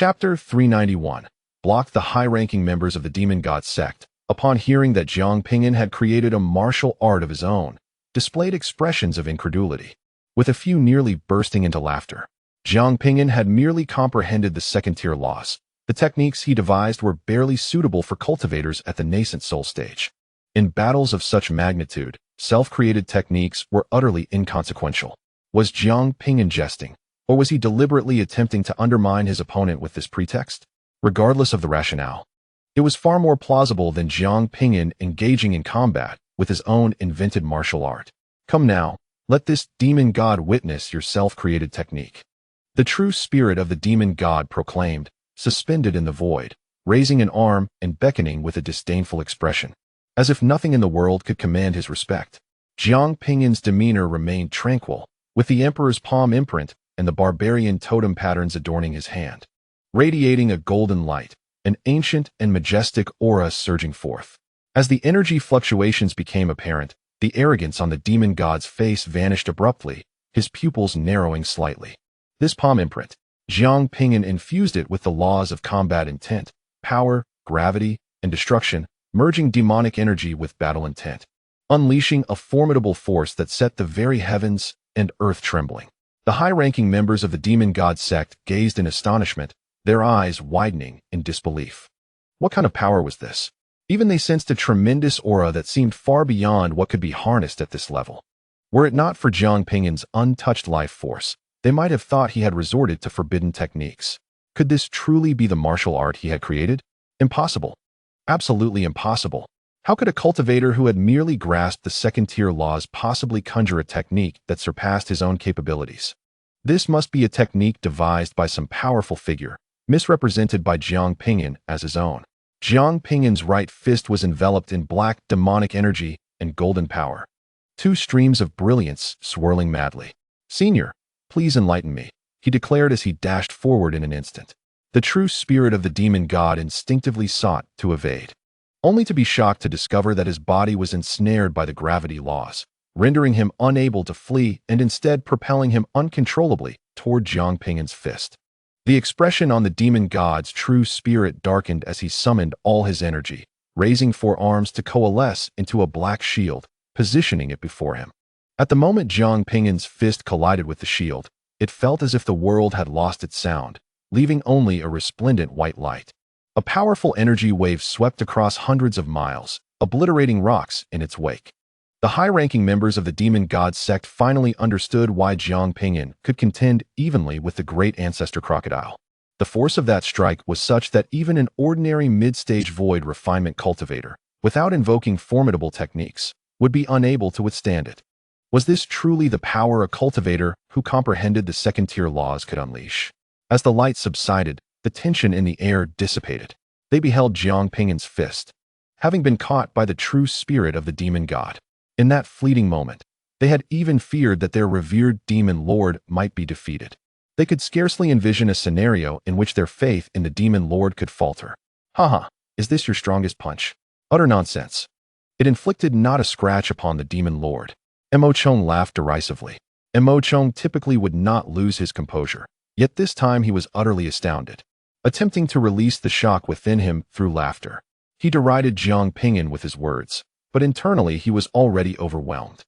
Chapter 391 blocked the high-ranking members of the Demon God Sect, upon hearing that Jiang Ping'an had created a martial art of his own, displayed expressions of incredulity, with a few nearly bursting into laughter. Jiang Ping'an had merely comprehended the second-tier laws. The techniques he devised were barely suitable for cultivators at the Nascent Soul stage. In battles of such magnitude, self-created techniques were utterly inconsequential. Was Jiang Ping'an jesting, or was he deliberately attempting to undermine his opponent with this pretext? Regardless of the rationale, it was far more plausible than Jiang Ping'an engaging in combat with his own invented martial art. Come now, let this demon god witness your self-created technique. The true spirit of the demon god proclaimed, suspended in the void, raising an arm and beckoning with a disdainful expression, as if nothing in the world could command his respect. Jiang Ping'an's demeanor remained tranquil, with the emperor's palm imprint and the barbarian totem patterns adorning his hand, radiating a golden light, an ancient and majestic aura surging forth. As the energy fluctuations became apparent, the arrogance on the demon god's face vanished abruptly, his pupils narrowing slightly. This palm imprint, Jiang Ping'an infused it with the laws of combat intent, power, gravity, and destruction, merging demonic energy with battle intent, unleashing a formidable force that set the very heavens and earth trembling. The high-ranking members of the Demon God Sect gazed in astonishment, their eyes widening in disbelief. What kind of power was this? Even they sensed a tremendous aura that seemed far beyond what could be harnessed at this level. Were it not for Jiang Ping'an's untouched life force, they might have thought he had resorted to forbidden techniques. Could this truly be the martial art he had created? Impossible. Absolutely impossible. How could a cultivator who had merely grasped the second-tier laws possibly conjure a technique that surpassed his own capabilities? This must be a technique devised by some powerful figure, misrepresented by Jiang Ping'an as his own. Jiang Ping'an's right fist was enveloped in black demonic energy and golden power. Two streams of brilliance swirling madly. "Senior, please enlighten me," he declared as he dashed forward in an instant. The true spirit of the demon god instinctively sought to evade, only to be shocked to discover that his body was ensnared by the gravity laws, rendering him unable to flee and instead propelling him uncontrollably toward Jiang Ping'an's fist. The expression on the demon god's true spirit darkened as he summoned all his energy, raising four arms to coalesce into a black shield, positioning it before him. At the moment Jiang Ping'an's fist collided with the shield, it felt as if the world had lost its sound, leaving only a resplendent white light. A powerful energy wave swept across hundreds of miles, obliterating rocks in its wake. The high-ranking members of the Demon God Sect finally understood why Jiang Ping'an could contend evenly with the great ancestor crocodile. The force of that strike was such that even an ordinary mid-stage void refinement cultivator, without invoking formidable techniques, would be unable to withstand it. Was this truly the power a cultivator who comprehended the second-tier laws could unleash? As the light subsided, the tension in the air dissipated. They beheld Jiang Ping'an's fist, having been caught by the true spirit of the demon god. In that fleeting moment, they had even feared that their revered demon lord might be defeated. They could scarcely envision a scenario in which their faith in the demon lord could falter. "Haha, is this your strongest punch?" Utter nonsense. It inflicted not a scratch upon the demon lord. Immortal laughed derisively. Immortal typically would not lose his composure, yet this time he was utterly astounded. Attempting to release the shock within him through laughter, he derided Jiang Ping'an with his words, but internally he was already overwhelmed.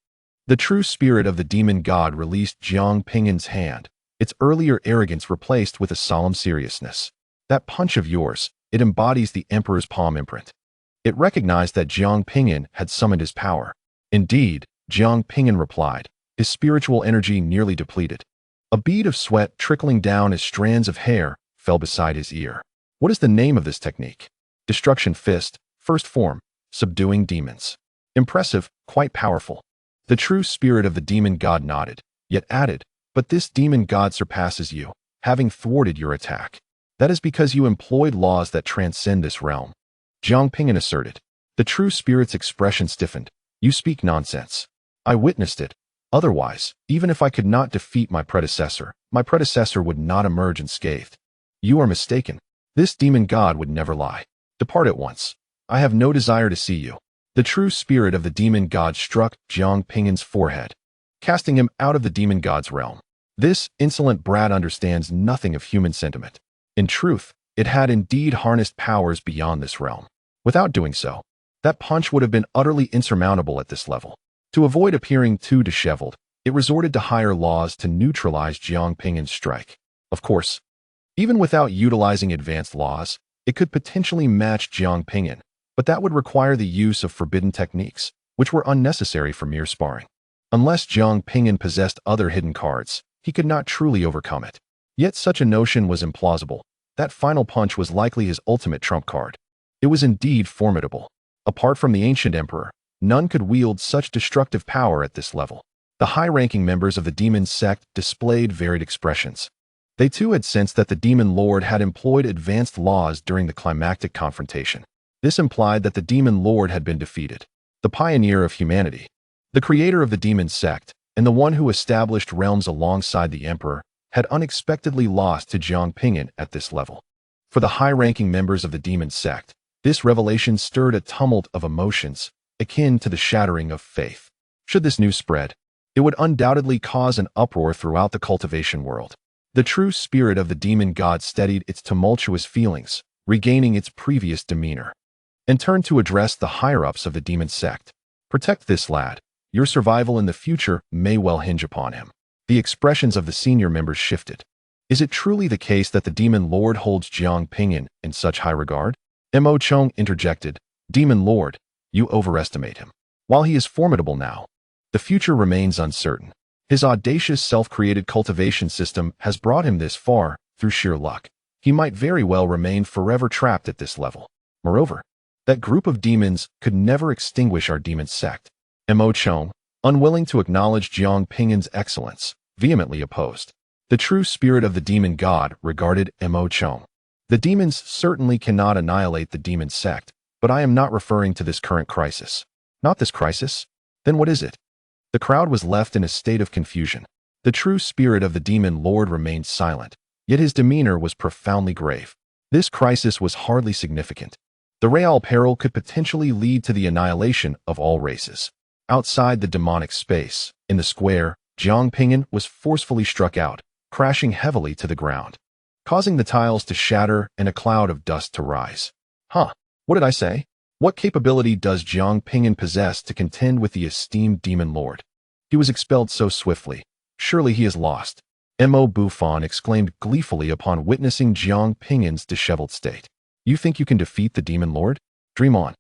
The true spirit of the demon god released Jiang Ping'an's hand, its earlier arrogance replaced with a solemn seriousness. "That punch of yours, it embodies the emperor's palm imprint." It recognized that Jiang Ping'an had summoned his power. "Indeed," Jiang Ping'an replied, his spiritual energy nearly depleted. A bead of sweat trickling down as strands of hair fell beside his ear. "What is the name of this technique?" "Destruction Fist, first form, subduing demons." "Impressive, quite powerful." The true spirit of the demon god nodded, yet added, "But this demon god surpasses you, having thwarted your attack. That is because you employed laws that transcend this realm." Jiang Ping'an asserted. The true spirit's expression stiffened. "You speak nonsense. I witnessed it. Otherwise, even if I could not defeat my predecessor would not emerge unscathed." "You are mistaken. This demon god would never lie. Depart at once. I have no desire to see you." The true spirit of the demon god struck Jiang Ping'an's forehead, casting him out of the demon god's realm. "This insolent brat understands nothing of human sentiment. In truth, it had indeed harnessed powers beyond this realm. Without doing so, that punch would have been utterly insurmountable at this level. To avoid appearing too disheveled, it resorted to higher laws to neutralize Jiang Ping'an's strike. Of course, even without utilizing advanced laws, it could potentially match Jiang Ping'an, but that would require the use of forbidden techniques, which were unnecessary for mere sparring. Unless Jiang Ping'an possessed other hidden cards, he could not truly overcome it. Yet such a notion was implausible. That final punch was likely his ultimate trump card. It was indeed formidable. Apart from the ancient emperor, none could wield such destructive power at this level. The high-ranking members of the Demon Sect displayed varied expressions. They too had sensed that the Demon Lord had employed advanced laws during the climactic confrontation. This implied that the Demon Lord had been defeated. The pioneer of humanity, the creator of the Demon Sect, and the one who established realms alongside the emperor, had unexpectedly lost to Jiang Ping'an at this level. For the high-ranking members of the Demon Sect, this revelation stirred a tumult of emotions, akin to the shattering of faith. Should this news spread, it would undoubtedly cause an uproar throughout the cultivation world. The true spirit of the demon god steadied its tumultuous feelings, regaining its previous demeanor, and turned to address the higher-ups of the Demon Sect. Protect this lad. Your survival in the future may well hinge upon him. The expressions of the senior members shifted. Is it truly the case that the Demon Lord holds Jiang Ping'an in such high regard? Mo Chong interjected, Demon Lord, you overestimate him. While he is formidable now, the future remains uncertain. His audacious self-created cultivation system has brought him this far through sheer luck. He might very well remain forever trapped at this level. Moreover, that group of demons could never extinguish our Demon Sect. Mo Chong, unwilling to acknowledge Jiang Ping'an's excellence, vehemently opposed. The true spirit of the demon god regarded Mo Chong. The demons certainly cannot annihilate the Demon Sect, but I am not referring to this current crisis. Not this crisis? Then what is it? The crowd was left in a state of confusion. The true spirit of the Demon Lord remained silent, yet his demeanor was profoundly grave. This crisis was hardly significant. The real peril could potentially lead to the annihilation of all races. Outside the demonic space, in the square, Jiang Ping'an was forcefully struck out, crashing heavily to the ground, causing the tiles to shatter and a cloud of dust to rise. Huh, what did I say? What capability does Jiang Ping'an possess to contend with the esteemed Demon Lord? He was expelled so swiftly. Surely he is lost. Mo Bufan exclaimed gleefully upon witnessing Jiang Ping'an's disheveled state. You think you can defeat the Demon Lord? Dream on.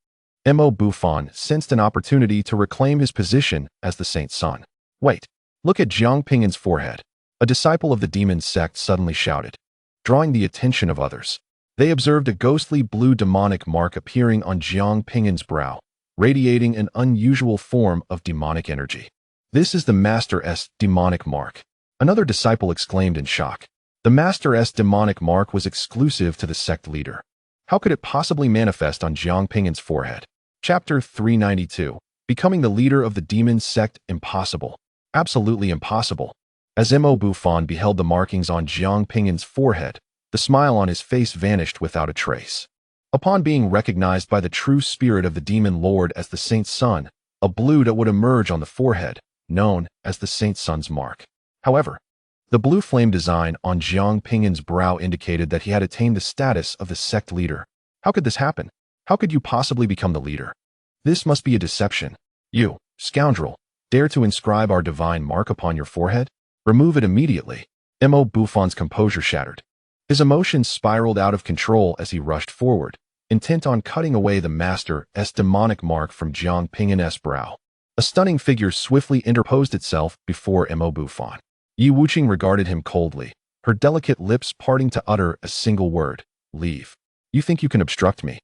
Mo Bufan sensed an opportunity to reclaim his position as the Saint's son. Wait, look at Jiang Ping'an's forehead. A disciple of the Demon Sect suddenly shouted, drawing the attention of others. They observed a ghostly blue demonic mark appearing on Jiang Ping'an's brow, radiating an unusual form of demonic energy. This is the Master-S demonic mark. Another disciple exclaimed in shock. The Master-S demonic mark was exclusive to the sect leader. How could it possibly manifest on Jiang Ping'an's forehead? Chapter 392. Becoming the leader of the Demon Sect impossible. Absolutely impossible. As Mo Bufan beheld the markings on Jiang Ping'an's forehead, the smile on his face vanished without a trace. Upon being recognized by the true spirit of the Demon Lord as the Saint's son, a blue dot would emerge on the forehead, known as the Saint's son's mark. However, the blue flame design on Jiang Ping'an's brow indicated that he had attained the status of the sect leader. How could this happen? How could you possibly become the leader? This must be a deception. You, scoundrel, dare to inscribe our divine mark upon your forehead? Remove it immediately. Mo Bufan's composure shattered. His emotions spiraled out of control as he rushed forward, intent on cutting away the Master-S demonic mark from Jiang Ping'an's brow. A stunning figure swiftly interposed itself before Mo Bufan. Yi Wuqing regarded him coldly, her delicate lips parting to utter a single word, leave. You think you can obstruct me?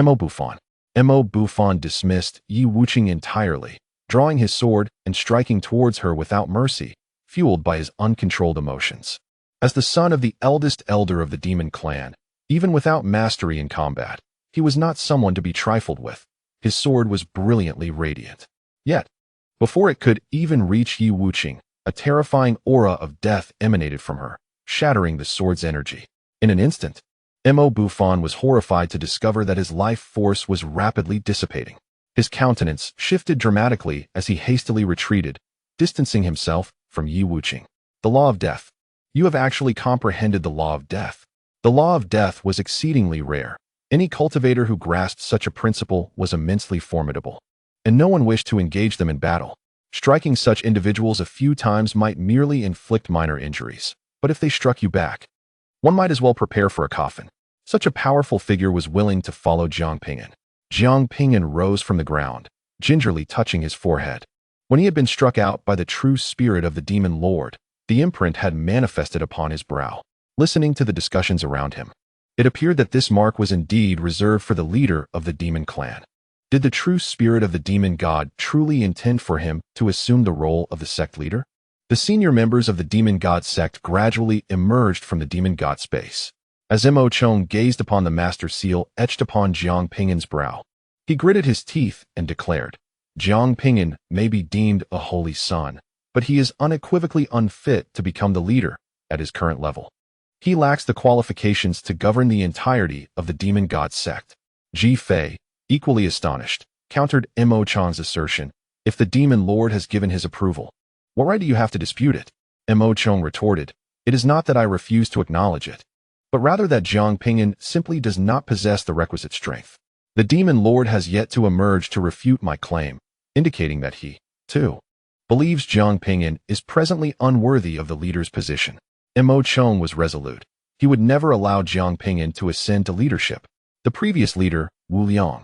Mo Bufan. Mo Bufan dismissed Yi Wuqing entirely, drawing his sword and striking towards her without mercy, fueled by his uncontrolled emotions. As the son of the eldest elder of the demon clan, even without mastery in combat, he was not someone to be trifled with. His sword was brilliantly radiant. Yet, before it could even reach Yi Wuqing, a terrifying aura of death emanated from her, shattering the sword's energy. In an instant, Mo Bufan was horrified to discover that his life force was rapidly dissipating. His countenance shifted dramatically as he hastily retreated, distancing himself from Yi Wuqing. The law of death. You have actually comprehended the law of death. The The law of death was exceedingly rare. Any cultivator who grasped such a principle was immensely formidable, and no one wished to engage them in battle. Striking such individuals a few times might merely inflict minor injuries, but if they struck you back, one might as well prepare for a coffin. Such a powerful figure was willing to follow Jiang Ping'an. Jiang Ping'an rose from the ground, gingerly touching his forehead. When he had been struck out by the true spirit of the demon lord, the imprint had manifested upon his brow. Listening to the discussions around him, it appeared that this mark was indeed reserved for the leader of the demon clan. Did the true spirit of the demon god truly intend for him to assume the role of the sect leader? The senior members of the Demon God Sect gradually emerged from the demon god space. As Mo Chong gazed upon the master seal etched upon Jiang Ping'an's brow, he gritted his teeth and declared, "Jiang Ping'an may be deemed a holy son, but he is unequivocally unfit to become the leader at his current level. He lacks the qualifications to govern the entirety of the Demon God Sect." Ji Fei, equally astonished, countered Mo Chong's assertion, "If the demon lord has given his approval, what right do you have to dispute it?" Mo Chong retorted, "It is not that I refuse to acknowledge it, but rather that Jiang Ping'an simply does not possess the requisite strength. The demon lord has yet to emerge to refute my claim, indicating that he, too, believes Jiang Ping'an is presently unworthy of the leader's position." Mo Chong was resolute. He would never allow Jiang Ping'an to ascend to leadership. The previous leader, Wu Liang,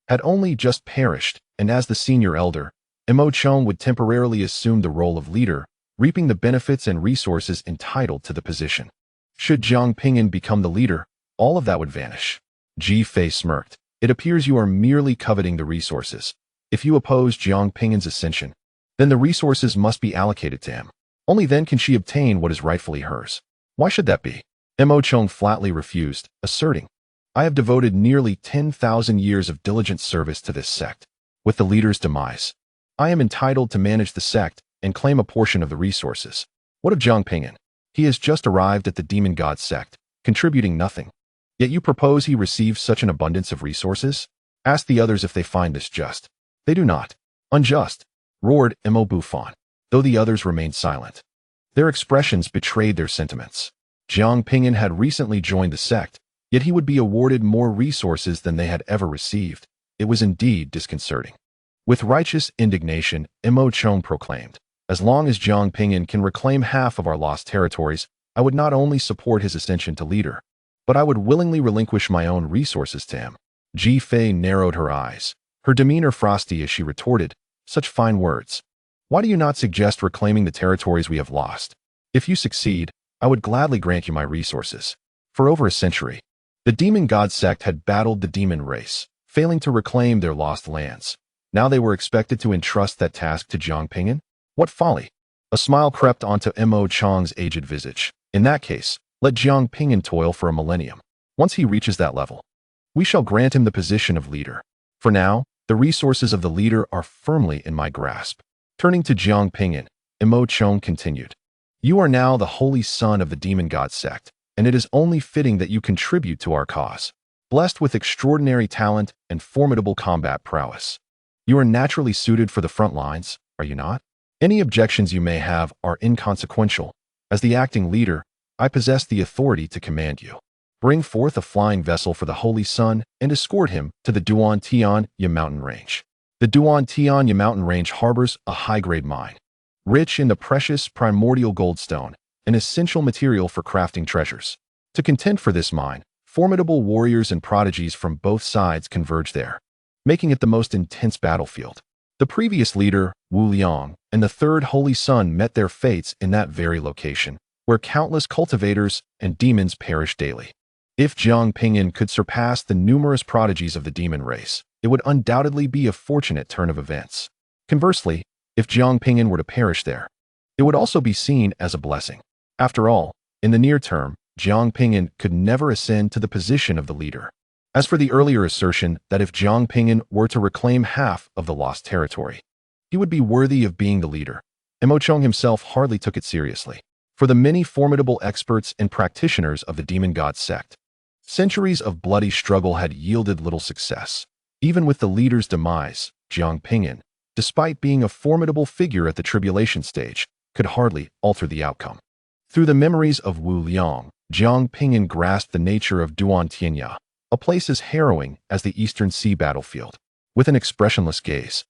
had only just perished, and as the senior elder, Mo Chong would temporarily assume the role of leader, reaping the benefits and resources entitled to the position. Should Jiang Ping'an become the leader, all of that would vanish. Ji Fei smirked. "It appears you are merely coveting the resources. If you oppose Jiang Ping'an's ascension, then the resources must be allocated to him. Only then can she obtain what is rightfully hers. Why should that be?" Mo Chong flatly refused, asserting, "I have devoted nearly 10,000 years of diligent service to this sect. With the leader's demise, I am entitled to manage the sect and claim a portion of the resources. What of Jiang Ping'an? He has just arrived at the Demon God Sect, contributing nothing. Yet you propose he receives such an abundance of resources? Ask the others if they find this just. They do not." "Unjust," roared Mo Buffon, though the others remained silent. Their expressions betrayed their sentiments. Jiang Ping'an had recently joined the sect, yet he would be awarded more resources than they had ever received. It was indeed disconcerting. With righteous indignation, Mo Chong proclaimed, "As long as Jiang Ping'an can reclaim half of our lost territories, I would not only support his ascension to leader, but I would willingly relinquish my own resources to him." Ji Fei narrowed her eyes, her demeanor frosty as she retorted, "Such fine words. Why do you not suggest reclaiming the territories we have lost? If you succeed, I would gladly grant you my resources." For over a century, the Demon God Sect had battled the demon race, failing to reclaim their lost lands. Now they were expected to entrust that task to Jiang Ping'an? What folly! A smile crept onto Mo Chong's aged visage. "In that case, let Jiang Ping'an toil for a millennium. Once he reaches that level, we shall grant him the position of leader. For now, the resources of the leader are firmly in my grasp." Turning to Jiang Ping'an, Mo Chong continued, "You are now the holy son of the Demon God Sect, and it is only fitting that you contribute to our cause. Blessed with extraordinary talent and formidable combat prowess, you are naturally suited for the front lines, are you not? Any objections you may have are inconsequential. As the acting leader, I possess the authority to command you. Bring forth a flying vessel for the Holy Sun and escort him to the Duan Tian Ya mountain range. The Duan Tian Ya mountain range harbors a high-grade mine, rich in the precious primordial goldstone, an essential material for crafting treasures. To contend for this mine, formidable warriors and prodigies from both sides converge there, making it the most intense battlefield. The previous leader, Wu Liang, and the third Holy Sun met their fates in that very location, where countless cultivators and demons perish daily. If Jiang Ping'an could surpass the numerous prodigies of the demon race, it would undoubtedly be a fortunate turn of events. Conversely, if Jiang Ping'an were to perish there, it would also be seen as a blessing. After all, in the near term, Jiang Ping'an could never ascend to the position of the leader. As for the earlier assertion that if Jiang Ping'an were to reclaim half of the lost territory, he would be worthy of being the leader, Mo Chong himself hardly took it seriously. For the many formidable experts and practitioners of the Demon God Sect, centuries of bloody struggle had yielded little success. Even with the leader's demise, Jiang Ping'an, despite being a formidable figure at the tribulation stage, could hardly alter the outcome. Through the memories of Wu Liang, Jiang Ping'an grasped the nature of Duan Tianya, a place as harrowing as the Eastern Sea battlefield. With an expressionless gaze,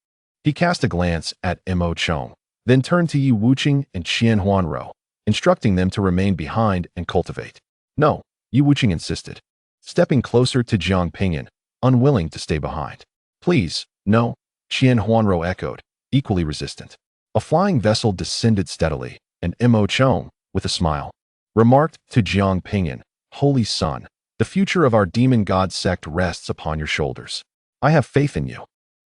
he cast a glance at Mo Chong, then turned to Yi Wuqing and Qian Huanro, instructing them to remain behind and cultivate. No, Yi Wuqing insisted, stepping closer to Jiang Ping'an, unwilling to stay behind. Please, no, Qian Huanro echoed, equally resistant. A flying vessel descended steadily, and Mo Chong, with a smile, remarked to Jiang Ping'an, Holy Son, the future of our Demon God Sect rests upon your shoulders. I have faith in you.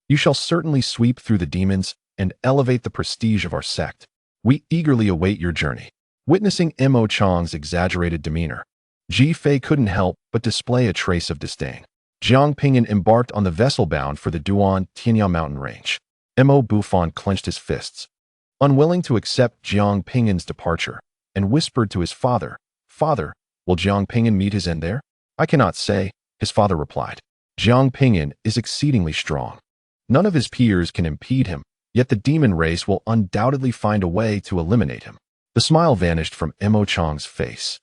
You shall certainly sweep through the demons and elevate the prestige of our sect. We eagerly await your journey. Witnessing Mo Chong's exaggerated demeanor, Ji Fei couldn't help but display a trace of disdain. Jiang Ping'an embarked on the vessel bound for the Duan Tianya mountain range. Mo Buffon clenched his fists, unwilling to accept Jiang Ping'an's departure, and whispered to his father, Father, will Jiang Ping'an meet his end there? I cannot say, his father replied. Jiang Ping'an is exceedingly strong. None of his peers can impede him, yet the demon race will undoubtedly find a way to eliminate him. The smile vanished from Mo Chong's face.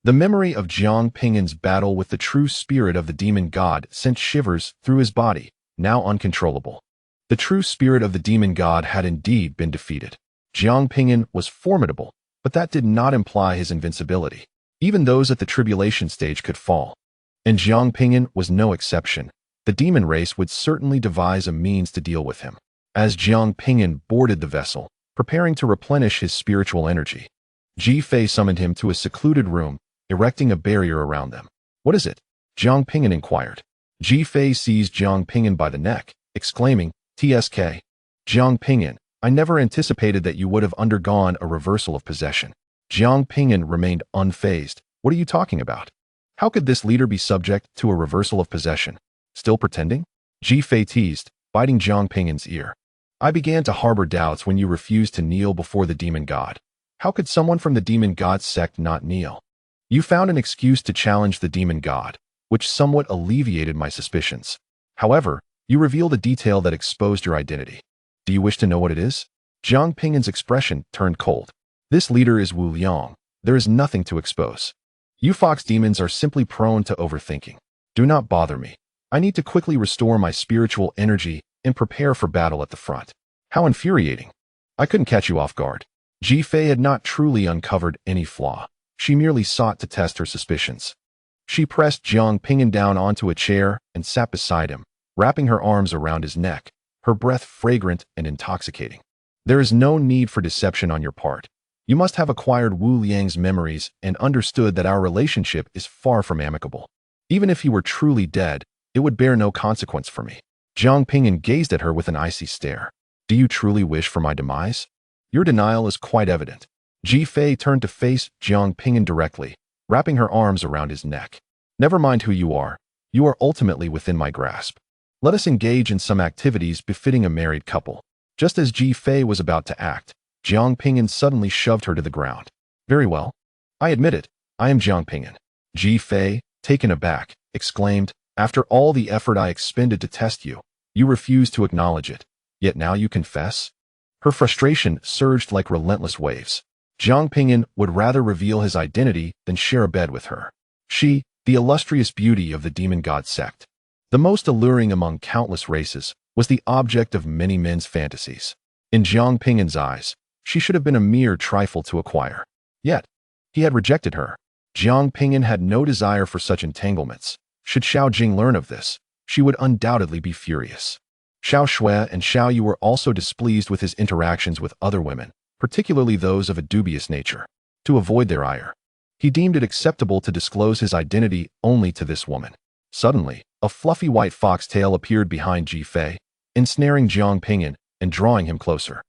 The memory of Jiang Ping'an's battle with the true spirit of the demon god sent shivers through his body, now uncontrollable. The true spirit of the demon god had indeed been defeated. Jiang Ping'an was formidable, but that did not imply his invincibility. Even those at the tribulation stage could fall. And Jiang Ping'an was no exception. The demon race would certainly devise a means to deal with him. As Jiang Ping'an boarded the vessel, preparing to replenish his spiritual energy, Ji Fei summoned him to a secluded room, erecting a barrier around them. What is it? Jiang Ping'an inquired. Ji Fei seized Jiang Ping'an by the neck, exclaiming, TSK. Jiang Ping'an, I never anticipated that you would have undergone a reversal of possession. Jiang Ping'an remained unfazed. What are you talking about? How could this leader be subject to a reversal of possession? Still pretending? Ji Fei teased, biting Jiang Ping'an's ear. I began to harbor doubts when you refused to kneel before the demon god. How could someone from the Demon God Sect not kneel? You found an excuse to challenge the demon god, which somewhat alleviated my suspicions. However, you revealed a detail that exposed your identity. Do you wish to know what it is? Jiang Ping'an's expression turned cold. This leader is Wu Liang. There is nothing to expose. You fox demons are simply prone to overthinking. Do not bother me. I need to quickly restore my spiritual energy and prepare for battle at the front. How infuriating. I couldn't catch you off guard. Ji Fei had not truly uncovered any flaw. She merely sought to test her suspicions. She pressed Jiang Ping'an down onto a chair and sat beside him, wrapping her arms around his neck, her breath fragrant and intoxicating. There is no need for deception on your part. You must have acquired Wu Liang's memories and understood that our relationship is far from amicable. Even if he were truly dead, it would bear no consequence for me. Jiang Ping'an gazed at her with an icy stare. Do you truly wish for my demise? Your denial is quite evident. Ji Fei turned to face Jiang Ping'an directly, wrapping her arms around his neck. Never mind who you are ultimately within my grasp. Let us engage in some activities befitting a married couple. Just as Ji Fei was about to act, Jiang Ping'an suddenly shoved her to the ground. Very well. I admit it, I am Jiang Ping'an. Ji Fei, taken aback, exclaimed, after all the effort I expended to test you, you refuse to acknowledge it, yet now you confess? Her frustration surged like relentless waves. Jiang Ping'an would rather reveal his identity than share a bed with her. She, the illustrious beauty of the Demon God Sect, the most alluring among countless races, was the object of many men's fantasies. In Jiang Ping'an's eyes, she should have been a mere trifle to acquire. Yet, he had rejected her. Jiang Ping'an had no desire for such entanglements. Should Xiao Jing learn of this, she would undoubtedly be furious. Xiao Shui and Xiao Yu were also displeased with his interactions with other women, particularly those of a dubious nature. To avoid their ire, he deemed it acceptable to disclose his identity only to this woman. Suddenly, a fluffy white foxtail appeared behind Ji Fei, ensnaring Jiang Ping'an and drawing him closer.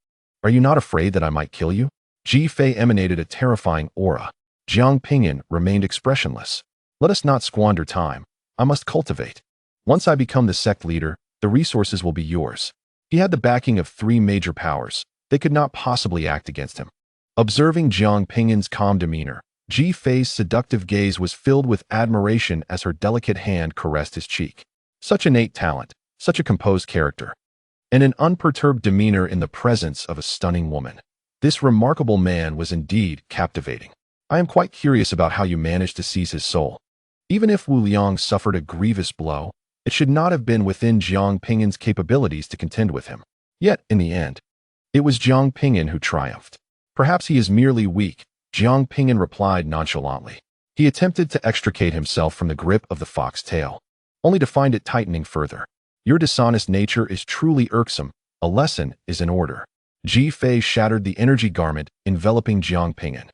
Are you not afraid that I might kill you? Ji Fei emanated a terrifying aura. Jiang Ping'an remained expressionless. Let us not squander time. I must cultivate. Once I become the sect leader, the resources will be yours. He had the backing of 3 major powers. They could not possibly act against him. Observing Jiang Ping'an's calm demeanor, Ji Fei's seductive gaze was filled with admiration as her delicate hand caressed his cheek. Such innate talent, such a composed character, and an unperturbed demeanor in the presence of a stunning woman. This remarkable man was indeed captivating. I am quite curious about how you managed to seize his soul. Even if Wu Liang suffered a grievous blow, it should not have been within Jiang Ping'an's capabilities to contend with him. Yet, in the end, it was Jiang Ping'an who triumphed. Perhaps he is merely weak, Jiang Ping'an replied nonchalantly. He attempted to extricate himself from the grip of the fox tail, only to find it tightening further. Your dishonest nature is truly irksome. A lesson is in order. Ji Fei shattered the energy garment enveloping Jiang Ping'an.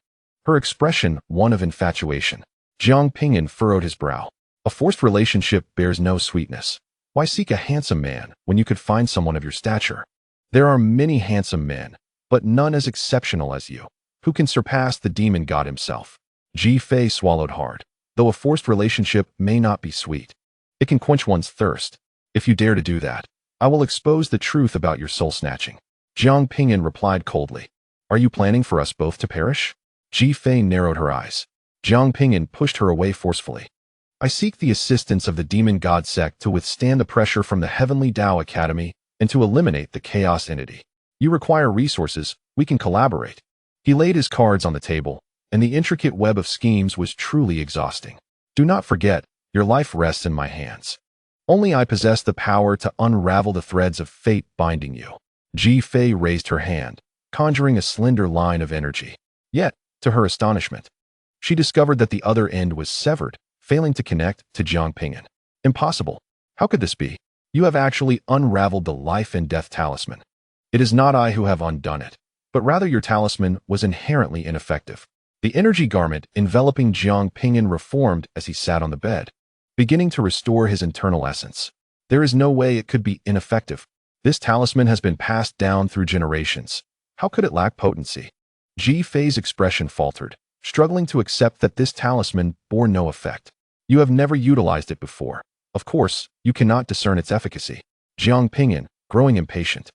Her expression one of infatuation. Jiang Ping'an furrowed his brow. A forced relationship bears no sweetness. Why seek a handsome man when you could find someone of your stature? There are many handsome men, but none as exceptional as you. Who can surpass the demon god himself? Ji Fei swallowed hard. Though a forced relationship may not be sweet, it can quench one's thirst. If you dare to do that, I will expose the truth about your soul-snatching. Jiang Ping'an replied coldly. Are you planning for us both to perish? Ji Fei narrowed her eyes. Jiang Ping'an pushed her away forcefully. I seek the assistance of the Demon God Sect to withstand the pressure from the Heavenly Tao Academy and to eliminate the chaos entity. You require resources, we can collaborate. He laid his cards on the table, and the intricate web of schemes was truly exhausting. Do not forget, your life rests in my hands. Only I possess the power to unravel the threads of fate binding you. Ji Fei raised her hand, conjuring a slender line of energy. Yet, to her astonishment, she discovered that the other end was severed, failing to connect to Jiang Ping'an. Impossible. How could this be? You have actually unraveled the life and death talisman. It is not I who have undone it, but rather your talisman was inherently ineffective. The energy garment enveloping Jiang Ping'an reformed as he sat on the bed, beginning to restore his internal essence. There is no way it could be ineffective. This talisman has been passed down through generations. How could it lack potency? Ji Fei's expression faltered, struggling to accept that this talisman bore no effect. You have never utilized it before. Of course, you cannot discern its efficacy. Jiang Ping'an, growing impatient,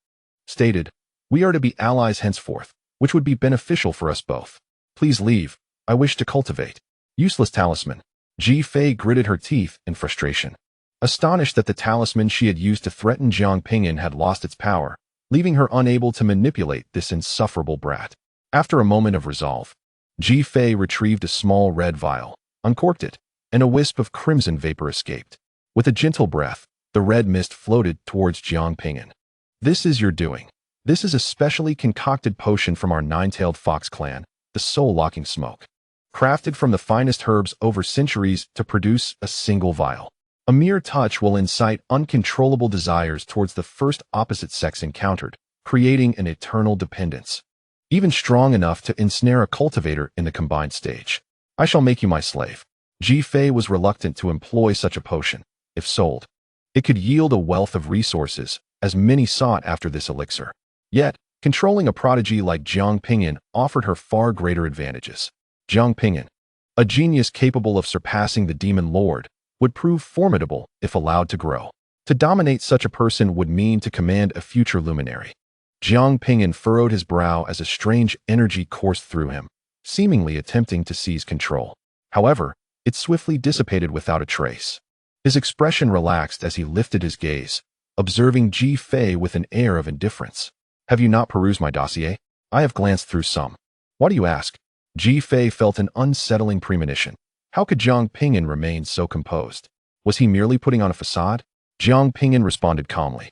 stated, We are to be allies henceforth, which would be beneficial for us both. Please leave. I wish to cultivate. Useless talisman. Ji Fei gritted her teeth in frustration. Astonished that the talisman she had used to threaten Jiang Ping'an had lost its power, leaving her unable to manipulate this insufferable brat. After a moment of resolve, Ji Fei retrieved a small red vial, uncorked it, and a wisp of crimson vapor escaped. With a gentle breath, the red mist floated towards Jiang Ping'an. This is your doing. This is a specially concocted potion from our nine-tailed fox clan, the soul-locking smoke. Crafted from the finest herbs over centuries to produce a single vial. A mere touch will incite uncontrollable desires towards the first opposite sex encountered, creating an eternal dependence. Even strong enough to ensnare a cultivator in the combined stage. I shall make you my slave. Ji Fei was reluctant to employ such a potion. If sold, it could yield a wealth of resources, as many sought after this elixir. Yet, controlling a prodigy like Jiang Ping'an offered her far greater advantages. Jiang Ping'an, a genius capable of surpassing the demon lord, would prove formidable if allowed to grow. To dominate such a person would mean to command a future luminary. Jiang Ping'an furrowed his brow as a strange energy coursed through him, seemingly attempting to seize control. However, it swiftly dissipated without a trace. His expression relaxed as he lifted his gaze, observing Ji Fei with an air of indifference. Have you not perused my dossier? I have glanced through some. Why do you ask? Ji Fei felt an unsettling premonition. How could Jiang Ping'an remain so composed? Was he merely putting on a facade? Jiang Ping'an responded calmly.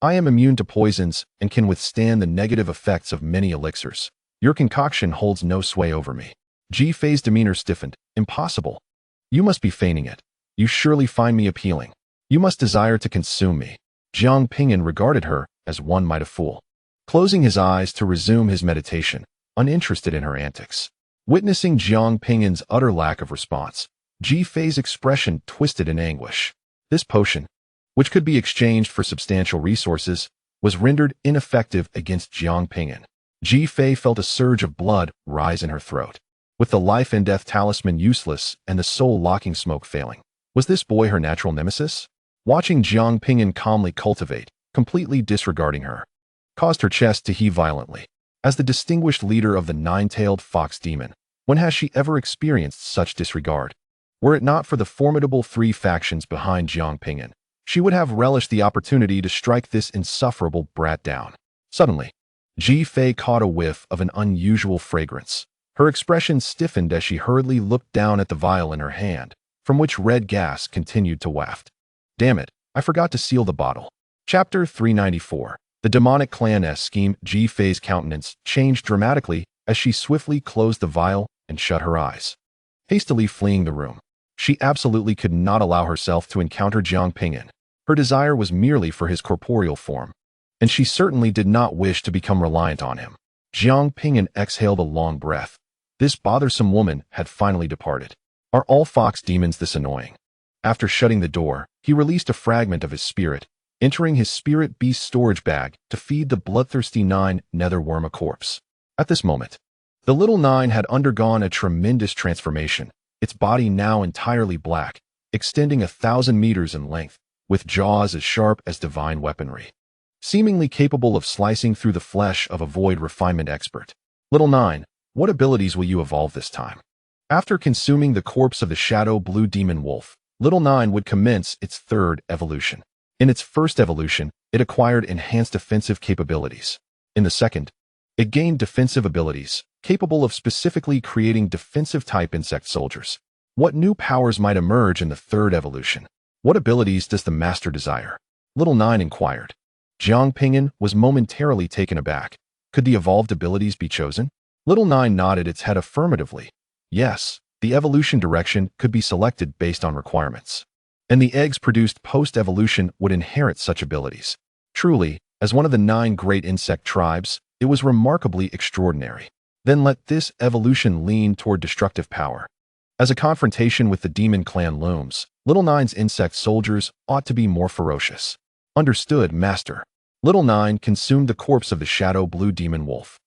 I am immune to poisons and can withstand the negative effects of many elixirs. Your concoction holds no sway over me. Ji Fei's demeanor stiffened. Impossible. You must be feigning it. You surely find me appealing. You must desire to consume me. Jiang Ping'an regarded her as one might a fool, closing his eyes to resume his meditation, uninterested in her antics. Witnessing Jiang Ping'an's utter lack of response, Ji Fei's expression twisted in anguish. This potion, which could be exchanged for substantial resources, was rendered ineffective against Jiang Ping'an. Ji Fei felt a surge of blood rise in her throat. With the life and death talisman useless and the soul-locking smoke failing, was this boy her natural nemesis? Watching Jiang Ping'an calmly cultivate, completely disregarding her, caused her chest to heave violently. As the distinguished leader of the nine-tailed fox demon, when has she ever experienced such disregard? Were it not for the formidable three factions behind Jiang Ping'an, she would have relished the opportunity to strike this insufferable brat down. Suddenly, Ji Fei caught a whiff of an unusual fragrance. Her expression stiffened as she hurriedly looked down at the vial in her hand, from which red gas continued to waft. Damn it, I forgot to seal the bottle. Chapter 394. The demonic clan-esque scheme. Ji-Fei's countenance changed dramatically as she swiftly closed the vial and shut her eyes, hastily fleeing the room. She absolutely could not allow herself to encounter Jiang Ping'an. Her desire was merely for his corporeal form, and she certainly did not wish to become reliant on him. Jiang Ping'an exhaled a long breath. This bothersome woman had finally departed. Are all fox demons this annoying? After shutting the door, he released a fragment of his spirit, entering his spirit beast storage bag to feed the bloodthirsty nine netherworm a corpse. At this moment, the little nine had undergone a tremendous transformation, its body now entirely black, extending 1,000 meters in length, with jaws as sharp as divine weaponry, seemingly capable of slicing through the flesh of a void refinement expert. Little nine, what abilities will you evolve this time? After consuming the corpse of the shadow blue demon wolf, Little Nine would commence its third evolution. In its first evolution, it acquired enhanced offensive capabilities. In the second, it gained defensive abilities, capable of specifically creating defensive-type insect soldiers. What new powers might emerge in the third evolution? What abilities does the master desire? Little Nine inquired. Jiang Ping'an was momentarily taken aback. Could the evolved abilities be chosen? Little Nine nodded its head affirmatively. Yes, the evolution direction could be selected based on requirements, and the eggs produced post-evolution would inherit such abilities. Truly, as one of the 9 great insect tribes, it was remarkably extraordinary. Then let this evolution lean toward destructive power. As a confrontation with the demon clan looms, Little Nine's insect soldiers ought to be more ferocious. Understood, Master. Little Nine consumed the corpse of the shadow blue demon wolf,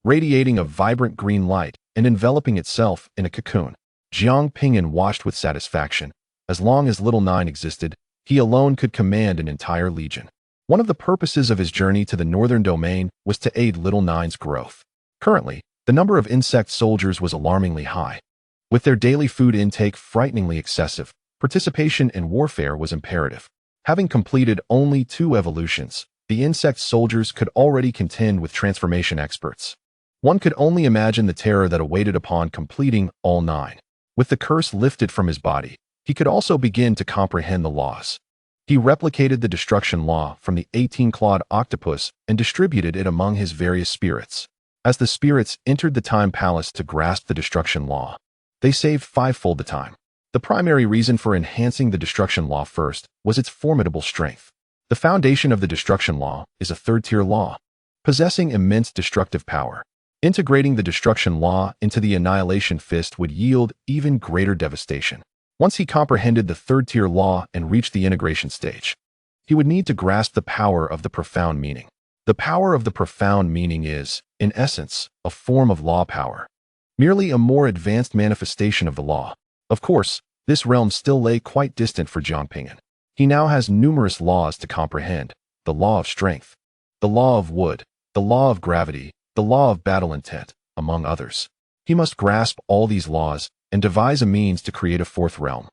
radiating a vibrant green light and enveloping itself in a cocoon. Jiang Ping'an watched with satisfaction. As long as Little Nine existed, he alone could command an entire legion. One of the purposes of his journey to the northern domain was to aid Little Nine's growth. Currently, the number of insect soldiers was alarmingly high. With their daily food intake frighteningly excessive, participation in warfare was imperative. Having completed only 2 evolutions, the insect soldiers could already contend with transformation experts. One could only imagine the terror that awaited upon completing all 9. With the curse lifted from his body, he could also begin to comprehend the laws. He replicated the destruction law from the 18-clawed octopus and distributed it among his various spirits. As the spirits entered the time palace to grasp the destruction law, they saved 5-fold the time. The primary reason for enhancing the destruction law first was its formidable strength. The foundation of the destruction law is a 3rd-tier law, possessing immense destructive power. Integrating the destruction law into the annihilation fist would yield even greater devastation. Once he comprehended the 3rd-tier law and reached the integration stage, he would need to grasp the power of the profound meaning. The power of the profound meaning is, in essence, a form of law power, merely a more advanced manifestation of the law. Of course, this realm still lay quite distant for Jiang Ping'an. He now has numerous laws to comprehend: the law of strength, the law of wood, the law of gravity, the law of battle intent, among others. He must grasp all these laws and devise a means to create a 4th realm.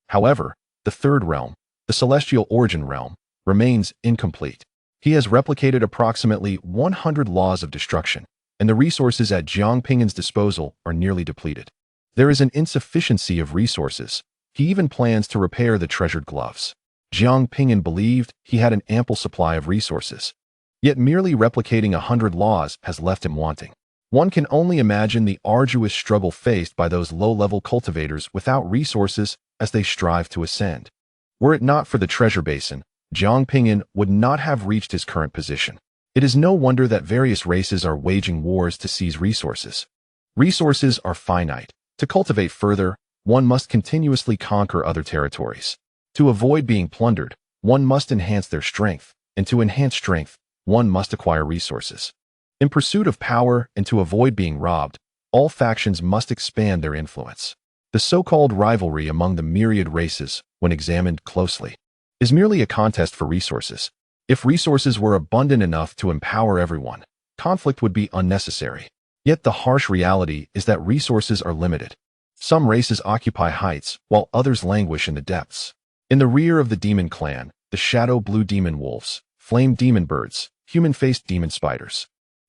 However, the 3rd realm, the celestial origin realm, remains incomplete. He has replicated approximately 100 laws of destruction, and the resources at Jiang Ping'an's disposal are nearly depleted. There is an insufficiency of resources. He even plans to repair the treasured gloves. Jiang Ping'an believed he had an ample supply of resources, yet merely replicating 100 laws has left him wanting. One can only imagine the arduous struggle faced by those low-level cultivators without resources as they strive to ascend. Were it not for the treasure basin, Jiang Ping'an would not have reached his current position. It is no wonder that various races are waging wars to seize resources. Resources are finite. To cultivate further, one must continuously conquer other territories. To avoid being plundered, one must enhance their strength, and to enhance strength, one must acquire resources. In pursuit of power and to avoid being robbed, all factions must expand their influence. The so-called rivalry among the myriad races, when examined closely, is merely a contest for resources. If resources were abundant enough to empower everyone, conflict would be unnecessary. Yet the harsh reality is that resources are limited. Some races occupy heights, while others languish in the depths. In the rear of the demon clan, the shadow blue demon wolves, flame demon birds, human-faced demon spiders,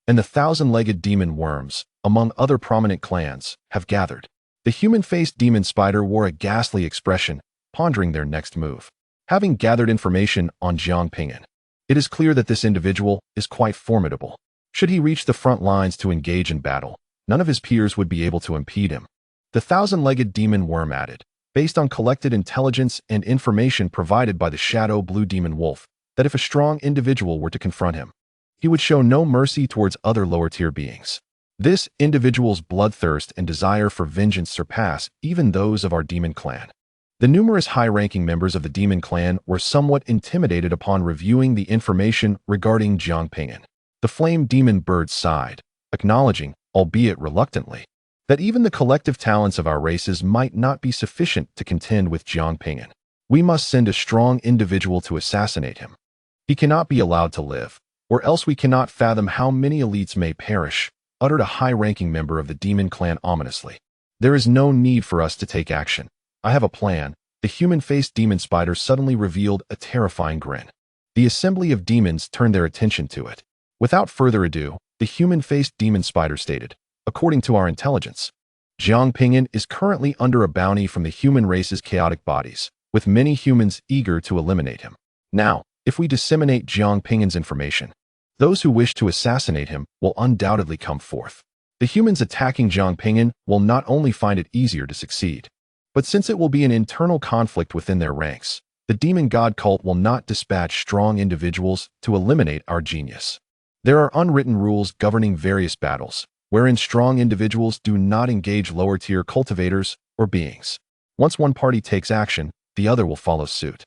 and the thousand-legged demon worms, among other prominent clans, have gathered. The human-faced demon spider wore a ghastly expression, pondering their next move. Having gathered information on Jiang Ping'an, it is clear that this individual is quite formidable. Should he reach the front lines to engage in battle, none of his peers would be able to impede him. The thousand-legged demon worm added, based on collected intelligence and information provided by the shadow blue demon wolf, that if a strong individual were to confront him, he would show no mercy towards other lower-tier beings. This individual's bloodthirst and desire for vengeance surpass even those of our demon clan. The numerous high-ranking members of the demon clan were somewhat intimidated upon reviewing the information regarding Jiang Ping'an. The flame demon bird sighed, acknowledging, albeit reluctantly, that even the collective talents of our races might not be sufficient to contend with Jiang Ping'an. We must send a strong individual to assassinate him. He cannot be allowed to live, or else we cannot fathom how many elites may perish, uttered a high-ranking member of the demon clan ominously. There is no need for us to take action. I have a plan. The human-faced demon spider suddenly revealed a terrifying grin. The assembly of demons turned their attention to it. Without further ado, the human-faced demon spider stated, according to our intelligence, Jiang Ping'an is currently under a bounty from the human race's chaotic bodies, with many humans eager to eliminate him. Now, if we disseminate Jiang Ping'an's information, those who wish to assassinate him will undoubtedly come forth. The humans attacking Jiang Ping'an will not only find it easier to succeed, but since it will be an internal conflict within their ranks, the demon god cult will not dispatch strong individuals to eliminate our genius. There are unwritten rules governing various battles, wherein strong individuals do not engage lower-tier cultivators or beings. Once one party takes action, the other will follow suit,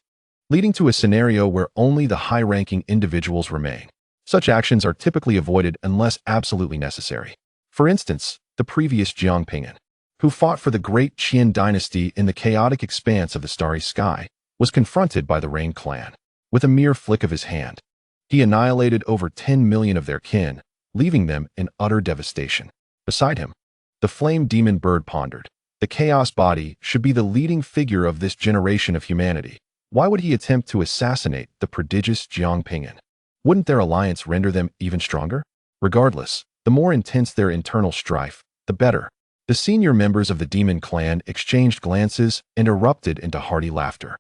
leading to a scenario where only the high-ranking individuals remain. Such actions are typically avoided unless absolutely necessary. For instance, the previous Jiang Ping'an, who fought for the great Qian dynasty in the chaotic expanse of the starry sky, was confronted by the Rain clan. With a mere flick of his hand, he annihilated over 10 million of their kin, leaving them in utter devastation. Beside him, the flame demon bird pondered. The chaos body should be the leading figure of this generation of humanity. Why would he attempt to assassinate the prodigious Jiang Ping'an? Wouldn't their alliance render them even stronger? Regardless, the more intense their internal strife, the better. The senior members of the demon clan exchanged glances and erupted into hearty laughter.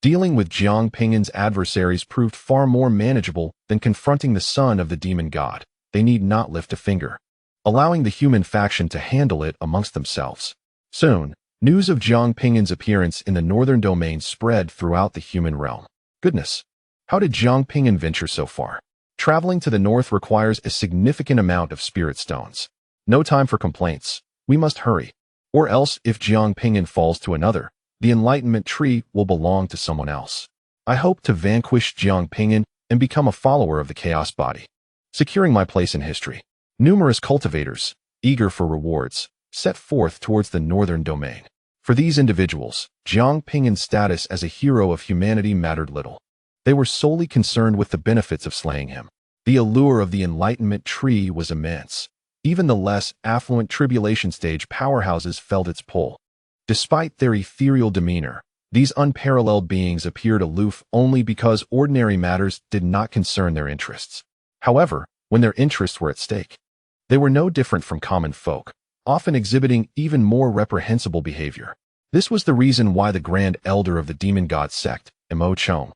Dealing with Jiang Ping'an's adversaries proved far more manageable than confronting the son of the demon god. They need not lift a finger, allowing the human faction to handle it amongst themselves. Soon, news of Jiang Ping'an's appearance in the northern domain spread throughout the human realm. Goodness, how did Jiang Ping'an venture so far? Traveling to the north requires a significant amount of spirit stones. No time for complaints. We must hurry. Or else, if Jiang Ping'an falls to another, the enlightenment tree will belong to someone else. I hope to vanquish Jiang Ping'an and become a follower of the chaos body, securing my place in history. Numerous cultivators, eager for rewards, set forth towards the northern domain. For these individuals, Jiang Ping'an's status as a hero of humanity mattered little. They were solely concerned with the benefits of slaying him. The allure of the enlightenment tree was immense. Even the less affluent tribulation stage powerhouses felt its pull. Despite their ethereal demeanor, these unparalleled beings appeared aloof only because ordinary matters did not concern their interests. However, when their interests were at stake, they were no different from common folk, often exhibiting even more reprehensible behavior. This was the reason why the Grand Elder of the Demon God Sect, Immortal,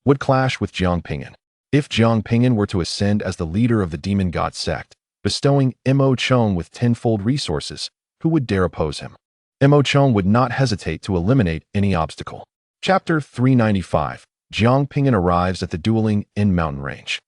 would clash with Jiang Ping'an. If Jiang Ping'an were to ascend as the leader of the Demon God Sect, bestowing Immortal with tenfold resources, who would dare oppose him? Immortal would not hesitate to eliminate any obstacle. Chapter 395. Jiang Ping'an arrives at the dueling in mountain range.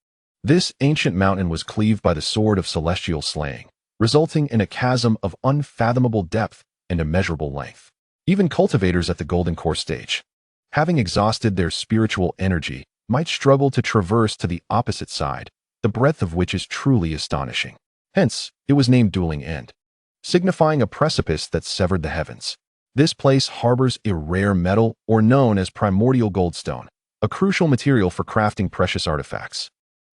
This ancient mountain was cleaved by the sword of celestial slaying, resulting in a chasm of unfathomable depth and immeasurable length. Even cultivators at the Golden Core stage, having exhausted their spiritual energy, might struggle to traverse to the opposite side, the breadth of which is truly astonishing. Hence, it was named Dueling End, signifying a precipice that severed the heavens. This place harbors a rare metal, or known as primordial goldstone, a crucial material for crafting precious artifacts,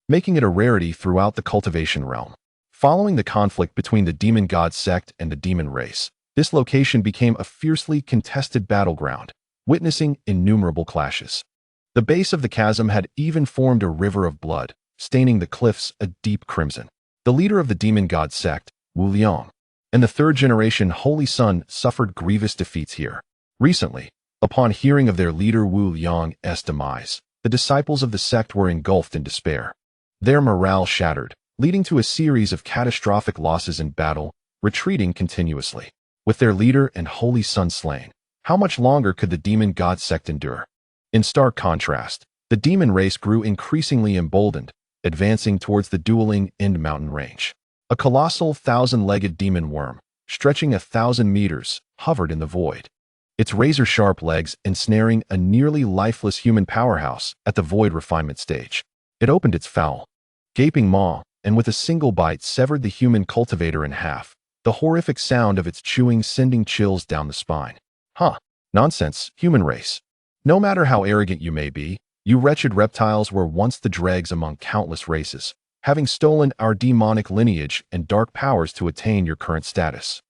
making it a rarity throughout the cultivation realm. Following the conflict between the Demon God Sect and the demon race, this location became a fiercely contested battleground, witnessing innumerable clashes. The base of the chasm had even formed a river of blood, staining the cliffs a deep crimson. The leader of the Demon God Sect, Wu Liang, and the third-generation Holy Son suffered grievous defeats here. Recently, upon hearing of their leader Wu Liang's demise, the disciples of the sect were engulfed in despair. Their morale shattered, leading to a series of catastrophic losses in battle, retreating continuously. With their leader and Holy Son slain, how much longer could the Demon God Sect endure? In stark contrast, the demon race grew increasingly emboldened, advancing towards the dueling Ind Mountain range. A colossal 1,000-legged demon worm, stretching 1,000 meters, hovered in the void. Its razor-sharp legs ensnaring a nearly lifeless human powerhouse at the void refinement stage. It opened its foul, gaping maw, and with a single bite severed the human cultivator in half, the horrific sound of its chewing sending chills down the spine. Nonsense, human race. No matter how arrogant you may be, you wretched reptiles were once the dregs among countless races, having stolen our demonic lineage and dark powers to attain your current status.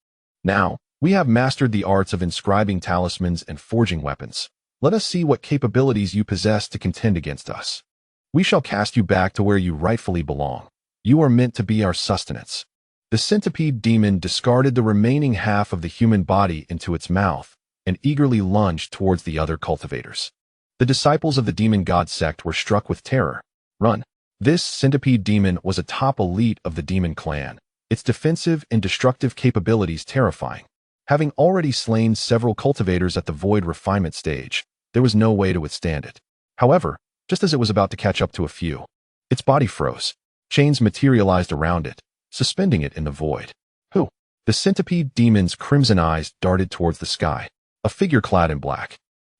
Now, we have mastered the arts of inscribing talismans and forging weapons. Let us see what capabilities you possess to contend against us. We shall cast you back to where you rightfully belong. You are meant to be our sustenance. The centipede demon discarded the remaining half of the human body into its mouth and eagerly lunged towards the other cultivators. The disciples of the Demon God Sect were struck with terror. Run. This centipede demon was a top elite of the demon clan, its defensive and destructive capabilities terrifying. Having already slain several cultivators at the void refinement stage, there was no way to withstand it. However, just as it was about to catch up to a few, its body froze. Chains materialized around it, suspending it in the void. Who? The centipede demon's crimson eyes darted towards the sky. A figure clad in black,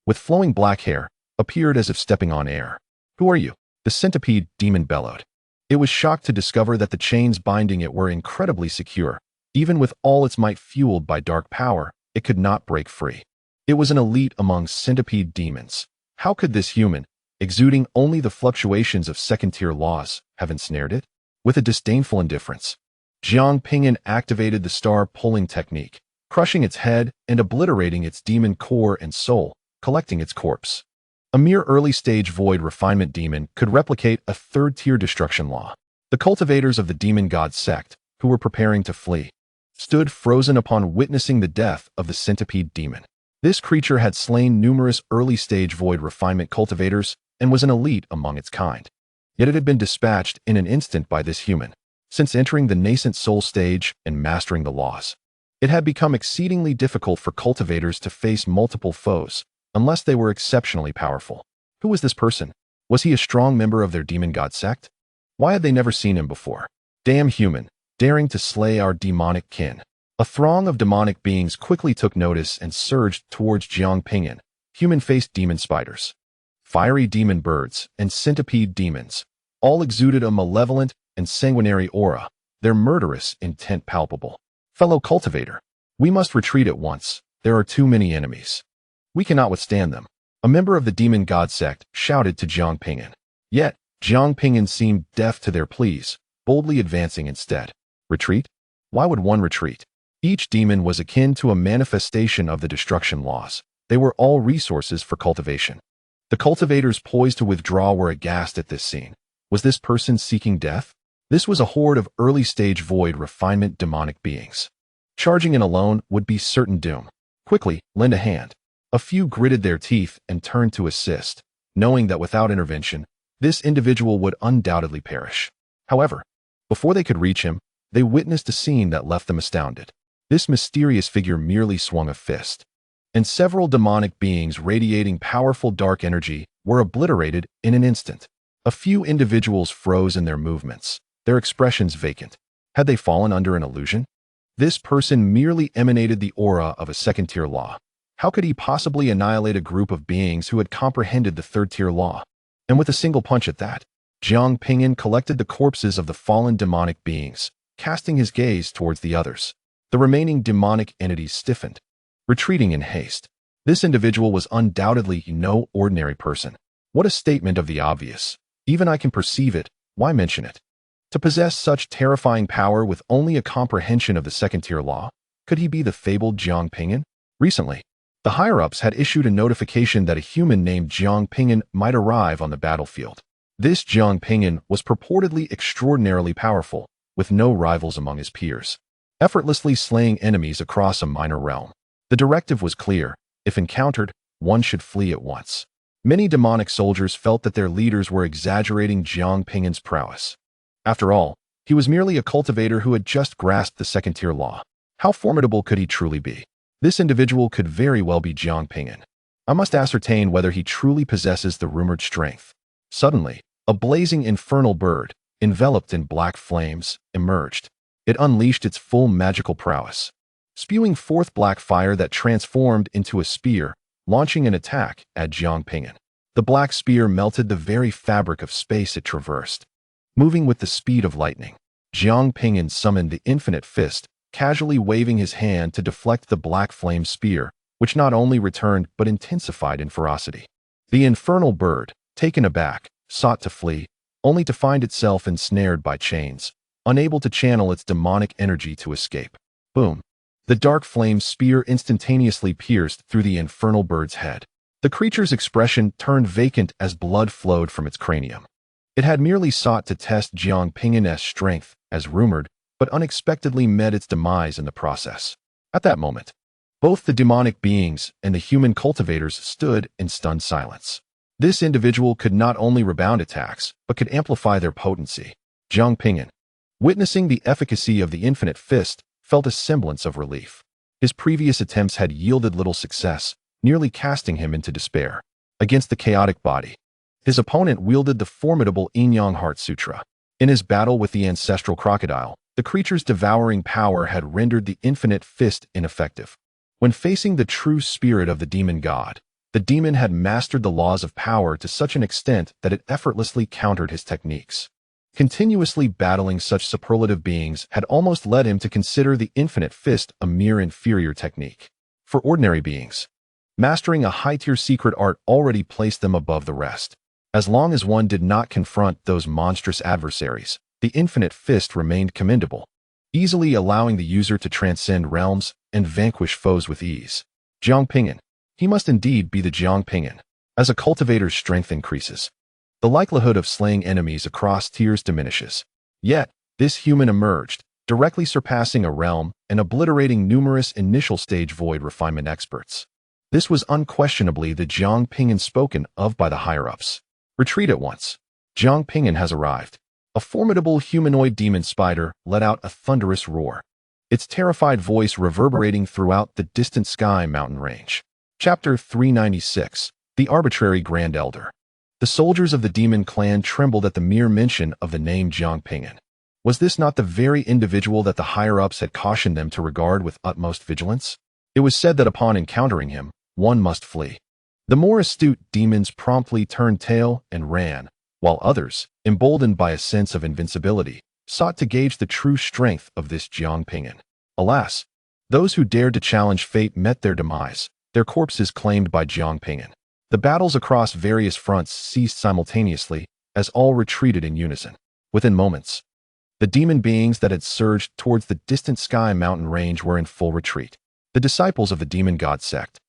with flowing black hair, appeared as if stepping on air. Who are you? The centipede demon bellowed. It was shocked to discover that the chains binding it were incredibly secure. Even with all its might fueled by dark power, it could not break free. It was an elite among centipede demons. How could this human, exuding only the fluctuations of second-tier laws, have ensnared it? With a disdainful indifference, Jiang Ping'an activated the star-pulling technique, crushing its head and obliterating its demon core and soul, collecting its corpse. A mere early-stage void refinement demon could replicate a third-tier destruction law. The cultivators of the Demon God Sect, who were preparing to flee, stood frozen upon witnessing the death of the centipede demon. This creature had slain numerous early-stage void refinement cultivators and was an elite among its kind. Yet it had been dispatched in an instant by this human. Since entering the Nascent Soul stage and mastering the laws, it had become exceedingly difficult for cultivators to face multiple foes, unless they were exceptionally powerful. Who was this person? Was he a strong member of their Demon God Sect? Why had they never seen him before? Damn human, daring to slay our demonic kin. A throng of demonic beings quickly took notice and surged towards Jiang Ping'an, human-faced demon spiders, fiery demon birds, and centipede demons. All exuded a malevolent and sanguinary aura, their murderous intent palpable. Fellow cultivator, we must retreat at once. There are too many enemies. We cannot withstand them. A member of the Demon God Sect shouted to Jiang Ping'an. Yet, Jiang Ping'an seemed deaf to their pleas, boldly advancing instead. Retreat? Why would one retreat? Each demon was akin to a manifestation of the destruction laws. They were all resources for cultivation. The cultivators poised to withdraw were aghast at this scene. Was this person seeking death? This was a horde of early-stage void refinement demonic beings. Charging in alone would be certain doom. Quickly, lend a hand. A few gritted their teeth and turned to assist, knowing that without intervention, this individual would undoubtedly perish. However, before they could reach him, they witnessed a scene that left them astounded. This mysterious figure merely swung a fist, and several demonic beings radiating powerful dark energy were obliterated in an instant. A few individuals froze in their movements, their expressions vacant. Had they fallen under an illusion? This person merely emanated the aura of a second-tier law. How could he possibly annihilate a group of beings who had comprehended the third-tier law? And with a single punch at that, Jiang Ping'an collected the corpses of the fallen demonic beings, casting his gaze towards the others. The remaining demonic entities stiffened, retreating in haste. This individual was undoubtedly no ordinary person. What a statement of the obvious. Even I can perceive it, why mention it? To possess such terrifying power with only a comprehension of the second-tier law, could he be the fabled Jiang Ping'an? Recently, the higher-ups had issued a notification that a human named Jiang Ping'an might arrive on the battlefield. This Jiang Ping'an was purportedly extraordinarily powerful, with no rivals among his peers, effortlessly slaying enemies across a minor realm. The directive was clear: if encountered, one should flee at once. Many demonic soldiers felt that their leaders were exaggerating Jiang Ping'an's prowess. After all, he was merely a cultivator who had just grasped the second-tier law. How formidable could he truly be? This individual could very well be Jiang Ping'an. I must ascertain whether he truly possesses the rumored strength. Suddenly, a blazing infernal bird, enveloped in black flames, emerged. It unleashed its full magical prowess, spewing forth black fire that transformed into a spear, launching an attack at Jiang Ping'an. The black spear melted the very fabric of space it traversed. Moving with the speed of lightning, Jiang Ping'an summoned the infinite fist, casually waving his hand to deflect the black flame spear, which not only returned but intensified in ferocity. The infernal bird, taken aback, sought to flee, only to find itself ensnared by chains, unable to channel its demonic energy to escape. Boom! The dark flame spear instantaneously pierced through the infernal bird's head. The creature's expression turned vacant as blood flowed from its cranium. It had merely sought to test Jiang Ping'an's strength, as rumored, but unexpectedly met its demise in the process. At that moment, both the demonic beings and the human cultivators stood in stunned silence. This individual could not only rebound attacks, but could amplify their potency. Jiang Ping'an, witnessing the efficacy of the infinite fist, felt a semblance of relief. His previous attempts had yielded little success, nearly casting him into despair. Against the chaotic body, his opponent wielded the formidable Yin-Yang Heart Sutra. In his battle with the ancestral crocodile, the creature's devouring power had rendered the infinite fist ineffective. When facing the true spirit of the demon god, the demon had mastered the laws of power to such an extent that it effortlessly countered his techniques. Continuously battling such superlative beings had almost led him to consider the infinite fist a mere inferior technique. For ordinary beings, mastering a high-tier secret art already placed them above the rest. As long as one did not confront those monstrous adversaries, the infinite fist remained commendable, easily allowing the user to transcend realms and vanquish foes with ease. Jiang Ping'an. He must indeed be the Jiang Ping'an. As a cultivator's strength increases, the likelihood of slaying enemies across tiers diminishes. Yet, this human emerged, directly surpassing a realm and obliterating numerous initial stage void refinement experts. This was unquestionably the Jiang Ping'an spoken of by the higher-ups. Retreat at once. Jiang Ping'an has arrived. A formidable humanoid demon spider let out a thunderous roar, its terrified voice reverberating throughout the distant sky mountain range. Chapter 396. The Arbitrary Grand Elder. The soldiers of the demon clan trembled at the mere mention of the name Jiang Ping'an. Was this not the very individual that the higher-ups had cautioned them to regard with utmost vigilance? It was said that upon encountering him, one must flee. The more astute demons promptly turned tail and ran, while others, emboldened by a sense of invincibility, sought to gauge the true strength of this Jiang Ping'an. Alas, those who dared to challenge fate met their demise, their corpses claimed by Jiang Ping'an. The battles across various fronts ceased simultaneously, as all retreated in unison. Within moments, the demon beings that had surged towards the distant sky mountain range were in full retreat. The disciples of the Demon God Sect,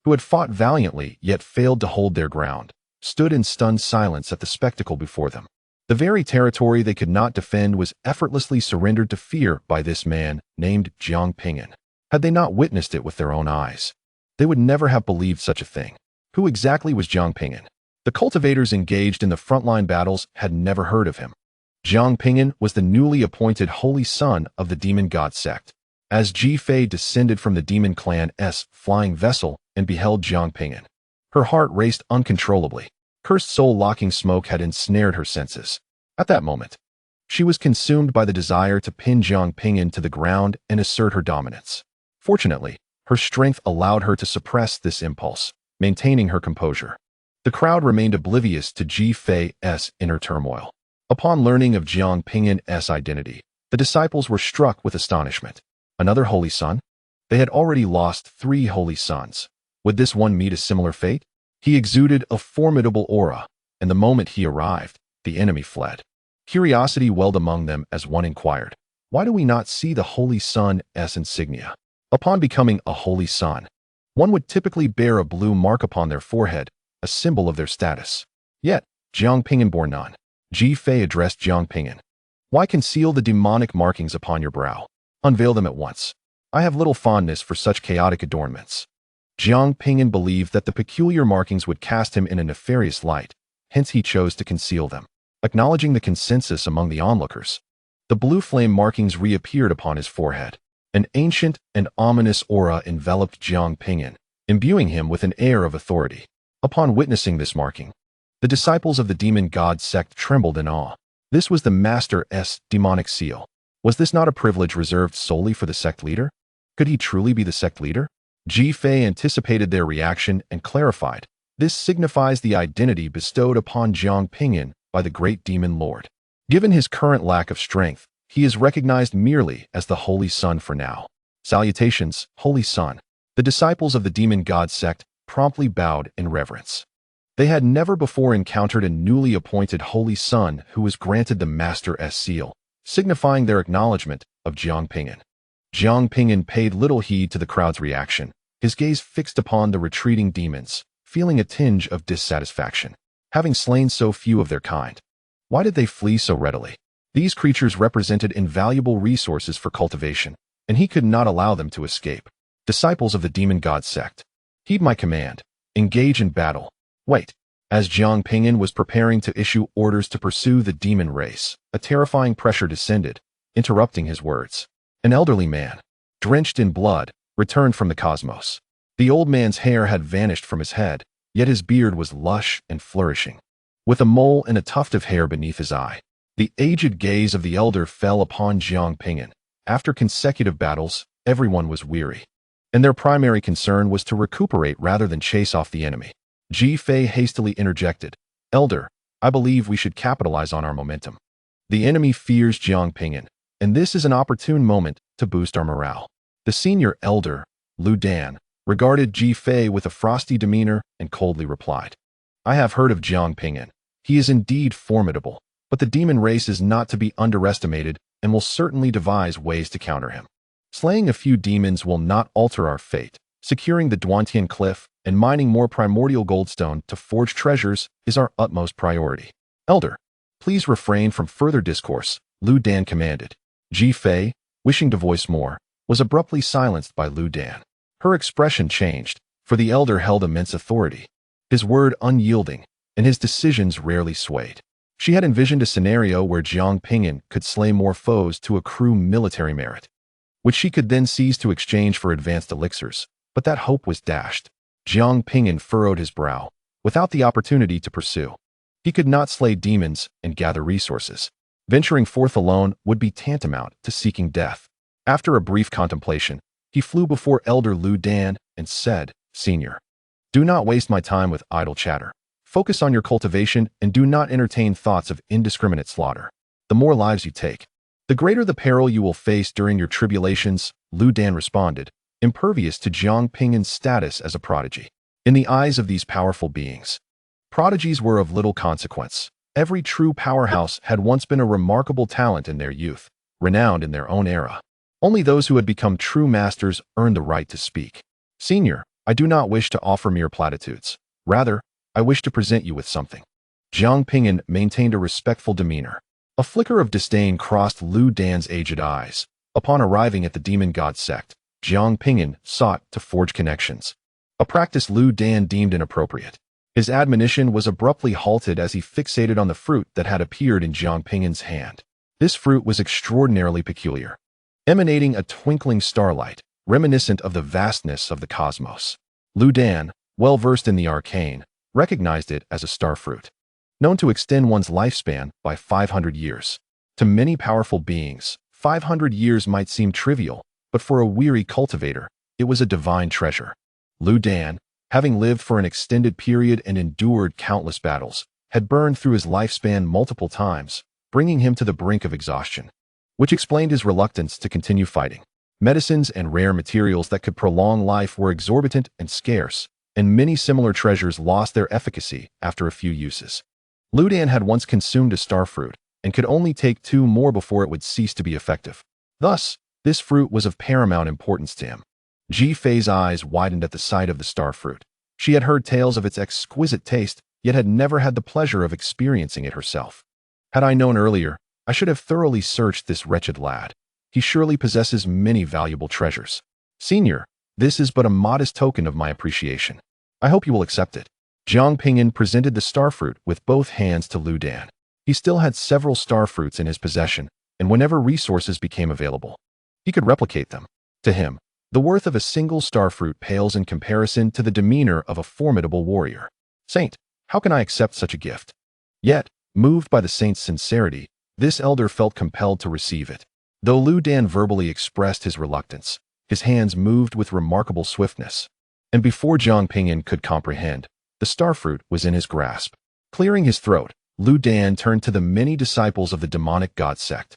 who had fought valiantly yet failed to hold their ground, stood in stunned silence at the spectacle before them. The very territory they could not defend was effortlessly surrendered to fear by this man named Jiang Ping'an. Had they not witnessed it with their own eyes, they would never have believed such a thing. Who exactly was Jiang Ping'an? The cultivators engaged in the frontline battles had never heard of him. Jiang Ping'an was the newly appointed holy son of the Demon God Sect. As Ji Fei descended from the Demon Clan's flying vessel and beheld Jiang Ping'an, her heart raced uncontrollably. Cursed soul-locking smoke had ensnared her senses. At that moment, she was consumed by the desire to pin Jiang Ping'an to the ground and assert her dominance. Fortunately, her strength allowed her to suppress this impulse, maintaining her composure. The crowd remained oblivious to Ji Fei's inner turmoil. Upon learning of Jiang Ping'an's identity, the disciples were struck with astonishment. Another holy son? They had already lost 3 holy sons. Would this one meet a similar fate? He exuded a formidable aura, and the moment he arrived, the enemy fled. Curiosity welled among them as one inquired, "Why do we not see the Holy Son's insignia?" Upon becoming a holy son, one would typically bear a blue mark upon their forehead, a symbol of their status. Yet, Jiang Ping'an bore none. Ji Fei addressed Jiang Ping'an. Why conceal the demonic markings upon your brow? Unveil them at once. I have little fondness for such chaotic adornments. Jiang Ping'an believed that the peculiar markings would cast him in a nefarious light, hence he chose to conceal them. Acknowledging the consensus among the onlookers, the blue flame markings reappeared upon his forehead. An ancient and ominous aura enveloped Jiang Ping'an, imbuing him with an air of authority. Upon witnessing this marking, the disciples of the Demon God Sect trembled in awe. This was the Master's demonic seal. Was this not a privilege reserved solely for the sect leader? Could he truly be the sect leader? Ji Fei anticipated their reaction and clarified, this signifies the identity bestowed upon Jiang Ping'an by the great demon lord. Given his current lack of strength, he is recognized merely as the Holy Son for now. Salutations, Holy Son. The disciples of the Demon God Sect promptly bowed in reverence. They had never before encountered a newly appointed Holy Son who was granted the Master's seal, signifying their acknowledgement of Jiang Ping'an. Jiang Ping'an paid little heed to the crowd's reaction, his gaze fixed upon the retreating demons, feeling a tinge of dissatisfaction. Having slain so few of their kind, why did they flee so readily? These creatures represented invaluable resources for cultivation, and he could not allow them to escape. Disciples of the Demon God Sect, heed my command. Engage in battle. Wait. As Jiang Ping'an was preparing to issue orders to pursue the demon race, a terrifying pressure descended, interrupting his words. An elderly man, drenched in blood, returned from the cosmos. The old man's hair had vanished from his head, yet his beard was lush and flourishing. With a mole and a tuft of hair beneath his eye, the aged gaze of the elder fell upon Jiang Ping'an. After consecutive battles, everyone was weary, and their primary concern was to recuperate rather than chase off the enemy. Ji Fei hastily interjected, Elder, I believe we should capitalize on our momentum. The enemy fears Jiang Ping'an, and this is an opportune moment to boost our morale. The senior elder, Lu Dan, regarded Ji Fei with a frosty demeanor and coldly replied, I have heard of Jiang Ping'an. He is indeed formidable, but the demon race is not to be underestimated and will certainly devise ways to counter him. Slaying a few demons will not alter our fate. Securing the Duantian Cliff and mining more primordial goldstone to forge treasures is our utmost priority. Elder, please refrain from further discourse, Lu Dan commanded. Ji Fei, wishing to voice more, was abruptly silenced by Lu Dan. Her expression changed, for the elder held immense authority, his word unyielding, and his decisions rarely swayed. She had envisioned a scenario where Jiang Ping'an could slay more foes to accrue military merit, which she could then seize to exchange for advanced elixirs, but that hope was dashed. Jiang Ping'an furrowed his brow, without the opportunity to pursue. He could not slay demons and gather resources. Venturing forth alone would be tantamount to seeking death. After a brief contemplation, he flew before Elder Lu Dan and said, Senior, do not waste my time with idle chatter. Focus on your cultivation and do not entertain thoughts of indiscriminate slaughter. The more lives you take, the greater the peril you will face during your tribulations, Lu Dan responded, impervious to Jiang Ping'an's status as a prodigy. In the eyes of these powerful beings, prodigies were of little consequence. Every true powerhouse had once been a remarkable talent in their youth, renowned in their own era. Only those who had become true masters earned the right to speak. Senior, I do not wish to offer mere platitudes. Rather, I wish to present you with something. Jiang Ping'an maintained a respectful demeanor. A flicker of disdain crossed Lu Dan's aged eyes. Upon arriving at the Demon God Sect, Jiang Ping'an sought to forge connections, a practice Lu Dan deemed inappropriate. His admonition was abruptly halted as he fixated on the fruit that had appeared in Jiang Ping'an's hand. This fruit was extraordinarily peculiar, emanating a twinkling starlight, reminiscent of the vastness of the cosmos. Lu Dan, well versed in the arcane, recognized it as a star fruit, known to extend one's lifespan by 500 years. To many powerful beings, 500 years might seem trivial, but for a weary cultivator, it was a divine treasure. Lu Dan, having lived for an extended period and endured countless battles, had burned through his lifespan multiple times, bringing him to the brink of exhaustion, which explained his reluctance to continue fighting. Medicines and rare materials that could prolong life were exorbitant and scarce, and many similar treasures lost their efficacy after a few uses. Lu Dan had once consumed a star fruit, and could only take 2 more before it would cease to be effective. Thus, this fruit was of paramount importance to him. Ji Fei's eyes widened at the sight of the star fruit. She had heard tales of its exquisite taste, yet had never had the pleasure of experiencing it herself. Had I known earlier, I should have thoroughly searched this wretched lad. He surely possesses many valuable treasures. Senior, this is but a modest token of my appreciation. I hope you will accept it. Jiang Ping'an presented the starfruit with both hands to Lu Dan. He still had several starfruits in his possession, and whenever resources became available, he could replicate them. To him, the worth of a single starfruit pales in comparison to the demeanor of a formidable warrior. Saint, how can I accept such a gift? Yet, moved by the saint's sincerity, this elder felt compelled to receive it. Though Lu Dan verbally expressed his reluctance, his hands moved with remarkable swiftness. And before Jiang Ping'an could comprehend, the starfruit was in his grasp. Clearing his throat, Lu Dan turned to the many disciples of the demonic God Sect.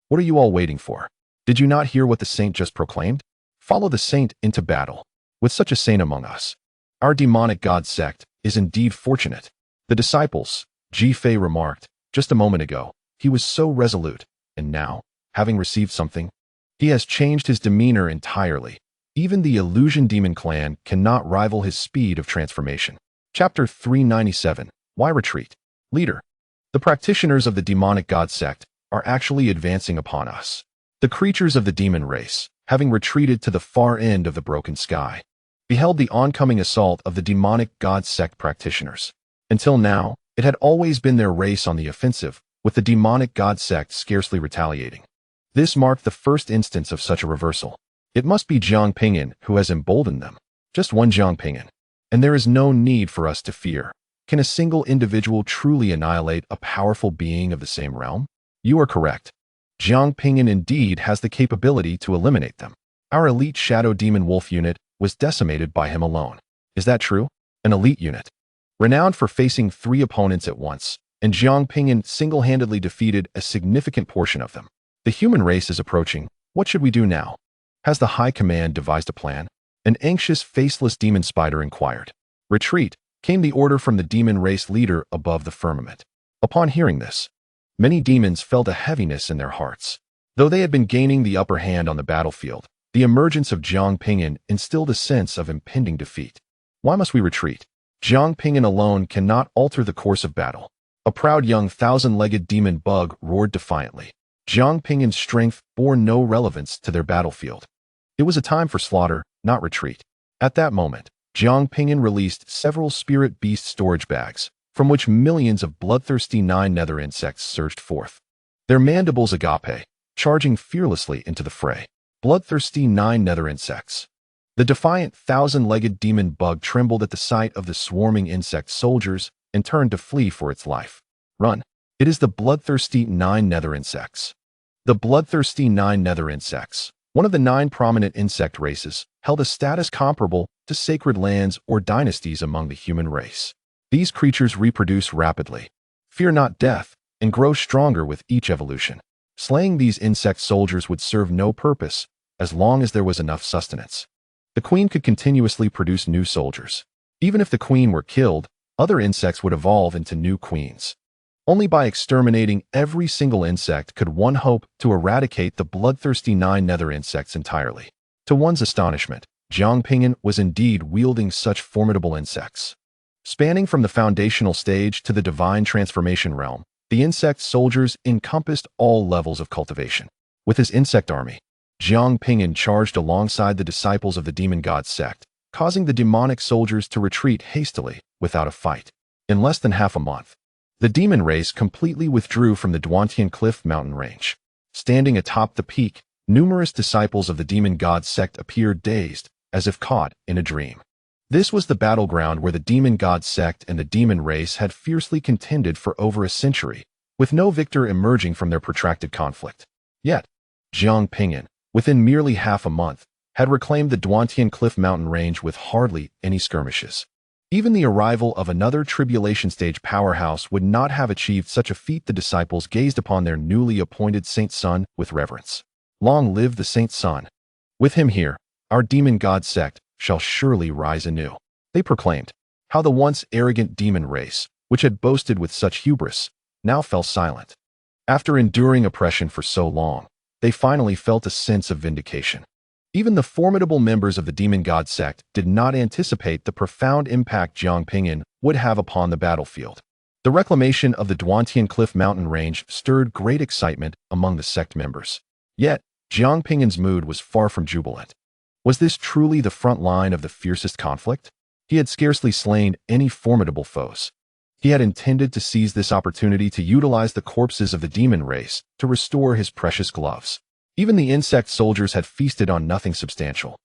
What are you all waiting for? Did you not hear what the saint just proclaimed? Follow the saint into battle. With such a saint among us, our demonic God Sect is indeed fortunate. The disciples, Ji Fei remarked, just a moment ago, he was so resolute, and now, having received something, he has changed his demeanor entirely. Even the illusion demon clan cannot rival his speed of transformation. Chapter 397. Why retreat? Leader. The practitioners of the demonic God Sect are actually advancing upon us. The creatures of the demon race, having retreated to the far end of the broken sky, beheld the oncoming assault of the demonic God Sect practitioners. Until now, it had always been their race on the offensive, with the demonic God Sect scarcely retaliating. This marked the first instance of such a reversal. It must be Jiang Ping'an who has emboldened them. Just one Jiang Ping'an. And there is no need for us to fear. Can a single individual truly annihilate a powerful being of the same realm? You are correct. Jiang Ping'an indeed has the capability to eliminate them. Our elite Shadow Demon Wolf unit was decimated by him alone. Is that true? An elite unit, renowned for facing 3 opponents at once, and Jiang Ping'an single-handedly defeated a significant portion of them. The human race is approaching. What should we do now? Has the High Command devised a plan? An anxious, faceless demon spider inquired. Retreat, came the order from the demon race leader above the firmament. Upon hearing this, many demons felt a heaviness in their hearts. Though they had been gaining the upper hand on the battlefield, the emergence of Jiang Ping'an instilled a sense of impending defeat. Why must we retreat? Jiang Ping'an alone cannot alter the course of battle. A proud young 1,000-legged demon bug roared defiantly. Jiang Ping'an's strength bore no relevance to their battlefield. It was a time for slaughter, not retreat. At that moment, Jiang Ping'an released several spirit beast storage bags, from which millions of bloodthirsty 9 nether insects surged forth. Their mandibles agape, charging fearlessly into the fray. Bloodthirsty 9 nether insects. The defiant 1,000-legged demon bug trembled at the sight of the swarming insect soldiers and turned to flee for its life. Run. It is the bloodthirsty 9 nether insects. The bloodthirsty 9 nether insects, one of the 9 prominent insect races, held a status comparable to sacred lands or dynasties among the human race. These creatures reproduce rapidly, fear not death, and grow stronger with each evolution. Slaying these insect soldiers would serve no purpose as long as there was enough sustenance. The queen could continuously produce new soldiers. Even if the queen were killed, other insects would evolve into new queens. Only by exterminating every single insect could one hope to eradicate the bloodthirsty 9 nether insects entirely. To one's astonishment, Jiang Ping'an was indeed wielding such formidable insects. Spanning from the foundational stage to the divine transformation realm, the insect soldiers encompassed all levels of cultivation. With his insect army, Jiang Ping'an charged alongside the disciples of the Demon God Sect, causing the demonic soldiers to retreat hastily, without a fight. In less than half a month, the demon race completely withdrew from the Duantian Cliff mountain range. Standing atop the peak, numerous disciples of the Demon God Sect appeared dazed, as if caught in a dream. This was the battleground where the Demon God Sect and the demon race had fiercely contended for over a century, with no victor emerging from their protracted conflict. Yet, Jiang Ping'an, within merely half a month, had reclaimed the Duantian Cliff mountain range with hardly any skirmishes. Even the arrival of another tribulation stage powerhouse would not have achieved such a feat. The disciples gazed upon their newly appointed Saint Son with reverence. Long live the Saint Son! With him here, our Demon God Sect shall surely rise anew. They proclaimed. How the once arrogant demon race, which had boasted with such hubris, now fell silent. After enduring oppression for so long, they finally felt a sense of vindication. Even the formidable members of the Demon God Sect did not anticipate the profound impact Jiang Ping'an would have upon the battlefield. The reclamation of the Duantian Cliff mountain range stirred great excitement among the sect members. Yet, Jiang Ping'an's mood was far from jubilant. Was this truly the front line of the fiercest conflict? He had scarcely slain any formidable foes. He had intended to seize this opportunity to utilize the corpses of the demon race to restore his precious gloves. Even the insect soldiers had feasted on nothing substantial.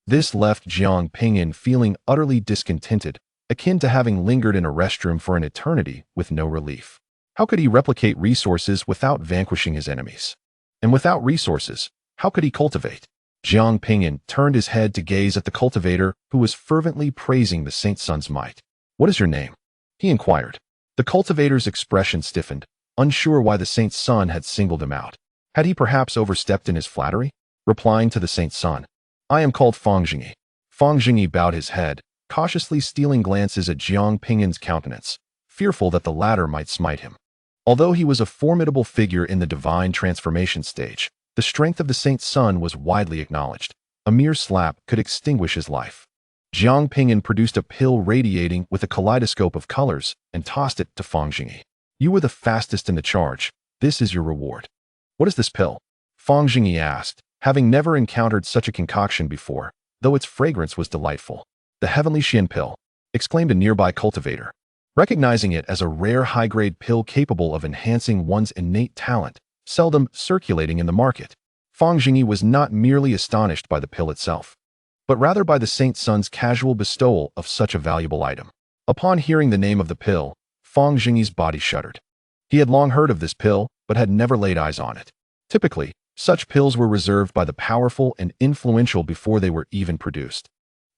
This left Jiang Ping'an feeling utterly discontented, akin to having lingered in a restroom for an eternity with no relief. How could he replicate resources without vanquishing his enemies? And without resources, how could he cultivate? Jiang Ping'an turned his head to gaze at the cultivator who was fervently praising the Saint Sun's might. "What is your name?" he inquired. The cultivator's expression stiffened, unsure why the Saint Sun had singled him out. Had he perhaps overstepped in his flattery? Replying to the Saint Sun, "I am called Fang Jingyi." Fang Jingyi bowed his head, cautiously stealing glances at Jiang Ping'an's countenance, fearful that the latter might smite him. Although he was a formidable figure in the divine transformation stage, the strength of the Saint Sun was widely acknowledged. A mere slap could extinguish his life. Jiang Ping'an produced a pill radiating with a kaleidoscope of colors and tossed it to Fang Jingyi. "You were the fastest in the charge. This is your reward." "What is this pill?" Fang Jingyi asked, having never encountered such a concoction before, though its fragrance was delightful. "The Heavenly Xian Pill," exclaimed a nearby cultivator. Recognizing it as a rare high-grade pill capable of enhancing one's innate talent, seldom circulating in the market, Fang Jingyi was not merely astonished by the pill itself, but rather by the Saint Sun's casual bestowal of such a valuable item. Upon hearing the name of the pill, Fang Jingyi's body shuddered. He had long heard of this pill, but had never laid eyes on it. Typically, such pills were reserved by the powerful and influential before they were even produced,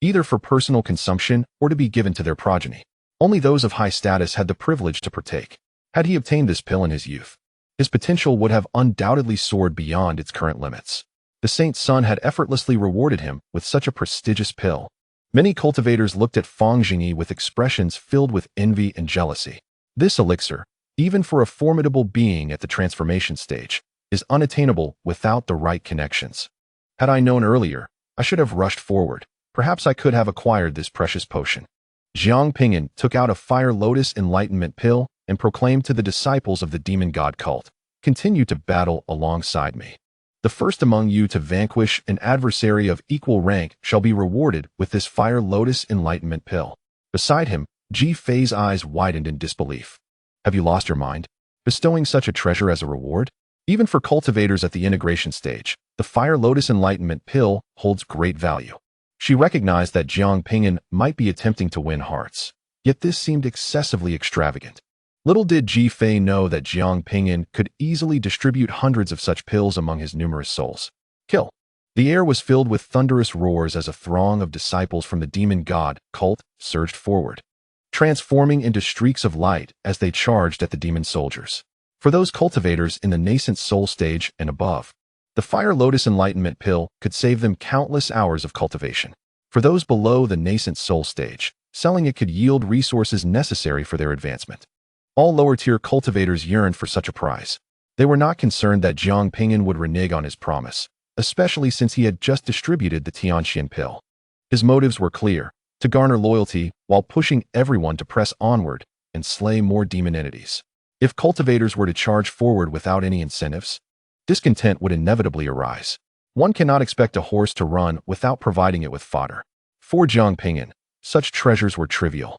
either for personal consumption or to be given to their progeny. Only those of high status had the privilege to partake. Had he obtained this pill in his youth, his potential would have undoubtedly soared beyond its current limits. The Saint Sun had effortlessly rewarded him with such a prestigious pill. Many cultivators looked at Fang Jingyi with expressions filled with envy and jealousy. This elixir, even for a formidable being at the transformation stage, is unattainable without the right connections. Had I known earlier, I should have rushed forward. Perhaps I could have acquired this precious potion. Jiang Ping'an took out a Fire Lotus Enlightenment pill and proclaimed to the disciples of the Demon God cult, "Continue to battle alongside me. The first among you to vanquish an adversary of equal rank shall be rewarded with this Fire Lotus Enlightenment pill." Beside him, Ji Fei's eyes widened in disbelief. "Have you lost your mind? Bestowing such a treasure as a reward? Even for cultivators at the integration stage, the Fire Lotus Enlightenment pill holds great value." She recognized that Jiang Ping'an might be attempting to win hearts, yet this seemed excessively extravagant. Little did Ji Fei know that Jiang Ping'an could easily distribute hundreds of such pills among his numerous souls. Kill. The air was filled with thunderous roars as a throng of disciples from the Demon God cult surged forward, transforming into streaks of light as they charged at the demon soldiers. For those cultivators in the Nascent Soul stage and above, the Fire Lotus Enlightenment pill could save them countless hours of cultivation. For those below the Nascent Soul stage, selling it could yield resources necessary for their advancement. All lower-tier cultivators yearned for such a prize. They were not concerned that Jiang Ping'an would renege on his promise, especially since he had just distributed the Tianxian pill. His motives were clear: to garner loyalty while pushing everyone to press onward and slay more demon entities. If cultivators were to charge forward without any incentives, discontent would inevitably arise. One cannot expect a horse to run without providing it with fodder. For Jiang Ping'an, such treasures were trivial.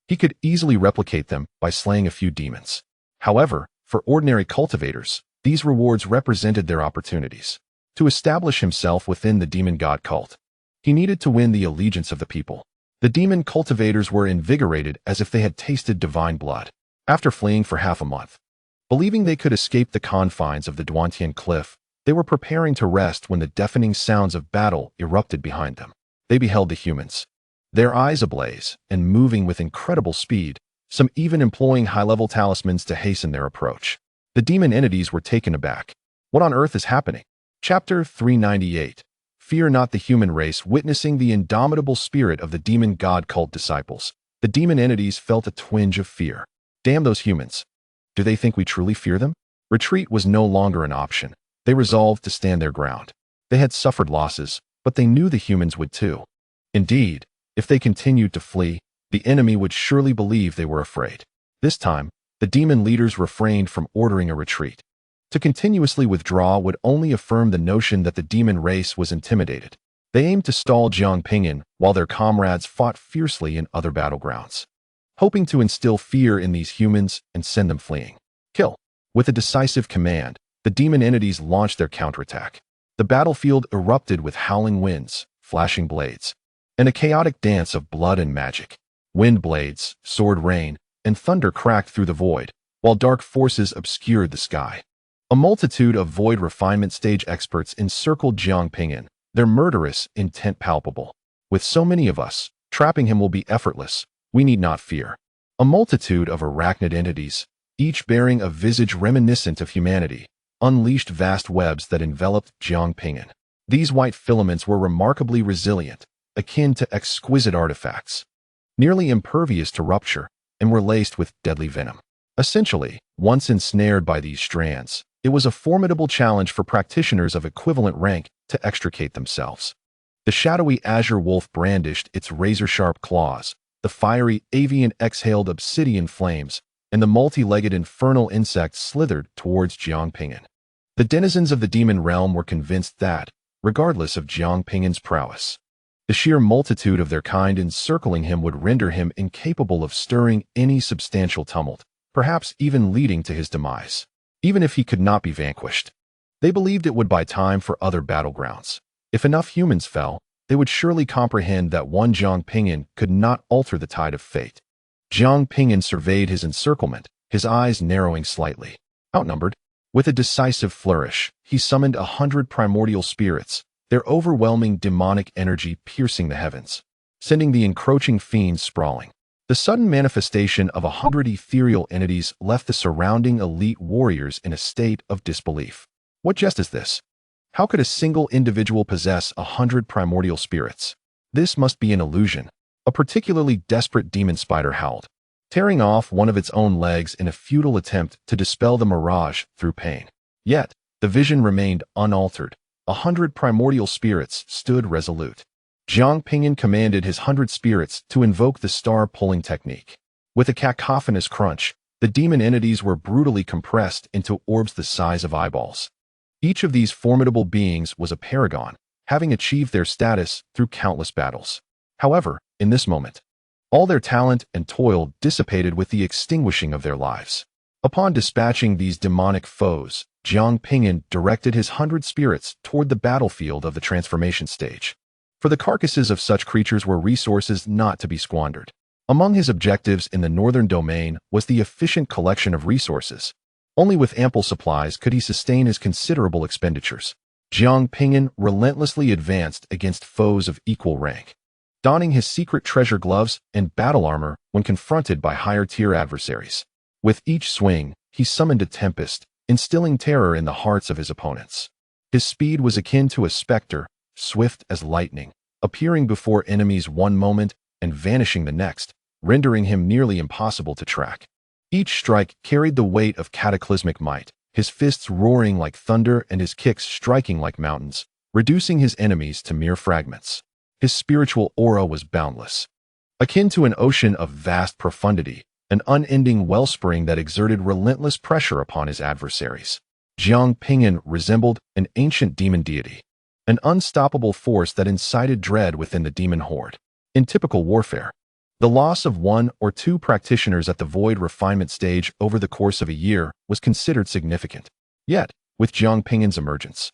He could easily replicate them by slaying a few demons. However, for ordinary cultivators, these rewards represented their opportunities to establish himself within the Demon God cult. He needed to win the allegiance of the people. The demon cultivators were invigorated as if they had tasted divine blood. After fleeing for half a month, believing they could escape the confines of the Duantian Cliff, they were preparing to rest when the deafening sounds of battle erupted behind them. They beheld the humans, their eyes ablaze and moving with incredible speed, some even employing high-level talismans to hasten their approach. The demon entities were taken aback. What on earth is happening? Chapter 398. Fear not the human race. Witnessing the indomitable spirit of the Demon God cult disciples, the demon entities felt a twinge of fear. Damn those humans. Do they think we truly fear them? Retreat was no longer an option. They resolved to stand their ground. They had suffered losses, but they knew the humans would too. Indeed, if they continued to flee, the enemy would surely believe they were afraid. This time, the demon leaders refrained from ordering a retreat. To continuously withdraw would only affirm the notion that the demon race was intimidated. They aimed to stall Jiang Ping'an while their comrades fought fiercely in other battlegrounds, hoping to instill fear in these humans and send them fleeing. Kill. With a decisive command, the demon entities launched their counterattack. The battlefield erupted with howling winds, flashing blades, and a chaotic dance of blood and magic. Wind blades, sword rain, and thunder cracked through the void, while dark forces obscured the sky. A multitude of void refinement stage experts encircled Jiang Ping'an, their murderous intent palpable. With so many of us, trapping him will be effortless. We need not fear. A multitude of arachnid entities, each bearing a visage reminiscent of humanity, unleashed vast webs that enveloped Jiang Ping'an. These white filaments were remarkably resilient, akin to exquisite artifacts, nearly impervious to rupture, and were laced with deadly venom. Essentially, once ensnared by these strands, it was a formidable challenge for practitioners of equivalent rank to extricate themselves. The shadowy azure wolf brandished its razor-sharp claws, the fiery avian exhaled obsidian flames, and the multi-legged infernal insect slithered towards Jiang Ping'an. The denizens of the demon realm were convinced that, regardless of Jiang Ping'an's prowess, the sheer multitude of their kind encircling him would render him incapable of stirring any substantial tumult, perhaps even leading to his demise. Even if he could not be vanquished, they believed it would buy time for other battlegrounds. If enough humans fell, they would surely comprehend that one Jiang Ping'an could not alter the tide of fate. Jiang Ping'an surveyed his encirclement, his eyes narrowing slightly. Outnumbered, with a decisive flourish, he summoned 100 primordial spirits, their overwhelming demonic energy piercing the heavens, sending the encroaching fiends sprawling. The sudden manifestation of 100 ethereal entities left the surrounding elite warriors in a state of disbelief. What jest is this? How could a single individual possess 100 primordial spirits? This must be an illusion. A particularly desperate demon spider howled, tearing off one of its own legs in a futile attempt to dispel the mirage through pain. Yet, the vision remained unaltered. 100 primordial spirits stood resolute. Jiang Ping'an commanded his 100 spirits to invoke the star-pulling technique. With a cacophonous crunch, the demon entities were brutally compressed into orbs the size of eyeballs. Each of these formidable beings was a paragon, having achieved their status through countless battles. However, in this moment, all their talent and toil dissipated with the extinguishing of their lives. Upon dispatching these demonic foes, Jiang Ping'an directed his 100 spirits toward the battlefield of the transformation stage. For the carcasses of such creatures were resources not to be squandered. Among his objectives in the northern domain was the efficient collection of resources. Only with ample supplies could he sustain his considerable expenditures. Jiang Ping'an relentlessly advanced against foes of equal rank, donning his secret treasure gloves and battle armor when confronted by higher-tier adversaries. With each swing, he summoned a tempest, instilling terror in the hearts of his opponents. His speed was akin to a specter, swift as lightning, appearing before enemies one moment and vanishing the next, rendering him nearly impossible to track. Each strike carried the weight of cataclysmic might, his fists roaring like thunder and his kicks striking like mountains, reducing his enemies to mere fragments. His spiritual aura was boundless, akin to an ocean of vast profundity, an unending wellspring that exerted relentless pressure upon his adversaries. Jiang Ping'an resembled an ancient demon deity, an unstoppable force that incited dread within the demon horde. In typical warfare, the loss of 1 or 2 practitioners at the void refinement stage over the course of a year was considered significant. Yet, with Jiang Ping'an's emergence,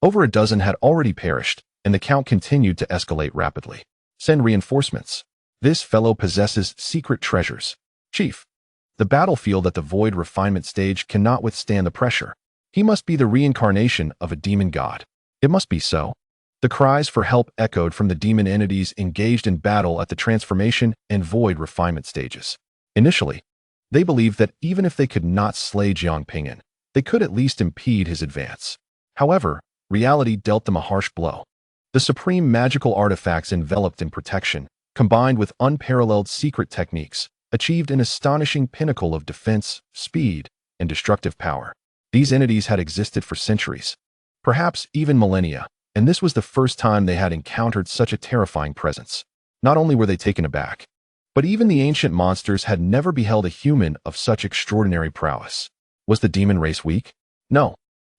over a dozen had already perished, and the count continued to escalate rapidly. Send reinforcements. This fellow possesses secret treasures. Chief, the battlefield at the void refinement stage cannot withstand the pressure. He must be the reincarnation of a demon god. It must be so. The cries for help echoed from the demon entities engaged in battle at the transformation and void refinement stages. Initially, they believed that even if they could not slay Jiang Ping'an, they could at least impede his advance. However, reality dealt them a harsh blow. The supreme magical artifacts enveloped in protection, combined with unparalleled secret techniques, achieved an astonishing pinnacle of defense, speed, and destructive power. These entities had existed for centuries, perhaps even millennia, and this was the first time they had encountered such a terrifying presence. Not only were they taken aback, But even the ancient monsters had never beheld a human of such extraordinary prowess. Was the demon race weak? No.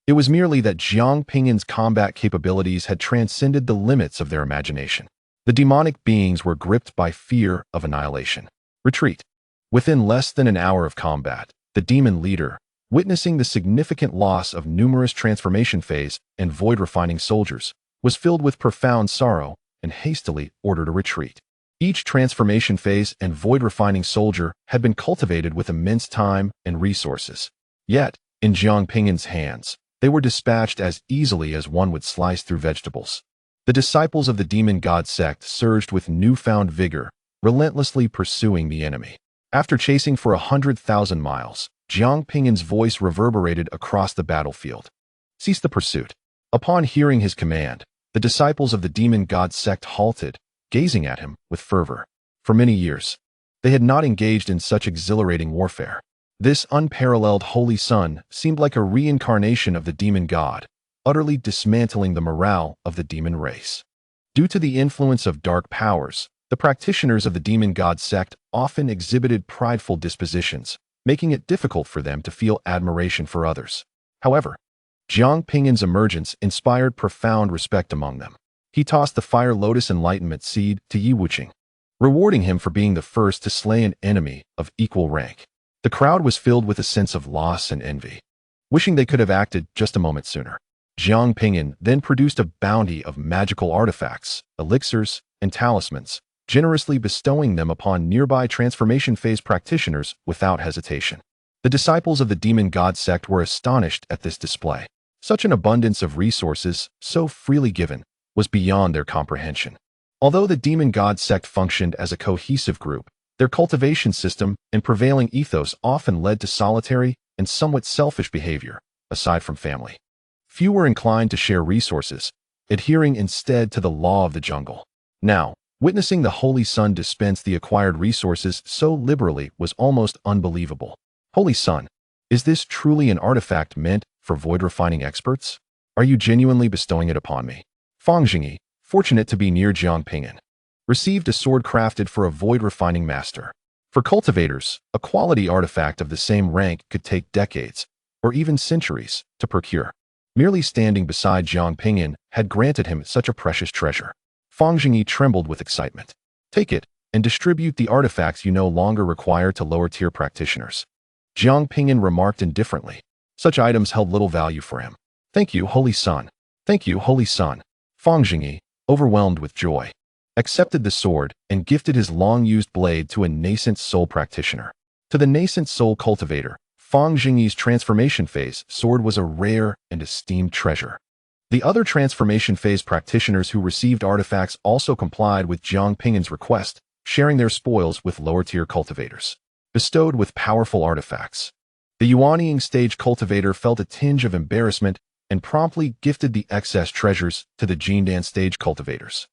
It was merely that Jiang Ping'an's combat capabilities had transcended the limits of their imagination. The demonic beings were gripped by fear of annihilation. Retreat. Within less than an hour of combat, the demon leader, witnessing the significant loss of numerous transformation phase and void-refining soldiers, was filled with profound sorrow and hastily ordered a retreat. Each transformation phase and void-refining soldier had been cultivated with immense time and resources. Yet, in Jiang Ping'an's hands, they were dispatched as easily as one would slice through vegetables. The disciples of the Demon God Sect surged with newfound vigor, relentlessly pursuing the enemy. After chasing for 100,000 miles, Jiang Ping'an's voice reverberated across the battlefield. Cease the pursuit. Upon hearing his command, the disciples of the Demon God Sect halted, gazing at him with fervor. For many years, they had not engaged in such exhilarating warfare. This unparalleled Holy Sun seemed like a reincarnation of the demon god, utterly dismantling the morale of the demon race. Due to the influence of dark powers, the practitioners of the Demon God Sect often exhibited prideful dispositions, making it difficult for them to feel admiration for others. However, Jiang Ping'an's emergence inspired profound respect among them. He tossed the Fire Lotus Enlightenment seed to Yi Wuqing, rewarding him for being the first to slay an enemy of equal rank. The crowd was filled with a sense of loss and envy, wishing they could have acted just a moment sooner. Jiang Ping'an then produced a bounty of magical artifacts, elixirs, and talismans, generously bestowing them upon nearby transformation phase practitioners without hesitation. The disciples of the Demon God Sect were astonished at this display. Such an abundance of resources, so freely given, was beyond their comprehension. Although the Demon God Sect functioned as a cohesive group, their cultivation system and prevailing ethos often led to solitary and somewhat selfish behavior, aside from family. Few were inclined to share resources, adhering instead to the law of the jungle. Now, witnessing the Holy Sun dispense the acquired resources so liberally was almost unbelievable. Holy Sun, is this truly an artifact meant for void-refining experts? Are you genuinely bestowing it upon me? Fang Jingyi, fortunate to be near Jiang Ping'an, received a sword crafted for a void-refining master. For cultivators, a quality artifact of the same rank could take decades, or even centuries, to procure. Merely standing beside Jiang Ping'an had granted him such a precious treasure. Fang Jingyi trembled with excitement. Take it, and distribute the artifacts you no longer require to lower-tier practitioners. Jiang Ping'an remarked indifferently. Such items held little value for him. Thank you, Holy Sun. Thank you, Holy Sun. Fang Jingyi, overwhelmed with joy, accepted the sword and gifted his long-used blade to a Nascent Soul practitioner. To the Nascent Soul cultivator, Fang Jingyi's transformation phase sword was a rare and esteemed treasure. The other transformation phase practitioners who received artifacts also complied with Jiang Ping'an's request, sharing their spoils with lower-tier cultivators. Bestowed with powerful artifacts, the Yuanying stage cultivator felt a tinge of embarrassment and promptly gifted the excess treasures to the Jindan stage cultivators.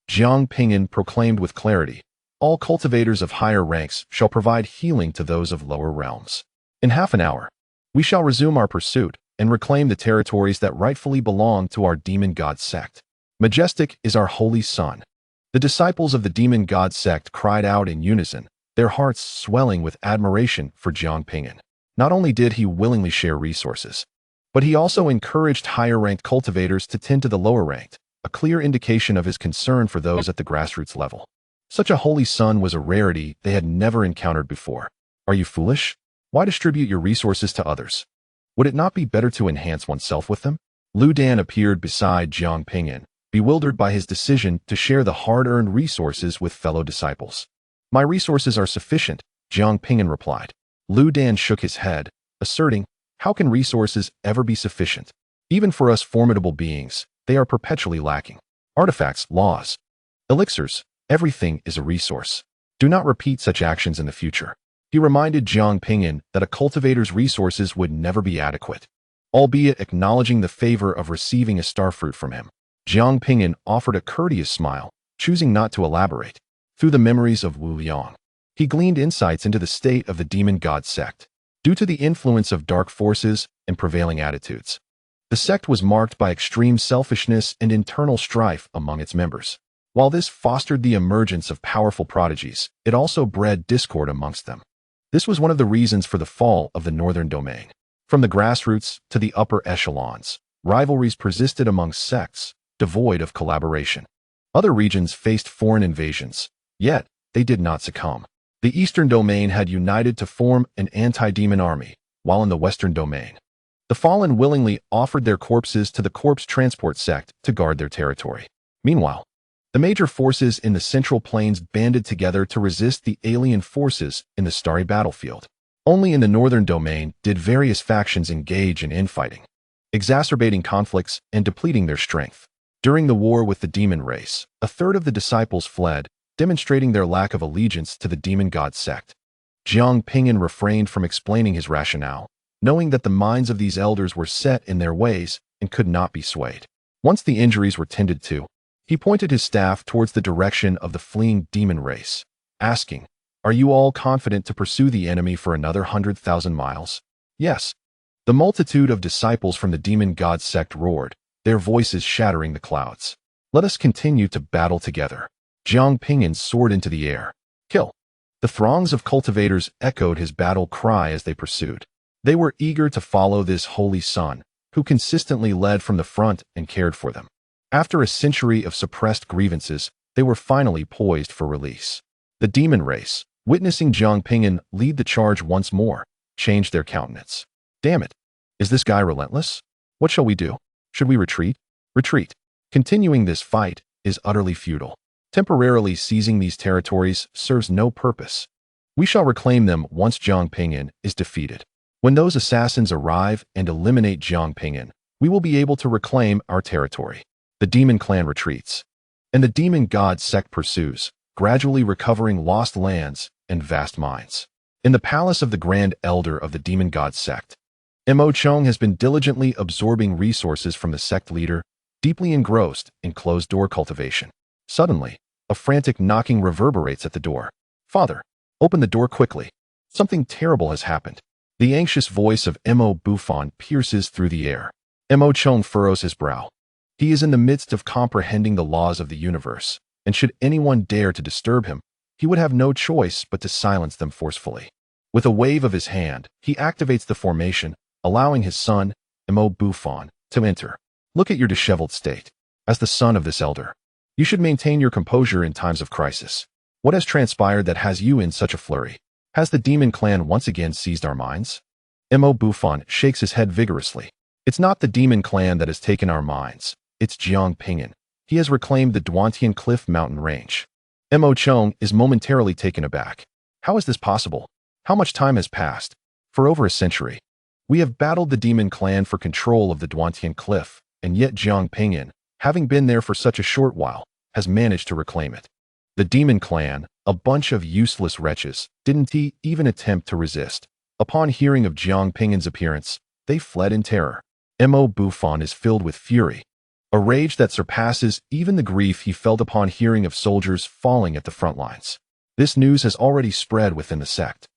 Jiang Ping'an proclaimed with clarity, all cultivators of higher ranks shall provide healing to those of lower realms. In half an hour, we shall resume our pursuit and reclaim the territories that rightfully belong to our Demon God Sect. Majestic is our Holy Sun. The disciples of the Demon God Sect cried out in unison, their hearts swelling with admiration for Jiang Ping'an. Not only did he willingly share resources, but he also encouraged higher-ranked cultivators to tend to the lower-ranked, a clear indication of his concern for those at the grassroots level. Such a Holy Sun was a rarity they had never encountered before. Are you foolish? Why distribute your resources to others? Would it not be better to enhance oneself with them? Lu Dan appeared beside Jiang Ping'an, bewildered by his decision to share the hard-earned resources with fellow disciples. My resources are sufficient, Jiang Ping'an replied. Lu Dan shook his head, asserting, how can resources ever be sufficient? Even for us formidable beings, they are perpetually lacking. Artifacts, laws, elixirs, everything is a resource. Do not repeat such actions in the future. He reminded Jiang Ping'an that a cultivator's resources would never be adequate, albeit acknowledging the favor of receiving a starfruit from him. Jiang Ping'an offered a courteous smile, choosing not to elaborate. Through the memories of Wu Liang, he gleaned insights into the state of the Demon God Sect. Due to the influence of dark forces and prevailing attitudes, the sect was marked by extreme selfishness and internal strife among its members. While this fostered the emergence of powerful prodigies, it also bred discord amongst them. This was one of the reasons for the fall of the northern domain. From the grassroots to the upper echelons, rivalries persisted among sects, devoid of collaboration. Other regions faced foreign invasions, yet they did not succumb. The eastern domain had united to form an anti-demon army, while in the western domain, the fallen willingly offered their corpses to the corpse transport sect to guard their territory. Meanwhile, the major forces in the central plains banded together to resist the alien forces in the starry battlefield. Only in the northern domain did various factions engage in infighting, exacerbating conflicts and depleting their strength. During the war with the demon race, a third of the disciples fled, demonstrating their lack of allegiance to the Demon God Sect. Jiang Ping'an refrained from explaining his rationale, knowing that the minds of these elders were set in their ways and could not be swayed. Once the injuries were tended to, he pointed his staff towards the direction of the fleeing demon race, asking, "Are you all confident to pursue the enemy for another 100,000 miles?" "Yes." The multitude of disciples from the Demon God Sect roared, their voices shattering the clouds. "Let us continue to battle together." Jiang Ping'an soared into the air. "Kill!" The throngs of cultivators echoed his battle cry as they pursued. They were eager to follow this holy son, who consistently led from the front and cared for them. After a century of suppressed grievances, they were finally poised for release. The demon race, witnessing Jiang Ping'an lead the charge once more, changed their countenance. "Damn it! Is this guy relentless? What shall we do? Should we retreat?" "Retreat. Continuing this fight is utterly futile. Temporarily seizing these territories serves no purpose. We shall reclaim them once Jiang Ping'an is defeated. When those assassins arrive and eliminate Jiang Ping'an, we will be able to reclaim our territory." The demon clan retreats, and the Demon God Sect pursues, gradually recovering lost lands and vast mines. In the palace of the Grand Elder of the Demon God Sect, Mo Chong has been diligently absorbing resources from the sect leader, deeply engrossed in closed-door cultivation. Suddenly, a frantic knocking reverberates at the door. "Father, open the door quickly. Something terrible has happened." The anxious voice of Mo Bufon pierces through the air. Mo Chong furrows his brow. He is in the midst of comprehending the laws of the universe, and should anyone dare to disturb him, he would have no choice but to silence them forcefully. With a wave of his hand, he activates the formation, allowing his son, Mo Bufon, to enter. "Look at your disheveled state. As the son of this elder, you should maintain your composure in times of crisis. What has transpired that has you in such a flurry? Has the demon clan once again seized our minds?" Mo Bufon shakes his head vigorously. "It's not the demon clan that has taken our minds. It's Jiang Ping'an. He has reclaimed the Duantian Cliff mountain range." Mo Chong is momentarily taken aback. "How is this possible? How much time has passed?" "For over a century. We have battled the demon clan for control of the Duantian Cliff, and yet Jiang Ping'an, having been there for such a short while, has managed to reclaim it. The demon clan, a bunch of useless wretches, didn't even attempt to resist. Upon hearing of Jiang Ping'an's appearance, they fled in terror." Mo Bufon is filled with fury, a rage that surpasses even the grief he felt upon hearing of soldiers falling at the front lines. This news has already spread within the sect,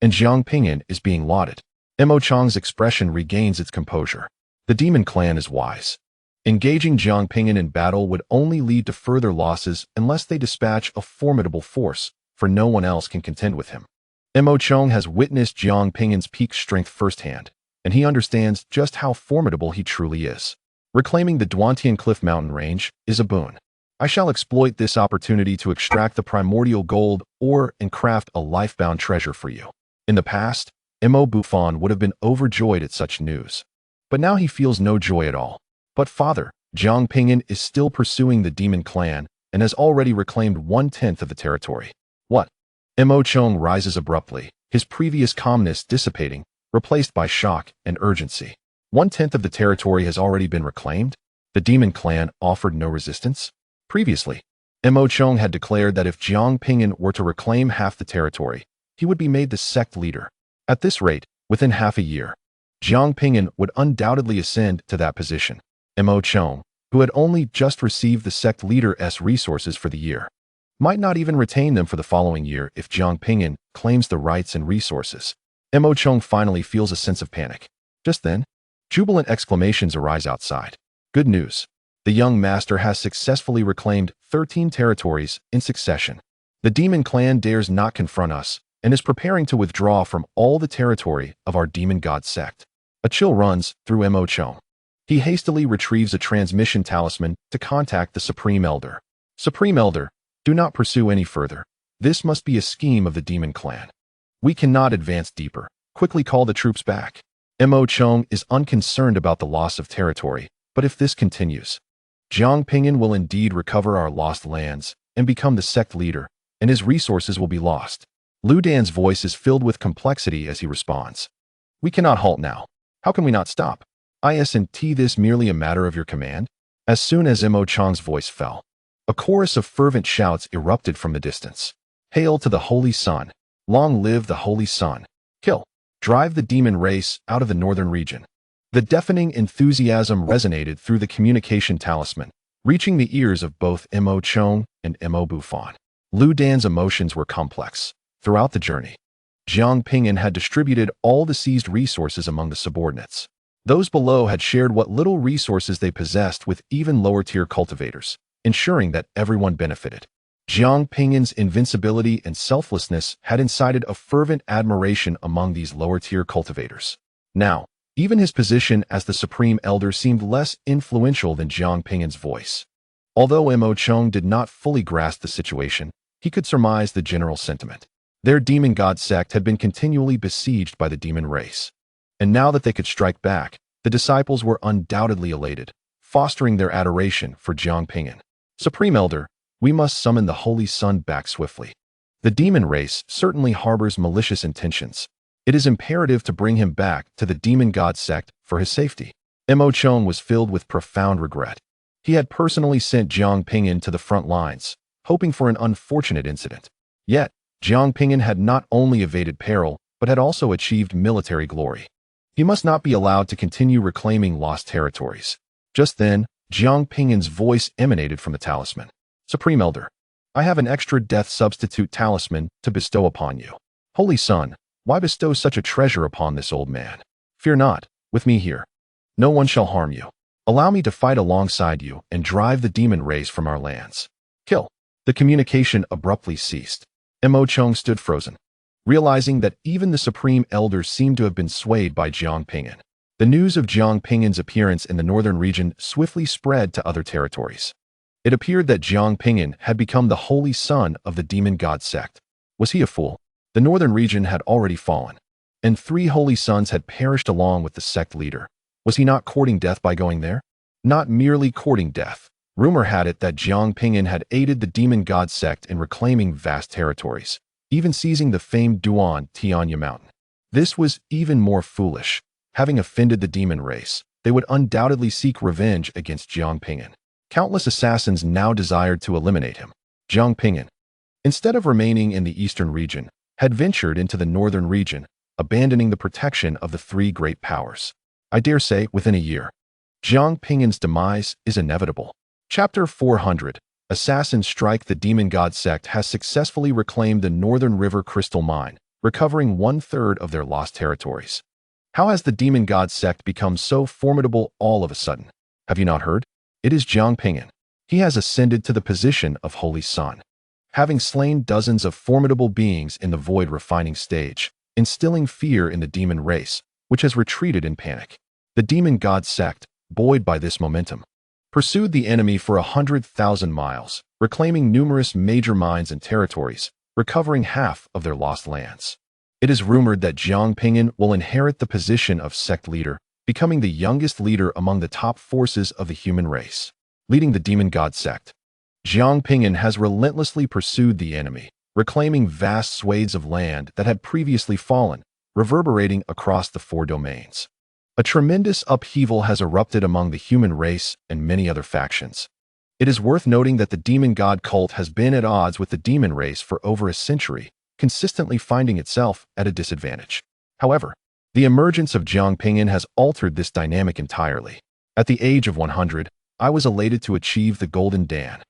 and Jiang Ping'an is being lauded. Mo Chong's expression regains its composure. The demon clan is wise. Engaging Jiang Ping'an in battle would only lead to further losses unless they dispatch a formidable force, for no one else can contend with him. Mo Chong has witnessed Jiang Ping'an's peak strength firsthand, and he understands just how formidable he truly is. Reclaiming the Duantian Cliff mountain range is a boon. I shall exploit this opportunity to extract the primordial gold ore and craft a life-bound treasure for you. In the past, Mo Bufon would have been overjoyed at such news, but now he feels no joy at all. "But father, Jiang Ping'an is still pursuing the demon clan and has already reclaimed 1/10 of the territory." "What?" Mo Chong rises abruptly, his previous calmness dissipating, replaced by shock and urgency. 1/10 of the territory has already been reclaimed? The demon clan offered no resistance? Previously, Mo Chong had declared that if Jiang Ping'an were to reclaim half the territory, he would be made the sect leader. At this rate, within half a year, Jiang Ping'an would undoubtedly ascend to that position. Mo Chong, who had only just received the sect leader's resources for the year, might not even retain them for the following year if Jiang Ping'an claims the rights and resources. Mo Chong finally feels a sense of panic. Just then, jubilant exclamations arise outside. "Good news! The young master has successfully reclaimed 13 territories in succession. The demon clan dares not confront us and is preparing to withdraw from all the territory of our demon god sect. A chill runs through Mo Chong. He hastily retrieves a transmission talisman to contact the Supreme Elder. Supreme Elder, do not pursue any further. This must be a scheme of the demon clan. We cannot advance deeper. Quickly call the troops back. Mo Chong is unconcerned about the loss of territory, but if this continues, Jiang Ping'an will indeed recover our lost lands and become the sect leader, and his resources will be lost. Lu Dan's voice is filled with complexity as he responds. We cannot halt now. How can we not stop? Isn't this merely a matter of your command? As soon as Mo Chong's voice fell, a chorus of fervent shouts erupted from the distance. Hail to the Holy Sun! Long live the Holy Sun! Kill! Drive the demon race out of the northern region. The deafening enthusiasm resonated through the communication talisman, reaching the ears of both Mo Chong and Mo Buffon. Lu Dan's emotions were complex. Throughout the journey, Jiang Ping'an had distributed all the seized resources among the subordinates. Those below had shared what little resources they possessed with even lower-tier cultivators, ensuring that everyone benefited. Jiang Ping'an's invincibility and selflessness had incited a fervent admiration among these lower-tier cultivators. Now, even his position as the Supreme Elder seemed less influential than Jiang Ping'an's voice. Although Mo Chong did not fully grasp the situation, he could surmise the general sentiment. Their demon god sect had been continually besieged by the demon race. And now that they could strike back, the disciples were undoubtedly elated, fostering their adoration for Jiang Ping'an. Supreme Elder, we must summon the Holy Sun back swiftly. The demon race certainly harbors malicious intentions. It is imperative to bring him back to the demon god sect for his safety. Mo Chong was filled with profound regret. He had personally sent Jiang Ping'an to the front lines, hoping for an unfortunate incident. Yet, Jiang Ping'an had not only evaded peril, but had also achieved military glory. He must not be allowed to continue reclaiming lost territories. Just then, Jiang Ping'an's voice emanated from the talisman. Supreme Elder, I have an extra death substitute talisman to bestow upon you. Holy Sun, why bestow such a treasure upon this old man? Fear not, with me here. No one shall harm you. Allow me to fight alongside you and drive the demon race from our lands. Kill. The communication abruptly ceased. Mo Chong stood frozen, realizing that even the Supreme Elder seemed to have been swayed by Jiang Ping'an. The news of Jiang Ping'an's appearance in the northern region swiftly spread to other territories. It appeared that Jiang Ping'an had become the holy son of the demon god sect. Was he a fool? The northern region had already fallen, and 3 holy sons had perished along with the sect leader. Was he not courting death by going there? Not merely courting death. Rumor had it that Jiang Ping'an had aided the demon god sect in reclaiming vast territories, even seizing the famed Duan Tianya Mountain. This was even more foolish. Having offended the demon race, they would undoubtedly seek revenge against Jiang Ping'an. Countless assassins now desired to eliminate him. Jiang Ping'an, instead of remaining in the eastern region, had ventured into the northern region, abandoning the protection of the 3 great powers. I dare say within a year, Jiang Ping'an's demise is inevitable. Chapter 400. Assassins Strike. The Demon God Sect has successfully reclaimed the Northern River Crystal Mine, recovering 1/3 of their lost territories. How has the Demon God Sect become so formidable all of a sudden? Have you not heard? It is Jiang Ping'an. He has ascended to the position of Holy Sun, having slain dozens of formidable beings in the void refining stage, instilling fear in the demon race, which has retreated in panic. The Demon God Sect, buoyed by this momentum, pursued the enemy for 100,000 miles, reclaiming numerous major mines and territories, recovering half of their lost lands. It is rumored that Jiang Ping'an will inherit the position of sect leader, becoming the youngest leader among the top forces of the human race. Leading the Demon God Sect, Jiang Ping'an has relentlessly pursued the enemy, reclaiming vast swathes of land that had previously fallen, reverberating across the 4 domains. A tremendous upheaval has erupted among the human race and many other factions. It is worth noting that the demon god cult has been at odds with the demon race for over a century, consistently finding itself at a disadvantage. However, the emergence of Jiang Ping'an has altered this dynamic entirely. At the age of 100, I was elated to achieve the Golden Dan.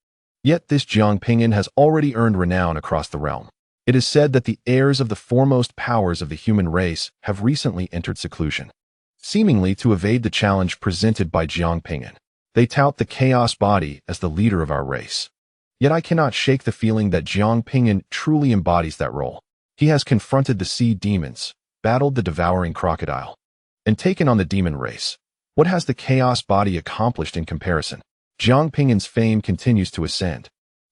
Yet this Jiang Ping'an has already earned renown across the realm. It is said that the heirs of the foremost powers of the human race have recently entered seclusion, seemingly to evade the challenge presented by Jiang Ping'an. They tout the chaos body as the leader of our race. Yet I cannot shake the feeling that Jiang Ping'an truly embodies that role. He has confronted the sea demons, battled the devouring crocodile, and taken on the demon race. What has the chaos body accomplished in comparison? Jiang Ping'an's fame continues to ascend.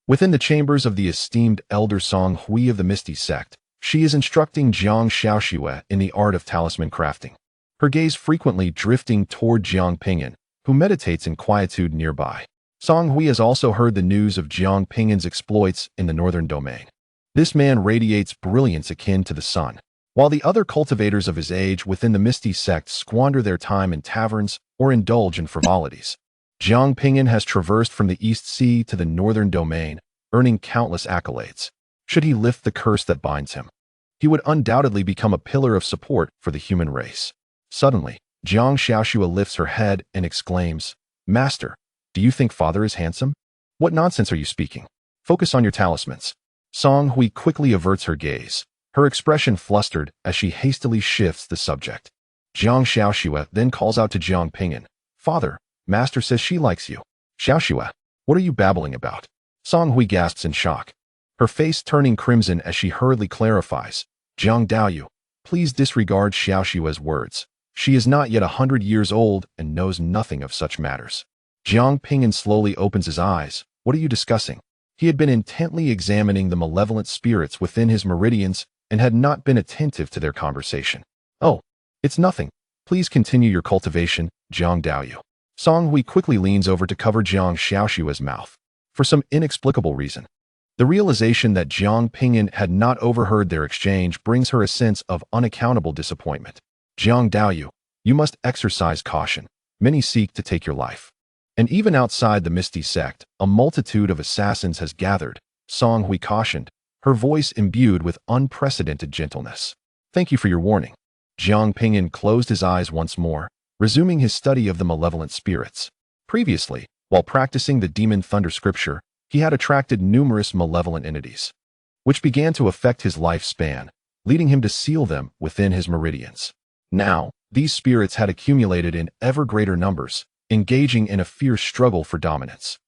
Within the chambers of the esteemed elder Song Hui of the Misty Sect, she is instructing Jiang Xiaoxue in the art of talisman crafting, her gaze frequently drifting toward Jiang Ping'an, who meditates in quietude nearby. Song Hui has also heard the news of Jiang Ping'an's exploits in the northern domain. This man radiates brilliance akin to the sun, while the other cultivators of his age within the Misty Sect squander their time in taverns or indulge in frivolities. Jiang Ping'an has traversed from the East Sea to the northern domain, earning countless accolades. Should he lift the curse that binds him, he would undoubtedly become a pillar of support for the human race. Suddenly, Jiang Xiaoxue lifts her head and exclaims, "Master, do you think father is handsome? What nonsense are you speaking? Focus on your talismans." Song Hui quickly averts her gaze, her expression flustered as she hastily shifts the subject. Jiang Xiaoxue then calls out to Jiang Ping'an, "Father, master says she likes you." "Xiaoxue, what are you babbling about?" Song Hui gasps in shock, her face turning crimson as she hurriedly clarifies, "Jiang Daoyu, please disregard Xiaoxue's words. She is not yet 100 years old and knows nothing of such matters." Jiang Ping'an slowly opens his eyes. "What are you discussing?" He had been intently examining the malevolent spirits within his meridians and had not been attentive to their conversation. "Oh, it's nothing. Please continue your cultivation, Jiang Daoyu." Song Hui quickly leans over to cover Jiang Xiaoxue's mouth. For some inexplicable reason, the realization that Jiang Ping'an had not overheard their exchange brings her a sense of unaccountable disappointment. "Jiang Daoyu, you must exercise caution. Many seek to take your life. And even outside the Misty Sect, a multitude of assassins has gathered," Song Hui cautioned, her voice imbued with unprecedented gentleness. "Thank you for your warning." Jiang Ping'an closed his eyes once more, resuming his study of the malevolent spirits. Previously, while practicing the demon thunder scripture, he had attracted numerous malevolent entities, which began to affect his lifespan, leading him to seal them within his meridians. Now, these spirits had accumulated in ever greater numbers, engaging in a fierce struggle for dominance.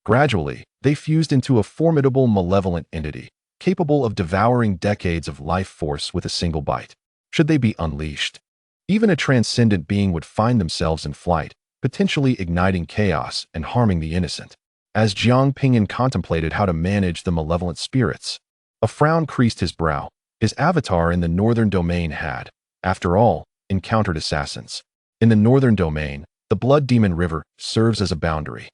Gradually, they fused into a formidable malevolent entity, capable of devouring decades of life force with a single bite. Should they be unleashed, even a transcendent being would find themselves in flight, potentially igniting chaos and harming the innocent. As Jiang Ping'an contemplated how to manage the malevolent spirits, a frown creased his brow. His avatar in the northern domain had, after all, encountered assassins. In the northern domain, the Blood Demon River serves as a boundary,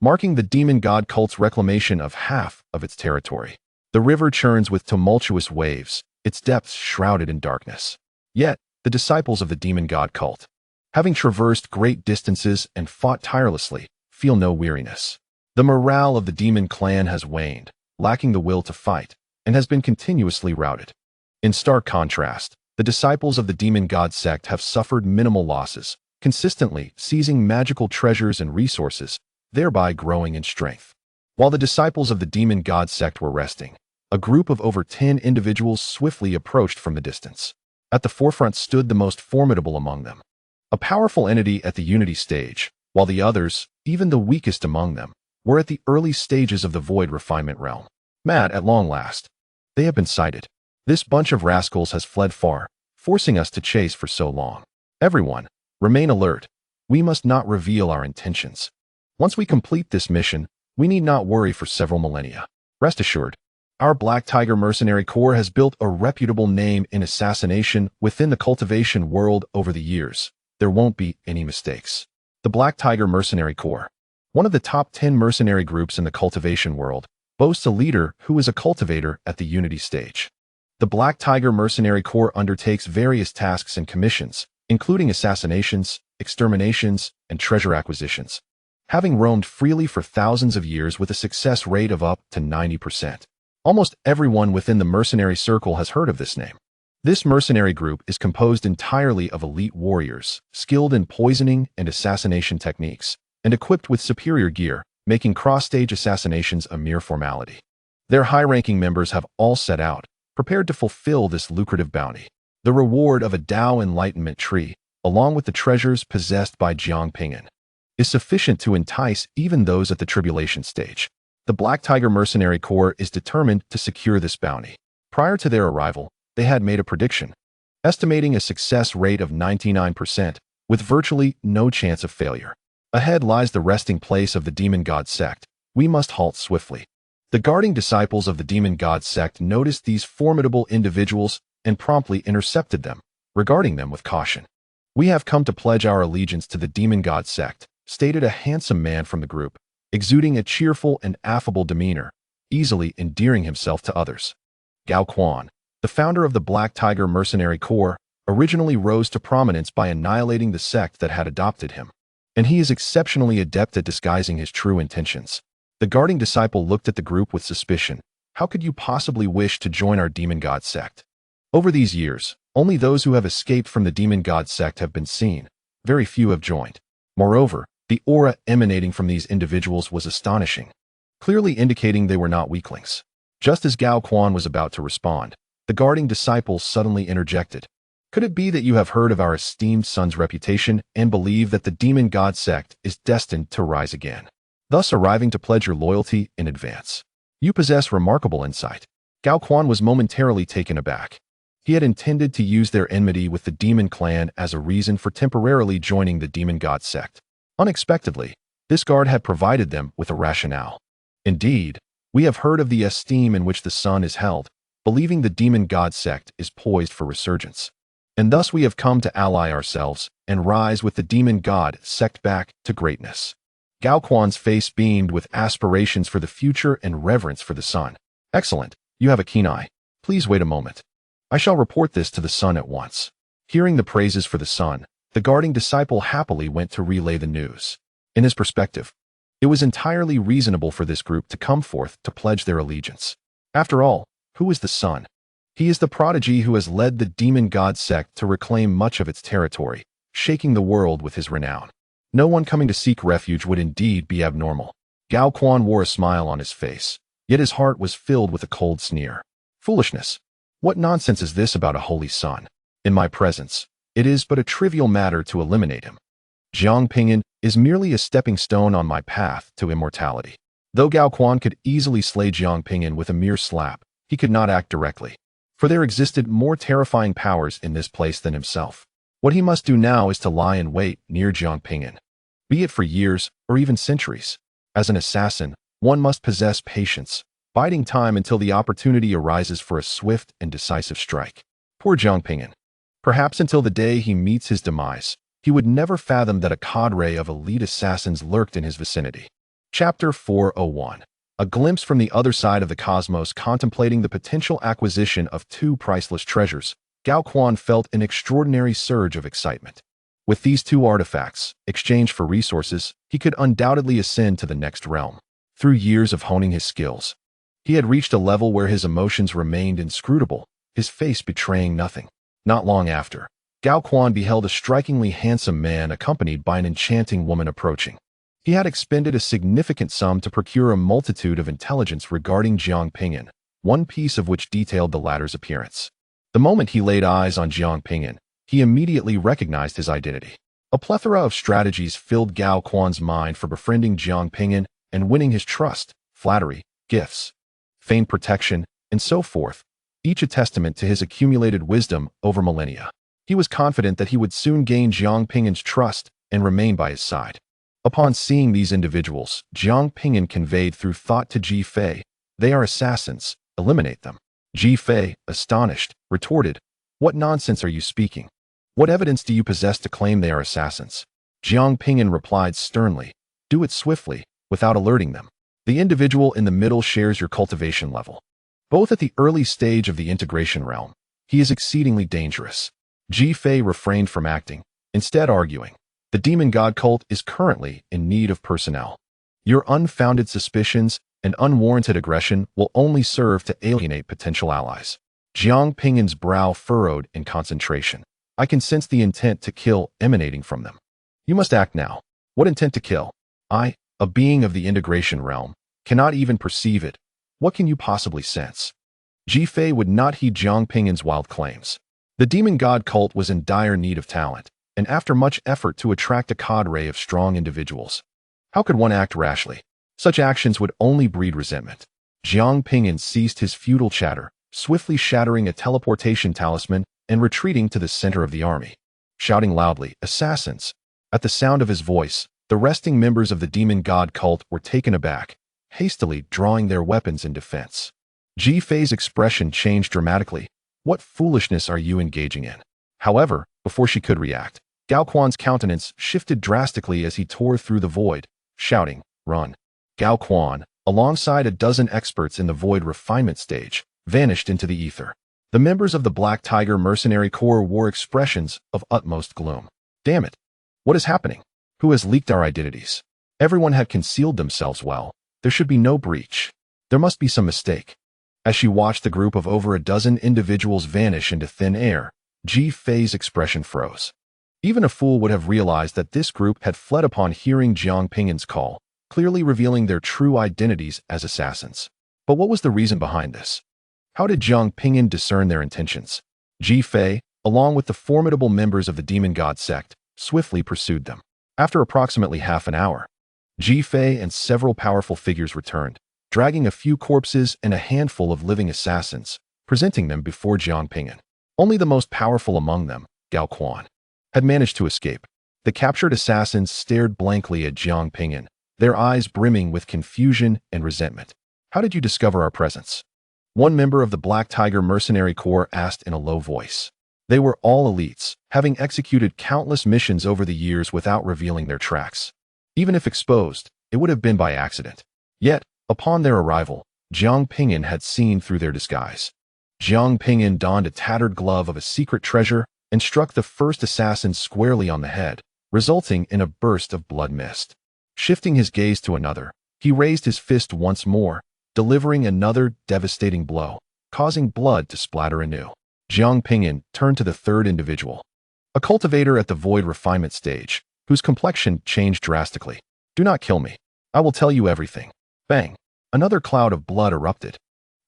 marking the demon god cult's reclamation of half of its territory. The river churns with tumultuous waves, its depths shrouded in darkness. Yet, the disciples of the demon god cult, having traversed great distances and fought tirelessly, feel no weariness. The morale of the demon clan has waned, lacking the will to fight, and has been continuously routed. In stark contrast, the disciples of the Demon God Sect have suffered minimal losses, consistently seizing magical treasures and resources, thereby growing in strength. While the disciples of the Demon God Sect were resting, a group of over 10 individuals swiftly approached from the distance. At the forefront stood the most formidable among them, a powerful entity at the unity stage, while the others, even the weakest among them, were at the early stages of the void refinement realm. "Mad at long last. They have been sighted. This bunch of rascals has fled far, forcing us to chase for so long. Everyone, remain alert. We must not reveal our intentions. Once we complete this mission, we need not worry for several millennia. Rest assured, our Black Tiger Mercenary Corps has built a reputable name in assassination within the cultivation world over the years. There won't be any mistakes." The Black Tiger Mercenary Corps, one of the top 10 mercenary groups in the cultivation world, boasts a leader who is a cultivator at the unity stage. The Black Tiger Mercenary Corps undertakes various tasks and commissions, including assassinations, exterminations, and treasure acquisitions, having roamed freely for thousands of years with a success rate of up to 90%. Almost everyone within the mercenary circle has heard of this name. This mercenary group is composed entirely of elite warriors, skilled in poisoning and assassination techniques, and equipped with superior gear, making cross-stage assassinations a mere formality. Their high-ranking members have all set out, prepared to fulfill this lucrative bounty. The reward of a Tao Enlightenment tree, along with the treasures possessed by Jiang Ping'an, is sufficient to entice even those at the tribulation stage. The Black Tiger Mercenary Corps is determined to secure this bounty. Prior to their arrival, they had made a prediction, estimating a success rate of 99%, with virtually no chance of failure. Ahead lies the resting place of the Demon God Sect. We must halt swiftly. The guarding disciples of the Demon God Sect noticed these formidable individuals and promptly intercepted them, regarding them with caution. "We have come to pledge our allegiance to the Demon God Sect," stated a handsome man from the group, exuding a cheerful and affable demeanor, easily endearing himself to others. Gao Quan, the founder of the Black Tiger Mercenary Corps, originally rose to prominence by annihilating the sect that had adopted him, and he is exceptionally adept at disguising his true intentions. The guarding disciple looked at the group with suspicion. "How could you possibly wish to join our Demon God Sect?" Over these years, only those who have escaped from the Demon God Sect have been seen. Very few have joined. Moreover, the aura emanating from these individuals was astonishing, clearly indicating they were not weaklings. Just as Gao Quan was about to respond, the guarding disciple suddenly interjected. "Could it be that you have heard of our esteemed son's reputation and believe that the Demon God Sect is destined to rise again, thus arriving to pledge your loyalty in advance? You possess remarkable insight." Gao Quan was momentarily taken aback. He had intended to use their enmity with the Demon Clan as a reason for temporarily joining the Demon God Sect. Unexpectedly, this guard had provided them with a rationale. "Indeed, we have heard of the esteem in which the son is held, believing the Demon God Sect is poised for resurgence. And thus we have come to ally ourselves and rise with the Demon God Sect back to greatness." Gao Quan's face beamed with aspirations for the future and reverence for the son. "Excellent, you have a keen eye. Please wait a moment. I shall report this to the son at once." Hearing the praises for the son, the guarding disciple happily went to relay the news. In his perspective, it was entirely reasonable for this group to come forth to pledge their allegiance. After all, who is the son? He is the prodigy who has led the Demon God Sect to reclaim much of its territory, shaking the world with his renown. No one coming to seek refuge would indeed be abnormal. Gao Quan wore a smile on his face, yet his heart was filled with a cold sneer. "Foolishness! What nonsense is this about a holy son? In my presence, it is but a trivial matter to eliminate him. Jiang Ping'an is merely a stepping stone on my path to immortality." Though Gao Quan could easily slay Jiang Ping'an with a mere slap, he could not act directly, for there existed more terrifying powers in this place than himself. What he must do now is to lie in wait near Jiang Ping'an, be it for years or even centuries. As an assassin, one must possess patience, biding time until the opportunity arises for a swift and decisive strike. Poor Jiang Ping'an. Perhaps until the day he meets his demise, he would never fathom that a cadre of elite assassins lurked in his vicinity. Chapter 401. A glimpse from the other side of the cosmos contemplating the potential acquisition of two priceless treasures, Gao Quan felt an extraordinary surge of excitement. With these two artifacts, exchanged for resources, he could undoubtedly ascend to the next realm. Through years of honing his skills, he had reached a level where his emotions remained inscrutable, his face betraying nothing. Not long after, Gao Quan beheld a strikingly handsome man accompanied by an enchanting woman approaching. He had expended a significant sum to procure a multitude of intelligence regarding Jiang Ping'an, one piece of which detailed the latter's appearance. The moment he laid eyes on Jiang Ping'an, he immediately recognized his identity. A plethora of strategies filled Gao Quan's mind for befriending Jiang Ping'an and winning his trust, flattery, gifts, feigned protection, and so forth, each a testament to his accumulated wisdom over millennia. He was confident that he would soon gain Jiang Ping'an's trust and remain by his side. Upon seeing these individuals, Jiang Ping'an conveyed through thought to Ji Fei, "They are assassins, eliminate them." Ji Fei, astonished, retorted, "What nonsense are you speaking? What evidence do you possess to claim they are assassins?" Jiang Ping'an replied sternly, "Do it swiftly, without alerting them. The individual in the middle shares your cultivation level. Both at the early stage of the integration realm, he is exceedingly dangerous." Ji Fei refrained from acting, instead arguing, "The Demon God cult is currently in need of personnel. Your unfounded suspicions and unwarranted aggression will only serve to alienate potential allies." Jiang Ping'an's brow furrowed in concentration. "I can sense the intent to kill emanating from them. You must act now." "What intent to kill? I, a being of the integration realm, cannot even perceive it. What can you possibly sense?" Ji Fei would not heed Jiang Ping'an's wild claims. The Demon God cult was in dire need of talent, and after much effort to attract a cadre of strong individuals. How could one act rashly? Such actions would only breed resentment. Jiang Ping'an ceased his futile chatter, swiftly shattering a teleportation talisman and retreating to the center of the army, shouting loudly, "Assassins!" At the sound of his voice, the resting members of the demon god cult were taken aback, hastily drawing their weapons in defense. Ji Fei's expression changed dramatically. "What foolishness are you engaging in?" However, before she could react, Gao Quan's countenance shifted drastically as he tore through the void, shouting, "Run!" Gao Quan, alongside a dozen experts in the void refinement stage, vanished into the ether. The members of the Black Tiger Mercenary Corps wore expressions of utmost gloom. Damn it! What is happening? Who has leaked our identities? Everyone had concealed themselves well. There should be no breach. There must be some mistake. As she watched the group of over a dozen individuals vanish into thin air, Ji Fei's expression froze. Even a fool would have realized that this group had fled upon hearing Jiang Ping'an's call, clearly revealing their true identities as assassins. But what was the reason behind this? How did Jiang Ping'an discern their intentions? Ji Fei, along with the formidable members of the Demon God Sect, swiftly pursued them. After approximately half an hour, Ji Fei and several powerful figures returned, dragging a few corpses and a handful of living assassins, presenting them before Jiang Ping'an. Only the most powerful among them, Gao Quan, had managed to escape. The captured assassins stared blankly at Jiang Ping'an, their eyes brimming with confusion and resentment. "How did you discover our presence?" one member of the Black Tiger Mercenary Corps asked in a low voice. They were all elites, having executed countless missions over the years without revealing their tracks. Even if exposed, it would have been by accident. Yet, upon their arrival, Jiang Ping'an had seen through their disguise. Jiang Ping'an donned a tattered glove of a secret treasure and struck the first assassin squarely on the head, resulting in a burst of blood mist. Shifting his gaze to another, he raised his fist once more, delivering another devastating blow, causing blood to splatter anew. Jiang Ping'an turned to the third individual, a cultivator at the void refinement stage, whose complexion changed drastically. "Do not kill me. I will tell you everything." Bang! Another cloud of blood erupted.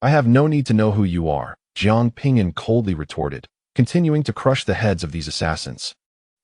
"I have no need to know who you are," Jiang Ping'an coldly retorted, continuing to crush the heads of these assassins,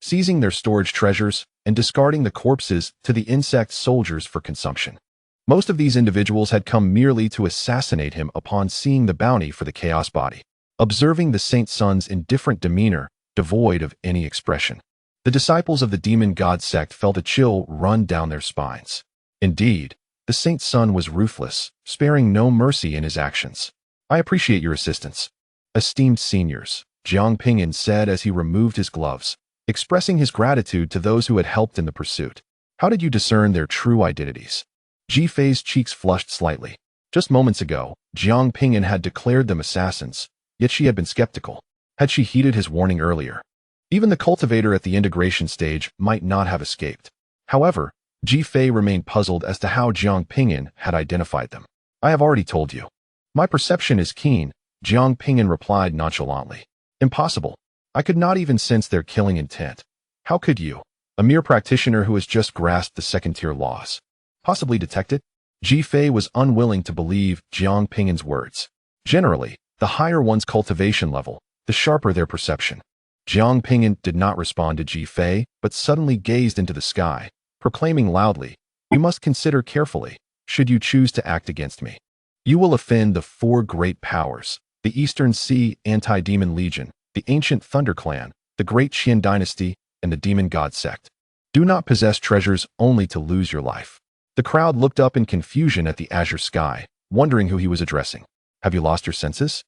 seizing their storage treasures and discarding the corpses to the insect soldiers for consumption. Most of these individuals had come merely to assassinate him upon seeing the bounty for the chaos body. Observing the Saint Sun's indifferent demeanor, devoid of any expression, the disciples of the Demon God Sect felt a chill run down their spines. Indeed, the Saint Sun was ruthless, sparing no mercy in his actions. "I appreciate your assistance, esteemed seniors," Jiang Ping'an said as he removed his gloves, expressing his gratitude to those who had helped in the pursuit. "How did you discern their true identities?" Ji Fei's cheeks flushed slightly. Just moments ago, Jiang Ping'an had declared them assassins, yet she had been skeptical. Had she heeded his warning earlier? Even the cultivator at the integration stage might not have escaped. However, Ji Fei remained puzzled as to how Jiang Ping'an had identified them. "I have already told you. My perception is keen," Jiang Ping'an replied nonchalantly. "Impossible. I could not even sense their killing intent. How could you, a mere practitioner who has just grasped the second-tier laws, possibly detect it?" Ji Fei was unwilling to believe Jiang Ping'an's words. Generally, the higher one's cultivation level, the sharper their perception. Jiang Ping'an did not respond to Ji Fei, but suddenly gazed into the sky, proclaiming loudly, "You must consider carefully, should you choose to act against me. You will offend the four great powers, the Eastern Sea Anti-Demon Legion, the Ancient Thunder Clan, the Great Qian Dynasty, and the Demon God Sect. Do not possess treasures only to lose your life." The crowd looked up in confusion at the azure sky, wondering who he was addressing. "Have you lost your senses?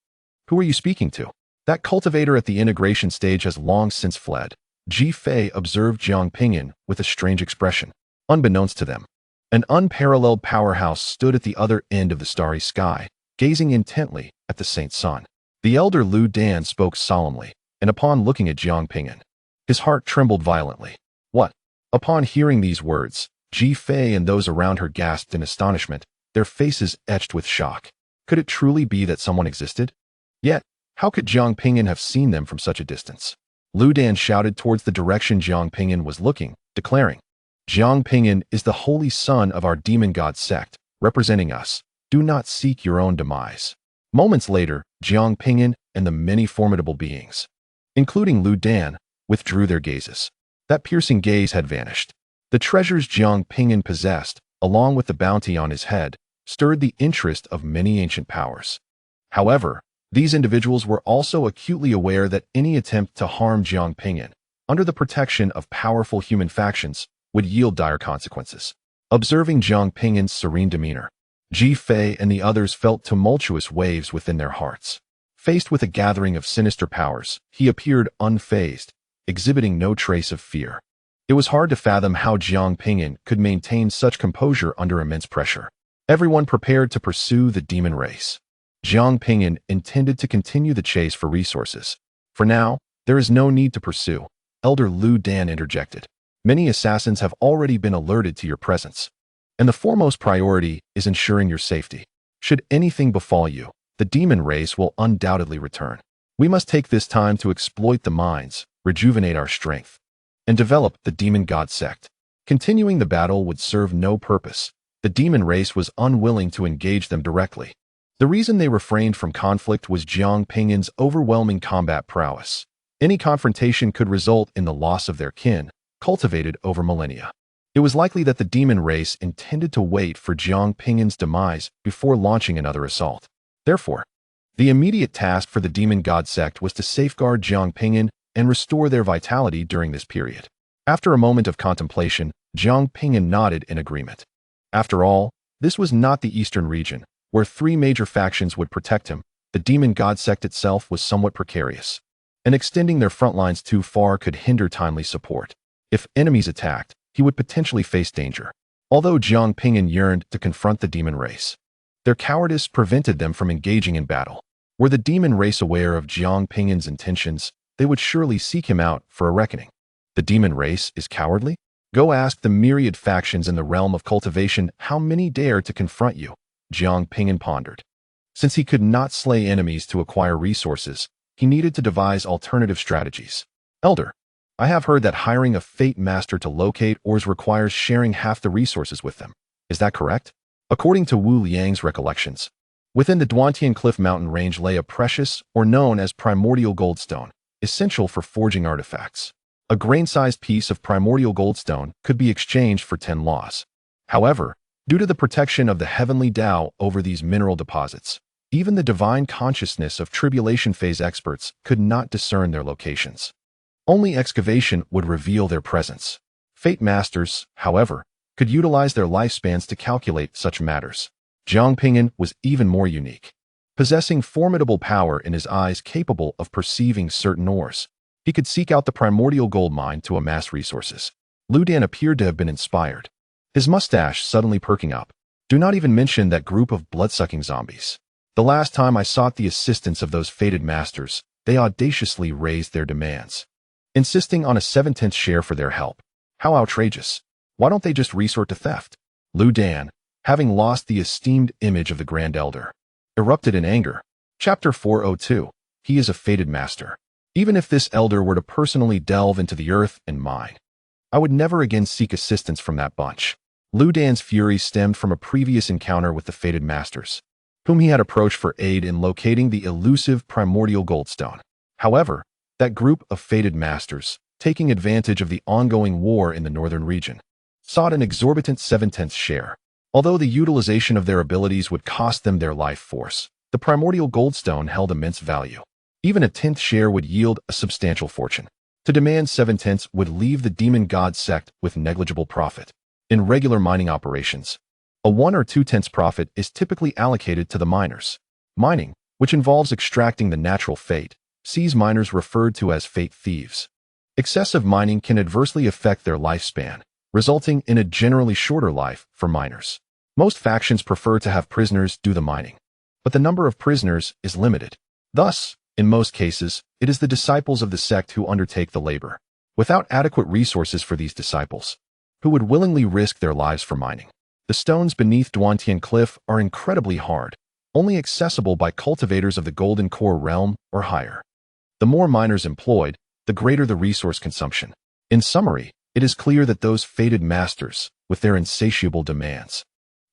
Who are you speaking to?" "That cultivator at the integration stage has long since fled," Ji Fei observed Jiang Ping'an with a strange expression. Unbeknownst to them, an unparalleled powerhouse stood at the other end of the starry sky, gazing intently at the Saint Sun. The elder Lu Dan spoke solemnly, and upon looking at Jiang Ping'an, his heart trembled violently. "What?" Upon hearing these words, Ji Fei and those around her gasped in astonishment, their faces etched with shock. Could it truly be that someone existed? Yet, how could Jiang Ping'an have seen them from such a distance? Lu Dan shouted towards the direction Jiang Ping'an was looking, declaring, "Jiang Ping'an is the holy son of our Demon God Sect, representing us. Do not seek your own demise." Moments later, Jiang Ping'an and the many formidable beings, including Lu Dan, withdrew their gazes. That piercing gaze had vanished. The treasures Jiang Ping'an possessed, along with the bounty on his head, stirred the interest of many ancient powers. However, these individuals were also acutely aware that any attempt to harm Jiang Ping'an, under the protection of powerful human factions, would yield dire consequences. Observing Jiang Ping'an's serene demeanor, Ji Fei and the others felt tumultuous waves within their hearts. Faced with a gathering of sinister powers, he appeared unfazed, exhibiting no trace of fear. It was hard to fathom how Jiang Ping'an could maintain such composure under immense pressure. Everyone prepared to pursue the demon race. Jiang Ping'an intended to continue the chase for resources. For now, there is no need to pursue, Elder Lu Dan interjected. Many assassins have already been alerted to your presence, and the foremost priority is ensuring your safety. Should anything befall you, the demon race will undoubtedly return. We must take this time to exploit the mines, rejuvenate our strength, and develop the Demon God Sect. Continuing the battle would serve no purpose. The demon race was unwilling to engage them directly. The reason they refrained from conflict was Jiang Ping'an's overwhelming combat prowess. Any confrontation could result in the loss of their kin, cultivated over millennia. It was likely that the demon race intended to wait for Jiang Ping'an's demise before launching another assault. Therefore, the immediate task for the Demon God Sect was to safeguard Jiang Ping'an and restore their vitality during this period. After a moment of contemplation, Jiang Ping'an nodded in agreement. After all, this was not the eastern region, where three major factions would protect him. The Demon God Sect itself was somewhat precarious, and extending their front lines too far could hinder timely support. If enemies attacked, he would potentially face danger. Although Jiang Ping'an yearned to confront the demon race, their cowardice prevented them from engaging in battle. Were the demon race aware of Jiang Ping'an's intentions, they would surely seek him out for a reckoning. The demon race is cowardly? Go ask the myriad factions in the realm of cultivation how many dare to confront you, Jiang Ping'an pondered. Since he could not slay enemies to acquire resources, he needed to devise alternative strategies. Elder, I have heard that hiring a Fate Master to locate ores requires sharing half the resources with them. Is that correct? According to Wu Liang's recollections, within the Duantian Cliff mountain range lay a precious, or known as primordial goldstone, essential for forging artifacts. A grain-sized piece of primordial goldstone could be exchanged for 10 laws. However, due to the protection of the heavenly Tao over these mineral deposits, even the divine consciousness of tribulation phase experts could not discern their locations. Only excavation would reveal their presence. Fate Masters, however, could utilize their lifespans to calculate such matters. Jiang Ping'an was even more unique, possessing formidable power in his eyes capable of perceiving certain ores. He could seek out the primordial gold mine to amass resources. Lu Dan appeared to have been inspired, his mustache suddenly perking up. Do not even mention that group of blood-sucking zombies. The last time I sought the assistance of those fated masters, they audaciously raised their demands, insisting on a 7/10 share for their help. How outrageous. Why don't they just resort to theft? Lu Dan, having lost the esteemed image of the Grand Elder, erupted in anger. Chapter 402. He is a fated master. Even if this elder were to personally delve into the earth and mine, I would never again seek assistance from that bunch. Lu Dan's fury stemmed from a previous encounter with the fated masters, whom he had approached for aid in locating the elusive primordial goldstone. However, that group of fated masters, taking advantage of the ongoing war in the northern region, sought an exorbitant 7/10 share. Although the utilization of their abilities would cost them their life force, the primordial goldstone held immense value. Even a 10th share would yield a substantial fortune. To demand 7/10 would leave the Demon God Sect with negligible profit. In regular mining operations, a 1 or 2/10 profit is typically allocated to the miners. Mining, which involves extracting the natural fate, sees miners referred to as fate thieves. Excessive mining can adversely affect their lifespan, resulting in a generally shorter life for miners. Most factions prefer to have prisoners do the mining, but the number of prisoners is limited. Thus, in most cases, it is the disciples of the sect who undertake the labor. Without adequate resources for these disciples, who would willingly risk their lives for mining? The stones beneath Duantian Cliff are incredibly hard, only accessible by cultivators of the Golden Core realm or higher. The more miners employed, the greater the resource consumption. In summary, it is clear that those fated masters, with their insatiable demands,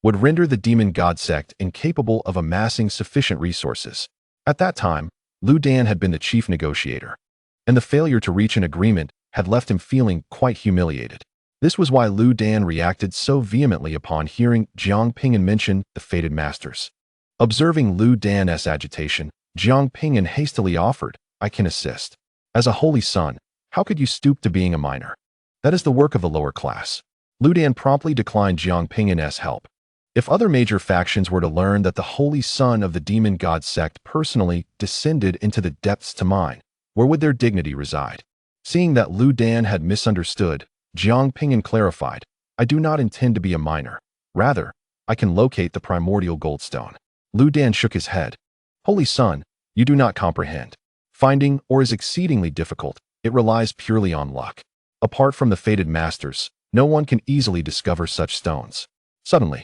would render the Demon God Sect incapable of amassing sufficient resources. At that time, Lu Dan had been the chief negotiator, and the failure to reach an agreement had left him feeling quite humiliated. This was why Lu Dan reacted so vehemently upon hearing Jiang Ping'an mention the fated masters. Observing Lu Dan's agitation, Jiang Ping'an hastily offered, "I can assist. As a holy son, how could you stoop to being a minor? That is the work of the lower class." Lu Dan promptly declined Jiang Ping'an's help. If other major factions were to learn that the holy son of the Demon God Sect personally descended into the depths to mine, where would their dignity reside? Seeing that Lu Dan had misunderstood, Jiang Ping'an clarified, "I do not intend to be a minor. Rather, I can locate the primordial goldstone." Lu Dan shook his head. "Holy son, you do not comprehend. Finding ore is exceedingly difficult. It relies purely on luck. Apart from the fated masters, no one can easily discover such stones." Suddenly,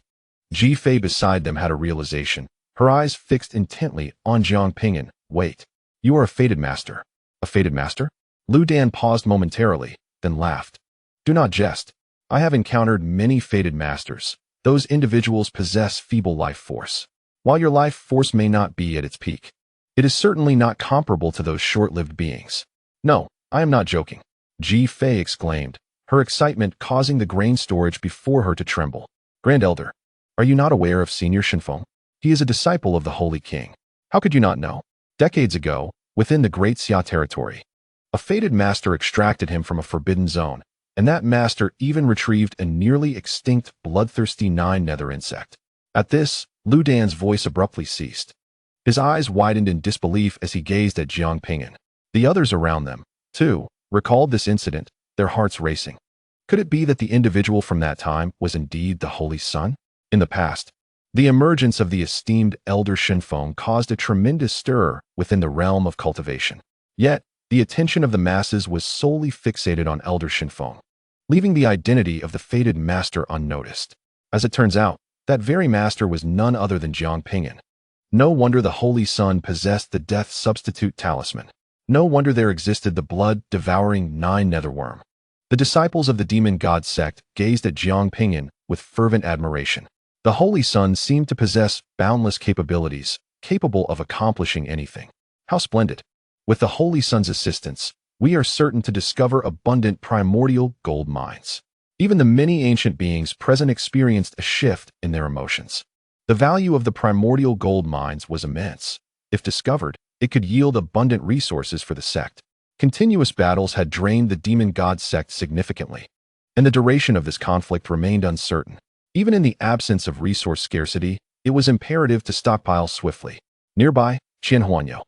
Ji Fei beside them had a realization, her eyes fixed intently on Jiang Ping'an. "Wait, you are a fated master." "A fated master?" Lu Dan paused momentarily, then laughed. "Do not jest. I have encountered many fated masters. Those individuals possess feeble life force. While your life force may not be at its peak, it is certainly not comparable to those short-lived beings." "No, I am not joking," Ji Fei exclaimed, her excitement causing the grain storage before her to tremble. "Grand Elder, are you not aware of Senior Shenfeng? He is a disciple of the Holy King. How could you not know? Decades ago, within the Great Xia territory, a fated master extracted him from a forbidden zone, and that master even retrieved a nearly extinct bloodthirsty nine-nether insect." At this, Lu Dan's voice abruptly ceased. His eyes widened in disbelief as he gazed at Jiang Ping'an. The others around them, too, recalled this incident, their hearts racing. Could it be that the individual from that time was indeed the Holy Son? In the past, the emergence of the esteemed Elder Shenfeng caused a tremendous stir within the realm of cultivation. Yet, the attention of the masses was solely fixated on Elder Shenfeng, leaving the identity of the fated master unnoticed. As it turns out, that very master was none other than Jiang Ping'an. No wonder the Holy Son possessed the death substitute talisman. No wonder there existed the blood-devouring nine-netherworm. The disciples of the Demon God Sect gazed at Jiang Ping'an with fervent admiration. The Holy Son seemed to possess boundless capabilities, capable of accomplishing anything. How splendid! With the Holy Son's assistance, we are certain to discover abundant primordial gold mines. Even the many ancient beings present experienced a shift in their emotions. The value of the primordial gold mines was immense. If discovered, it could yield abundant resources for the sect. Continuous battles had drained the Demon God Sect significantly, and the duration of this conflict remained uncertain. Even in the absence of resource scarcity, it was imperative to stockpile swiftly. Nearby, Qianhuanyo,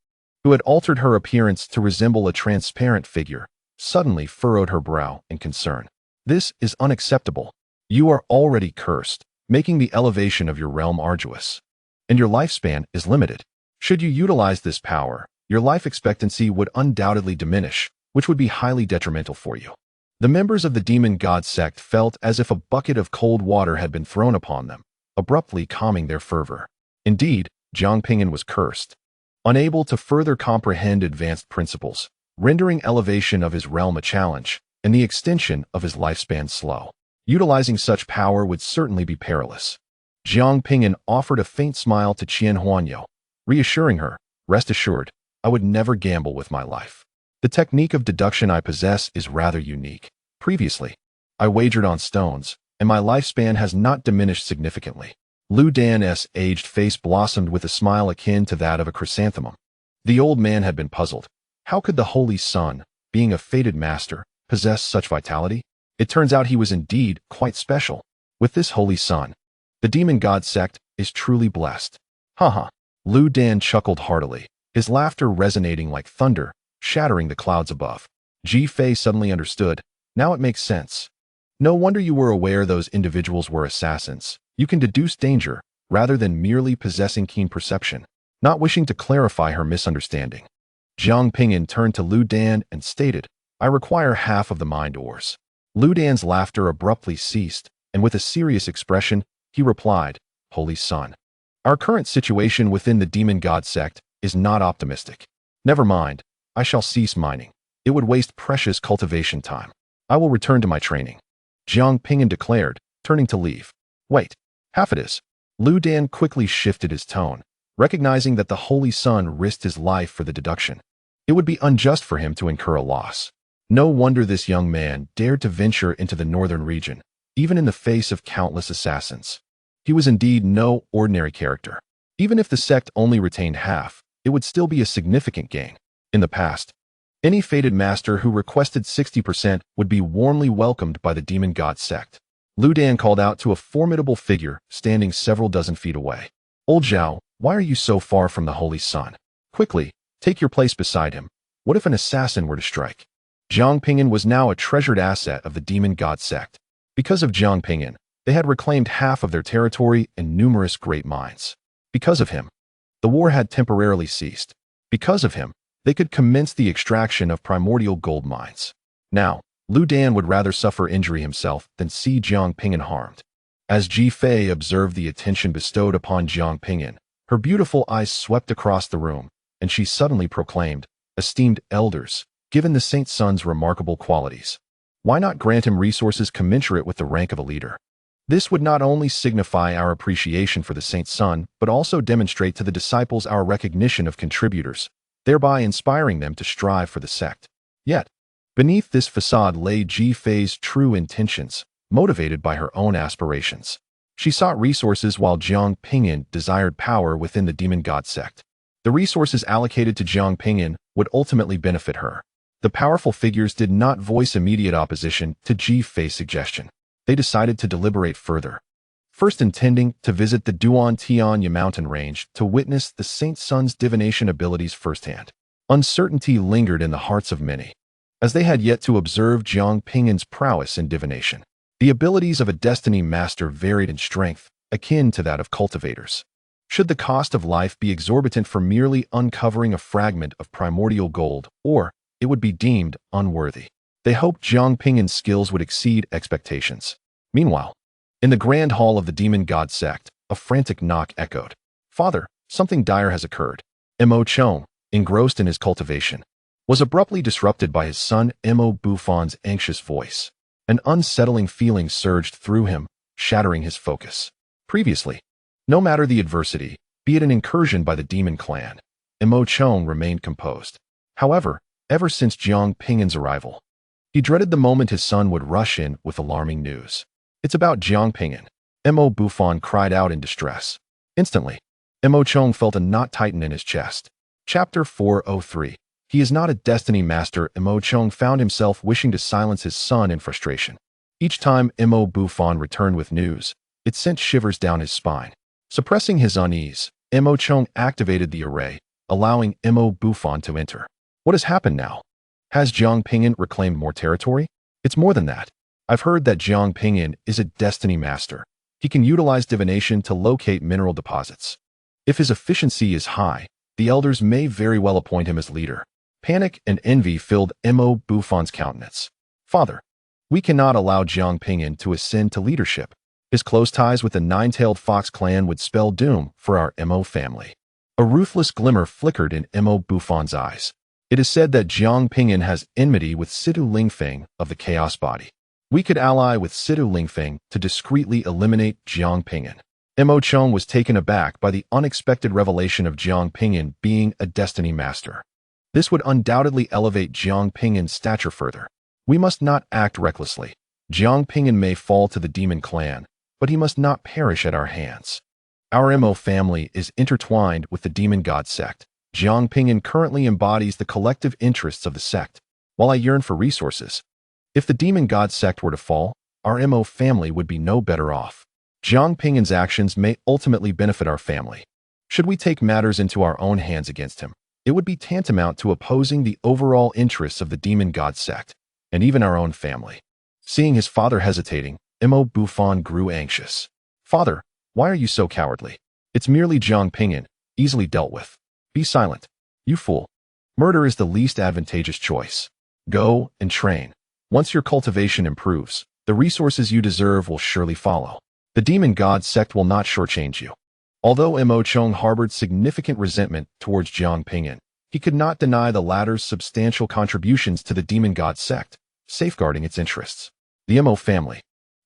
who had altered her appearance to resemble a transparent figure, suddenly furrowed her brow in concern. "This is unacceptable. You are already cursed, making the elevation of your realm arduous. And your lifespan is limited. Should you utilize this power, your life expectancy would undoubtedly diminish, which would be highly detrimental for you." The members of the Demon God Sect felt as if a bucket of cold water had been thrown upon them, abruptly calming their fervor. Indeed, Jiang Ping'an was cursed, unable to further comprehend advanced principles, rendering elevation of his realm a challenge, and the extension of his lifespan slow. Utilizing such power would certainly be perilous. Jiang Ping'an offered a faint smile to Qianhuanyo, reassuring her, "Rest assured, I would never gamble with my life. The technique of deduction I possess is rather unique. Previously, I wagered on stones, and my lifespan has not diminished significantly." Lu Dan's aged face blossomed with a smile akin to that of a chrysanthemum. The old man had been puzzled. How could the Holy Son, being a fated master, possess such vitality? It turns out he was indeed quite special. With this Holy Son, the Demon God Sect is truly blessed. Ha. Lu Dan chuckled heartily, his laughter resonating like thunder, shattering the clouds above. Ji Fei suddenly understood. Now it makes sense. No wonder you were aware those individuals were assassins. You can deduce danger, rather than merely possessing keen perception. Not wishing to clarify her misunderstanding, Jiang Ping'an turned to Lu Dan and stated, "I require half of the mind ores." Lu Dan's laughter abruptly ceased, and with a serious expression, he replied, "Holy Son, our current situation within the Demon God Sect is not optimistic. Never mind, I shall cease mining. It would waste precious cultivation time. I will return to my training," Jiang Ping'an declared, turning to leave. "Wait, half it is." Lu Dan quickly shifted his tone, recognizing that the Holy Son risked his life for the deduction. It would be unjust for him to incur a loss. No wonder this young man dared to venture into the northern region, even in the face of countless assassins. He was indeed no ordinary character. Even if the sect only retained half, it would still be a significant gain. In the past, any fated master who requested 60% would be warmly welcomed by the Demon God Sect. Lu Dan called out to a formidable figure standing several dozen feet away. Old Zhao, why are you so far from the Holy Sun? Quickly, take your place beside him. What if an assassin were to strike? Jiang Ping'an was now a treasured asset of the Demon God Sect. Because of Jiang Ping'an, they had reclaimed half of their territory and numerous great mines. Because of him, the war had temporarily ceased. Because of him, they could commence the extraction of primordial gold mines. Now, Lu Dan would rather suffer injury himself than see Jiang Ping'an harmed. As Ji Fei observed the attention bestowed upon Jiang Ping'an, her beautiful eyes swept across the room, and she suddenly proclaimed, "Esteemed elders, given the Saint Sun's remarkable qualities, why not grant him resources commensurate with the rank of a leader? This would not only signify our appreciation for the Saint Sun, but also demonstrate to the disciples our recognition of contributors, thereby inspiring them to strive for the sect." Yet, beneath this facade lay Ji Fei's true intentions, motivated by her own aspirations. She sought resources while Jiang Ping'an desired power within the Demon God Sect. The resources allocated to Jiang Ping'an would ultimately benefit her. The powerful figures did not voice immediate opposition to Ji Fei's suggestion. They decided to deliberate further, first intending to visit the Duan Tianya mountain range to witness the Saint Sun's divination abilities firsthand. Uncertainty lingered in the hearts of many, as they had yet to observe Jiang Ping'an's prowess in divination. The abilities of a destiny master varied in strength, akin to that of cultivators. Should the cost of life be exorbitant for merely uncovering a fragment of primordial gold, or it would be deemed unworthy? They hoped Jiang Ping'an's skills would exceed expectations. Meanwhile, in the grand hall of the Demon God Sect, a frantic knock echoed. "Father, something dire has occurred." Mo Chong, engrossed in his cultivation, was abruptly disrupted by his son Mo Bufon's anxious voice. An unsettling feeling surged through him, shattering his focus. Previously, no matter the adversity, be it an incursion by the demon clan, Mo Chong remained composed. However, ever since Jiang Ping'an's arrival, he dreaded the moment his son would rush in with alarming news. "It's about Jiang Ping'an," Mo Bufon cried out in distress. Instantly, Mo Chong felt a knot tighten in his chest. Chapter 403. He is not a destiny master. Mo Chong found himself wishing to silence his son in frustration. Each time Mo Bufon returned with news, it sent shivers down his spine. Suppressing his unease, Mo Chong activated the array, allowing Mo Bufon to enter. What has happened now? Has Jiang Ping'an reclaimed more territory? It's more than that. I've heard that Jiang Ping'an is a destiny master. He can utilize divination to locate mineral deposits. If his efficiency is high, the elders may very well appoint him as leader. Panic and envy filled Mo Bufon's countenance. "Father, we cannot allow Jiang Ping'an to ascend to leadership. His close ties with the Nine-Tailed Fox clan would spell doom for our Mo family." A ruthless glimmer flickered in Mo Bufon's eyes. "It is said that Jiang Ping'an has enmity with Sidu Lingfeng of the Chaos Body. We could ally with Sidu Lingfeng to discreetly eliminate Jiang Ping'an." Mo Chong was taken aback by the unexpected revelation of Jiang Ping'an being a destiny master. This would undoubtedly elevate Jiang Ping'an's stature further. "We must not act recklessly. Jiang Ping'an may fall to the demon clan, but he must not perish at our hands. Our Mo family is intertwined with the Demon God Sect. Jiang Ping'an currently embodies the collective interests of the sect. While I yearn for resources, if the Demon God Sect were to fall, our Mo family would be no better off. Jiang Ping'an's actions may ultimately benefit our family. Should we take matters into our own hands against him, it would be tantamount to opposing the overall interests of the Demon God Sect, and even our own family." Seeing his father hesitating, Mo Bufon grew anxious. "Father, why are you so cowardly? It's merely Jiang Ping'an, easily dealt with. Be silent, you fool. Murder is the least advantageous choice. Go and train. Once your cultivation improves, the resources you deserve will surely follow. The Demon God Sect will not shortchange you." Although Mo Chong harbored significant resentment towards Jiang Ping'an, he could not deny the latter's substantial contributions to the Demon God Sect, safeguarding its interests. The Mo family,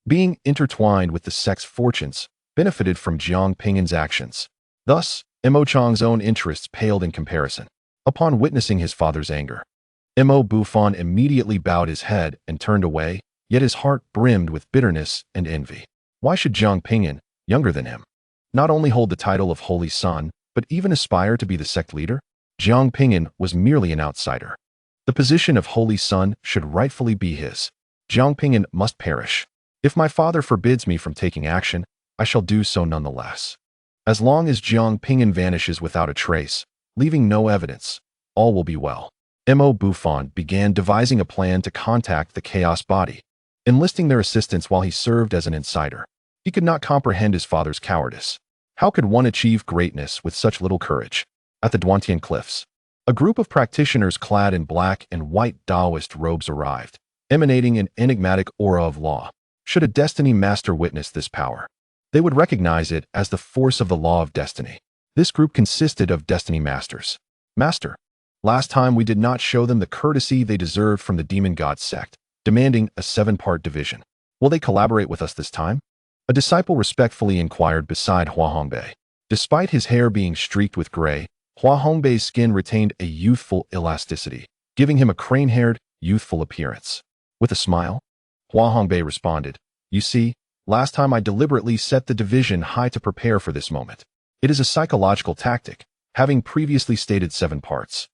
being intertwined with the sect's fortunes, benefited from Jiang Ping'an's actions. Thus, Mo Chong's own interests paled in comparison. Upon witnessing his father's anger, Mo Buffon immediately bowed his head and turned away, yet his heart brimmed with bitterness and envy. Why should Jiang Ping'an, younger than him, not only hold the title of Holy Son, but even aspire to be the sect leader? Jiang Ping'an was merely an outsider. The position of Holy Son should rightfully be his. Jiang Ping'an must perish. If my father forbids me from taking action, I shall do so nonetheless. As long as Jiang Ping'an vanishes without a trace, leaving no evidence, all will be well. Mo Buffon began devising a plan to contact the Chaos Body, enlisting their assistance while he served as an insider. He could not comprehend his father's cowardice. How could one achieve greatness with such little courage? At the Duantian Cliffs, a group of practitioners clad in black and white Taoist robes arrived, emanating an enigmatic aura of law. Should a destiny master witness this power, they would recognize it as the force of the law of destiny. This group consisted of destiny masters. Master, last time we did not show them the courtesy they deserved from the Demon God Sect, demanding a 7-part division. Will they collaborate with us this time? A disciple respectfully inquired beside Hua Hongbei. Despite his hair being streaked with gray, Hua Hongbei's skin retained a youthful elasticity, giving him a crane-haired, youthful appearance. With a smile, Hua Hongbei responded, "You see, last time I deliberately set the division high to prepare for this moment. It is a psychological tactic, having previously stated 7 parts.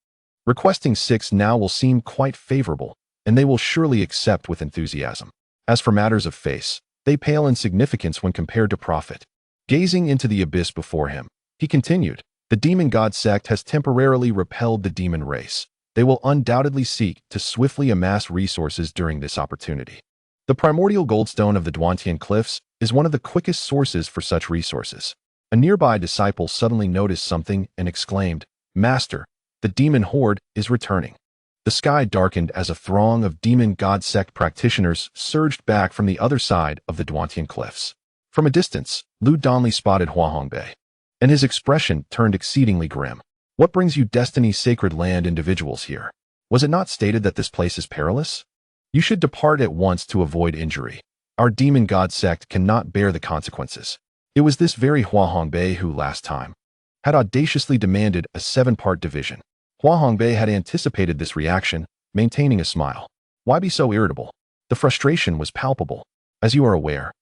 Requesting 6 now will seem quite favorable, and they will surely accept with enthusiasm. As for matters of face, they pale in significance when compared to profit." Gazing into the abyss before him, he continued, "The Demon God Sect has temporarily repelled the demon race. They will undoubtedly seek to swiftly amass resources during this opportunity. The primordial goldstone of the Duantian Cliffs is one of the quickest sources for such resources." A nearby disciple suddenly noticed something and exclaimed, "Master, the demon horde is returning." The sky darkened as a throng of Demon God Sect practitioners surged back from the other side of the Duantian Cliffs. From a distance, Lu Donli spotted Hua Hongbei, and his expression turned exceedingly grim. "What brings you Destiny's Sacred Land individuals here? Was it not stated that this place is perilous? You should depart at once to avoid injury. Our Demon God Sect cannot bear the consequences." It was this very Hua Hongbei who last time had audaciously demanded a 7-part division. Hua Hongbei had anticipated this reaction, maintaining a smile. Why be so irritable? The frustration was palpable. As you are aware,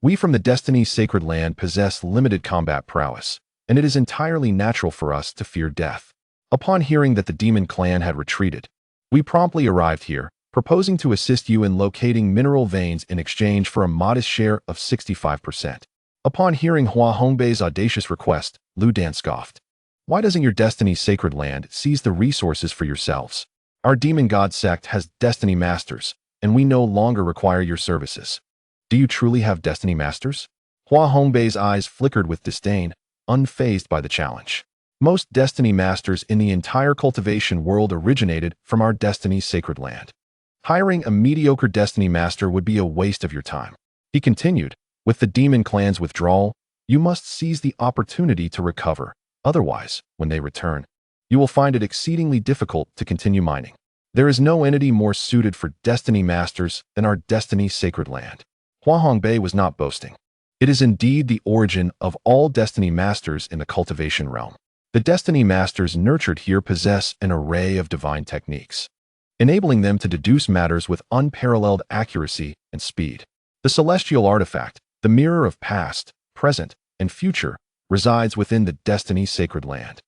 we from the Destiny's Sacred Land possess limited combat prowess, and it is entirely natural for us to fear death. Upon hearing that the demon clan had retreated, we promptly arrived here, proposing to assist you in locating mineral veins in exchange for a modest share of 65%. Upon hearing Hua Hongbei's audacious request, Lu Dan scoffed. "Why doesn't your Destiny's Sacred Land seize the resources for yourselves? Our Demon God Sect has destiny masters, and we no longer require your services." "Do you truly have destiny masters?" Hua Hongbei's eyes flickered with disdain, unfazed by the challenge. "Most destiny masters in the entire cultivation world originated from our Destiny's Sacred Land. Hiring a mediocre destiny master would be a waste of your time." He continued, "With the demon clan's withdrawal, you must seize the opportunity to recover. Otherwise, when they return, you will find it exceedingly difficult to continue mining. There is no entity more suited for destiny masters than our Destiny's Sacred Land." Hua Hongbei was not boasting. It is indeed the origin of all destiny masters in the cultivation realm. The destiny masters nurtured here possess an array of divine techniques, enabling them to deduce matters with unparalleled accuracy and speed. The celestial artifact, the mirror of past, present, and future, resides within the Destiny's Sacred Land.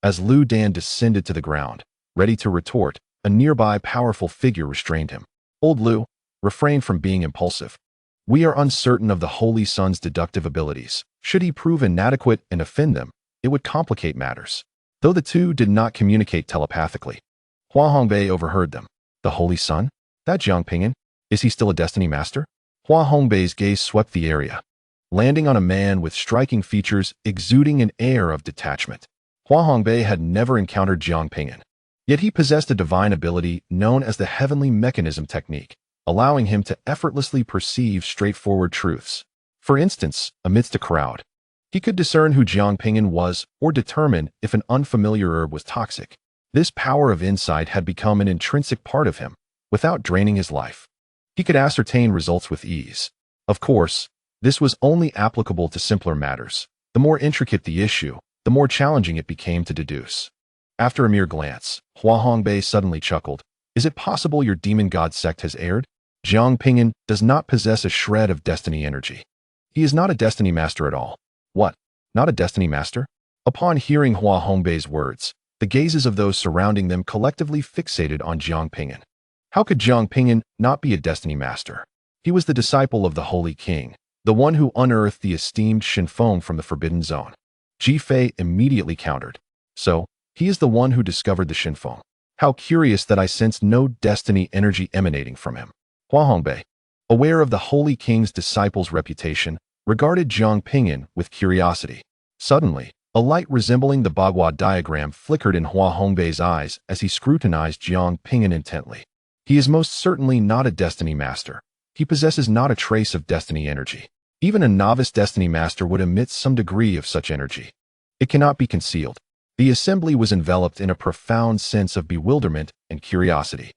As Lu Dan descended to the ground, ready to retort, a nearby powerful figure restrained him. "Old Lu, refrain from being impulsive. We are uncertain of the Holy Son's deductive abilities. Should he prove inadequate and offend them, it would complicate matters." Though the two did not communicate telepathically, Hua Hongbei overheard them. "The Holy Son? That Jiang Ping'an? Is he still a destiny master?" Hua Hongbei's gaze swept the area, landing on a man with striking features exuding an air of detachment. Hua Hongbei had never encountered Jiang Ping'an, yet he possessed a divine ability known as the heavenly mechanism technique, allowing him to effortlessly perceive straightforward truths. For instance, amidst a crowd, he could discern who Jiang Ping'an was or determine if an unfamiliar herb was toxic. This power of insight had become an intrinsic part of him, without draining his life. He could ascertain results with ease. Of course, this was only applicable to simpler matters. The more intricate the issue, the more challenging it became to deduce. After a mere glance, Hua Hongbei suddenly chuckled. Is it possible your Demon God Sect has erred? Jiang Ping'an does not possess a shred of destiny energy. He is not a destiny master at all. What? Not a destiny master? Upon hearing Hua Hongbei's words, the gazes of those surrounding them collectively fixated on Jiang Ping'an. How could Jiang Ping'an not be a destiny master? He was the disciple of the Holy King, the one who unearthed the esteemed Shenfeng from the Forbidden Zone. Ji Fei immediately countered. So, he is the one who discovered the Shenfeng. How curious that I sensed no destiny energy emanating from him. Hua Hongbei, aware of the Holy King's disciple's reputation, regarded Jiang Ping'an with curiosity. Suddenly, a light resembling the Bagua diagram flickered in Hua Hongbei's eyes as he scrutinized Jiang Ping'an intently. He is most certainly not a destiny master. He possesses not a trace of destiny energy. Even a novice destiny master would emit some degree of such energy. It cannot be concealed. The assembly was enveloped in a profound sense of bewilderment and curiosity.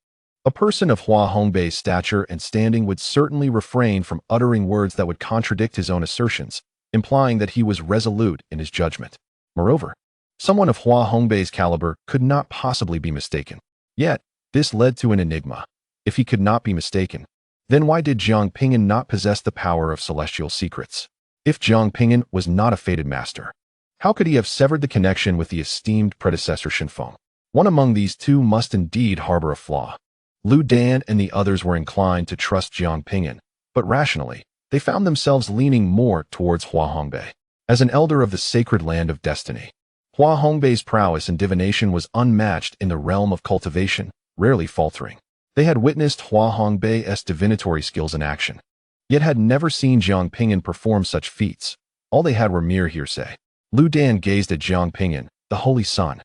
A person of Hua Hongbei's stature and standing would certainly refrain from uttering words that would contradict his own assertions, implying that he was resolute in his judgment. Moreover, someone of Hua Hongbei's caliber could not possibly be mistaken. Yet, this led to an enigma. If he could not be mistaken, then why did Jiang Ping'an not possess the power of celestial secrets? If Jiang Ping'an was not a fated master, how could he have severed the connection with the esteemed predecessor Shenfeng? One among these two must indeed harbor a flaw. Lu Dan and the others were inclined to trust Jiang Ping'an, but rationally, they found themselves leaning more towards Hua Hongbei. As an elder of the sacred land of destiny, Hua Hongbei's prowess in divination was unmatched in the realm of cultivation, rarely faltering. They had witnessed Hua Hongbei's divinatory skills in action, yet had never seen Jiang Ping'an perform such feats. All they had were mere hearsay. Lu Dan gazed at Jiang Ping'an, the Holy Son.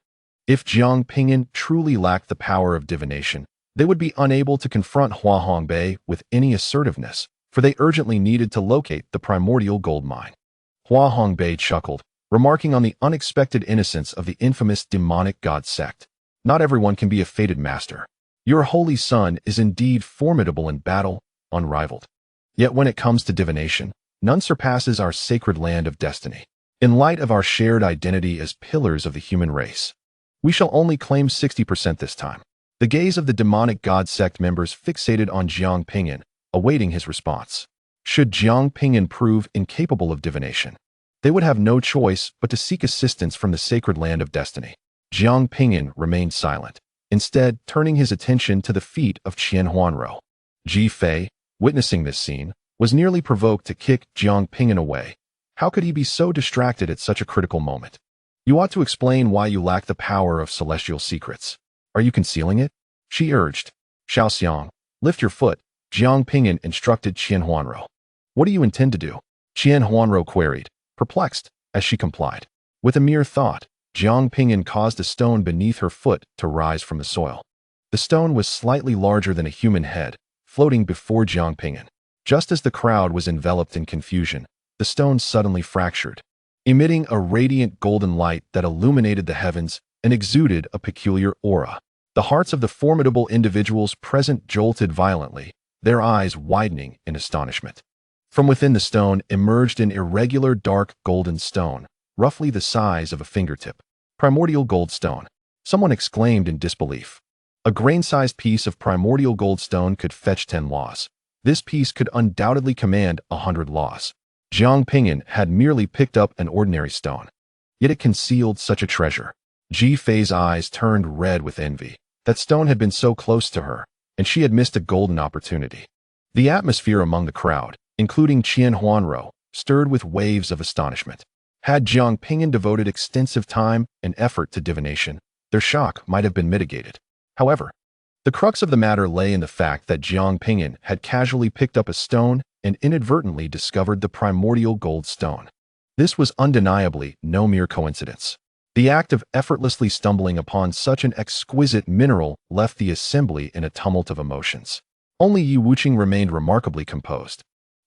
If Jiang Ping'an truly lacked the power of divination, they would be unable to confront Hua Hongbei with any assertiveness, for they urgently needed to locate the primordial gold mine. Hua Hongbei chuckled, remarking on the unexpected innocence of the infamous demonic god sect. Not everyone can be a fated master. Your Holy Son is indeed formidable in battle, unrivaled. Yet when it comes to divination, none surpasses our sacred land of destiny. In light of our shared identity as pillars of the human race, we shall only claim 60% this time. The gaze of the demonic god sect members fixated on Jiang Ping'an, awaiting his response. Should Jiang Ping'an prove incapable of divination, they would have no choice but to seek assistance from the sacred land of destiny. Jiang Ping'an remained silent, instead turning his attention to the feet of Qian Huanrou. Ji Fei, witnessing this scene, was nearly provoked to kick Jiang Ping'an away. How could he be so distracted at such a critical moment? You ought to explain why you lack the power of celestial secrets. Are you concealing it? She urged. Xiaoxiang, lift your foot, Jiang Ping'an instructed Qian Huanrou. What do you intend to do? Qian Huanrou queried, perplexed, as she complied. With a mere thought, Jiang Ping'an caused a stone beneath her foot to rise from the soil. The stone was slightly larger than a human head, floating before Jiang Ping'an. Just as the crowd was enveloped in confusion, the stone suddenly fractured, emitting a radiant golden light that illuminated the heavens and exuded a peculiar aura. The hearts of the formidable individuals present jolted violently, their eyes widening in astonishment. From within the stone emerged an irregular dark golden stone, roughly the size of a fingertip. Primordial gold stone. Someone exclaimed in disbelief. A grain-sized piece of primordial gold stone could fetch 10 laws. This piece could undoubtedly command 100 laws. Jiang Ping'an had merely picked up an ordinary stone, yet it concealed such a treasure. Ji Fei's eyes turned red with envy. That stone had been so close to her, and she had missed a golden opportunity. The atmosphere among the crowd, including Qian Huanrou, stirred with waves of astonishment. Had Jiang Ping'an devoted extensive time and effort to divination, their shock might have been mitigated. However, the crux of the matter lay in the fact that Jiang Ping'an had casually picked up a stone and inadvertently discovered the primordial gold stone. This was undeniably no mere coincidence. The act of effortlessly stumbling upon such an exquisite mineral left the assembly in a tumult of emotions. Only Yi Wuqing remained remarkably composed.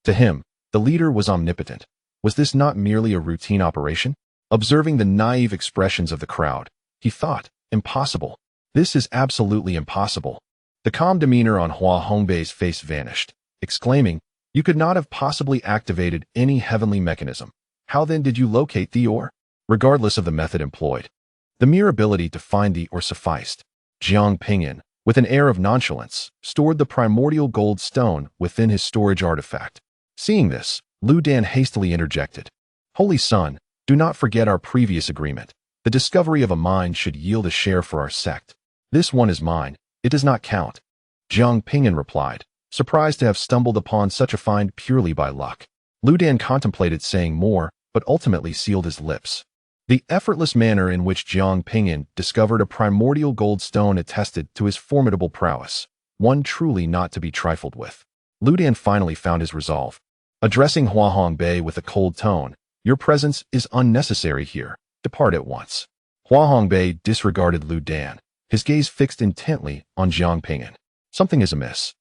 To him, the leader was omnipotent. Was this not merely a routine operation? Observing the naive expressions of the crowd, he thought, impossible. This is absolutely impossible. The calm demeanor on Hua Hongbei's face vanished, exclaiming, "You could not have possibly activated any heavenly mechanism. How then did you locate the ore?" Regardless of the method employed, the mere ability to find the ore sufficed. Jiang Ping'an, with an air of nonchalance, stored the primordial gold stone within his storage artifact. Seeing this, Lu Dan hastily interjected. Holy Son, do not forget our previous agreement. The discovery of a mine should yield a share for our sect. This one is mine. It does not count. Jiang Ping'an replied, surprised to have stumbled upon such a find purely by luck. Lu Dan contemplated saying more, but ultimately sealed his lips. The effortless manner in which Jiang Ping'an discovered a primordial gold stone attested to his formidable prowess, one truly not to be trifled with. Lu Dan finally found his resolve. Addressing Hua Hongbei with a cold tone, your presence is unnecessary here. Depart at once. Hua Hongbei disregarded Lu Dan, his gaze fixed intently on Jiang Ping'an. Something is amiss.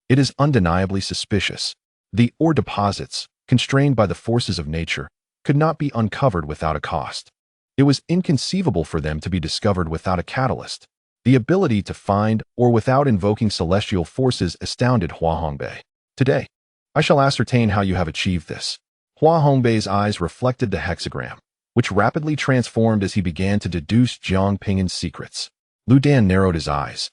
It is undeniably suspicious. The ore deposits, constrained by the forces of nature, could not be uncovered without a cost. It was inconceivable for them to be discovered without a catalyst. The ability to find ore without invoking celestial forces astounded Hua Hongbei. Today, I shall ascertain how you have achieved this. Hua Hongbei's eyes reflected the hexagram, which rapidly transformed as he began to deduce Jiang Ping'an's secrets. Lu Dan narrowed his eyes.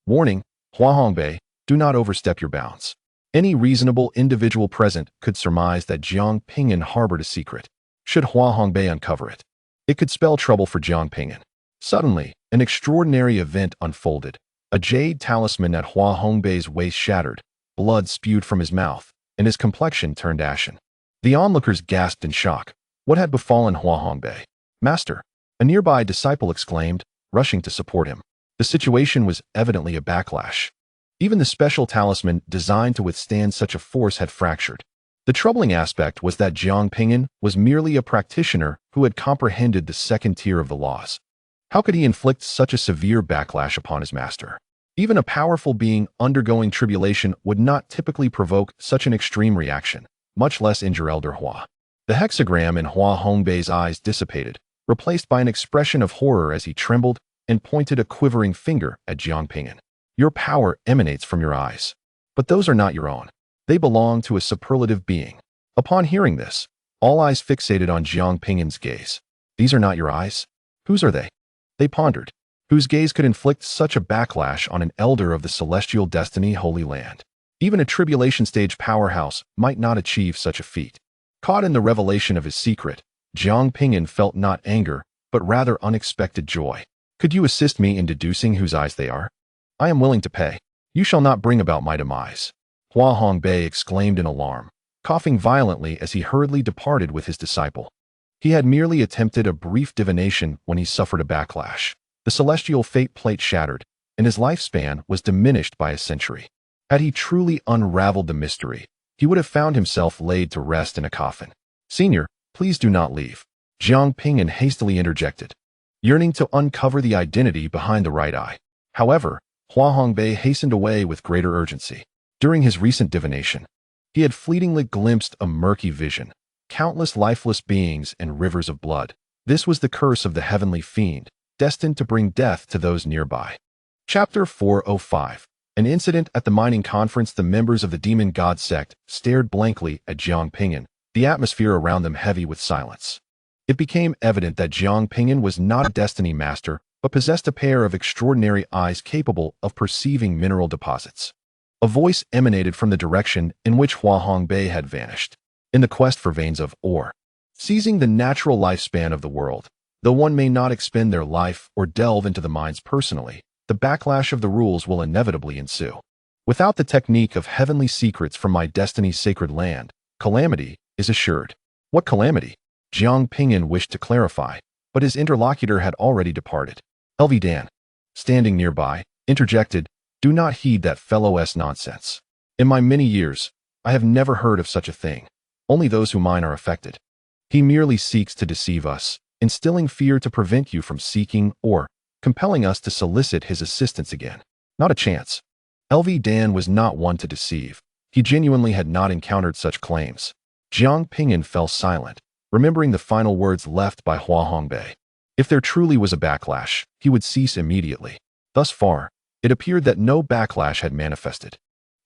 Warning, Hua Hongbei, do not overstep your bounds. Any reasonable individual present could surmise that Jiang Ping'an harbored a secret. Should Hua Hongbei uncover it, it could spell trouble for Jiang Ping'an. Suddenly, an extraordinary event unfolded. A jade talisman at Hua Hongbei's waist shattered, blood spewed from his mouth, and his complexion turned ashen. The onlookers gasped in shock. What had befallen Hua Hongbei? Master, a nearby disciple exclaimed, rushing to support him. The situation was evidently a backlash. Even the special talisman designed to withstand such a force had fractured. The troubling aspect was that Jiang Ping'an was merely a practitioner who had comprehended the second tier of the laws. How could he inflict such a severe backlash upon his master? Even a powerful being undergoing tribulation would not typically provoke such an extreme reaction, much less injure Elder Hua. The hexagram in Hua Hongbei's eyes dissipated, replaced by an expression of horror as he trembled and pointed a quivering finger at Jiang Ping'an. Your power emanates from your eyes, but those are not your own. They belong to a superlative being. Upon hearing this, all eyes fixated on Jiang Ping'an's gaze. These are not your eyes? Whose are they? They pondered. Whose gaze could inflict such a backlash on an elder of the celestial destiny Holy Land? Even a tribulation stage powerhouse might not achieve such a feat. Caught in the revelation of his secret, Jiang Ping'an felt not anger, but rather unexpected joy. Could you assist me in deducing whose eyes they are? I am willing to pay. You shall not bring about my demise. Hua Hongbei exclaimed in alarm, coughing violently as he hurriedly departed with his disciple. He had merely attempted a brief divination when he suffered a backlash. The celestial fate plate shattered, and his lifespan was diminished by a century. Had he truly unraveled the mystery, he would have found himself laid to rest in a coffin. Senior, please do not leave. Jiang Ping'an hastily interjected, yearning to uncover the identity behind the right eye. However, Hua Hongbei hastened away with greater urgency. During his recent divination, he had fleetingly glimpsed a murky vision, countless lifeless beings and rivers of blood. This was the curse of the heavenly fiend, destined to bring death to those nearby. Chapter 405. An incident at the mining conference. The members of the Demon God Sect stared blankly at Jiang Ping'an, the atmosphere around them heavy with silence. It became evident that Jiang Ping'an was not a destiny master, but possessed a pair of extraordinary eyes capable of perceiving mineral deposits. A voice emanated from the direction in which Hua Hongbei had vanished. In the quest for veins of ore, seizing the natural lifespan of the world, though one may not expend their life or delve into the mines personally, the backlash of the rules will inevitably ensue. Without the technique of heavenly secrets from my destiny's sacred land, calamity is assured. What calamity? Jiang Ping'an wished to clarify, but his interlocutor had already departed. LV Dan, standing nearby, interjected, do not heed that fellow's nonsense. In my many years, I have never heard of such a thing. Only those who mine are affected. He merely seeks to deceive us, instilling fear to prevent you from seeking or compelling us to solicit his assistance again. Not a chance. LV Dan was not one to deceive. He genuinely had not encountered such claims. Jiang Ping'an fell silent, remembering the final words left by Hua Hongbei. If there truly was a backlash, he would cease immediately. Thus far, it appeared that no backlash had manifested.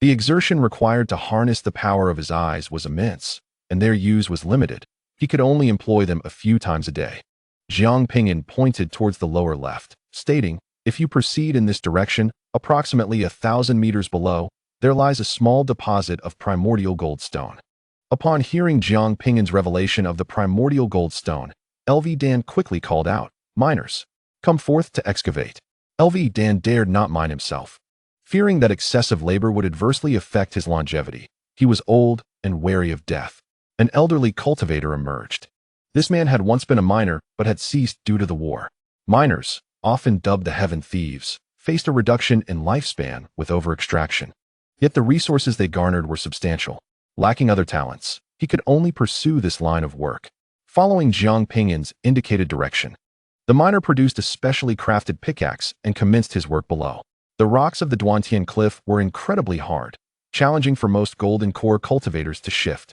The exertion required to harness the power of his eyes was immense, and their use was limited. He could only employ them a few times a day. Jiang Ping'an pointed towards the lower left, stating, If you proceed in this direction, approximately 1,000 meters below, there lies a small deposit of primordial goldstone. Upon hearing Jiang Ping'an's revelation of the primordial goldstone, LV Dan quickly called out, "Miners, come forth to excavate." LV Dan dared not mine himself. Fearing that excessive labor would adversely affect his longevity, he was old and wary of death. An elderly cultivator emerged. This man had once been a miner, but had ceased due to the war. Miners, often dubbed the heaven thieves, faced a reduction in lifespan with over-extraction. Yet the resources they garnered were substantial. Lacking other talents, he could only pursue this line of work. Following Jiang Ping'an's indicated direction, the miner produced a specially crafted pickaxe and commenced his work below. The rocks of the Duantian cliff were incredibly hard, challenging for most golden core cultivators to shift,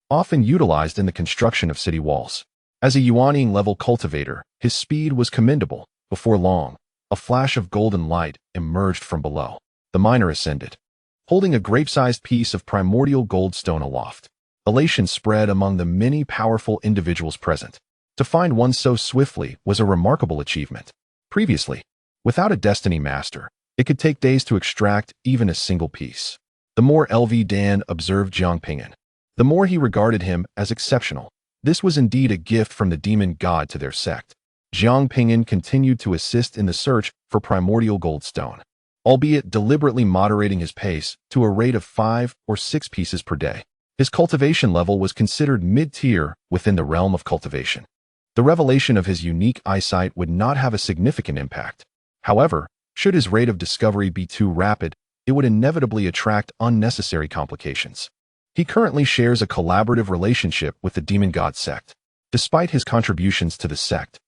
often utilized in the construction of city walls. As a Yuanying-level cultivator, his speed was commendable. Before long, a flash of golden light emerged from below. The miner ascended, holding a grape-sized piece of primordial goldstone aloft. Elation spread among the many powerful individuals present. To find one so swiftly was a remarkable achievement. Previously, without a destiny master, it could take days to extract even a single piece. The more LV Dan observed Jiang Ping'an, the more he regarded him as exceptional. This was indeed a gift from the demon god to their sect. Jiang Ping'an continued to assist in the search for primordial goldstone, albeit deliberately moderating his pace to a rate of 5 or 6 pieces per day. His cultivation level was considered mid-tier within the realm of cultivation. The revelation of his unique eyesight would not have a significant impact. However, should his rate of discovery be too rapid, it would inevitably attract unnecessary complications. He currently shares a collaborative relationship with the Demon God Sect. Despite his contributions to the sect,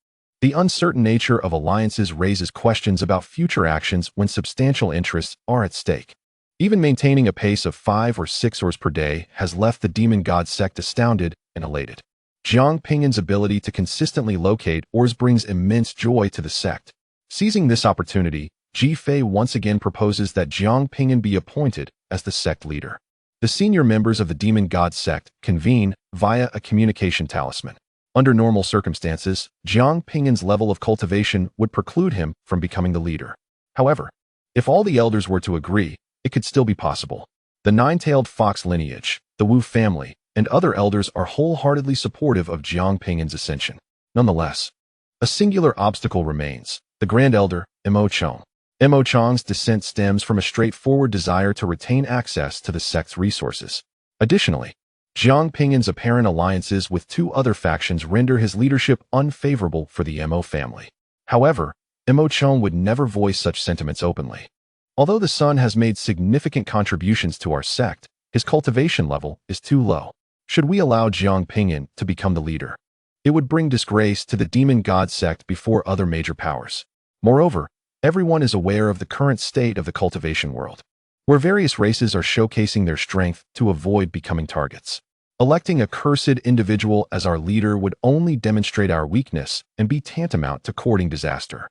the uncertain nature of alliances raises questions about future actions when substantial interests are at stake. Even maintaining a pace of 5 or 6 ores per day has left the Demon God Sect astounded and elated. Jiang Ping'an's ability to consistently locate ores brings immense joy to the sect. Seizing this opportunity, Ji Fei once again proposes that Jiang Ping'an be appointed as the sect leader. The senior members of the Demon God Sect convene via a communication talisman. Under normal circumstances, Jiang Ping'an's level of cultivation would preclude him from becoming the leader. However, if all the elders were to agree, it could still be possible. The nine-tailed fox lineage, the Wu family, and other elders are wholeheartedly supportive of Jiang Ping'an's ascension. Nonetheless, a singular obstacle remains: the Grand Elder, Immortal. Immortal's descent stems from a straightforward desire to retain access to the sect's resources. Additionally, Jiang Ping'an's apparent alliances with 2 other factions render his leadership unfavorable for the Mo family. However, Immortal would never voice such sentiments openly. Although the son has made significant contributions to our sect, his cultivation level is too low. Should we allow Jiang Ping'an to become the leader, it would bring disgrace to the Demon God Sect before other major powers. Moreover, everyone is aware of the current state of the cultivation world, where various races are showcasing their strength to avoid becoming targets. Electing a cursed individual as our leader would only demonstrate our weakness and be tantamount to courting disaster.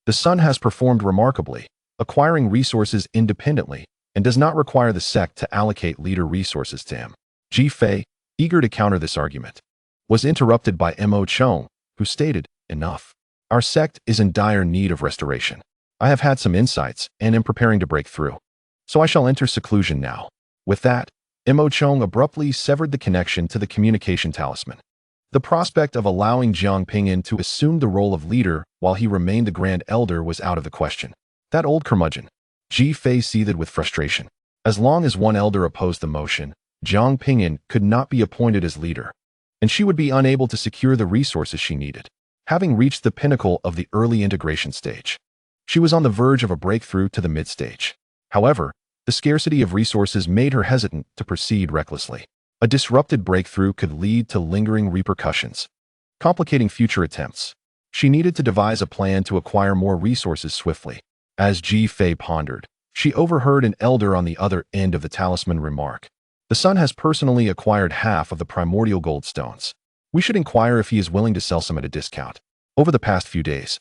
The son has performed remarkably, acquiring resources independently, and does not require the sect to allocate leader resources to him. Ji Fei, eager to counter this argument, was interrupted by Mo Chong, who stated, "Enough. Our sect is in dire need of restoration. I have had some insights and am preparing to break through, so I shall enter seclusion now." With that, Mo Chong abruptly severed the connection to the communication talisman. The prospect of allowing Jiang Ping'an to assume the role of leader while he remained the Grand Elder was out of the question. That old curmudgeon. Ji Fei seethed with frustration. As long as one elder opposed the motion, Jiang Ping'an could not be appointed as leader, and she would be unable to secure the resources she needed. Having reached the pinnacle of the early integration stage, she was on the verge of a breakthrough to the mid-stage. However, the scarcity of resources made her hesitant to proceed recklessly. A disrupted breakthrough could lead to lingering repercussions, complicating future attempts. She needed to devise a plan to acquire more resources swiftly. As Ji Fei pondered, she overheard an elder on the other end of the talisman remark, "The son has personally acquired half of the primordial goldstones. We should inquire if he is willing to sell some at a discount." Over the past few days,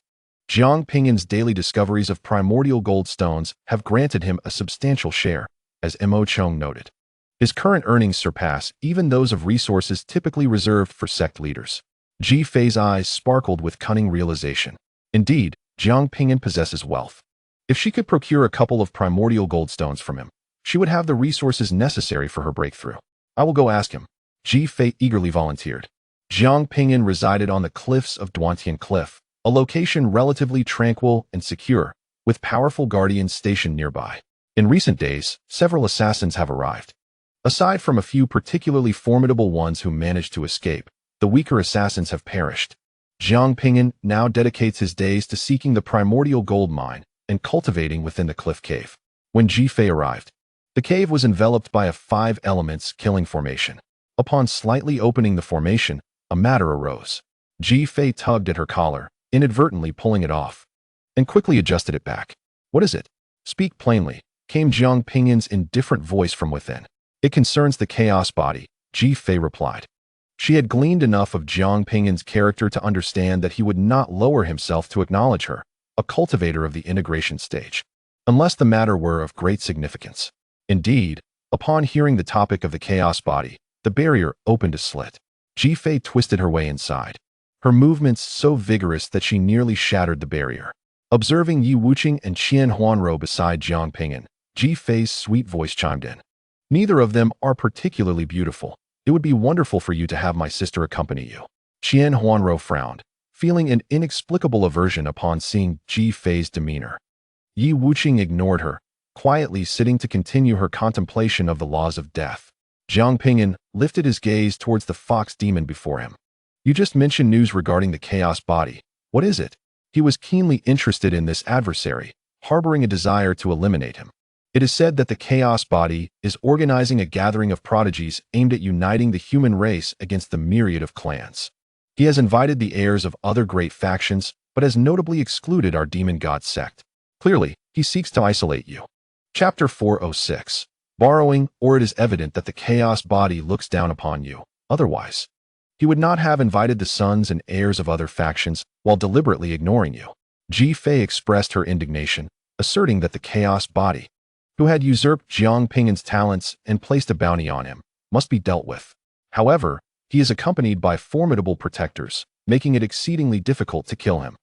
Jiang Ping'an's daily discoveries of primordial goldstones have granted him a substantial share, as Mo Chong noted. His current earnings surpass even those of resources typically reserved for sect leaders. Ji Fei's eyes sparkled with cunning realization. Indeed, Jiang Ping'an possesses wealth. If she could procure a couple of primordial gold stones from him, she would have the resources necessary for her breakthrough. I will go ask him. Ji Fei eagerly volunteered. Jiang Ping'an resided on the cliffs of Duantian Cliff, a location relatively tranquil and secure, with powerful guardians stationed nearby. In recent days, several assassins have arrived. Aside from a few particularly formidable ones who managed to escape, the weaker assassins have perished. Jiang Ping'an now dedicates his days to seeking the primordial gold mine and cultivating within the cliff cave. When Ji Fei arrived, the cave was enveloped by a 5 elements killing formation. Upon slightly opening the formation, a matter arose. Ji Fei tugged at her collar, inadvertently pulling it off, and quickly adjusted it back. What is it? Speak plainly, came Jiang Ping'an's indifferent voice from within. It concerns the chaos body, Ji Fei replied. She had gleaned enough of Jiang Ping'an's character to understand that he would not lower himself to acknowledge her, a cultivator of the integration stage, unless the matter were of great significance. Indeed, upon hearing the topic of the chaos body, the barrier opened a slit. Ji Fei twisted her way inside, her movements so vigorous that she nearly shattered the barrier. Observing Yi Wuqing and Qian Huanrou beside Jiang Ping'an, Ji Fei's sweet voice chimed in. Neither of them are particularly beautiful. It would be wonderful for you to have my sister accompany you. Qian Huanrou frowned, feeling an inexplicable aversion upon seeing Ji Fei's demeanor. Yi Wuqing ignored her, quietly sitting to continue her contemplation of the laws of death. Jiang Ping'an lifted his gaze towards the fox demon before him. You just mentioned news regarding the chaos body. What is it? He was keenly interested in this adversary, harboring a desire to eliminate him. It is said that the chaos body is organizing a gathering of prodigies aimed at uniting the human race against the myriad of clans. He has invited the heirs of other great factions, but has notably excluded our Demon God Sect. Clearly, he seeks to isolate you. Chapter 406. Borrowing, or it is evident that the chaos body looks down upon you. Otherwise, he would not have invited the sons and heirs of other factions while deliberately ignoring you. Ji Fei expressed her indignation, asserting that the chaos body, who had usurped Jiang Ping'an's talents and placed a bounty on him, must be dealt with. However, he is accompanied by formidable protectors, making it exceedingly difficult to kill him.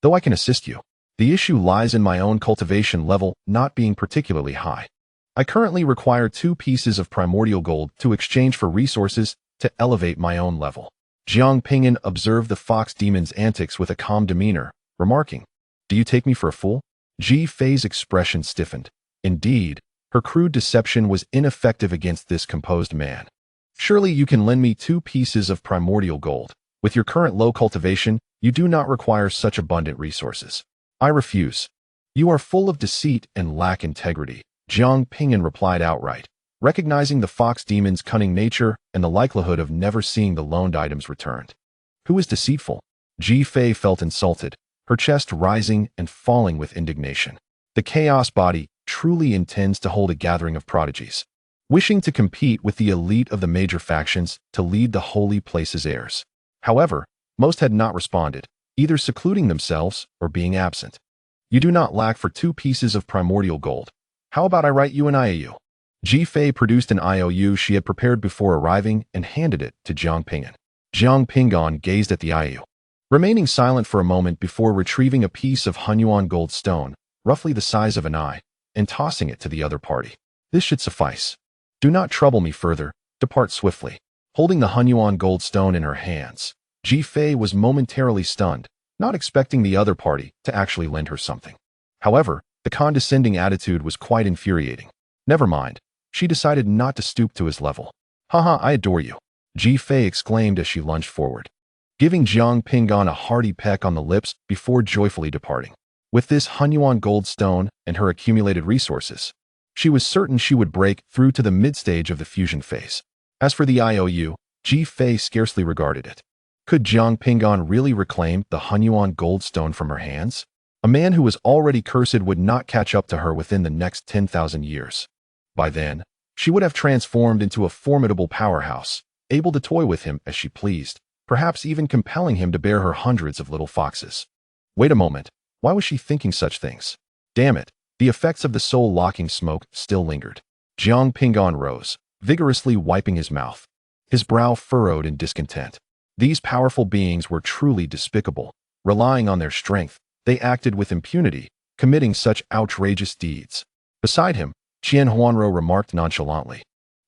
Though I can assist you, the issue lies in my own cultivation level not being particularly high. I currently require 2 pieces of primordial gold to exchange for resources to elevate my own level. Jiang Ping'an observed the fox demon's antics with a calm demeanor, remarking, Do you take me for a fool? Ji Fei's expression stiffened. Indeed, her crude deception was ineffective against this composed man. Surely you can lend me 2 pieces of primordial gold. With your current low cultivation, you do not require such abundant resources. I refuse. You are full of deceit and lack integrity, Jiang Ping'an replied outright, recognizing the fox demon's cunning nature and the likelihood of never seeing the loaned items returned. Who is deceitful? Ji Fei felt insulted, her chest rising and falling with indignation. The chaos body truly intends to hold a gathering of prodigies, wishing to compete with the elite of the major factions to lead the holy place's heirs. However, most had not responded, either secluding themselves or being absent. You do not lack for 2 pieces of primordial gold. How about I write you an IOU? Ji Fei produced an IOU she had prepared before arriving and handed it to Jiang Ping'an. Jiang Ping'an gazed at the IOU, remaining silent for a moment before retrieving a piece of Hunyuan gold stone, roughly the size of an eye, and tossing it to the other party. This should suffice. Do not trouble me further, depart swiftly. Holding the Hunyuan gold stone in her hands, Ji Fei was momentarily stunned, not expecting the other party to actually lend her something. However, the condescending attitude was quite infuriating. Never mind, she decided not to stoop to his level. Haha, I adore you, Ji Fei exclaimed as she lunged forward, giving Jiang Ping'an a hearty peck on the lips before joyfully departing. With this Hunyuan gold stone and her accumulated resources, she was certain she would break through to the mid-stage of the fusion phase. As for the IOU, Ji Fei scarcely regarded it. Could Jiang Ping'an really reclaim the Hunyuan gold stone from her hands? A man who was already cursed would not catch up to her within the next 10,000 years. By then, she would have transformed into a formidable powerhouse, able to toy with him as she pleased, perhaps even compelling him to bear her hundreds of little foxes. Wait a moment. Why was she thinking such things? Damn it, the effects of the soul-locking smoke still lingered. Jiang Ping'an rose, vigorously wiping his mouth, his brow furrowed in discontent. These powerful beings were truly despicable, relying on their strength, they acted with impunity, committing such outrageous deeds. Beside him, Qian Huanro remarked nonchalantly,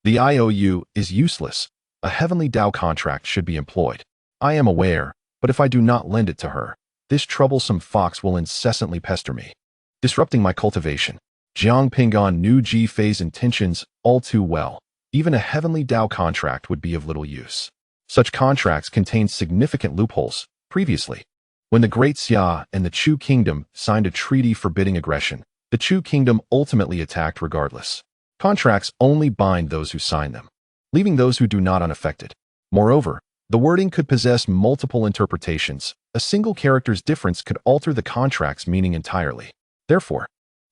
"The IOU is useless. A heavenly Dao contract should be employed. I am aware, but if I do not lend it to her, this troublesome fox will incessantly pester me, disrupting my cultivation." Jiang Ping'an knew Ji Fei's intentions all too well. Even a heavenly Dao contract would be of little use. Such contracts contained significant loopholes. Previously, when the Great Xia and the Chu Kingdom signed a treaty forbidding aggression, the Chu Kingdom ultimately attacked regardless. Contracts only bind those who sign them, leaving those who do not unaffected. Moreover, the wording could possess multiple interpretations. A single character's difference could alter the contract's meaning entirely. Therefore,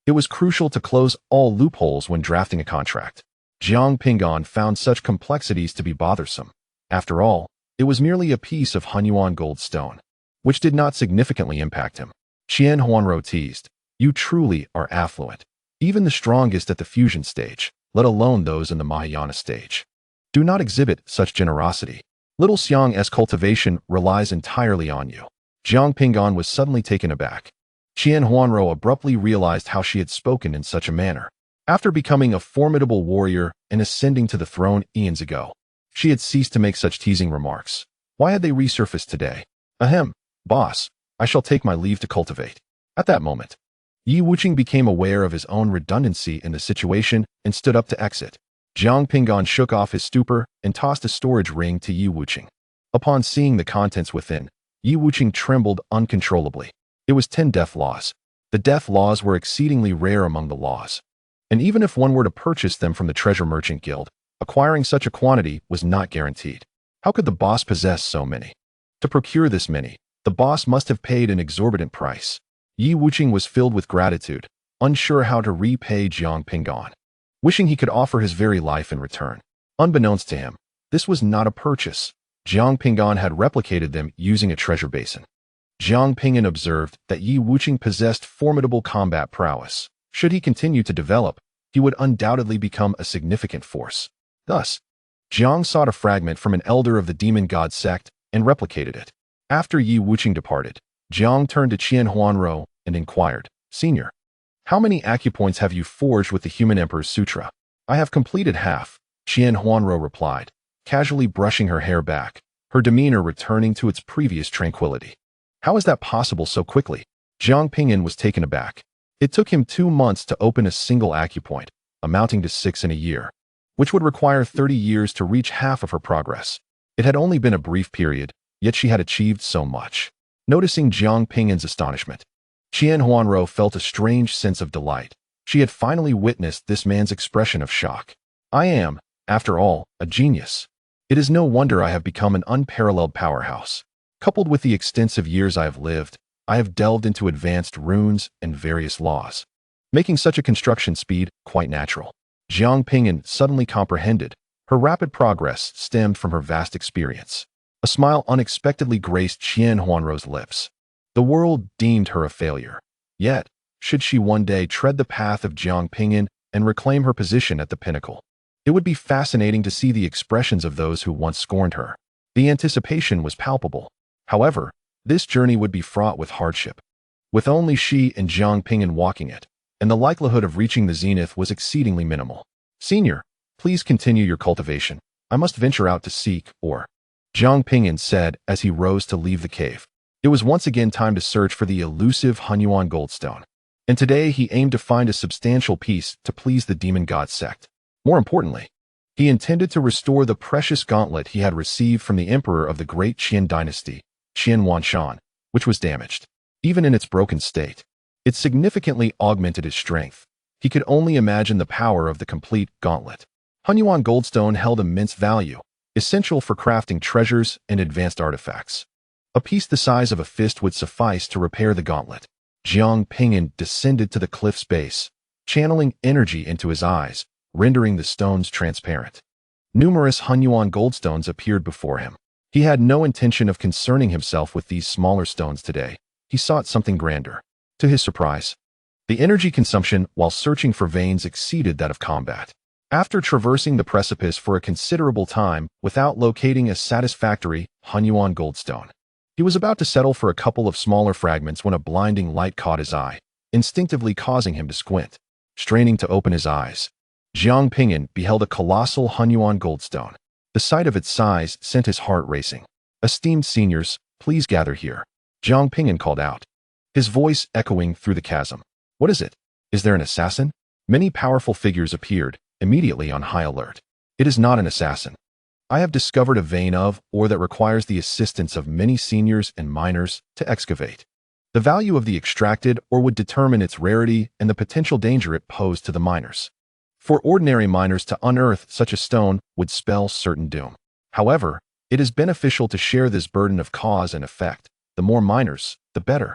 it was crucial to close all loopholes when drafting a contract. Jiang Ping'an found such complexities to be bothersome. After all, it was merely a piece of Hunyuan gold stone, which did not significantly impact him. Qian Huanro teased, "You truly are affluent. Even the strongest at the fusion stage, let alone those in the Mahayana stage, do not exhibit such generosity. Little Xiang's cultivation relies entirely on you." Jiang Ping'an was suddenly taken aback. Qian Huanro abruptly realized how she had spoken in such a manner. After becoming a formidable warrior and ascending to the throne eons ago, she had ceased to make such teasing remarks. Why had they resurfaced today? "Ahem, boss, I shall take my leave to cultivate." At that moment, Yi Wuqing became aware of his own redundancy in the situation and stood up to exit. Jiang Ping'an shook off his stupor and tossed a storage ring to Yi Wuqing. Upon seeing the contents within, Yi Wuqing trembled uncontrollably. It was 10 death laws. The death laws were exceedingly rare among the laws, and even if one were to purchase them from the Treasure Merchant Guild, acquiring such a quantity was not guaranteed. How could the boss possess so many? To procure this many, the boss must have paid an exorbitant price. Yi Wuqing was filled with gratitude, unsure how to repay Jiang Ping'an, wishing he could offer his very life in return. Unbeknownst to him, this was not a purchase. Jiang Ping'an had replicated them using a treasure basin. Jiang Ping'an observed that Yi Wuqing possessed formidable combat prowess. Should he continue to develop, he would undoubtedly become a significant force. Thus, Jiang sought a fragment from an elder of the Demon God Sect and replicated it. After Yi Wuqing departed, Jiang turned to Qian Huanro and inquired, "Senior, how many acupoints have you forged with the Human Emperor's Sutra?" "I have completed half," Qian Huanro replied, casually brushing her hair back, her demeanor returning to its previous tranquility. "How is that possible so quickly?" Jiang Ping'an was taken aback. It took him 2 months to open a single acupoint, amounting to 6 in a year, which would require 30 years to reach half of her progress. It had only been a brief period, yet she had achieved so much. Noticing Jiang Ping'an's astonishment, Qian Huanro felt a strange sense of delight. She had finally witnessed this man's expression of shock. "I am, after all, a genius. It is no wonder I have become an unparalleled powerhouse. Coupled with the extensive years I have lived, I have delved into advanced runes and various laws, making such a construction speed quite natural." Jiang Ping'an suddenly comprehended. Her rapid progress stemmed from her vast experience. A smile unexpectedly graced Qian Huanro's lips. The world deemed her a failure. Yet, should she one day tread the path of Jiang Ping'an and reclaim her position at the pinnacle, it would be fascinating to see the expressions of those who once scorned her. The anticipation was palpable. However, this journey would be fraught with hardship, with only she and Jiang Ping'an walking it, and the likelihood of reaching the zenith was exceedingly minimal. "Senior, please continue your cultivation. I must venture out to seek ore," Jiang Ping'an said as he rose to leave the cave. It was once again time to search for the elusive Hunyuan goldstone, and today he aimed to find a substantial piece to please the Demon God Sect. More importantly, he intended to restore the precious gauntlet he had received from the emperor of the Great Qian dynasty, Qian Wanshan, which was damaged. Even in its broken state, it significantly augmented his strength. He could only imagine the power of the complete gauntlet. Hunyuan goldstone held immense value, essential for crafting treasures and advanced artifacts. A piece the size of a fist would suffice to repair the gauntlet. Jiang Ping'an descended to the cliff's base, channeling energy into his eyes, rendering the stones transparent. Numerous Hunyuan goldstones appeared before him. He had no intention of concerning himself with these smaller stones today. He sought something grander. To his surprise, the energy consumption while searching for veins exceeded that of combat. After traversing the precipice for a considerable time without locating a satisfactory Hunyuan goldstone, He was about to settle for a couple of smaller fragments when a blinding light caught his eye, instinctively causing him to squint. Straining to open his eyes, Jiang Ping'an beheld a colossal Hunyuan goldstone. The sight of its size sent his heart racing. "Esteemed seniors, please gather here," Jiang Ping'an called out, his voice echoing through the chasm. "What is it? Is there an assassin?" Many powerful figures appeared, immediately on high alert. "It is not an assassin. I have discovered a vein of ore that requires the assistance of many seniors and miners to excavate. The value of the extracted ore would determine its rarity and the potential danger it posed to the miners. For ordinary miners to unearth such a stone would spell certain doom. However, it is beneficial to share this burden of cause and effect. The more miners, the better.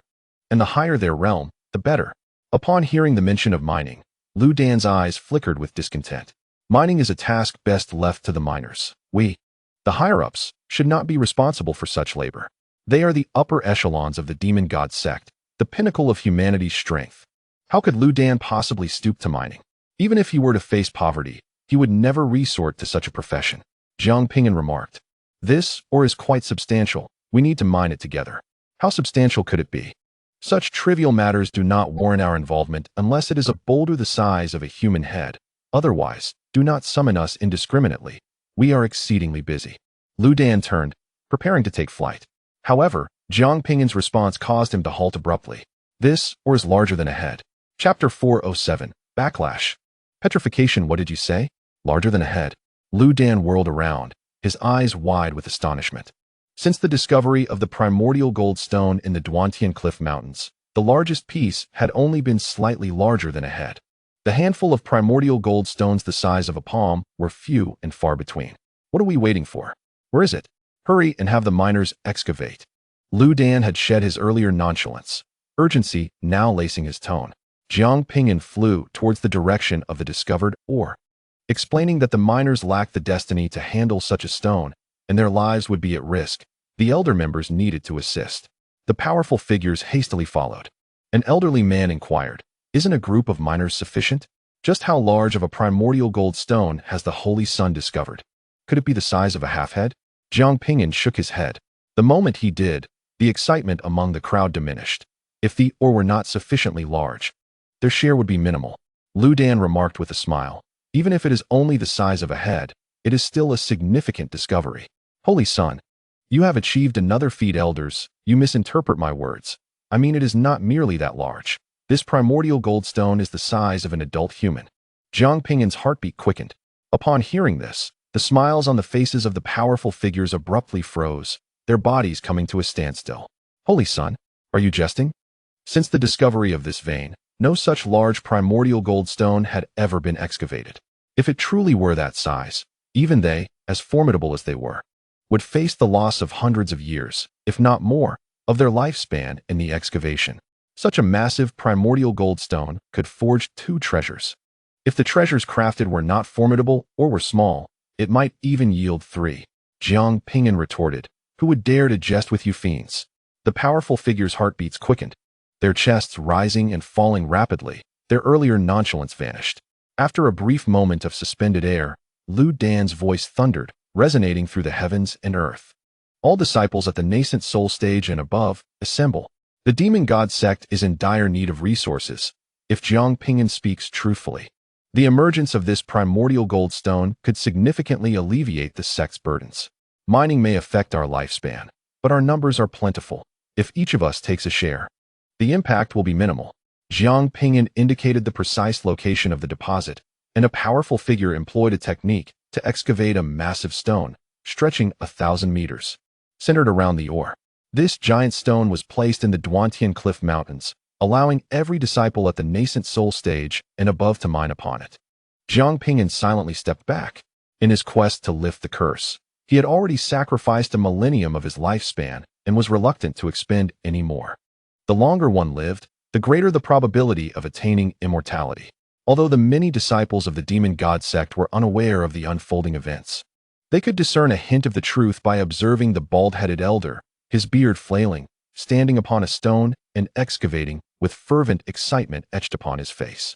And the higher their realm, the better." Upon hearing the mention of mining, Lu Dan's eyes flickered with discontent. Mining is a task best left to the miners. We, the higher-ups, should not be responsible for such labor. They are the upper echelons of the Demon God Sect, the pinnacle of humanity's strength. How could Lu Dan possibly stoop to mining? Even if he were to face poverty, he would never resort to such a profession. Jiang Ping'an remarked, "This ore is quite substantial. We need to mine it together." How substantial could it be? Such trivial matters do not warrant our involvement unless it is a boulder the size of a human head. Otherwise, do not summon us indiscriminately. We are exceedingly busy. Lu Dan turned, preparing to take flight. However, Jiang Ping'an's response caused him to halt abruptly. "This ore is larger than a head." Chapter 407, Backlash. Petrification. What did you say? Larger than a head. Lu Dan whirled around, his eyes wide with astonishment. Since the discovery of the primordial gold stone in the Duantian Cliff Mountains, the largest piece had only been slightly larger than a head. The handful of primordial gold stones the size of a palm were few and far between. What are we waiting for? Where is it? Hurry and have the miners excavate. Lu Dan had shed his earlier nonchalance, urgency now lacing his tone. Jiang Ping'an flew towards the direction of the discovered ore, explaining that the miners lacked the destiny to handle such a stone, and their lives would be at risk. The elder members needed to assist. The powerful figures hastily followed. An elderly man inquired, "Isn't a group of miners sufficient? Just how large of a primordial gold stone has the Holy Sun discovered? Could it be the size of a half-head?" Jiang Ping'an shook his head. The moment he did, the excitement among the crowd diminished. If the ore were not sufficiently large, their share would be minimal. Lu Dan remarked with a smile, "Even if it is only the size of a head, it is still a significant discovery." "Holy Sun, you have achieved another feat, elders. You misinterpret my words. I mean, it is not merely that large. This primordial gold stone is the size of an adult human." Jiang Ping'an's heartbeat quickened. Upon hearing this, the smiles on the faces of the powerful figures abruptly froze, their bodies coming to a standstill. "Holy Sun, are you jesting?" Since the discovery of this vein, no such large primordial gold stone had ever been excavated. If it truly were that size, even they, as formidable as they were, would face the loss of hundreds of years, if not more, of their lifespan in the excavation. Such a massive primordial gold stone could forge two treasures. If the treasures crafted were not formidable or were small, it might even yield three. Jiang Ping'an retorted, "Who would dare to jest with you fiends?" The powerful figures' heartbeats quickened, their chests rising and falling rapidly. Their earlier nonchalance vanished. After a brief moment of suspended air, Lu Dan's voice thundered, resonating through the heavens and earth. "All disciples at the Nascent Soul stage and above, assemble. The Demon God Sect is in dire need of resources. If Jiang Ping'an speaks truthfully, the emergence of this primordial gold stone could significantly alleviate the sect's burdens. Mining may affect our lifespan, but our numbers are plentiful. If each of us takes a share, the impact will be minimal." Jiang Ping'an indicated the precise location of the deposit, and a powerful figure employed a technique to excavate a massive stone, stretching 1,000 meters. Centered around the ore, this giant stone was placed in the Duantian Cliff Mountains, allowing every disciple at the Nascent Soul stage and above to mine upon it. Jiang Ping'an silently stepped back. In his quest to lift the curse, he had already sacrificed a millennium of his lifespan and was reluctant to expend any more. The longer one lived, the greater the probability of attaining immortality. Although the many disciples of the Demon God Sect were unaware of the unfolding events, they could discern a hint of the truth by observing the bald-headed elder, his beard flailing, standing upon a stone and excavating with fervent excitement etched upon his face.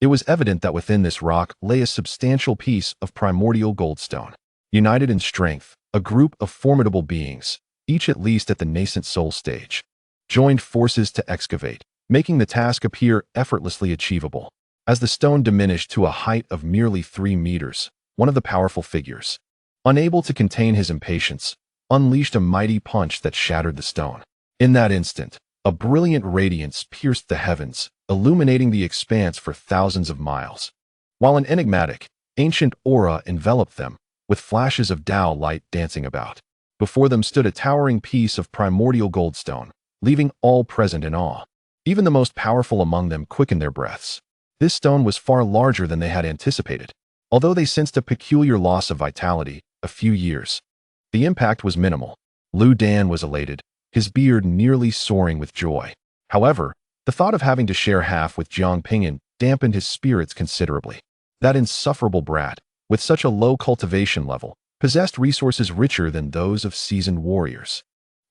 It was evident that within this rock lay a substantial piece of primordial goldstone. United in strength, a group of formidable beings, each at least at the Nascent Soul stage, joined forces to excavate, making the task appear effortlessly achievable. As the stone diminished to a height of merely 3 meters, one of the powerful figures, unable to contain his impatience, unleashed a mighty punch that shattered the stone. In that instant, a brilliant radiance pierced the heavens, illuminating the expanse for thousands of miles, while an enigmatic, ancient aura enveloped them, with flashes of Tao light dancing about. Before them stood a towering piece of primordial goldstone, leaving all present in awe. Even the most powerful among them quickened their breaths. This stone was far larger than they had anticipated. Although they sensed a peculiar loss of vitality, a few years, the impact was minimal. Lu Dan was elated, his beard nearly soaring with joy. However, the thought of having to share half with Jiang Ping'an dampened his spirits considerably. That insufferable brat, with such a low cultivation level, possessed resources richer than those of seasoned warriors.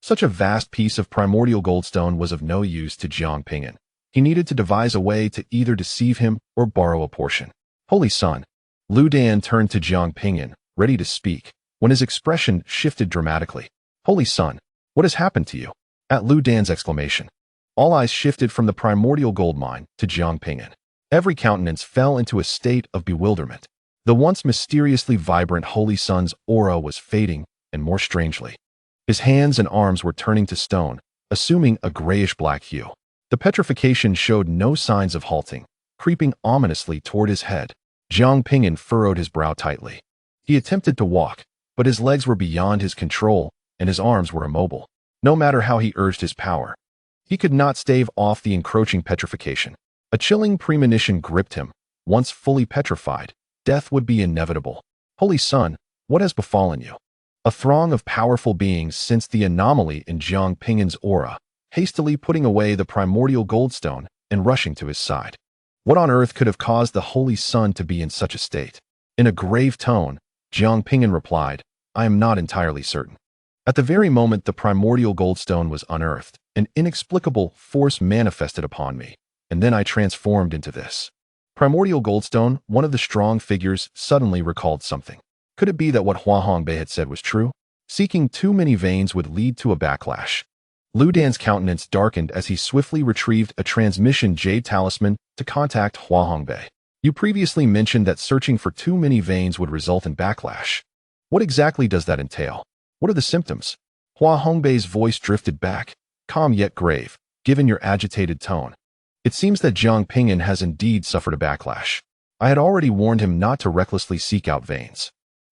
Such a vast piece of primordial goldstone was of no use to Jiang Ping'an. He needed to devise a way to either deceive him or borrow a portion. Holy Son! Lu Dan turned to Jiang Ping'an, ready to speak, when his expression shifted dramatically. Holy Son! What has happened to you? At Lu Dan's exclamation, all eyes shifted from the primordial gold mine to Jiang Ping'an. Every countenance fell into a state of bewilderment. The once mysteriously vibrant Holy Son's aura was fading, and more strangely, his hands and arms were turning to stone, assuming a grayish-black hue. The petrification showed no signs of halting, creeping ominously toward his head. Jiang Ping'an furrowed his brow tightly. He attempted to walk, but his legs were beyond his control, and his arms were immobile. No matter how he urged his power, he could not stave off the encroaching petrification. A chilling premonition gripped him. Once fully petrified, death would be inevitable. Holy Son, what has befallen you? A throng of powerful beings sensed the anomaly in Jiang Ping'an's aura, hastily putting away the primordial goldstone and rushing to his side. What on earth could have caused the Holy Son to be in such a state? In a grave tone, Jiang Ping'an replied, I am not entirely certain. At the very moment the primordial goldstone was unearthed, an inexplicable force manifested upon me, and then I transformed into this. Primordial goldstone, one of the strong figures, suddenly recalled something. Could it be that what Hua Hongbei had said was true? Seeking too many veins would lead to a backlash. Lu Dan's countenance darkened as he swiftly retrieved a transmission jade talisman to contact Hua Hongbei. You previously mentioned that searching for too many veins would result in backlash. What exactly does that entail? What are the symptoms? Hua Hongbei's voice drifted back, calm yet grave, given your agitated tone. It seems that Jiang Ping'an has indeed suffered a backlash. I had already warned him not to recklessly seek out veins.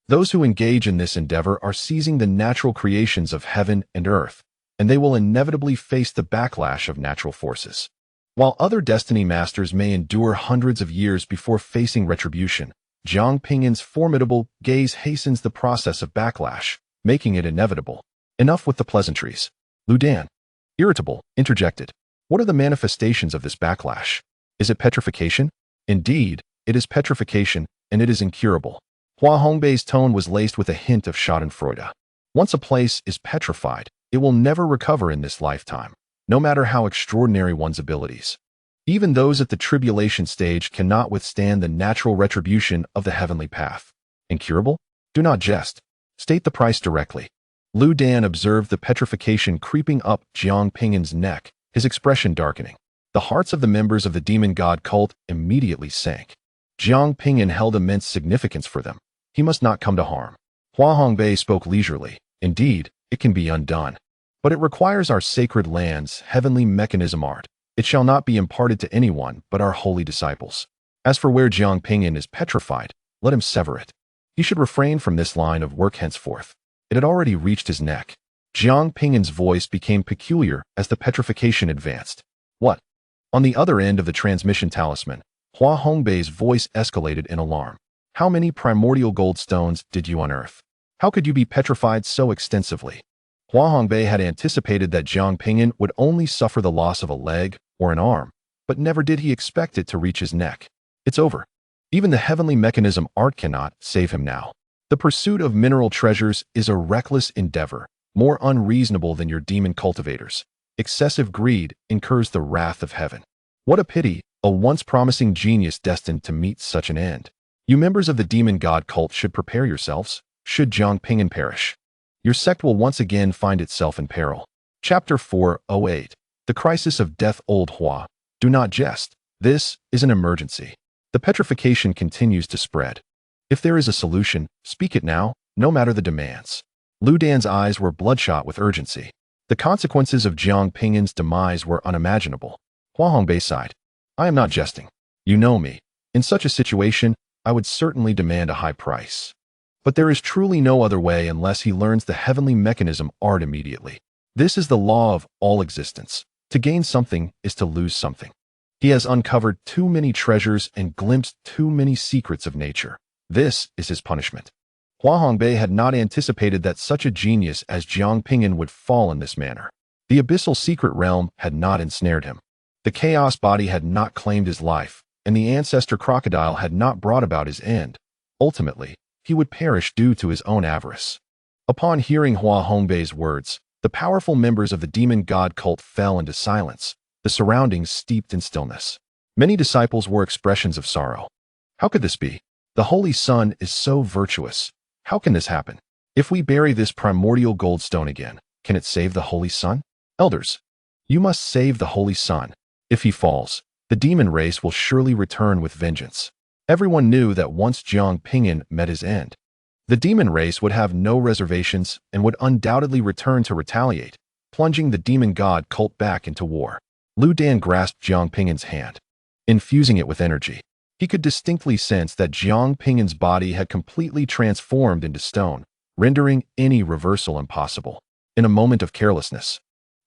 Those who engage in this endeavor are seizing the natural creations of heaven and earth, and they will inevitably face the backlash of natural forces. While other destiny masters may endure hundreds of years before facing retribution, Jiang Ping'an's formidable gaze hastens the process of backlash, making it inevitable. Enough with the pleasantries. Lu Dan, irritable, interjected. What are the manifestations of this backlash? Is it petrification? Indeed, it is petrification, and it is incurable. Hua Hongbei's tone was laced with a hint of schadenfreude. Once a place is petrified, it will never recover in this lifetime, no matter how extraordinary one's abilities. Even those at the tribulation stage cannot withstand the natural retribution of the heavenly path. Incurable? Do not jest. State the price directly. Lu Dan observed the petrification creeping up Jiang Ping'an's neck, his expression darkening. The hearts of the members of the demon god cult immediately sank. Jiang Ping'an held immense significance for them. He must not come to harm. Hua Hongbei spoke leisurely. Indeed, it can be undone. But it requires our sacred land's heavenly mechanism art. It shall not be imparted to anyone but our holy disciples. As for where Jiang Ping'an is petrified, let him sever it. He should refrain from this line of work henceforth. It had already reached his neck. Jiang Ping'an's voice became peculiar as the petrification advanced. What? On the other end of the transmission talisman, Hua Hongbei's voice escalated in alarm. How many primordial gold stones did you unearth? How could you be petrified so extensively? Hua Hongbei had anticipated that Jiang Ping'an would only suffer the loss of a leg or an arm, but never did he expect it to reach his neck. It's over. Even the heavenly mechanism art cannot save him now. The pursuit of mineral treasures is a reckless endeavor, more unreasonable than your demon cultivators. Excessive greed incurs the wrath of heaven. What a pity, a once promising genius destined to meet such an end. You members of the demon god cult should prepare yourselves, should Jiang Ping'an perish. Your sect will once again find itself in peril. Chapter 408. The Crisis of Death. Old Hua. Do not jest. This is an emergency. The petrification continues to spread. If there is a solution, speak it now, no matter the demands. Lu Dan's eyes were bloodshot with urgency. The consequences of Jiang Ping'an's demise were unimaginable. Hua Hongbei sighed. I am not jesting. You know me. In such a situation, I would certainly demand a high price. But there is truly no other way unless he learns the heavenly mechanism art immediately. This is the law of all existence. To gain something is to lose something. He has uncovered too many treasures and glimpsed too many secrets of nature. This is his punishment. Hua Hongbei had not anticipated that such a genius as Jiang Ping'an would fall in this manner. The abyssal secret realm had not ensnared him. The chaos body had not claimed his life, and the ancestor crocodile had not brought about his end. Ultimately, he would perish due to his own avarice. Upon hearing Hua Hongbei's words, the powerful members of the demon god cult fell into silence, the surroundings steeped in stillness. Many disciples wore expressions of sorrow. How could this be? The Holy Sun is so virtuous. How can this happen? If we bury this primordial gold stone again, can it save the Holy Sun? Elders, you must save the Holy Sun. If he falls, the demon race will surely return with vengeance. Everyone knew that once Jiang Ping'an met his end, the demon race would have no reservations and would undoubtedly return to retaliate, plunging the demon god cult back into war. Lu Dan grasped Jiang Ping'an's hand, infusing it with energy. He could distinctly sense that Jiang Ping'an's body had completely transformed into stone, rendering any reversal impossible. In a moment of carelessness,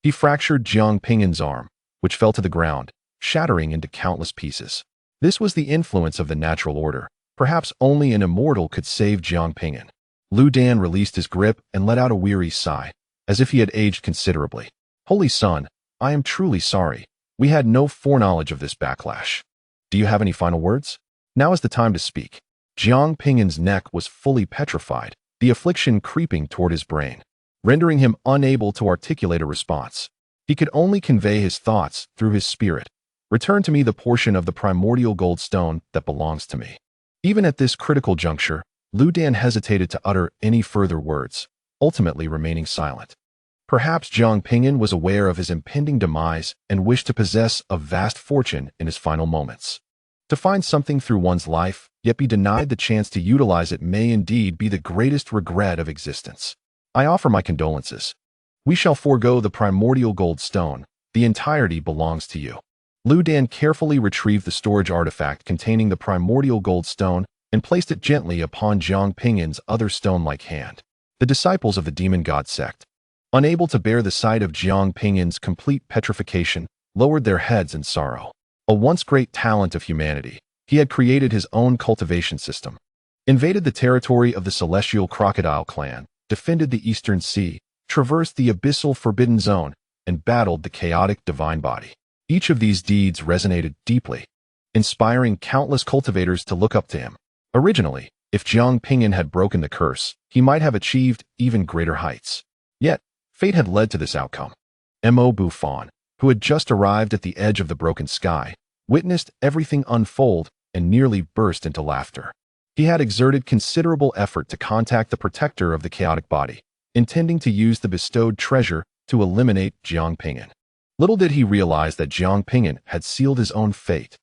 he fractured Jiang Ping'an's arm, which fell to the ground, shattering into countless pieces. This was the influence of the natural order. Perhaps only an immortal could save Jiang Ping'an. Lu Dan released his grip and let out a weary sigh, as if he had aged considerably. Holy Sun, I am truly sorry. We had no foreknowledge of this backlash. Do you have any final words? Now is the time to speak. Jiang Ping'an's neck was fully petrified, the affliction creeping toward his brain, rendering him unable to articulate a response. He could only convey his thoughts through his spirit. Return to me the portion of the primordial gold stone that belongs to me. Even at this critical juncture, Lu Dan hesitated to utter any further words, ultimately remaining silent. Perhaps Jiang Ping'an was aware of his impending demise and wished to possess a vast fortune in his final moments. To find something through one's life, yet be denied the chance to utilize it may indeed be the greatest regret of existence. I offer my condolences. We shall forego the primordial gold stone. The entirety belongs to you. Lu Dan carefully retrieved the storage artifact containing the primordial gold stone and placed it gently upon Jiang Ping'an's other stone-like hand. The disciples of the Demon God Sect, unable to bear the sight of Jiang Ping'an's complete petrification, lowered their heads in sorrow. A once great talent of humanity, he had created his own cultivation system, invaded the territory of the celestial crocodile clan, defended the eastern sea, traversed the abyssal forbidden zone, and battled the chaotic divine body. Each of these deeds resonated deeply, inspiring countless cultivators to look up to him. Originally, if Jiang Ping'an had broken the curse, he might have achieved even greater heights. Yet, fate had led to this outcome. Mo Bufan, who had just arrived at the edge of the broken sky, witnessed everything unfold and nearly burst into laughter. He had exerted considerable effort to contact the protector of the chaotic body, intending to use the bestowed treasure to eliminate Jiang Ping'an. Little did he realize that Jiang Ping'an had sealed his own fate.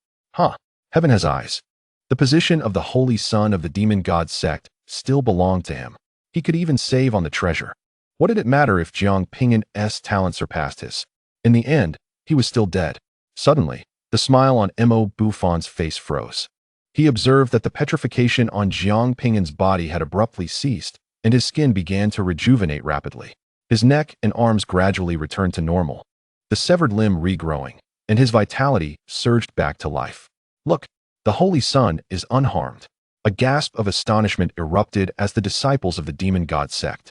Heaven has eyes. The position of the Holy Son of the Demon God Sect still belonged to him. He could even save on the treasure. What did it matter if Jiang Ping'an's talent surpassed his? In the end, he was still dead. Suddenly, the smile on Mo Bufan's face froze. He observed that the petrification on Jiang Ping'an's body had abruptly ceased, and his skin began to rejuvenate rapidly. His neck and arms gradually returned to normal, the severed limb regrowing, and his vitality surged back to life. Look, the Holy Sun is unharmed. A gasp of astonishment erupted as the disciples of the Demon God Sect,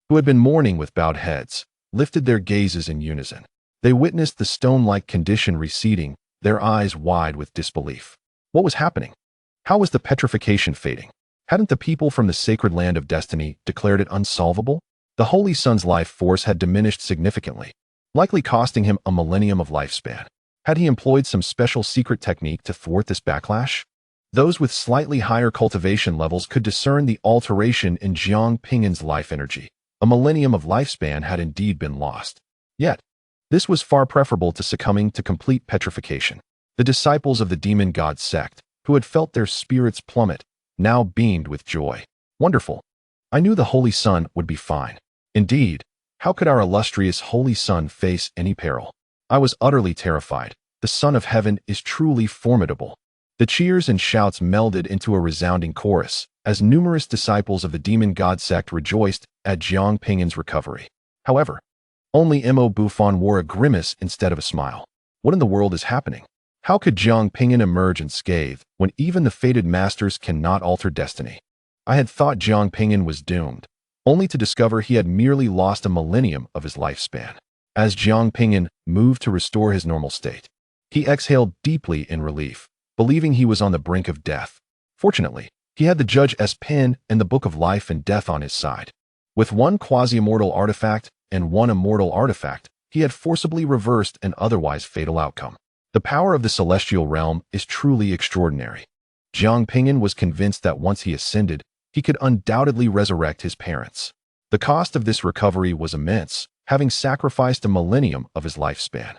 who had been mourning with bowed heads, lifted their gazes in unison. They witnessed the stone-like condition receding, their eyes wide with disbelief. What was happening? How was the petrification fading? Hadn't the people from the sacred land of destiny declared it unsolvable? The Holy Sun's life force had diminished significantly, likely costing him a millennium of lifespan. Had he employed some special secret technique to thwart this backlash? Those with slightly higher cultivation levels could discern the alteration in Jiang Ping'an's life energy. A millennium of lifespan had indeed been lost. Yet, this was far preferable to succumbing to complete petrification. The disciples of the Demon God Sect, who had felt their spirits plummet, now beamed with joy. Wonderful. I knew the Holy Son would be fine. Indeed, how could our illustrious Holy Son face any peril? I was utterly terrified. The Son of Heaven is truly formidable. The cheers and shouts melded into a resounding chorus, as numerous disciples of the Demon God Sect rejoiced at Jiang Ping'an's recovery. However, only Mo Bufon wore a grimace instead of a smile. What in the world is happening? How could Jiang Ping'an emerge unscathed when even the fated masters cannot alter destiny? I had thought Jiang Ping'an was doomed, only to discover he had merely lost a millennium of his lifespan. As Jiang Ping'an moved to restore his normal state, he exhaled deeply in relief, believing he was on the brink of death. Fortunately, he had the Judge's pen and the Book of Life and Death on his side. With one quasi-immortal artifact and one immortal artifact, he had forcibly reversed an otherwise fatal outcome. The power of the celestial realm is truly extraordinary. Jiang Ping'an was convinced that once he ascended, he could undoubtedly resurrect his parents. The cost of this recovery was immense, having sacrificed a millennium of his lifespan.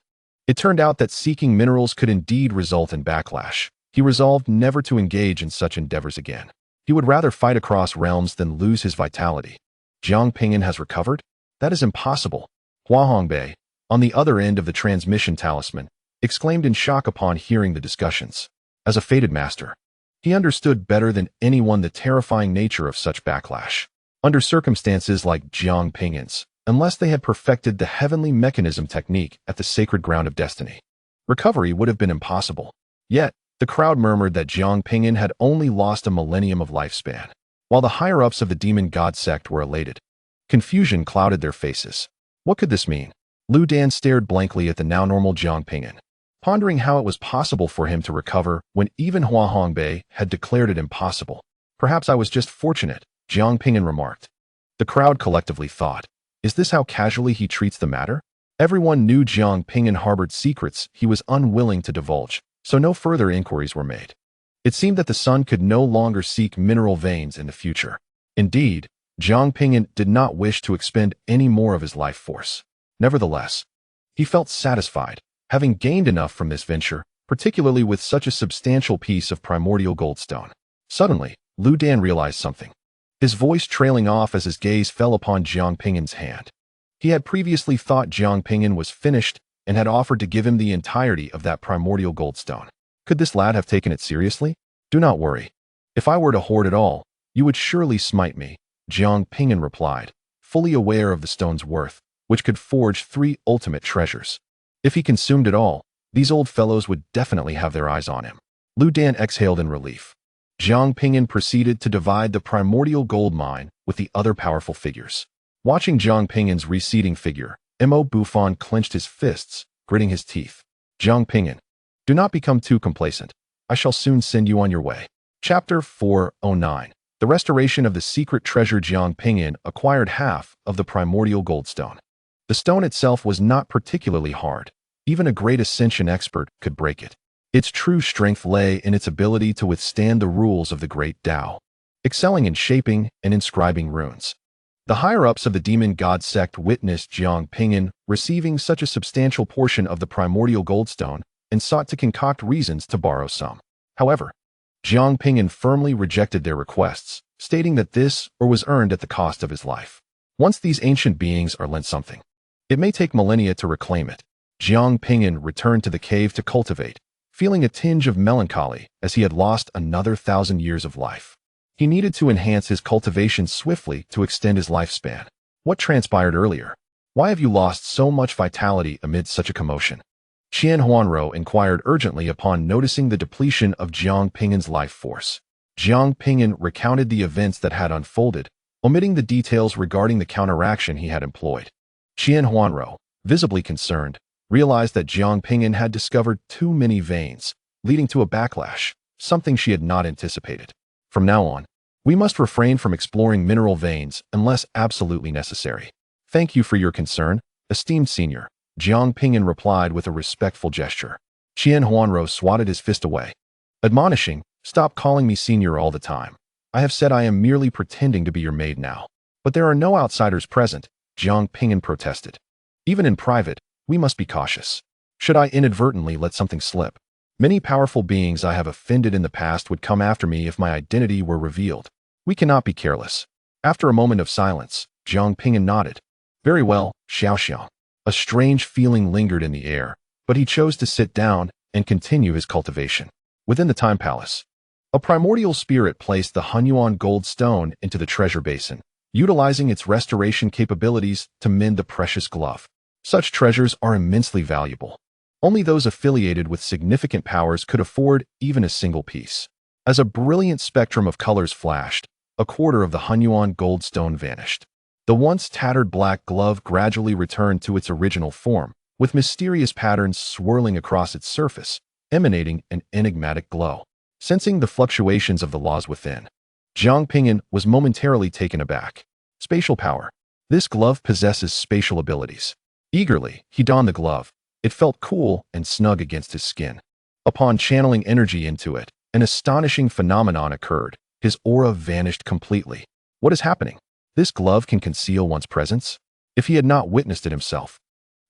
It turned out that seeking minerals could indeed result in backlash. He resolved never to engage in such endeavors again. He would rather fight across realms than lose his vitality. Jiang Ping'an has recovered? That is impossible. Hua Hongbei, on the other end of the transmission talisman, exclaimed in shock upon hearing the discussions. As a fated master, he understood better than anyone the terrifying nature of such backlash. Under circumstances like Jiang Ping'an's, unless they had perfected the heavenly mechanism technique at the sacred ground of destiny, recovery would have been impossible. Yet, the crowd murmured that Jiang Ping'an had only lost a millennium of lifespan, while the higher-ups of the Demon God Sect were elated. Confusion clouded their faces. What could this mean? Lu Dan stared blankly at the now-normal Jiang Ping'an, pondering how it was possible for him to recover when even Hua Hongbei had declared it impossible. Perhaps I was just fortunate, Jiang Ping'an remarked. The crowd collectively thought, is this how casually he treats the matter? Everyone knew Jiang Ping'an harbored secrets he was unwilling to divulge, so no further inquiries were made. It seemed that the son could no longer seek mineral veins in the future. Indeed, Jiang Ping'an did not wish to expend any more of his life force. Nevertheless, he felt satisfied, having gained enough from this venture, particularly with such a substantial piece of primordial goldstone. Suddenly, Lu Dan realized something, his voice trailing off as his gaze fell upon Jiang Ping'an's hand. He had previously thought Jiang Ping'an was finished and had offered to give him the entirety of that primordial goldstone. Could this lad have taken it seriously? Do not worry. If I were to hoard it all, you would surely smite me, Jiang Ping'an replied, fully aware of the stone's worth, which could forge 3 ultimate treasures. If he consumed it all, these old fellows would definitely have their eyes on him. Lu Dan exhaled in relief. Jiang Ping'an proceeded to divide the primordial gold mine with the other powerful figures. Watching Jiang Ping'an's receding figure, Mo Bufon clenched his fists, gritting his teeth. Jiang Ping'an, do not become too complacent. I shall soon send you on your way. Chapter 409. The restoration of the secret treasure. Jiang Ping'an acquired half of the primordial goldstone. The stone itself was not particularly hard. Even a great ascension expert could break it. Its true strength lay in its ability to withstand the rules of the great Tao, excelling in shaping and inscribing runes. The higher-ups of the Demon God Sect witnessed Jiang Ping'an receiving such a substantial portion of the primordial goldstone and sought to concoct reasons to borrow some. However, Jiang Ping'an firmly rejected their requests, stating that this was earned at the cost of his life. Once these ancient beings are lent something, it may take millennia to reclaim it. Jiang Ping'an returned to the cave to cultivate, feeling a tinge of melancholy as he had lost another 1,000 years of life. He needed to enhance his cultivation swiftly to extend his lifespan. What transpired earlier? Why have you lost so much vitality amid such a commotion? Qian Huanro inquired urgently upon noticing the depletion of Jiang Ping'an's life force. Jiang Ping'an recounted the events that had unfolded, omitting the details regarding the counteraction he had employed. Qian Huanro, visibly concerned, realized that Jiang Ping'an had discovered too many veins, leading to a backlash, something she had not anticipated. From now on, we must refrain from exploring mineral veins unless absolutely necessary. Thank you for your concern, esteemed senior, Jiang Ping'an replied with a respectful gesture. Qian Huanro swatted his fist away, admonishing, stop calling me senior all the time. I have said I am merely pretending to be your maid now. But there are no outsiders present, Jiang Ping'an protested. Even in private, we must be cautious. Should I inadvertently let something slip? Many powerful beings I have offended in the past would come after me if my identity were revealed. We cannot be careless. After a moment of silence, Jiang Ping'an nodded. Very well, Xiaoxiang. A strange feeling lingered in the air, but he chose to sit down and continue his cultivation. Within the Time Palace, a primordial spirit placed the Hunyuan gold stone into the treasure basin, utilizing its restoration capabilities to mend the precious glove. Such treasures are immensely valuable. Only those affiliated with significant powers could afford even a single piece. As a brilliant spectrum of colors flashed, a quarter of the Hunyuan gold stone vanished. The once tattered black glove gradually returned to its original form, with mysterious patterns swirling across its surface, emanating an enigmatic glow. Sensing the fluctuations of the laws within, Jiang Ping'an was momentarily taken aback. Spatial power. This glove possesses spatial abilities. Eagerly, he donned the glove. It felt cool and snug against his skin. Upon channeling energy into it, an astonishing phenomenon occurred. His aura vanished completely. What is happening? This glove can conceal one's presence? If he had not witnessed it himself,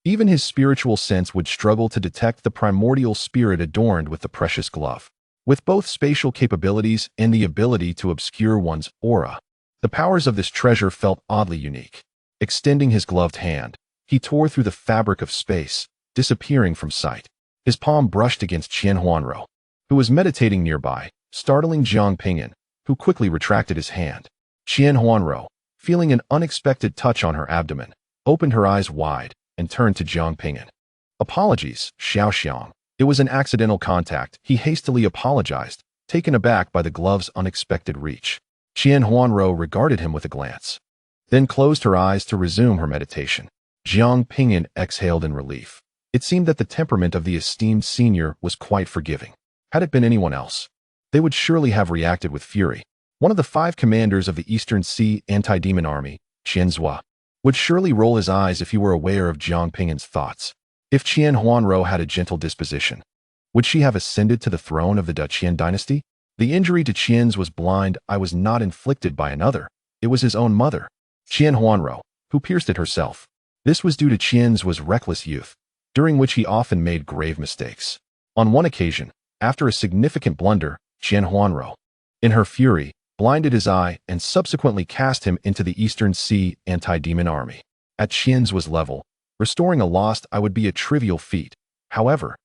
even his spiritual sense would struggle to detect the primordial spirit adorned with the precious glove. With both spatial capabilities and the ability to obscure one's aura, the powers of this treasure felt oddly unique. Extending his gloved hand, he tore through the fabric of space, disappearing from sight. His palm brushed against Qian Huanro, who was meditating nearby, startling Jiang Ping'an, who quickly retracted his hand. Qian Huanro, feeling an unexpected touch on her abdomen, opened her eyes wide and turned to Jiang Ping'an. Apologies, Xiaoxiang. It was an accidental contact. He hastily apologized, taken aback by the glove's unexpected reach. Qian Huanro regarded him with a glance, then closed her eyes to resume her meditation. Jiang Ping'an exhaled in relief. It seemed that the temperament of the esteemed senior was quite forgiving. Had it been anyone else, they would surely have reacted with fury. One of the 5 commanders of the Eastern Sea anti-demon army, Qian Zhua, would surely roll his eyes if he were aware of Jiang Ping'an's thoughts. If Qian Huanro had a gentle disposition, would she have ascended to the throne of the Qian dynasty? The injury to Qian's was blind eye was not inflicted by another. It was his own mother, Qian Huanro, who pierced it herself. This was due to Qian's was reckless youth, during which he often made grave mistakes. On one occasion, after a significant blunder, Qian Huanro, in her fury, blinded his eye and subsequently cast him into the Eastern Sea anti-demon army. At Qian's was level, restoring a lost eye would be a trivial feat. However,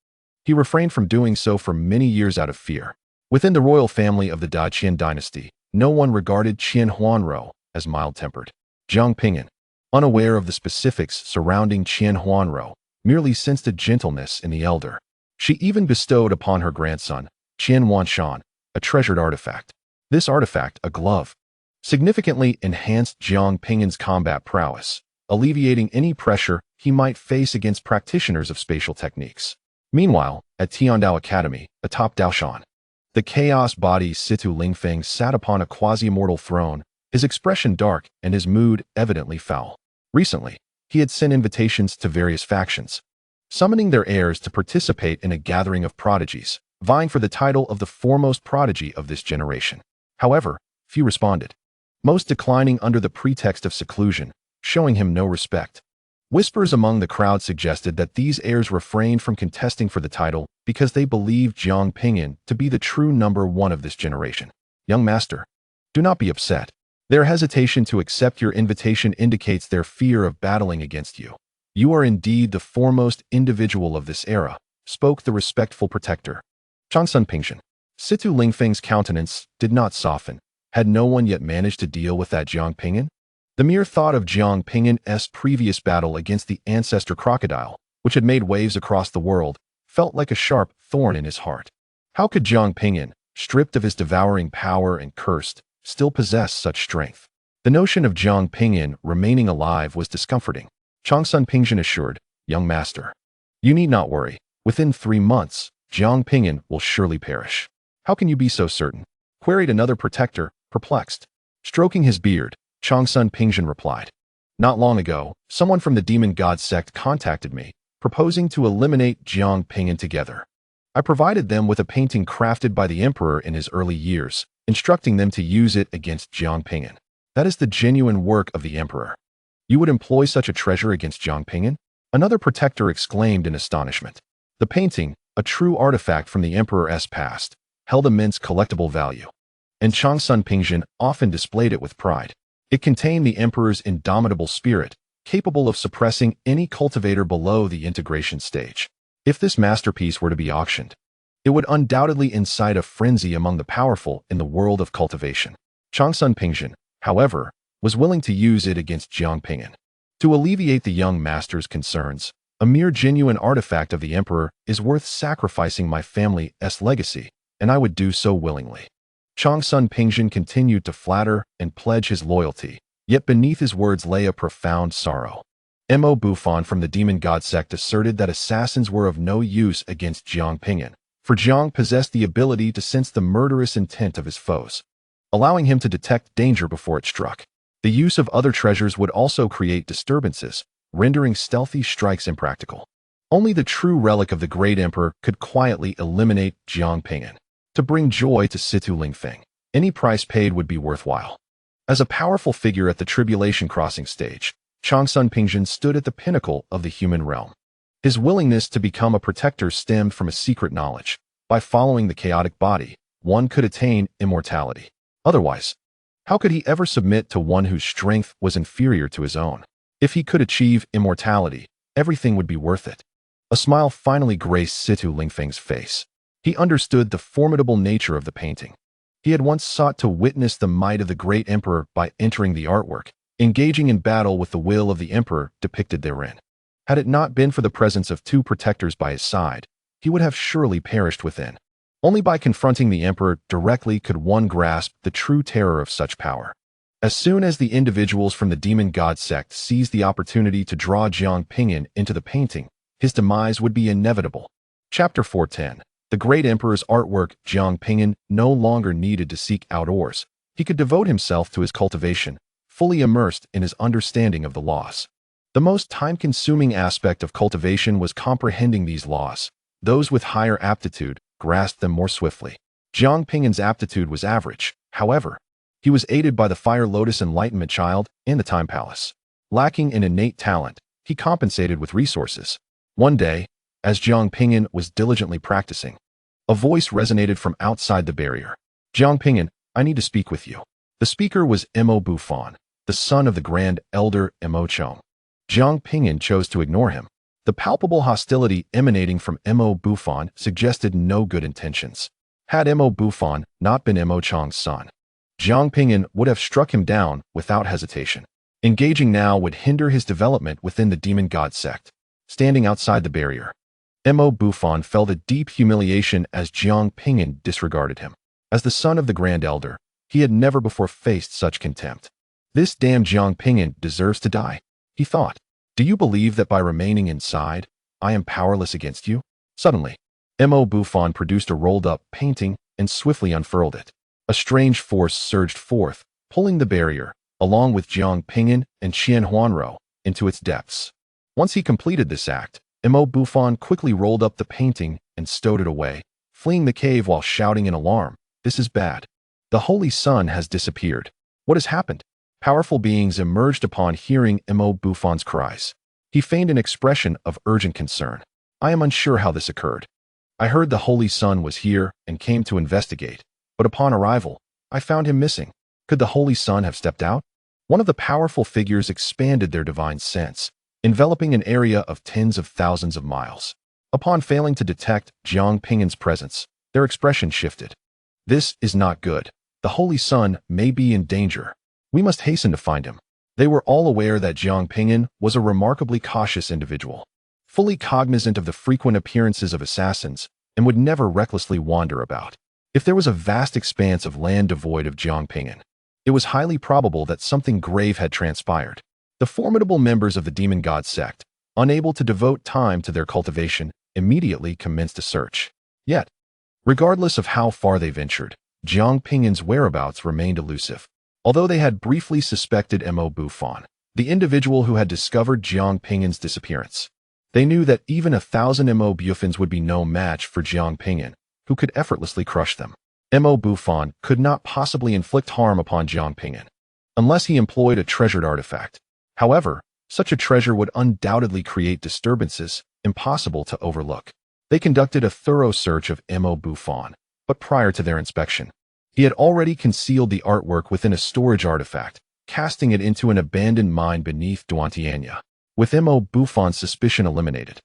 he refrained from doing so for many years out of fear. Within the royal family of the Qian dynasty, no one regarded Qian Huanro as mild-tempered. Jiang Ping'an, unaware of the specifics surrounding Qian Huanro, merely sensed a gentleness in the elder. She even bestowed upon her grandson, Qian Wanshan, a treasured artifact. This artifact, a glove, significantly enhanced Jiang Ping'an's combat prowess, alleviating any pressure he might face against practitioners of spatial techniques. Meanwhile, at Tiandao Academy, atop Daoshan, the chaos body Situ Lingfeng sat upon a quasi-immortal throne, his expression dark and his mood evidently foul. Recently, he had sent invitations to various factions, summoning their heirs to participate in a gathering of prodigies, vying for the title of the foremost prodigy of this generation. However, few responded, most declining under the pretext of seclusion, showing him no respect. Whispers among the crowd suggested that these heirs refrained from contesting for the title because they believed Jiang Ping'an to be the true number 1 of this generation. Young master, do not be upset. Their hesitation to accept your invitation indicates their fear of battling against you. You are indeed the foremost individual of this era, spoke the respectful protector. Changsun Pingshan. Situ Lingfeng's countenance did not soften. Had no one yet managed to deal with that Jiang Ping'an? The mere thought of Jiang Ping'an's previous battle against the ancestor crocodile, which had made waves across the world, felt like a sharp thorn in his heart. How could Jiang Ping'an, stripped of his devouring power and cursed, still possess such strength? The notion of Jiang Ping'an remaining alive was discomforting. Changsun Pingshan assured, young master, you need not worry. Within 3 months, Jiang Ping'an will surely perish. How can you be so certain? Queried another protector, perplexed. Stroking his beard, Changsun Pingshan replied, not long ago, someone from the Demon God Sect contacted me, proposing to eliminate Jiang Ping'an together. I provided them with a painting crafted by the emperor in his early years, instructing them to use it against Jiang Ping'an. That is the genuine work of the emperor. You would employ such a treasure against Jiang Ping'an? Another protector exclaimed in astonishment. The painting, a true artifact from the emperor's past, held immense collectible value, and Nascent Soul often displayed it with pride. It contained the emperor's indomitable spirit, capable of suppressing any cultivator below the integration stage. If this masterpiece were to be auctioned, it would undoubtedly incite a frenzy among the powerful in the world of cultivation. Nascent Soul, however, was willing to use it against Jiang Ping'an. To alleviate the young master's concerns, a mere genuine artifact of the emperor is worth sacrificing my family's legacy, and I would do so willingly. Nascent Soul continued to flatter and pledge his loyalty, yet beneath his words lay a profound sorrow. Immortal from the Demon God Sect asserted that assassins were of no use against Jiang Ping'an, for Jiang possessed the ability to sense the murderous intent of his foes, allowing him to detect danger before it struck. The use of other treasures would also create disturbances, rendering stealthy strikes impractical. Only the true relic of the great emperor could quietly eliminate Jiang Ping'an. To bring joy to Situ Lingfeng, any price paid would be worthwhile. As a powerful figure at the tribulation crossing stage, Nascent Soul stood at the pinnacle of the human realm. His willingness to become a protector stemmed from a secret knowledge. By following the chaotic body, one could attain immortality. Otherwise, how could he ever submit to one whose strength was inferior to his own? If he could achieve immortality, everything would be worth it. A smile finally graced Situ Lingfeng's face. He understood the formidable nature of the painting. He had once sought to witness the might of the great emperor by entering the artwork, engaging in battle with the will of the emperor depicted therein. Had it not been for the presence of two protectors by his side, he would have surely perished within. Only by confronting the emperor directly could one grasp the true terror of such power. As soon as the individuals from the Demon God Sect seized the opportunity to draw Jiang Ping'an into the painting, his demise would be inevitable. Chapter 410. The great emperor's artwork. Jiang Ping'an no longer needed to seek outdoors. He could devote himself to his cultivation, fully immersed in his understanding of the laws. The most time-consuming aspect of cultivation was comprehending these laws. Those with higher aptitude grasped them more swiftly. Jiang Ping'an's aptitude was average, however. He was aided by the Fire Lotus Enlightenment Child and the Time Palace. Lacking in innate talent, he compensated with resources. One day, as Jiang Ping'an was diligently practicing, a voice resonated from outside the barrier. Jiang Ping'an, I need to speak with you. The speaker was Immortal, the son of the Grand Elder Immortal. Jiang Ping'an chose to ignore him. The palpable hostility emanating from Immortal suggested no good intentions. Had Immortal not been Immortal's son, Jiang Ping'an would have struck him down without hesitation. Engaging now would hinder his development within the Demon God Sect. Standing outside the barrier, Immortal felt a deep humiliation as Jiang Ping'an disregarded him. As the son of the Grand Elder, he had never before faced such contempt. This damned Jiang Ping'an deserves to die, he thought. Do you believe that by remaining inside, I am powerless against you? Suddenly, Immortal produced a rolled-up painting and swiftly unfurled it. A strange force surged forth, pulling the barrier, along with Jiang Ping'an and Qian Huanro, into its depths. Once he completed this act, Immortal quickly rolled up the painting and stowed it away, fleeing the cave while shouting in alarm, "This is bad. The Holy Sun has disappeared. What has happened?" Powerful beings emerged upon hearing Immortal's cries. He feigned an expression of urgent concern. "I am unsure how this occurred. I heard the Holy Sun was here and came to investigate, but upon arrival, I found him missing. Could the Holy Sun have stepped out?" One of the powerful figures expanded their divine sense, enveloping an area of tens of thousands of miles. Upon failing to detect Jiang Ping'an's presence, their expression shifted. "This is not good. The Holy Sun may be in danger. We must hasten to find him." They were all aware that Jiang Ping'an was a remarkably cautious individual, fully cognizant of the frequent appearances of assassins, and would never recklessly wander about. If there was a vast expanse of land devoid of Jiang Ping'an, it was highly probable that something grave had transpired. The formidable members of the Demon God Sect, unable to devote time to their cultivation, immediately commenced a search. Yet, regardless of how far they ventured, Jiang Ping'an's whereabouts remained elusive. Although they had briefly suspected Immortal, the individual who had discovered Jiang Ping'an's disappearance, they knew that even 1,000 Immortals would be no match for Jiang Ping'an, who could effortlessly crush them. Immortal could not possibly inflict harm upon Jiang Ping'an, unless he employed a treasured artifact. However, such a treasure would undoubtedly create disturbances impossible to overlook. They conducted a thorough search of Mo Buffon, but prior to their inspection, he had already concealed the artwork within a storage artifact, casting it into an abandoned mine beneath Douantiania. With Mo Buffon's suspicion eliminated,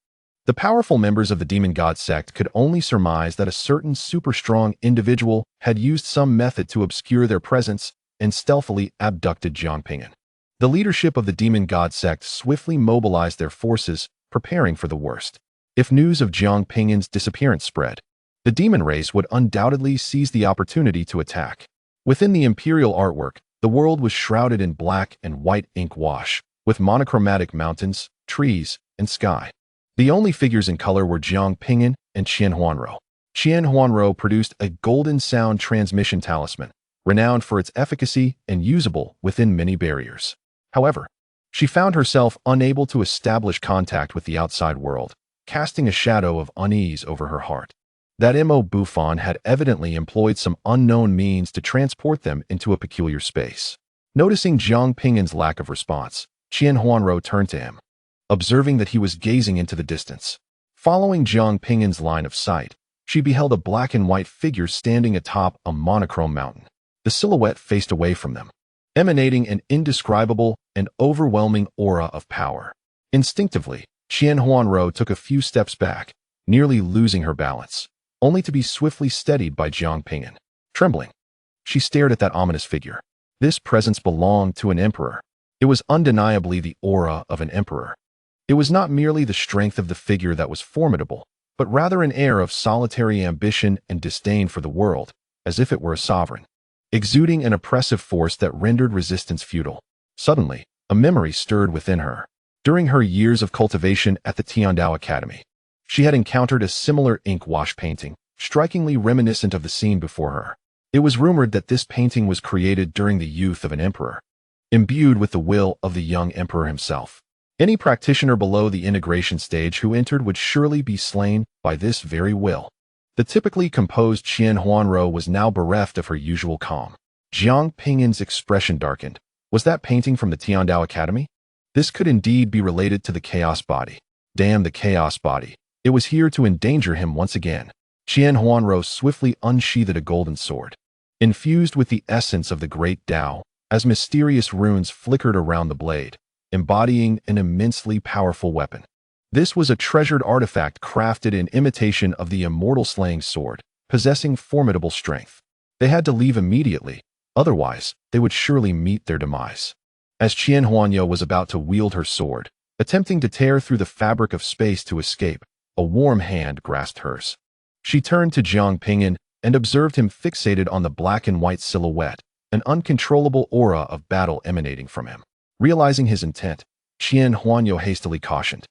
the powerful members of the Demon God Sect could only surmise that a certain super-strong individual had used some method to obscure their presence and stealthily abducted Jiang Ping'an. The leadership of the Demon God Sect swiftly mobilized their forces, preparing for the worst. If news of Jiang Ping'an's disappearance spread, the demon race would undoubtedly seize the opportunity to attack. Within the imperial artwork, the world was shrouded in black and white ink wash, with monochromatic mountains, trees, and sky. The only figures in color were Jiang Ping'an and Qian Huanro. Qian Huanro produced a golden sound transmission talisman, renowned for its efficacy and usable within many barriers. However, she found herself unable to establish contact with the outside world, casting a shadow of unease over her heart. That Mo Buffon had evidently employed some unknown means to transport them into a peculiar space. Noticing Jiang Ping'an's lack of response, Qian Huanro turned to him, observing that he was gazing into the distance. Following Jiang Ping'an's line of sight, she beheld a black and white figure standing atop a monochrome mountain. The silhouette faced away from them, emanating an indescribable and overwhelming aura of power. Instinctively, Qian Huanro took a few steps back, nearly losing her balance, only to be swiftly steadied by Jiang Ping'an. Trembling, she stared at that ominous figure. This presence belonged to an emperor. It was undeniably the aura of an emperor. It was not merely the strength of the figure that was formidable, but rather an air of solitary ambition and disdain for the world, as if it were a sovereign, exuding an oppressive force that rendered resistance futile. Suddenly, a memory stirred within her. During her years of cultivation at the Tiandao Academy, she had encountered a similar ink wash painting, strikingly reminiscent of the scene before her. It was rumored that this painting was created during the youth of an emperor, imbued with the will of the young emperor himself. Any practitioner below the integration stage who entered would surely be slain by this very will. The typically composed Qian Huanro was now bereft of her usual calm. Jiang Ping'an's expression darkened. Was that painting from the Tiandao Academy? This could indeed be related to the Chaos Body. Damn the Chaos Body. It was here to endanger him once again. Qian Huanro swiftly unsheathed a golden sword, infused with the essence of the great Tao, as mysterious runes flickered around the blade, embodying an immensely powerful weapon. This was a treasured artifact crafted in imitation of the Immortal slaying sword, possessing formidable strength. They had to leave immediately, otherwise they would surely meet their demise. As Qian Huanyo was about to wield her sword, attempting to tear through the fabric of space to escape, a warm hand grasped hers. She turned to Jiang Ping'an and observed him fixated on the black and white silhouette, an uncontrollable aura of battle emanating from him. Realizing his intent, Qian Huanyo hastily cautioned,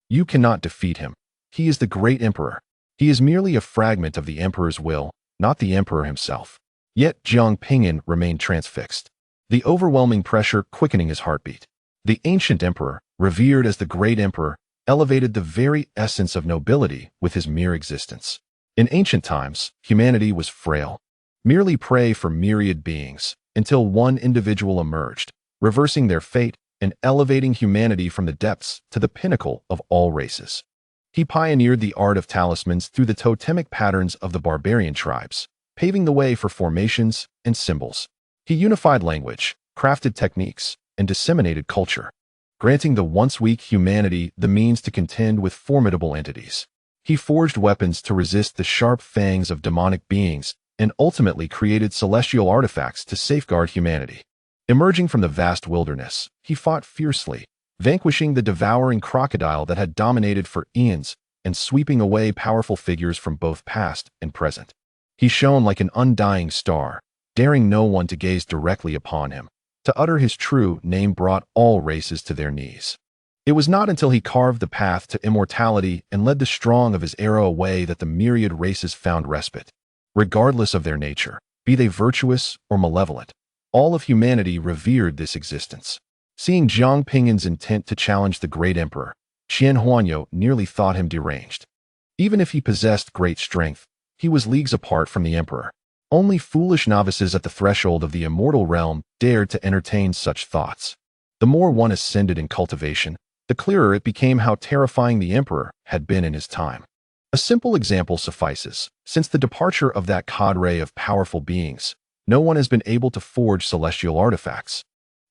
"You cannot defeat him. He is the great emperor. He is merely a fragment of the emperor's will, not the emperor himself." Yet Jiang Ping'an remained transfixed, the overwhelming pressure quickening his heartbeat. The ancient emperor, revered as the great emperor, elevated the very essence of nobility with his mere existence. In ancient times, humanity was frail, merely prey for myriad beings, until one individual emerged, reversing their fate and elevating humanity from the depths to the pinnacle of all races. He pioneered the art of talismans through the totemic patterns of the barbarian tribes, paving the way for formations and symbols. He unified language, crafted techniques, and disseminated culture, granting the once weak humanity the means to contend with formidable entities. He forged weapons to resist the sharp fangs of demonic beings and ultimately created celestial artifacts to safeguard humanity. Emerging from the vast wilderness, he fought fiercely, vanquishing the devouring crocodile that had dominated for eons and sweeping away powerful figures from both past and present. He shone like an undying star, daring no one to gaze directly upon him. To utter his true name brought all races to their knees. It was not until he carved the path to immortality and led the strong of his era away that the myriad races found respite. Regardless of their nature, be they virtuous or malevolent, all of humanity revered this existence. Seeing Jiang Ping'an's intent to challenge the great emperor, Qian Huanyo nearly thought him deranged. Even if he possessed great strength, he was leagues apart from the emperor. Only foolish novices at the threshold of the immortal realm dared to entertain such thoughts. The more one ascended in cultivation, the clearer it became how terrifying the emperor had been in his time. A simple example suffices. Since the departure of that cadre of powerful beings, no one has been able to forge celestial artifacts.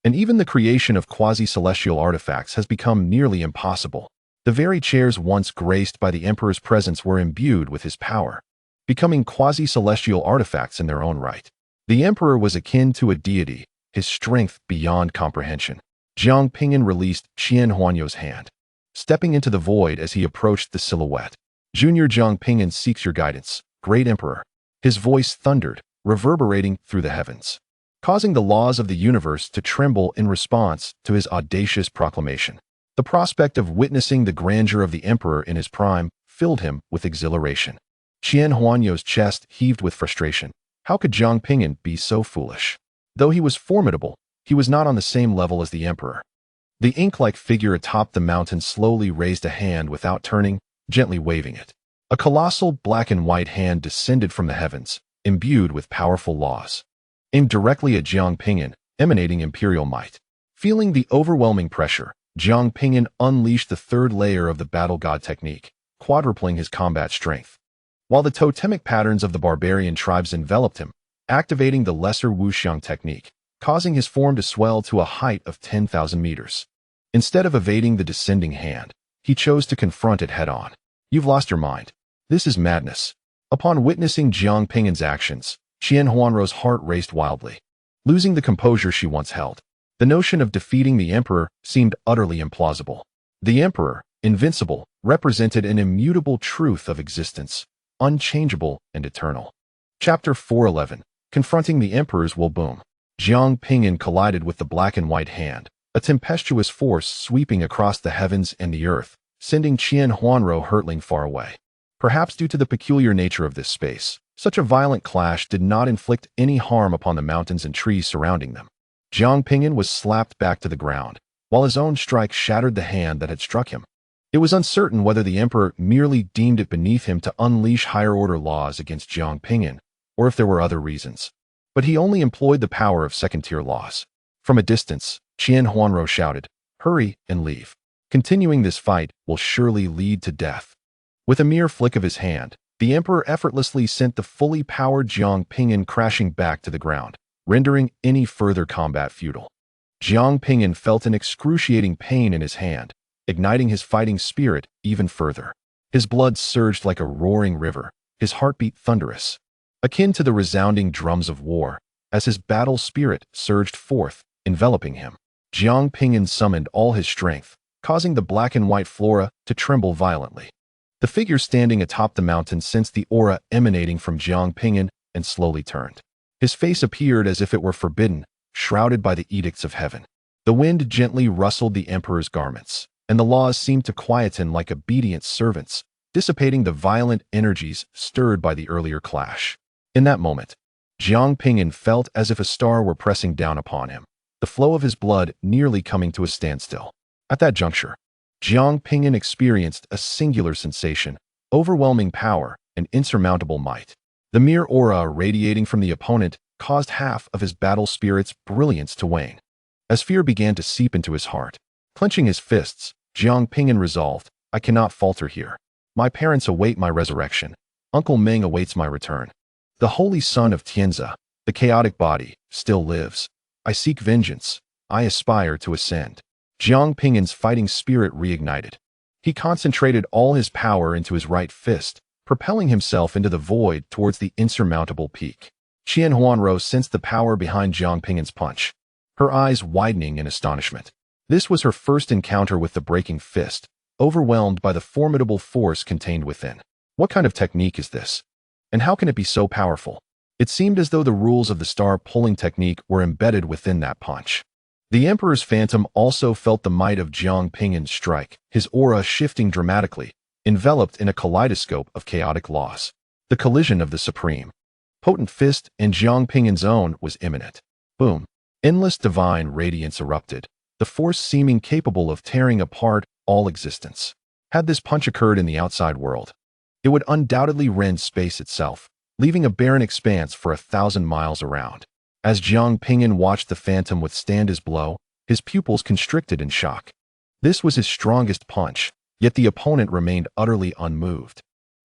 And even the creation of quasi-celestial artifacts has become nearly impossible. The very chairs once graced by the emperor's presence were imbued with his power, becoming quasi-celestial artifacts in their own right. The emperor was akin to a deity, his strength beyond comprehension. Jiang Ping'an released Qian Huanyo's hand, stepping into the void as he approached the silhouette. Junior Jiang Ping'an seeks your guidance, great emperor. His voice thundered, reverberating through the heavens, causing the laws of the universe to tremble in response to his audacious proclamation. The prospect of witnessing the grandeur of the emperor in his prime filled him with exhilaration. Qian Huanyo's chest heaved with frustration. How could Jiang Ping'an be so foolish? Though he was formidable, he was not on the same level as the emperor. The ink-like figure atop the mountain slowly raised a hand without turning, gently waving it. A colossal black and white hand descended from the heavens, imbued with powerful laws, aimed directly at Jiang Ping'an, emanating imperial might. Feeling the overwhelming pressure, Jiang Ping'an unleashed the third layer of the battle god technique, quadrupling his combat strength. While the totemic patterns of the barbarian tribes enveloped him, activating the lesser wuxiang technique, causing his form to swell to a height of 10,000 meters. Instead of evading the descending hand, he chose to confront it head-on. You've lost your mind. This is madness. Upon witnessing Jiang Ping'an's actions, Qian Huanyo's heart raced wildly. Losing the composure she once held, the notion of defeating the emperor seemed utterly implausible. The emperor, invincible, represented an immutable truth of existence, unchangeable and eternal. Chapter 411. Confronting the emperors will boom. Jiang Ping'an collided with the black and white hand, a tempestuous force sweeping across the heavens and the earth, sending Qian Huanyo hurtling far away. Perhaps due to the peculiar nature of this space, such a violent clash did not inflict any harm upon the mountains and trees surrounding them. Jiang Ping'an was slapped back to the ground, while his own strike shattered the hand that had struck him. It was uncertain whether the emperor merely deemed it beneath him to unleash higher-order laws against Jiang Ping'an, or if there were other reasons. But he only employed the power of second-tier laws. From a distance, Qian Huanyo shouted, "Hurry and leave. Continuing this fight will surely lead to death." With a mere flick of his hand, the emperor effortlessly sent the fully powered Jiang Ping'an crashing back to the ground, rendering any further combat futile. Jiang Ping'an felt an excruciating pain in his hand, igniting his fighting spirit even further. His blood surged like a roaring river, his heartbeat thunderous, akin to the resounding drums of war, as his battle spirit surged forth, enveloping him. Jiang Ping'an summoned all his strength, causing the black and white flora to tremble violently. The figure standing atop the mountain sensed the aura emanating from Jiang Ping'an and slowly turned. His face appeared as if it were forbidden, shrouded by the edicts of heaven. The wind gently rustled the emperor's garments, and the laws seemed to quieten like obedient servants, dissipating the violent energies stirred by the earlier clash. In that moment, Jiang Ping'an felt as if a star were pressing down upon him, the flow of his blood nearly coming to a standstill. At that juncture, Jiang Ping'an experienced a singular sensation, overwhelming power and insurmountable might. The mere aura radiating from the opponent caused half of his battle spirit's brilliance to wane. As fear began to seep into his heart, clenching his fists, Jiang Ping'an resolved, "I cannot falter here. My parents await my resurrection. Uncle Ming awaits my return. The holy son of Tianzi, the chaotic body, still lives. I seek vengeance. I aspire to ascend." Jiang Ping'an's fighting spirit reignited. He concentrated all his power into his right fist, propelling himself into the void towards the insurmountable peak. Qian Huanyo sensed the power behind Jiang Ping'an's punch, her eyes widening in astonishment. This was her first encounter with the breaking fist, overwhelmed by the formidable force contained within. What kind of technique is this? And how can it be so powerful? It seemed as though the rules of the star-pulling technique were embedded within that punch. The emperor's phantom also felt the might of Jiang Ping'an's strike, his aura shifting dramatically, enveloped in a kaleidoscope of chaotic laws. The collision of the supreme, potent fist and Jiang Ping'an's own was imminent. Boom! Endless divine radiance erupted, the force seeming capable of tearing apart all existence. Had this punch occurred in the outside world, it would undoubtedly rend space itself, leaving a barren expanse for 1,000 miles around. As Jiang Ping'an watched the phantom withstand his blow, his pupils constricted in shock. This was his strongest punch, yet the opponent remained utterly unmoved.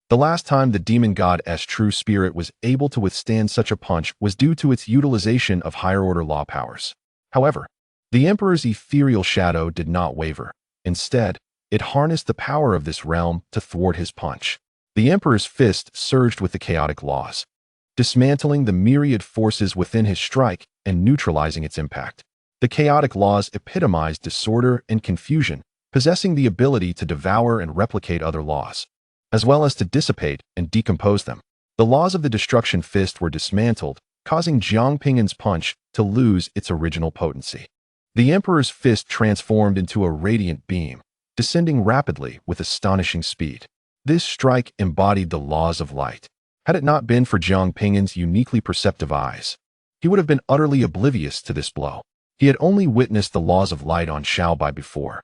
The last time the demon god's true spirit was able to withstand such a punch was due to its utilization of higher-order law powers. However, the Emperor's ethereal shadow did not waver. Instead, it harnessed the power of this realm to thwart his punch. The Emperor's fist surged with the chaotic laws, dismantling the myriad forces within his strike and neutralizing its impact. The chaotic laws epitomized disorder and confusion, possessing the ability to devour and replicate other laws, as well as to dissipate and decompose them. The laws of the destruction fist were dismantled, causing Jiang Ping'an's punch to lose its original potency. The Emperor's fist transformed into a radiant beam, descending rapidly with astonishing speed. This strike embodied the laws of light. Had it not been for Jiang Ping'an's uniquely perceptive eyes, he would have been utterly oblivious to this blow. He had only witnessed the laws of light on Xiaobai before,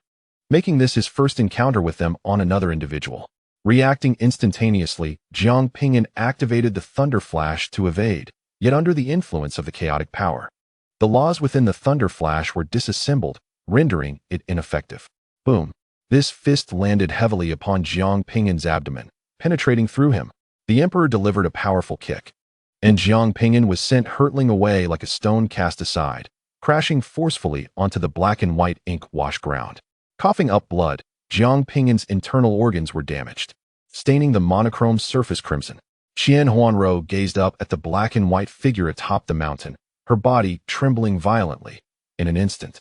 making this his first encounter with them on another individual. Reacting instantaneously, Jiang Ping'an activated the Thunder Flash to evade, yet under the influence of the chaotic power. The laws within the Thunder Flash were disassembled, rendering it ineffective. Boom! This fist landed heavily upon Jiang Ping'an's abdomen, penetrating through him. The Emperor delivered a powerful kick, and Jiang Ping'an was sent hurtling away like a stone cast aside, crashing forcefully onto the black and white ink-washed ground. Coughing up blood, Jiang Ping'an's internal organs were damaged, staining the monochrome surface crimson. Qian Huanrou gazed up at the black and white figure atop the mountain, her body trembling violently. In an instant,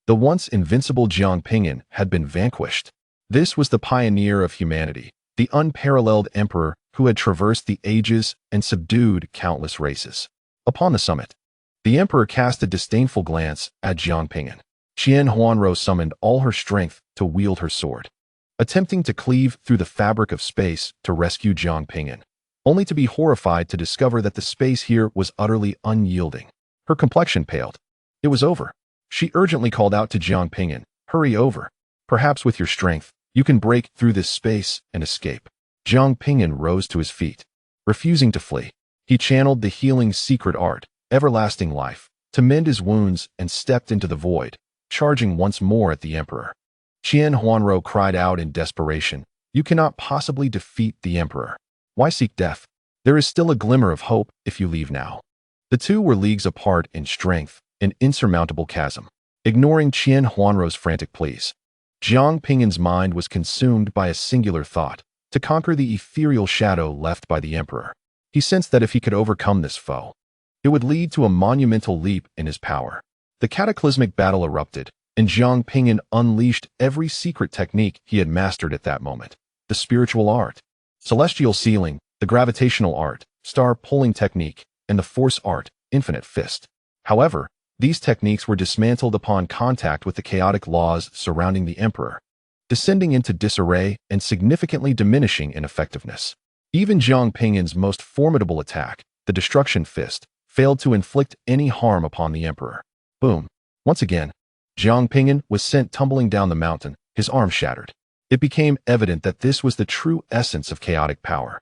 the once invincible Jiang Ping'an had been vanquished. This was the pioneer of humanity, the unparalleled emperor who had traversed the ages and subdued countless races. Upon the summit, the emperor cast a disdainful glance at Jiang Ping'an. Qian Huanrou summoned all her strength to wield her sword, attempting to cleave through the fabric of space to rescue Jiang Ping'an, only to be horrified to discover that the space here was utterly unyielding. Her complexion paled. It was over. She urgently called out to Jiang Ping'an, "Hurry over. Perhaps with your strength, you can break through this space and escape." Jiang Ping'an rose to his feet, refusing to flee. He channeled the healing secret art, everlasting life, to mend his wounds and stepped into the void, charging once more at the Emperor. Qian Huanrou cried out in desperation, "You cannot possibly defeat the Emperor. Why seek death? There is still a glimmer of hope if you leave now." The two were leagues apart in strength, an insurmountable chasm. Ignoring Qian Huanrou's frantic pleas, Jiang Ping'an's mind was consumed by a singular thought: to conquer the ethereal shadow left by the Emperor. He sensed that if he could overcome this foe, it would lead to a monumental leap in his power. The cataclysmic battle erupted, and Jiang Ping'an unleashed every secret technique he had mastered at that moment. The spiritual art, celestial sealing, the gravitational art, star-pulling technique, and the force art, infinite fist. However, these techniques were dismantled upon contact with the chaotic laws surrounding the Emperor, descending into disarray and significantly diminishing in effectiveness. Even Jiang Ping'an's most formidable attack, the destruction fist, failed to inflict any harm upon the Emperor. Boom. Once again, Jiang Ping'an was sent tumbling down the mountain, his arm shattered. It became evident that this was the true essence of chaotic power.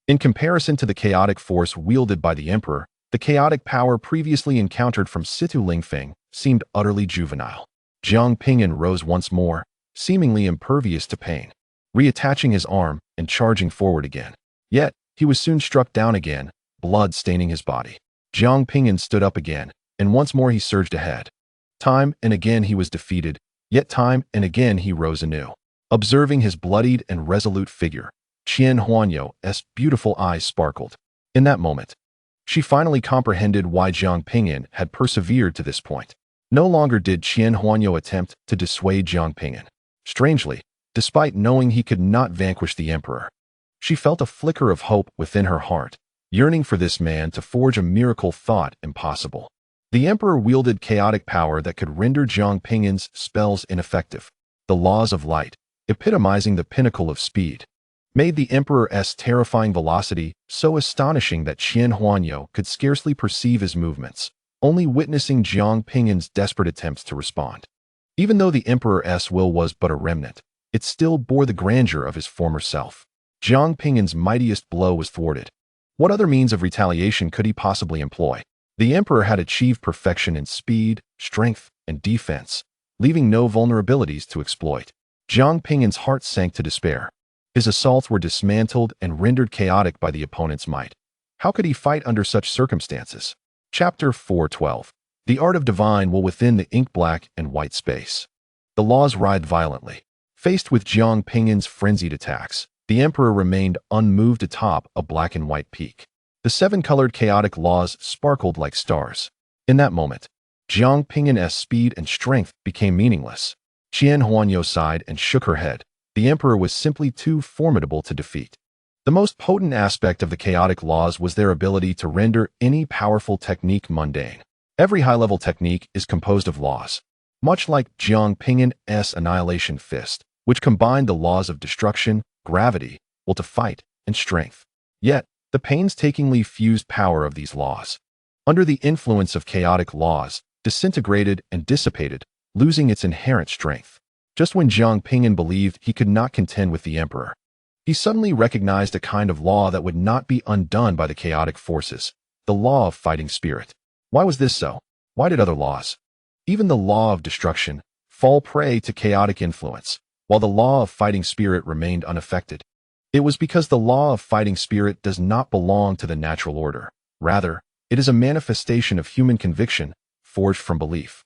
In comparison to the chaotic force wielded by the Emperor, the chaotic power previously encountered from Situ Lingfeng seemed utterly juvenile. Jiang Ping'an rose once more, seemingly impervious to pain, reattaching his arm and charging forward again. Yet, he was soon struck down again, blood staining his body. Jiang Ping'an stood up again, and once more he surged ahead. Time and again he was defeated, yet time and again he rose anew. Observing his bloodied and resolute figure, Qian Huanyou's beautiful eyes sparkled. In that moment, she finally comprehended why Jiang Ping'an had persevered to this point. No longer did Qian Huanyou attempt to dissuade Jiang Ping'an. Strangely, despite knowing he could not vanquish the Emperor, she felt a flicker of hope within her heart, yearning for this man to forge a miracle thought impossible. The Emperor wielded chaotic power that could render Jiang Ping'an's spells ineffective. The laws of light, epitomizing the pinnacle of speed, made the Emperor's terrifying velocity so astonishing that Qian Huanyou could scarcely perceive his movements, only witnessing Jiang Ping'an's desperate attempts to respond. Even though the Emperor's will was but a remnant, it still bore the grandeur of his former self. Jiang Ping'an's mightiest blow was thwarted, What other means of retaliation could he possibly employ? The emperor had achieved perfection in speed, strength, and defense, leaving no vulnerabilities to exploit. Jiang Ping'an's heart sank to despair. His assaults were dismantled and rendered chaotic by the opponent's might. How could he fight under such circumstances? Chapter 4:12. The art of divine will within the ink black and white space. The laws writhed violently. Faced with Jiang Ping'an's frenzied attacks, the emperor remained unmoved atop a black and white peak. The seven-colored chaotic laws sparkled like stars. In that moment, Jiang Ping'an's speed and strength became meaningless. Qian Huanyo sighed and shook her head. The emperor was simply too formidable to defeat. The most potent aspect of the chaotic laws was their ability to render any powerful technique mundane. Every high-level technique is composed of laws, much like Jiang Ping'an's annihilation fist, which combined the laws of destruction, gravity, will to fight, and strength. Yet, the painstakingly fused power of these laws, under the influence of chaotic laws, disintegrated and dissipated, losing its inherent strength. Just when Jiang Ping'an believed he could not contend with the emperor, he suddenly recognized a kind of law that would not be undone by the chaotic forces, the law of fighting spirit. Why was this so? Why did other laws, even the law of destruction, fall prey to chaotic influence, while the law of fighting spirit remained unaffected? It was because the law of fighting spirit does not belong to the natural order. Rather, it is a manifestation of human conviction, forged from belief.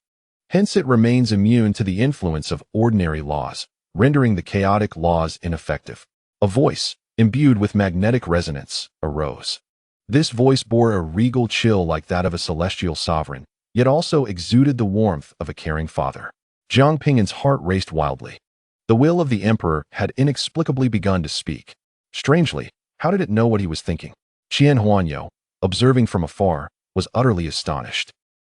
Hence it remains immune to the influence of ordinary laws, rendering the chaotic laws ineffective. A voice, imbued with magnetic resonance, arose. This voice bore a regal chill like that of a celestial sovereign, yet also exuded the warmth of a caring father. Jiang Ping'an's heart raced wildly. The will of the emperor had inexplicably begun to speak. Strangely, how did it know what he was thinking? Qian Huanyo, observing from afar, was utterly astonished.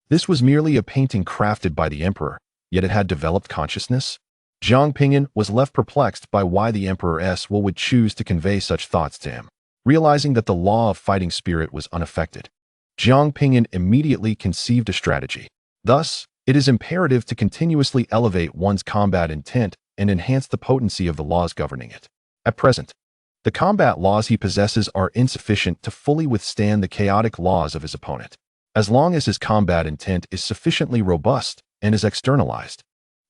This was merely a painting crafted by the emperor, yet it had developed consciousness? Jiang Ping'an was left perplexed by why the emperor's will would choose to convey such thoughts to him. Realizing that the law of fighting spirit was unaffected, Jiang Ping'an immediately conceived a strategy. Thus, it is imperative to continuously elevate one's combat intent and enhance the potency of the laws governing it. At present, the combat laws he possesses are insufficient to fully withstand the chaotic laws of his opponent. As long as his combat intent is sufficiently robust and is externalized,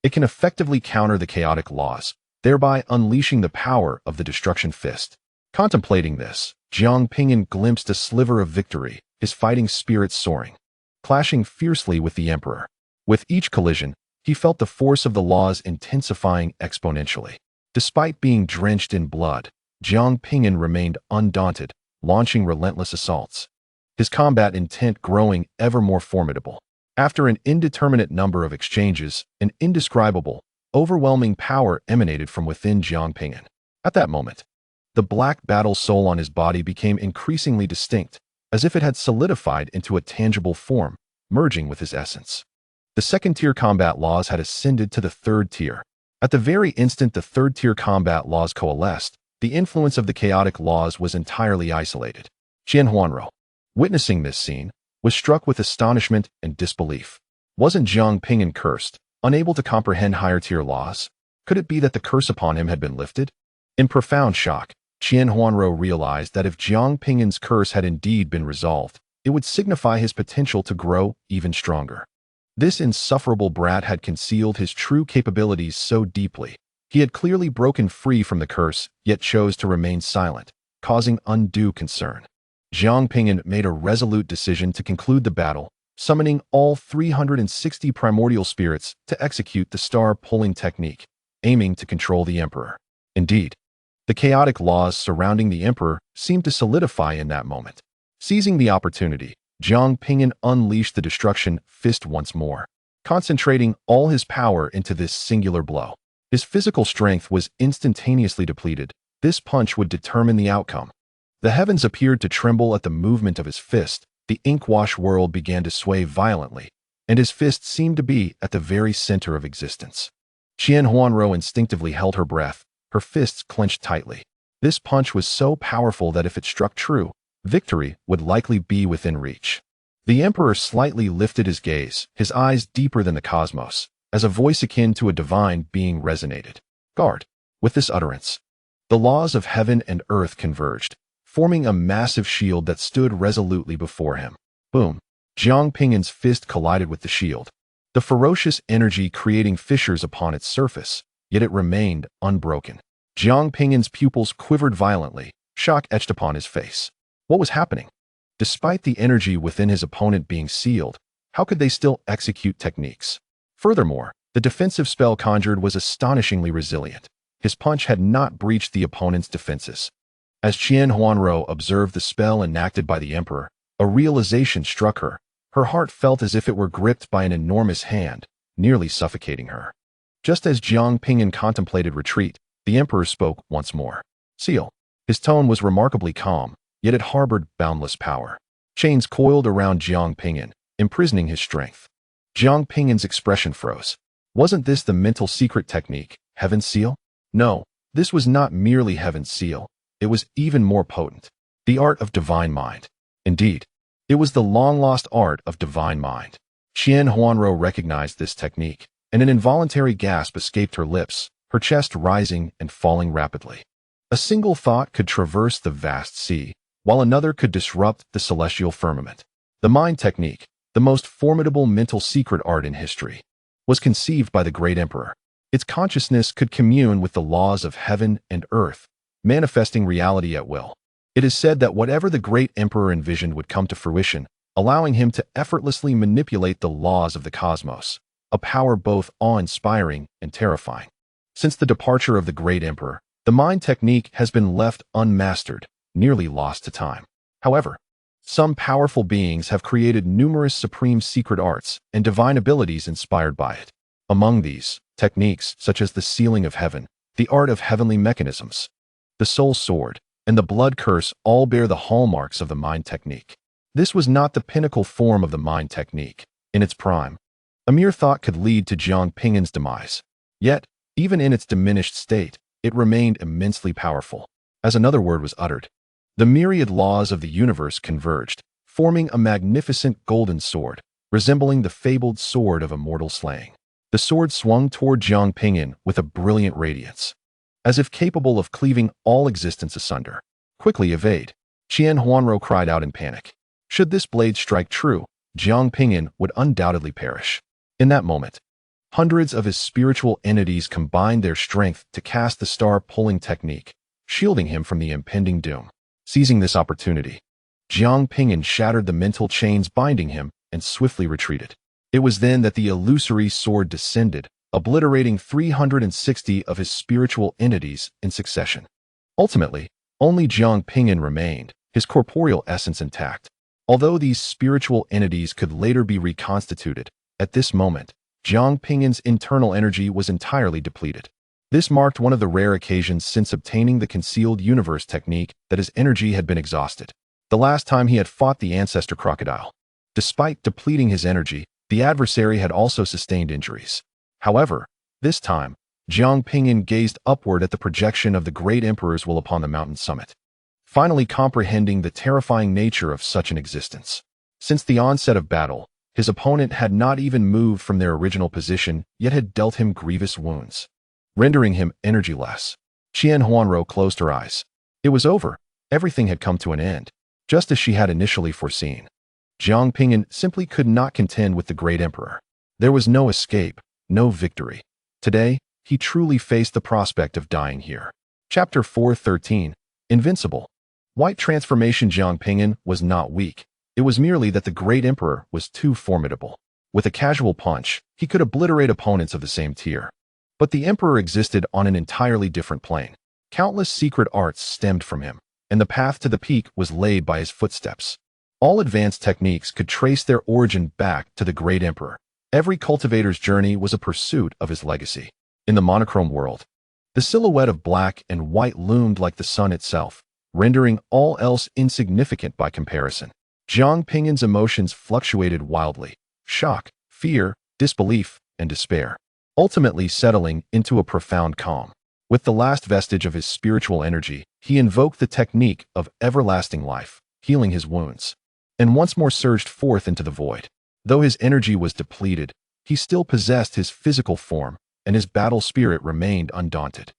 it can effectively counter the chaotic laws, thereby unleashing the power of the destruction fist. Contemplating this, Jiang Ping'an glimpsed a sliver of victory, his fighting spirit soaring, clashing fiercely with the emperor. With each collision, he felt the force of the laws intensifying exponentially. Despite being drenched in blood, Jiang Ping'an remained undaunted, launching relentless assaults, his combat intent growing ever more formidable. After an indeterminate number of exchanges, an indescribable, overwhelming power emanated from within Jiang Ping'an. At that moment, the black battle soul on his body became increasingly distinct, as if it had solidified into a tangible form, merging with his essence. The second-tier combat laws had ascended to the third tier. At the very instant the third-tier combat laws coalesced, the influence of the chaotic laws was entirely isolated. Qian Huanro, witnessing this scene, was struck with astonishment and disbelief. Wasn't Jiang Ping'an cursed, unable to comprehend higher-tier laws? Could it be that the curse upon him had been lifted? In profound shock, Qian Huanro realized that if Jiang Ping'an's curse had indeed been resolved, it would signify his potential to grow even stronger. This insufferable brat had concealed his true capabilities so deeply. He had clearly broken free from the curse, yet chose to remain silent, causing undue concern. Jiang Ping'an made a resolute decision to conclude the battle, summoning all 360 primordial spirits to execute the star-pulling technique, aiming to control the emperor. Indeed, the chaotic laws surrounding the emperor seemed to solidify in that moment. Seizing the opportunity, Jiang Ping'an unleashed the destruction fist once more, concentrating all his power into this singular blow. His physical strength was instantaneously depleted. This punch would determine the outcome. The heavens appeared to tremble at the movement of his fist, the ink-wash world began to sway violently, and his fist seemed to be at the very center of existence. Qian Huanro instinctively held her breath, her fists clenched tightly. This punch was so powerful that if it struck true, victory would likely be within reach. The emperor slightly lifted his gaze, his eyes deeper than the cosmos, as a voice akin to a divine being resonated. Guard! With this utterance, the laws of heaven and earth converged, forming a massive shield that stood resolutely before him. Boom! Jiang Ping'an's fist collided with the shield, the ferocious energy creating fissures upon its surface, yet it remained unbroken. Jiang Ping'an's pupils quivered violently, shock etched upon his face. What was happening? Despite the energy within his opponent being sealed, how could they still execute techniques? Furthermore, the defensive spell conjured was astonishingly resilient. His punch had not breached the opponent's defenses. As Qian Huanro observed the spell enacted by the emperor, a realization struck her. Her heart felt as if it were gripped by an enormous hand, nearly suffocating her. Just as Jiang Ping'an contemplated retreat, the emperor spoke once more. Seal. His tone was remarkably calm, yet it harbored boundless power. Chains coiled around Jiang Ping'an, imprisoning his strength. Jiang Ping'an's expression froze. Wasn't this the mental secret technique, Heaven's Seal? No, this was not merely Heaven's Seal. It was even more potent. The art of divine mind. Indeed, it was the long-lost art of divine mind. Qian Huanro recognized this technique, and an involuntary gasp escaped her lips, her chest rising and falling rapidly. A single thought could traverse the vast sea, while another could disrupt the celestial firmament. The mind technique, the most formidable mental secret art in history, was conceived by the great emperor. Its consciousness could commune with the laws of heaven and earth, manifesting reality at will. It is said that whatever the great emperor envisioned would come to fruition, allowing him to effortlessly manipulate the laws of the cosmos, a power both awe-inspiring and terrifying. Since the departure of the great emperor, the mind technique has been left unmastered, nearly lost to time. However, some powerful beings have created numerous supreme secret arts and divine abilities inspired by it. Among these, techniques such as the sealing of heaven, the art of heavenly mechanisms, the soul sword, and the blood curse all bear the hallmarks of the mind technique. This was not the pinnacle form of the mind technique. In its prime, a mere thought could lead to Jiang Ping'an's demise. Yet, even in its diminished state, it remained immensely powerful. As another word was uttered, the myriad laws of the universe converged, forming a magnificent golden sword, resembling the fabled sword of immortal slaying. The sword swung toward Jiang Ping'an with a brilliant radiance, as if capable of cleaving all existence asunder. Quickly evade, Qian Huanro cried out in panic. Should this blade strike true, Jiang Ping'an would undoubtedly perish. In that moment, hundreds of his spiritual entities combined their strength to cast the star-pulling technique, shielding him from the impending doom. Seizing this opportunity, Jiang Ping'an shattered the mental chains binding him and swiftly retreated. It was then that the illusory sword descended, obliterating 360 of his spiritual entities in succession. Ultimately, only Jiang Ping'an remained, his corporeal essence intact. Although these spiritual entities could later be reconstituted, at this moment, Jiang Ping'an's internal energy was entirely depleted. This marked one of the rare occasions since obtaining the concealed universe technique that his energy had been exhausted. The last time he had fought the ancestor crocodile. Despite depleting his energy, the adversary had also sustained injuries. However, this time, Jiang Ping'an gazed upward at the projection of the great emperor's will upon the mountain summit, finally comprehending the terrifying nature of such an existence. Since the onset of battle, his opponent had not even moved from their original position, yet had dealt him grievous wounds, rendering him energyless. Qian Huanro closed her eyes. It was over. Everything had come to an end, just as she had initially foreseen. Jiang Ping'an simply could not contend with the great emperor. There was no escape, no victory. Today, he truly faced the prospect of dying here. Chapter 413, Invincible. White transformation. Jiang Ping'an was not weak. It was merely that the great emperor was too formidable. With a casual punch, he could obliterate opponents of the same tier. But the emperor existed on an entirely different plane. Countless secret arts stemmed from him, and the path to the peak was laid by his footsteps. All advanced techniques could trace their origin back to the great emperor. Every cultivator's journey was a pursuit of his legacy. In the monochrome world, the silhouette of black and white loomed like the sun itself, rendering all else insignificant by comparison. Jiang Ping'an's emotions fluctuated wildly: shock, fear, disbelief, and despair, ultimately settling into a profound calm. With the last vestige of his spiritual energy, he invoked the technique of everlasting life, healing his wounds, and once more surged forth into the void. Though his energy was depleted, he still possessed his physical form, and his battle spirit remained undaunted.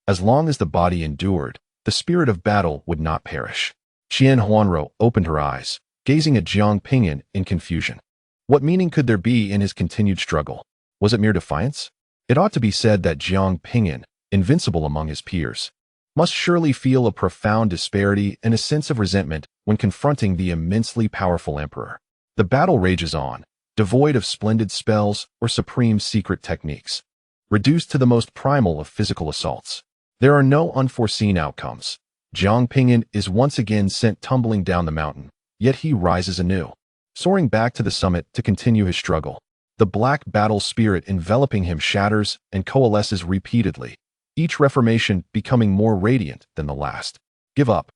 As long as the body endured, the spirit of battle would not perish. Qian Huanro opened her eyes, gazing at Jiang Ping'an in confusion. What meaning could there be in his continued struggle? Was it mere defiance? It ought to be said that Jiang Ping'an, invincible among his peers, must surely feel a profound disparity and a sense of resentment when confronting the immensely powerful emperor. The battle rages on, devoid of splendid spells or supreme secret techniques, reduced to the most primal of physical assaults. There are no unforeseen outcomes. Jiang Ping'an is once again sent tumbling down the mountain, yet he rises anew, soaring back to the summit to continue his struggle. The black battle spirit enveloping him shatters and coalesces repeatedly, each reformation becoming more radiant than the last. Give up.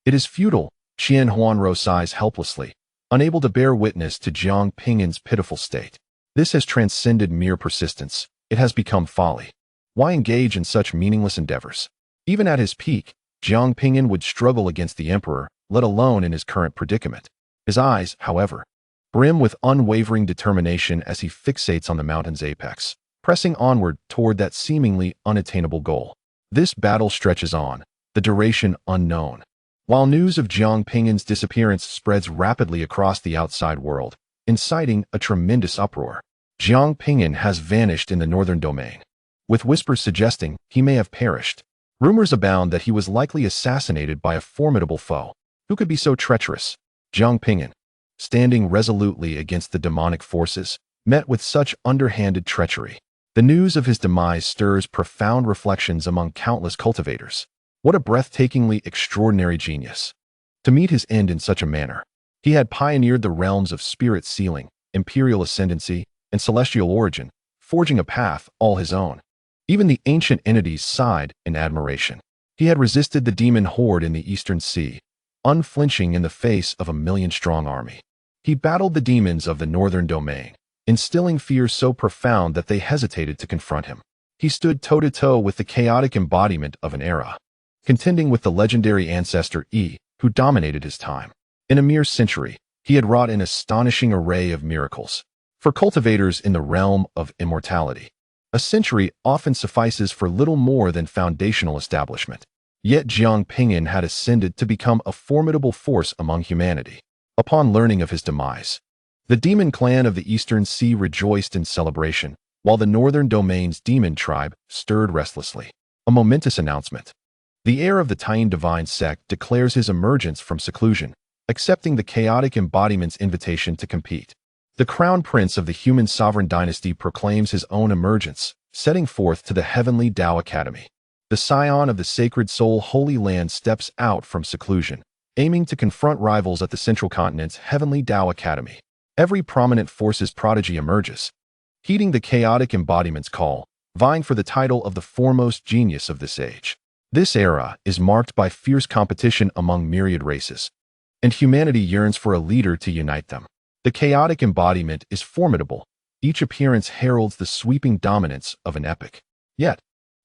It is futile, Qian Huanro sighs helplessly, unable to bear witness to Jiang Ping'an's pitiful state. This has transcended mere persistence. It has become folly. Why engage in such meaningless endeavors? Even at his peak, Jiang Ping'an would struggle against the emperor, let alone in his current predicament. His eyes, however, brim with unwavering determination as he fixates on the mountain's apex, pressing onward toward that seemingly unattainable goal. This battle stretches on, the duration unknown. While news of Jiang Ping'an's disappearance spreads rapidly across the outside world, inciting a tremendous uproar, Jiang Ping'an has vanished in the northern domain, with whispers suggesting he may have perished. Rumors abound that he was likely assassinated by a formidable foe. Who could be so treacherous? Jiang Ping'an, standing resolutely against the demonic forces, met with such underhanded treachery. The news of his demise stirs profound reflections among countless cultivators. What a breathtakingly extraordinary genius. To meet his end in such a manner. He had pioneered the realms of spirit sealing, imperial ascendancy, and celestial origin, forging a path all his own. Even the ancient entities sighed in admiration. He had resisted the demon horde in the eastern sea, unflinching in the face of a million-strong army. He battled the demons of the northern domain, instilling fear so profound that they hesitated to confront him. He stood toe-to-toe with the chaotic embodiment of an era, contending with the legendary ancestor Yi, who dominated his time. In a mere century, he had wrought an astonishing array of miracles. For cultivators in the realm of immortality, a century often suffices for little more than foundational establishment. Yet Jiang Ping'an had ascended to become a formidable force among humanity. Upon learning of his demise, the demon clan of the Eastern Sea rejoiced in celebration, while the northern domain's demon tribe stirred restlessly. A momentous announcement. The heir of the Jiang divine sect declares his emergence from seclusion, accepting the chaotic embodiment's invitation to compete. The crown prince of the human sovereign dynasty proclaims his own emergence, setting forth to the heavenly Tao Academy. The scion of the sacred soul Holy Land steps out from seclusion, aiming to confront rivals at the central continent's heavenly Tao Academy. Every prominent force's prodigy emerges, heeding the chaotic embodiment's call, vying for the title of the foremost genius of this age. This era is marked by fierce competition among myriad races, and humanity yearns for a leader to unite them. The chaotic embodiment is formidable. Each appearance heralds the sweeping dominance of an epoch. Yet,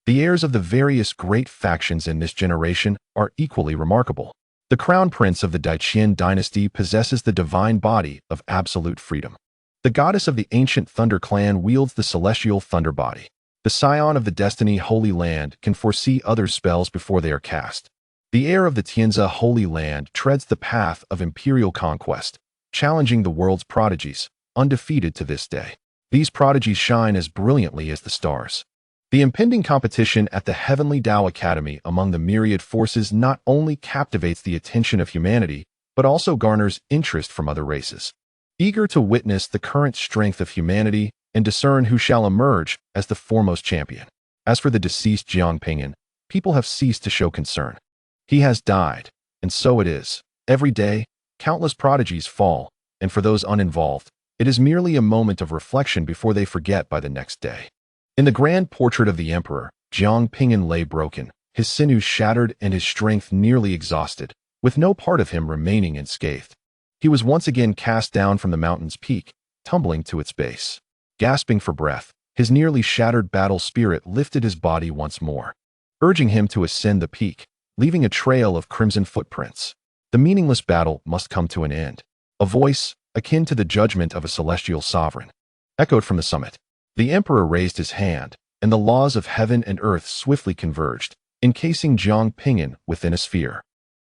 the heirs of the various great factions in this generation are equally remarkable. The crown prince of the Daiqian dynasty possesses the divine body of absolute freedom. The goddess of the ancient Thunder clan wields the celestial thunder body. The scion of the Destiny Holy Land can foresee other spells before they are cast. The heir of the Tianza Holy Land treads the path of imperial conquest, challenging the world's prodigies, undefeated to this day. These prodigies shine as brilliantly as the stars. The impending competition at the heavenly Tao Academy among the myriad forces not only captivates the attention of humanity, but also garners interest from other races, eager to witness the current strength of humanity and discern who shall emerge as the foremost champion. As for the deceased Jiang Ping'an, people have ceased to show concern. He has died, and so it is. Every day, countless prodigies fall, and for those uninvolved, it is merely a moment of reflection before they forget by the next day. In the grand portrait of the emperor, Jiang Ping'an lay broken, his sinews shattered and his strength nearly exhausted, with no part of him remaining unscathed. He was once again cast down from the mountain's peak, tumbling to its base. Gasping for breath, his nearly shattered battle spirit lifted his body once more, urging him to ascend the peak, leaving a trail of crimson footprints. The meaningless battle must come to an end. A voice, akin to the judgment of a celestial sovereign, echoed from the summit. The emperor raised his hand, and the laws of heaven and earth swiftly converged, encasing Jiang Ping'an within a sphere.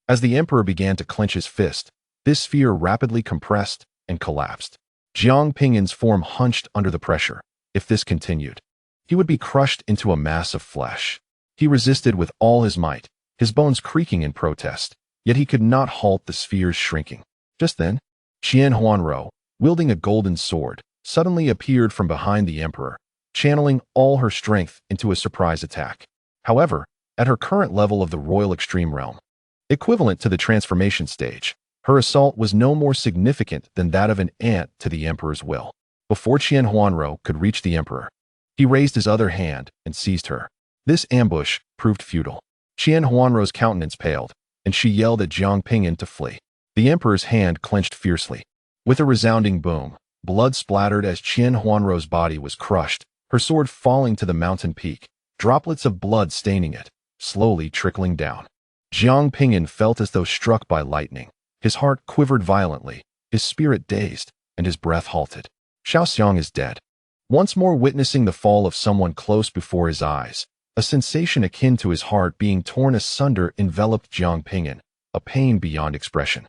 As the emperor began to clench his fist, this sphere rapidly compressed and collapsed. Jiang Ping'an's form hunched under the pressure. If this continued, he would be crushed into a mass of flesh. He resisted with all his might, his bones creaking in protest, yet he could not halt the sphere's shrinking. Just then, Qian Huanrou, wielding a golden sword, suddenly appeared from behind the emperor, channeling all her strength into a surprise attack. However, at her current level of the royal extreme realm, equivalent to the transformation stage, her assault was no more significant than that of an ant to the emperor's will. Before Qian Huanrou could reach the emperor, he raised his other hand and seized her. This ambush proved futile. Qian Huanrou's countenance paled, and she yelled at Jiang Ping'an to flee. The emperor's hand clenched fiercely. With a resounding boom, blood splattered as Qian Huanrou's body was crushed, her sword falling to the mountain peak, droplets of blood staining it, slowly trickling down. Jiang Ping'an felt as though struck by lightning. His heart quivered violently, his spirit dazed, and his breath halted. Xiaoxiang is dead. Once more witnessing the fall of someone close before his eyes, a sensation akin to his heart being torn asunder enveloped Jiang Ping'an, a pain beyond expression.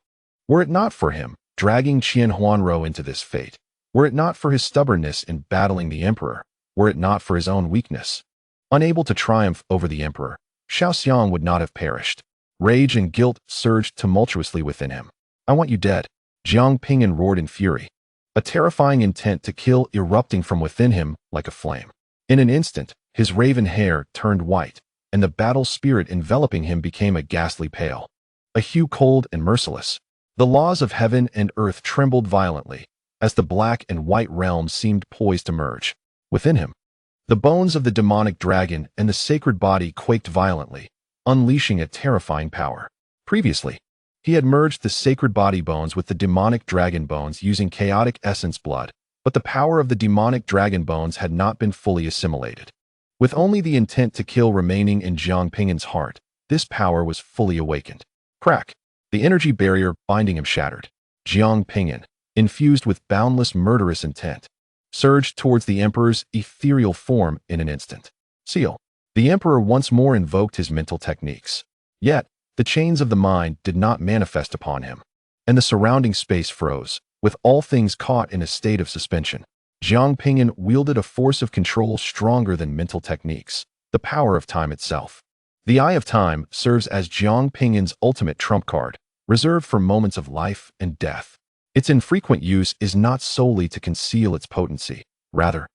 Were it not for him, dragging Qian Huanrou into this fate, were it not for his stubbornness in battling the emperor, were it not for his own weakness, unable to triumph over the emperor, Xiaoxiang would not have perished. Rage and guilt surged tumultuously within him. I want you dead, Jiang Ping'an roared in fury, a terrifying intent to kill erupting from within him like a flame. In an instant, his raven hair turned white, and the battle spirit enveloping him became a ghastly pale, a hue cold and merciless. The laws of heaven and earth trembled violently, as the black and white realms seemed poised to merge. Within him, the bones of the demonic dragon and the sacred body quaked violently, unleashing a terrifying power. Previously, he had merged the sacred body bones with the demonic dragon bones using chaotic essence blood, but the power of the demonic dragon bones had not been fully assimilated. With only the intent to kill remaining in Jiang Ping'an's heart, this power was fully awakened. Crack! The energy barrier binding him shattered. Jiang Ping'an, infused with boundless murderous intent, surged towards the emperor's ethereal form in an instant. Seal. The emperor once more invoked his mental techniques. Yet, the chains of the mind did not manifest upon him, and the surrounding space froze, with all things caught in a state of suspension. Jiang Ping'an wielded a force of control stronger than mental techniques, the power of time itself. The Eye of Time serves as Jiang Ping'an's ultimate trump card, reserved for moments of life and death. Its infrequent use is not solely to conceal its potency. Rather,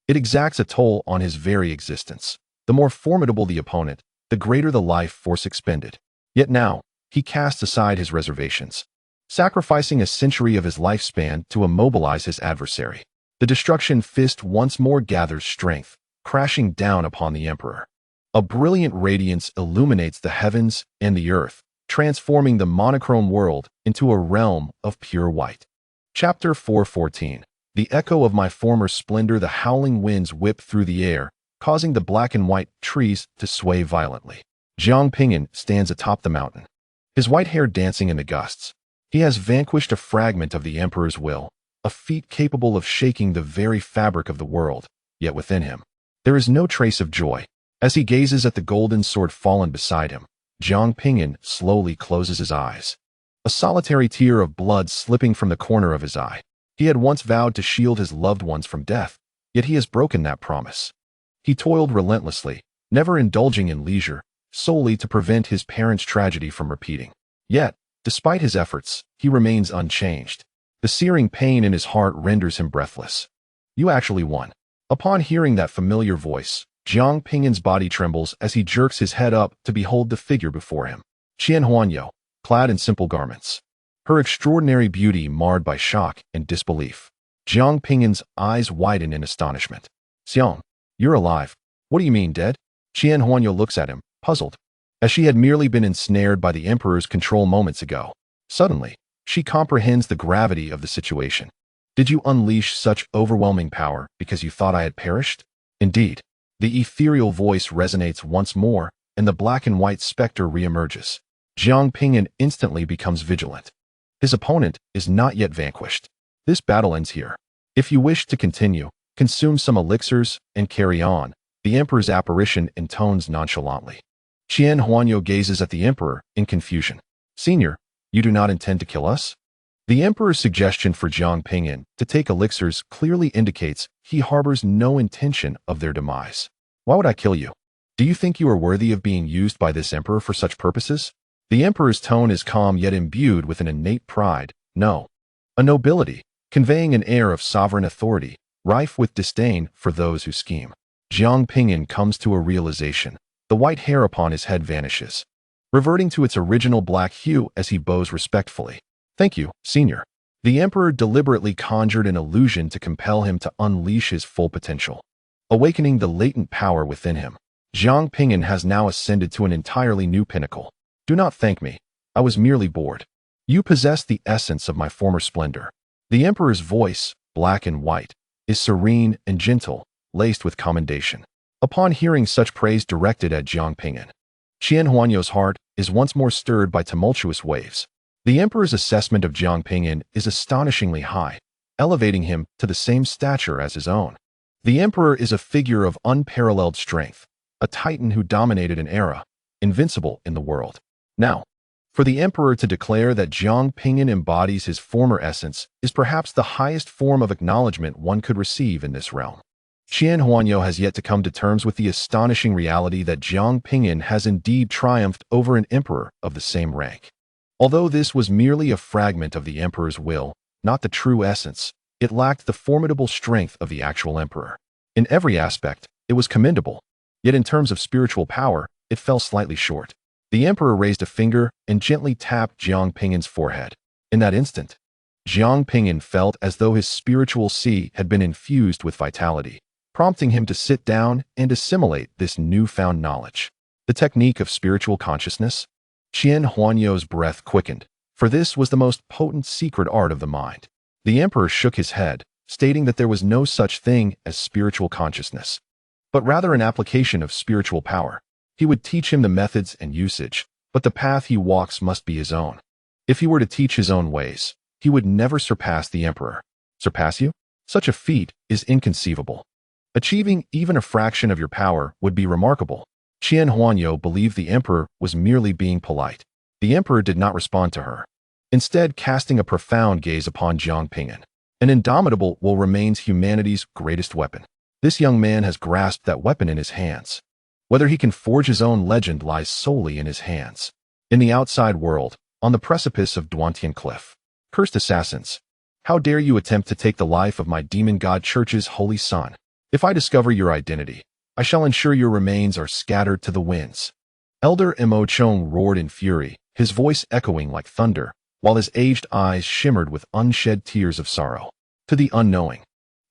it exacts a toll on his very existence. The more formidable the opponent, the greater the life force expended. Yet now, he cast aside his reservations, sacrificing a century of his lifespan to immobilize his adversary. The destruction fist once more gathers strength, crashing down upon the emperor. A brilliant radiance illuminates the heavens and the earth, transforming the monochrome world into a realm of pure white. Chapter 4:14. The echo of my former splendor. The howling winds whip through the air, causing the black and white trees to sway violently. Jiang Ping'an stands atop the mountain, his white hair dancing in the gusts. He has vanquished a fragment of the emperor's will, a feat capable of shaking the very fabric of the world, yet within him, there is no trace of joy. As he gazes at the golden sword fallen beside him, Jiang Ping'an slowly closes his eyes, a solitary tear of blood slipping from the corner of his eye. He had once vowed to shield his loved ones from death, yet he has broken that promise. He toiled relentlessly, never indulging in leisure, solely to prevent his parents' tragedy from repeating. Yet, despite his efforts, he remains unchanged. The searing pain in his heart renders him breathless. You actually won. Upon hearing that familiar voice, Jiang Ping'an's body trembles as he jerks his head up to behold the figure before him. Qian Huanrou, clad in simple garments, her extraordinary beauty marred by shock and disbelief. Jiang Ping'an's eyes widen in astonishment. Xiang, you're alive. What do you mean, dead? Qian Huanrou looks at him, puzzled, as she had merely been ensnared by the emperor's control moments ago. Suddenly, she comprehends the gravity of the situation. Did you unleash such overwhelming power because you thought I had perished? Indeed. The ethereal voice resonates once more, and the black and white specter reemerges. Jiang Ping'an instantly becomes vigilant. His opponent is not yet vanquished. This battle ends here. If you wish to continue, consume some elixirs and carry on, the emperor's apparition intones nonchalantly. Qian Huanrou gazes at the emperor in confusion. Senior, you do not intend to kill us? The Emperor's suggestion for Jiang Ping'an to take elixirs clearly indicates he harbors no intention of their demise. Why would I kill you? Do you think you are worthy of being used by this Emperor for such purposes? The Emperor's tone is calm yet imbued with an innate pride, no, a nobility, conveying an air of sovereign authority, rife with disdain for those who scheme. Jiang Ping'an comes to a realization. The white hair upon his head vanishes, reverting to its original black hue as he bows respectfully. Thank you, Senior. The Emperor deliberately conjured an illusion to compel him to unleash his full potential, awakening the latent power within him. Jiang Ping'an has now ascended to an entirely new pinnacle. Do not thank me. I was merely bored. You possess the essence of my former splendor. The Emperor's voice, black and white, is serene and gentle, laced with commendation. Upon hearing such praise directed at Jiang Ping'an, Qian Huanyo's heart is once more stirred by tumultuous waves. The Emperor's assessment of Jiang Ping'an is astonishingly high, elevating him to the same stature as his own. The Emperor is a figure of unparalleled strength, a titan who dominated an era, invincible in the world. Now, for the Emperor to declare that Jiang Ping'an embodies his former essence is perhaps the highest form of acknowledgement one could receive in this realm. Qian Huanyo has yet to come to terms with the astonishing reality that Jiang Ping'an has indeed triumphed over an emperor of the same rank. Although this was merely a fragment of the Emperor's will, not the true essence, it lacked the formidable strength of the actual Emperor. In every aspect, it was commendable, yet in terms of spiritual power, it fell slightly short. The Emperor raised a finger and gently tapped Jiang Ping'an's forehead. In that instant, Jiang Ping'an felt as though his spiritual sea had been infused with vitality, prompting him to sit down and assimilate this newfound knowledge. The technique of spiritual consciousness? Qian Huanyo's breath quickened, for this was the most potent secret art of the mind. The Emperor shook his head, stating that there was no such thing as spiritual consciousness, but rather an application of spiritual power. He would teach him the methods and usage, but the path he walks must be his own. If he were to teach his own ways, he would never surpass the Emperor. Surpass you? Such a feat is inconceivable. Achieving even a fraction of your power would be remarkable. Qian Huanyo believed the Emperor was merely being polite. The Emperor did not respond to her, instead casting a profound gaze upon Jiang Ping'an. An indomitable will remains humanity's greatest weapon. This young man has grasped that weapon in his hands. Whether he can forge his own legend lies solely in his hands. In the outside world, on the precipice of Duantian Cliff, cursed assassins, how dare you attempt to take the life of my demon god church's holy son? If I discover your identity, I shall ensure your remains are scattered to the winds. Elder Mo Chong roared in fury, his voice echoing like thunder, while his aged eyes shimmered with unshed tears of sorrow. To the unknowing,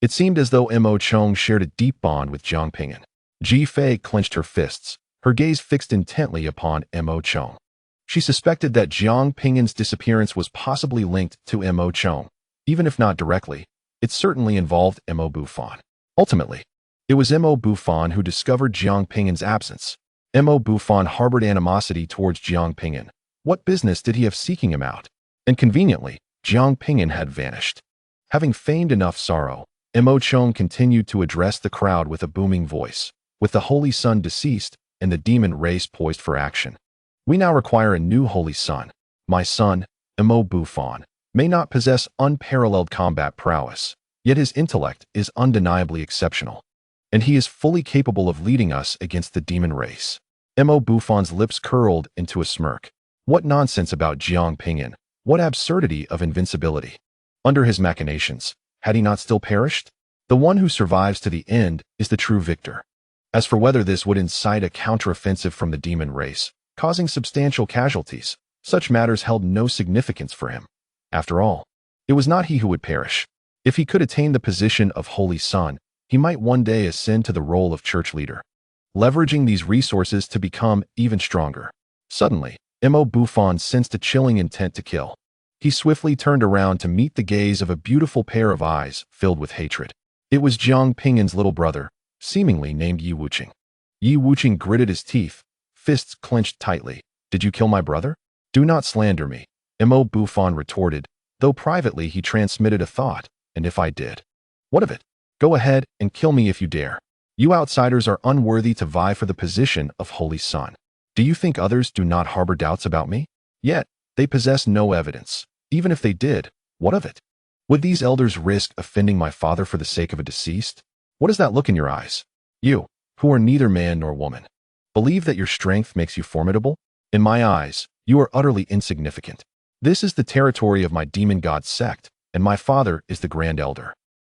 it seemed as though Mo Chong shared a deep bond with Jiang Ping'an. Ji Fei clenched her fists, her gaze fixed intently upon Mo Chong. She suspected that Jiang Ping'an's disappearance was possibly linked to Mo Chong. Even if not directly, it certainly involved Mo Bufan. Ultimately, it was Mo Bufan who discovered Jiang Ping'an's absence. Mo Bufan harbored animosity towards Jiang Ping'an. What business did he have seeking him out? And conveniently, Jiang Ping'an had vanished. Having feigned enough sorrow, Mo Chong continued to address the crowd with a booming voice. With the Holy Sun deceased and the demon race poised for action, we now require a new Holy Sun. My son, Mo Bufan, may not possess unparalleled combat prowess, yet his intellect is undeniably exceptional, and he is fully capable of leading us against the demon race. Mo Bufan's lips curled into a smirk. What nonsense about Jiang Ping'an! What absurdity of invincibility! Under his machinations, had he not still perished? The one who survives to the end is the true victor. As for whether this would incite a counteroffensive from the demon race, causing substantial casualties, such matters held no significance for him. After all, it was not he who would perish. If he could attain the position of Holy Son, he might one day ascend to the role of church leader, leveraging these resources to become even stronger. Suddenly, Mo Bufan sensed a chilling intent to kill. He swiftly turned around to meet the gaze of a beautiful pair of eyes filled with hatred. It was Jiang Ping'an's little brother, seemingly named Yi Wuqing. Yi Wuqing gritted his teeth, fists clenched tightly. Did you kill my brother? Do not slander me, Mo Bufan retorted, though privately he transmitted a thought, and if I did? What of it? Go ahead and kill me if you dare. You outsiders are unworthy to vie for the position of Holy Son. Do you think others do not harbor doubts about me? Yet, They possess no evidence. Even if they did, what of it? Would these elders risk offending my father for the sake of a deceased? What does that look in your eyes? You, who are neither man nor woman, believe that your strength makes you formidable? In my eyes, you are utterly insignificant. This is the territory of my Demon God Sect, and my father is the Grand Elder.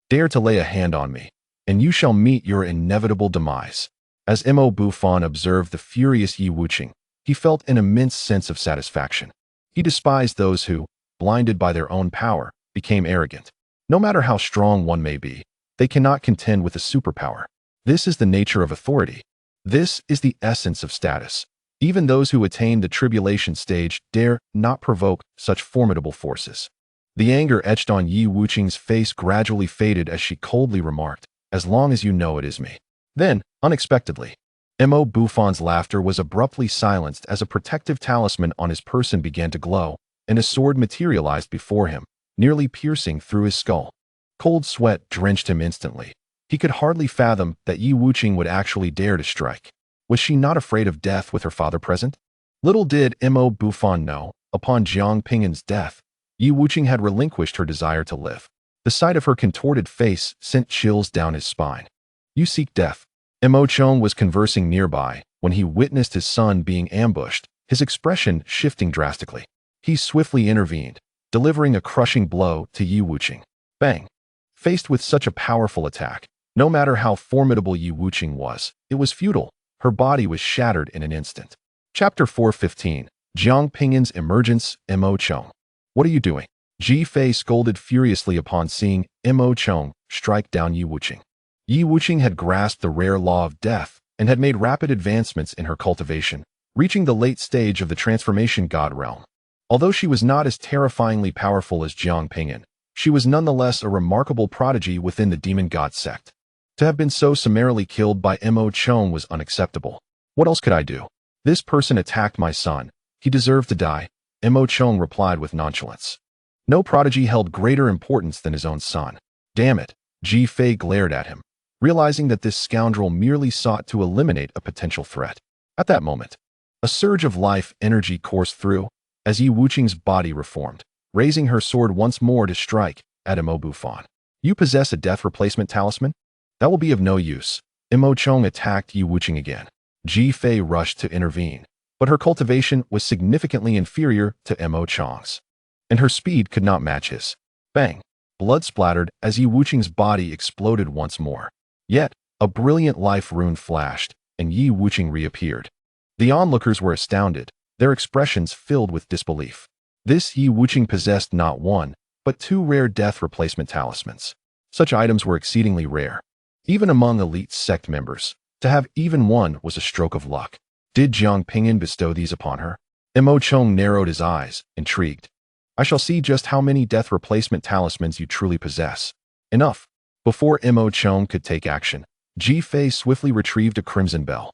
Dare to lay a hand on me, and you shall meet your inevitable demise. As Mo Bufan observed the furious Yi Wuqing, he felt an immense sense of satisfaction. He despised those who, blinded by their own power, became arrogant. No matter how strong one may be, they cannot contend with a superpower. This is the nature of authority. This is the essence of status. Even those who attain the tribulation stage dare not provoke such formidable forces. The anger etched on Yi Wuqing's face gradually faded as she coldly remarked, "As long as you know it is me." Then, unexpectedly, Mo Bufan's laughter was abruptly silenced as a protective talisman on his person began to glow, and a sword materialized before him, nearly piercing through his skull. Cold sweat drenched him instantly. He could hardly fathom that Yi Wuqing would actually dare to strike. Was she not afraid of death with her father present? Little did Mo Bufan know, upon Jiang Ping'an's death, Yi Wuqing had relinquished her desire to live. The sight of her contorted face sent chills down his spine. "You seek death." Mo Chong was conversing nearby when he witnessed his son being ambushed, his expression shifting drastically. He swiftly intervened, delivering a crushing blow to Yi Wuqing. Bang! Faced with such a powerful attack, no matter how formidable Yi Wuqing was, it was futile. Her body was shattered in an instant. Chapter 415, Jiang Ping'an's Emergence. Mo Chong. "What are you doing?" Ji Fei scolded furiously upon seeing Mo Chong strike down Yi Wuqing. Yi Wuqing had grasped the rare law of death and had made rapid advancements in her cultivation, reaching the late stage of the transformation god realm. Although she was not as terrifyingly powerful as Jiang Ping'an, she was nonetheless a remarkable prodigy within the Demon God Sect. To have been so summarily killed by Mo Chong was unacceptable. What else could I do? This person attacked my son. He deserved to die, Mo Chong replied with nonchalance. No prodigy held greater importance than his own son. Damn it, Ji Fei glared at him, realizing that this scoundrel merely sought to eliminate a potential threat. At that moment, a surge of life energy coursed through, as Yi Wuqing's body reformed, raising her sword once more to strike at Mo Bufan. "You possess a death replacement talisman? That will be of no use." Mo Chong attacked Yi Wuqing again. Ji Fei rushed to intervene, but her cultivation was significantly inferior to Mo Chong's, and her speed could not match his. Bang! Blood splattered as Yi Wuqing's body exploded once more. Yet, a brilliant life rune flashed, and Yi Wuqing reappeared. The onlookers were astounded, their expressions filled with disbelief. This Yi Wuqing possessed not one, but two rare death replacement talismans. Such items were exceedingly rare. Even among elite sect members, to have even one was a stroke of luck. Did Jiang Ping'an bestow these upon her? Mo Chong narrowed his eyes, intrigued. "I shall see just how many death replacement talismans you truly possess." Enough. Before Mo Chong could take action, Ji Fei swiftly retrieved a crimson bell,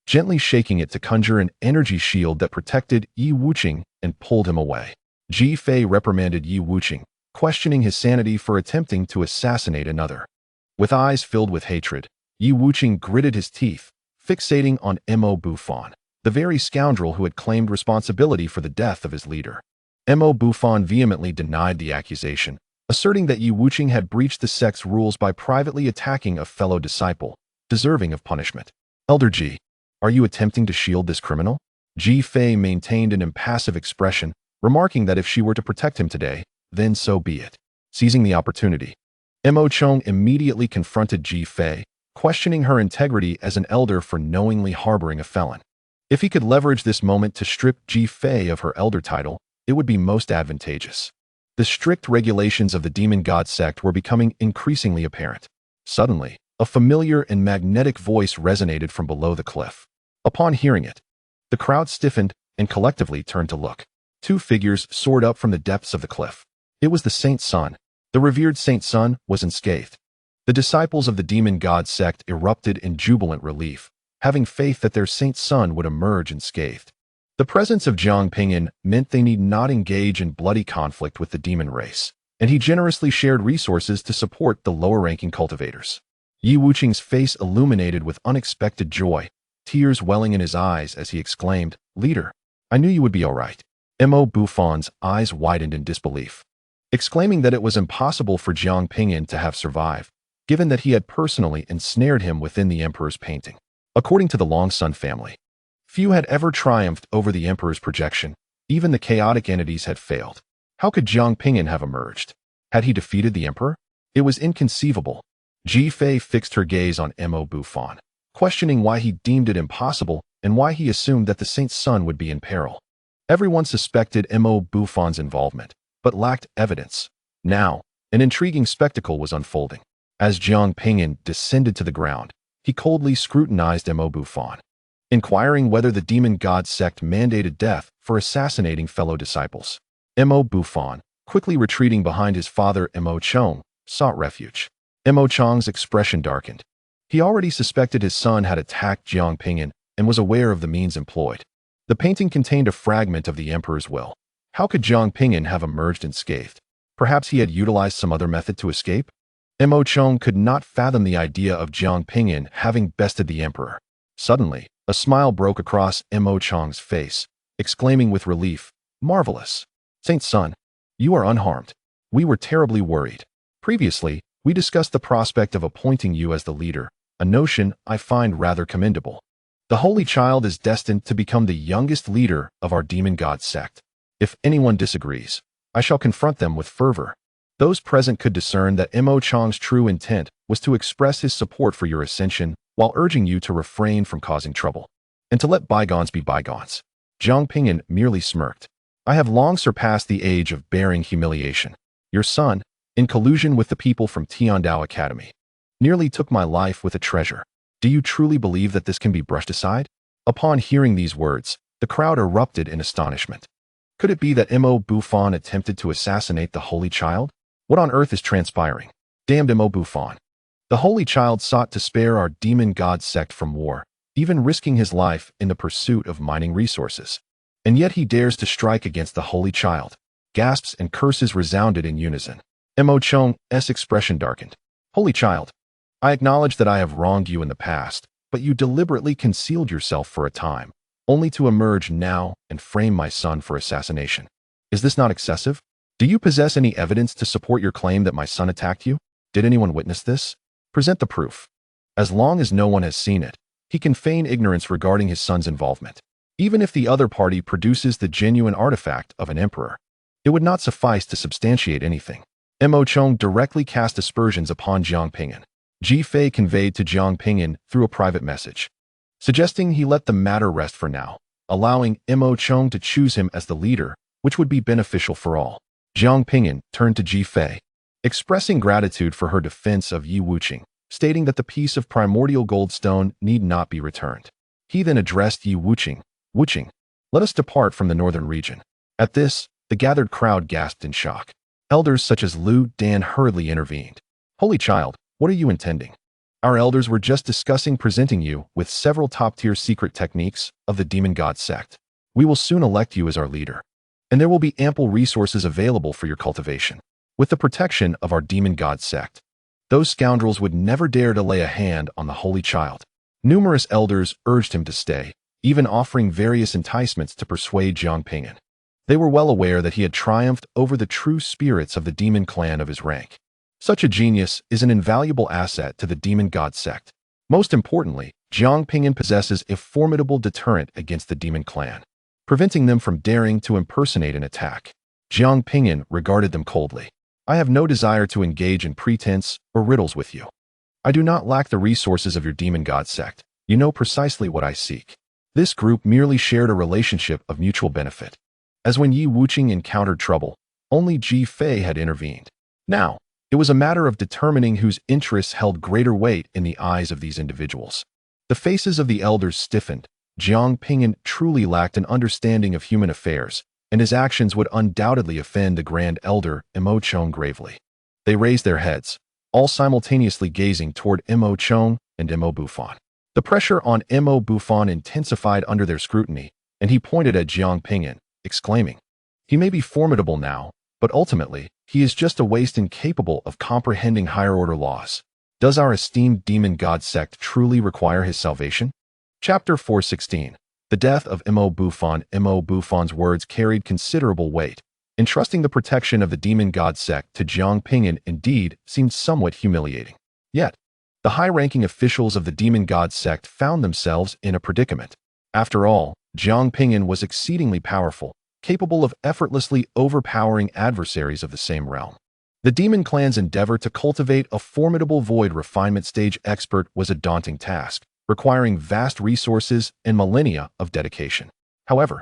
gently shaking it to conjure an energy shield that protected Yi Wuqing and pulled him away. Ji Fei reprimanded Yi Wuqing, questioning his sanity for attempting to assassinate another. With eyes filled with hatred, Yi Wuqing gritted his teeth, fixating on Mo Bufan, the very scoundrel who had claimed responsibility for the death of his leader. Mo Bufan vehemently denied the accusation, asserting that Yi Wuqing had breached the sect's rules by privately attacking a fellow disciple, deserving of punishment. "Elder Ji, are you attempting to shield this criminal?" Ji Fei maintained an impassive expression, remarking that if she were to protect him today, then so be it. Seizing the opportunity, Mo Chong immediately confronted Ji Fei, questioning her integrity as an elder for knowingly harboring a felon. If he could leverage this moment to strip Ji Fei of her elder title, it would be most advantageous. The strict regulations of the Demon God Sect were becoming increasingly apparent. Suddenly, a familiar and magnetic voice resonated from below the cliff. Upon hearing it, the crowd stiffened and collectively turned to look. Two figures soared up from the depths of the cliff. It was the Saint's son. The revered Saint's son was unscathed. The disciples of the Demon God Sect erupted in jubilant relief, having faith that their Saint's son would emerge unscathed. The presence of Jiang Ping'an meant they need not engage in bloody conflict with the demon race, and he generously shared resources to support the lower-ranking cultivators. Yi Wuqing's face illuminated with unexpected joy, tears welling in his eyes as he exclaimed, "Leader, I knew you would be all right." Mo Buffon's eyes widened in disbelief, exclaiming that it was impossible for Jiang Ping'an to have survived, given that he had personally ensnared him within the emperor's painting. According to the Long Sun family, few had ever triumphed over the emperor's projection. Even the chaotic entities had failed. How could Jiang Ping'an have emerged? Had he defeated the emperor? It was inconceivable. Ji Fei fixed her gaze on Mo Buffon, questioning why he deemed it impossible and why he assumed that the saint's son would be in peril. Everyone suspected Mo Buffon's involvement, but lacked evidence. Now, an intriguing spectacle was unfolding. As Jiang Ping'an descended to the ground, he coldly scrutinized Mo Buffon, inquiring whether the Demon God Sect mandated death for assassinating fellow disciples. Mo Buffon, quickly retreating behind his father Mo Chong, sought refuge. Mo Chong's expression darkened. He already suspected his son had attacked Jiang Ping'an and was aware of the means employed. The painting contained a fragment of the emperor's will. How could Jiang Ping'an have emerged unscathed? Perhaps he had utilized some other method to escape? Mo Chong could not fathom the idea of Jiang Ping'an having bested the emperor. Suddenly, a smile broke across Mo Chong's face, exclaiming with relief, "Marvelous! Saint's son, you are unharmed. We were terribly worried. Previously, we discussed the prospect of appointing you as the leader, a notion I find rather commendable. The Holy Child is destined to become the youngest leader of our Demon God Sect. If anyone disagrees, I shall confront them with fervor." Those present could discern that Mo Chong's true intent was to express his support for your ascension while urging you to refrain from causing trouble, and to let bygones be bygones. Jiang Ping'an merely smirked. "I have long surpassed the age of bearing humiliation. Your son, in collusion with the people from Tiandao Academy, nearly took my life with a treasure. Do you truly believe that this can be brushed aside?" Upon hearing these words, the crowd erupted in astonishment. Could it be that Mo Buffon attempted to assassinate the Holy Child? What on earth is transpiring? Damned Mo Buffon. The Holy Child sought to spare our Demon God Sect from war, even risking his life in the pursuit of mining resources. And yet he dares to strike against the Holy Child. Gasps and curses resounded in unison. Mo Chong's expression darkened. "Holy Child, I acknowledge that I have wronged you in the past, but you deliberately concealed yourself for a time, only to emerge now and frame my son for assassination. Is this not excessive? Do you possess any evidence to support your claim that my son attacked you? Did anyone witness this? Present the proof. As long as no one has seen it, he can feign ignorance regarding his son's involvement. Even if the other party produces the genuine artifact of an emperor, it would not suffice to substantiate anything." Mo Chong directly cast aspersions upon Jiang Ping'an. Ji Fei conveyed to Jiang Ping'an through a private message, suggesting he let the matter rest for now, allowing Mo Chong to choose him as the leader, which would be beneficial for all. Jiang Ping'an turned to Ji Fei, expressing gratitude for her defense of Yi Wuqing, stating that the piece of primordial goldstone need not be returned. He then addressed Yi Wuqing. "Wuqing, let us depart from the northern region." At this, the gathered crowd gasped in shock. Elders such as Lu Dan hurriedly intervened. "Holy Child, what are you intending? Our elders were just discussing presenting you with several top-tier secret techniques of the Demon God Sect. We will soon elect you as our leader, and there will be ample resources available for your cultivation. With the protection of our Demon God Sect, those scoundrels would never dare to lay a hand on the Holy Child." Numerous elders urged him to stay, even offering various enticements to persuade Jiang Ping'an. They were well aware that he had triumphed over the true spirits of the demon clan of his rank. Such a genius is an invaluable asset to the Demon God Sect. Most importantly, Jiang Ping'an possesses a formidable deterrent against the demon clan, preventing them from daring to impersonate an attack. Jiang Ping'an regarded them coldly. "I have no desire to engage in pretense or riddles with you. I do not lack the resources of your Demon God Sect. You know precisely what I seek." This group merely shared a relationship of mutual benefit. As when Yi Wuqing encountered trouble, only Ji Fei had intervened. Now, it was a matter of determining whose interests held greater weight in the eyes of these individuals. The faces of the elders stiffened. Jiang Ping'an truly lacked an understanding of human affairs, and his actions would undoubtedly offend the Grand Elder Mo Chong gravely. They raised their heads, all simultaneously gazing toward Mo Chong and Mo Buffon. The pressure on Mo Buffon intensified under their scrutiny, and he pointed at Jiang Ping'an, exclaiming, "He may be formidable now, but ultimately, he is just a waste incapable of comprehending higher-order laws. Does our esteemed Demon God Sect truly require his salvation?" Chapter 416. The death of Imo Bufon's words carried considerable weight. Entrusting the protection of the Demon God Sect to Jiang Ping'an indeed seemed somewhat humiliating. Yet, the high-ranking officials of the Demon God Sect found themselves in a predicament. After all, Jiang Ping'an was exceedingly powerful, capable of effortlessly overpowering adversaries of the same realm. The Demon Clan's endeavor to cultivate a formidable void refinement stage expert was a daunting task, requiring vast resources and millennia of dedication. However,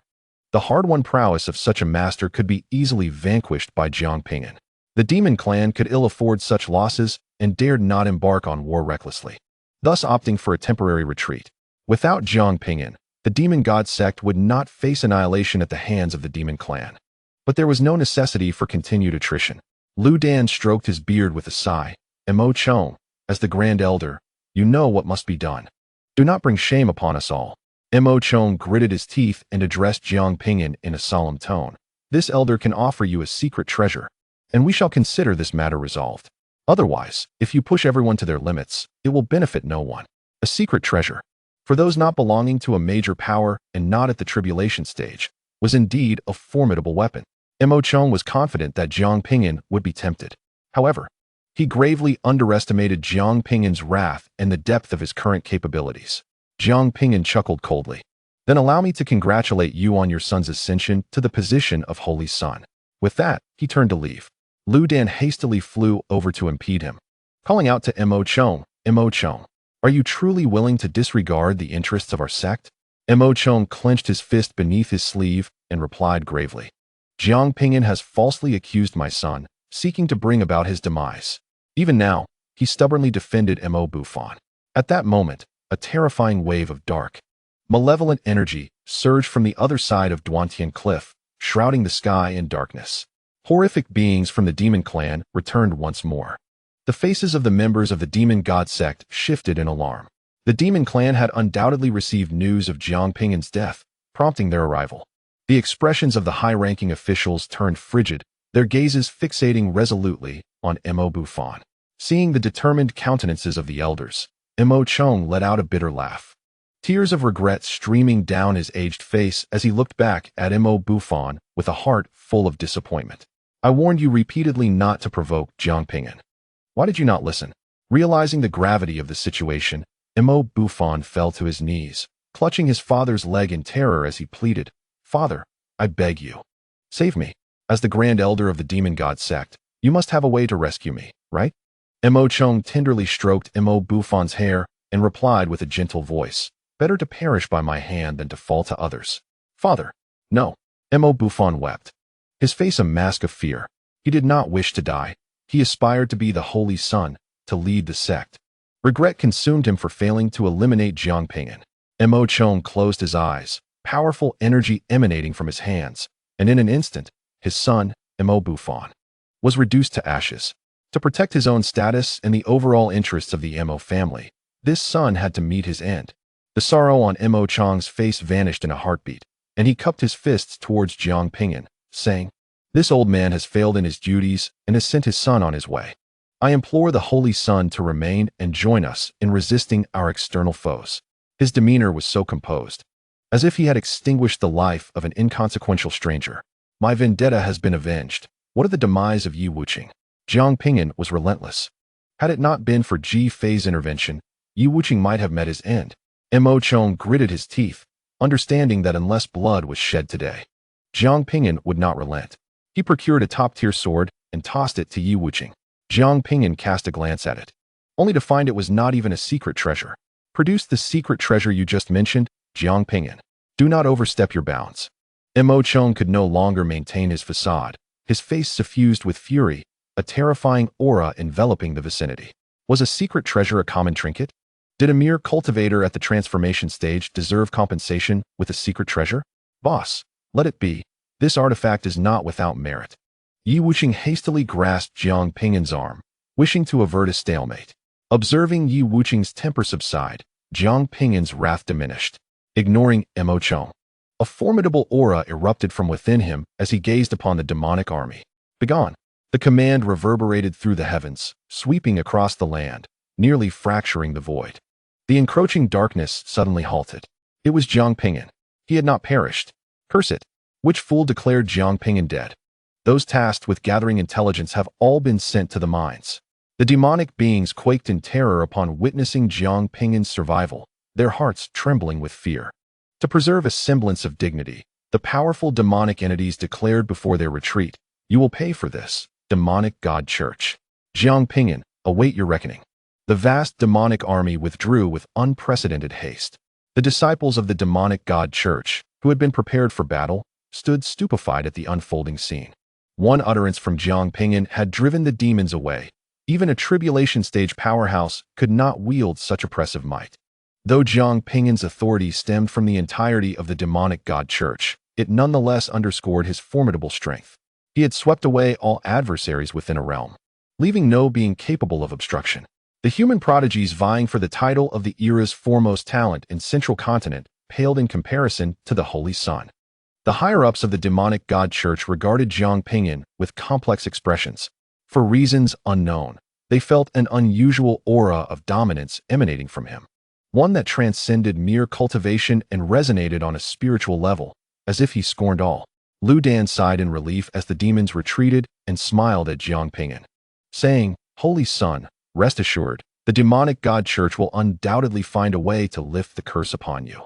the hard-won prowess of such a master could be easily vanquished by Jiang Ping'an. The Demon Clan could ill afford such losses and dared not embark on war recklessly, thus opting for a temporary retreat. Without Jiang Ping'an, the Demon God Sect would not face annihilation at the hands of the Demon Clan. But there was no necessity for continued attrition. Lu Dan stroked his beard with a sigh. Mo Chong, as the Grand Elder, you know what must be done. Do not bring shame upon us all. Mo Chong gritted his teeth and addressed Jiang Ping'an in a solemn tone. This elder can offer you a secret treasure, and we shall consider this matter resolved. Otherwise, if you push everyone to their limits, it will benefit no one. A secret treasure, for those not belonging to a major power and not at the tribulation stage, was indeed a formidable weapon. Mo Chong was confident that Jiang Ping'an would be tempted. However, he gravely underestimated Jiang Ping'an's wrath and the depth of his current capabilities. Jiang Ping'an chuckled coldly. Then allow me to congratulate you on your son's ascension to the position of Holy Son. With that, he turned to leave. Lu Dan hastily flew over to impede him, calling out to Mo Chong, are you truly willing to disregard the interests of our sect? Mo Chong clenched his fist beneath his sleeve and replied gravely. Jiang Ping'an has falsely accused my son, seeking to bring about his demise. Even now, he stubbornly defended Imo Bufon. At that moment, a terrifying wave of dark, malevolent energy surged from the other side of Duantian Cliff, shrouding the sky in darkness. Horrific beings from the Demon Clan returned once more. The faces of the members of the Demon God Sect shifted in alarm. The Demon Clan had undoubtedly received news of Jiang Ping'an's death, prompting their arrival. The expressions of the high-ranking officials turned frigid, their gazes fixating resolutely on Imo Bufon. Seeing the determined countenances of the elders, Mo Chong let out a bitter laugh. Tears of regret streaming down his aged face as he looked back at Imo Bufon with a heart full of disappointment. I warned you repeatedly not to provoke Jiang Ping'an. Why did you not listen? Realizing the gravity of the situation, Imo Bufon fell to his knees, clutching his father's leg in terror as he pleaded, Father, I beg you, save me. As the Grand Elder of the Demon God Sect, you must have a way to rescue me, right? Mo Chong tenderly stroked Imo Bufon's hair and replied with a gentle voice, better to perish by my hand than to fall to others. Father, no. Imo Bufon wept, his face a mask of fear. He did not wish to die. He aspired to be the Holy Son, to lead the sect. Regret consumed him for failing to eliminate Jiang Ping'an. Mo Chong closed his eyes, powerful energy emanating from his hands, and in an instant, his son, Imo Bufon, was reduced to ashes. To protect his own status and the overall interests of the Imo family, this son had to meet his end. The sorrow on Mo Chong's face vanished in a heartbeat, and he cupped his fists towards Jiang Ping'an, saying, This old man has failed in his duties and has sent his son on his way. I implore the Holy Son to remain and join us in resisting our external foes. His demeanor was so composed, as if he had extinguished the life of an inconsequential stranger. My vendetta has been avenged. What of the demise of Yi Wuqing? Jiang Ping'an was relentless. Had it not been for Ji Fei's intervention, Yi Wuqing might have met his end. Mo Chong gritted his teeth, understanding that unless blood was shed today, Jiang Ping'an would not relent. He procured a top-tier sword and tossed it to Yi Wuqing. Jiang Ping'an cast a glance at it, only to find it was not even a secret treasure. Produce the secret treasure you just mentioned, Jiang Ping'an. Do not overstep your bounds. Mo Chong could no longer maintain his facade, his face suffused with fury, a terrifying aura enveloping the vicinity. Was a secret treasure a common trinket? Did a mere cultivator at the transformation stage deserve compensation with a secret treasure? Boss, let it be. This artifact is not without merit. Yi Wuqing hastily grasped Jiang Ping'an's arm, wishing to avert a stalemate. Observing Yi Wuqing's temper subside, Jiang Ping'an's wrath diminished. Ignoring Mo Chong, a formidable aura erupted from within him as he gazed upon the demonic army. Begone! The command reverberated through the heavens, sweeping across the land, nearly fracturing the void. The encroaching darkness suddenly halted. It was Jiang Ping'an. He had not perished. Curse it. Which fool declared Jiang Ping'an dead? Those tasked with gathering intelligence have all been sent to the mines. The demonic beings quaked in terror upon witnessing Jiang Ping'an's survival, their hearts trembling with fear. To preserve a semblance of dignity, the powerful demonic entities declared before their retreat, "You will pay for this, demonic God Church. Jiang Ping'an, await your reckoning." The vast demonic army withdrew with unprecedented haste. The disciples of the demonic God Church, who had been prepared for battle, stood stupefied at the unfolding scene. One utterance from Jiang Ping'an had driven the demons away. Even a tribulation-stage powerhouse could not wield such oppressive might. Though Jiang Ping'an's authority stemmed from the entirety of the demonic God Church, it nonetheless underscored his formidable strength. He had swept away all adversaries within a realm, leaving no being capable of obstruction. The human prodigies vying for the title of the era's foremost talent in Central Continent paled in comparison to the Holy Sun. The higher-ups of the demonic God Church regarded Jiang Ping'an with complex expressions. For reasons unknown, they felt an unusual aura of dominance emanating from him, one that transcended mere cultivation and resonated on a spiritual level, as if he scorned all. Lu Dan sighed in relief as the demons retreated and smiled at Jiang Ping'an, saying, "Holy Son, rest assured, the demonic God Church will undoubtedly find a way to lift the curse upon you."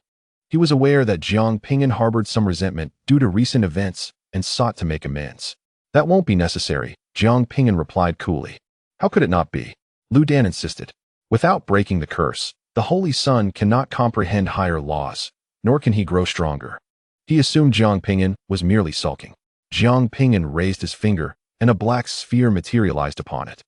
He was aware that Jiang Ping'an harbored some resentment due to recent events and sought to make amends. "That won't be necessary," Jiang Ping'an replied coolly. "How could it not be?" Lu Dan insisted. "Without breaking the curse, the Holy Sun cannot comprehend higher laws, nor can he grow stronger." He assumed Jiang Ping'an was merely sulking. Jiang Ping'an raised his finger, and a black sphere materialized upon it,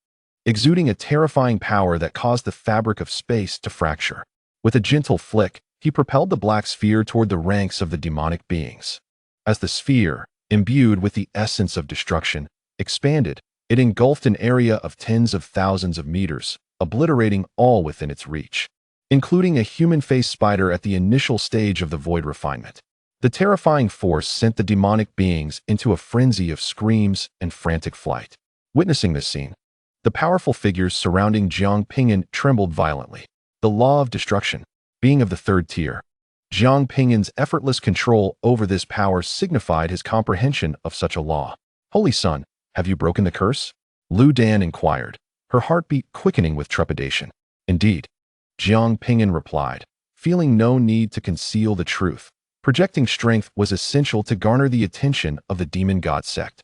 exuding a terrifying power that caused the fabric of space to fracture. With a gentle flick, he propelled the black sphere toward the ranks of the demonic beings. As the sphere, imbued with the essence of destruction, expanded, it engulfed an area of tens of thousands of meters, obliterating all within its reach, including a human-faced spider at the initial stage of the void refinement. The terrifying force sent the demonic beings into a frenzy of screams and frantic flight. Witnessing this scene, the powerful figures surrounding Jiang Ping'an trembled violently. The law of destruction, being of the third tier, Jiang Ping'an's effortless control over this power signified his comprehension of such a law. "Holy Son, have you broken the curse?" Lu Dan inquired, her heartbeat quickening with trepidation. "Indeed," Jiang Ping'an replied, feeling no need to conceal the truth. Projecting strength was essential to garner the attention of the Demon God Sect.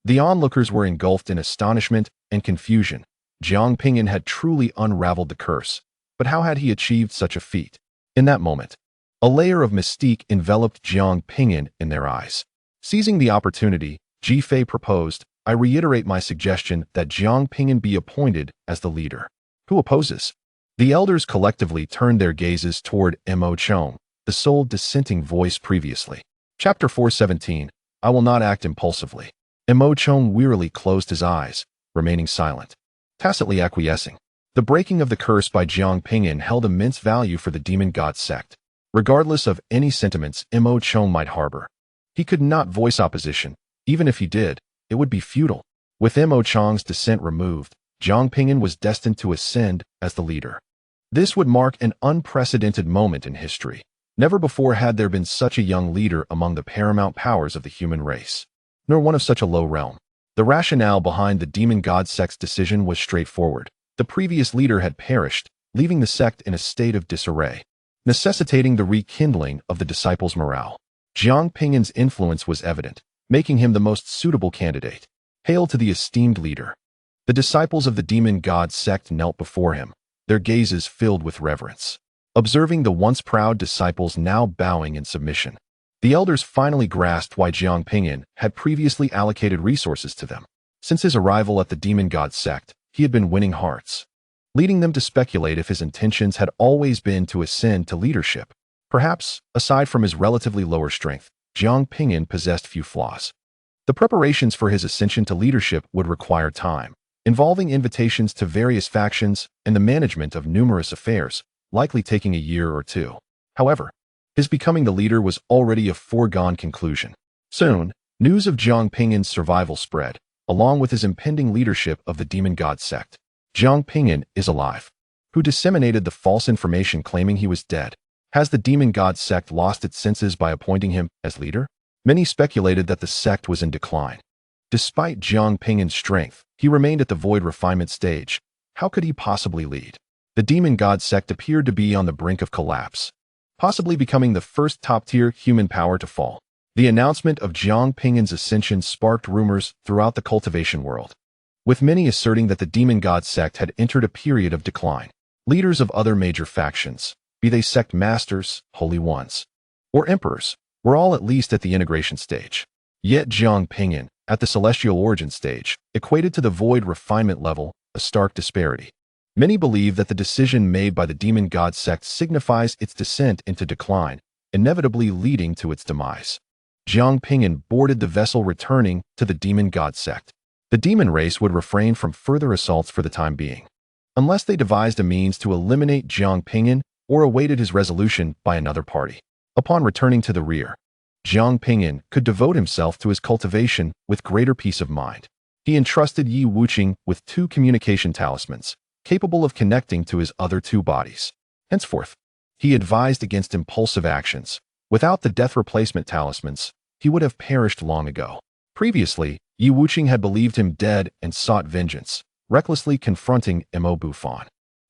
The onlookers were engulfed in astonishment and confusion. Jiang Ping'an had truly unraveled the curse, but how had he achieved such a feat? In that moment, a layer of mystique enveloped Jiang Ping'an in their eyes. Seizing the opportunity, Ji Fei proposed, "I reiterate my suggestion that Jiang Ping'an be appointed as the leader." "Who opposes?" The elders collectively turned their gazes toward Mo Chong, the sole dissenting voice previously. Chapter 417, I will not act impulsively. Mo Chong wearily closed his eyes, remaining silent, tacitly acquiescing. The breaking of the curse by Jiang Ping'an held immense value for the Demon God Sect, regardless of any sentiments Mo Chong might harbor. He could not voice opposition. Even if he did, it would be futile. With Mo Chong's dissent removed, Jiang Ping'an was destined to ascend as the leader. This would mark an unprecedented moment in history. Never before had there been such a young leader among the paramount powers of the human race, nor one of such a low realm. The rationale behind the Demon God Sect's decision was straightforward. The previous leader had perished, leaving the sect in a state of disarray, necessitating the rekindling of the disciples' morale. Jiang Ping'an's influence was evident, making him the most suitable candidate. Hail to the esteemed leader. The disciples of the Demon God Sect knelt before him, their gazes filled with reverence, observing the once proud disciples now bowing in submission. The elders finally grasped why Jiang Ping'an had previously allocated resources to them. Since his arrival at the Demon God Sect, he had been winning hearts, leading them to speculate if his intentions had always been to ascend to leadership. Perhaps, aside from his relatively lower strength, Jiang Ping'an possessed few flaws. The preparations for his ascension to leadership would require time, involving invitations to various factions and the management of numerous affairs, likely taking a year or two. However, his becoming the leader was already a foregone conclusion. Soon, news of Jiang Ping'an's survival spread, along with his impending leadership of the Demon God Sect. Jiang Ping'an is alive. Who disseminated the false information claiming he was dead? Has the Demon God Sect lost its senses by appointing him as leader? Many speculated that the sect was in decline. Despite Jiang Ping'an's strength, he remained at the void refinement stage. How could he possibly lead? The Demon God Sect appeared to be on the brink of collapse, possibly becoming the first top-tier human power to fall. The announcement of Jiang Ping'an's ascension sparked rumors throughout the cultivation world, with many asserting that the Demon God Sect had entered a period of decline. Leaders of other major factions, be they sect masters, holy ones, or emperors, were all at least at the integration stage. Yet Jiang Ping'an, at the celestial origin stage, equated to the void refinement level, a stark disparity. Many believe that the decision made by the Demon God Sect signifies its descent into decline, inevitably leading to its demise. Jiang Ping'an boarded the vessel returning to the Demon God Sect. The demon race would refrain from further assaults for the time being, unless they devised a means to eliminate Jiang Ping'an or awaited his resolution by another party. Upon returning to the rear, Jiang Ping'an could devote himself to his cultivation with greater peace of mind. He entrusted Yi Wuqing with 2 communication talismans, capable of connecting to his other 2 bodies. Henceforth, he advised against impulsive actions. Without the death replacement talismans, he would have perished long ago. Previously, Yi Wuqing had believed him dead and sought vengeance, recklessly confronting Mo Bufan,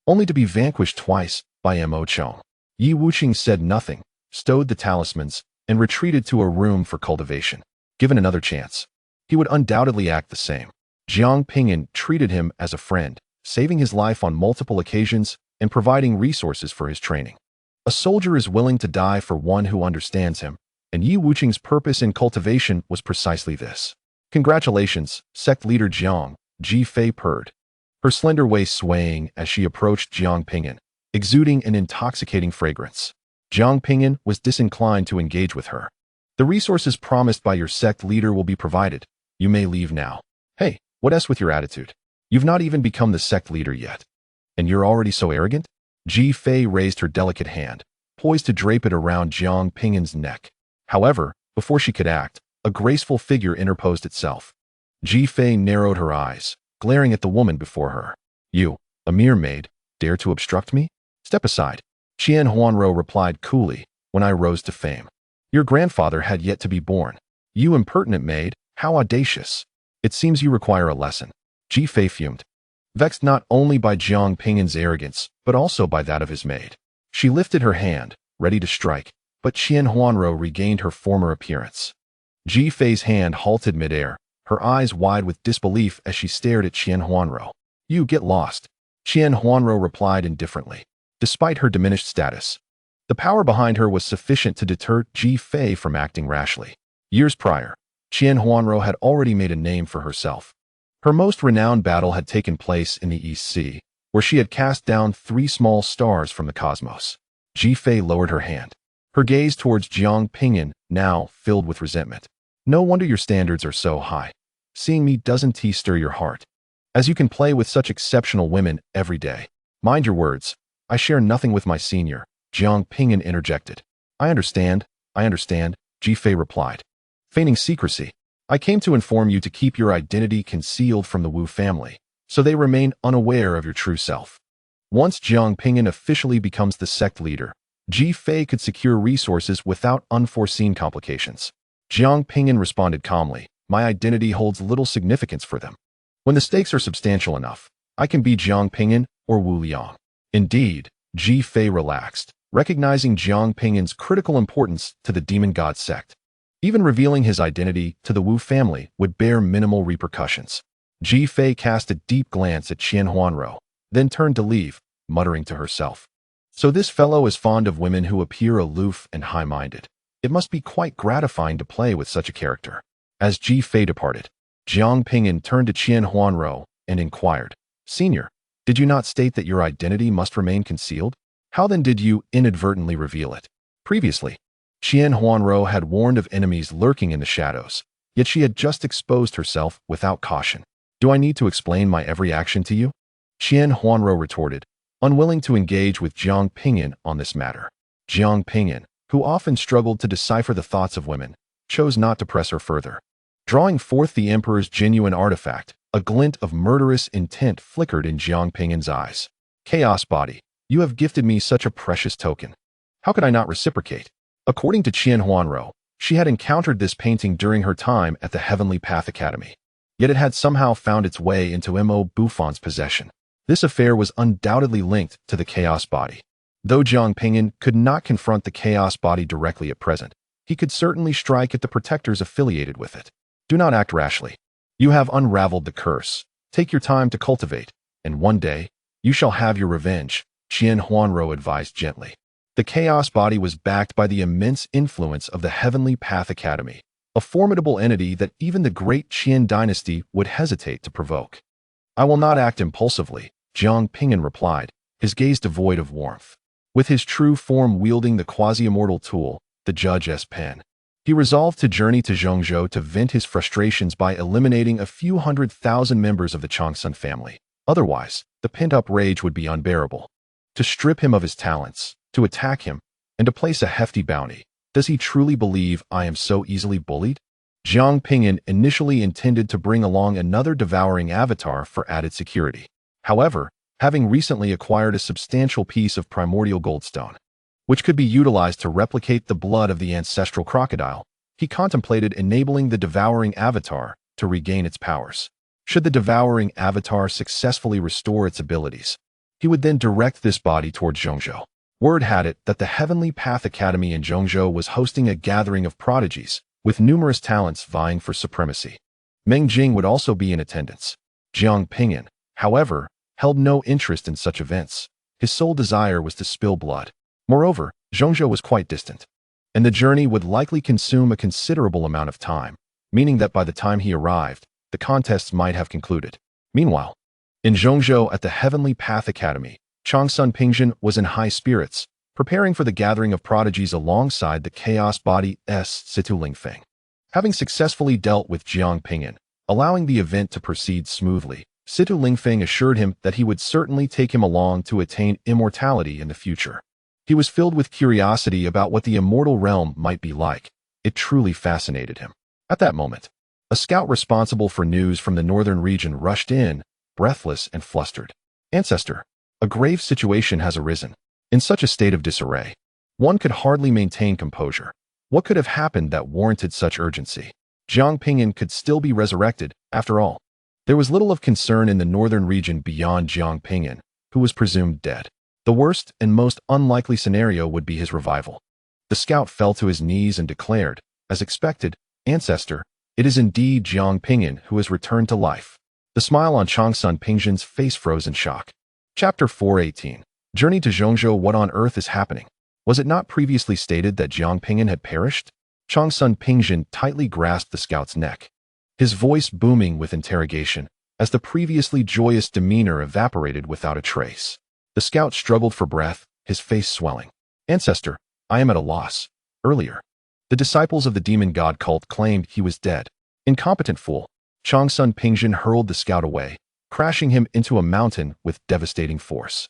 only to be vanquished twice by Mo Chong. Yi Wuqing said nothing, stowed the talismans, and retreated to a room for cultivation. Given another chance, he would undoubtedly act the same. Jiang Ping'an treated him as a friend, saving his life on multiple occasions and providing resources for his training. A soldier is willing to die for one who understands him, and Yi Wuqing's purpose in cultivation was precisely this. Congratulations, sect leader Jiang, Ji Fei purred, her slender waist swaying as she approached Jiang Ping'an, exuding an intoxicating fragrance. Jiang Ping'an was disinclined to engage with her. The resources promised by your sect leader will be provided. You may leave now. Hey, what's with your attitude? You've not even become the sect leader yet, and you're already so arrogant? Ji Fei raised her delicate hand, poised to drape it around Jiang Ping'an's neck. However, before she could act, a graceful figure interposed itself. Ji Fei narrowed her eyes, glaring at the woman before her. You, a mere maid, dare to obstruct me? Step aside. Qian Huanro replied coolly, when I rose to fame. Your grandfather had yet to be born. You impertinent maid, how audacious. It seems you require a lesson. Ji Fei fumed, vexed not only by Jiang Ping'an's arrogance, but also by that of his maid. She lifted her hand, ready to strike, but Qian Huanro regained her former appearance. Ji Fei's hand halted midair, her eyes wide with disbelief as she stared at Qian Huanro. You get lost. Qian Huanro replied indifferently. Despite her diminished status, the power behind her was sufficient to deter Ji Fei from acting rashly. Years prior, Qian Huanro had already made a name for herself. Her most renowned battle had taken place in the East Sea, where she had cast down 3 small stars from the cosmos. Ji Fei lowered her hand, her gaze towards Jiang Ping'an, now filled with resentment. No wonder your standards are so high. Seeing me doesn't stir your heart, as you can play with such exceptional women every day. Mind your words. I share nothing with my senior, Jiang Ping'an interjected. I understand, Ji Fei replied, feigning secrecy. I came to inform you to keep your identity concealed from the Wu family, so they remain unaware of your true self. Once Jiang Ping'an officially becomes the sect leader, Ji Fei could secure resources without unforeseen complications. Jiang Ping'an responded calmly, my identity holds little significance for them. When the stakes are substantial enough, I can be Jiang Ping'an or Wu Liang. Indeed, Ji Fei relaxed, recognizing Jiang Ping'an's critical importance to the Demon God Sect. Even revealing his identity to the Wu family would bear minimal repercussions. Ji Fei cast a deep glance at Qian Huanro, then turned to leave, muttering to herself. So this fellow is fond of women who appear aloof and high-minded. It must be quite gratifying to play with such a character. As Ji Fei departed, Jiang Ping'an turned to Qian Huanro and inquired, Senior, did you not state that your identity must remain concealed? How then did you inadvertently reveal it? Previously, Qian Huanro had warned of enemies lurking in the shadows, yet she had just exposed herself without caution. Do I need to explain my every action to you? Qian Huanro retorted, unwilling to engage with Jiang Ping'an on this matter. Jiang Ping'an, who often struggled to decipher the thoughts of women, chose not to press her further. Drawing forth the Emperor's genuine artifact, a glint of murderous intent flickered in Jiang Ping'an's eyes. Chaos Body, you have gifted me such a precious token. How could I not reciprocate? According to Qian Huanro, she had encountered this painting during her time at the Heavenly Path Academy. Yet it had somehow found its way into Mo Buffon's possession. This affair was undoubtedly linked to the Chaos Body. Though Jiang Ping'an could not confront the Chaos Body directly at present, he could certainly strike at the protectors affiliated with it. Do not act rashly. You have unraveled the curse. Take your time to cultivate, and one day, you shall have your revenge, Qian Huanro advised gently. The Chaos Body was backed by the immense influence of the Heavenly Path Academy, a formidable entity that even the great Qian dynasty would hesitate to provoke. I will not act impulsively, Jiang Ping'an replied, his gaze devoid of warmth. With his true form wielding the quasi-immortal tool, the judge's pen, he resolved to journey to Zhongzhou to vent his frustrations by eliminating a few 100,000 members of the Changsun family. Otherwise, the pent-up rage would be unbearable. To strip him of his talents, to attack him, and to place a hefty bounty. Does he truly believe I am so easily bullied? Jiang Ping'an initially intended to bring along another devouring avatar for added security. However, having recently acquired a substantial piece of primordial goldstone, which could be utilized to replicate the blood of the ancestral crocodile, he contemplated enabling the devouring avatar to regain its powers. Should the devouring avatar successfully restore its abilities, he would then direct this body toward Zhongzhou. Word had it that the Heavenly Path Academy in Zhongzhou was hosting a gathering of prodigies, with numerous talents vying for supremacy. Meng Jing would also be in attendance. Jiang Ping'an, however, held no interest in such events. His sole desire was to spill blood. Moreover, Zhongzhou was quite distant, and the journey would likely consume a considerable amount of time, meaning that by the time he arrived, the contests might have concluded. Meanwhile, in Zhongzhou at the Heavenly Path Academy, Changsun Pingzhen was in high spirits, preparing for the gathering of prodigies alongside the Chaos Body's Situ Lingfeng. Having successfully dealt with Jiang Ping'an, allowing the event to proceed smoothly, Situ Lingfeng assured him that he would certainly take him along to attain immortality in the future. He was filled with curiosity about what the immortal realm might be like. It truly fascinated him. At that moment, a scout responsible for news from the northern region rushed in, breathless and flustered. Ancestor, a grave situation has arisen. In such a state of disarray, one could hardly maintain composure. What could have happened that warranted such urgency? Jiang Ping'an could still be resurrected, after all. There was little of concern in the northern region beyond Jiang Ping'an, who was presumed dead. The worst and most unlikely scenario would be his revival. The scout fell to his knees and declared, as expected, Ancestor, it is indeed Jiang Ping'an who has returned to life. The smile on Changsun Pingzhen's face froze in shock. Chapter 418. Journey to Zhongzhou. What on earth is happening? Was it not previously stated that Jiang Ping'an had perished? Changsun Pingzhen tightly grasped the scout's neck, his voice booming with interrogation, as the previously joyous demeanor evaporated without a trace. The scout struggled for breath, his face swelling. Ancestor, I am at a loss. Earlier, the disciples of the demon god cult claimed he was dead. Incompetent fool. Changsun Pingzhen hurled the scout away, crashing him into a mountain with devastating force.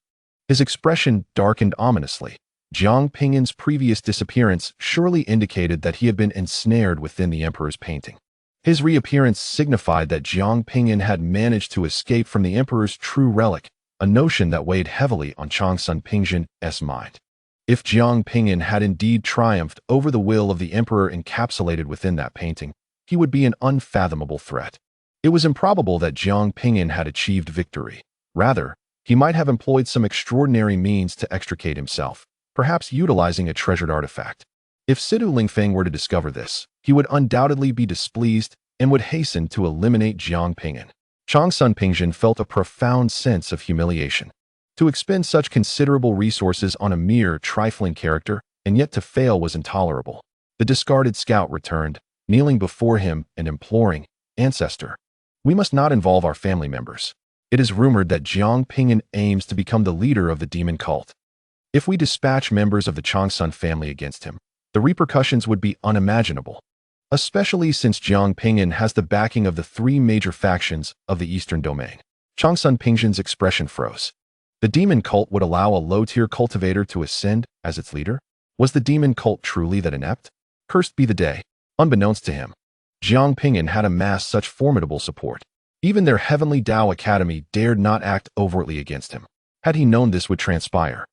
His expression darkened ominously. Jiang Ping'an's previous disappearance surely indicated that he had been ensnared within the emperor's painting. His reappearance signified that Jiang Ping'an had managed to escape from the emperor's true relic, a notion that weighed heavily on Changsun Pingzhen's mind. If Jiang Ping'an had indeed triumphed over the will of the emperor encapsulated within that painting, he would be an unfathomable threat. It was improbable that Jiang Ping'an had achieved victory. Rather, he might have employed some extraordinary means to extricate himself, perhaps utilizing a treasured artifact. If Situ Lingfeng were to discover this, he would undoubtedly be displeased and would hasten to eliminate Jiang Ping'an. Changsun Pingzhen felt a profound sense of humiliation. To expend such considerable resources on a mere trifling character, and yet to fail was intolerable. The discarded scout returned, kneeling before him and imploring, Ancestor, we must not involve our family members. It is rumored that Jiang Ping'an aims to become the leader of the demon cult. If we dispatch members of the Changsun family against him, the repercussions would be unimaginable, especially since Jiang Ping'an has the backing of the three major factions of the Eastern Domain. Changsun Pingzhen's expression froze. The demon cult would allow a low-tier cultivator to ascend as its leader? Was the demon cult truly that inept? Cursed be the day. Unbeknownst to him, Jiang Ping'an had amassed such formidable support. Even their heavenly Dao Academy dared not act overtly against him. Had he known this would transpire,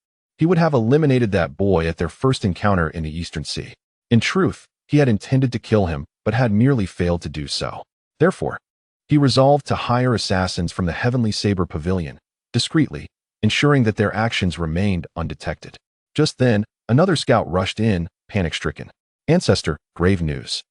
he would have eliminated that boy at their first encounter in the Eastern Sea. In truth, he had intended to kill him, but had merely failed to do so. Therefore, he resolved to hire assassins from the Heavenly Saber Pavilion, discreetly, ensuring that their actions remained undetected. Just then, another scout rushed in, panic-stricken. "Ancestor, grave news."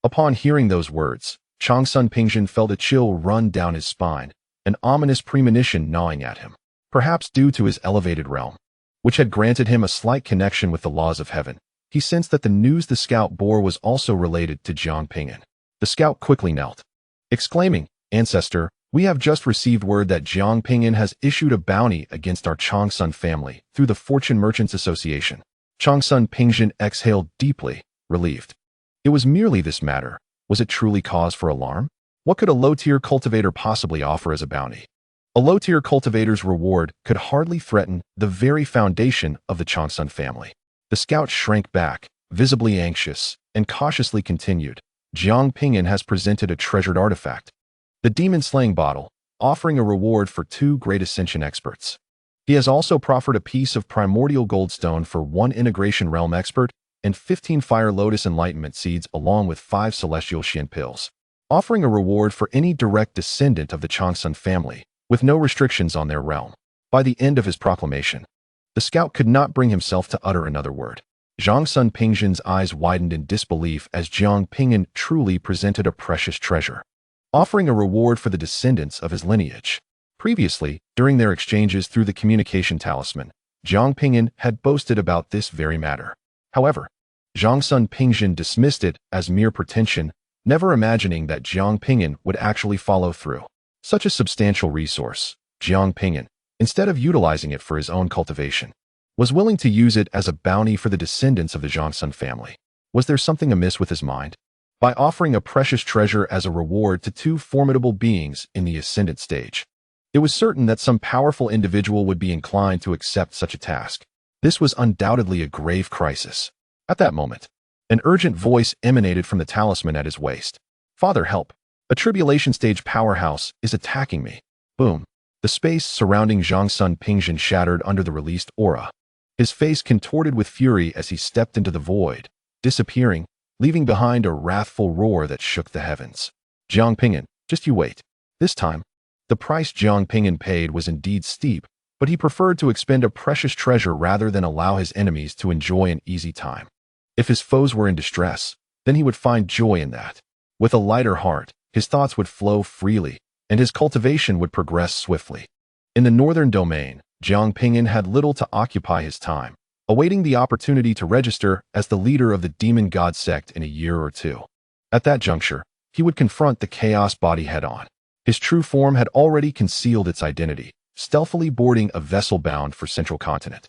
Upon hearing those words, Jiang Ping'an felt a chill run down his spine, an ominous premonition gnawing at him. Perhaps due to his elevated realm, which had granted him a slight connection with the laws of heaven, he sensed that the news the scout bore was also related to Jiang Ping'an. The scout quickly knelt, exclaiming, "Ancestor, we have just received word that Jiang Ping'an has issued a bounty against our Jiang family through the Fortune Merchants Association." Jiang Ping'an exhaled deeply, relieved. It was merely this matter. Was it truly cause for alarm? What could a low-tier cultivator possibly offer as a bounty? A low-tier cultivator's reward could hardly threaten the very foundation of the Jiang family. The scout shrank back, visibly anxious, and cautiously continued. "Jiang Ping'an has presented a treasured artifact, the demon-slaying bottle, offering a reward for 2 great ascension experts. He has also proffered a piece of primordial goldstone for 1 integration realm expert and 15 fire lotus enlightenment seeds along with 5 celestial Xian pills, offering a reward for any direct descendant of the Jiang family, with no restrictions on their realm." By the end of his proclamation, the scout could not bring himself to utter another word. Jiang Ping'an's eyes widened in disbelief as Jiang Ping'an truly presented a precious treasure, offering a reward for the descendants of his lineage. Previously, during their exchanges through the communication talisman, Jiang Ping'an had boasted about this very matter. However, Jiang Ping'an dismissed it as mere pretension, never imagining that Jiang Ping'an would actually follow through. Such a substantial resource, Jiang Ping'an, instead of utilizing it for his own cultivation, was willing to use it as a bounty for the descendants of the Jiang family. Was there something amiss with his mind? By offering a precious treasure as a reward to 2 formidable beings in the ascendant stage, it was certain that some powerful individual would be inclined to accept such a task. This was undoubtedly a grave crisis. At that moment, an urgent voice emanated from the talisman at his waist. "Father, help! A tribulation stage powerhouse is attacking me." Boom. The space surrounding Jiang Ping'an shattered under the released aura. His face contorted with fury as he stepped into the void, disappearing, leaving behind a wrathful roar that shook the heavens. "Jiang Ping'an, just you wait. This time." The price Jiang Ping'an paid was indeed steep, but he preferred to expend a precious treasure rather than allow his enemies to enjoy an easy time. If his foes were in distress, then he would find joy in that. With a lighter heart, his thoughts would flow freely, and his cultivation would progress swiftly. In the northern domain, Jiang Ping'an had little to occupy his time, awaiting the opportunity to register as the leader of the Demon God Sect in a year or 2. At that juncture, he would confront the chaos body head-on. His true form had already concealed its identity, stealthily boarding a vessel bound for Central Continent,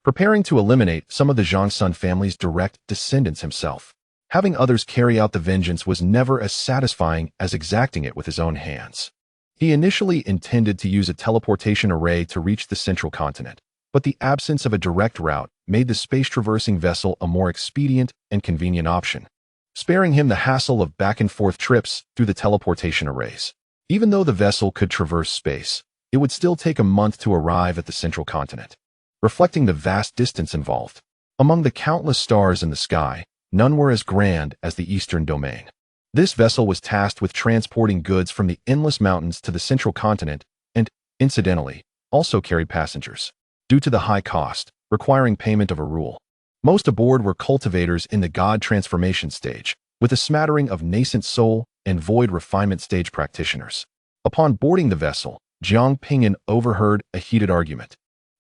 preparing to eliminate some of the Jiang family's direct descendants himself. Having others carry out the vengeance was never as satisfying as exacting it with his own hands. He initially intended to use a teleportation array to reach the Central Continent, but the absence of a direct route made the space-traversing vessel a more expedient and convenient option, sparing him the hassle of back-and-forth trips through the teleportation arrays. Even though the vessel could traverse space, it would still take a month to arrive at the Central Continent, reflecting the vast distance involved. Among the countless stars in the sky, none were as grand as the Eastern Domain. This vessel was tasked with transporting goods from the endless mountains to the Central Continent and, incidentally, also carried passengers. Due to the high cost, requiring payment of a rule, most aboard were cultivators in the God transformation stage, with a smattering of Nascent Soul and Void refinement stage practitioners. Upon boarding the vessel, Jiang Ping'an overheard a heated argument,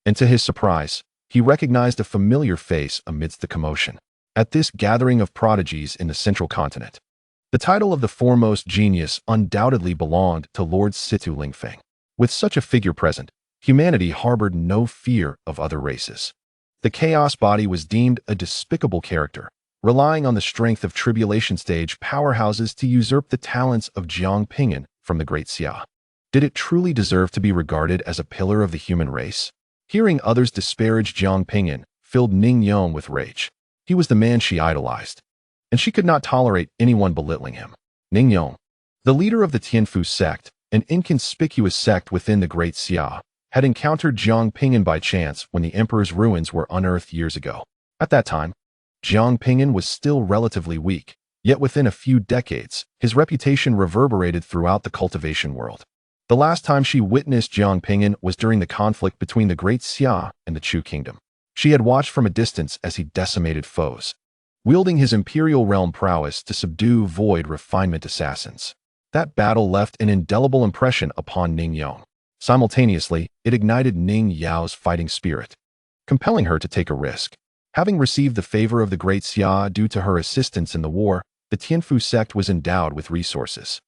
and to his surprise, he recognized a familiar face amidst the commotion. At this gathering of prodigies in the Central Continent, the title of the foremost genius undoubtedly belonged to Lord Situ Lingfeng. With such a figure present, humanity harbored no fear of other races. The chaos body was deemed a despicable character, relying on the strength of tribulation stage powerhouses to usurp the talents of Jiang Ping'an from the Great Xia. Did it truly deserve to be regarded as a pillar of the human race? Hearing others disparage Jiang Ping'an filled Ning Yong with rage. He was the man she idolized, and she could not tolerate anyone belittling him. Ning Yong, the leader of the Tianfu sect, an inconspicuous sect within the Great Xia, had encountered Jiang Ping'an by chance when the emperor's ruins were unearthed years ago. At that time, Jiang Ping'an was still relatively weak, yet within a few decades, his reputation reverberated throughout the cultivation world. The last time she witnessed Jiang Ping'an was during the conflict between the Great Xia and the Chu Kingdom. She had watched from a distance as he decimated foes, wielding his imperial realm prowess to subdue void refinement assassins. That battle left an indelible impression upon Ning Yao. Simultaneously, it ignited Ning Yao's fighting spirit, compelling her to take a risk. Having received the favor of the Great Xia due to her assistance in the war, the Tianfu sect was endowed with resources.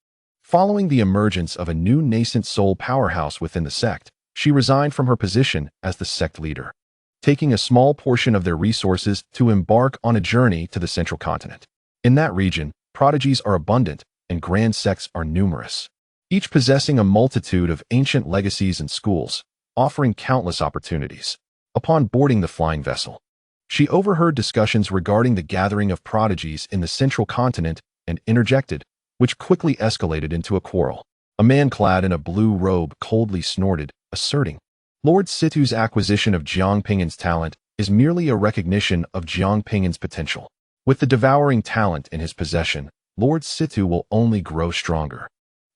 Following the emergence of a new Nascent Soul powerhouse within the sect, she resigned from her position as the sect leader, taking a small portion of their resources to embark on a journey to the central continent. In that region, prodigies are abundant and grand sects are numerous, each possessing a multitude of ancient legacies and schools, offering countless opportunities. Upon boarding the flying vessel, she overheard discussions regarding the gathering of prodigies in the central continent and interjected, which quickly escalated into a quarrel. A man clad in a blue robe coldly snorted, asserting, Lord Situ's acquisition of Jiang Ping'an's talent is merely a recognition of Jiang Ping'an's potential. With the devouring talent in his possession, Lord Situ will only grow stronger,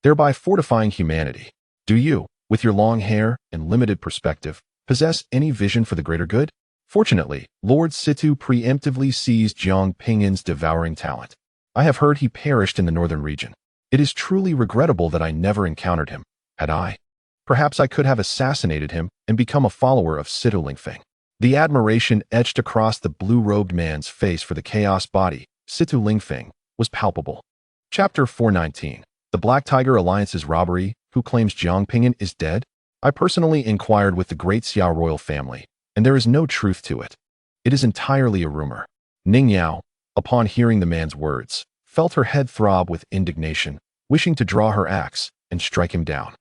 thereby fortifying humanity. Do you, with your long hair and limited perspective, possess any vision for the greater good? Fortunately, Lord Situ preemptively seized Jiang Ping'an's devouring talent. I have heard he perished in the northern region. It is truly regrettable that I never encountered him. Had I, perhaps I could have assassinated him and become a follower of Situ Lingfeng. The admiration etched across the blue-robed man's face for the chaos body, Situ Lingfeng, was palpable. Chapter 419. The Black Tiger Alliance's robbery, who claims Jiang Ping'an is dead? I personally inquired with the Great Xiao royal family, and there is no truth to it. It is entirely a rumor. Ning Yao, upon hearing the man's words, felt her head throb with indignation, wishing to draw her axe and strike him down.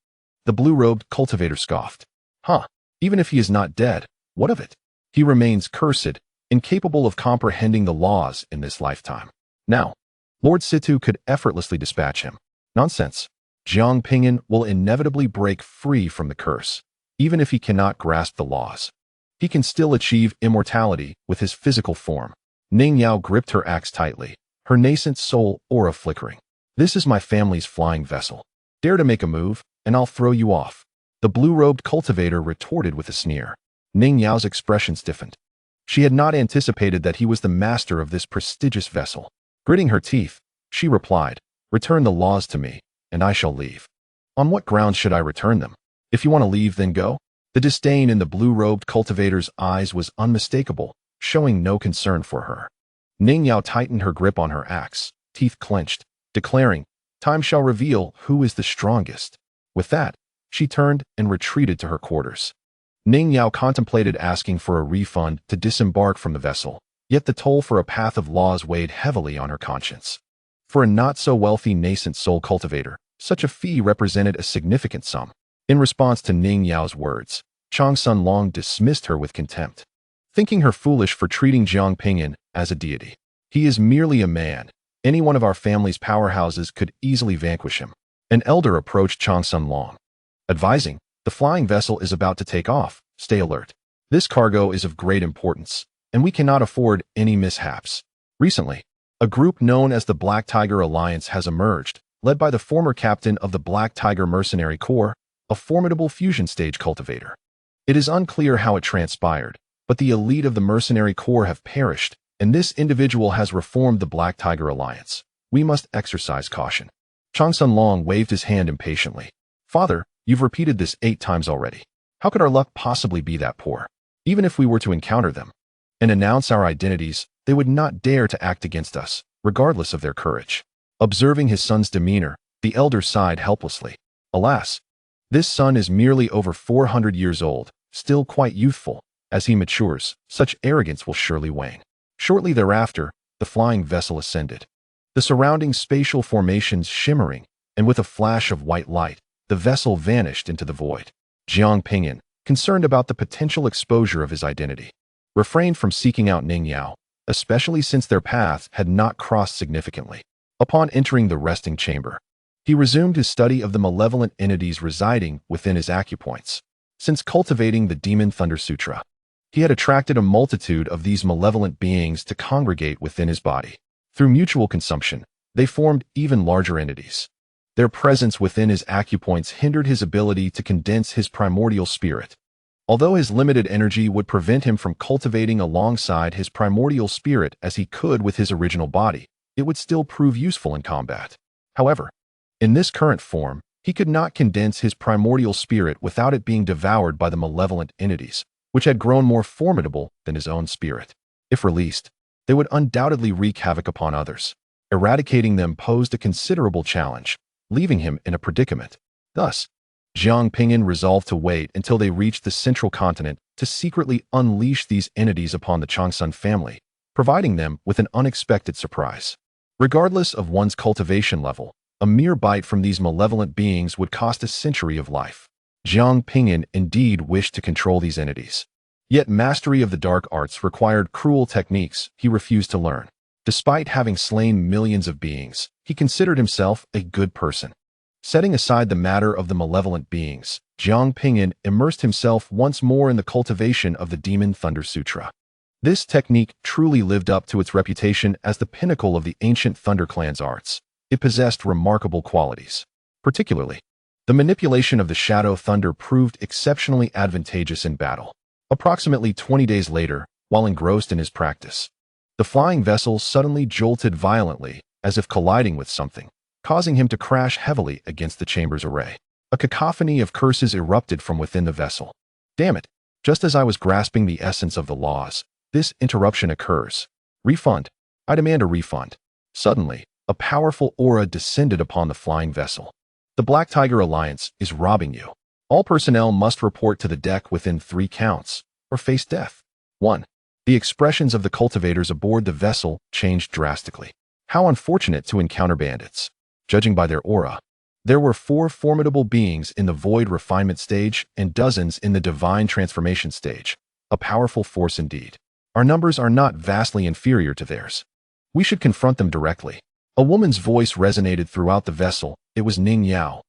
The blue-robed cultivator scoffed. Even if he is not dead, what of it? He remains cursed, incapable of comprehending the laws in this lifetime. Now, Lord Situ could effortlessly dispatch him. Nonsense. Jiang Ping'an will inevitably break free from the curse, even if he cannot grasp the laws. He can still achieve immortality with his physical form. Ning Yao gripped her axe tightly, her nascent soul aura flickering. This is my family's flying vessel. Dare to make a move, and I'll throw you off. The blue-robed cultivator retorted with a sneer. Ning Yao's expression stiffened. She had not anticipated that he was the master of this prestigious vessel. Gritting her teeth, she replied, Return the laws to me, and I shall leave. On what grounds should I return them? If you want to leave, then go. The disdain in the blue-robed cultivator's eyes was unmistakable, showing no concern for her. Ning Yao tightened her grip on her axe, teeth clenched, declaring, Time shall reveal who is the strongest. With that, she turned and retreated to her quarters. Ning Yao contemplated asking for a refund to disembark from the vessel, yet the toll for a path of laws weighed heavily on her conscience. For a not-so-wealthy nascent soul cultivator, such a fee represented a significant sum. In response to Ning Yao's words, Chang Sun Long dismissed her with contempt, thinking her foolish for treating Jiang Ping'an as a deity. He is merely a man. Any one of our family's powerhouses could easily vanquish him. An elder approached Chang Sun Long, advising, The flying vessel is about to take off. Stay alert. This cargo is of great importance, and we cannot afford any mishaps. Recently, a group known as the Black Tiger Alliance has emerged, led by the former captain of the Black Tiger Mercenary Corps, a formidable fusion stage cultivator. It is unclear how it transpired, but the elite of the Mercenary Corps have perished, and this individual has reformed the Black Tiger Alliance. We must exercise caution. Chang Sun Long waved his hand impatiently. Father, you've repeated this 8 times already. How could our luck possibly be that poor? Even if we were to encounter them and announce our identities, they would not dare to act against us, regardless of their courage. Observing his son's demeanor, the elder sighed helplessly. Alas, this son is merely over 400 years old, still quite youthful. As he matures, such arrogance will surely wane. Shortly thereafter, the flying vessel ascended, the surrounding spatial formations shimmering, and with a flash of white light, the vessel vanished into the void. Jiang Ping'an, concerned about the potential exposure of his identity, refrained from seeking out Ning Yao, especially since their paths had not crossed significantly. Upon entering the resting chamber, he resumed his study of the malevolent entities residing within his acupoints. Since cultivating the Demon Thunder Sutra, he had attracted a multitude of these malevolent beings to congregate within his body. Through mutual consumption, they formed even larger entities. Their presence within his acupoints hindered his ability to condense his primordial spirit. Although his limited energy would prevent him from cultivating alongside his primordial spirit as he could with his original body, it would still prove useful in combat. However, in this current form, he could not condense his primordial spirit without it being devoured by the malevolent entities, which had grown more formidable than his own spirit. If released, they would undoubtedly wreak havoc upon others. Eradicating them posed a considerable challenge, leaving him in a predicament. Thus, Jiang Ping'an resolved to wait until they reached the central continent to secretly unleash these entities upon the Changsun family, providing them with an unexpected surprise. Regardless of one's cultivation level, a mere bite from these malevolent beings would cost a century of life. Jiang Ping'an indeed wished to control these entities. Yet mastery of the dark arts required cruel techniques he refused to learn. Despite having slain millions of beings, he considered himself a good person. Setting aside the matter of the malevolent beings, Jiang Ping'an immersed himself once more in the cultivation of the Demon Thunder Sutra. This technique truly lived up to its reputation as the pinnacle of the ancient Thunder Clan's arts. It possessed remarkable qualities. Particularly, the manipulation of the Shadow Thunder proved exceptionally advantageous in battle. Approximately 20 days later, while engrossed in his practice, the flying vessel suddenly jolted violently, as if colliding with something, causing him to crash heavily against the chamber's array. A cacophony of curses erupted from within the vessel. Damn it! Just as I was grasping the essence of the laws, this interruption occurs. Refund. I demand a refund. Suddenly, a powerful aura descended upon the flying vessel. The Black Tiger Alliance is robbing you. All personnel must report to the deck within 3 counts, or face death. 1. The expressions of the cultivators aboard the vessel changed drastically. How unfortunate to encounter bandits. Judging by their aura, there were 4 formidable beings in the void refinement stage and dozens in the divine transformation stage. A powerful force indeed. Our numbers are not vastly inferior to theirs. We should confront them directly. A woman's voice resonated throughout the vessel. It was Ning Yao,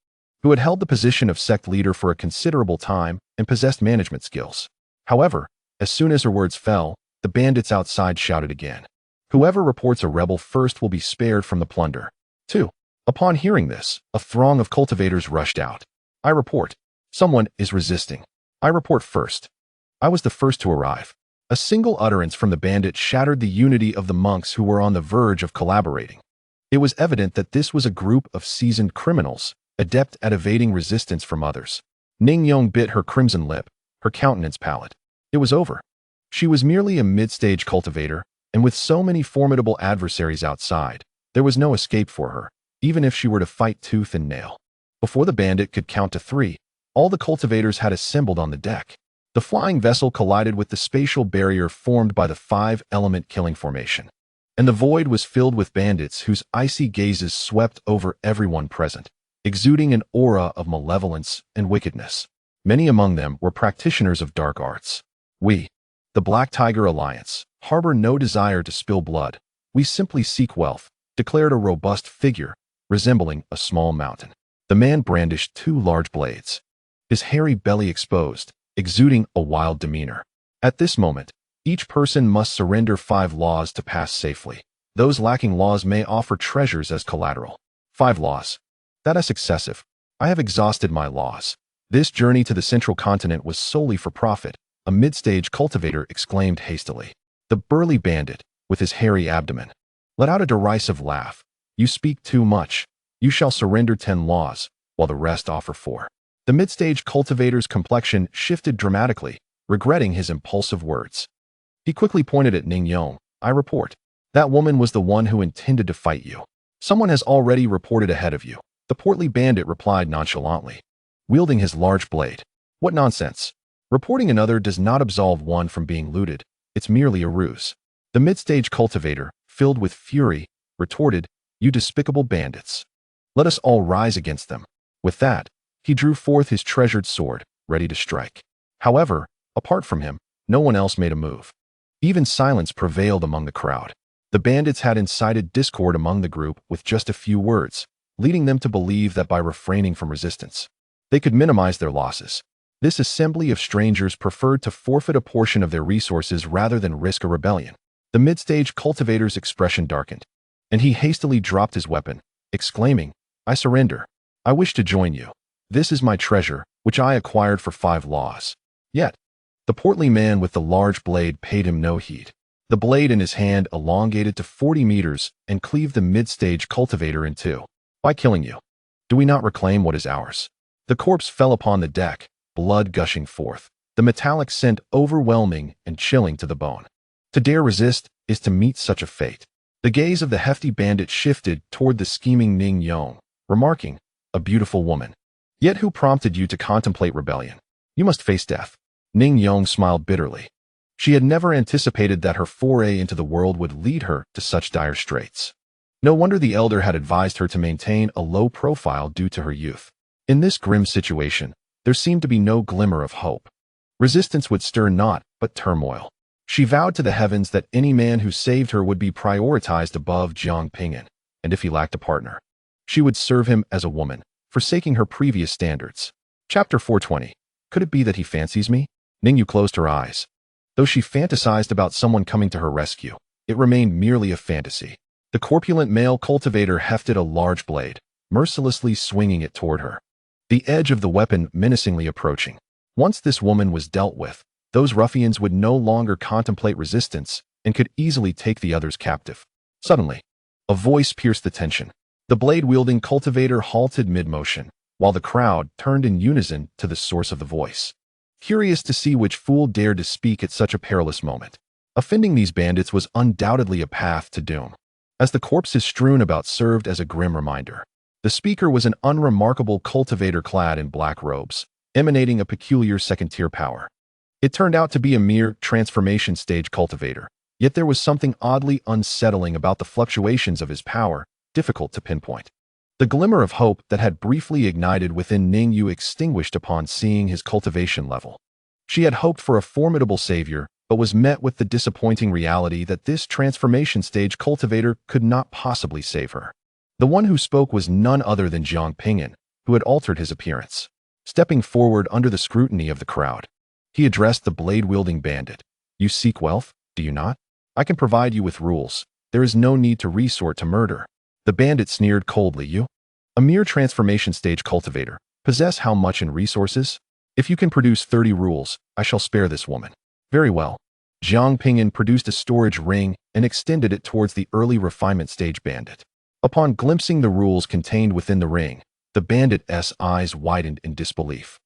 who had held the position of sect leader for a considerable time and possessed management skills. However, as soon as her words fell, the bandits outside shouted again. Whoever reports a rebel first will be spared from the plunder. 2. Upon hearing this, a throng of cultivators rushed out. I report. Someone is resisting. I report first. I was the first to arrive. A single utterance from the bandit shattered the unity of the monks who were on the verge of collaborating. It was evident that this was a group of seasoned criminals, adept at evading resistance from others. Ning Yong bit her crimson lip, her countenance pallid. It was over. She was merely a mid-stage cultivator, and with so many formidable adversaries outside, there was no escape for her, even if she were to fight tooth and nail. Before the bandit could count to 3, all the cultivators had assembled on the deck. The flying vessel collided with the spatial barrier formed by the 5-element killing formation, and the void was filled with bandits whose icy gazes swept over everyone present, exuding an aura of malevolence and wickedness. Many among them were practitioners of dark arts. We, the Black Tiger Alliance, harbor no desire to spill blood. We simply seek wealth, declared a robust figure, resembling a small mountain. The man brandished 2 large blades, his hairy belly exposed, exuding a wild demeanor. At this moment, each person must surrender 5 laws to pass safely. Those lacking laws may offer treasures as collateral. 5 laws. That is excessive. I have exhausted my laws. This journey to the central continent was solely for profit, a mid-stage cultivator exclaimed hastily. The burly bandit, with his hairy abdomen, let out a derisive laugh. You speak too much. You shall surrender 10 laws, while the rest offer 4. The mid-stage cultivator's complexion shifted dramatically, regretting his impulsive words. He quickly pointed at Ning Yong. I report. That woman was the one who intended to fight you. Someone has already reported ahead of you. The portly bandit replied nonchalantly, wielding his large blade. What nonsense. Reporting another does not absolve one from being looted. It's merely a ruse. The mid-stage cultivator, filled with fury, retorted, You despicable bandits. Let us all rise against them. With that, he drew forth his treasured sword, ready to strike. However, apart from him, no one else made a move. Even silence prevailed among the crowd. The bandits had incited discord among the group with just a few words, leading them to believe that by refraining from resistance, they could minimize their losses. This assembly of strangers preferred to forfeit a portion of their resources rather than risk a rebellion. The mid-stage cultivator's expression darkened, and he hastily dropped his weapon, exclaiming, "I surrender. I wish to join you. This is my treasure, which I acquired for 5 laws." Yet, the portly man with the large blade paid him no heed. The blade in his hand elongated to 40 meters and cleaved the mid-stage cultivator in two. "By killing you, do we not reclaim what is ours?" The corpse fell upon the deck, blood gushing forth, the metallic scent overwhelming and chilling to the bone. To dare resist is to meet such a fate. The gaze of the hefty bandit shifted toward the scheming Ning Yong, remarking, "A beautiful woman. Yet who prompted you to contemplate rebellion? You must face death." Ning Yong smiled bitterly. She had never anticipated that her foray into the world would lead her to such dire straits. No wonder the elder had advised her to maintain a low profile due to her youth. In this grim situation, there seemed to be no glimmer of hope. Resistance would stir naught but turmoil. She vowed to the heavens that any man who saved her would be prioritized above Jiang Ping'an, and if he lacked a partner, she would serve him as a woman, forsaking her previous standards. Chapter 420. Could it be that he fancies me? Ningyu closed her eyes. Though she fantasized about someone coming to her rescue, it remained merely a fantasy. The corpulent male cultivator hefted a large blade, mercilessly swinging it toward her, the edge of the weapon menacingly approaching. Once this woman was dealt with, those ruffians would no longer contemplate resistance and could easily take the others captive. Suddenly, a voice pierced the tension. The blade-wielding cultivator halted mid-motion, while the crowd turned in unison to the source of the voice, curious to see which fool dared to speak at such a perilous moment. Offending these bandits was undoubtedly a path to doom, as the corpses strewn about served as a grim reminder. The speaker was an unremarkable cultivator clad in black robes, emanating a peculiar second-tier power. It turned out to be a mere transformation stage cultivator, yet there was something oddly unsettling about the fluctuations of his power, difficult to pinpoint. The glimmer of hope that had briefly ignited within Ning Yu extinguished upon seeing his cultivation level. She had hoped for a formidable savior, but was met with the disappointing reality that this transformation stage cultivator could not possibly save her. The one who spoke was none other than Jiang Ping'an, who had altered his appearance. Stepping forward under the scrutiny of the crowd, he addressed the blade-wielding bandit. "You seek wealth, do you not? I can provide you with rules. There is no need to resort to murder." The bandit sneered coldly. "You, a mere transformation stage cultivator, possess how much in resources? If you can produce 30 rules, I shall spare this woman." "Very well." Jiang Ping'an produced a storage ring and extended it towards the early refinement stage bandit. Upon glimpsing the rules contained within the ring, the bandit's eyes widened in disbelief.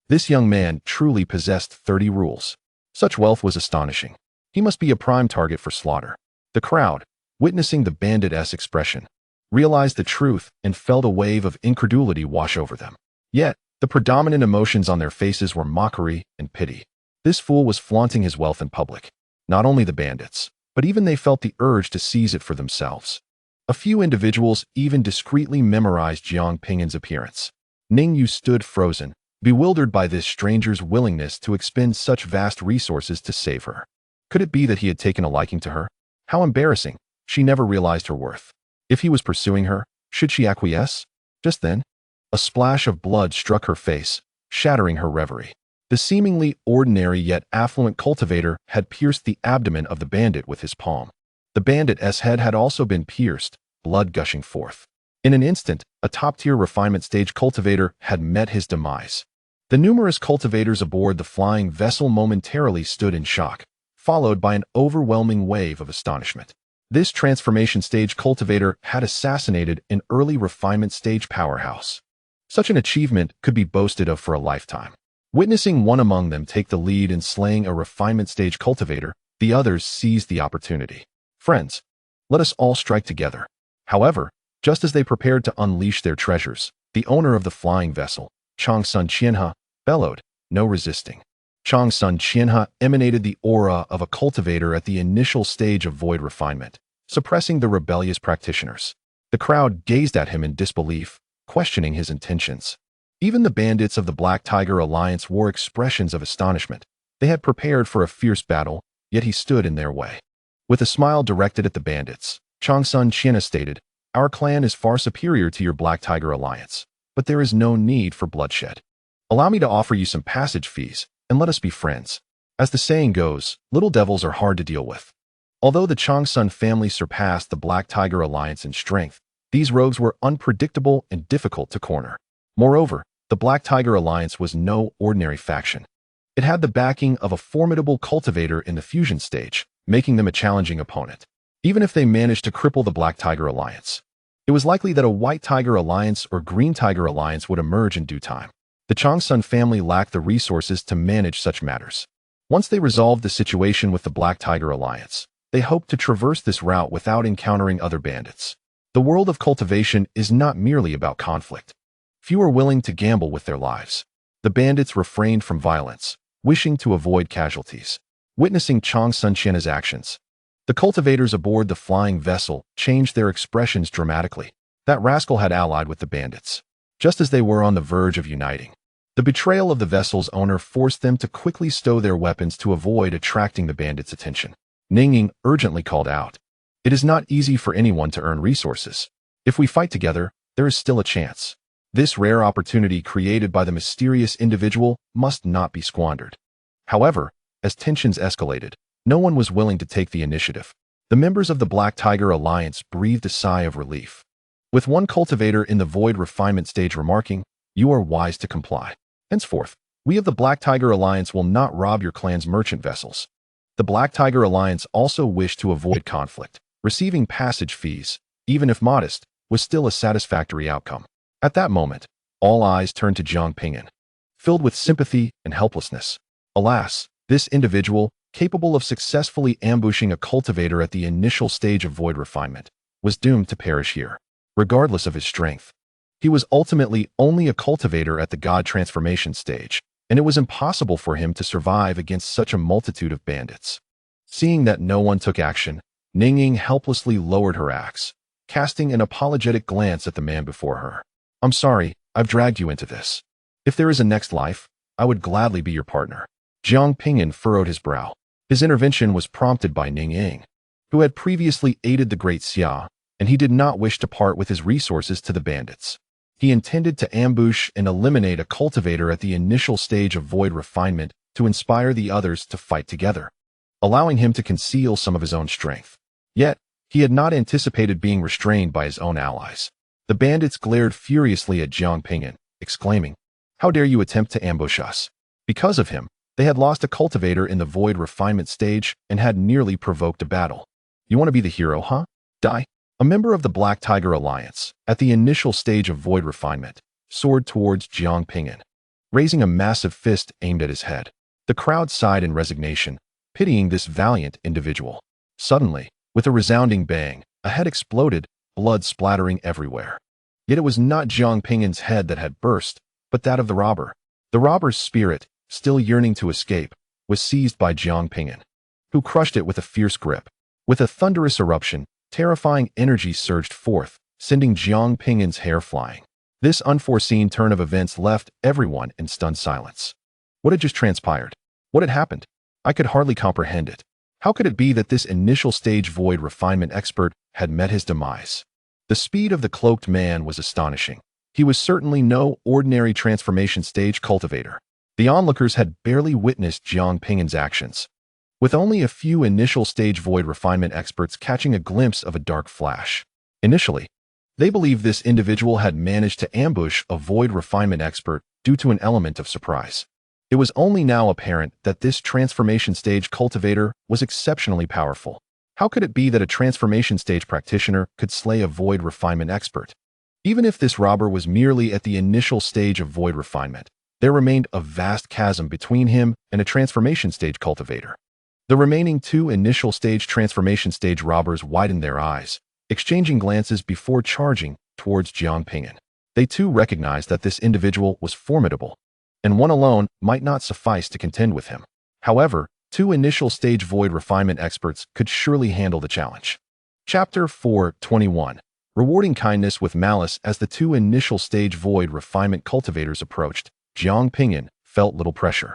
This young man truly possessed 30 rules. Such wealth was astonishing. He must be a prime target for slaughter. The crowd, witnessing the bandit's expression, realized the truth and felt a wave of incredulity wash over them. Yet, the predominant emotions on their faces were mockery and pity. This fool was flaunting his wealth in public. Not only the bandits, but even they felt the urge to seize it for themselves. A few individuals even discreetly memorized Jiang Ping'an's appearance. Ning Yu stood frozen, bewildered by this stranger's willingness to expend such vast resources to save her. Could it be that he had taken a liking to her? How embarrassing! She never realized her worth. If he was pursuing her, should she acquiesce? Just then, a splash of blood struck her face, shattering her reverie. The seemingly ordinary yet affluent cultivator had pierced the abdomen of the bandit with his palm. The bandit's head had also been pierced, blood gushing forth. In an instant, a top-tier refinement stage cultivator had met his demise. The numerous cultivators aboard the flying vessel momentarily stood in shock, followed by an overwhelming wave of astonishment. This transformation stage cultivator had assassinated an early refinement stage powerhouse. Such an achievement could be boasted of for a lifetime. Witnessing one among them take the lead in slaying a refinement stage cultivator, the others seized the opportunity. "Friends, let us all strike together." However, just as they prepared to unleash their treasures, the owner of the flying vessel, Chang Sun Qianhe, bellowed, "No resisting." Chang Sun Qianhe emanated the aura of a cultivator at the initial stage of void refinement, suppressing the rebellious practitioners. The crowd gazed at him in disbelief, questioning his intentions. Even the bandits of the Black Tiger Alliance wore expressions of astonishment. They had prepared for a fierce battle, yet he stood in their way. With a smile directed at the bandits, Chang Sun Qianhe stated, "Our clan is far superior to your Black Tiger Alliance, but there is no need for bloodshed." Allow me to offer you some passage fees, and let us be friends. As the saying goes, little devils are hard to deal with. Although the Changsun family surpassed the Black Tiger Alliance in strength, these rogues were unpredictable and difficult to corner. Moreover, the Black Tiger Alliance was no ordinary faction. It had the backing of a formidable cultivator in the fusion stage, making them a challenging opponent. Even if they managed to cripple the Black Tiger Alliance, it was likely that a White Tiger Alliance or Green Tiger Alliance would emerge in due time. The Changsun family lacked the resources to manage such matters. Once they resolved the situation with the Black Tiger Alliance, they hoped to traverse this route without encountering other bandits. The world of cultivation is not merely about conflict. Few are willing to gamble with their lives. The bandits refrained from violence, wishing to avoid casualties. Witnessing Changsun Qian's actions, the cultivators aboard the flying vessel changed their expressions dramatically. That rascal had allied with the bandits, just as they were on the verge of uniting. The betrayal of the vessel's owner forced them to quickly stow their weapons to avoid attracting the bandits' attention. Ningying urgently called out, "It is not easy for anyone to earn resources. If we fight together, there is still a chance. This rare opportunity created by the mysterious individual must not be squandered." However, as tensions escalated, no one was willing to take the initiative. The members of the Black Tiger Alliance breathed a sigh of relief, with one cultivator in the void refinement stage remarking, "You are wise to comply. Henceforth, we of the Black Tiger Alliance will not rob your clan's merchant vessels." The Black Tiger Alliance also wished to avoid conflict. Receiving passage fees, even if modest, was still a satisfactory outcome. At that moment, all eyes turned to Jiang Ping'an, filled with sympathy and helplessness. Alas, this individual, capable of successfully ambushing a cultivator at the initial stage of void refinement, was doomed to perish here, regardless of his strength. He was ultimately only a cultivator at the god transformation stage, and it was impossible for him to survive against such a multitude of bandits. Seeing that no one took action, Ningying helplessly lowered her axe, casting an apologetic glance at the man before her. "I'm sorry, I've dragged you into this. If there is a next life, I would gladly be your partner." Jiang Ping'an furrowed his brow. His intervention was prompted by Ningying, who had previously aided the Great Xia, and he did not wish to part with his resources to the bandits. He intended to ambush and eliminate a cultivator at the initial stage of void refinement to inspire the others to fight together, allowing him to conceal some of his own strength. Yet, he had not anticipated being restrained by his own allies. The bandits glared furiously at Jiang Ping'an, exclaiming, "How dare you attempt to ambush us?" Because of him, they had lost a cultivator in the void refinement stage and had nearly provoked a battle. "You want to be the hero, huh? Die." A member of the Black Tiger Alliance, at the initial stage of void refinement, soared towards Jiang Ping'an, raising a massive fist aimed at his head. The crowd sighed in resignation, pitying this valiant individual. Suddenly, with a resounding bang, a head exploded, blood splattering everywhere. Yet it was not Jiang Ping'an's head that had burst, but that of the robber. The robber's spirit, still yearning to escape, was seized by Jiang Ping'an, who crushed it with a fierce grip. With a thunderous eruption, terrifying energy surged forth, sending Jiang Ping'an's hair flying. This unforeseen turn of events left everyone in stunned silence. What had just transpired? What had happened? I could hardly comprehend it. How could it be that this initial stage void refinement expert had met his demise? The speed of the cloaked man was astonishing. He was certainly no ordinary transformation stage cultivator. The onlookers had barely witnessed Jiang Ping'an's actions, with only a few initial stage void refinement experts catching a glimpse of a dark flash. Initially, they believed this individual had managed to ambush a void refinement expert due to an element of surprise. It was only now apparent that this transformation stage cultivator was exceptionally powerful. How could it be that a transformation stage practitioner could slay a void refinement expert? Even if this robber was merely at the initial stage of void refinement, there remained a vast chasm between him and a transformation stage cultivator. The remaining two initial stage transformation stage robbers widened their eyes, exchanging glances before charging towards Jiang Ping'an. They too recognized that this individual was formidable, and one alone might not suffice to contend with him. However, two initial stage void refinement experts could surely handle the challenge. Chapter 4:21. Rewarding kindness with malice. As the two initial stage void refinement cultivators approached, Jiang Ping'an felt little pressure.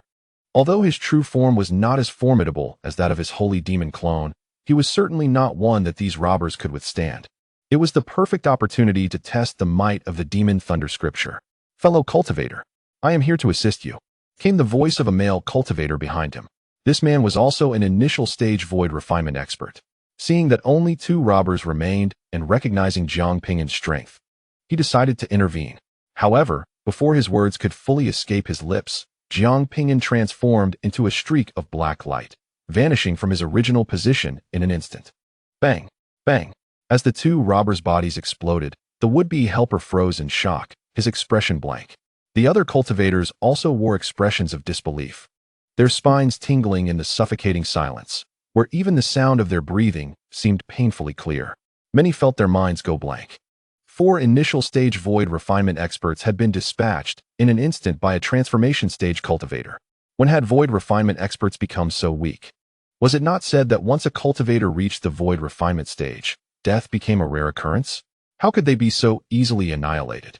Although his true form was not as formidable as that of his holy demon clone, he was certainly not one that these robbers could withstand. It was the perfect opportunity to test the might of the demon thunder scripture. "Fellow cultivator, I am here to assist you, came the voice of a male cultivator behind him. This man was also an initial stage void refinement expert. Seeing that only 2 robbers remained and recognizing Jiang Ping'an's strength, he decided to intervene. However, before his words could fully escape his lips, Jiang Ping'an transformed into a streak of black light, vanishing from his original position in an instant. Bang! Bang! As the 2 robbers' bodies exploded, the would-be helper froze in shock, his expression blank. The other cultivators also wore expressions of disbelief, their spines tingling in the suffocating silence, where even the sound of their breathing seemed painfully clear. Many felt their minds go blank. 4 initial stage void refinement experts had been dispatched in an instant by a transformation stage cultivator. When had void refinement experts become so weak? Was it not said that once a cultivator reached the void refinement stage, death became a rare occurrence? How could they be so easily annihilated?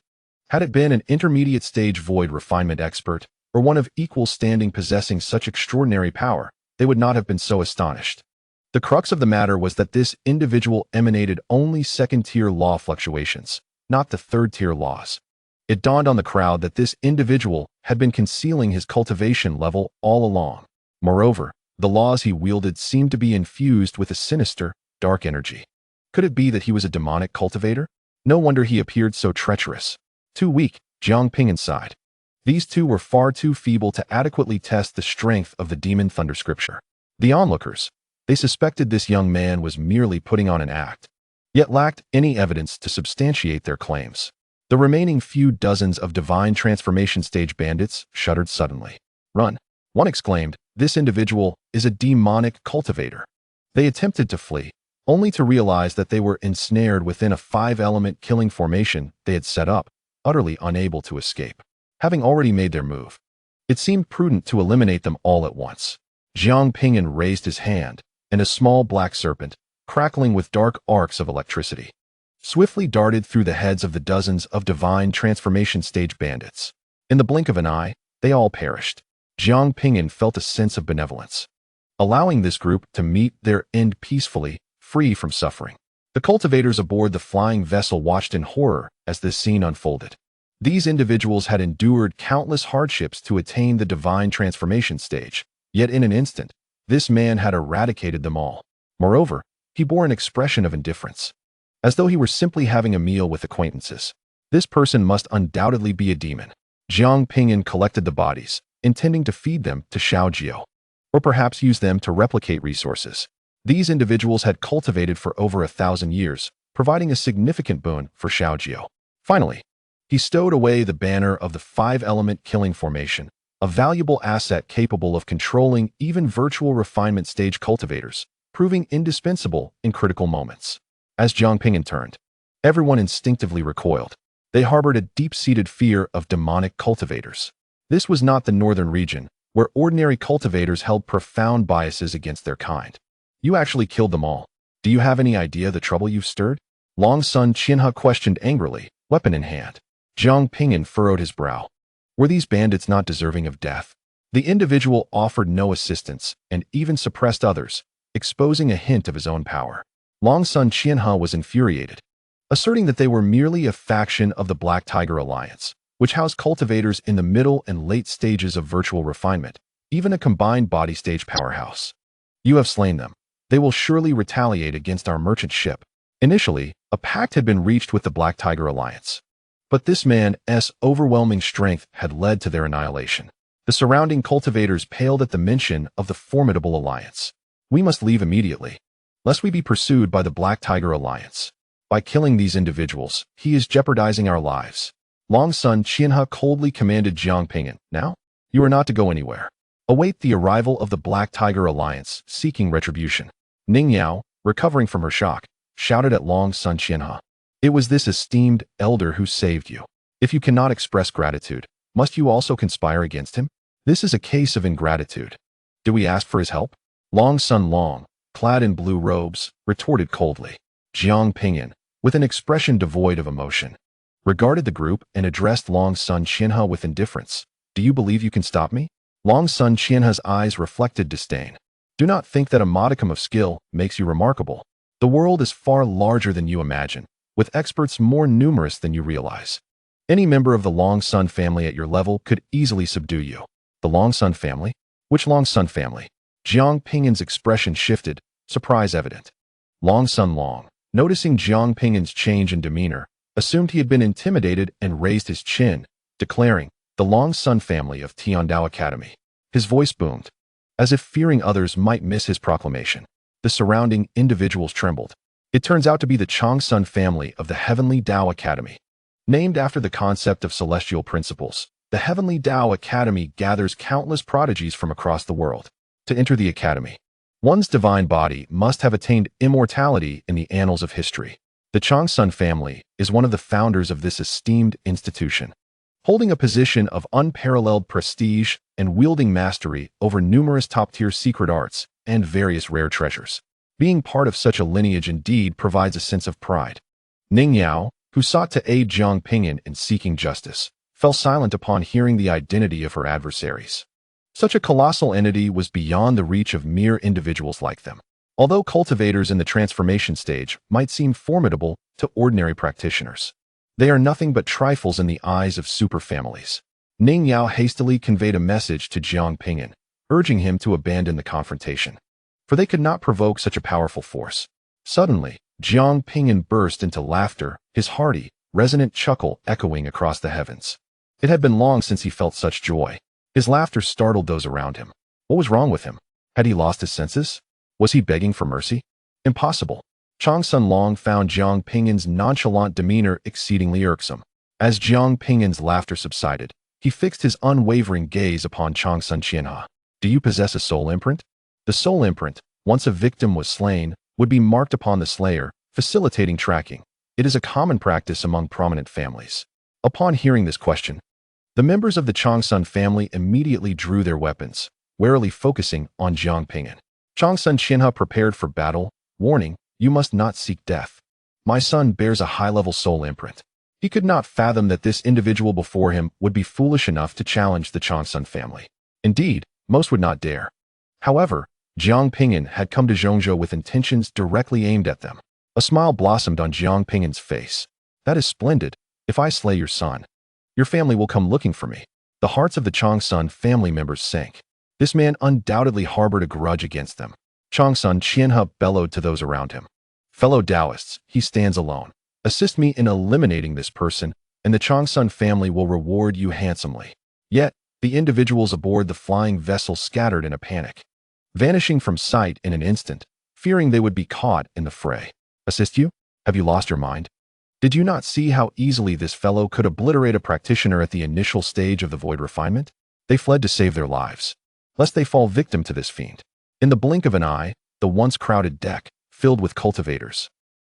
Had it been an intermediate stage void refinement expert, or one of equal standing possessing such extraordinary power, they would not have been so astonished. The crux of the matter was that this individual emanated only second-tier law fluctuations, not the third-tier laws. It dawned on the crowd that this individual had been concealing his cultivation level all along. Moreover, the laws he wielded seemed to be infused with a sinister, dark energy. Could it be that he was a demonic cultivator? No wonder he appeared so treacherous. Too weak, Jiang Ping'an sighed. These 2 were far too feeble to adequately test the strength of the demon thunder scripture. The onlookers, they suspected this young man was merely putting on an act, yet lacked any evidence to substantiate their claims. The remaining few dozens of divine transformation stage bandits shuddered suddenly. Run! One exclaimed, this individual is a demonic cultivator. They attempted to flee, only to realize that they were ensnared within a 5-element killing formation they had set up, utterly unable to escape. Having already made their move, it seemed prudent to eliminate them all at once. Jiang Ping'an raised his hand, and a small black serpent, crackling with dark arcs of electricity, swiftly darted through the heads of the dozens of divine transformation stage bandits. In the blink of an eye, they all perished. Jiang Ping'an felt a sense of benevolence, allowing this group to meet their end peacefully, free from suffering. The cultivators aboard the flying vessel watched in horror as this scene unfolded. These individuals had endured countless hardships to attain the divine transformation stage, yet in an instant, this man had eradicated them all. Moreover, he bore an expression of indifference, as though he were simply having a meal with acquaintances. This person must undoubtedly be a demon. Jiang Ping'an collected the bodies, intending to feed them to Xiaojiao, or perhaps use them to replicate resources. These individuals had cultivated for over 1,000 years, providing a significant boon for Xiaojiao. Finally, he stowed away the banner of the 5-element killing formation, a valuable asset capable of controlling even virtual refinement stage cultivators, proving indispensable in critical moments. As Jiang Ping'an turned, everyone instinctively recoiled. They harbored a deep-seated fear of demonic cultivators. This was not the northern region, where ordinary cultivators held profound biases against their kind. You actually killed them all. Do you have any idea the trouble you've stirred? Long Sun Qianhe questioned angrily, weapon in hand. Jiang Ping'an furrowed his brow. Were these bandits not deserving of death? The individual offered no assistance and even suppressed others, exposing a hint of his own power. Long Sun Qianhe was infuriated, asserting that they were merely a faction of the Black Tiger Alliance, which housed cultivators in the middle and late stages of virtual refinement, even a combined body stage powerhouse. You have slain them. They will surely retaliate against our merchant ship. Initially, a pact had been reached with the Black Tiger Alliance, but this man's overwhelming strength had led to their annihilation. The surrounding cultivators paled at the mention of the formidable alliance. We must leave immediately, lest we be pursued by the Black Tiger Alliance. By killing these individuals, he is jeopardizing our lives. Long Sun Qianhe coldly commanded Jiang Ping'an, now? You are not to go anywhere. Await the arrival of the Black Tiger Alliance, seeking retribution. Ning Yao, recovering from her shock, shouted at Long Sun Qianhe. It was this esteemed elder who saved you. If you cannot express gratitude, must you also conspire against him? This is a case of ingratitude. Do we ask for his help? Long Sun Long, clad in blue robes, retorted coldly. Jiang Ping'an, with an expression devoid of emotion, regarded the group and addressed Long Sun Qianhe with indifference. Do you believe you can stop me? Long Sun Qianhe's eyes reflected disdain. Do not think that a modicum of skill makes you remarkable. The world is far larger than you imagine, with experts more numerous than you realize. Any member of the Long Sun family at your level could easily subdue you. The Long Sun family? Which Long Sun family? Jiang Ping'an's expression shifted, surprise evident. Long Sun Long, noticing Jiang Ping'an's change in demeanor, assumed he had been intimidated and raised his chin, declaring, "The Long Sun family of Tiandao Academy." His voice boomed, as if fearing others might miss his proclamation. The surrounding individuals trembled. It turns out to be the Changsun family of the Heavenly Tao Academy. Named after the concept of celestial principles, the Heavenly Tao Academy gathers countless prodigies from across the world. To enter the academy, one's divine body must have attained immortality in the annals of history. The Changsun family is one of the founders of this esteemed institution, holding a position of unparalleled prestige and wielding mastery over numerous top-tier secret arts and various rare treasures. Being part of such a lineage indeed provides a sense of pride. Ning Yao, who sought to aid Jiang Ping'an in seeking justice, fell silent upon hearing the identity of her adversaries. Such a colossal entity was beyond the reach of mere individuals like them. Although cultivators in the transformation stage might seem formidable to ordinary practitioners, they are nothing but trifles in the eyes of superfamilies. Ning Yao hastily conveyed a message to Jiang Ping'an, urging him to abandon the confrontation, for they could not provoke such a powerful force. Suddenly, Jiang Ping'an burst into laughter, his hearty, resonant chuckle echoing across the heavens. It had been long since he felt such joy. His laughter startled those around him. What was wrong with him? Had he lost his senses? Was he begging for mercy? Impossible. Changsun Long found Jiang Ping'an's nonchalant demeanor exceedingly irksome. As Jiang Ping'an's laughter subsided, he fixed his unwavering gaze upon Changsun Qianha. Do you possess a soul imprint? The soul imprint, once a victim was slain, would be marked upon the slayer, facilitating tracking. It is a common practice among prominent families. Upon hearing this question, the members of the Changsun family immediately drew their weapons, warily focusing on Jiang Ping'an. Changsun Qianha prepared for battle, warning, "You must not seek death. My son bears a high-level soul imprint." He could not fathom that this individual before him would be foolish enough to challenge the Changsun family. Indeed, most would not dare. However, Jiang Ping'an had come to Zhongzhou with intentions directly aimed at them. A smile blossomed on Jiang Ping'an's face. "That is splendid. If I slay your son, your family will come looking for me." The hearts of the Changsun family members sank. This man undoubtedly harbored a grudge against them. Changsun Qianha bellowed to those around him. "Fellow Taoists, he stands alone. Assist me in eliminating this person, and the Changsun family will reward you handsomely." Yet, the individuals aboard the flying vessel scattered in a panic, vanishing from sight in an instant, fearing they would be caught in the fray. "Assist you? Have you lost your mind? Did you not see how easily this fellow could obliterate a practitioner at the initial stage of the void refinement?" They fled to save their lives, lest they fall victim to this fiend. In the blink of an eye, the once crowded deck, filled with cultivators,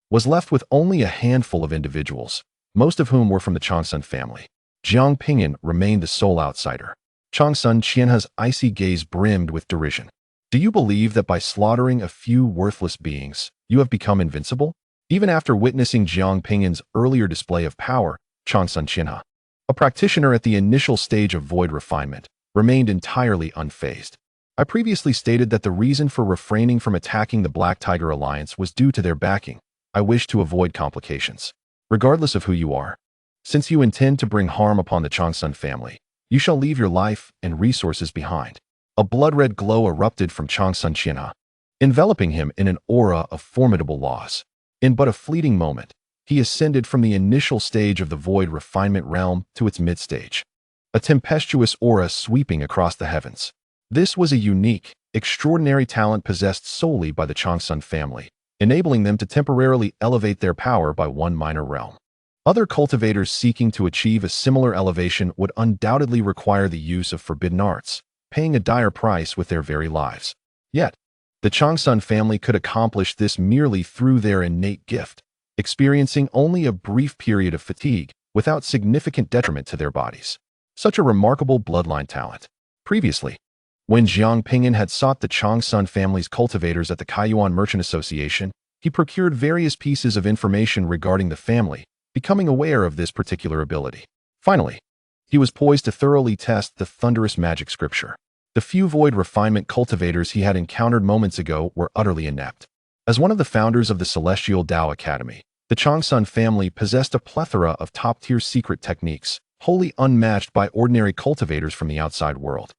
was left with only a handful of individuals, most of whom were from the Changsun family. Jiang Ping'an remained the sole outsider. Changsun Qianha's icy gaze brimmed with derision. "Do you believe that by slaughtering a few worthless beings, you have become invincible?" Even after witnessing Jiang Ping'an's earlier display of power, Changsun Qianha, a practitioner at the initial stage of void refinement, remained entirely unfazed. "I previously stated that the reason for refraining from attacking the Black Tiger Alliance was due to their backing. I wish to avoid complications. Regardless of who you are, since you intend to bring harm upon the Changsun family, you shall leave your life and resources behind." A blood-red glow erupted from Changsun Qianha, enveloping him in an aura of formidable laws. In but a fleeting moment, he ascended from the initial stage of the void refinement realm to its mid-stage, a tempestuous aura sweeping across the heavens. This was a unique, extraordinary talent possessed solely by the Changsun family, enabling them to temporarily elevate their power by one minor realm. Other cultivators seeking to achieve a similar elevation would undoubtedly require the use of forbidden arts, paying a dire price with their very lives. Yet, the Changsun family could accomplish this merely through their innate gift, experiencing only a brief period of fatigue without significant detriment to their bodies. Such a remarkable bloodline talent. Previously, when Jiang Ping'an had sought the Changsun family's cultivators at the Kaiyuan Merchant Association, he procured various pieces of information regarding the family, becoming aware of this particular ability. Finally, he was poised to thoroughly test the thunderous magic scripture. The few void refinement cultivators he had encountered moments ago were utterly inept. As one of the founders of the Celestial Tao Academy, The Changsun family possessed a plethora of top-tier secret techniques, wholly unmatched by ordinary cultivators from the outside world.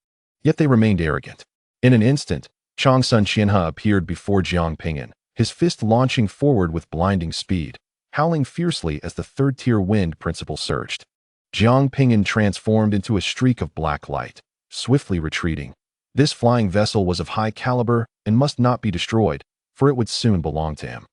Yet they remained arrogant. In an instant, Changsun Qianhe appeared before Jiang Ping'an, his fist launching forward with blinding speed, howling fiercely as the third-tier wind principle surged. Jiang Ping'an transformed into a streak of black light, swiftly retreating. This flying vessel was of high caliber and must not be destroyed, for it would soon belong to him.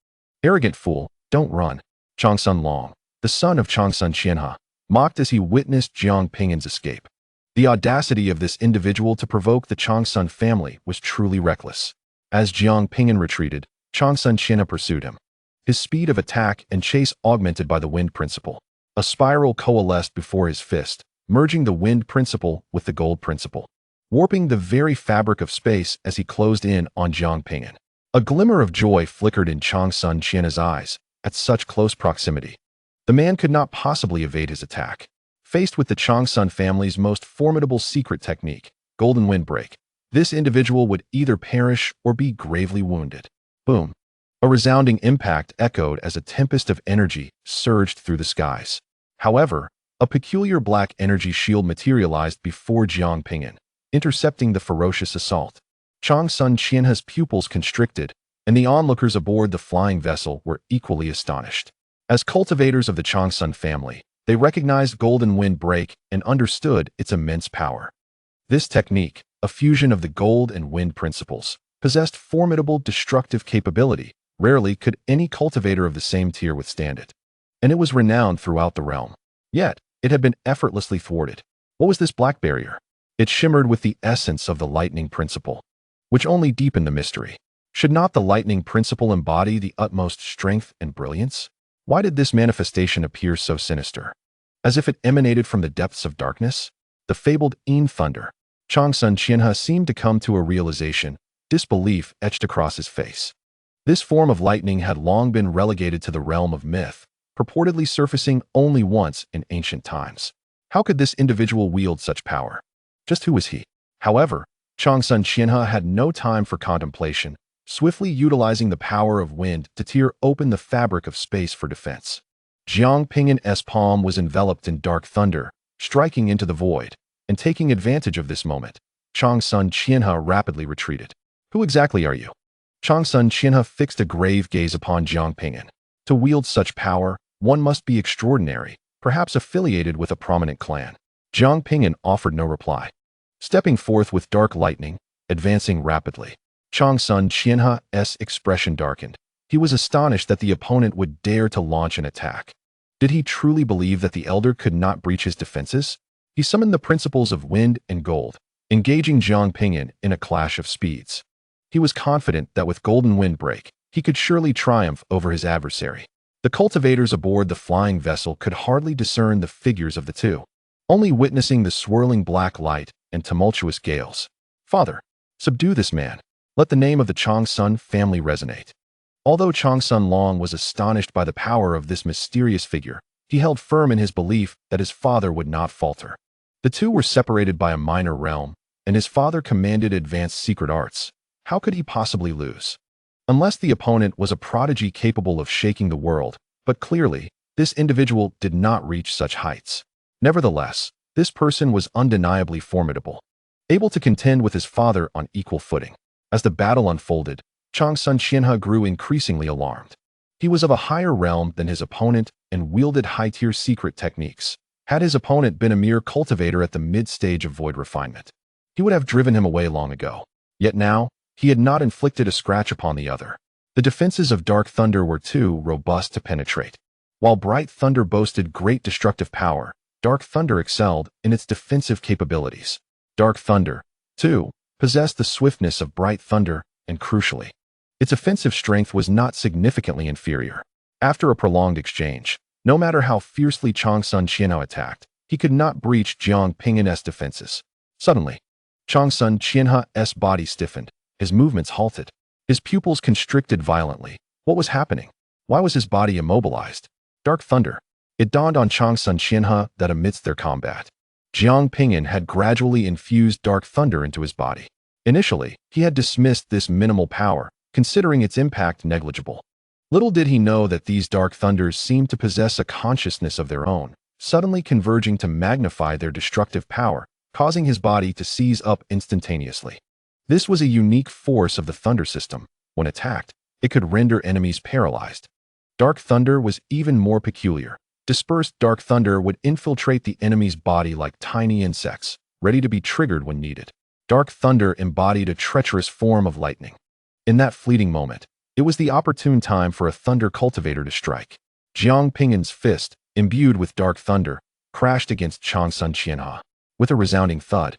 Arrogant fool, don't run. Changsun Long, the son of Changsun Qianhe, mocked as he witnessed Jiang Ping'an's escape. The audacity of this individual to provoke the Changsun family was truly reckless. As Jiang Ping'an retreated, Changsun Qianhe pursued him. His speed of attack and chase augmented by the wind principle. A spiral coalesced before his fist, merging the wind principle with the gold principle, warping the very fabric of space as he closed in on Jiang Ping'an. A glimmer of joy flickered in Changsun Qianhe's eyes at such close proximity. The man could not possibly evade his attack. Faced with the Changsun family's most formidable secret technique, Golden Windbreak, this individual would either perish or be gravely wounded. Boom! A resounding impact echoed as a tempest of energy surged through the skies. However, a peculiar black energy shield materialized before Jiang Ping'an, intercepting the ferocious assault. Changsun Qianhe's pupils constricted, and the onlookers aboard the flying vessel were equally astonished. As cultivators of the Changsun family, they recognized Golden Windbreak and understood its immense power. This technique, a fusion of the gold and wind principles, possessed formidable destructive capability. Rarely could any cultivator of the same tier withstand it, and it was renowned throughout the realm. Yet, it had been effortlessly thwarted. What was this black barrier? It shimmered with the essence of the lightning principle, which only deepened the mystery. Should not the lightning principle embody the utmost strength and brilliance? Why did this manifestation appear so sinister? As if it emanated from the depths of darkness? The fabled Yin thunder. Changsun Qianhe seemed to come to a realization, disbelief etched across his face. This form of lightning had long been relegated to the realm of myth, purportedly surfacing only once in ancient times. How could this individual wield such power? Just who was he? However, Changsun Qianhe had no time for contemplation, swiftly utilizing the power of wind to tear open the fabric of space for defense. Jiang Ping'an's palm was enveloped in dark thunder, striking into the void, and taking advantage of this moment, Changsun Qianhe rapidly retreated. Who exactly are you? Changsun Qianhe fixed a grave gaze upon Jiang Ping'an. To wield such power, one must be extraordinary, perhaps affiliated with a prominent clan. Jiang Ping'an offered no reply. Stepping forth with dark lightning, advancing rapidly, Changsun Qianhe's expression darkened. He was astonished that the opponent would dare to launch an attack. Did he truly believe that the elder could not breach his defenses? He summoned the principles of wind and gold, engaging Jiang Ping'an in a clash of speeds. He was confident that with Golden Windbreak, he could surely triumph over his adversary. The cultivators aboard the flying vessel could hardly discern the figures of the two, only witnessing the swirling black light and tumultuous gales. Father, subdue this man. Let the name of the Changsun family resonate. Although Changsun Long was astonished by the power of this mysterious figure, he held firm in his belief that his father would not falter. The two were separated by a minor realm, and his father commanded advanced secret arts. How could he possibly lose? Unless the opponent was a prodigy capable of shaking the world, but clearly, this individual did not reach such heights. Nevertheless, this person was undeniably formidable, able to contend with his father on equal footing. As the battle unfolded, Changsun Qianhe grew increasingly alarmed. He was of a higher realm than his opponent and wielded high-tier secret techniques. Had his opponent been a mere cultivator at the mid-stage of void refinement, he would have driven him away long ago. Yet now, he had not inflicted a scratch upon the other. The defenses of Dark Thunder were too robust to penetrate. While Bright Thunder boasted great destructive power, Dark Thunder excelled in its defensive capabilities. Dark Thunder, too, possessed the swiftness of Bright Thunder, and crucially, its offensive strength was not significantly inferior. After a prolonged exchange, no matter how fiercely Changsun Qianhe attacked, he could not breach Jiang Ping'an's defenses. Suddenly, Changsun Qianhe's body stiffened. His movements halted. His pupils constricted violently. What was happening? Why was his body immobilized? Dark Thunder. It dawned on Changsun Qianhe that amidst their combat, Jiang Ping'an had gradually infused Dark Thunder into his body. Initially, he had dismissed this minimal power, considering its impact negligible. Little did he know that these dark thunders seemed to possess a consciousness of their own, suddenly converging to magnify their destructive power, causing his body to seize up instantaneously. This was a unique force of the thunder system. When attacked, it could render enemies paralyzed. Dark thunder was even more peculiar. Dispersed dark thunder would infiltrate the enemy's body like tiny insects, ready to be triggered when needed. Dark thunder embodied a treacherous form of lightning. In that fleeting moment, it was the opportune time for a thunder cultivator to strike. Jiang Ping'an's fist, imbued with dark thunder, crashed against Changsun Qianhe. With a resounding thud,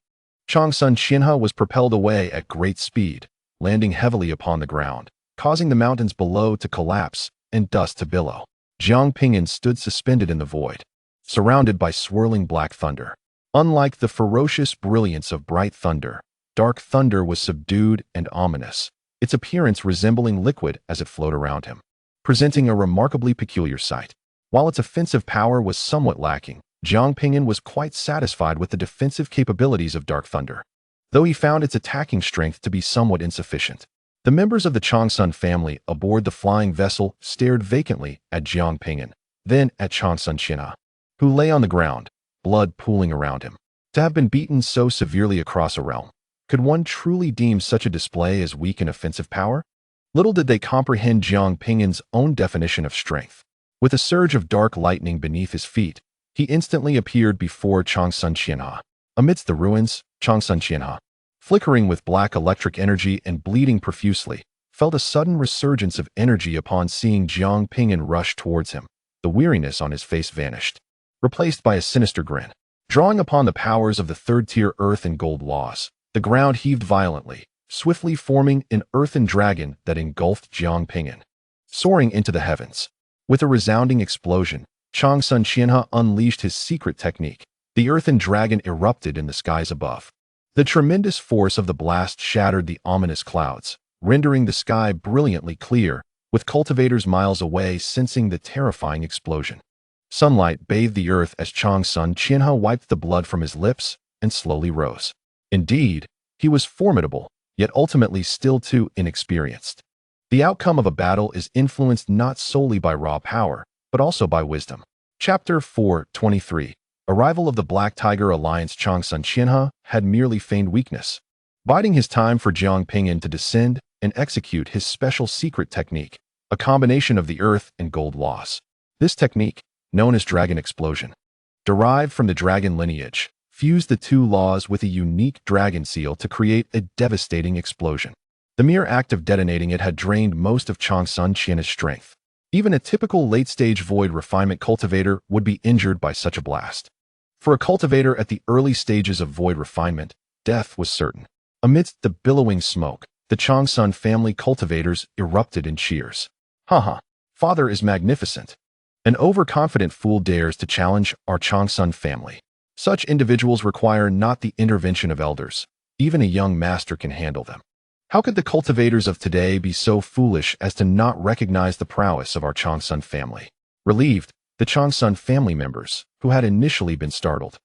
Changsun Qianhe was propelled away at great speed, landing heavily upon the ground, causing the mountains below to collapse and dust to billow. Jiang Ping'an stood suspended in the void, surrounded by swirling black thunder. Unlike the ferocious brilliance of bright thunder, dark thunder was subdued and ominous, its appearance resembling liquid as it flowed around him, presenting a remarkably peculiar sight. While its offensive power was somewhat lacking, Jiang Ping'an was quite satisfied with the defensive capabilities of dark thunder, though he found its attacking strength to be somewhat insufficient. The members of the Changsun family aboard the flying vessel stared vacantly at Jiang Ping'an, then at Changsun Qianhe, who lay on the ground, blood pooling around him. To have been beaten so severely across a realm, could one truly deem such a display as weak and offensive power? Little did they comprehend Jiang Ping'an's own definition of strength. With a surge of dark lightning beneath his feet, he instantly appeared before Changsun Qianhe. Amidst the ruins, Changsun Qianhe, flickering with black electric energy and bleeding profusely, felt a sudden resurgence of energy upon seeing Jiang Ping'an rush towards him. The weariness on his face vanished, replaced by a sinister grin. Drawing upon the powers of the third-tier earth and gold laws, the ground heaved violently, swiftly forming an earthen dragon that engulfed Jiang Ping'an. Soaring into the heavens, with a resounding explosion, Changsun Qianhe unleashed his secret technique. The earthen dragon erupted in the skies above. The tremendous force of the blast shattered the ominous clouds, rendering the sky brilliantly clear, with cultivators miles away sensing the terrifying explosion. Sunlight bathed the earth as Changsun Qianhe wiped the blood from his lips and slowly rose. Indeed, he was formidable, yet ultimately still too inexperienced. The outcome of a battle is influenced not solely by raw power, but also by wisdom. Chapter 4:23. Arrival of the Black Tiger Alliance. Changsun Qianhe had merely feigned weakness, biding his time for Jiang Ping'an to descend and execute his special secret technique, a combination of the earth and gold laws. This technique, known as Dragon Explosion, derived from the dragon lineage, fused the two laws with a unique dragon seal to create a devastating explosion. The mere act of detonating it had drained most of Changsun Qianhe's strength. Even a typical late-stage void refinement cultivator would be injured by such a blast. For a cultivator at the early stages of void refinement, death was certain. Amidst the billowing smoke, the Changsun family cultivators erupted in cheers. Haha, father is magnificent. An overconfident fool dares to challenge our Changsun family. Such individuals require not the intervention of elders. Even a young master can handle them. How could the cultivators of today be so foolish as to not recognize the prowess of our Changsun family? Relieved, the Changsun family members, who had initially been startled,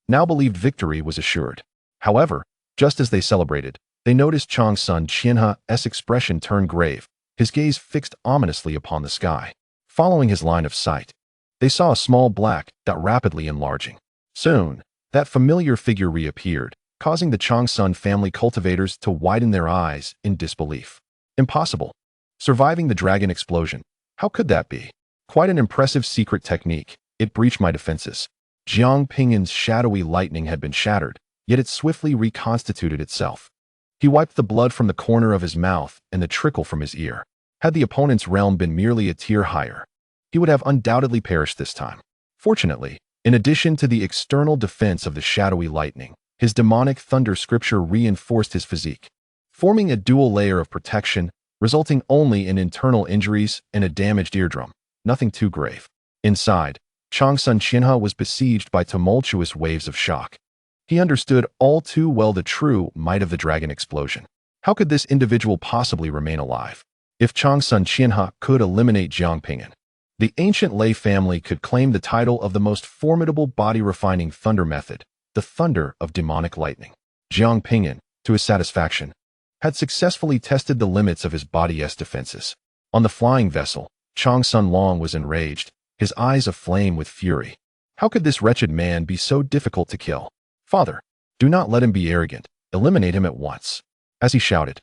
now believed victory was assured. However, just as they celebrated, they noticed Changsun Qianhe's expression turn grave, his gaze fixed ominously upon the sky. Following his line of sight, they saw a small black dot rapidly enlarging. Soon, that familiar figure reappeared, causing the Changsun family cultivators to widen their eyes in disbelief. Impossible. Surviving the dragon explosion. How could that be? Quite an impressive secret technique. It breached my defenses. Jiang Ping'an's shadowy lightning had been shattered, yet it swiftly reconstituted itself. He wiped the blood from the corner of his mouth and the trickle from his ear. Had the opponent's realm been merely a tier higher, he would have undoubtedly perished this time. Fortunately, in addition to the external defense of the shadowy lightning, his demonic thunder scripture reinforced his physique, forming a dual layer of protection, resulting only in internal injuries and a damaged eardrum. Nothing too grave. Inside, Changsun Qianhe was besieged by tumultuous waves of shock. He understood all too well the true might of the dragon explosion. How could this individual possibly remain alive? If Changsun Qianhe could eliminate Jiang Ping'an, the ancient Lei family could claim the title of the most formidable body-refining thunder method, the thunder of demonic lightning. Jiang Ping'an, to his satisfaction, had successfully tested the limits of his body's defenses. On the flying vessel, Chang Sun Long was enraged, his eyes aflame with fury. How could this wretched man be so difficult to kill? Father, do not let him be arrogant. Eliminate him at once. As he shouted,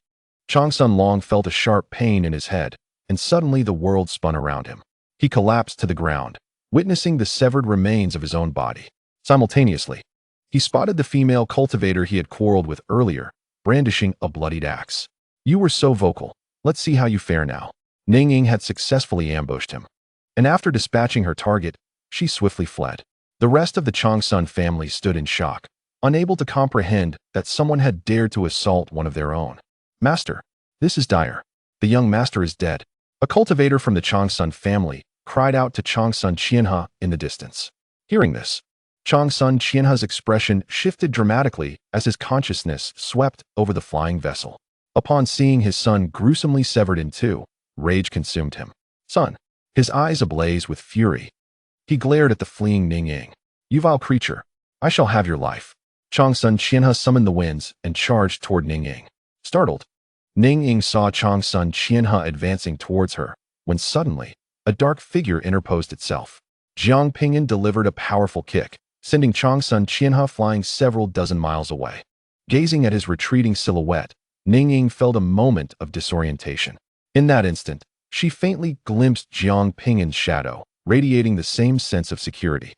Chang Sun Long felt a sharp pain in his head, and suddenly the world spun around him. He collapsed to the ground, witnessing the severed remains of his own body. Simultaneously, he spotted the female cultivator he had quarreled with earlier, brandishing a bloodied axe. You were so vocal. Let's see how you fare now. Ning Ying had successfully ambushed him, and after dispatching her target, she swiftly fled. The rest of the Chang Sun family stood in shock, unable to comprehend that someone had dared to assault one of their own. Master, this is dire. The young master is dead. A cultivator from the Chang Sun family cried out to Chang Sun Qianhe in the distance. Hearing this, Chang Sun Qianhe's expression shifted dramatically as his consciousness swept over the flying vessel. Upon seeing his son gruesomely severed in two, rage consumed him. Son, his eyes ablaze with fury. He glared at the fleeing Ning Ying. You vile creature, I shall have your life. Chang Sun Qianhe summoned the winds and charged toward Ning Ying. Startled, Ning Ying saw Chang Sun Qianhe advancing towards her, when suddenly, a dark figure interposed itself. Jiang Ping'an delivered a powerful kick, sending Chang Sun Qianhe flying several dozen miles away. Gazing at his retreating silhouette, Ning Ying felt a moment of disorientation. In that instant, she faintly glimpsed Jiang Ping'an's shadow, radiating the same sense of security,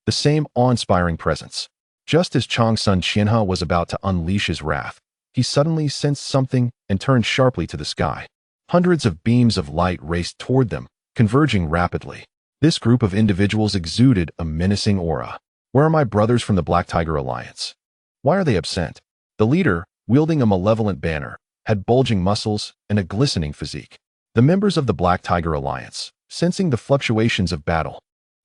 the same awe-inspiring presence. Just as Chang Sun Qianhe was about to unleash his wrath, he suddenly sensed something and turned sharply to the sky. Hundreds of beams of light raced toward them, converging rapidly. This group of individuals exuded a menacing aura. Where are my brothers from the Black Tiger Alliance? Why are they absent? The leader, wielding a malevolent banner, had bulging muscles and a glistening physique. The members of the Black Tiger Alliance, sensing the fluctuations of battle,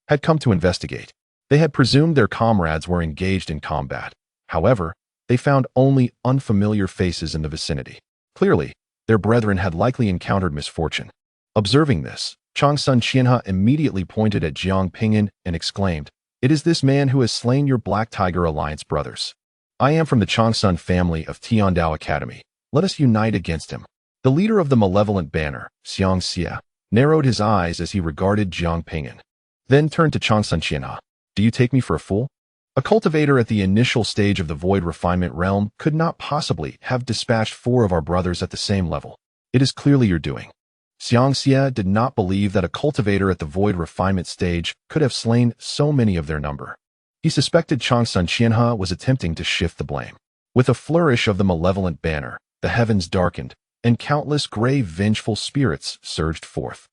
had come to investigate. They had presumed their comrades were engaged in combat. However, they found only unfamiliar faces in the vicinity. Clearly, their brethren had likely encountered misfortune. Observing this, Chang Sun Qianhe immediately pointed at Jiang Ping'an and exclaimed, "It is this man who has slain your Black Tiger Alliance brothers. I am from the Chang Sun family of Tiandao Academy. Let us unite against him." The leader of the malevolent banner, Xiang Xie, narrowed his eyes as he regarded Jiang Ping'an, then turned to Chang Sun Qianhe. Do you take me for a fool? A cultivator at the initial stage of the void refinement realm could not possibly have dispatched 4 of our brothers at the same level. It is clearly your doing. Xiang Xie did not believe that a cultivator at the void refinement stage could have slain so many of their number. He suspected Chang Sun Qianhe was attempting to shift the blame. With a flourish of the malevolent banner, the heavens darkened, and countless gray vengeful spirits surged forth.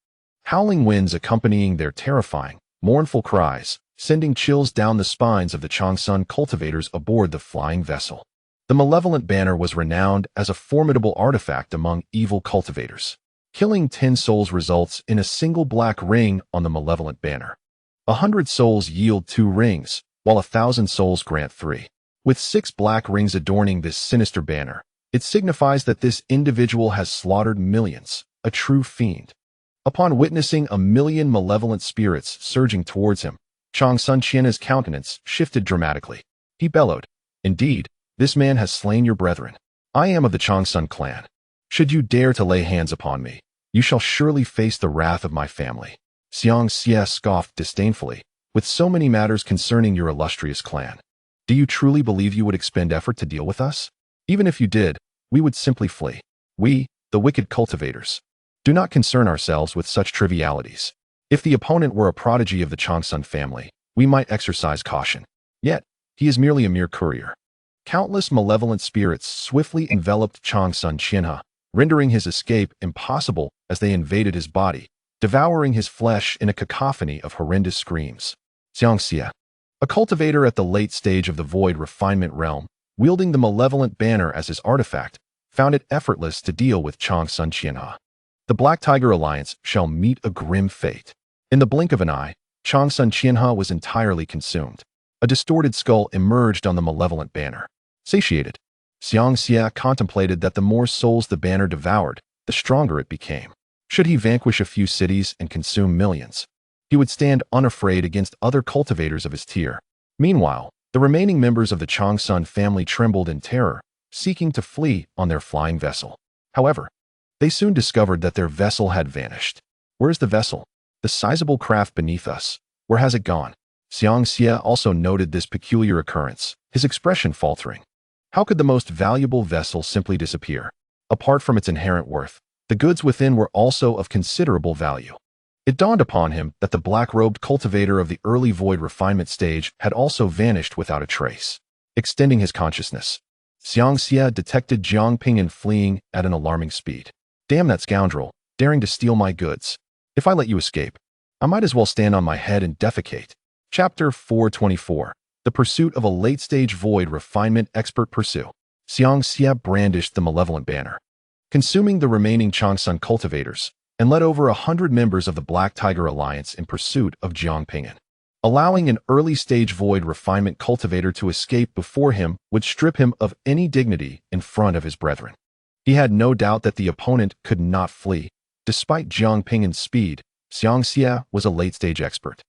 Howling winds accompanying their terrifying, mournful cries, sending chills down the spines of the Chang Sun cultivators aboard the flying vessel. The malevolent banner was renowned as a formidable artifact among evil cultivators. Killing 10 souls results in a single black ring on the malevolent banner. 100 souls yield 2 rings, while 1,000 souls grant 3. With 6 black rings adorning this sinister banner, it signifies that this individual has slaughtered millions, a true fiend. Upon witnessing 1,000,000 malevolent spirits surging towards him, Chang Sun Qianhe's countenance shifted dramatically. He bellowed, "Indeed, this man has slain your brethren. I am of the Chang Sun clan. Should you dare to lay hands upon me, you shall surely face the wrath of my family." Xiang Xie scoffed disdainfully, "With so many matters concerning your illustrious clan, do you truly believe you would expend effort to deal with us? Even if you did, we would simply flee. We, the wicked cultivators, do not concern ourselves with such trivialities. If the opponent were a prodigy of the Chang Sun family, we might exercise caution. Yet, he is merely a mere courier." Countless malevolent spirits swiftly enveloped Chang Sun Qianhe, rendering his escape impossible as they invaded his body, devouring his flesh in a cacophony of horrendous screams. Xiang Xie, a cultivator at the late stage of the void refinement realm, wielding the malevolent banner as his artifact, found it effortless to deal with Chang Sun Qianhe. The Black Tiger Alliance shall meet a grim fate. In the blink of an eye, Chang Sun Qianhe was entirely consumed. A distorted skull emerged on the malevolent banner. Satiated, Xiang Xie contemplated that the more souls the banner devoured, the stronger it became. Should he vanquish a few cities and consume millions, he would stand unafraid against other cultivators of his tier. Meanwhile, the remaining members of the Chang Sun family trembled in terror, seeking to flee on their flying vessel. However, they soon discovered that their vessel had vanished. Where's the vessel? The sizable craft beneath us. Where has it gone? Xiang Xie also noted this peculiar occurrence, his expression faltering. How could the most valuable vessel simply disappear? Apart from its inherent worth, the goods within were also of considerable value. It dawned upon him that the black-robed cultivator of the early void refinement stage had also vanished without a trace. Extending his consciousness, Xiang Xie detected Jiang Ping'an fleeing at an alarming speed. Damn that scoundrel, daring to steal my goods. If I let you escape, I might as well stand on my head and defecate. Chapter 424. The Pursuit of a Late-Stage Void Refinement Expert Pursue. Xiang Xie brandished the malevolent banner, consuming the remaining Changsun cultivators, and led over 100 members of the Black Tiger Alliance in pursuit of Jiang Ping'an. Allowing an early-stage void refinement cultivator to escape before him would strip him of any dignity in front of his brethren. He had no doubt that the opponent could not flee. Despite Jiang Ping'an's speed, Xiang Xie was a late-stage expert.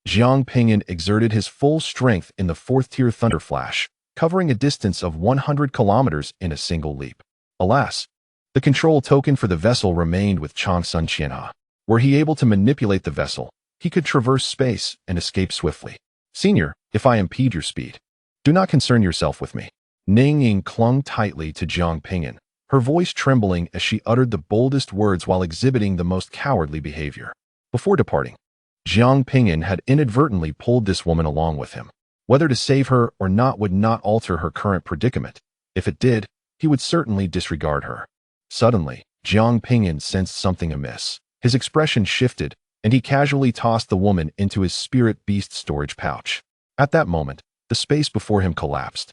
Jiang Ping'an exerted his full strength in the fourth-tier Thunder Flash, covering a distance of 100 kilometers in a single leap. Alas, the control token for the vessel remained with Changsun Qianhe. Were he able to manipulate the vessel, he could traverse space and escape swiftly. Senior, if I impede your speed, do not concern yourself with me. Ning Ying clung tightly to Jiang Ping'an, her voice trembling as she uttered the boldest words while exhibiting the most cowardly behavior. Before departing, Jiang Ping'an had inadvertently pulled this woman along with him. Whether to save her or not would not alter her current predicament. If it did, he would certainly disregard her. Suddenly, Jiang Ping'an sensed something amiss. His expression shifted, and he casually tossed the woman into his spirit beast storage pouch. At that moment, the space before him collapsed,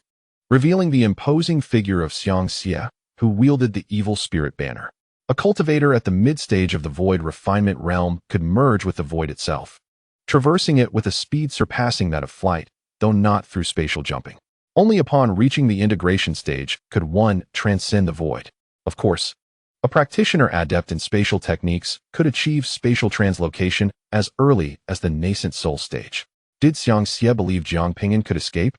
revealing the imposing figure of Xiang Xie, who wielded the evil spirit banner. A cultivator at the mid-stage of the void refinement realm could merge with the void itself, traversing it with a speed surpassing that of flight, though not through spatial jumping. Only upon reaching the integration stage could one transcend the void. Of course, a practitioner adept in spatial techniques could achieve spatial translocation as early as the Nascent Soul stage. Did Xiang Xie believe Jiang Ping'an could escape?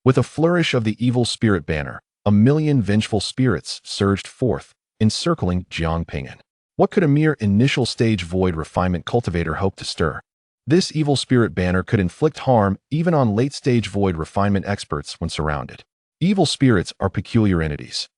With a flourish of the evil spirit banner, 1,000,000 vengeful spirits surged forth, encircling Jiang Ping'an. What could a mere initial stage void refinement cultivator hope to stir? This evil spirit banner could inflict harm even on late-stage void refinement experts when surrounded. Evil spirits are peculiar entities.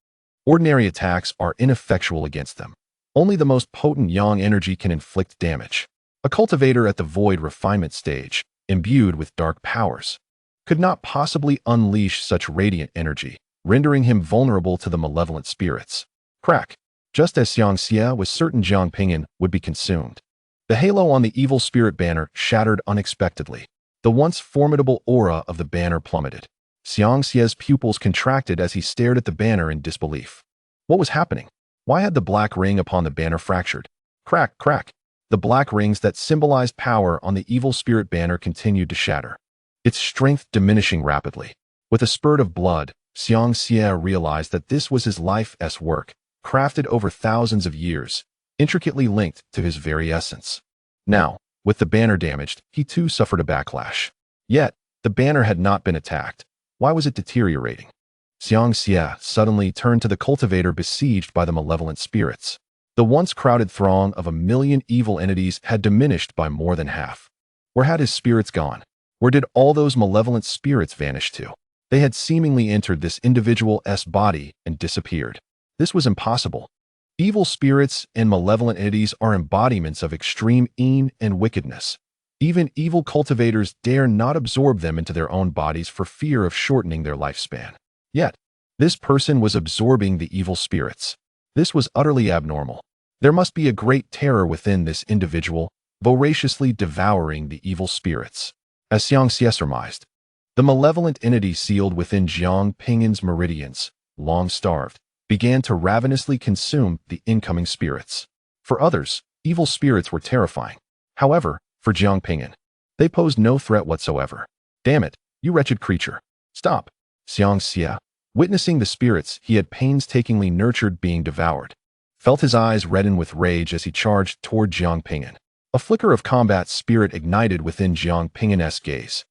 Ordinary attacks are ineffectual against them. Only the most potent yang energy can inflict damage. A cultivator at the void refinement stage, imbued with dark powers, could not possibly unleash such radiant energy, rendering him vulnerable to the malevolent spirits. Crack! Just as Xiang Xie was certain Jiang Ping'an would be consumed, the halo on the evil spirit banner shattered unexpectedly. The once formidable aura of the banner plummeted. Xiang Xie's pupils contracted as he stared at the banner in disbelief. What was happening? Why had the black ring upon the banner fractured? Crack, crack. The black rings that symbolized power on the evil spirit banner continued to shatter, its strength diminishing rapidly. With a spurt of blood, Xiang Xie realized that this was his life's work, crafted over thousands of years, intricately linked to his very essence. Now, with the banner damaged, he too suffered a backlash. Yet, the banner had not been attacked. Why was it deteriorating? Xiang Xie suddenly turned to the cultivator besieged by the malevolent spirits. The once crowded throng of 1,000,000 evil entities had diminished by more than half. Where had his spirits gone? Where did all those malevolent spirits vanish to? They had seemingly entered this individual's body and disappeared. This was impossible. Evil spirits and malevolent entities are embodiments of extreme evil and wickedness. Even evil cultivators dare not absorb them into their own bodies for fear of shortening their lifespan. Yet, this person was absorbing the evil spirits. This was utterly abnormal. There must be a great terror within this individual, voraciously devouring the evil spirits. As Xiang Xie surmised, the malevolent entity sealed within Jiang Ping'an's meridians, long starved, began to ravenously consume the incoming spirits. For others, evil spirits were terrifying. However, for Jiang Ping'an, they posed no threat whatsoever. Damn it, you wretched creature. Stop. Xiang Xie, witnessing the spirits he had painstakingly nurtured being devoured, felt his eyes redden with rage as he charged toward Jiang Ping'an. A flicker of combat spirit ignited within Jiang Ping'an's gaze.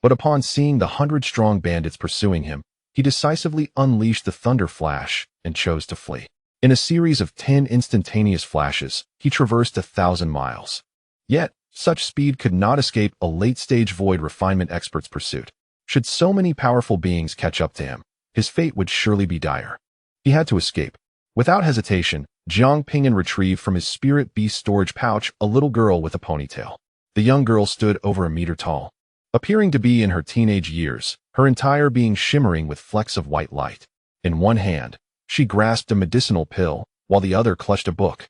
But upon seeing the 100-strong bandits pursuing him, he decisively unleashed the thunder flash and chose to flee. In a series of 10 instantaneous flashes, he traversed 1,000 miles. Yet, such speed could not escape a late-stage void refinement expert's pursuit. Should so many powerful beings catch up to him, his fate would surely be dire. He had to escape. Without hesitation, Jiang Ping'an retrieved from his spirit beast storage pouch a little girl with a ponytail. The young girl stood over a meter tall, appearing to be in her teenage years, her entire being shimmering with flecks of white light. In one hand, she grasped a medicinal pill, while the other clutched a book,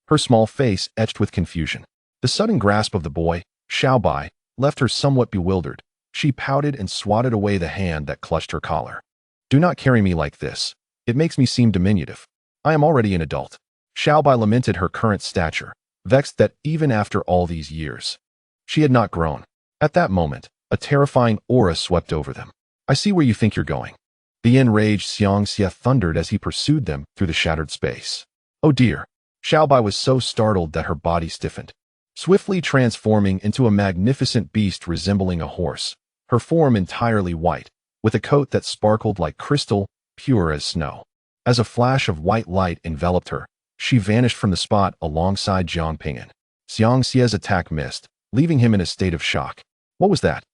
her small face etched with confusion. The sudden grasp of the boy, Xiaobai, left her somewhat bewildered. She pouted and swatted away the hand that clutched her collar. "Do not carry me like this. It makes me seem diminutive. I am already an adult." Xiaobai lamented her current stature, vexed that even after all these years, she had not grown. At that moment, a terrifying aura swept over them. "I see where you think you're going." The enraged Xiang Xie thundered as he pursued them through the shattered space. "Oh dear." Xiaobai was so startled that her body stiffened, swiftly transforming into a magnificent beast resembling a horse, her form entirely white, with a coat that sparkled like crystal, pure as snow. As a flash of white light enveloped her, she vanished from the spot alongside Jiang Ping'an. Xiang Xie's attack missed, leaving him in a state of shock. What was that?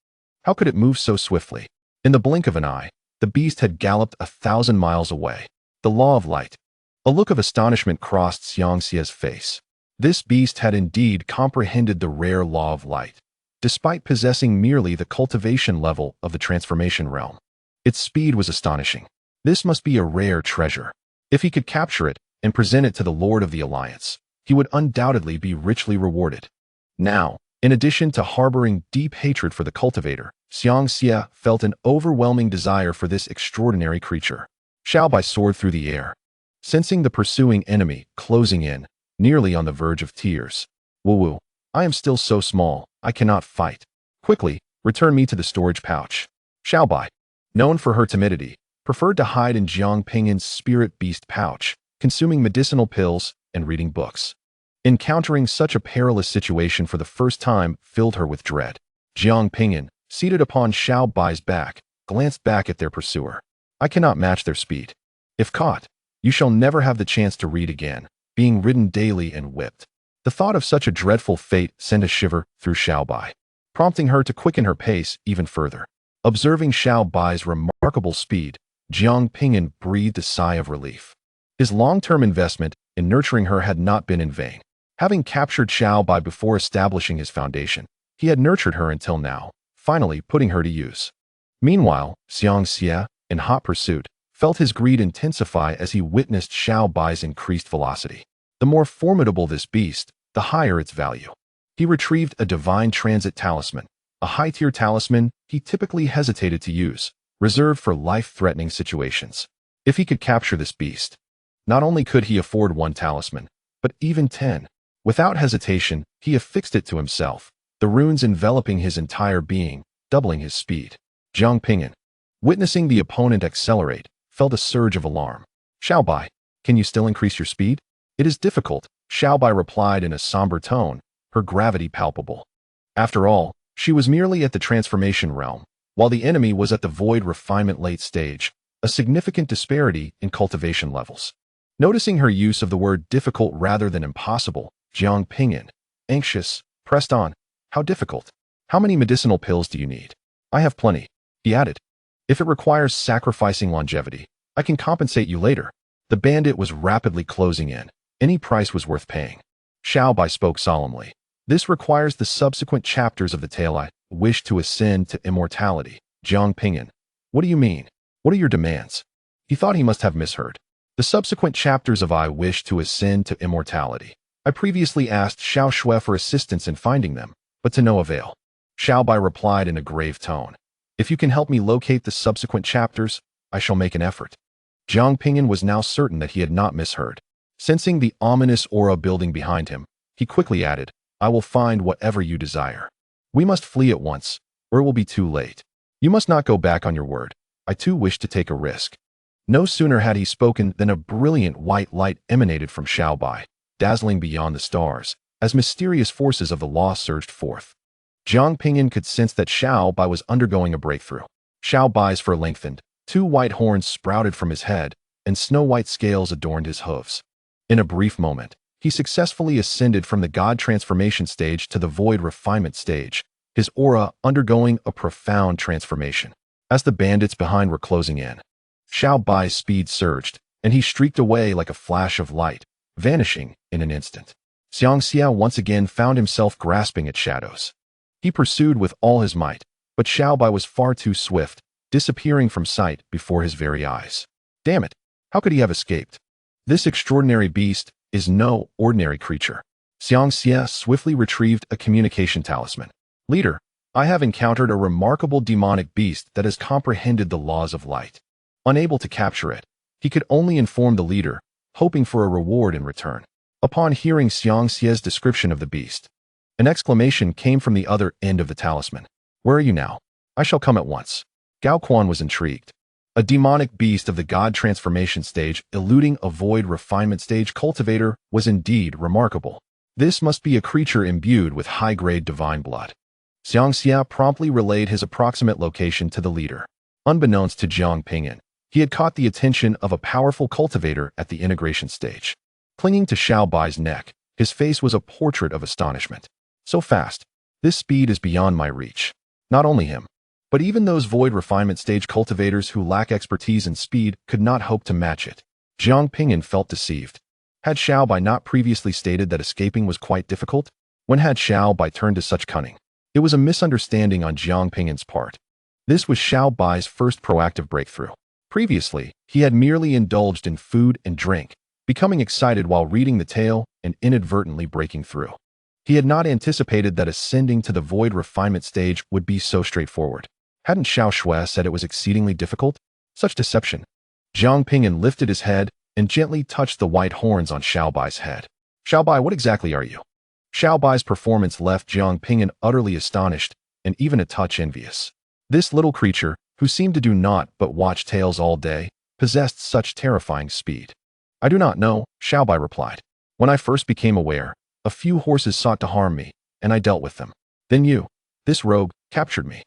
How could it move so swiftly? In the blink of an eye, the beast had galloped 1,000 miles away. The law of light. A look of astonishment crossed Xiang Xie's face. This beast had indeed comprehended the rare law of light, despite possessing merely the cultivation level of the transformation realm. Its speed was astonishing. This must be a rare treasure. If he could capture it and present it to the Lord of the Alliance, he would undoubtedly be richly rewarded. Now, in addition to harboring deep hatred for the cultivator, Xiang Xie felt an overwhelming desire for this extraordinary creature. Xiaobai soared through the air, sensing the pursuing enemy closing in, nearly on the verge of tears. "Woo-woo, I am still so small, I cannot fight. Quickly, return me to the storage pouch." Xiaobai, known for her timidity, preferred to hide in Jiang Ping'an's spirit beast pouch, consuming medicinal pills and reading books. Encountering such a perilous situation for the first time filled her with dread. Jiang Ping'an, seated upon Xiaobai's back, glanced back at their pursuer. "I cannot match their speed. If caught, you shall never have the chance to read again, being ridden daily and whipped." The thought of such a dreadful fate sent a shiver through Xiaobai, prompting her to quicken her pace even further. Observing Xiaobai's remarkable speed, Jiang Ping'an breathed a sigh of relief. His long-term investment in nurturing her had not been in vain. Having captured Xiaobai before establishing his foundation, he had nurtured her until now, finally putting her to use. Meanwhile, Xiang Xie, in hot pursuit, felt his greed intensify as he witnessed Xiaobai's increased velocity. The more formidable this beast, the higher its value. He retrieved a divine transit talisman, a high-tier talisman he typically hesitated to use, reserved for life-threatening situations. If he could capture this beast, not only could he afford one talisman, but even 10. Without hesitation, he affixed it to himself, the runes enveloping his entire being, doubling his speed. Jiang Ping'an, witnessing the opponent accelerate, felt a surge of alarm. "Xiaobai, can you still increase your speed?" "It is difficult," Xiaobai replied in a somber tone, her gravity palpable. After all, she was merely at the transformation realm, while the enemy was at the void refinement late stage, a significant disparity in cultivation levels. Noticing her use of the word difficult rather than impossible, Jiang Ping'an, anxious, pressed on. "How difficult? How many medicinal pills do you need?" "I have plenty," he added. "If it requires sacrificing longevity, I can compensate you later." The bandit was rapidly closing in. Any price was worth paying. Xiaobai spoke solemnly. "This requires the subsequent chapters of the tale I wish to ascend to immortality." Jiang Ping'an, "What do you mean? What are your demands?" He thought he must have misheard. "The subsequent chapters of I wish to ascend to immortality. I previously asked Xiao Shui for assistance in finding them, but to no avail." Xiaobai replied in a grave tone. "If you can help me locate the subsequent chapters, I shall make an effort." Jiang Ping'an was now certain that he had not misheard. Sensing the ominous aura building behind him, he quickly added, "I will find whatever you desire. We must flee at once, or it will be too late. You must not go back on your word. I too wish to take a risk." No sooner had he spoken than a brilliant white light emanated from Xiaobai, dazzling beyond the stars, as mysterious forces of the law surged forth. Jiang Ping'an could sense that Xiaobai was undergoing a breakthrough. Xiaobai's fur lengthened, 2 white horns sprouted from his head, and snow-white scales adorned his hooves. In a brief moment, he successfully ascended from the God transformation stage to the void refinement stage, his aura undergoing a profound transformation. As the bandits behind were closing in, Xiao Bai's speed surged, and he streaked away like a flash of light, vanishing in an instant. Xiang Xia once again found himself grasping at shadows. He pursued with all his might, but Xiao Bai was far too swift, disappearing from sight before his very eyes. Damn it! How could he have escaped? This extraordinary beast is no ordinary creature. Xiang Xia swiftly retrieved a communication talisman. Leader, I have encountered a remarkable demonic beast that has comprehended the laws of light. Unable to capture it, he could only inform the leader, hoping for a reward in return. Upon hearing Xiang Xia's description of the beast, an exclamation came from the other end of the talisman. Where are you now? I shall come at once. Gao Quan was intrigued. A demonic beast of the God transformation stage eluding a void refinement stage cultivator was indeed remarkable. This must be a creature imbued with high-grade divine blood. Xiang Xia promptly relayed his approximate location to the leader. Unbeknownst to Jiang Ping'an, he had caught the attention of a powerful cultivator at the integration stage. Clinging to Xiao Bai's neck, his face was a portrait of astonishment. So fast, this speed is beyond my reach. Not only him, but even those void refinement stage cultivators who lack expertise and speed could not hope to match it. Jiang Ping'an felt deceived. Had Xiao Bai not previously stated that escaping was quite difficult? When had Xiao Bai turned to such cunning? It was a misunderstanding on Jiang Ping'an's part. This was Xiao Bai's first proactive breakthrough. Previously, he had merely indulged in food and drink, becoming excited while reading the tale and inadvertently breaking through. He had not anticipated that ascending to the void refinement stage would be so straightforward. Hadn't Xiao Shui said it was exceedingly difficult? Such deception. Jiang Ping'an lifted his head and gently touched the white horns on Xiao Bai's head. Xiao Bai, what exactly are you? Xiao Bai's performance left Jiang Ping'an utterly astonished and even a touch envious. This little creature, who seemed to do naught but watch tales all day, possessed such terrifying speed. I do not know, Xiao Bai replied. When I first became aware, a few horses sought to harm me, and I dealt with them. Then you, this rogue, captured me.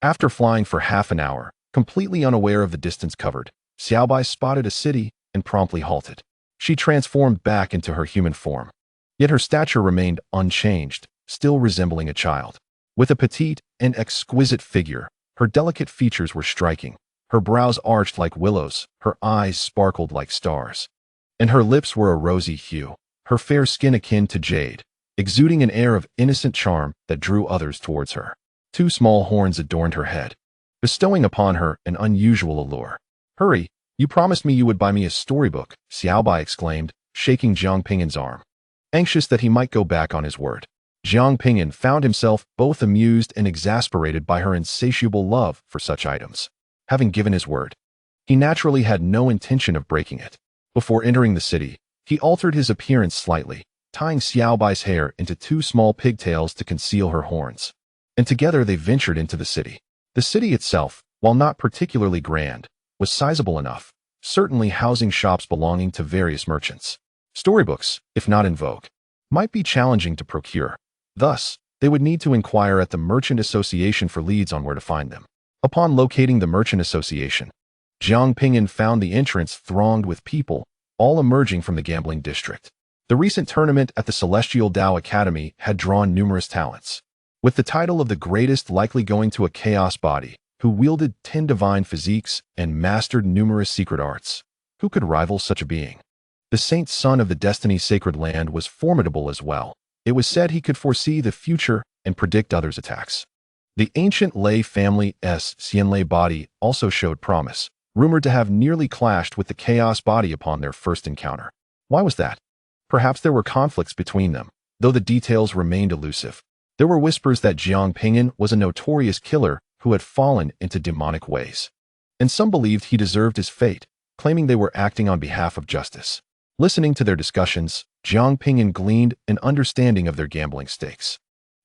After flying for half an hour, completely unaware of the distance covered, Xiao Bai spotted a city and promptly halted. She transformed back into her human form. Yet her stature remained unchanged, still resembling a child. With a petite and exquisite figure, her delicate features were striking. Her brows arched like willows, her eyes sparkled like stars. And her lips were a rosy hue, her fair skin akin to jade, exuding an air of innocent charm that drew others towards her. Two small horns adorned her head, bestowing upon her an unusual allure. Hurry, you promised me you would buy me a storybook, Xiao Bai exclaimed, shaking Jiang Ping'an's arm. Anxious that he might go back on his word, Jiang Ping'an found himself both amused and exasperated by her insatiable love for such items. Having given his word, he naturally had no intention of breaking it. Before entering the city, he altered his appearance slightly, tying Xiao Bai's hair into two small pigtails to conceal her horns. And together they ventured into the city. The city itself, while not particularly grand, was sizable enough, certainly housing shops belonging to various merchants. Storybooks, if not in vogue, might be challenging to procure. Thus, they would need to inquire at the Merchant Association for leads on where to find them. Upon locating the Merchant Association, Jiang Ping'an found the entrance thronged with people, all emerging from the gambling district. The recent tournament at the Celestial Dao Academy had drawn numerous talents, with the title of the greatest likely going to a chaos body, who wielded 10 divine physiques and mastered numerous secret arts. Who could rival such a being? The Saint Son of the Destiny Sacred Land was formidable as well. It was said he could foresee the future and predict others' attacks. The ancient Lei family's Xianlei body also showed promise, rumored to have nearly clashed with the chaos body upon their first encounter. Why was that? Perhaps there were conflicts between them, though the details remained elusive. There were whispers that Jiang Ping'an was a notorious killer who had fallen into demonic ways, and some believed he deserved his fate, claiming they were acting on behalf of justice. Listening to their discussions, Jiang Ping'an gleaned an understanding of their gambling stakes.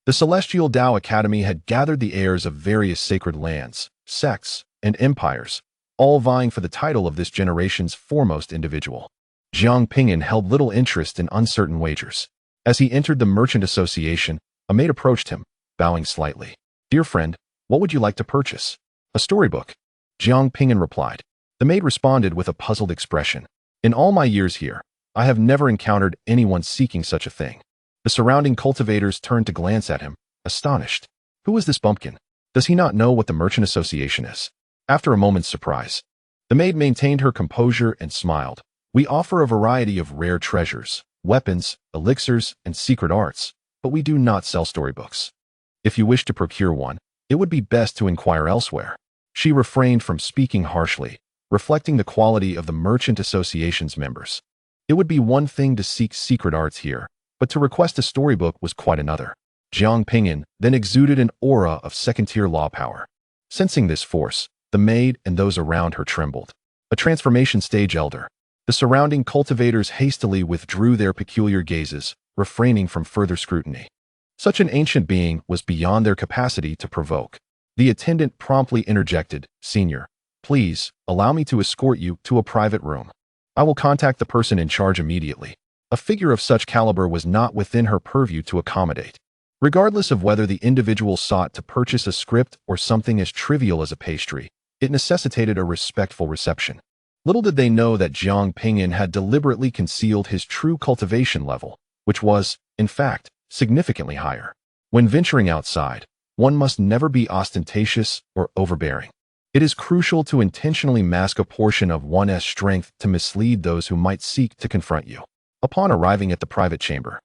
The Celestial Dao Academy had gathered the heirs of various sacred lands, sects, and empires, all vying for the title of this generation's foremost individual. Jiang Ping'an held little interest in uncertain wagers. As he entered the Merchant Association, a maid approached him, bowing slightly. "Dear friend, what would you like to purchase?" "A storybook," Jiang Ping'an replied. The maid responded with a puzzled expression. "In all my years here, I have never encountered anyone seeking such a thing. The surrounding cultivators turned to glance at him, astonished. Who is this bumpkin? Does he not know what the Merchant Association is? After a moment's surprise, the maid maintained her composure and smiled. We offer a variety of rare treasures, weapons, elixirs, and secret arts, but we do not sell storybooks. If you wish to procure one, it would be best to inquire elsewhere. She refrained from speaking harshly, reflecting the quality of the Merchant Association's members. It would be one thing to seek secret arts here, but to request a storybook was quite another. Jiang Ping'an then exuded an aura of second-tier law power. Sensing this force, the maid and those around her trembled. A transformation stage elder. The surrounding cultivators hastily withdrew their peculiar gazes, refraining from further scrutiny. Such an ancient being was beyond their capacity to provoke. The attendant promptly interjected, "Senior, please, allow me to escort you to a private room. I will contact the person in charge immediately." A figure of such caliber was not within her purview to accommodate. Regardless of whether the individual sought to purchase a script or something as trivial as a pastry, it necessitated a respectful reception. Little did they know that Jiang Ping'an had deliberately concealed his true cultivation level, which was, in fact, significantly higher. When venturing outside, one must never be ostentatious or overbearing. It is crucial to intentionally mask a portion of one's strength to mislead those who might seek to confront you. Upon arriving at the private chamber,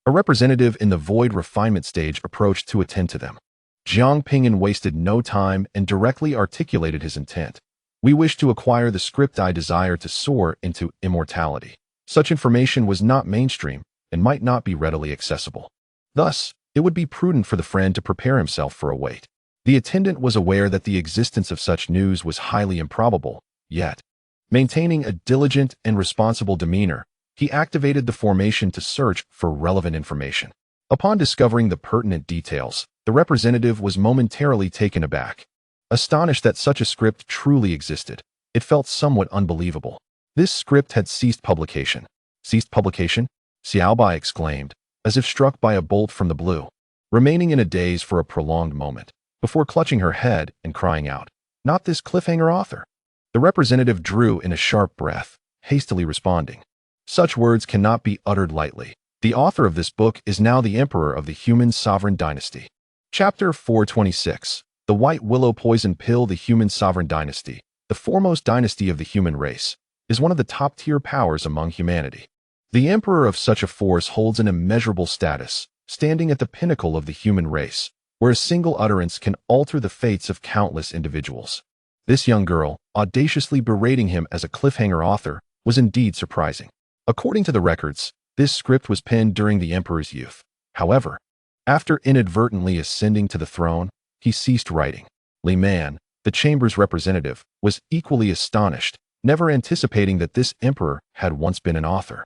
a representative in the void refinement stage approached to attend to them. Jiang Ping'an wasted no time and directly articulated his intent. "We wish to acquire the script I desire to soar into immortality." Such information was not mainstream and might not be readily accessible. Thus, it would be prudent for the friend to prepare himself for a wait. The attendant was aware that the existence of such news was highly improbable, yet, maintaining a diligent and responsible demeanor, he activated the formation to search for relevant information. Upon discovering the pertinent details, the representative was momentarily taken aback. Astonished that such a script truly existed, it felt somewhat unbelievable. This script had ceased publication. "Ceased publication?" Xiaobai exclaimed, as if struck by a bolt from the blue, remaining in a daze for a prolonged moment, before clutching her head and crying out, "Not this cliffhanger author!" The representative drew in a sharp breath, hastily responding, "Such words cannot be uttered lightly. The author of this book is now the emperor of the human sovereign dynasty." Chapter 426. The White Willow Poison Pill. The human sovereign dynasty, the foremost dynasty of the human race, is one of the top-tier powers among humanity. The emperor of such a force holds an immeasurable status, standing at the pinnacle of the human race, where a single utterance can alter the fates of countless individuals. This young girl, audaciously berating him as a cliffhanger author, was indeed surprising. According to the records, this script was penned during the emperor's youth. However, after inadvertently ascending to the throne, he ceased writing. Li Man, the chamber's representative, was equally astonished, never anticipating that this emperor had once been an author.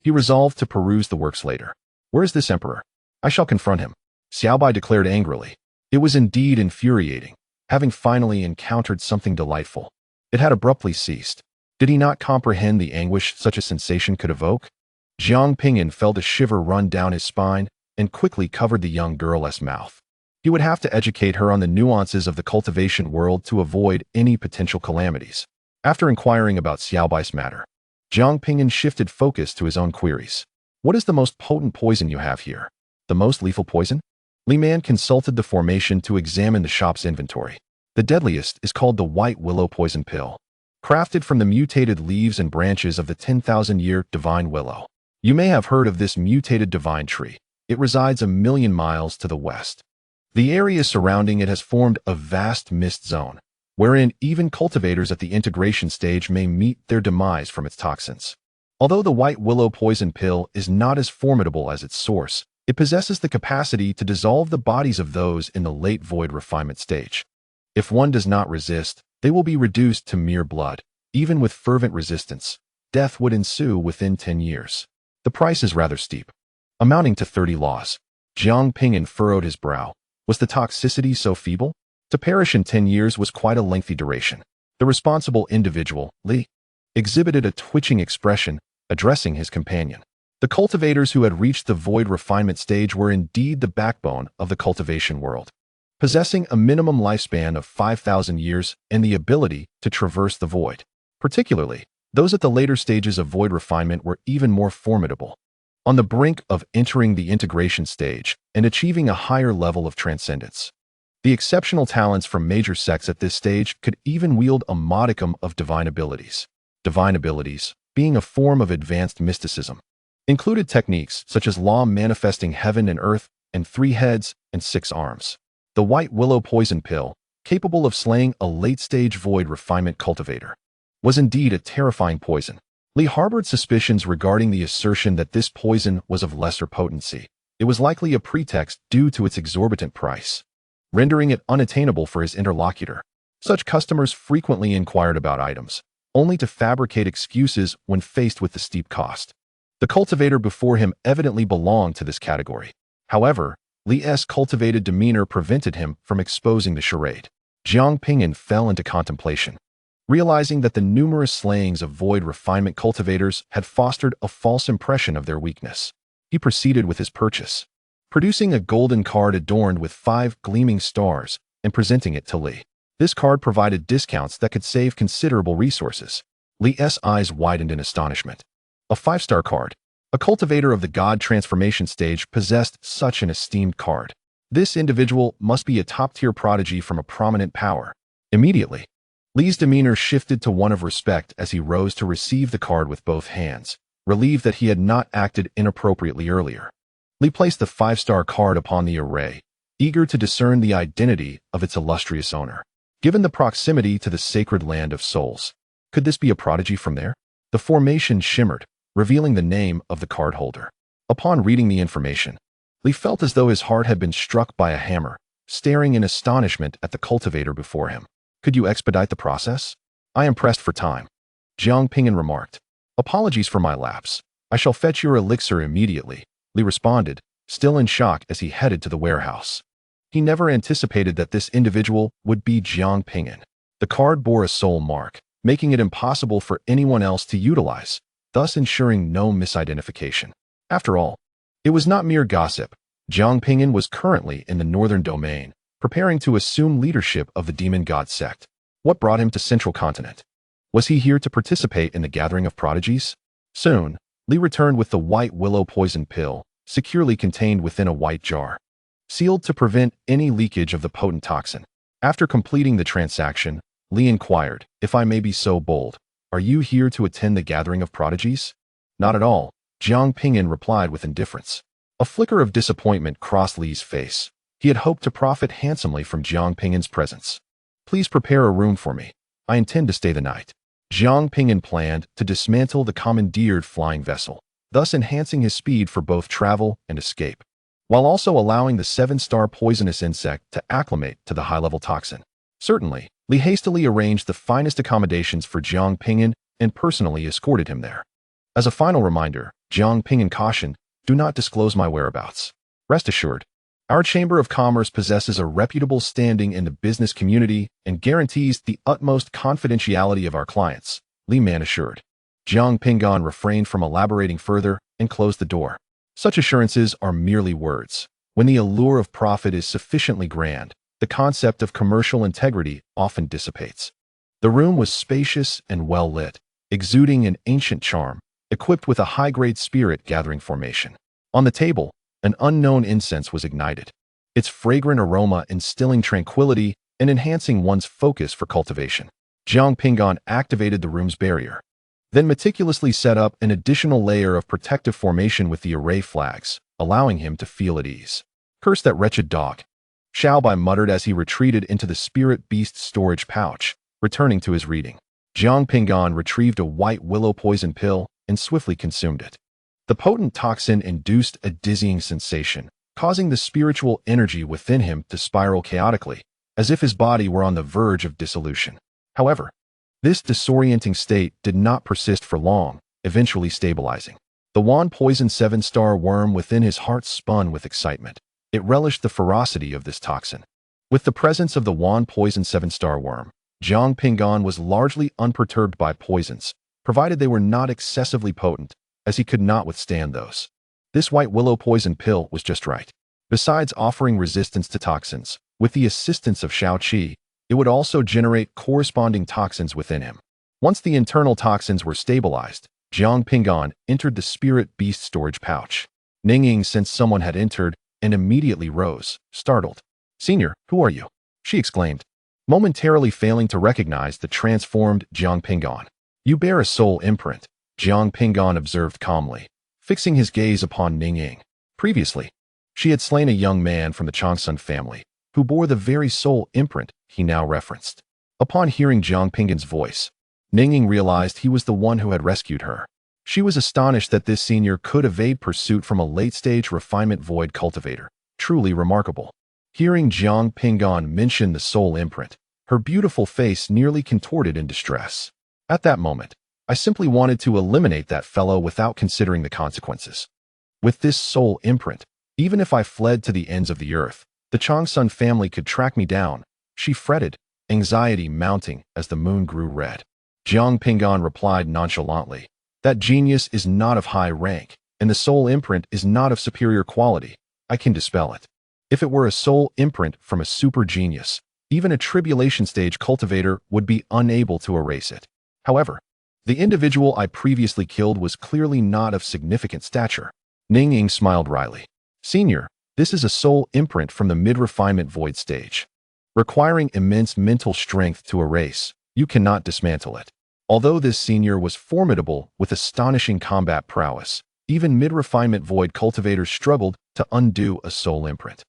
He resolved to peruse the works later. "Where is this emperor? I shall confront him," Xiaobai declared angrily. It was indeed infuriating, having finally encountered something delightful. It had abruptly ceased. Did he not comprehend the anguish such a sensation could evoke? Jiang Ping'an felt a shiver run down his spine and quickly covered the young girl's mouth. He would have to educate her on the nuances of the cultivation world to avoid any potential calamities. After inquiring about Xiaobai's matter, Jiang Ping'an shifted focus to his own queries. "What is the most potent poison you have here? The most lethal poison?" Li Man consulted the formation to examine the shop's inventory. "The deadliest is called the White Willow Poison Pill, crafted from the mutated leaves and branches of the 10,000-year divine willow. You may have heard of this mutated divine tree. It resides 1,000,000 miles to the west. The area surrounding it has formed a vast mist zone, wherein even cultivators at the integration stage may meet their demise from its toxins. Although the White Willow Poison Pill is not as formidable as its source, it possesses the capacity to dissolve the bodies of those in the late void refinement stage. If one does not resist, they will be reduced to mere blood. Even with fervent resistance, death would ensue within 10 years. The price is rather steep, amounting to 30 laws. Jiang Ping'an furrowed his brow. Was the toxicity so feeble? To perish in 10 years was quite a lengthy duration. The responsible individual, Li, exhibited a twitching expression, addressing his companion. The cultivators who had reached the void refinement stage were indeed the backbone of the cultivation world, possessing a minimum lifespan of 5,000 years and the ability to traverse the void. Particularly, Those at the later stages of void refinement were even more formidable, on the brink of entering the integration stage and achieving a higher level of transcendence. The exceptional talents from major sects at this stage could even wield a modicum of divine abilities. Divine abilities, being a form of advanced mysticism, included techniques such as law manifesting heaven and earth and 3 heads and 6 arms. The white willow poison pill, capable of slaying a late-stage void refinement cultivator, was indeed a terrifying poison. Li harbored suspicions regarding the assertion that this poison was of lesser potency. It was likely a pretext due to its exorbitant price, rendering it unattainable for his interlocutor. Such customers frequently inquired about items, only to fabricate excuses when faced with the steep cost. The cultivator before him evidently belonged to this category. However, Li's cultivated demeanor prevented him from exposing the charade. Jiang Ping'an fell into contemplation, realizing that the numerous slayings of void refinement cultivators had fostered a false impression of their weakness. He proceeded with his purchase, producing a golden card adorned with 5 gleaming stars and presenting it to Li. This card provided discounts that could save considerable resources. Li's eyes widened in astonishment. A 5-star card. A cultivator of the god transformation stage possessed such an esteemed card. This individual must be a top-tier prodigy from a prominent power. Immediately, Li's demeanor shifted to one of respect as he rose to receive the card with both hands, relieved that he had not acted inappropriately earlier. Li placed the 5-star card upon the array, eager to discern the identity of its illustrious owner. Given the proximity to the sacred land of souls, could this be a prodigy from there? The formation shimmered, revealing the name of the card holder. Upon reading the information, Li felt as though his heart had been struck by a hammer, staring in astonishment at the cultivator before him. Could you expedite the process? I am pressed for time, Jiang Ping'an remarked. Apologies for my lapse. I shall fetch your elixir immediately, Li responded, still in shock as he headed to the warehouse. He never anticipated that this individual would be Jiang Ping'an. The card bore a soul mark, making it impossible for anyone else to utilize, thus ensuring no misidentification. After all, it was not mere gossip. Jiang Ping'an was currently in the northern domain, preparing to assume leadership of the Demon God Sect. What brought him to Central Continent? Was he here to participate in the gathering of prodigies? Soon, Li returned with the white willow poison pill, securely contained within a white jar, sealed to prevent any leakage of the potent toxin. After completing the transaction, Li inquired, if I may be so bold, are you here to attend the gathering of prodigies? Not at all, Jiang Ping'an replied with indifference. A flicker of disappointment crossed Li's face. He had hoped to profit handsomely from Jiang Ping'an's presence. Please prepare a room for me. I intend to stay the night. Jiang Ping'an planned to dismantle the commandeered flying vessel, thus enhancing his speed for both travel and escape, while also allowing the 7-star poisonous insect to acclimate to the high-level toxin. Certainly, Li hastily arranged the finest accommodations for Jiang Ping'an and personally escorted him there. As a final reminder, Jiang Ping'an cautioned, do not disclose my whereabouts. Rest assured, our Chamber of Commerce possesses a reputable standing in the business community and guarantees the utmost confidentiality of our clients, Li Man assured. Jiang Ping'an refrained from elaborating further and closed the door. Such assurances are merely words. When the allure of profit is sufficiently grand, the concept of commercial integrity often dissipates. The room was spacious and well lit, exuding an ancient charm, equipped with a high-grade spirit-gathering formation. On the table, an unknown incense was ignited, its fragrant aroma instilling tranquility and enhancing one's focus for cultivation. Jiang Ping'an activated the room's barrier, then meticulously set up an additional layer of protective formation with the array flags, allowing him to feel at ease. Curse that wretched dog, Xiao Bai muttered as he retreated into the spirit beast storage pouch, returning to his reading. Jiang Ping'an retrieved a white willow poison pill and swiftly consumed it. The potent toxin induced a dizzying sensation, causing the spiritual energy within him to spiral chaotically, as if his body were on the verge of dissolution. However, this disorienting state did not persist for long, eventually stabilizing. The wand poisoned 7-star worm within his heart spun with excitement. It relished the ferocity of this toxin. With the presence of the wand poisoned 7-star worm, Jiang Ping'an was largely unperturbed by poisons, provided they were not excessively potent, as he could not withstand those. This white willow poison pill was just right. Besides offering resistance to toxins, with the assistance of Shao Qi, it would also generate corresponding toxins within him. Once the internal toxins were stabilized, Jiang Ping'an entered the spirit beast storage pouch. Ningying sensed someone had entered and immediately rose, startled. "Senior, who are you?" she exclaimed, momentarily failing to recognize the transformed Jiang Ping'an. "You bear a soul imprint," Jiang Ping'an observed calmly, fixing his gaze upon Ningying. Previously, she had slain a young man from the Changshan family, who bore the very soul imprint he now referenced. Upon hearing Jiang Ping'an's voice, Ningying realized he was the one who had rescued her. She was astonished that this senior could evade pursuit from a late-stage refinement void cultivator. Truly remarkable. Hearing Jiang Ping'an mention the soul imprint, her beautiful face nearly contorted in distress. At that moment, I simply wanted to eliminate that fellow without considering the consequences. With this soul imprint, even if I fled to the ends of the earth, the Changshan family could track me down, she fretted, anxiety mounting as the moon grew red. Jiang Ping'an replied nonchalantly, "That genius is not of high rank, and the soul imprint is not of superior quality. I can dispel it. If it were a soul imprint from a super genius, even a tribulation stage cultivator would be unable to erase it. However, the individual I previously killed was clearly not of significant stature." Ningying smiled wryly. "Senior, this is a soul imprint from the mid-refinement void stage. Requiring immense mental strength to erase, you cannot dismantle it." Although this senior was formidable with astonishing combat prowess, even mid-refinement void cultivators struggled to undo a soul imprint.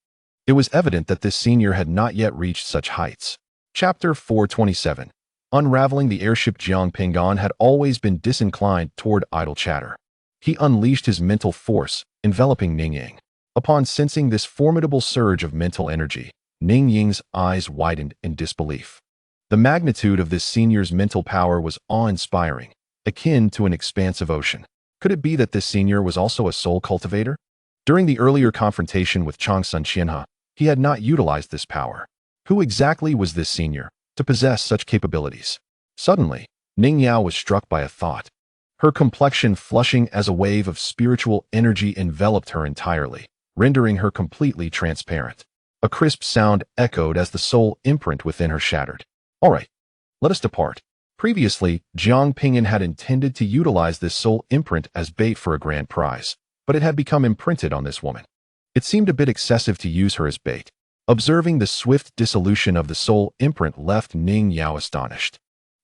It was evident that this senior had not yet reached such heights. Chapter 427. Unraveling the airship. Jiang Ping'an had always been disinclined toward idle chatter. He unleashed his mental force, enveloping Ningying. Upon sensing this formidable surge of mental energy, Ningying's eyes widened in disbelief. The magnitude of this senior's mental power was awe-inspiring, akin to an expansive ocean. Could it be that this senior was also a soul cultivator? During the earlier confrontation with Changshan Qianhe, he had not utilized this power. Who exactly was this senior to possess such capabilities? Suddenly, Ningyao was struck by a thought. Her complexion flushing as a wave of spiritual energy enveloped her entirely, rendering her completely transparent. A crisp sound echoed as the soul imprint within her shattered. "All right, let us depart." Previously, Jiang Ping'an had intended to utilize this soul imprint as bait for a grand prize, but it had become imprinted on this woman. It seemed a bit excessive to use her as bait. Observing the swift dissolution of the soul imprint left Ningyao astonished.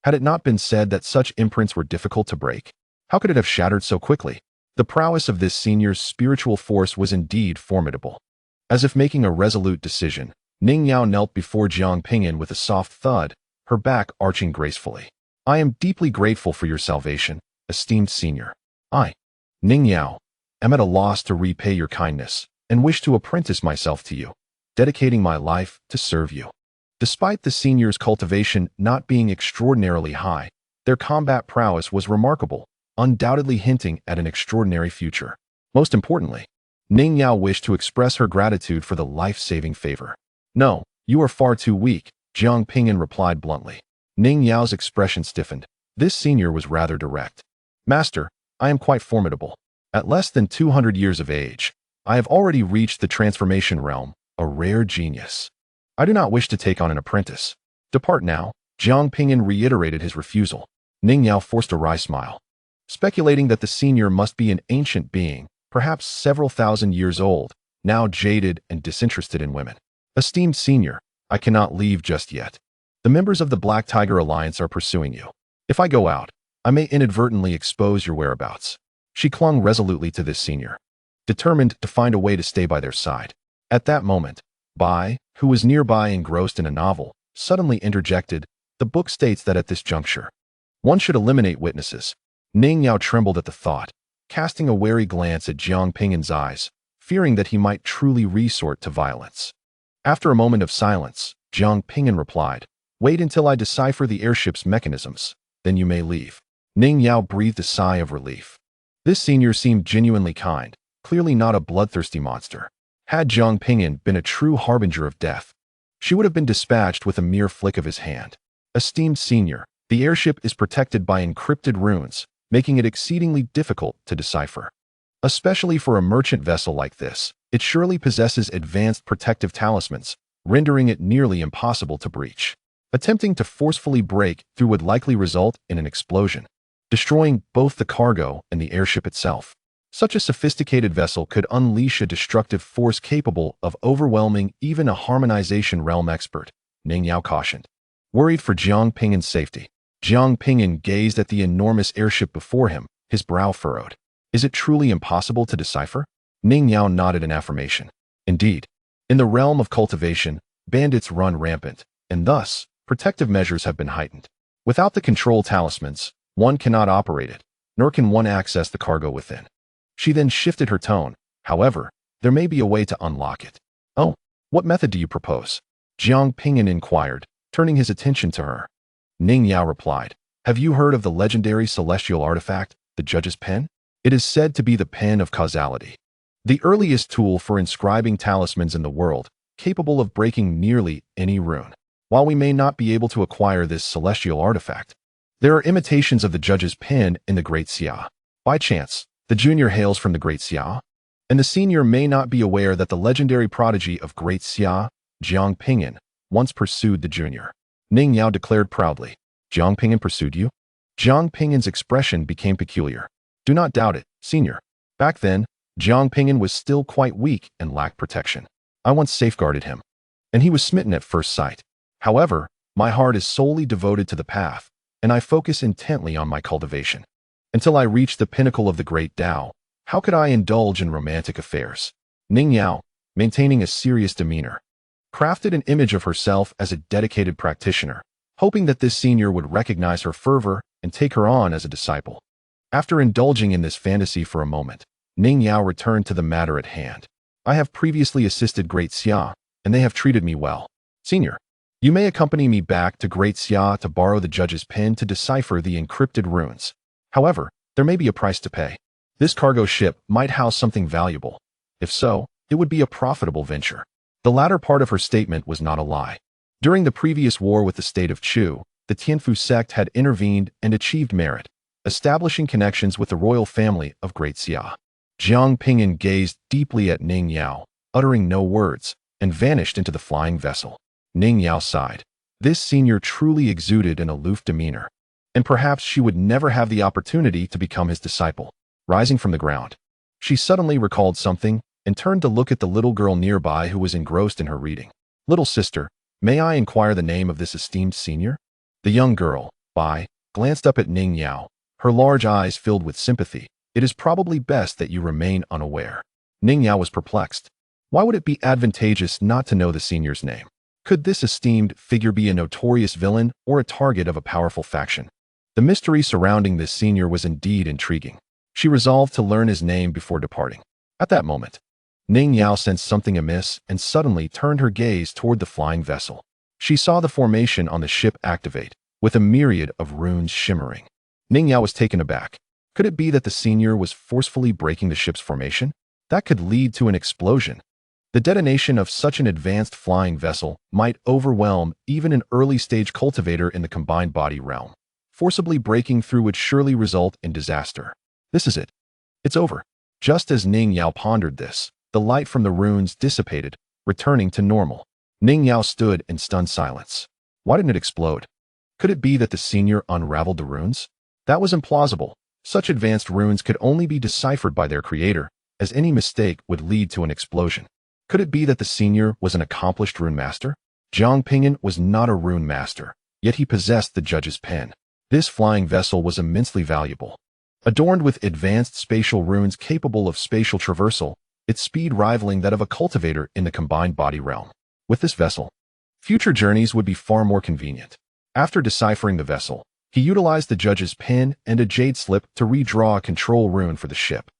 Had it not been said that such imprints were difficult to break? How could it have shattered so quickly? The prowess of this senior's spiritual force was indeed formidable. As if making a resolute decision, Ningyao knelt before Jiang Ping'an with a soft thud, her back arching gracefully. "I am deeply grateful for your salvation, esteemed senior. I, Ningyao, am at a loss to repay your kindness and wish to apprentice myself to you, dedicating my life to serve you." Despite the senior's cultivation not being extraordinarily high, their combat prowess was remarkable, undoubtedly hinting at an extraordinary future. Most importantly, Ningyao wished to express her gratitude for the life-saving favor. "No, you are far too weak," Jiang Ping'an replied bluntly. Ningyao's expression stiffened. This senior was rather direct. "Master, I am quite formidable. At less than 200 years of age, I have already reached the transformation realm, a rare genius. I do not wish to take on an apprentice. Depart now." Jiang Ping'an reiterated his refusal. Ningyao forced a wry smile. Speculating that the senior must be an ancient being, perhaps several thousand years old, now jaded and disinterested in women. "Esteemed senior, I cannot leave just yet. The members of the Black Tiger Alliance are pursuing you. If I go out, I may inadvertently expose your whereabouts." She clung resolutely to this senior, determined to find a way to stay by their side. At that moment, Bai, who was nearby engrossed in a novel, suddenly interjected, "The book states that at this juncture, one should eliminate witnesses." Ningyao trembled at the thought, casting a wary glance at Jiang Ping'an's eyes, fearing that he might truly resort to violence. After a moment of silence, Jiang Ping'an replied, "Wait until I decipher the airship's mechanisms, then you may leave." Ningyao breathed a sigh of relief. This senior seemed genuinely kind, clearly not a bloodthirsty monster. Had Jiang Ping'an been a true harbinger of death, she would have been dispatched with a mere flick of his hand. "Esteemed senior, the airship is protected by encrypted runes, making it exceedingly difficult to decipher. Especially for a merchant vessel like this, it surely possesses advanced protective talismans, rendering it nearly impossible to breach." Attempting to forcefully break through would likely result in an explosion, destroying both the cargo and the airship itself. Such a sophisticated vessel could unleash a destructive force capable of overwhelming even a harmonization realm expert, Ning Yao cautioned. Worried for Jiang Ping'an's safety, Jiang Ping'an gazed at the enormous airship before him, his brow furrowed. Is it truly impossible to decipher? Ning Yao nodded in affirmation. Indeed, in the realm of cultivation, bandits run rampant, and thus, protective measures have been heightened. Without the control talismans, one cannot operate it, nor can one access the cargo within. She then shifted her tone. However, there may be a way to unlock it. Oh, what method do you propose? Jiang Ping'an inquired, turning his attention to her. Ning Yao replied, have you heard of the legendary celestial artifact, the Judge's Pen? It is said to be the pen of causality, the earliest tool for inscribing talismans in the world, capable of breaking nearly any rune. While we may not be able to acquire this celestial artifact, there are imitations of the Judge's Pen in the Great Xia. By chance, the junior hails from the Great Xia, and the senior may not be aware that the legendary prodigy of Great Xia, Jiang Ping'an, once pursued the junior. Ning Yao declared proudly, Jiang Ping'an pursued you? Jiang Ping'an's expression became peculiar. Do not doubt it, senior. Back then, Jiang Ping'an was still quite weak and lacked protection. I once safeguarded him, and he was smitten at first sight. However, my heart is solely devoted to the path, and I focus intently on my cultivation. Until I reach the pinnacle of the great Tao, how could I indulge in romantic affairs? Ning Yao, maintaining a serious demeanor, crafted an image of herself as a dedicated practitioner, hoping that this senior would recognize her fervor and take her on as a disciple. After indulging in this fantasy for a moment, Ning Yao returned to the matter at hand. I have previously assisted Great Xia, and they have treated me well. Senior, you may accompany me back to Great Xia to borrow the Judge's Pen to decipher the encrypted runes. However, there may be a price to pay. This cargo ship might house something valuable. If so, it would be a profitable venture. The latter part of her statement was not a lie. During the previous war with the state of Chu, the Tianfu sect had intervened and achieved merit, establishing connections with the royal family of Great Xia. Jiang Ping'an gazed deeply at Ning Yao, uttering no words, and vanished into the flying vessel. Ning Yao sighed. This senior truly exuded an aloof demeanor, and perhaps she would never have the opportunity to become his disciple. Rising from the ground, she suddenly recalled something and turned to look at the little girl nearby who was engrossed in her reading. Little sister, may I inquire the name of this esteemed senior? The young girl, glanced up at Ning Yao, her large eyes filled with sympathy. It is probably best that you remain unaware. Ning Yao was perplexed. Why would it be advantageous not to know the senior's name? Could this esteemed figure be a notorious villain or a target of a powerful faction? The mystery surrounding this senior was indeed intriguing. She resolved to learn his name before departing. At that moment, Ning Yao sensed something amiss and suddenly turned her gaze toward the flying vessel. She saw the formation on the ship activate, with a myriad of runes shimmering. Ning Yao was taken aback. Could it be that the senior was forcefully breaking the ship's formation? That could lead to an explosion. The detonation of such an advanced flying vessel might overwhelm even an early-stage cultivator in the combined body realm. Forcibly breaking through would surely result in disaster. This is it. It's over. Just as Ning Yao pondered this, the light from the runes dissipated, returning to normal. Ning Yao stood in stunned silence. Why didn't it explode? Could it be that the senior unraveled the runes? That was implausible. Such advanced runes could only be deciphered by their creator, as any mistake would lead to an explosion. Could it be that the senior was an accomplished rune master? Jiang Ping'an was not a rune master, yet he possessed the Judge's Pen. This flying vessel was immensely valuable. Adorned with advanced spatial runes capable of spatial traversal, its speed rivaling that of a cultivator in the combined body realm. With this vessel, future journeys would be far more convenient. After deciphering the vessel, he utilized the Judge's Pen and a jade slip to redraw a control rune for the ship.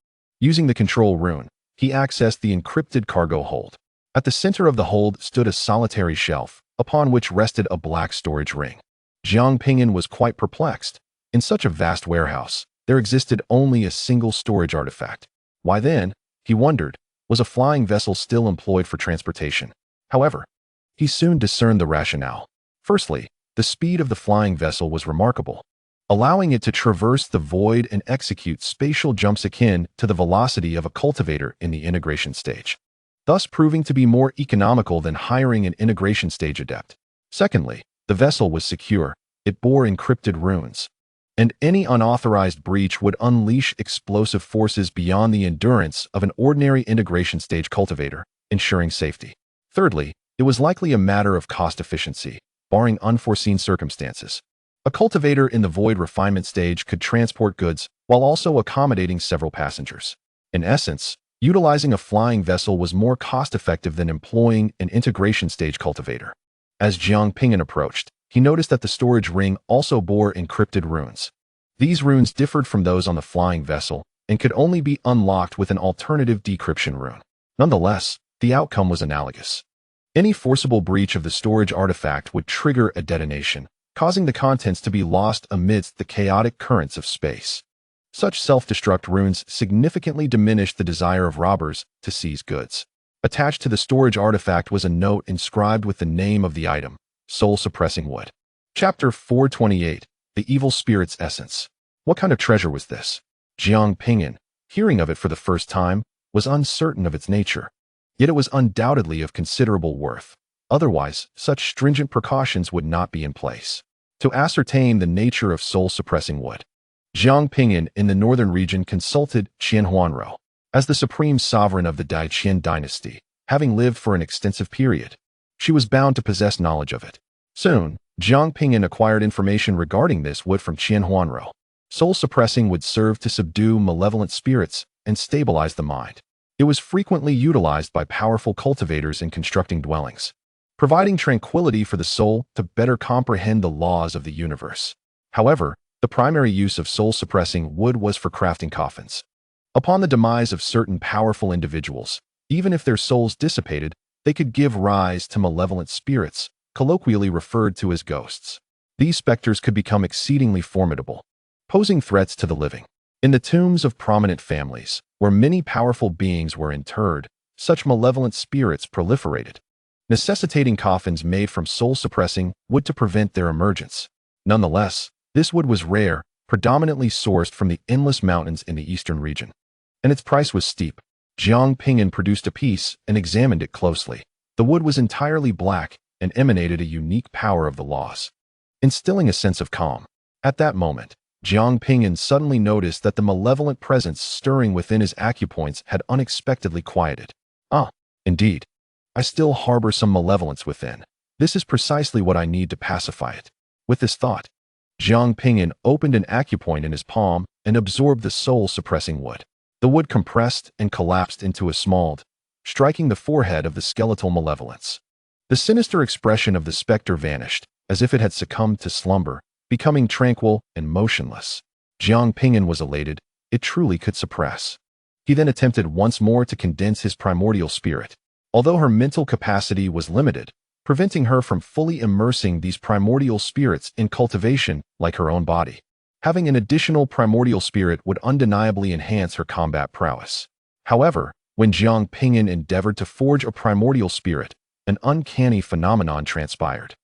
Using the control rune, he accessed the encrypted cargo hold. At the center of the hold stood a solitary shelf, upon which rested a black storage ring. Jiang Ping'an was quite perplexed. In such a vast warehouse, there existed only a single storage artifact. Why then, he wondered, was a flying vessel still employed for transportation? However, he soon discerned the rationale. Firstly, the speed of the flying vessel was remarkable, allowing it to traverse the void and execute spatial jumps akin to the velocity of a cultivator in the integration stage, thus proving to be more economical than hiring an integration stage adept. Secondly, The vessel was secure. It bore encrypted runes. And any unauthorized breach would unleash explosive forces beyond the endurance of an ordinary integration stage cultivator, ensuring safety. Thirdly, it was likely a matter of cost efficiency, barring unforeseen circumstances. A cultivator in the void refinement stage could transport goods while also accommodating several passengers. In essence, utilizing a flying vessel was more cost-effective than employing an integration stage cultivator. As Jiang Ping'an approached, he noticed that the storage ring also bore encrypted runes. These runes differed from those on the flying vessel and could only be unlocked with an alternative decryption rune. Nonetheless, the outcome was analogous. Any forcible breach of the storage artifact would trigger a detonation, causing the contents to be lost amidst the chaotic currents of space. Such self-destruct runes significantly diminished the desire of robbers to seize goods. Attached to the storage artifact was a note inscribed with the name of the item, Soul-Suppressing Wood. Chapter 428, The Evil Spirit's Essence. What kind of treasure was this? Jiang Ping'an, hearing of it for the first time, was uncertain of its nature. Yet it was undoubtedly of considerable worth. Otherwise, such stringent precautions would not be in place. To ascertain the nature of soul-suppressing wood, Jiang Ping'an in the northern region consulted Qian Huanrou. As the supreme sovereign of the Dai Qian dynasty, having lived for an extensive period, she was bound to possess knowledge of it. Soon, Jiang Ping'an acquired information regarding this wood from Qian Huanrou. Soul-suppressing would serve to subdue malevolent spirits and stabilize the mind. It was frequently utilized by powerful cultivators in constructing dwellings, providing tranquility for the soul to better comprehend the laws of the universe. However, the primary use of soul-suppressing wood was for crafting coffins. Upon the demise of certain powerful individuals, even if their souls dissipated, they could give rise to malevolent spirits, colloquially referred to as ghosts. These specters could become exceedingly formidable, posing threats to the living. In the tombs of prominent families, where many powerful beings were interred, such malevolent spirits proliferated, necessitating coffins made from soul-suppressing wood to prevent their emergence. Nonetheless, this wood was rare, predominantly sourced from the endless mountains in the eastern region, and its price was steep. Jiang Ping'an produced a piece and examined it closely. The wood was entirely black and emanated a unique power of the laws, instilling a sense of calm. At that moment, Jiang Ping'an suddenly noticed that the malevolent presence stirring within his acupoints had unexpectedly quieted. Indeed, I still harbor some malevolence within. This is precisely what I need to pacify it. With this thought, Jiang Ping'an opened an acupoint in his palm and absorbed the soul-suppressing wood. The wood compressed and collapsed into a small, striking the forehead of the skeletal malevolence. The sinister expression of the specter vanished, as if it had succumbed to slumber, becoming tranquil and motionless. Jiang Ping'an was elated. It truly could suppress. He then attempted once more to condense his primordial spirit. Although her mental capacity was limited, preventing her from fully immersing these primordial spirits in cultivation like her own body. Having an additional primordial spirit would undeniably enhance her combat prowess. However, when Jiang Ping'an endeavored to forge a primordial spirit, an uncanny phenomenon transpired.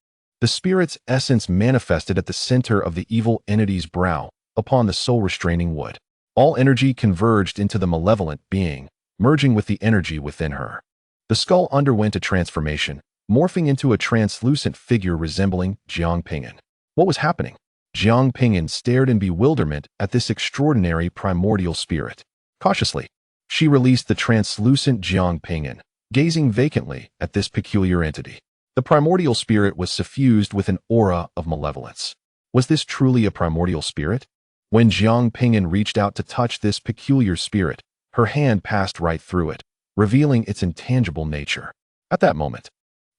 The spirit's essence manifested at the center of the evil entity's brow, upon the soul-restraining wood. All energy converged into the malevolent being, merging with the energy within her. The skull underwent a transformation, morphing into a translucent figure resembling Jiang Ping'an. What was happening? Jiang Ping'an stared in bewilderment at this extraordinary primordial spirit. Cautiously, she released the translucent Jiang Ping'an, gazing vacantly at this peculiar entity. The primordial spirit was suffused with an aura of malevolence. Was this truly a primordial spirit? When Jiang Ping'an reached out to touch this peculiar spirit, her hand passed right through it, revealing its intangible nature. At that moment,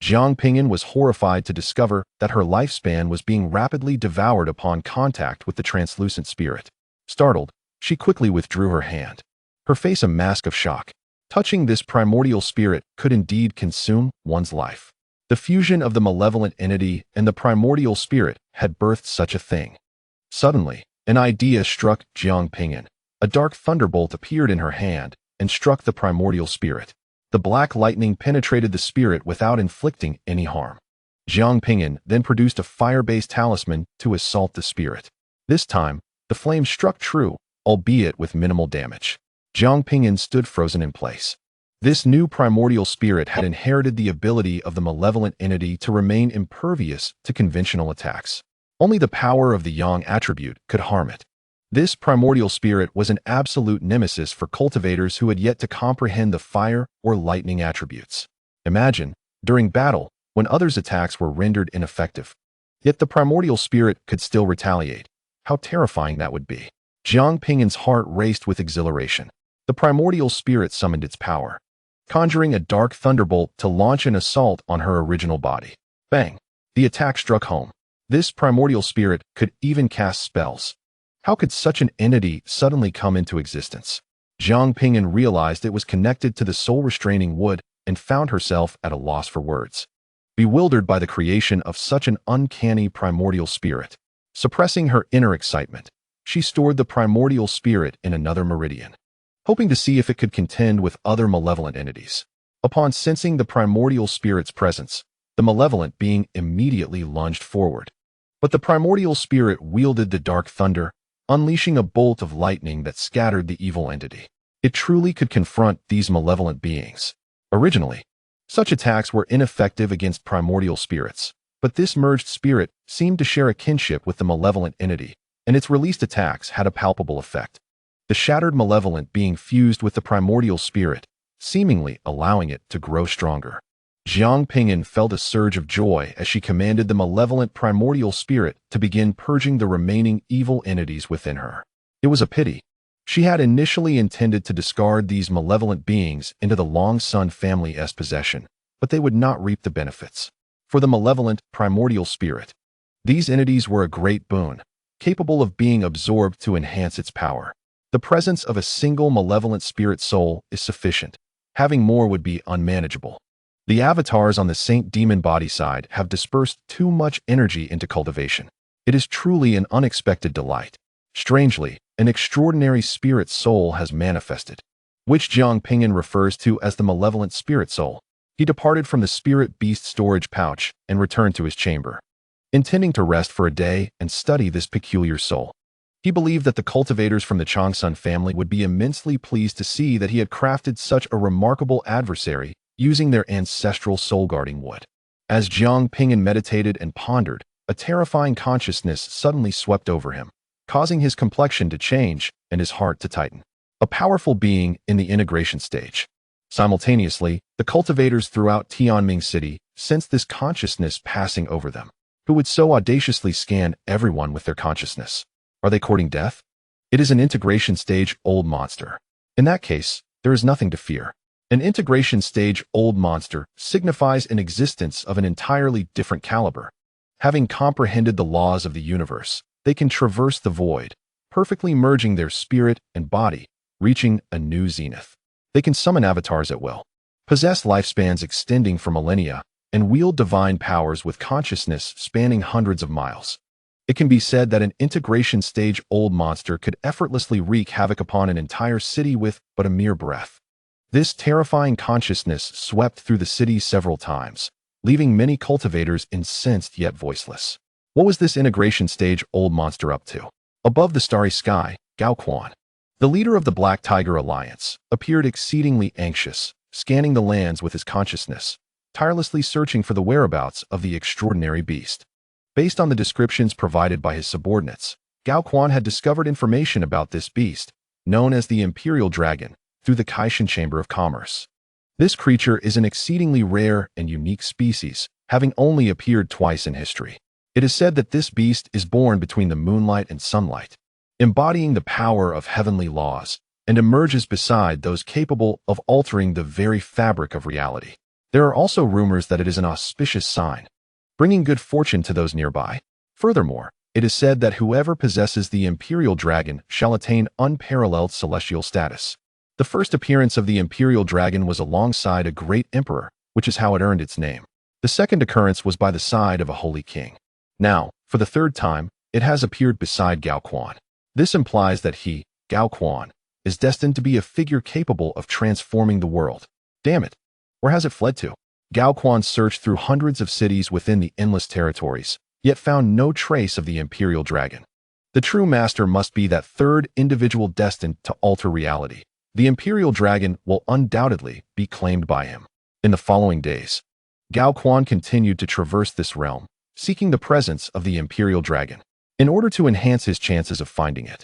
Jiang Ping'an was horrified to discover that her lifespan was being rapidly devoured upon contact with the translucent spirit. Startled, she quickly withdrew her hand, her face a mask of shock. Touching this primordial spirit could indeed consume one's life. The fusion of the malevolent entity and the primordial spirit had birthed such a thing. Suddenly, an idea struck Jiang Ping'an. A dark thunderbolt appeared in her hand and struck the primordial spirit. The black lightning penetrated the spirit without inflicting any harm. Jiang Ping'an then produced a fire-based talisman to assault the spirit. This time, the flame struck true, albeit with minimal damage. Jiang Ping'an stood frozen in place. This new primordial spirit had inherited the ability of the malevolent entity to remain impervious to conventional attacks. Only the power of the yang attribute could harm it. This primordial spirit was an absolute nemesis for cultivators who had yet to comprehend the fire or lightning attributes. Imagine, during battle, when others' attacks were rendered ineffective. Yet the primordial spirit could still retaliate. How terrifying that would be. Jiang Ping'an's heart raced with exhilaration. The primordial spirit summoned its power, conjuring a dark thunderbolt to launch an assault on her original body. Bang! The attack struck home. This primordial spirit could even cast spells. How could such an entity suddenly come into existence? Jiang Ping'an realized it was connected to the soul-restraining wood and found herself at a loss for words. Bewildered by the creation of such an uncanny primordial spirit, suppressing her inner excitement, she stored the primordial spirit in another meridian, hoping to see if it could contend with other malevolent entities. Upon sensing the primordial spirit's presence, the malevolent being immediately lunged forward. But the primordial spirit wielded the dark thunder, unleashing a bolt of lightning that scattered the evil entity. It truly could confront these malevolent beings. Originally, such attacks were ineffective against primordial spirits, but this merged spirit seemed to share a kinship with the malevolent entity, and its released attacks had a palpable effect. The shattered malevolent being fused with the primordial spirit, seemingly allowing it to grow stronger. Jiang Ping'an felt a surge of joy as she commanded the malevolent primordial spirit to begin purging the remaining evil entities within her. It was a pity. She had initially intended to discard these malevolent beings into the Long Sun family's possession, but they would not reap the benefits. For the malevolent primordial spirit, these entities were a great boon, capable of being absorbed to enhance its power. The presence of a single malevolent spirit soul is sufficient. Having more would be unmanageable. The avatars on the Saint Demon body side have dispersed too much energy into cultivation. It is truly an unexpected delight. Strangely, an extraordinary spirit soul has manifested, which Jiang Ping'an refers to as the malevolent spirit soul. He departed from the spirit beast storage pouch and returned to his chamber, intending to rest for a day and study this peculiar soul. He believed that the cultivators from the Changsun family would be immensely pleased to see that he had crafted such a remarkable adversary using their ancestral soul-guarding wood. As Jiang Ping'an meditated and pondered, a terrifying consciousness suddenly swept over him, causing his complexion to change and his heart to tighten. A powerful being in the integration stage. Simultaneously, the cultivators throughout Tianming City sensed this consciousness passing over them. Who would so audaciously scan everyone with their consciousness? Are they courting death? It is an integration stage old monster. In that case, there is nothing to fear. An integration stage old monster signifies an existence of an entirely different caliber. Having comprehended the laws of the universe, they can traverse the void, perfectly merging their spirit and body, reaching a new zenith. They can summon avatars at will, possess lifespans extending for millennia, and wield divine powers with consciousness spanning hundreds of miles. It can be said that an integration stage old monster could effortlessly wreak havoc upon an entire city with but a mere breath. This terrifying consciousness swept through the city several times, leaving many cultivators incensed yet voiceless. What was this integration stage old monster up to? Above the starry sky, Gao Quan, the leader of the Black Tiger Alliance, appeared exceedingly anxious, scanning the lands with his consciousness, tirelessly searching for the whereabouts of the extraordinary beast. Based on the descriptions provided by his subordinates, Gao Quan had discovered information about this beast, known as the Imperial Dragon, through the Kaishan Chamber of Commerce. This creature is an exceedingly rare and unique species, having only appeared twice in history. It is said that this beast is born between the moonlight and sunlight, embodying the power of heavenly laws, and emerges beside those capable of altering the very fabric of reality. There are also rumors that it is an auspicious sign, bringing good fortune to those nearby. Furthermore, it is said that whoever possesses the Imperial Dragon shall attain unparalleled celestial status. The first appearance of the Imperial Dragon was alongside a great emperor, which is how it earned its name. The second occurrence was by the side of a holy king. Now, for the third time, it has appeared beside Gao Quan. This implies that he, Gao Quan, is destined to be a figure capable of transforming the world. Damn it! Where has it fled to? Gao Quan searched through hundreds of cities within the endless territories, yet found no trace of the Imperial Dragon. The true master must be that third individual destined to alter reality. the Imperial Dragon will undoubtedly be claimed by him. In the following days, Gao Quan continued to traverse this realm, seeking the presence of the Imperial Dragon. In order to enhance his chances of finding it,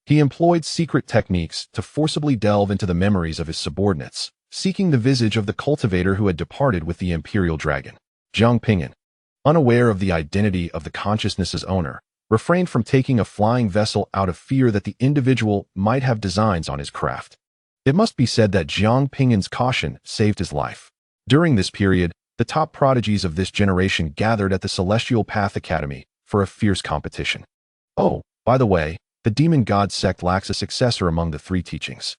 he employed secret techniques to forcibly delve into the memories of his subordinates, seeking the visage of the cultivator who had departed with the Imperial Dragon. Jiang Ping'an, unaware of the identity of the consciousness's owner, refrained from taking a flying vessel out of fear that the individual might have designs on his craft. It must be said that Jiang Ping'an's caution saved his life. During this period, the top prodigies of this generation gathered at the Celestial Path Academy for a fierce competition. Oh, by the way, the Demon God Sect lacks a successor among the three teachings.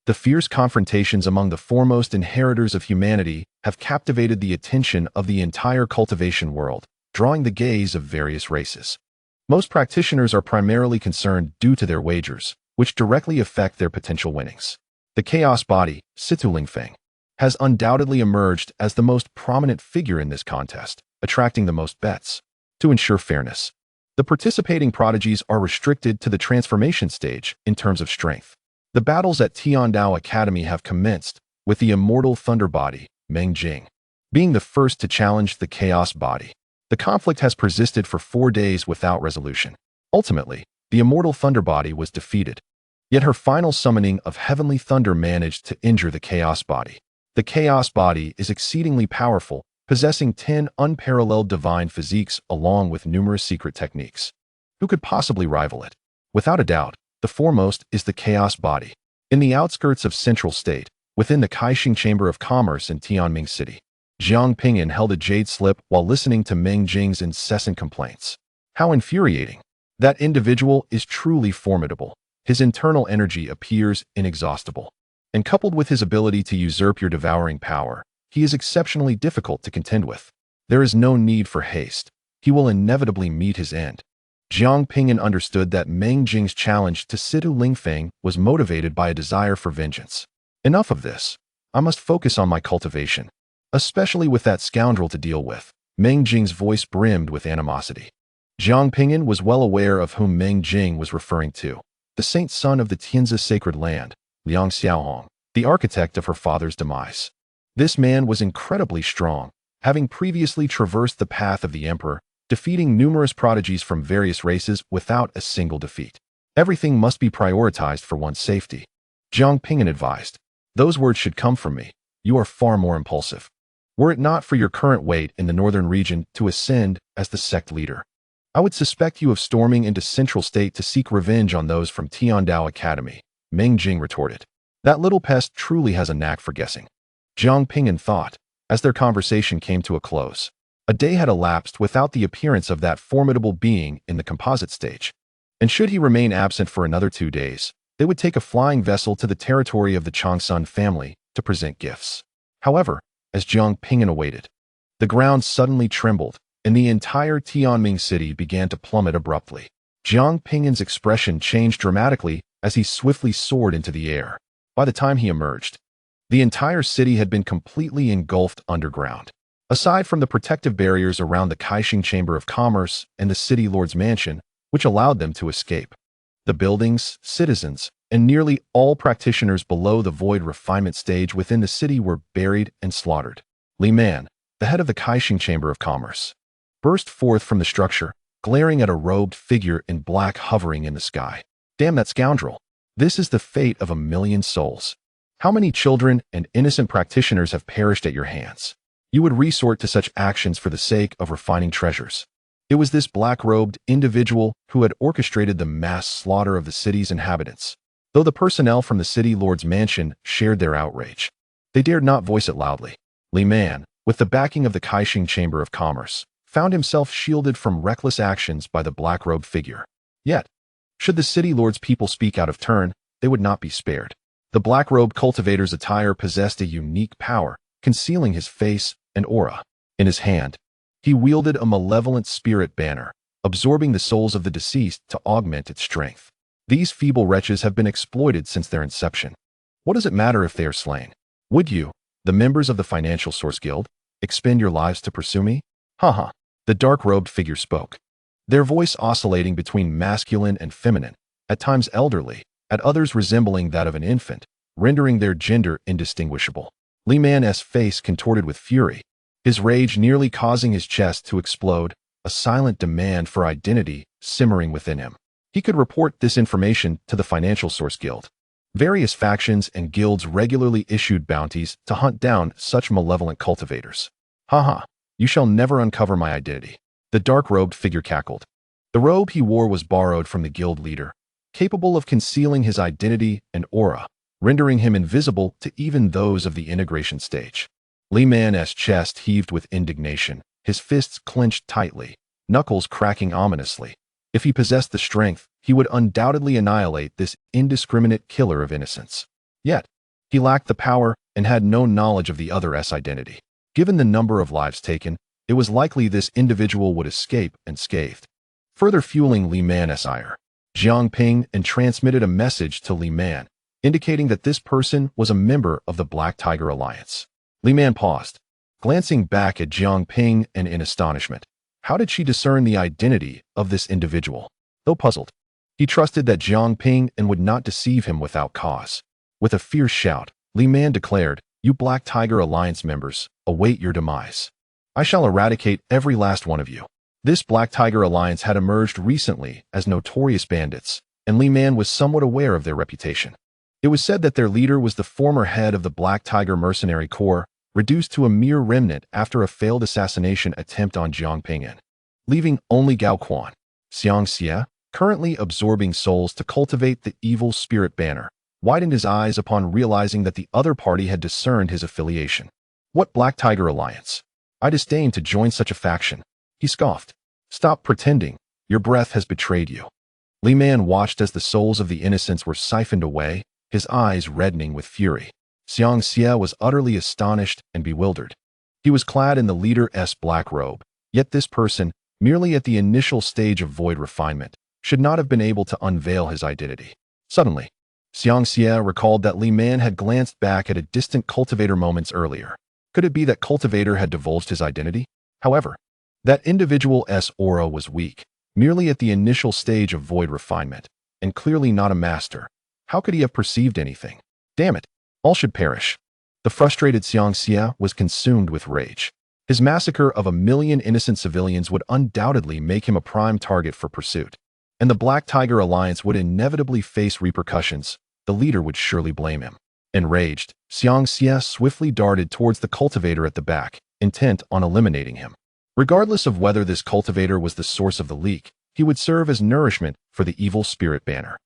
The fierce confrontations among the foremost inheritors of humanity have captivated the attention of the entire cultivation world, drawing the gaze of various races. Most practitioners are primarily concerned due to their wagers, which directly affect their potential winnings. The chaos body, Situ Lingfeng, has undoubtedly emerged as the most prominent figure in this contest, attracting the most bets. To ensure fairness, the participating prodigies are restricted to the transformation stage in terms of strength. The battles at Tiandao Academy have commenced, with the Immortal Thunder Body, Meng Jing, being the first to challenge the Chaos Body. The conflict has persisted for 4 days without resolution. Ultimately, the Immortal Thunder Body was defeated. Yet her final summoning of Heavenly Thunder managed to injure the Chaos Body. The Chaos Body is exceedingly powerful, possessing 10 unparalleled divine physiques along with numerous secret techniques. Who could possibly rival it? Without a doubt, the foremost is the Chaos Body. In the outskirts of Central State, within the Kaixing Chamber of Commerce in Tianming City, Jiang Ping'an held a jade slip while listening to Meng Jing's incessant complaints. How infuriating! That individual is truly formidable. His internal energy appears inexhaustible. And coupled with his ability to usurp your devouring power, he is exceptionally difficult to contend with. There is no need for haste. He will inevitably meet his end. Jiang Ping'an understood that Meng Jing's challenge to Situ Lingfeng was motivated by a desire for vengeance. Enough of this. I must focus on my cultivation, especially with that scoundrel to deal with. Meng Jing's voice brimmed with animosity. Jiang Ping'an was well aware of whom Meng Jing was referring to. The saint son of the Tianzi sacred land, Liang Xiaohong, the architect of her father's demise. This man was incredibly strong, having previously traversed the path of the emperor, defeating numerous prodigies from various races without a single defeat. Everything must be prioritized for one's safety. Jiang Ping'an advised. Those words should come from me. You are far more impulsive. Were it not for your current weight in the northern region to ascend as the sect leader, I would suspect you of storming into Central State to seek revenge on those from Tiandao Academy, Meng Jing retorted. That little pest truly has a knack for guessing. Jiang Ping'an thought, as their conversation came to a close. A day had elapsed without the appearance of that formidable being in the composite stage. And should he remain absent for another 2 days, they would take a flying vessel to the territory of the Changsun family to present gifts. However, as Jiang Ping'an awaited, the ground suddenly trembled, and the entire Tianming city began to plummet abruptly. Jiang Ping'an's expression changed dramatically as he swiftly soared into the air. By the time he emerged, the entire city had been completely engulfed underground. Aside from the protective barriers around the Kaixing Chamber of Commerce and the city lord's mansion, which allowed them to escape, the buildings, citizens, and nearly all practitioners below the void refinement stage within the city were buried and slaughtered. Li Man, the head of the Kaixing Chamber of Commerce, burst forth from the structure, glaring at a robed figure in black hovering in the sky. Damn that scoundrel! This is the fate of 1,000,000 souls. How many children and innocent practitioners have perished at your hands? You would resort to such actions for the sake of refining treasures. It was this black-robed individual who had orchestrated the mass slaughter of the city's inhabitants. Though the personnel from the city lord's mansion shared their outrage, they dared not voice it loudly. Li Man, with the backing of the Kaixing Chamber of Commerce, found himself shielded from reckless actions by the black-robed figure. Yet, should the city lord's people speak out of turn, they would not be spared. The black-robed cultivator's attire possessed a unique power, concealing his face and aura. In his hand, he wielded a malevolent spirit banner, absorbing the souls of the deceased to augment its strength. These feeble wretches have been exploited since their inception. What does it matter if they are slain? Would you, the members of the Financial Source Guild, expend your lives to pursue me? Haha. The dark-robed figure spoke, their voice oscillating between masculine and feminine, at times elderly, at others resembling that of an infant, rendering their gender indistinguishable. Li Man's face contorted with fury, his rage nearly causing his chest to explode, a silent demand for identity simmering within him. He could report this information to the Financial Source Guild. Various factions and guilds regularly issued bounties to hunt down such malevolent cultivators. Haha, you shall never uncover my identity. The dark-robed figure cackled. The robe he wore was borrowed from the guild leader, capable of concealing his identity and aura, rendering him invisible to even those of the integration stage. Li Man's chest heaved with indignation, his fists clenched tightly, knuckles cracking ominously. If he possessed the strength, he would undoubtedly annihilate this indiscriminate killer of innocence. Yet, he lacked the power and had no knowledge of the other's identity. Given the number of lives taken, it was likely this individual would escape unscathed. Further fueling Li Man's ire, Jiang Ping'an transmitted a message to Li Man, indicating that this person was a member of the Black Tiger Alliance. Li Man paused, glancing back at Jiang Ping'an in astonishment. How did she discern the identity of this individual? Though puzzled, he trusted that Jiang Ping'an would not deceive him without cause. With a fierce shout, Li Man declared, "You Black Tiger Alliance members, await your demise. I shall eradicate every last one of you." This Black Tiger Alliance had emerged recently as notorious bandits, and Li Man was somewhat aware of their reputation. It was said that their leader was the former head of the Black Tiger Mercenary Corps, reduced to a mere remnant after a failed assassination attempt on Jiang Ping'an, leaving only Gao Quan, Xiang Xie, currently absorbing souls to cultivate the evil spirit banner, widened his eyes upon realizing that the other party had discerned his affiliation. What Black Tiger Alliance? I disdain to join such a faction. He scoffed. Stop pretending. Your breath has betrayed you. Li Man watched as the souls of the innocents were siphoned away, his eyes reddening with fury. Xiang Xie was utterly astonished and bewildered. He was clad in the leader's black robe, yet this person, merely at the initial stage of void refinement, should not have been able to unveil his identity. Suddenly, Xiang Xie recalled that Li Man had glanced back at a distant cultivator moments earlier. Could it be that cultivator had divulged his identity? However, that individual's aura was weak, merely at the initial stage of void refinement, and clearly not a master. How could he have perceived anything? Damn it! All should perish. The frustrated Xiang Xie was consumed with rage. His massacre of 1,000,000 innocent civilians would undoubtedly make him a prime target for pursuit, and the Black Tiger Alliance would inevitably face repercussions. The leader would surely blame him. Enraged, Xiang Xie swiftly darted towards the cultivator at the back, intent on eliminating him. Regardless of whether this cultivator was the source of the leak, he would serve as nourishment for the evil spirit banner.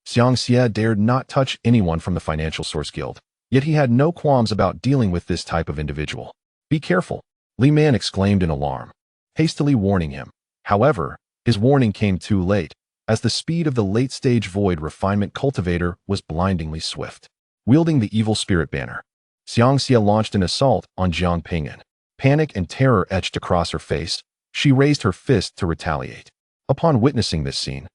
Xiang Xie dared not touch anyone from the Financial Source Guild, yet he had no qualms about dealing with this type of individual. Be careful, Li Man exclaimed in alarm, hastily warning him. However, his warning came too late, as the speed of the late-stage void refinement cultivator was blindingly swift. Wielding the evil spirit banner, Xiang Xie launched an assault on Jiang Ping'an. Panic and terror etched across her face. She raised her fist to retaliate. Upon witnessing this scene,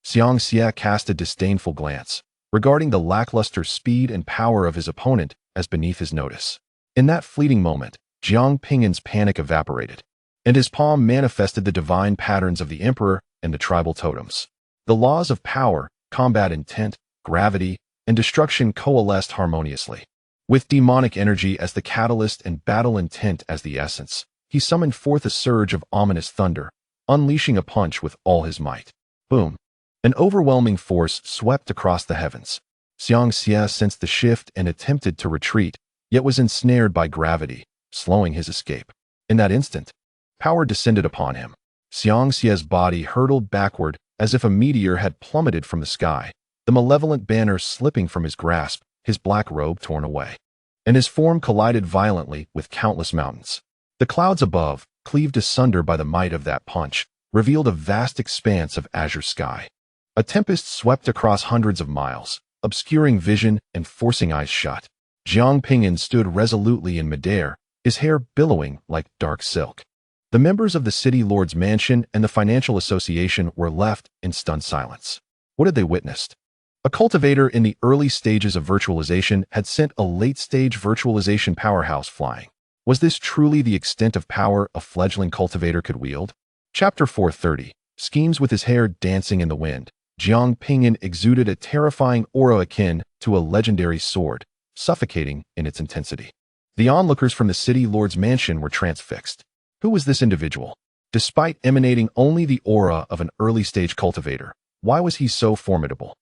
Xiang Xie cast a disdainful glance, regarding the lackluster speed and power of his opponent as beneath his notice. In that fleeting moment, Jiang Ping'an's panic evaporated, and his palm manifested the divine patterns of the Emperor and the tribal totems. The laws of power, combat intent, gravity, and destruction coalesced harmoniously. With demonic energy as the catalyst and battle intent as the essence, he summoned forth a surge of ominous thunder, unleashing a punch with all his might. Boom! An overwhelming force swept across the heavens. Xiang Xie sensed the shift and attempted to retreat, yet was ensnared by gravity, slowing his escape. In that instant, power descended upon him. Xiang Xie's body hurtled backward as if a meteor had plummeted from the sky, the malevolent banner slipping from his grasp, his black robe torn away, and his form collided violently with countless mountains. The clouds above, cleaved asunder by the might of that punch, revealed a vast expanse of azure sky. A tempest swept across hundreds of miles, obscuring vision and forcing eyes shut. Jiang Ping'an stood resolutely in midair, his hair billowing like dark silk. The members of the city lord's mansion and the financial association were left in stunned silence. What had they witnessed? A cultivator in the early stages of virtualization had sent a late-stage virtualization powerhouse flying. Was this truly the extent of power a fledgling cultivator could wield? Chapter 430 schemes with his hair dancing in the wind. Jiang Ping'an exuded a terrifying aura akin to a legendary sword, suffocating in its intensity. The onlookers from the city lord's mansion were transfixed. Who was this individual? Despite emanating only the aura of an early-stage cultivator, why was he so formidable?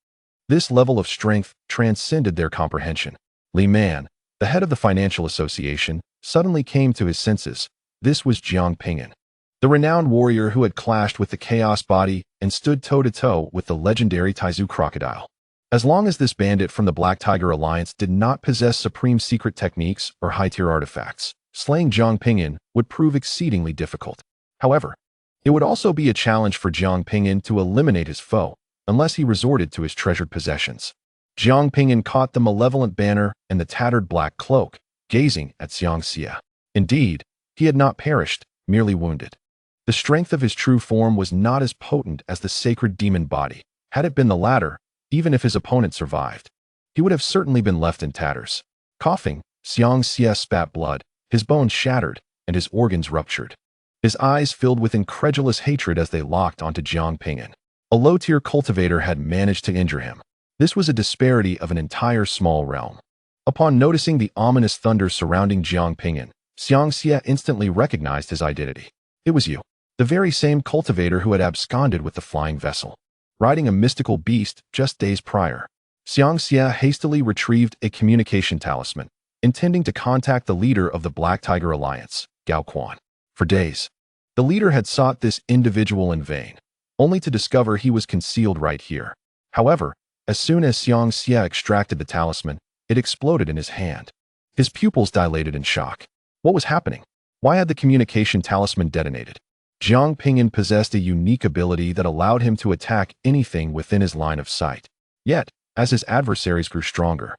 This level of strength transcended their comprehension. Li Man, the head of the financial association, suddenly came to his senses. This was Jiang Ping'an, the renowned warrior who had clashed with the Chaos Body and stood toe-to-toe with the legendary Taizu crocodile. As long as this bandit from the Black Tiger Alliance did not possess supreme secret techniques or high-tier artifacts, slaying Jiang Ping'an would prove exceedingly difficult. However, it would also be a challenge for Jiang Ping'an to eliminate his foe, unless he resorted to his treasured possessions. Jiang Ping'an caught the malevolent banner and the tattered black cloak, gazing at Xiang Xia. Indeed, he had not perished, merely wounded. The strength of his true form was not as potent as the sacred demon body. Had it been the latter, even if his opponent survived, he would have certainly been left in tatters. Coughing, Xiang Xia spat blood, his bones shattered, and his organs ruptured. His eyes filled with incredulous hatred as they locked onto Jiang Ping'an. A low-tier cultivator had managed to injure him. This was a disparity of an entire small realm. Upon noticing the ominous thunder surrounding Jiang Ping'an, Xiang Xia instantly recognized his identity. It was you, the very same cultivator who had absconded with the flying vessel, riding a mystical beast just days prior. Xiang Xia hastily retrieved a communication talisman, intending to contact the leader of the Black Tiger Alliance, Gao Quan. For days, the leader had sought this individual in vain, only to discover he was concealed right here. However, as soon as Xiang Xia extracted the talisman, it exploded in his hand. His pupils dilated in shock. What was happening? Why had the communication talisman detonated? Jiang Ping'an possessed a unique ability that allowed him to attack anything within his line of sight. Yet, as his adversaries grew stronger,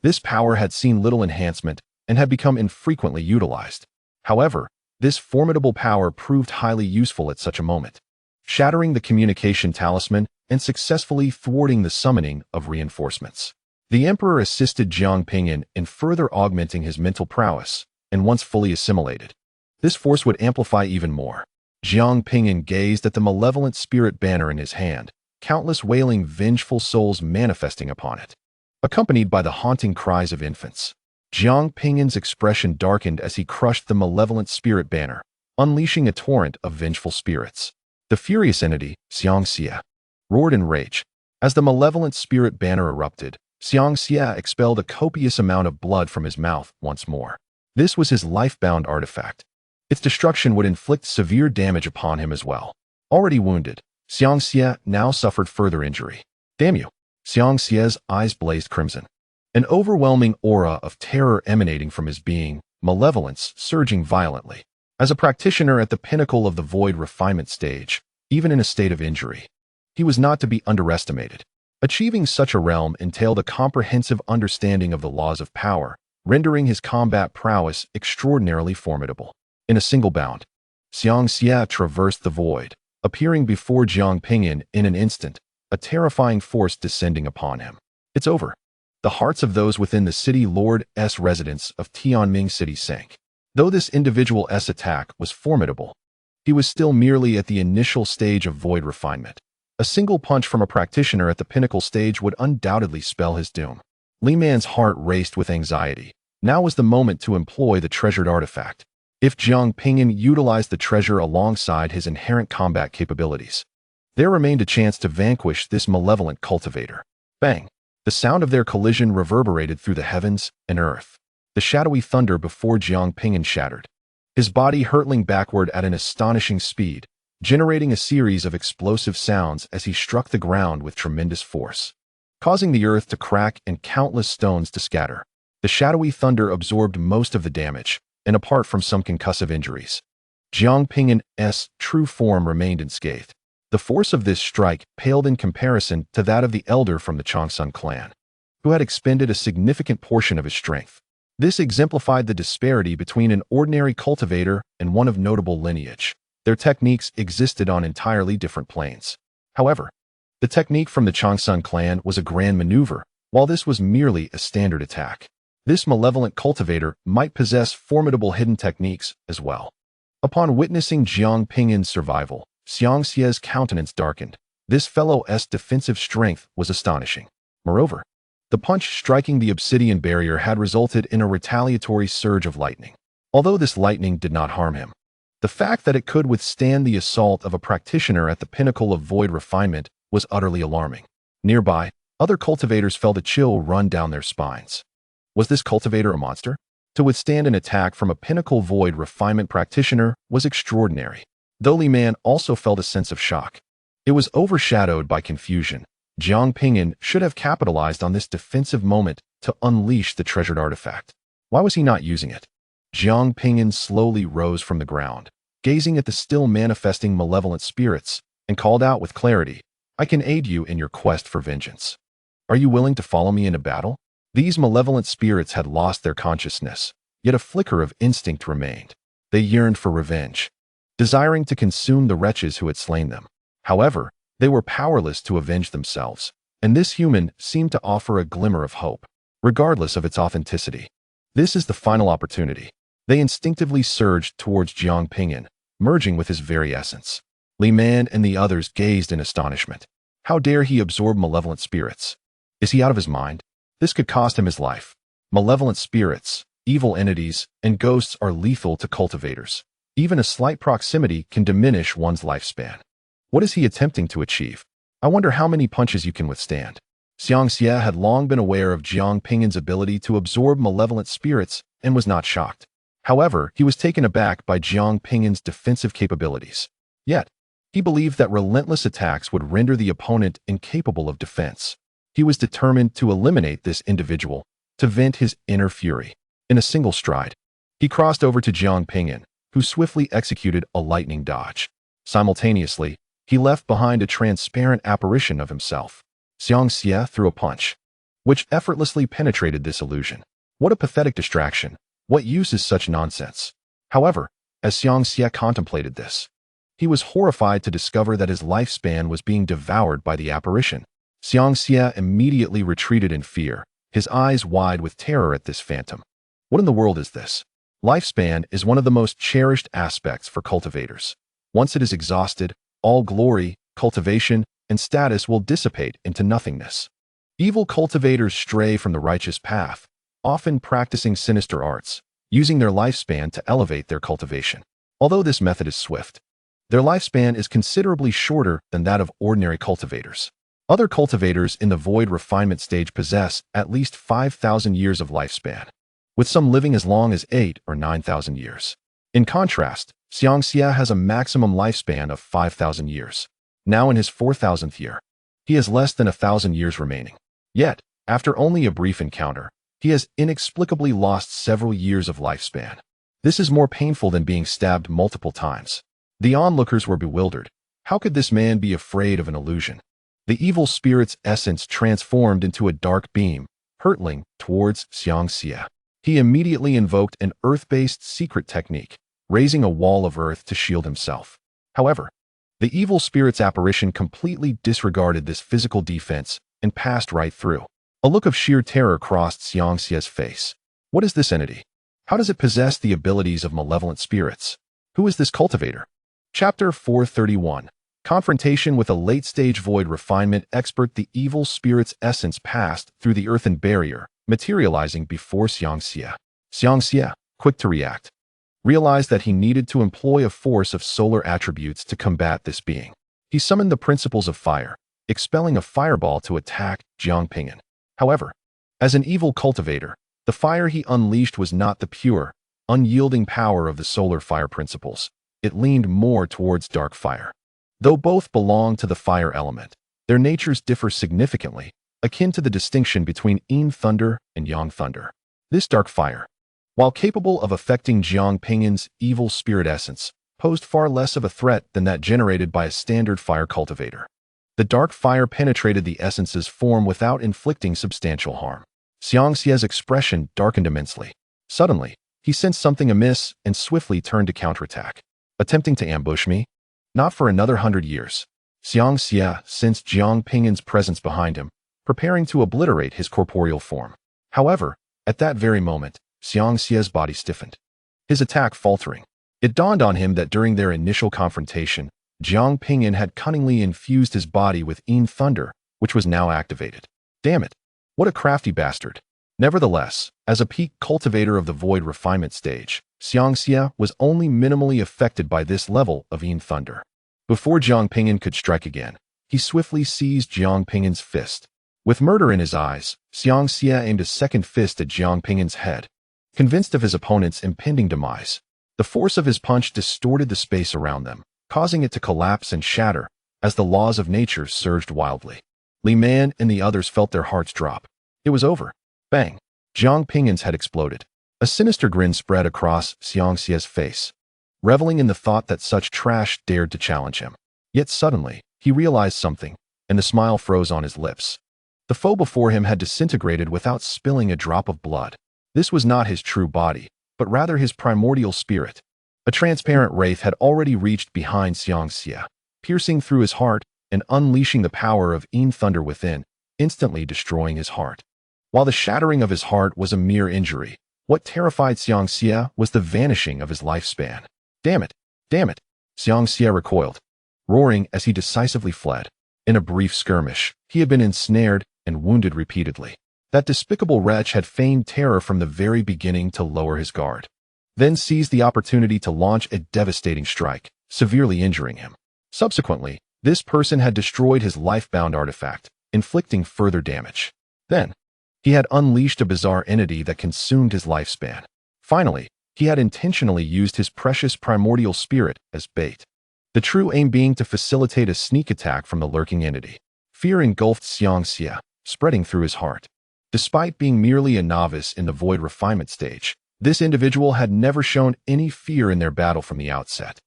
this power had seen little enhancement and had become infrequently utilized. However, this formidable power proved highly useful at such a moment, shattering the communication talisman and successfully thwarting the summoning of reinforcements. The Emperor assisted Jiang Ping'an in further augmenting his mental prowess, and once fully assimilated, this force would amplify even more. Jiang Ping'an gazed at the malevolent spirit banner in his hand, countless wailing, vengeful souls manifesting upon it, accompanied by the haunting cries of infants. Jiang Ping'an's expression darkened as he crushed the malevolent spirit banner, unleashing a torrent of vengeful spirits. The furious entity, Xiang Xia, roared in rage. As the malevolent spirit banner erupted, Xiang Xia expelled a copious amount of blood from his mouth once more. This was his life-bound artifact. Its destruction would inflict severe damage upon him as well. Already wounded, Xiang Xia now suffered further injury. Damn you! Xiang Xia's eyes blazed crimson. An overwhelming aura of terror emanating from his being, malevolence surging violently. As a practitioner at the pinnacle of the void refinement stage, even in a state of injury, he was not to be underestimated. Achieving such a realm entailed a comprehensive understanding of the laws of power, rendering his combat prowess extraordinarily formidable. In a single bound, Xiang Xia traversed the void, appearing before Jiang Ping'an in an instant, a terrifying force descending upon him. It's over. The hearts of those within the city lord's residence of Tianming City sank. Though this individual's attack was formidable, he was still merely at the initial stage of void refinement. A single punch from a practitioner at the pinnacle stage would undoubtedly spell his doom. Li Man's heart raced with anxiety. Now was the moment to employ the treasured artifact. If Jiang Ping'an utilized the treasure alongside his inherent combat capabilities, there remained a chance to vanquish this malevolent cultivator. Bang! The sound of their collision reverberated through the heavens and earth. The shadowy thunder before Jiang Ping'an shattered, his body hurtling backward at an astonishing speed, generating a series of explosive sounds as he struck the ground with tremendous force, causing the earth to crack and countless stones to scatter. The shadowy thunder absorbed most of the damage, and apart from some concussive injuries, Jiang Ping'an's true form remained unscathed. The force of this strike paled in comparison to that of the elder from the Changsun clan, who had expended a significant portion of his strength. This exemplified the disparity between an ordinary cultivator and one of notable lineage. Their techniques existed on entirely different planes. However, the technique from the Changsun clan was a grand maneuver, while this was merely a standard attack. This malevolent cultivator might possess formidable hidden techniques as well. Upon witnessing Jiang Ping'an's survival, Xiang Xia's countenance darkened. This fellow's defensive strength was astonishing. Moreover, the punch striking the obsidian barrier had resulted in a retaliatory surge of lightning. Although this lightning did not harm him, the fact that it could withstand the assault of a practitioner at the pinnacle of void refinement was utterly alarming. Nearby, other cultivators felt a chill run down their spines. Was this cultivator a monster? To withstand an attack from a pinnacle void refinement practitioner was extraordinary. Though Li Man also felt a sense of shock. It was overshadowed by confusion. Jiang Ping'an should have capitalized on this defensive moment to unleash the treasured artifact. Why was he not using it? Jiang Ping'an slowly rose from the ground, gazing at the still manifesting malevolent spirits, and called out with clarity, "I can aid you in your quest for vengeance. Are you willing to follow me into battle?" These malevolent spirits had lost their consciousness, yet a flicker of instinct remained. They yearned for revenge, desiring to consume the wretches who had slain them. However, they were powerless to avenge themselves, and this human seemed to offer a glimmer of hope, regardless of its authenticity. This is the final opportunity. They instinctively surged towards Jiang Ping'an, merging with his very essence. Li Man and the others gazed in astonishment. How dare he absorb malevolent spirits? Is he out of his mind? This could cost him his life. Malevolent spirits, evil entities, and ghosts are lethal to cultivators. Even a slight proximity can diminish one's lifespan. What is he attempting to achieve? I wonder how many punches you can withstand. Xiang Xie had long been aware of Jiang Ping'an's ability to absorb malevolent spirits and was not shocked. However, he was taken aback by Jiang Ping'an's defensive capabilities. Yet, he believed that relentless attacks would render the opponent incapable of defense. He was determined to eliminate this individual, to vent his inner fury. In a single stride, he crossed over to Jiang Ping'an, who swiftly executed a lightning dodge. Simultaneously, he left behind a transparent apparition of himself. Xiang Xie threw a punch, which effortlessly penetrated this illusion. What a pathetic distraction. What use is such nonsense? However, as Xiang Xie contemplated this, he was horrified to discover that his lifespan was being devoured by the apparition. Xiang Xie immediately retreated in fear, his eyes wide with terror at this phantom. What in the world is this? Lifespan is one of the most cherished aspects for cultivators. Once it is exhausted, all glory, cultivation, and status will dissipate into nothingness. Evil cultivators stray from the righteous path, often practicing sinister arts, using their lifespan to elevate their cultivation. Although this method is swift, their lifespan is considerably shorter than that of ordinary cultivators. Other cultivators in the void refinement stage possess at least 5,000 years of lifespan, with some living as long as 8 or 9,000 years. In contrast, Xiang Xie has a maximum lifespan of 5,000 years. Now in his 4,000th year, he has less than 1,000 years remaining. Yet, after only a brief encounter, he has inexplicably lost several years of lifespan. This is more painful than being stabbed multiple times. The onlookers were bewildered. How could this man be afraid of an illusion? The evil spirit's essence transformed into a dark beam, hurtling towards Xiang Xie. He immediately invoked an earth-based secret technique, raising a wall of earth to shield himself. However, the evil spirit's apparition completely disregarded this physical defense and passed right through. A look of sheer terror crossed Xiang Xie's face. What is this entity? How does it possess the abilities of malevolent spirits? Who is this cultivator? Chapter 431. Confrontation with a late-stage void refinement expert. The evil spirit's essence passed through the earthen barrier, materializing before Xiang Xie. Xiang Xie, quick to react, realized that he needed to employ a force of solar attributes to combat this being. He summoned the principles of fire, expelling a fireball to attack Jiang Ping'an. However, as an evil cultivator, the fire he unleashed was not the pure, unyielding power of the solar fire principles. It leaned more towards dark fire. Though both belong to the fire element, their natures differ significantly, akin to the distinction between yin thunder and yang thunder. This dark fire, while capable of affecting Jiang Ping'an's evil spirit essence, posed far less of a threat than that generated by a standard fire cultivator. The dark fire penetrated the essence's form without inflicting substantial harm. Xiang Xie's expression darkened immensely. Suddenly, he sensed something amiss and swiftly turned to counterattack. Attempting to ambush me? Not for another 100 years. Xiang Xie sensed Jiang Ping'an's presence behind him, preparing to obliterate his corporeal form. However, at that very moment, Xiang Xie's body stiffened, his attack faltering. It dawned on him that during their initial confrontation, Jiang Ping'an had cunningly infused his body with Yin Thunder, which was now activated. Damn it! What a crafty bastard! Nevertheless, as a peak cultivator of the void refinement stage, Xiangxia was only minimally affected by this level of Yin Thunder. Before Jiang Ping'an could strike again, he swiftly seized Jiang Ping'an's fist. With murder in his eyes, Xiangxia aimed a second fist at Jiang Ping'an's head. Convinced of his opponent's impending demise, the force of his punch distorted the space around them, causing it to collapse and shatter as the laws of nature surged wildly. Li Man and the others felt their hearts drop. It was over. Bang! Jiang Ping'an's head exploded. A sinister grin spread across Xiangxia's face, reveling in the thought that such trash dared to challenge him. Yet suddenly, he realized something, and the smile froze on his lips. The foe before him had disintegrated without spilling a drop of blood. This was not his true body, but rather his primordial spirit. A transparent wraith had already reached behind Xiangxia, piercing through his heart and unleashing the power of Yin Thunder within, instantly destroying his heart. While the shattering of his heart was a mere injury, what terrified Xiangxia was the vanishing of his lifespan. Damn it! Damn it! Xiangxia recoiled, roaring as he decisively fled. In a brief skirmish, he had been ensnared and wounded repeatedly. That despicable wretch had feigned terror from the very beginning to lower his guard, then seized the opportunity to launch a devastating strike, severely injuring him. Subsequently, this person had destroyed his life-bound artifact, inflicting further damage. Then, he had unleashed a bizarre entity that consumed his lifespan. Finally, he had intentionally used his precious primordial spirit as bait, the true aim being to facilitate a sneak attack from the lurking entity. Fear engulfed Xiangxia, spreading through his heart. Despite being merely a novice in the void refinement stage, this individual had never shown any fear in their battle from the outset.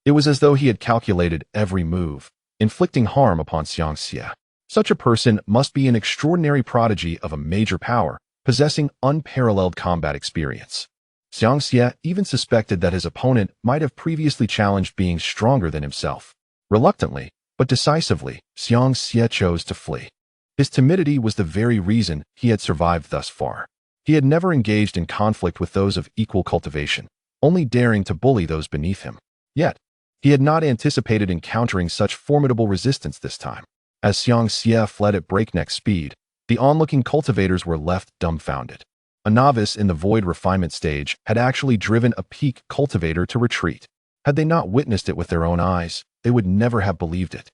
It was as though he had calculated every move, inflicting harm upon Xiangxia. Such a person must be an extraordinary prodigy of a major power, possessing unparalleled combat experience. Xiangxia even suspected that his opponent might have previously challenged beings stronger than himself. Reluctantly, but decisively, Xiangxia chose to flee. His timidity was the very reason he had survived thus far. He had never engaged in conflict with those of equal cultivation, only daring to bully those beneath him. Yet, he had not anticipated encountering such formidable resistance this time. As Xiangxia fled at breakneck speed, the onlooking cultivators were left dumbfounded. A novice in the void refinement stage had actually driven a peak cultivator to retreat. Had they not witnessed it with their own eyes, they would never have believed it.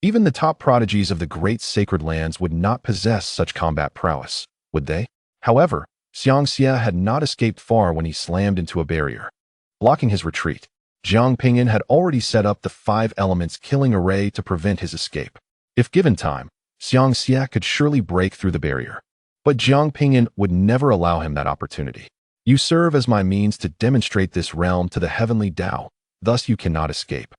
Even the top prodigies of the great sacred lands would not possess such combat prowess, would they? However, Xiangxia had not escaped far when he slammed into a barrier. Blocking his retreat, Jiang Ping'an had already set up the 5 elements killing array to prevent his escape. If given time, Xiangxia could surely break through the barrier. But Jiang Ping'an would never allow him that opportunity. You serve as my means to demonstrate this realm to the heavenly Tao, thus you cannot escape.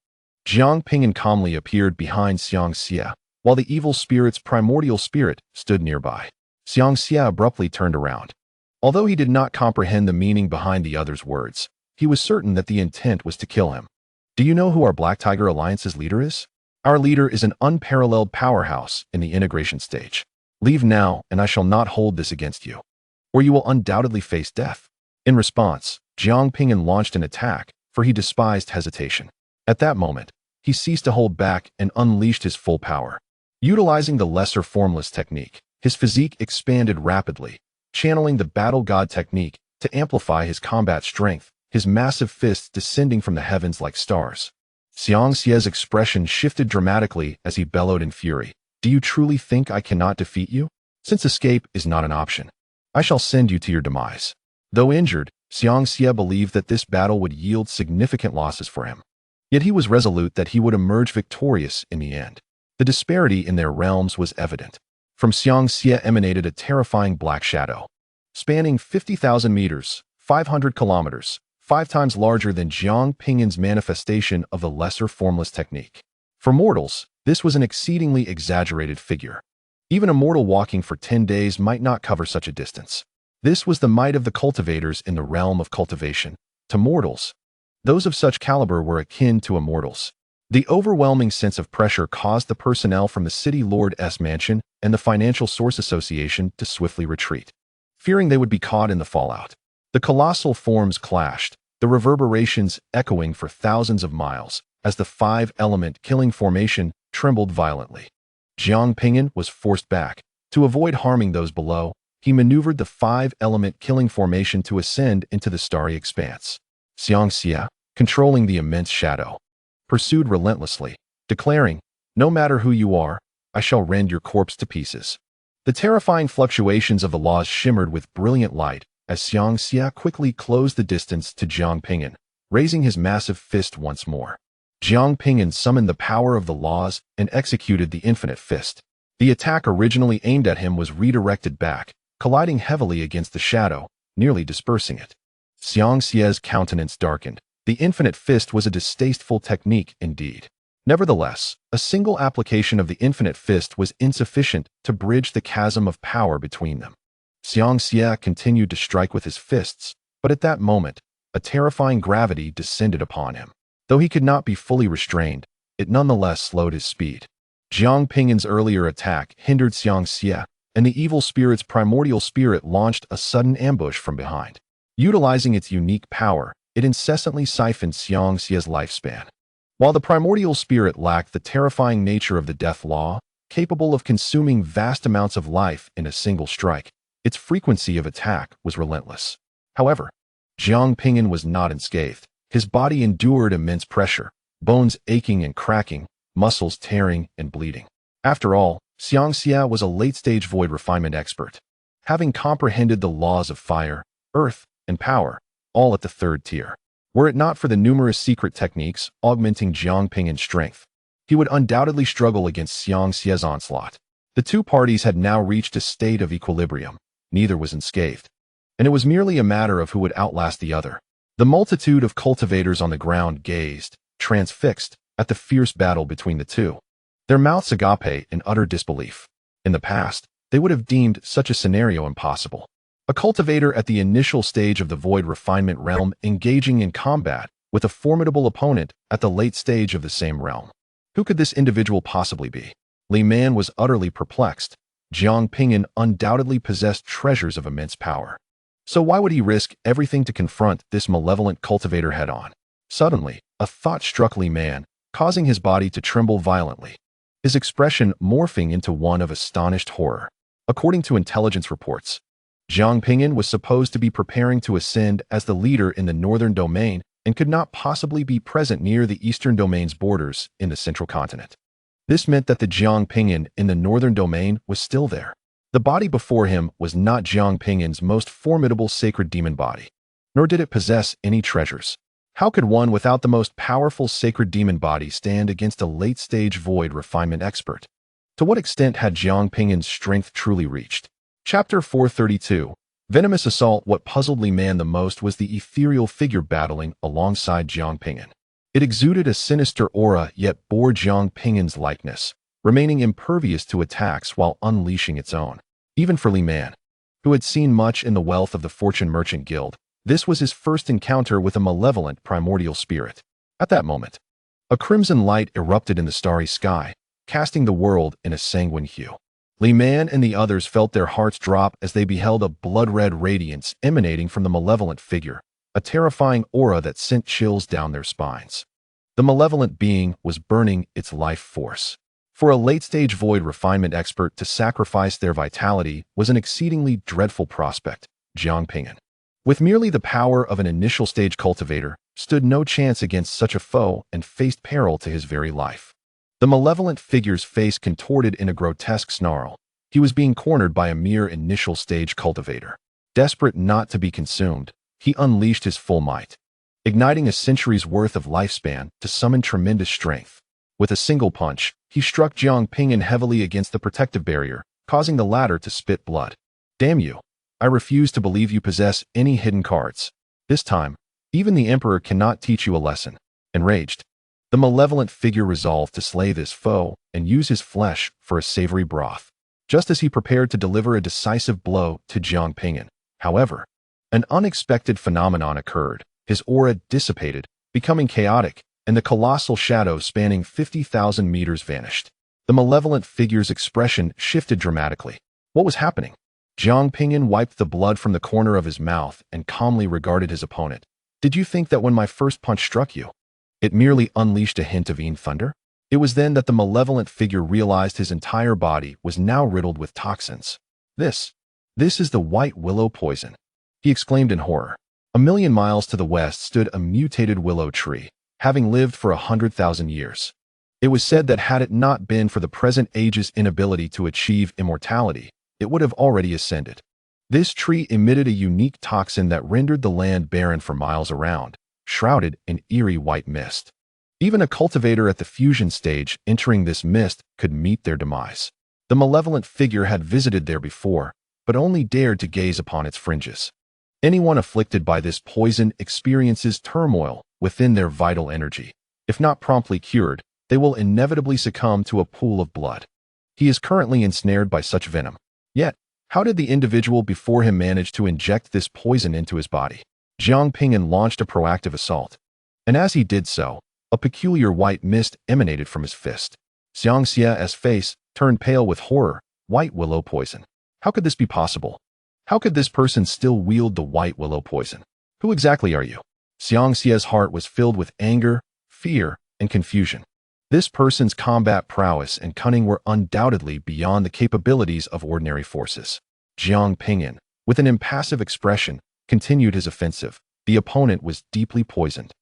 Jiang Ping'an calmly appeared behind Xiangxia, while the evil spirit's primordial spirit stood nearby. Xiangxia abruptly turned around. Although he did not comprehend the meaning behind the other's words, he was certain that the intent was to kill him. Do you know who our Black Tiger Alliance's leader is? Our leader is an unparalleled powerhouse in the integration stage. Leave now, and I shall not hold this against you, or you will undoubtedly face death. In response, Jiang Ping'an launched an attack, for he despised hesitation. At that moment, he ceased to hold back and unleashed his full power. Utilizing the lesser formless technique, his physique expanded rapidly, channeling the battle god technique to amplify his combat strength, his massive fists descending from the heavens like stars. Xiangxia's expression shifted dramatically as he bellowed in fury. Do you truly think I cannot defeat you? Since escape is not an option, I shall send you to your demise. Though injured, Xiangxia believed that this battle would yield significant losses for him. Yet he was resolute that he would emerge victorious in the end. The disparity in their realms was evident. From Xiangxia emanated a terrifying black shadow, spanning 50,000 meters, 500 kilometers, 5 times larger than Jiang Ping'an's manifestation of the lesser formless technique. For mortals, this was an exceedingly exaggerated figure. Even a mortal walking for 10 days might not cover such a distance. This was the might of the cultivators in the realm of cultivation. To mortals, those of such caliber were akin to immortals. The overwhelming sense of pressure caused the personnel from the City Lord's mansion and the Financial Source Association to swiftly retreat, fearing they would be caught in the fallout. The colossal forms clashed, the reverberations echoing for thousands of miles, as the five-element killing formation trembled violently. Jiang Ping'an was forced back. To avoid harming those below, he maneuvered the five-element killing formation to ascend into the starry expanse. Xiang Xia, controlling the immense shadow, pursued relentlessly, declaring, "No matter who you are, I shall rend your corpse to pieces." The terrifying fluctuations of the laws shimmered with brilliant light as Xiang Xia quickly closed the distance to Jiang Ping'an, raising his massive fist once more. Jiang Ping'an summoned the power of the laws and executed the infinite fist. The attack originally aimed at him was redirected back, colliding heavily against the shadow, nearly dispersing it. Xiang Xia's countenance darkened. The infinite fist was a distasteful technique indeed. Nevertheless, a single application of the infinite fist was insufficient to bridge the chasm of power between them. Xiang Xia continued to strike with his fists, but at that moment, a terrifying gravity descended upon him. Though he could not be fully restrained, it nonetheless slowed his speed. Jiang Ping'an's earlier attack hindered Xiang Xia, and the evil spirit's primordial spirit launched a sudden ambush from behind. Utilizing its unique power, it incessantly siphoned Xiang Xia's lifespan. While the primordial spirit lacked the terrifying nature of the death law, capable of consuming vast amounts of life in a single strike, its frequency of attack was relentless. However, Jiang Ping'an was not unscathed. His body endured immense pressure, bones aching and cracking, muscles tearing and bleeding. After all, Xiang Xia was a late-stage void refinement expert, having comprehended the laws of fire, earth, and power, all at the third tier. Were it not for the numerous secret techniques augmenting Jiang Ping'an's strength, he would undoubtedly struggle against Xiang Xia's onslaught. The two parties had now reached a state of equilibrium. Neither was unscathed, and it was merely a matter of who would outlast the other. The multitude of cultivators on the ground gazed, transfixed, at the fierce battle between the two, their mouths agape in utter disbelief. In the past, they would have deemed such a scenario impossible. A cultivator at the initial stage of the void refinement realm engaging in combat with a formidable opponent at the late stage of the same realm. Who could this individual possibly be? Li Man was utterly perplexed. Jiang Ping'an undoubtedly possessed treasures of immense power. So why would he risk everything to confront this malevolent cultivator head-on? Suddenly, a thought struck Li Man, causing his body to tremble violently, his expression morphing into one of astonished horror. According to intelligence reports, Jiang Ping'an was supposed to be preparing to ascend as the leader in the northern domain and could not possibly be present near the eastern domain's borders in the central continent. This meant that the Jiang Ping'an in the northern domain was still there. The body before him was not Jiang Ping'an's most formidable sacred demon body, nor did it possess any treasures. How could one without the most powerful sacred demon body stand against a late-stage void refinement expert? To what extent had Jiang Ping'an's strength truly reached? Chapter 432. Venomous Assault. What puzzled Li Man the most was the ethereal figure battling alongside Jiang Ping'an. It exuded a sinister aura yet bore Jiang Ping'an's likeness, remaining impervious to attacks while unleashing its own. Even for Li Man, who had seen much in the wealth of the Fortune Merchant Guild, this was his first encounter with a malevolent primordial spirit. At that moment, a crimson light erupted in the starry sky, casting the world in a sanguine hue. Li Man and the others felt their hearts drop as they beheld a blood-red radiance emanating from the malevolent figure, a terrifying aura that sent chills down their spines. The malevolent being was burning its life force. For a late-stage void refinement expert to sacrifice their vitality was an exceedingly dreadful prospect. Jiang Ping'an, with merely the power of an initial stage cultivator, stood no chance against such a foe and faced peril to his very life. The malevolent figure's face contorted in a grotesque snarl. He was being cornered by a mere initial stage cultivator. Desperate not to be consumed, he unleashed his full might, igniting a century's worth of lifespan to summon tremendous strength. With a single punch, he struck Jiang Ping'an heavily against the protective barrier, causing the latter to spit blood. Damn you! I refuse to believe you possess any hidden cards. This time, even the Emperor cannot teach you a lesson. Enraged, the malevolent figure resolved to slay this foe and use his flesh for a savory broth. Just as he prepared to deliver a decisive blow to Jiang Ping'an, however, an unexpected phenomenon occurred. His aura dissipated, becoming chaotic, and the colossal shadow spanning 50,000 meters vanished. The malevolent figure's expression shifted dramatically. What was happening? Jiang Ping'an wiped the blood from the corner of his mouth and calmly regarded his opponent. Did you think that when my first punch struck you, It merely unleashed a hint of thunder? It was then that the malevolent figure realized his entire body was now riddled with toxins. This is the white willow poison, he exclaimed in horror. 1,000,000 miles to the west stood a mutated willow tree, having lived for 100,000 years. It was said that had it not been for the present age's inability to achieve immortality, it would have already ascended. This tree emitted a unique toxin that rendered the land barren for miles around, shrouded in eerie white mist. Even a cultivator at the fusion stage entering this mist could meet their demise. The malevolent figure had visited there before, but only dared to gaze upon its fringes. Anyone afflicted by this poison experiences turmoil within their vital energy. If not promptly cured, they will inevitably succumb to a pool of blood. He is currently ensnared by such venom. Yet, how did the individual before him manage to inject this poison into his body? Jiang Ping'an launched a proactive assault, and as he did so, a peculiar white mist emanated from his fist. Xiang Xie's face turned pale with horror. White willow poison. How could this be possible? How could this person still wield the white willow poison? Who exactly are you? Xiang Xie's heart was filled with anger, fear, and confusion. This person's combat prowess and cunning were undoubtedly beyond the capabilities of ordinary forces. Jiang Ping'an, with an impassive expression, continued his offensive. The opponent was deeply poisoned,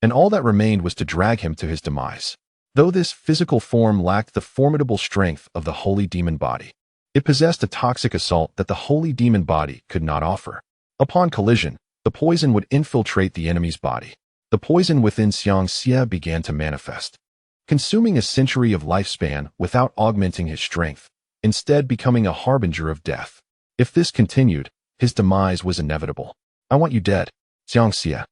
and all that remained was to drag him to his demise. Though this physical form lacked the formidable strength of the holy demon body, it possessed a toxic assault that the holy demon body could not offer. Upon collision, the poison would infiltrate the enemy's body. The poison within Xiang Xie began to manifest, consuming a century of lifespan without augmenting his strength, instead becoming a harbinger of death. If this continued, his demise was inevitable. I want you dead. Xiang Xie,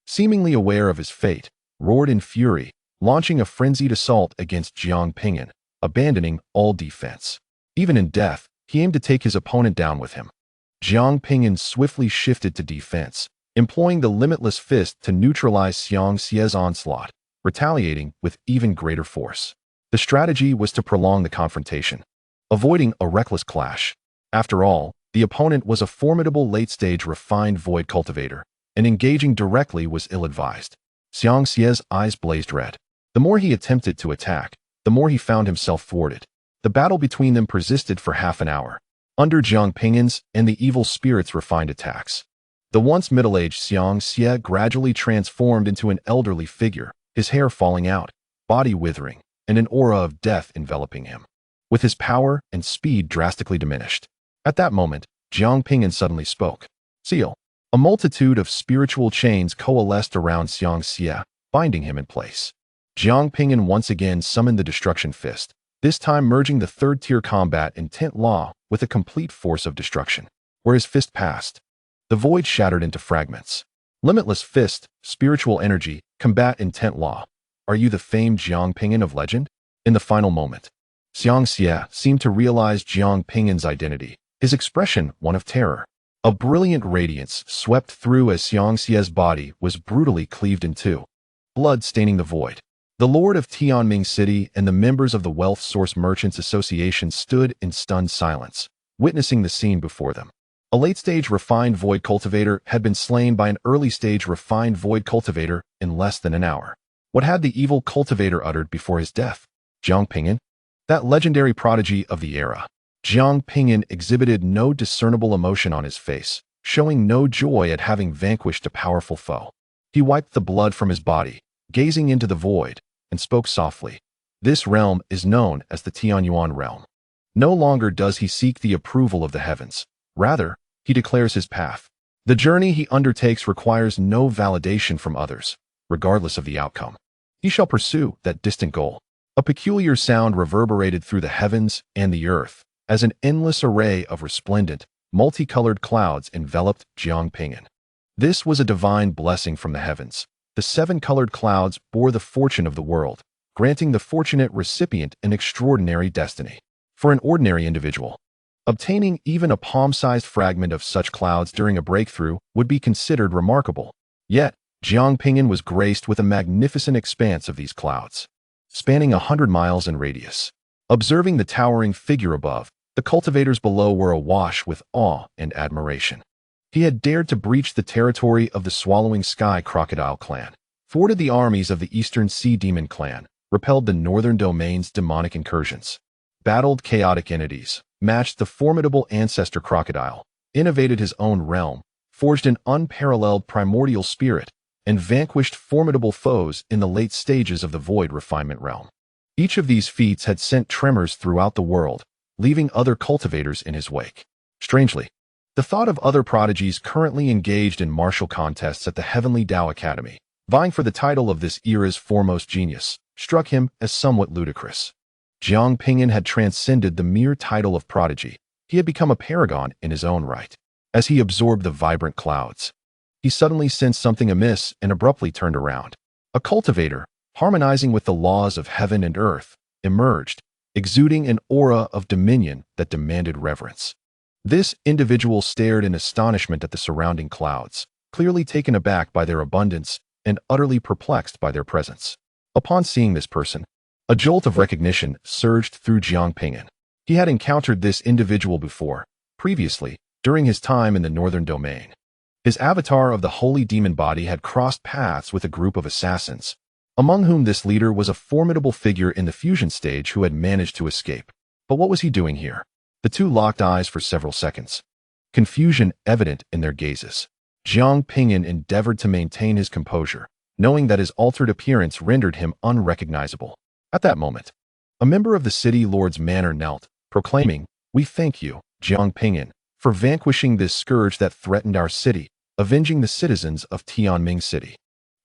seemingly aware of his fate, roared in fury, launching a frenzied assault against Jiang Ping'an, abandoning all defense. Even in death, he aimed to take his opponent down with him. Jiang Ping'an swiftly shifted to defense, employing the limitless fist to neutralize Xiang Xie's onslaught, retaliating with even greater force. The strategy was to prolong the confrontation, avoiding a reckless clash. After all, the opponent was a formidable late-stage refined void cultivator, and engaging directly was ill-advised. Xiang Xie's eyes blazed red. The more he attempted to attack, the more he found himself thwarted. The battle between them persisted for half an hour, under Jiang Ping'an's and the evil spirit's refined attacks. The once middle-aged Xiang Xie gradually transformed into an elderly figure, his hair falling out, body withering, and an aura of death enveloping him, with his power and speed drastically diminished. At that moment, Jiang Ping'an suddenly spoke. Seal. A multitude of spiritual chains coalesced around Xiang Xie, binding him in place. Jiang Ping'an once again summoned the Destruction Fist, this time merging the third-tier combat intent law with a complete force of destruction. Where his fist passed, the void shattered into fragments. Limitless fist, spiritual energy, combat intent law. Are you the famed Jiang Ping'an of legend? In the final moment, Xiang Xie seemed to realize Jiang Ping'an's identity, his expression one of terror. A brilliant radiance swept through as Xiang Xie's body was brutally cleaved in two, blood staining the void. The Lord of Tianming City and the members of the Wealth Source Merchants Association stood in stunned silence, witnessing the scene before them. A late-stage refined void cultivator had been slain by an early-stage refined void cultivator in less than an hour. What had the evil cultivator uttered before his death? Jiang Ping'an? That legendary prodigy of the era. Jiang Ping'an exhibited no discernible emotion on his face, showing no joy at having vanquished a powerful foe. He wiped the blood from his body, gazing into the void, and spoke softly. This realm is known as the Tianyuan realm. No longer does he seek the approval of the heavens. Rather, he declares his path. The journey he undertakes requires no validation from others, regardless of the outcome. He shall pursue that distant goal. A peculiar sound reverberated through the heavens and the earth, as an endless array of resplendent, multicolored clouds enveloped Jiang Ping'an. This was a divine blessing from the heavens. The 7-colored clouds bore the fortune of the world, granting the fortunate recipient an extraordinary destiny. For an ordinary individual, obtaining even a palm-sized fragment of such clouds during a breakthrough would be considered remarkable. Yet, Jiang Ping'an was graced with a magnificent expanse of these clouds, spanning 100 miles in radius. Observing the towering figure above, the cultivators below were awash with awe and admiration. He had dared to breach the territory of the Swallowing Sky Crocodile clan, thwarted the armies of the Eastern Sea Demon Clan, repelled the Northern Domain's demonic incursions, battled chaotic entities, matched the formidable ancestor crocodile, innovated his own realm, forged an unparalleled primordial spirit, and vanquished formidable foes in the late stages of the void refinement realm. Each of these feats had sent tremors throughout the world, leaving other cultivators in his wake. Strangely, the thought of other prodigies currently engaged in martial contests at the Heavenly Tao Academy, vying for the title of this era's foremost genius, struck him as somewhat ludicrous. Jiang Ping'an had transcended the mere title of prodigy. He had become a paragon in his own right. As he absorbed the vibrant clouds, he suddenly sensed something amiss and abruptly turned around. A cultivator, harmonizing with the laws of heaven and earth, emerged, exuding an aura of dominion that demanded reverence. This individual stared in astonishment at the surrounding clouds, clearly taken aback by their abundance and utterly perplexed by their presence. Upon seeing this person, a jolt of recognition surged through Jiang Ping'an. He had encountered this individual before, previously, during his time in the Northern Domain. His avatar of the holy demon body had crossed paths with a group of assassins, among whom this leader was a formidable figure in the fusion stage who had managed to escape. But what was he doing here? The two locked eyes for several seconds, confusion evident in their gazes. Jiang Ping'an endeavored to maintain his composure, knowing that his altered appearance rendered him unrecognizable. At that moment, a member of the city lord's manor knelt, proclaiming, "We thank you, Jiang Ping'an, for vanquishing this scourge that threatened our city, avenging the citizens of Tianming City."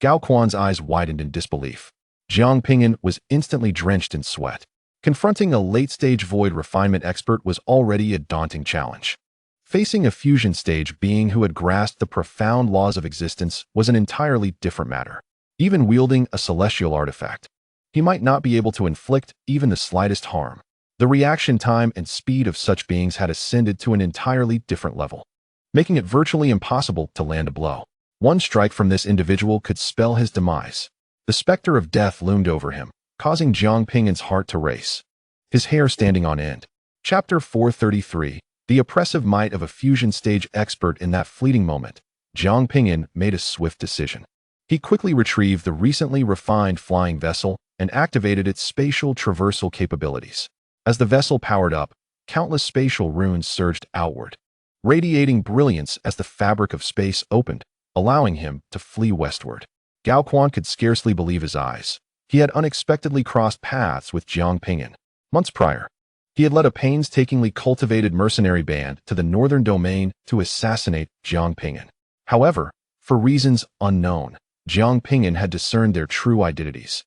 Gao Quan's eyes widened in disbelief. Jiang Ping'an was instantly drenched in sweat. Confronting a late-stage void refinement expert was already a daunting challenge. Facing a fusion stage being who had grasped the profound laws of existence was an entirely different matter. Even wielding a celestial artifact, he might not be able to inflict even the slightest harm. The reaction time and speed of such beings had ascended to an entirely different level, making it virtually impossible to land a blow. One strike from this individual could spell his demise. The specter of death loomed over him, causing Jiang Ping'an's heart to race, his hair standing on end. Chapter 433, The Oppressive Might of a Fusion Stage Expert. In that fleeting moment, Jiang Ping'an made a swift decision. He quickly retrieved the recently refined flying vessel and activated its spatial traversal capabilities. As the vessel powered up, countless spatial runes surged outward, radiating brilliance as the fabric of space opened, allowing him to flee westward. Gao Quan could scarcely believe his eyes. He had unexpectedly crossed paths with Jiang Ping'an. Months prior, he had led a painstakingly cultivated mercenary band to the Northern Domain to assassinate Jiang Ping'an. However, for reasons unknown, Jiang Ping'an had discerned their true identities,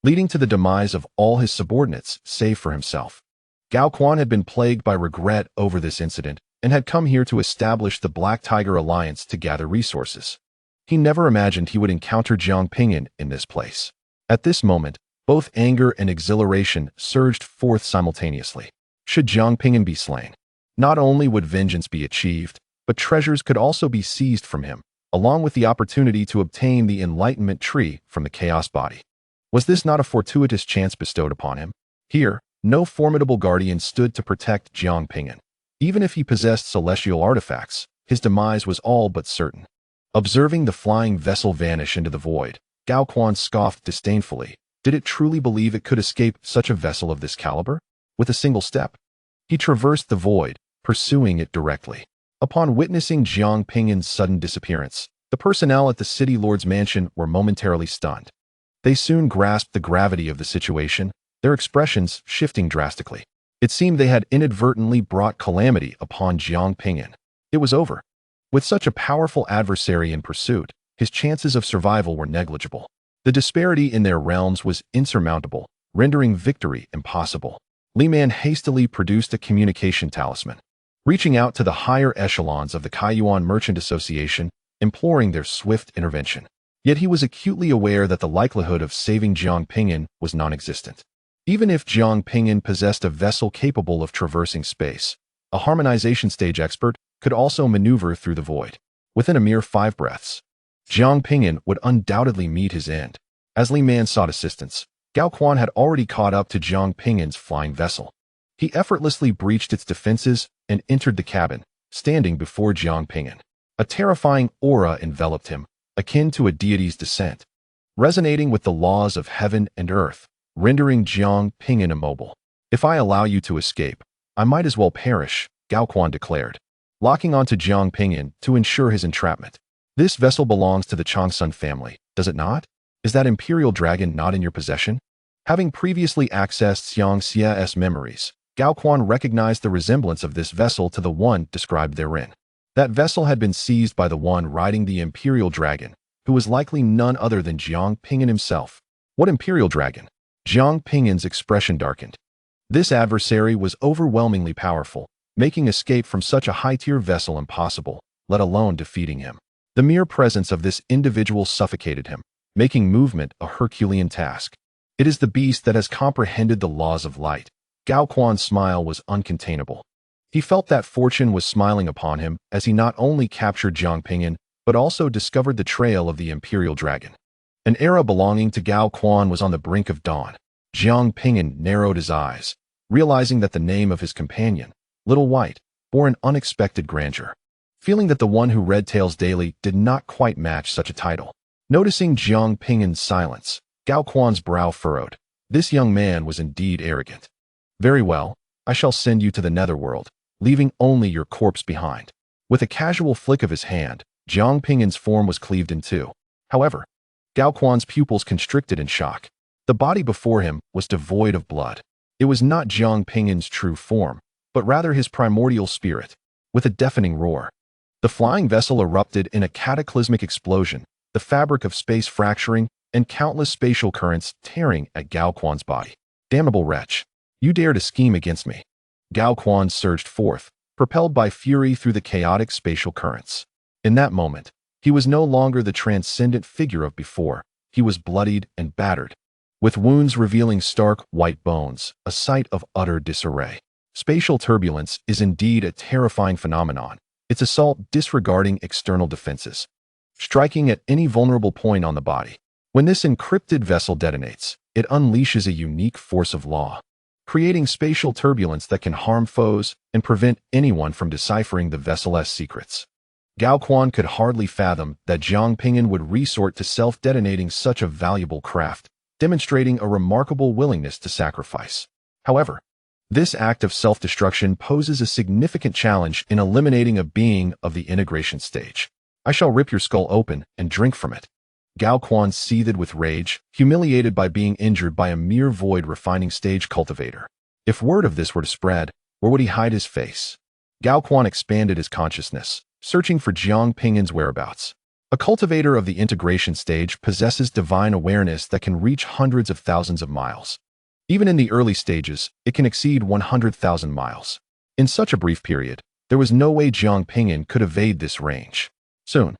leading to the demise of all his subordinates save for himself. Gao Quan had been plagued by regret over this incident and had come here to establish the Black Tiger Alliance to gather resources. He never imagined he would encounter Jiang Ping'an in this place. At this moment, both anger and exhilaration surged forth simultaneously. Should Jiang Ping'an be slain, not only would vengeance be achieved, but treasures could also be seized from him, along with the opportunity to obtain the enlightenment tree from the chaos body. Was this not a fortuitous chance bestowed upon him? Here, no formidable guardian stood to protect Jiang Ping'an. Even if he possessed celestial artifacts, his demise was all but certain. Observing the flying vessel vanish into the void, Gao Quan scoffed disdainfully. Did it truly believe it could escape such a vessel of this caliber? With a single step, he traversed the void, pursuing it directly. Upon witnessing Jiang Ping'an's sudden disappearance, the personnel at the city lord's mansion were momentarily stunned. They soon grasped the gravity of the situation, their expressions shifting drastically. It seemed they had inadvertently brought calamity upon Jiang Ping'an. It was over. With such a powerful adversary in pursuit, his chances of survival were negligible. The disparity in their realms was insurmountable, rendering victory impossible. Li Man hastily produced a communication talisman, reaching out to the higher echelons of the Kaiyuan Merchant Association, imploring their swift intervention. Yet he was acutely aware that the likelihood of saving Jiang Ping'an was non-existent. Even if Jiang Ping'an possessed a vessel capable of traversing space, a harmonization stage expert could also maneuver through the void. Within a mere 5 breaths, Jiang Ping'an would undoubtedly meet his end. As Li Man sought assistance, Gao Quan had already caught up to Jiang Ping'an's flying vessel. He effortlessly breached its defenses and entered the cabin, standing before Jiang Ping'an. A terrifying aura enveloped him, akin to a deity's descent. resonating with the laws of heaven and earth, rendering Jiang Ping'an immobile. If I allow you to escape, I might as well perish, Gao Quan declared, locking onto Jiang Ping'an to ensure his entrapment. This vessel belongs to the Changsun family, does it not? Is that imperial dragon not in your possession? Having previously accessed Xiang Xia's memories, Gao Quan recognized the resemblance of this vessel to the one described therein. That vessel had been seized by the one riding the imperial dragon, who was likely none other than Jiang Ping'an himself. What imperial dragon? Jiang Ping'an's expression darkened. This adversary was overwhelmingly powerful, making escape from such a high-tier vessel impossible, let alone defeating him. The mere presence of this individual suffocated him, making movement a Herculean task. It is the beast that has comprehended the laws of light. Gao Quan's smile was uncontainable. He felt that fortune was smiling upon him as he not only captured Jiang Ping'an, but also discovered the trail of the imperial dragon. An era belonging to Gao Quan was on the brink of dawn. Jiang Ping'an narrowed his eyes, realizing that the name of his companion, Little White, bore an unexpected grandeur. Feeling that the one who read tales daily did not quite match such a title. Noticing Jiang Ping'an's silence, Gao Quan's brow furrowed. This young man was indeed arrogant. Very well, I shall send you to the netherworld, leaving only your corpse behind. With a casual flick of his hand, Jiang Ping'an's form was cleaved in two. However, Gao Quan's pupils constricted in shock. The body before him was devoid of blood. It was not Jiang Ping'an's true form, but rather his primordial spirit. With a deafening roar, the flying vessel erupted in a cataclysmic explosion, the fabric of space fracturing and countless spatial currents tearing at Gao Quan's body. Damnable wretch! You dare to scheme against me! Gao Quan surged forth, propelled by fury through the chaotic spatial currents. In that moment, he was no longer the transcendent figure of before. He was bloodied and battered, with wounds revealing stark white bones, a sight of utter disarray. Spatial turbulence is indeed a terrifying phenomenon, its assault disregarding external defenses, striking at any vulnerable point on the body. When this encrypted vessel detonates, it unleashes a unique force of law, creating spatial turbulence that can harm foes and prevent anyone from deciphering the vessel's secrets. Gao Quan could hardly fathom that Jiang Ping'an would resort to self-detonating such a valuable craft, demonstrating a remarkable willingness to sacrifice. However, this act of self-destruction poses a significant challenge in eliminating a being of the integration stage. I shall rip your skull open and drink from it. Gao Quan seethed with rage, humiliated by being injured by a mere void refining stage cultivator. If word of this were to spread, where would he hide his face? Gao Quan expanded his consciousness, searching for Jiang Ping'an's whereabouts. A cultivator of the integration stage possesses divine awareness that can reach hundreds of thousands of miles. Even in the early stages, it can exceed 100,000 miles. In such a brief period, there was no way Jiang Ping'an could evade this range. Soon,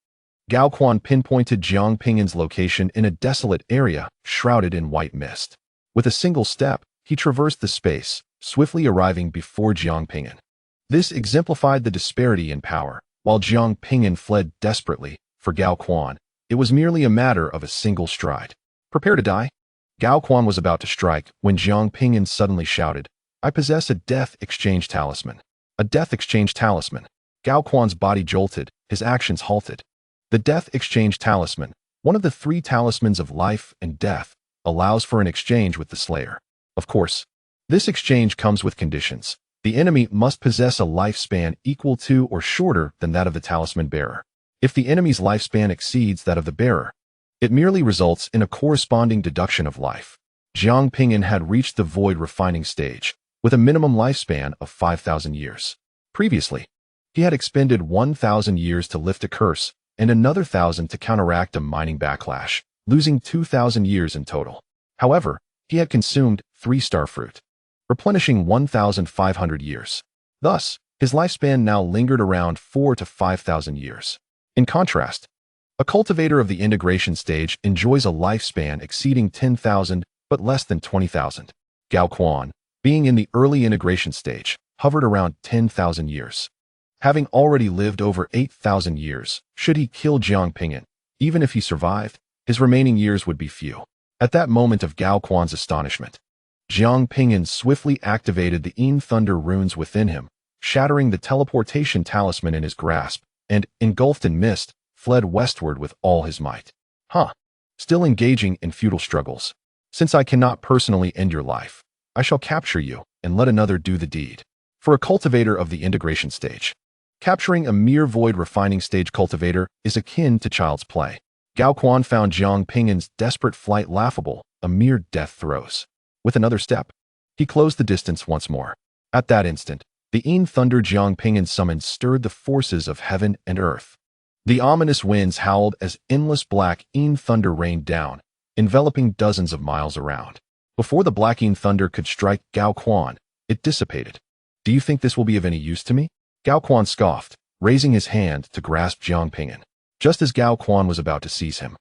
Gao Quan pinpointed Jiang Ping'an's location in a desolate area shrouded in white mist. With a single step, he traversed the space, swiftly arriving before Jiang Ping'an. This exemplified the disparity in power. While Jiang Ping'an fled desperately, for Gao Quan, it was merely a matter of a single stride. Prepare to die? Gao Quan was about to strike when Jiang Ping'an suddenly shouted, I possess a death exchange talisman. A death exchange talisman. Gao Quan's body jolted, his actions halted. The death exchange talisman, one of the 3 talismans of life and death, allows for an exchange with the slayer. Of course, this exchange comes with conditions. The enemy must possess a lifespan equal to or shorter than that of the talisman bearer. If the enemy's lifespan exceeds that of the bearer, it merely results in a corresponding deduction of life. Jiang Ping'an had reached the void refining stage, with a minimum lifespan of 5,000 years. Previously, he had expended 1,000 years to lift a curse and another 1,000 to counteract a mining backlash, losing 2,000 years in total. However, he had consumed 3 starfruit, replenishing 1,500 years. Thus, his lifespan now lingered around 4,000 to 5,000 years. In contrast, a cultivator of the integration stage enjoys a lifespan exceeding 10,000 but less than 20,000. Gao Quan, being in the early integration stage, hovered around 10,000 years. Having already lived over 8,000 years, should he kill Jiang Ping'an, even if he survived, his remaining years would be few. At that moment of Gao Quan's astonishment, Jiang Ping'an swiftly activated the Yin Thunder runes within him, shattering the teleportation talisman in his grasp, and, engulfed in mist, fled westward with all his might. Huh. still engaging in futile struggles. Since I cannot personally end your life, I shall capture you and let another do the deed. For a cultivator of the integration stage, capturing a mere void refining stage cultivator is akin to child's play. Gao Quan found Jiang Ping'an's desperate flight laughable, a mere death throes. With another step, he closed the distance once more. At that instant, the thunder Jiang Ping'an summoned stirred the forces of heaven and earth. The ominous winds howled as endless black thunder rained down, enveloping dozens of miles around. Before the black thunder could strike Gao Quan, it dissipated. Do you think this will be of any use to me? Gao Quan scoffed, raising his hand to grasp Jiang Ping'an. Just as Gao Quan was about to seize him,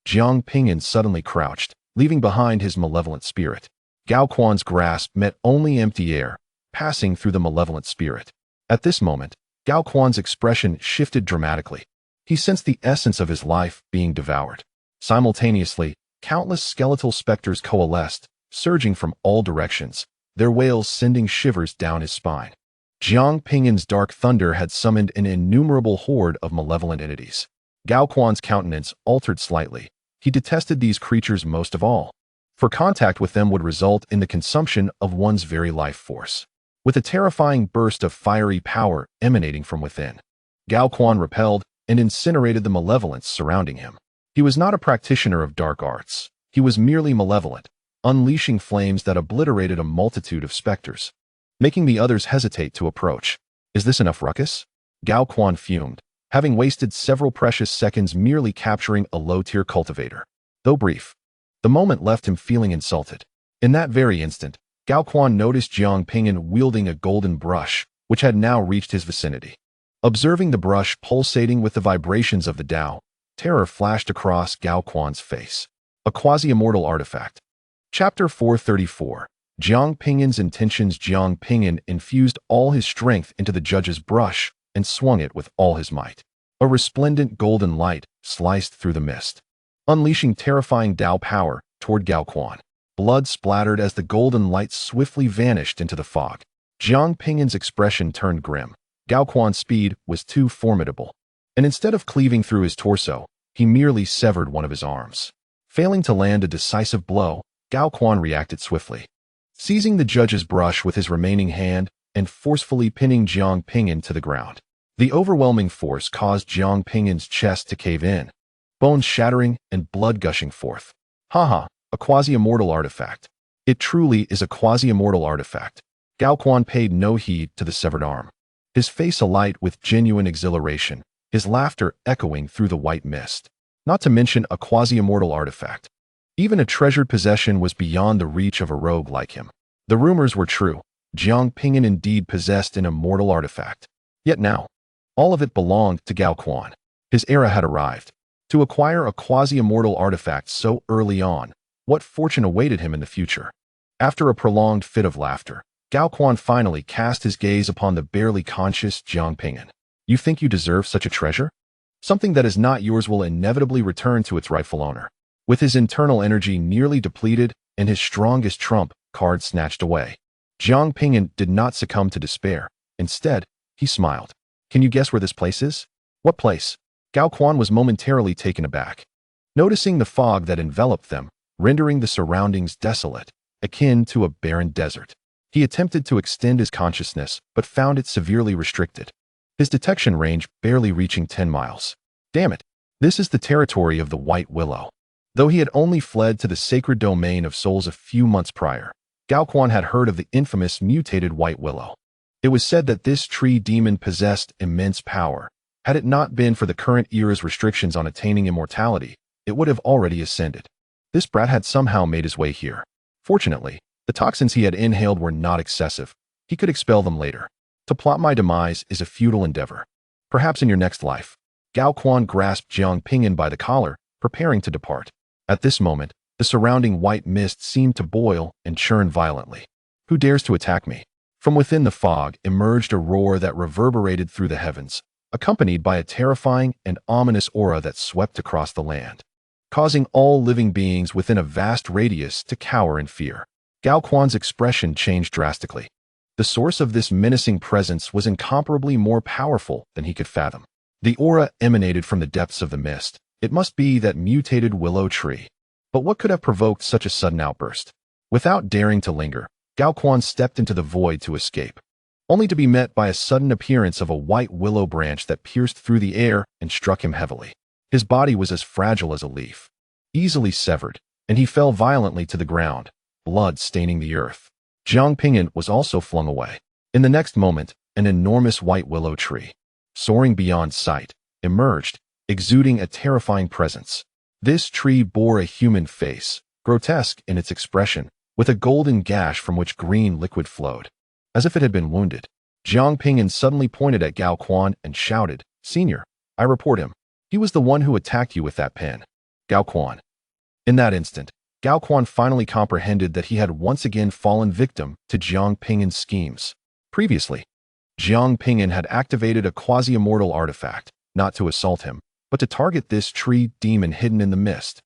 Jiang Ping'an suddenly crouched, leaving behind his malevolent spirit. Gao Quan's grasp met only empty air, passing through the malevolent spirit. At this moment, Gao Quan's expression shifted dramatically. He sensed the essence of his life being devoured. Simultaneously, countless skeletal specters coalesced, surging from all directions, their wails sending shivers down his spine. Jiang Ping'an's dark thunder had summoned an innumerable horde of malevolent entities. Gao Quan's countenance altered slightly. He detested these creatures most of all, for contact with them would result in the consumption of one's very life force. With a terrifying burst of fiery power emanating from within, Gao Quan repelled and incinerated the malevolence surrounding him. He was not a practitioner of dark arts. He was merely malevolent, unleashing flames that obliterated a multitude of specters, making the others hesitate to approach. Is this enough ruckus? Gao Quan fumed, having wasted several precious seconds merely capturing a low-tier cultivator. Though brief, the moment left him feeling insulted. In that very instant, Gao Quan noticed Jiang Ping'an wielding a golden brush, which had now reached his vicinity. Observing the brush pulsating with the vibrations of the Tao, terror flashed across Gao Quan's face. A quasi-immortal artifact. Chapter 434. Jiang Ping'an's intentions. Jiang Ping'an infused all his strength into the judge's brush and swung it with all his might. A resplendent golden light sliced through the mist, unleashing terrifying Tao power toward Gao Quan. Blood splattered as the golden light swiftly vanished into the fog. Jiang Ping'an's expression turned grim. Gao Quan's speed was too formidable, and instead of cleaving through his torso, he merely severed one of his arms. Failing to land a decisive blow, Gao Quan reacted swiftly, seizing the judge's brush with his remaining hand and forcefully pinning Jiang Ping'an to the ground. The overwhelming force caused Jiang Ping'an's chest to cave in, bones shattering and blood gushing forth. Haha, a quasi-immortal artifact. It truly is a quasi-immortal artifact. Gao Quan paid no heed to the severed arm, his face alight with genuine exhilaration, his laughter echoing through the white mist. Not to mention a quasi-immortal artifact. Even a treasured possession was beyond the reach of a rogue like him. The rumors were true. Jiang Ping'an indeed possessed an immortal artifact. Yet now, all of it belonged to Gao Quan. His era had arrived. To acquire a quasi-immortal artifact so early on, what fortune awaited him in the future? After a prolonged fit of laughter, Gao Quan finally cast his gaze upon the barely conscious Jiang Ping'an. You think you deserve such a treasure? Something that is not yours will inevitably return to its rightful owner. With his internal energy nearly depleted and his strongest trump card snatched away, Jiang Ping'an did not succumb to despair. Instead, he smiled. Can you guess where this place is? What place? Gao Quan was momentarily taken aback, noticing the fog that enveloped them, rendering the surroundings desolate, akin to a barren desert. He attempted to extend his consciousness, but found it severely restricted, his detection range barely reaching 10 miles. Damn it, this is the territory of the White Willow. Though he had only fled to the sacred domain of souls a few months prior, Gao Quan had heard of the infamous mutated White Willow. It was said that this tree demon possessed immense power. Had it not been for the current era's restrictions on attaining immortality, it would have already ascended. This brat had somehow made his way here. Fortunately, the toxins he had inhaled were not excessive. He could expel them later. To plot my demise is a futile endeavor. Perhaps in your next life. Gao Quan grasped Jiang Ping'an by the collar, preparing to depart. At this moment, the surrounding white mist seemed to boil and churn violently. Who dares to attack me? From within the fog emerged a roar that reverberated through the heavens, accompanied by a terrifying and ominous aura that swept across the land, causing all living beings within a vast radius to cower in fear. Gao Quan's expression changed drastically. The source of this menacing presence was incomparably more powerful than he could fathom. The aura emanated from the depths of the mist, It must be that mutated willow tree. But what could have provoked such a sudden outburst? Without daring to linger, Gao Quan stepped into the void to escape, only to be met by a sudden appearance of a white willow branch that pierced through the air and struck him heavily. His body was as fragile as a leaf, easily severed, and he fell violently to the ground, blood staining the earth. Jiang Ping'an was also flung away. In the next moment, an enormous white willow tree, soaring beyond sight, emerged, exuding a terrifying presence. This tree bore a human face, grotesque in its expression, with a golden gash from which green liquid flowed, as if it had been wounded. Jiang Ping'an suddenly pointed at Gao Quan and shouted, "Senior, I report him. He was the one who attacked you with that pen." Gao Quan. In that instant, Gao Quan finally comprehended that he had once again fallen victim to Jiang Ping'an's schemes. Previously, Jiang Ping'an had activated a quasi-immortal artifact, not to assault him, but to target this tree demon hidden in the mist.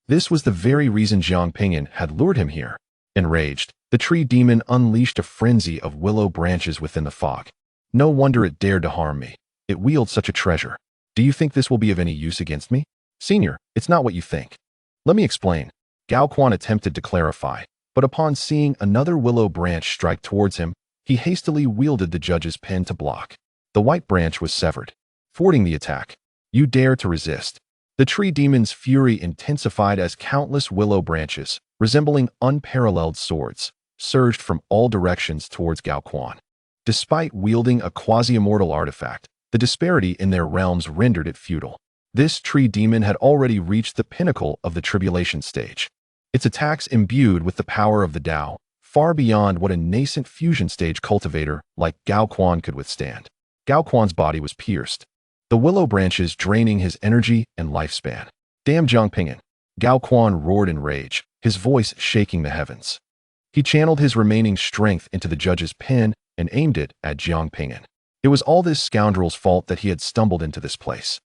This was the very reason Jiang Ping'an had lured him here. Enraged, the tree demon unleashed a frenzy of willow branches within the fog. No wonder it dared to harm me. It wielded such a treasure. Do you think this will be of any use against me? Senior, it's not what you think. Let me explain. Gao Quan attempted to clarify, but upon seeing another willow branch strike towards him, he hastily wielded the judge's pen to block. The white branch was severed, thwarting the attack. You dare to resist. The tree demon's fury intensified as countless willow branches, resembling unparalleled swords, surged from all directions towards Gao Quan. Despite wielding a quasi-immortal artifact, the disparity in their realms rendered it futile. This tree demon had already reached the pinnacle of the tribulation stage. Its attacks imbued with the power of the Tao, far beyond what a nascent fusion stage cultivator like Gao Quan could withstand. Gao Quan's body was pierced, the willow branches draining his energy and lifespan. Damn Jiang Ping'an! Gao Quan roared in rage, his voice shaking the heavens. He channeled his remaining strength into the judge's pen and aimed it at Jiang Ping'an. It was all this scoundrel's fault that he had stumbled into this place,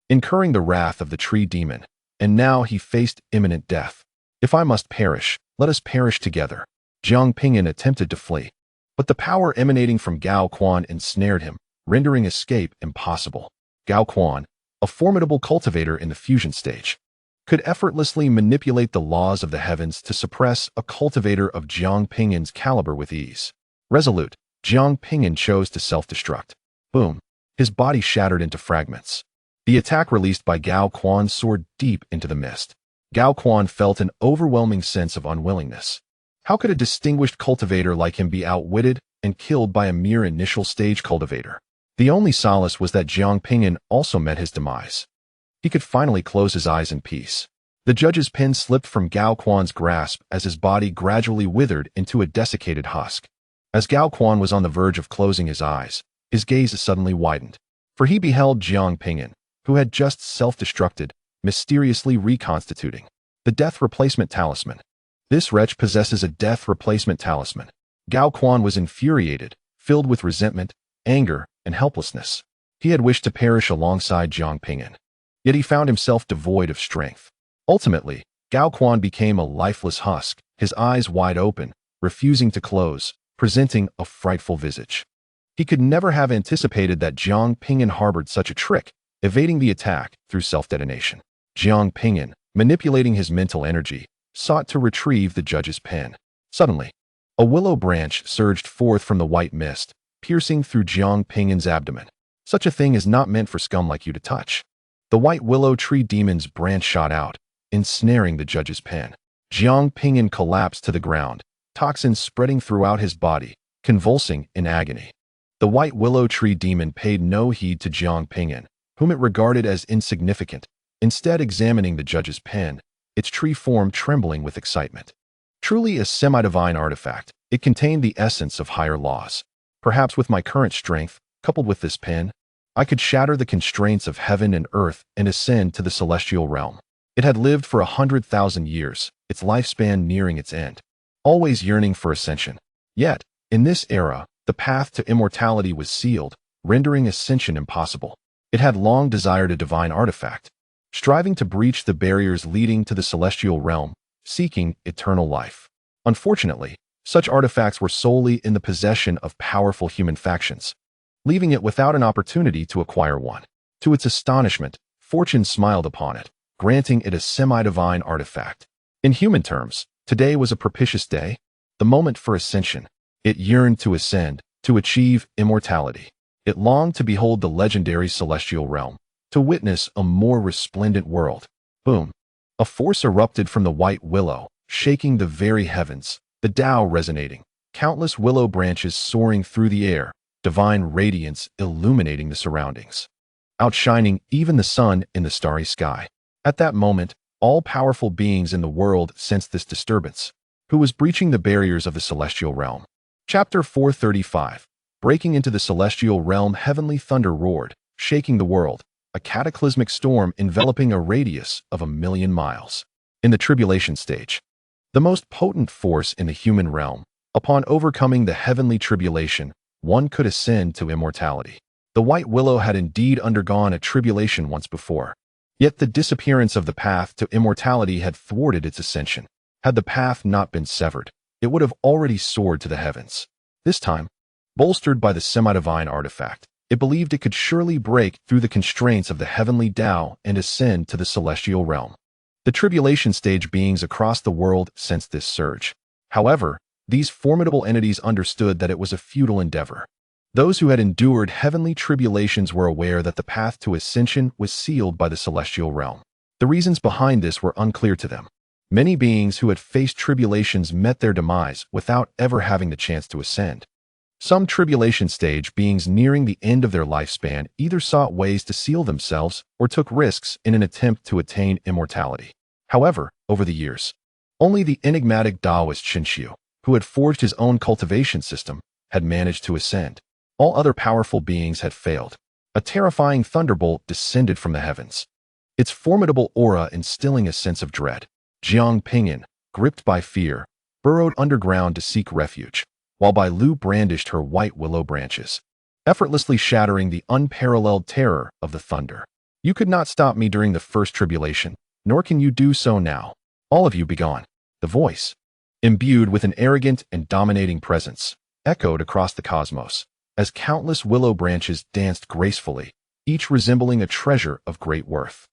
incurring the wrath of the tree demon, and now he faced imminent death. If I must perish, let us perish together. Jiang Ping'an attempted to flee, but the power emanating from Gao Quan ensnared him, rendering escape impossible. Gao Quan, a formidable cultivator in the fusion stage, could effortlessly manipulate the laws of the heavens to suppress a cultivator of Jiang Ping'an's caliber with ease. Resolute, Jiang Ping'an chose to self-destruct. Boom! His body shattered into fragments. The attack released by Gao Quan soared deep into the mist. Gao Quan felt an overwhelming sense of unwillingness. How could a distinguished cultivator like him be outwitted and killed by a mere initial stage cultivator? The only solace was that Jiang Ping'an also met his demise. He could finally close his eyes in peace. The judge's pen slipped from Gao Quan's grasp as his body gradually withered into a desiccated husk. As Gao Quan was on the verge of closing his eyes, his gaze suddenly widened, for he beheld Jiang Ping'an, who had just self-destructed, mysteriously reconstituting. The death replacement talisman. This wretch possesses a death replacement talisman. Gao Quan was infuriated, filled with resentment, anger, and helplessness. He had wished to perish alongside Jiang Ping'an, yet he found himself devoid of strength. Ultimately, Gao Quan became a lifeless husk, his eyes wide open, refusing to close, presenting a frightful visage. He could never have anticipated that Jiang Ping'an harbored such a trick, evading the attack through self-detonation. Jiang Ping'an, manipulating his mental energy, sought to retrieve the judge's pen. Suddenly, a willow branch surged forth from the white mist, piercing through Jiang Ping'an's abdomen. Such a thing is not meant for scum like you to touch. The white willow tree demon's branch shot out, ensnaring the judge's pen. Jiang Ping'an collapsed to the ground, toxins spreading throughout his body, convulsing in agony. The white willow tree demon paid no heed to Jiang Ping'an, whom it regarded as insignificant, instead examining the judge's pen, its tree form trembling with excitement. Truly a semi-divine artifact, it contained the essence of higher laws. Perhaps with my current strength, coupled with this pen, I could shatter the constraints of heaven and earth and ascend to the celestial realm. It had lived for 100,000 years, its lifespan nearing its end, always yearning for ascension. Yet, in this era, the path to immortality was sealed, rendering ascension impossible. It had long desired a divine artifact, striving to breach the barriers leading to the celestial realm, seeking eternal life. Unfortunately, such artifacts were solely in the possession of powerful human factions, leaving it without an opportunity to acquire one. To its astonishment, fortune smiled upon it, granting it a semi-divine artifact. In human terms, today was a propitious day, the moment for ascension. It yearned to ascend, to achieve immortality. It longed to behold the legendary celestial realm, to witness a more resplendent world. Boom! A force erupted from the white willow, shaking the very heavens, the Tao resonating, countless willow branches soaring through the air, divine radiance illuminating the surroundings, outshining even the sun in the starry sky. At that moment, all powerful beings in the world sensed this disturbance. Who was breaching the barriers of the celestial realm? Chapter 435. Breaking into the celestial realm, heavenly thunder roared, shaking the world, a cataclysmic storm enveloping a radius of 1,000,000 miles. In the tribulation stage, the most potent force in the human realm, upon overcoming the heavenly tribulation, one could ascend to immortality. The white willow had indeed undergone a tribulation once before. Yet the disappearance of the path to immortality had thwarted its ascension. Had the path not been severed, it would have already soared to the heavens. This time, bolstered by the semi-divine artifact, it believed it could surely break through the constraints of the heavenly Tao and ascend to the celestial realm. The tribulation stage beings across the world sensed this surge. However, these formidable entities understood that it was a futile endeavor. Those who had endured heavenly tribulations were aware that the path to ascension was sealed by the celestial realm. The reasons behind this were unclear to them. Many beings who had faced tribulations met their demise without ever having the chance to ascend. Some tribulation stage beings nearing the end of their lifespan either sought ways to seal themselves or took risks in an attempt to attain immortality. However, over the years, only the enigmatic Taoist Qinshu, who had forged his own cultivation system, had managed to ascend. All other powerful beings had failed. A terrifying thunderbolt descended from the heavens, its formidable aura instilling a sense of dread. Jiang Ping'an, gripped by fear, burrowed underground to seek refuge, while Bai Lu brandished her white willow branches, effortlessly shattering the unparalleled terror of the thunder. You could not stop me during the first tribulation, nor can you do so now. All of you begone. The voice, imbued with an arrogant and dominating presence, echoed across the cosmos, as countless willow branches danced gracefully, each resembling a treasure of great worth.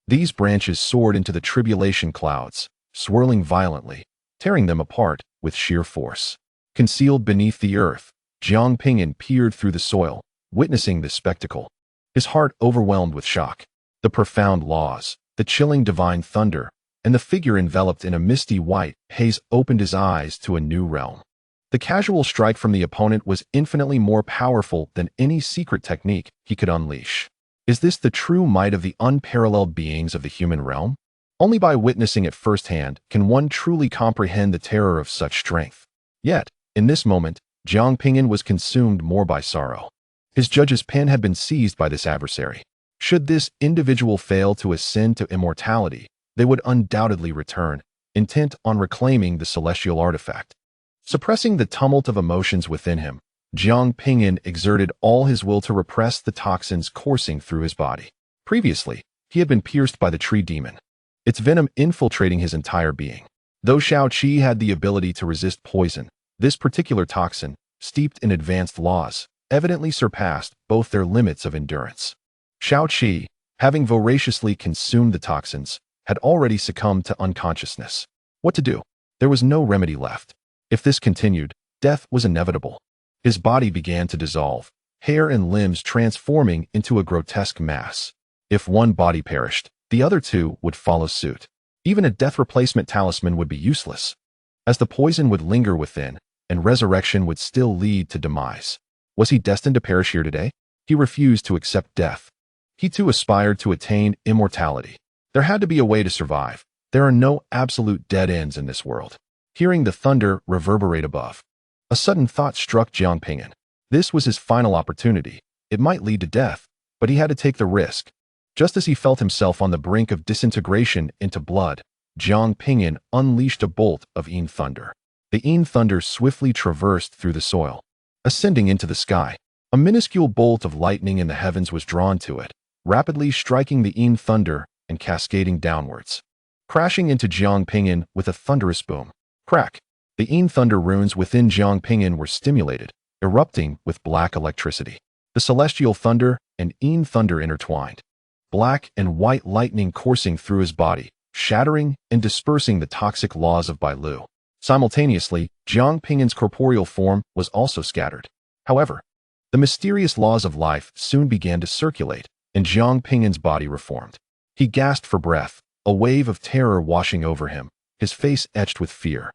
These branches soared into the tribulation clouds, swirling violently, tearing them apart with sheer force. Concealed beneath the earth, Jiang Ping'an peered through the soil, witnessing this spectacle. His heart overwhelmed with shock. The profound laws, the chilling divine thunder, and the figure enveloped in a misty white haze opened his eyes to a new realm. The casual strike from the opponent was infinitely more powerful than any secret technique he could unleash. Is this the true might of the unparalleled beings of the human realm? Only by witnessing it firsthand can one truly comprehend the terror of such strength. Yet, in this moment, Jiang Ping'an was consumed more by sorrow. His judge's pen had been seized by this adversary. Should this individual fail to ascend to immortality, they would undoubtedly return, intent on reclaiming the celestial artifact. Suppressing the tumult of emotions within him, Jiang Ping'an exerted all his will to repress the toxins coursing through his body. Previously, he had been pierced by the tree demon, its venom infiltrating his entire being. Though Shao Qi had the ability to resist poison, this particular toxin, steeped in advanced laws, evidently surpassed both their limits of endurance. Shao Qi, having voraciously consumed the toxins, had already succumbed to unconsciousness. What to do? There was no remedy left. If this continued, death was inevitable. His body began to dissolve, hair and limbs transforming into a grotesque mass. If one body perished, the other two would follow suit. Even a death replacement talisman would be useless, as the poison would linger within, and resurrection would still lead to demise. Was he destined to perish here today? He refused to accept death. He too aspired to attain immortality. There had to be a way to survive. There are no absolute dead ends in this world. Hearing the thunder reverberate above, a sudden thought struck Jiang Ping'an. This was his final opportunity. It might lead to death, but he had to take the risk. Just as he felt himself on the brink of disintegration into blood, Jiang Ping'an unleashed a bolt of Yin thunder. The Yin thunder swiftly traversed through the soil, ascending into the sky. A minuscule bolt of lightning in the heavens was drawn to it, rapidly striking the Yin thunder and cascading downwards, crashing into Jiang Ping'an with a thunderous boom. Crack! The Yin thunder runes within Jiang Ping'an were stimulated, erupting with black electricity. The celestial thunder and Yin thunder intertwined. black and white lightning coursing through his body, shattering and dispersing the toxic laws of Bailu. Simultaneously, Jiang Ping'an's corporeal form was also scattered. However, the mysterious laws of life soon began to circulate, and Jiang Ping'an's body reformed. He gasped for breath, a wave of terror washing over him, his face etched with fear.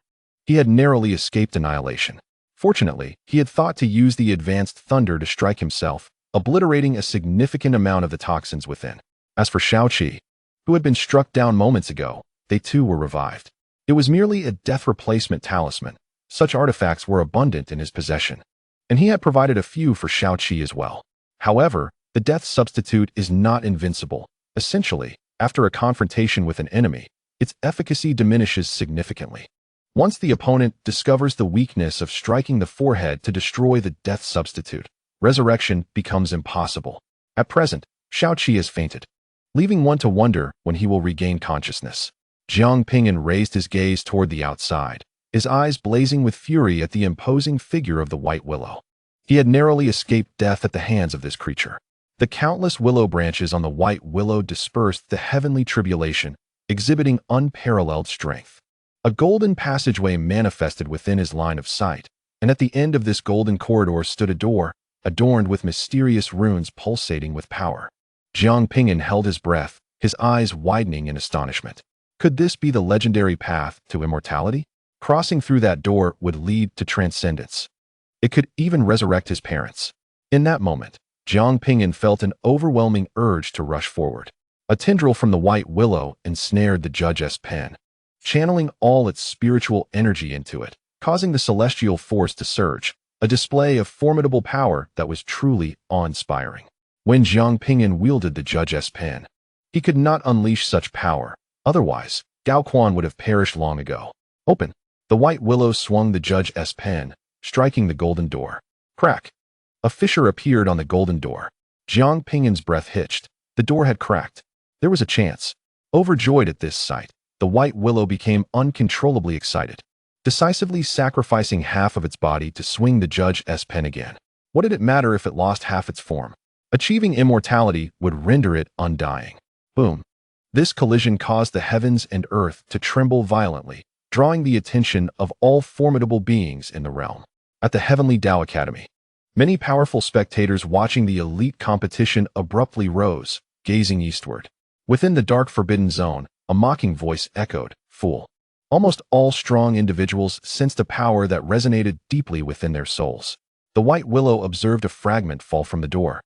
He had narrowly escaped annihilation. Fortunately, he had thought to use the advanced thunder to strike himself, obliterating a significant amount of the toxins within. As for Shaoqi, who had been struck down moments ago, they too were revived. It was merely a death replacement talisman. Such artifacts were abundant in his possession, and he had provided a few for Shaoqi as well. However, the death substitute is not invincible. Essentially, after a confrontation with an enemy, its efficacy diminishes significantly. Once the opponent discovers the weakness of striking the forehead to destroy the death substitute, resurrection becomes impossible. At present, Shaoqi has fainted, leaving one to wonder when he will regain consciousness. Jiang Ping'an raised his gaze toward the outside, his eyes blazing with fury at the imposing figure of the white willow. He had narrowly escaped death at the hands of this creature. The countless willow branches on the white willow dispersed the heavenly tribulation, exhibiting unparalleled strength. A golden passageway manifested within his line of sight, and at the end of this golden corridor stood a door, adorned with mysterious runes pulsating with power. Jiang Ping'an held his breath, his eyes widening in astonishment. Could this be the legendary path to immortality? Crossing through that door would lead to transcendence. It could even resurrect his parents. In that moment, Jiang Ping'an felt an overwhelming urge to rush forward. A tendril from the white willow ensnared the judge's pen, channeling all its spiritual energy into it, causing the celestial force to surge, a display of formidable power that was truly awe-inspiring. When Jiang Ping'an wielded the judge's pen, he could not unleash such power. Otherwise, Gao Quan would have perished long ago. Open. The white willow swung the judge's pen, striking the golden door. Crack. A fissure appeared on the golden door. Jiang Ping'an's breath hitched. The door had cracked. There was a chance. Overjoyed at this sight, the white willow became uncontrollably excited, decisively sacrificing half of its body to swing the judge's pen again. What did it matter if it lost half its form? Achieving immortality would render it undying. Boom. This collision caused the heavens and earth to tremble violently, drawing the attention of all formidable beings in the realm. At the Heavenly Tao Academy, many powerful spectators watching the elite competition abruptly rose, gazing eastward. Within the dark forbidden zone, a mocking voice echoed, "Fool." Almost all strong individuals sensed a power that resonated deeply within their souls. The white willow observed a fragment fall from the door,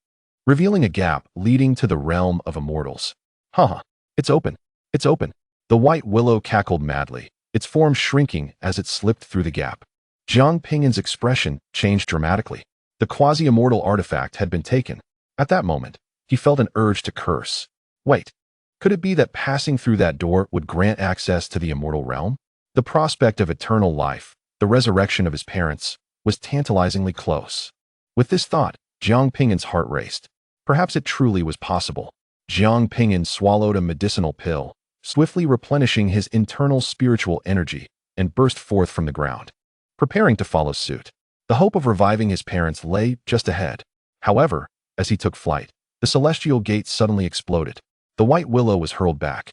revealing a gap leading to the realm of immortals. Haha, it's open. It's open. The white willow cackled madly, its form shrinking as it slipped through the gap. Jiang Ping'an's expression changed dramatically. The quasi-immortal artifact had been taken. At that moment, he felt an urge to curse. Wait, could it be that passing through that door would grant access to the immortal realm? The prospect of eternal life, the resurrection of his parents, was tantalizingly close. With this thought, Jiang Ping'an's heart raced. Perhaps it truly was possible. Jiang Ping'an swallowed a medicinal pill, swiftly replenishing his internal spiritual energy, and burst forth from the ground, preparing to follow suit. The hope of reviving his parents lay just ahead. However, as he took flight, the celestial gate suddenly exploded. The white willow was hurled back,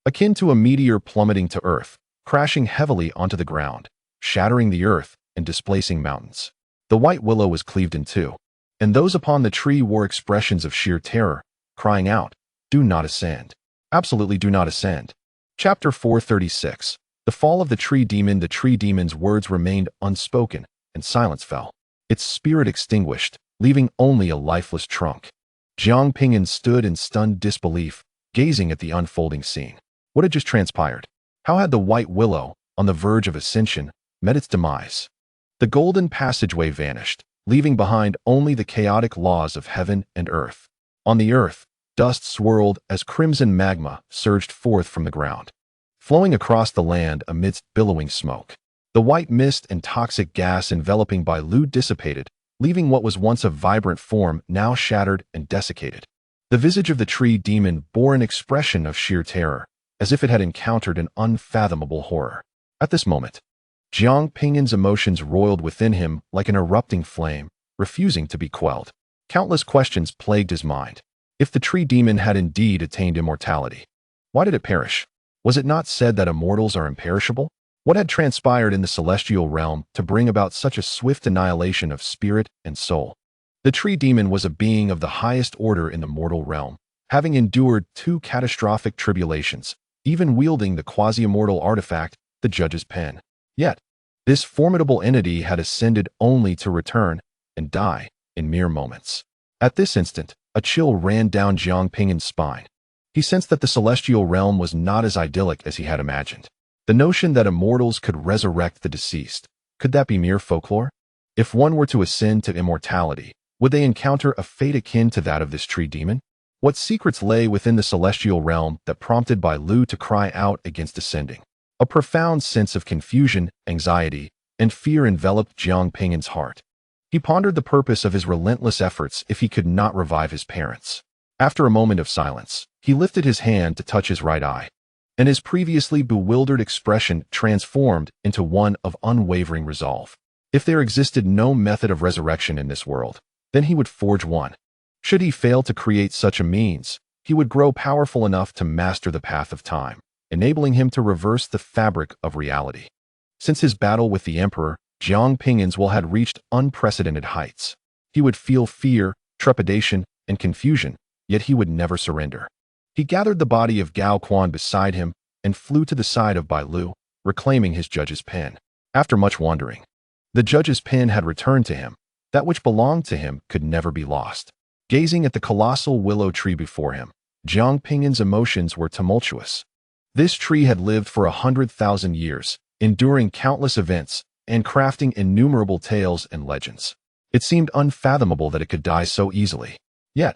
akin to a meteor plummeting to earth, crashing heavily onto the ground, shattering the earth and displacing mountains. The white willow was cleaved in two, and those upon the tree wore expressions of sheer terror, crying out, "Do not ascend. Absolutely do not ascend." Chapter 436. The Fall of the Tree Demon. The tree demon's words remained unspoken, and silence fell. Its spirit extinguished, leaving only a lifeless trunk. Jiang Ping'an stood in stunned disbelief, gazing at the unfolding scene. What had just transpired? How had the white willow, on the verge of ascension, met its demise? The golden passageway vanished, leaving behind only the chaotic laws of heaven and earth. On the earth, dust swirled as crimson magma surged forth from the ground, flowing across the land amidst billowing smoke. The white mist and toxic gas enveloping Bailu dissipated, leaving what was once a vibrant form now shattered and desiccated. The visage of the tree demon bore an expression of sheer terror, as if it had encountered an unfathomable horror. At this moment, Jiang Ping'an's emotions roiled within him like an erupting flame, refusing to be quelled. Countless questions plagued his mind. If the tree demon had indeed attained immortality, why did it perish? Was it not said that immortals are imperishable? What had transpired in the celestial realm to bring about such a swift annihilation of spirit and soul? The tree demon was a being of the highest order in the mortal realm, having endured 2 catastrophic tribulations, even wielding the quasi-immortal artifact, the Judge's Pen. Yet, this formidable entity had ascended only to return and die in mere moments. At this instant, a chill ran down Jiang Ping'an's spine. He sensed that the celestial realm was not as idyllic as he had imagined. The notion that immortals could resurrect the deceased, could that be mere folklore? If one were to ascend to immortality, would they encounter a fate akin to that of this tree demon? What secrets lay within the celestial realm that prompted Bai Lu to cry out against ascending? A profound sense of confusion, anxiety, and fear enveloped Jiang Ping'an's heart. He pondered the purpose of his relentless efforts if he could not revive his parents. After a moment of silence, he lifted his hand to touch his right eye, and his previously bewildered expression transformed into one of unwavering resolve. If there existed no method of resurrection in this world, then he would forge one. Should he fail to create such a means, he would grow powerful enough to master the path of time, enabling him to reverse the fabric of reality. Since his battle with the Emperor, Jiang Ping'an's will had reached unprecedented heights. He would feel fear, trepidation, and confusion, yet he would never surrender. He gathered the body of Gao Quan beside him and flew to the side of Bai Lu, reclaiming his Judge's Pen. After much wandering, the Judge's Pen had returned to him. That which belonged to him could never be lost. Gazing at the colossal willow tree before him, Jiang Ping'an's emotions were tumultuous. This tree had lived for 100,000 years, enduring countless events and crafting innumerable tales and legends. It seemed unfathomable that it could die so easily. Yet,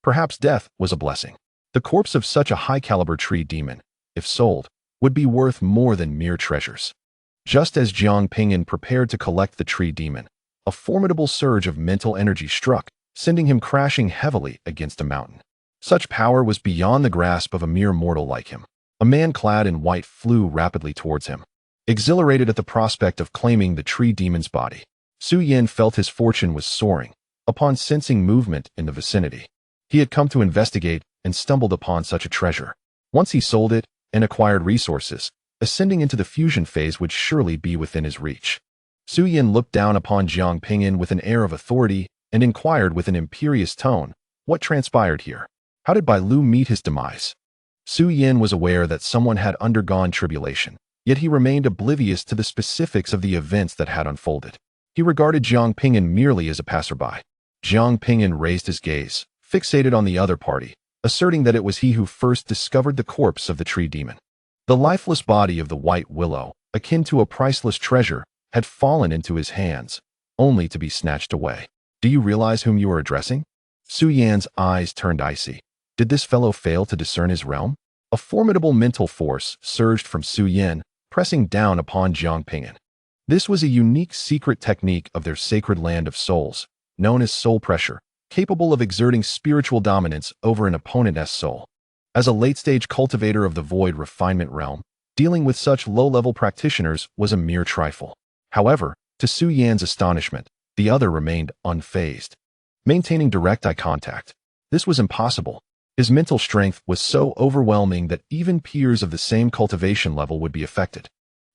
perhaps death was a blessing. The corpse of such a high-caliber tree demon, if sold, would be worth more than mere treasures. Just as Jiang Ping'an prepared to collect the tree demon, a formidable surge of mental energy struck, sending him crashing heavily against a mountain. Such power was beyond the grasp of a mere mortal like him. A man clad in white flew rapidly towards him. Exhilarated at the prospect of claiming the tree demon's body, Su Yin felt his fortune was soaring. Upon sensing movement in the vicinity, he had come to investigate and stumbled upon such a treasure. Once he sold it and acquired resources, ascending into the fusion phase would surely be within his reach. Su Yin looked down upon Jiang Ping'an with an air of authority and inquired with an imperious tone, what transpired here? How did Bai Lu meet his demise? Su Yin was aware that someone had undergone tribulation, yet he remained oblivious to the specifics of the events that had unfolded. He regarded Jiang Ping'an merely as a passerby. Jiang Ping'an raised his gaze, fixated on the other party, asserting that it was he who first discovered the corpse of the tree demon. The lifeless body of the white willow, akin to a priceless treasure, had fallen into his hands, only to be snatched away. Do you realize whom you are addressing? Su Yan's eyes turned icy. Did this fellow fail to discern his realm? A formidable mental force surged from Su Yan, pressing down upon Jiang Ping'an. This was a unique secret technique of their sacred land of souls, known as soul pressure, capable of exerting spiritual dominance over an opponent's soul. As a late-stage cultivator of the void refinement realm, dealing with such low-level practitioners was a mere trifle. However, to Su Yan's astonishment, the other remained unfazed. Maintaining direct eye contact, this was impossible. His mental strength was so overwhelming that even peers of the same cultivation level would be affected.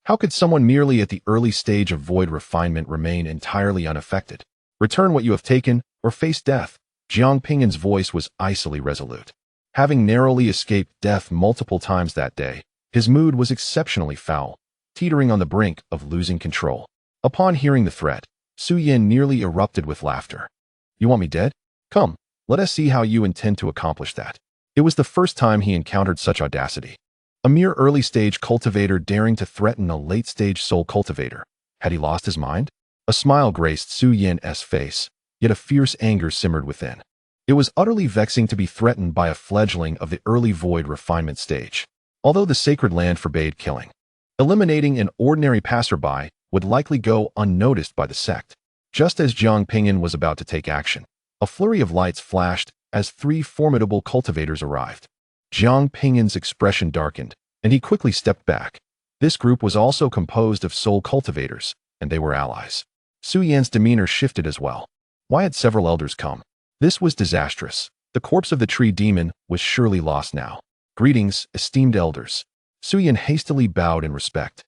How could someone merely at the early stage of void refinement remain entirely unaffected? Return what you have taken, or face death. Jiang Ping'an's voice was icily resolute. Having narrowly escaped death multiple times that day, his mood was exceptionally foul, teetering on the brink of losing control. Upon hearing the threat, Su Yan nearly erupted with laughter. You want me dead? Come, let us see how you intend to accomplish that. It was the first time he encountered such audacity. A mere early-stage cultivator daring to threaten a late-stage soul cultivator. Had he lost his mind? A smile graced Su Yan's face, yet a fierce anger simmered within. It was utterly vexing to be threatened by a fledgling of the early void refinement stage. Although the sacred land forbade killing, eliminating an ordinary passerby would likely go unnoticed by the sect. Just as Jiang Ping'an was about to take action, a flurry of lights flashed as 3 formidable cultivators arrived. Jiang Ping'an's expression darkened, and he quickly stepped back. This group was also composed of soul cultivators, and they were allies. Su Yan's demeanor shifted as well. Why had several elders come? This was disastrous. The corpse of the tree demon was surely lost now. Greetings, esteemed elders. Su Yan hastily bowed in respect.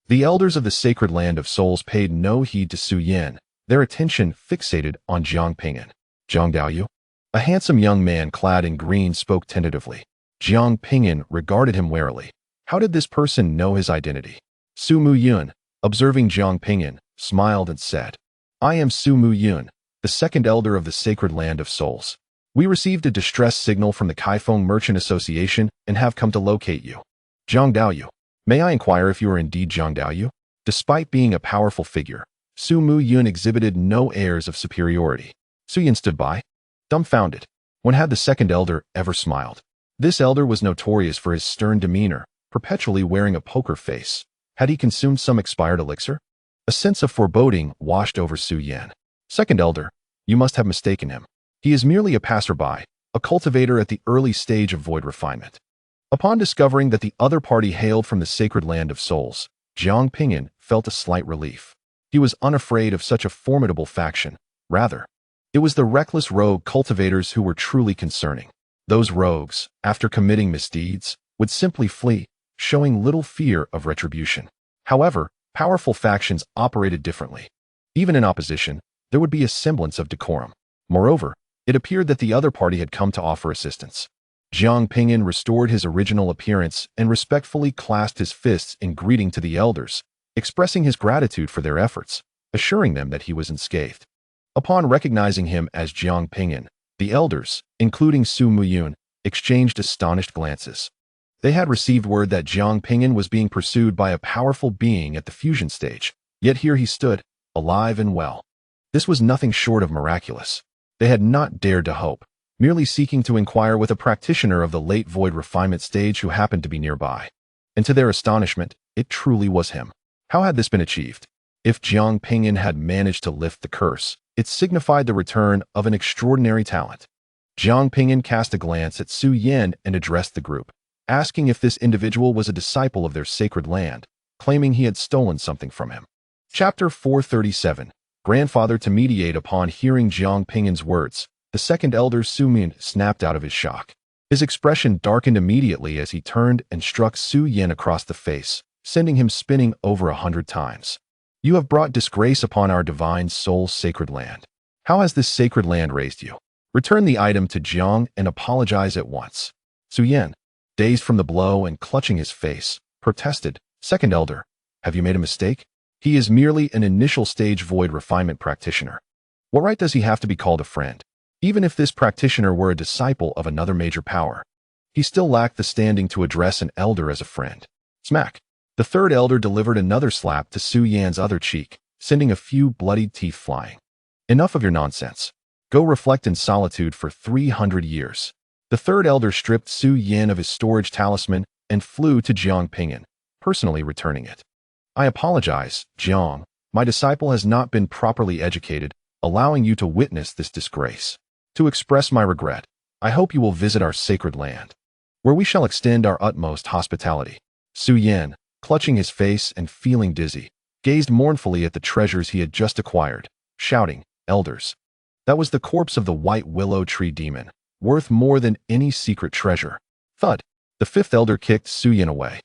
The elders of the sacred land of souls paid no heed to Su Yan, their attention fixated on Jiang Ping'an. Jiang Daoyu? A handsome young man clad in green spoke tentatively. Jiang Ping'an regarded him warily. How did this person know his identity? Su Muyun, observing Jiang Ping'an, smiled and said, I am Su Muyun, the second elder of the sacred land of souls. We received a distress signal from the Kaifeng Merchant Association and have come to locate you. Jiang Daoyu. May I inquire if you are indeed Jiang Daoyu? Despite being a powerful figure, Su Muyun exhibited no airs of superiority. Su Yan stood by, dumbfounded. When had the second elder ever smiled? This elder was notorious for his stern demeanor, perpetually wearing a poker face. Had he consumed some expired elixir? A sense of foreboding washed over Su Yan. Second elder, you must have mistaken him. He is merely a passerby, a cultivator at the early stage of void refinement. Upon discovering that the other party hailed from the sacred land of souls, Jiang Ping'an felt a slight relief. He was unafraid of such a formidable faction. Rather, it was the reckless rogue cultivators who were truly concerning. Those rogues, after committing misdeeds, would simply flee, showing little fear of retribution. However, powerful factions operated differently. Even in opposition, there would be a semblance of decorum. Moreover, it appeared that the other party had come to offer assistance. Jiang Ping'an restored his original appearance and respectfully clasped his fists in greeting to the elders, expressing his gratitude for their efforts, assuring them that he was unscathed. Upon recognizing him as Jiang Ping'an, the elders, including Su Muyun, exchanged astonished glances. They had received word that Jiang Ping'an was being pursued by a powerful being at the fusion stage, yet here he stood, alive and well. This was nothing short of miraculous. They had not dared to hope, merely seeking to inquire with a practitioner of the late void refinement stage who happened to be nearby. And to their astonishment, it truly was him. How had this been achieved? If Jiang Ping'an had managed to lift the curse, it signified the return of an extraordinary talent. Jiang Ping'an cast a glance at Su Yan and addressed the group, asking if this individual was a disciple of their sacred land, claiming he had stolen something from him. Chapter 437. Grandfather to mediate. Upon hearing Jiang Ping'an's words, the second elder Su Muyun snapped out of his shock. His expression darkened immediately as he turned and struck Su Yan across the face, sending him spinning over 100 times. You have brought disgrace upon our divine soul's sacred land. How has this sacred land raised you? Return the item to Jiang and apologize at once. Su Yan, dazed from the blow and clutching his face, protested, Second elder, have you made a mistake? He is merely an initial stage void refinement practitioner. What right does he have to be called a friend? Even if this practitioner were a disciple of another major power, he still lacked the standing to address an elder as a friend. Smack! The third elder delivered another slap to Su Yan's other cheek, sending a few bloodied teeth flying. Enough of your nonsense. Go reflect in solitude for 300 years. The third elder stripped Su Yan of his storage talisman and flew to Jiang Ping'an, personally returning it. I apologize, Jiang. My disciple has not been properly educated, allowing you to witness this disgrace. To express my regret, I hope you will visit our sacred land, where we shall extend our utmost hospitality. Su Yan, clutching his face and feeling dizzy, gazed mournfully at the treasures he had just acquired, shouting, Elders. That was the corpse of the white willow tree demon, worth more than any secret treasure. Thud! The fifth elder kicked Su Yan away,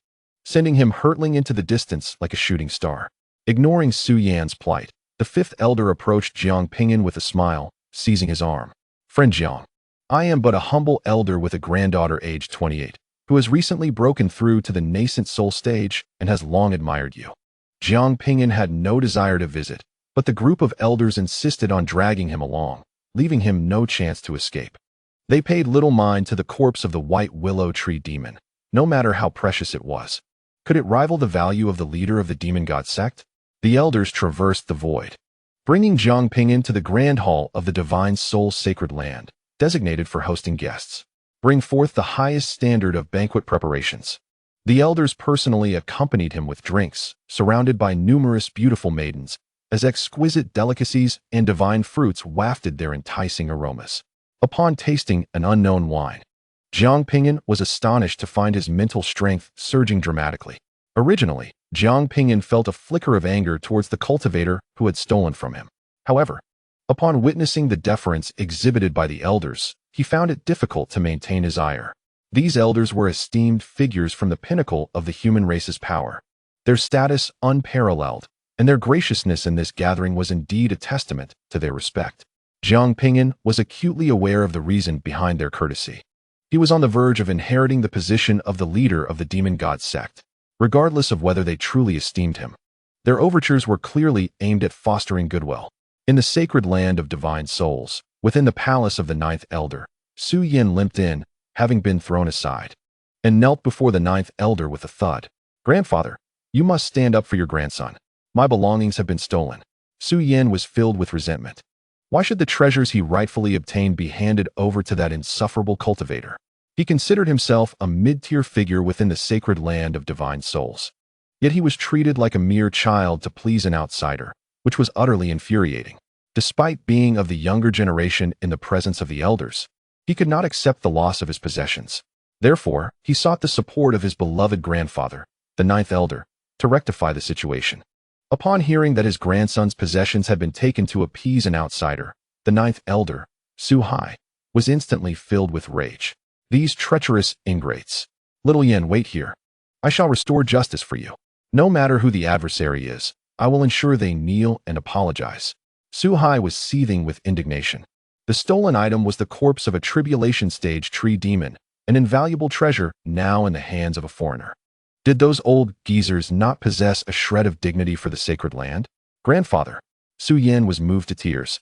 sending him hurtling into the distance like a shooting star. Ignoring Su Yan's plight, the fifth elder approached Jiang Ping'an with a smile, seizing his arm. Friend Jiang, I am but a humble elder with a granddaughter aged 28, who has recently broken through to the Nascent Soul stage and has long admired you. Jiang Ping'an had no desire to visit, but the group of elders insisted on dragging him along, leaving him no chance to escape. They paid little mind to the corpse of the white willow tree demon, no matter how precious it was. Could it rival the value of the leader of the Demon God Sect? The elders traversed the void, bringing Jiang Ping'an to the grand hall of the divine soul's sacred land, designated for hosting guests. Bring forth the highest standard of banquet preparations. The elders personally accompanied him with drinks, surrounded by numerous beautiful maidens, as exquisite delicacies and divine fruits wafted their enticing aromas. Upon tasting an unknown wine, Jiang Ping'an was astonished to find his mental strength surging dramatically. Originally, Jiang Ping'an felt a flicker of anger towards the cultivator who had stolen from him. However, upon witnessing the deference exhibited by the elders, he found it difficult to maintain his ire. These elders were esteemed figures from the pinnacle of the human race's power, their status unparalleled, and their graciousness in this gathering was indeed a testament to their respect. Jiang Ping'an was acutely aware of the reason behind their courtesy. He was on the verge of inheriting the position of the leader of the Demon God Sect, regardless of whether they truly esteemed him. Their overtures were clearly aimed at fostering goodwill. In the sacred land of divine souls, within the palace of the ninth elder, Su Yin limped in, having been thrown aside, and knelt before the ninth elder with a thud. "Grandfather, you must stand up for your grandson. My belongings have been stolen." Su Yin was filled with resentment. Why should the treasures he rightfully obtained be handed over to that insufferable cultivator? He considered himself a mid-tier figure within the sacred land of divine souls. Yet he was treated like a mere child to please an outsider, which was utterly infuriating. Despite being of the younger generation in the presence of the elders, he could not accept the loss of his possessions. Therefore, he sought the support of his beloved grandfather, the ninth elder, to rectify the situation. Upon hearing that his grandson's possessions had been taken to appease an outsider, the ninth elder, Su Hai, was instantly filled with rage. "These treacherous ingrates. Little Yin, wait here. I shall restore justice for you. No matter who the adversary is, I will ensure they kneel and apologize." Su Hai was seething with indignation. The stolen item was the corpse of a tribulation stage tree demon, an invaluable treasure now in the hands of a foreigner. Did those old geezers not possess a shred of dignity for the sacred land? "Grandfather." Su Yin was moved to tears.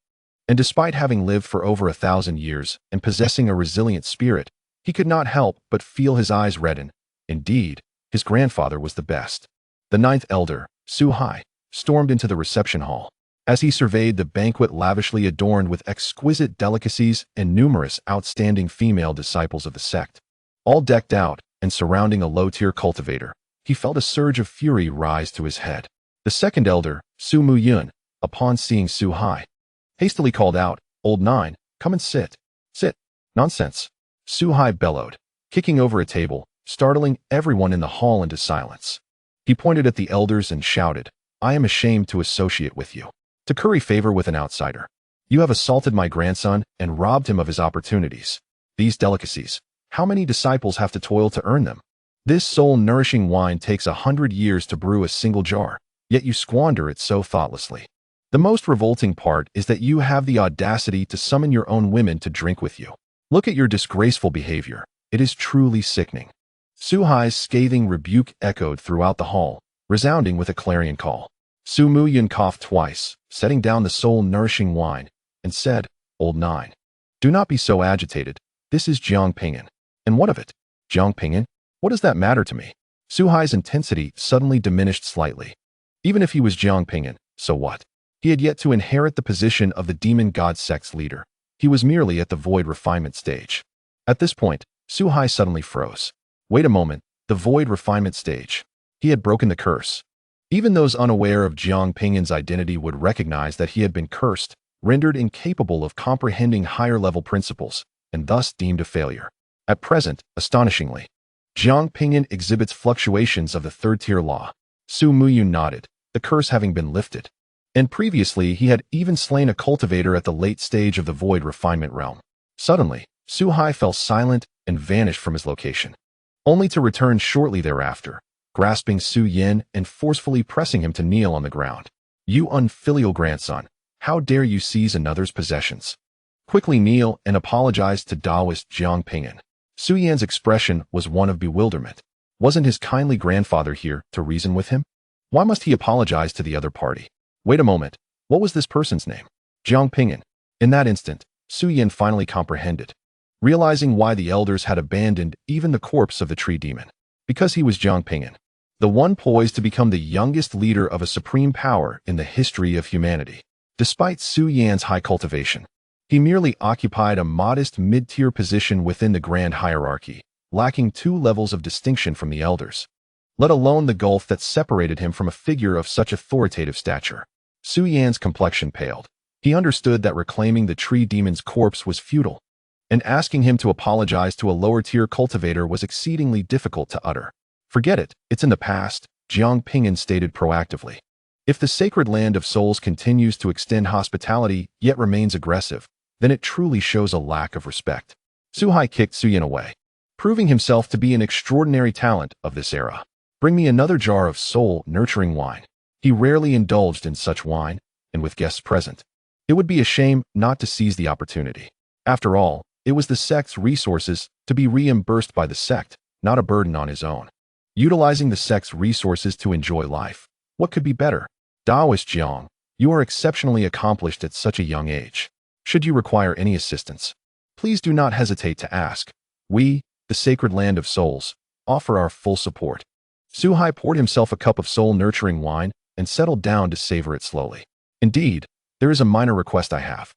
And despite having lived for over 1,000 years and possessing a resilient spirit, he could not help but feel his eyes redden. Indeed, his grandfather was the best. The ninth elder, Su Hai, stormed into the reception hall. As he surveyed the banquet lavishly adorned with exquisite delicacies and numerous outstanding female disciples of the sect, all decked out and surrounding a low-tier cultivator, he felt a surge of fury rise to his head. The second elder, Su Muyun, upon seeing Su Hai, hastily called out, "Old Nine, come and sit." "Sit. Nonsense," Su Hai bellowed, kicking over a table, startling everyone in the hall into silence. He pointed at the elders and shouted, "I am ashamed to associate with you, to curry favor with an outsider. You have assaulted my grandson and robbed him of his opportunities. These delicacies, how many disciples have to toil to earn them? This soul-nourishing wine takes 100 years to brew a single jar, yet you squander it so thoughtlessly. The most revolting part is that you have the audacity to summon your own women to drink with you. Look at your disgraceful behavior. It is truly sickening." Su Hai's scathing rebuke echoed throughout the hall, resounding with a clarion call. Su Muyun coughed twice, setting down the soul-nourishing wine, and said, "Old Nine, do not be so agitated. This is Jiang Ping'an." "And what of it? Jiang Ping'an? What does that matter to me?" Su Hai's intensity suddenly diminished slightly. Even if he was Jiang Ping'an, so what? He had yet to inherit the position of the Demon God Sect's leader. He was merely at the void refinement stage. At this point, Su Hai suddenly froze. Wait a moment, the void refinement stage. He had broken the curse. Even those unaware of Jiang Ping'an's identity would recognize that he had been cursed, rendered incapable of comprehending higher-level principles, and thus deemed a failure. At present, astonishingly, Jiang Ping'an exhibits fluctuations of the third-tier law. Su Muyun nodded, the curse having been lifted. And previously he had even slain a cultivator at the late stage of the void refinement realm. Suddenly, Su Hai fell silent and vanished from his location, only to return shortly thereafter, grasping Su Yin and forcefully pressing him to kneel on the ground. "You unfilial grandson, how dare you seize another's possessions? Quickly kneel and apologize to Taoist Jiang Ping'an." Su Yan's expression was one of bewilderment. Wasn't his kindly grandfather here to reason with him? Why must he apologize to the other party? Wait a moment, what was this person's name? Jiang Ping'an. In that instant, Su Yan finally comprehended, realizing why the elders had abandoned even the corpse of the tree demon. Because he was Jiang Ping'an, the one poised to become the youngest leader of a supreme power in the history of humanity. Despite Su Yan's high cultivation, he merely occupied a modest mid-tier position within the grand hierarchy, lacking 2 levels of distinction from the elders, let alone the gulf that separated him from a figure of such authoritative stature. Su Yan's complexion paled. He understood that reclaiming the tree demon's corpse was futile, and asking him to apologize to a lower-tier cultivator was exceedingly difficult to utter. "Forget it, it's in the past," Jiang Ping'an stated proactively. "If the sacred land of souls continues to extend hospitality yet remains aggressive, then it truly shows a lack of respect." Suhai kicked Suyin away, proving himself to be an extraordinary talent of this era. Bring me another jar of soul-nurturing wine. He rarely indulged in such wine, and with guests present, it would be a shame not to seize the opportunity. After all, it was the sect's resources to be reimbursed by the sect, not a burden on his own. Utilizing the sect's resources to enjoy life. What could be better? Taoist Jiang, you are exceptionally accomplished at such a young age. Should you require any assistance, please do not hesitate to ask. We, the Sacred Land of Souls, offer our full support. Suhai poured himself a cup of soul-nurturing wine and settled down to savor it slowly. Indeed, there is a minor request I have.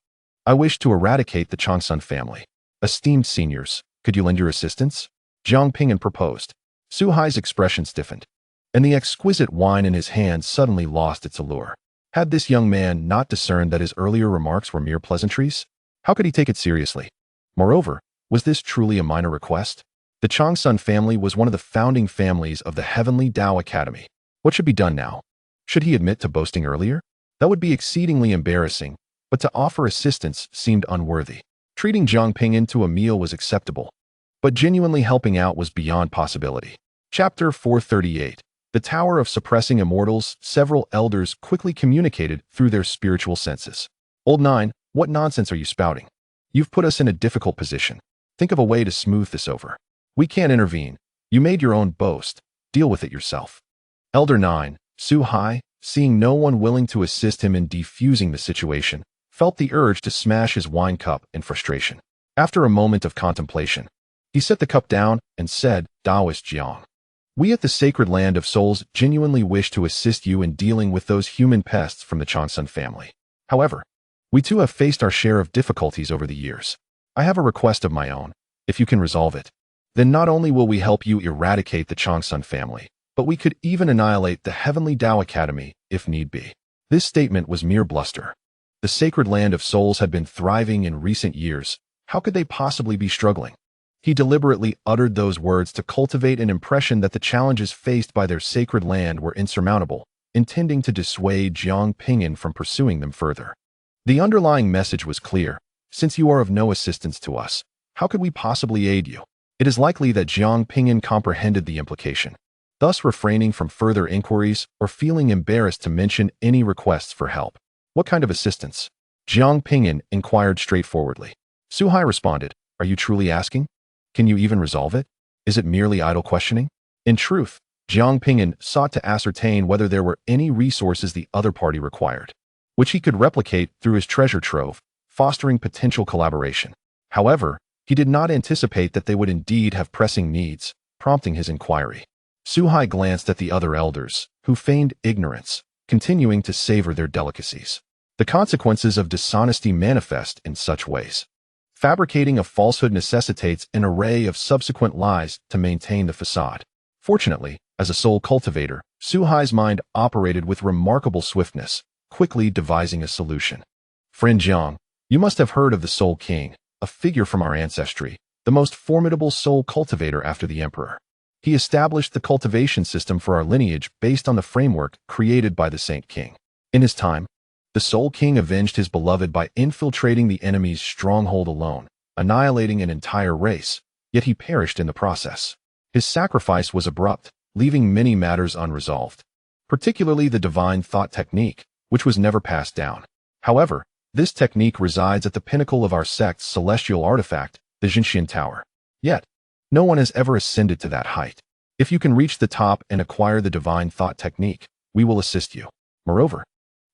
I wish to eradicate the Changsun family. Esteemed seniors, could you lend your assistance? Jiang Ping'an proposed. Suhai's expression stiffened, and the exquisite wine in his hand suddenly lost its allure. Had this young man not discerned that his earlier remarks were mere pleasantries? How could he take it seriously? Moreover, was this truly a minor request? The Changsun family was one of the founding families of the Heavenly Tao Academy. What should be done now? Should he admit to boasting earlier? That would be exceedingly embarrassing, but to offer assistance seemed unworthy. Treating Jiang Ping'an to a meal was acceptable, but genuinely helping out was beyond possibility. Chapter 438. The Tower of Suppressing Immortals. Several elders quickly communicated through their spiritual senses. Old Nine, what nonsense are you spouting? You've put us in a difficult position. Think of a way to smooth this over. We can't intervene. You made your own boast. Deal with it yourself. Elder 9, Suhai, seeing no one willing to assist him in defusing the situation, felt the urge to smash his wine cup in frustration. After a moment of contemplation, he set the cup down and said, Taoist Jiang, we at the Sacred Land of Souls genuinely wish to assist you in dealing with those human pests from the Changsun family. However, we too have faced our share of difficulties over the years. I have a request of my own. If you can resolve it, then not only will we help you eradicate the Changsun family, but we could even annihilate the Heavenly Tao Academy if need be. This statement was mere bluster. The Sacred Land of Souls had been thriving in recent years. How could they possibly be struggling? He deliberately uttered those words to cultivate an impression that the challenges faced by their sacred land were insurmountable, intending to dissuade Jiang Ping'an from pursuing them further. The underlying message was clear. Since you are of no assistance to us, how could we possibly aid you? It is likely that Jiang Ping'an comprehended the implication, thus refraining from further inquiries or feeling embarrassed to mention any requests for help. What kind of assistance? Jiang Ping'an inquired straightforwardly. Suhai responded, are you truly asking? Can you even resolve it? Is it merely idle questioning? In truth, Jiang Ping'an sought to ascertain whether there were any resources the other party required, which he could replicate through his treasure trove, fostering potential collaboration. However, he did not anticipate that they would indeed have pressing needs, prompting his inquiry. Suhai glanced at the other elders, who feigned ignorance, continuing to savor their delicacies. The consequences of dishonesty manifest in such ways. Fabricating a falsehood necessitates an array of subsequent lies to maintain the facade. Fortunately, as a soul cultivator, Suhai's mind operated with remarkable swiftness, quickly devising a solution. Friend Jiang, you must have heard of the Soul King, a figure from our ancestry, the most formidable soul cultivator after the Emperor. He established the cultivation system for our lineage based on the framework created by the Saint King. In his time, the Soul King avenged his beloved by infiltrating the enemy's stronghold alone, annihilating an entire race, yet he perished in the process. His sacrifice was abrupt, leaving many matters unresolved, particularly the divine thought technique, which was never passed down. However, this technique resides at the pinnacle of our sect's celestial artifact, the Jinshin Tower. Yet, no one has ever ascended to that height. If you can reach the top and acquire the divine thought technique, we will assist you. Moreover,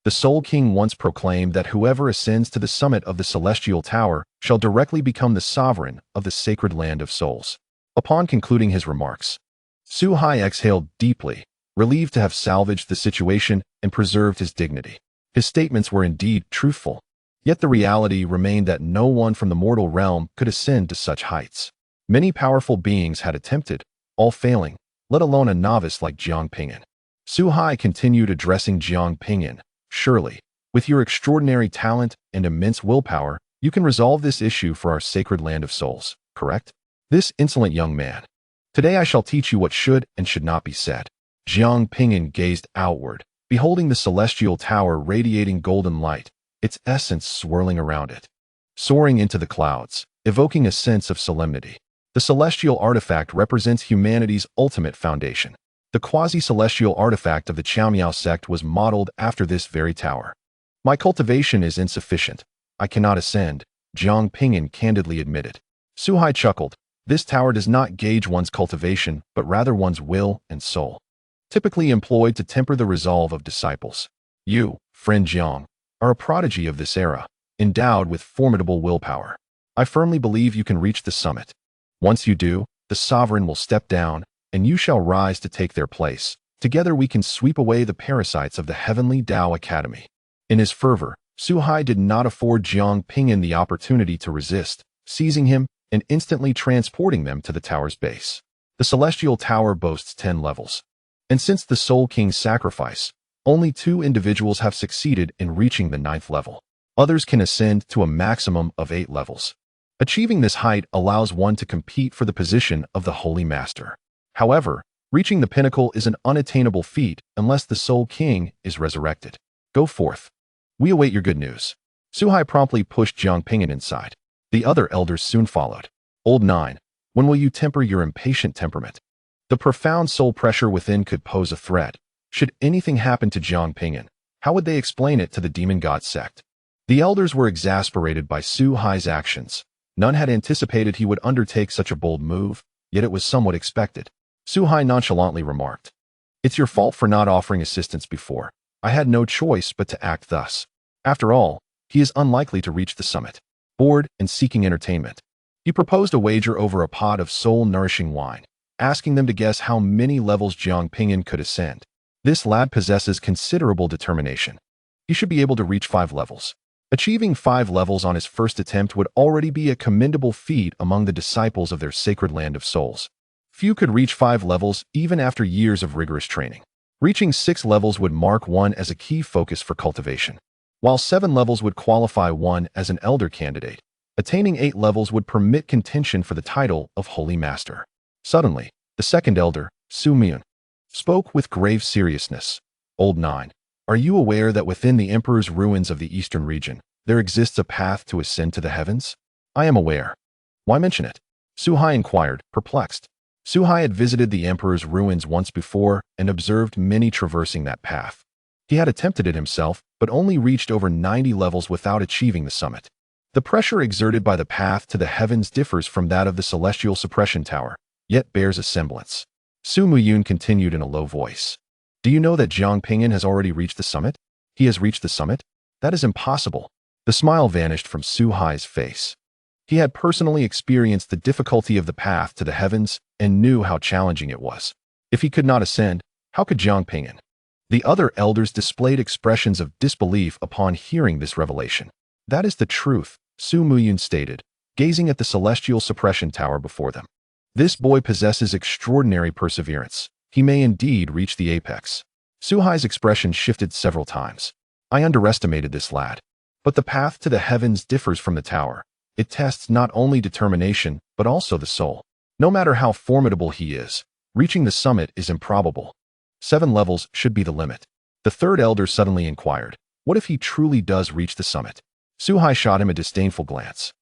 the Soul King once proclaimed that whoever ascends to the summit of the celestial tower shall directly become the sovereign of the Sacred Land of Souls. Upon concluding his remarks, Suhai exhaled deeply, relieved to have salvaged the situation and preserved his dignity. His statements were indeed truthful, yet the reality remained that no one from the mortal realm could ascend to such heights. Many powerful beings had attempted, all failing, let alone a novice like Jiang Ping'an. Suhai continued addressing Jiang Ping'an. Surely, with your extraordinary talent and immense willpower, you can resolve this issue for our Sacred Land of Souls, correct? This insolent young man. Today I shall teach you what should and should not be said. Jiang Ping'an gazed outward, beholding the celestial tower radiating golden light, its essence swirling around it. Soaring into the clouds, evoking a sense of solemnity. The celestial artifact represents humanity's ultimate foundation. The quasi-celestial artifact of the Jiang sect was modeled after this very tower. My cultivation is insufficient. I cannot ascend, Jiang Ping'an candidly admitted. Suhai chuckled. This tower does not gauge one's cultivation, but rather one's will and soul, typically employed to temper the resolve of disciples. You, friend Jiang, are a prodigy of this era, endowed with formidable willpower. I firmly believe you can reach the summit. Once you do, the sovereign will step down, and you shall rise to take their place. Together we can sweep away the parasites of the heavenly Tao Academy. In his fervor, Suhai did not afford Jiang Ping'an the opportunity to resist, seizing him and instantly transporting them to the tower's base. The celestial tower boasts 10 levels. And since the Soul King's sacrifice, only 2 individuals have succeeded in reaching the 9th level. Others can ascend to a maximum of 8 levels. Achieving this height allows one to compete for the position of the Holy Master. However, reaching the pinnacle is an unattainable feat unless the Soul King is resurrected. Go forth. We await your good news. Suhai promptly pushed Jiang Ping'an inside. The other elders soon followed. Old 9, when will you temper your impatient temperament? The profound soul pressure within could pose a threat. Should anything happen to Jiang Ping'an, how would they explain it to the Demon God Sect? The elders were exasperated by Suhai's actions. None had anticipated he would undertake such a bold move, yet it was somewhat expected. Suhai nonchalantly remarked, "It's your fault for not offering assistance before. I had no choice but to act thus. After all, he is unlikely to reach the summit." Bored and seeking entertainment, he proposed a wager over a pot of soul-nourishing wine, asking them to guess how many levels Jiang Ping'an could ascend. This lad possesses considerable determination. He should be able to reach 5 levels. Achieving 5 levels on his first attempt would already be a commendable feat among the disciples of their sacred land of souls. Few could reach 5 levels even after years of rigorous training. Reaching 6 levels would mark one as a key focus for cultivation, while 7 levels would qualify one as an elder candidate. Attaining 8 levels would permit contention for the title of Holy Master. Suddenly, the second elder, Su Mian, spoke with grave seriousness. Old 9, are you aware that within the Emperor's ruins of the eastern region, there exists a path to ascend to the heavens? I am aware. Why mention it? Suhai inquired, perplexed. Suhai had visited the Emperor's ruins once before and observed many traversing that path. He had attempted it himself, but only reached over 90 levels without achieving the summit. The pressure exerted by the path to the heavens differs from that of the celestial suppression tower, yet bears a semblance. Su Muyun continued in a low voice. Do you know that Jiang Ping'an has already reached the summit? He has reached the summit? That is impossible. The smile vanished from Suhai's face. He had personally experienced the difficulty of the path to the heavens and knew how challenging it was. If he could not ascend, how could Jiang Ping'an? The other elders displayed expressions of disbelief upon hearing this revelation. That is the truth, Su Muyun stated, gazing at the celestial suppression tower before them. This boy possesses extraordinary perseverance. He may indeed reach the apex. Suhai's expression shifted several times. I underestimated this lad. But the path to the heavens differs from the tower. It tests not only determination, but also the soul. No matter how formidable he is, reaching the summit is improbable. 7 levels should be the limit. The third elder suddenly inquired, what if he truly does reach the summit? Suhai shot him a disdainful glance.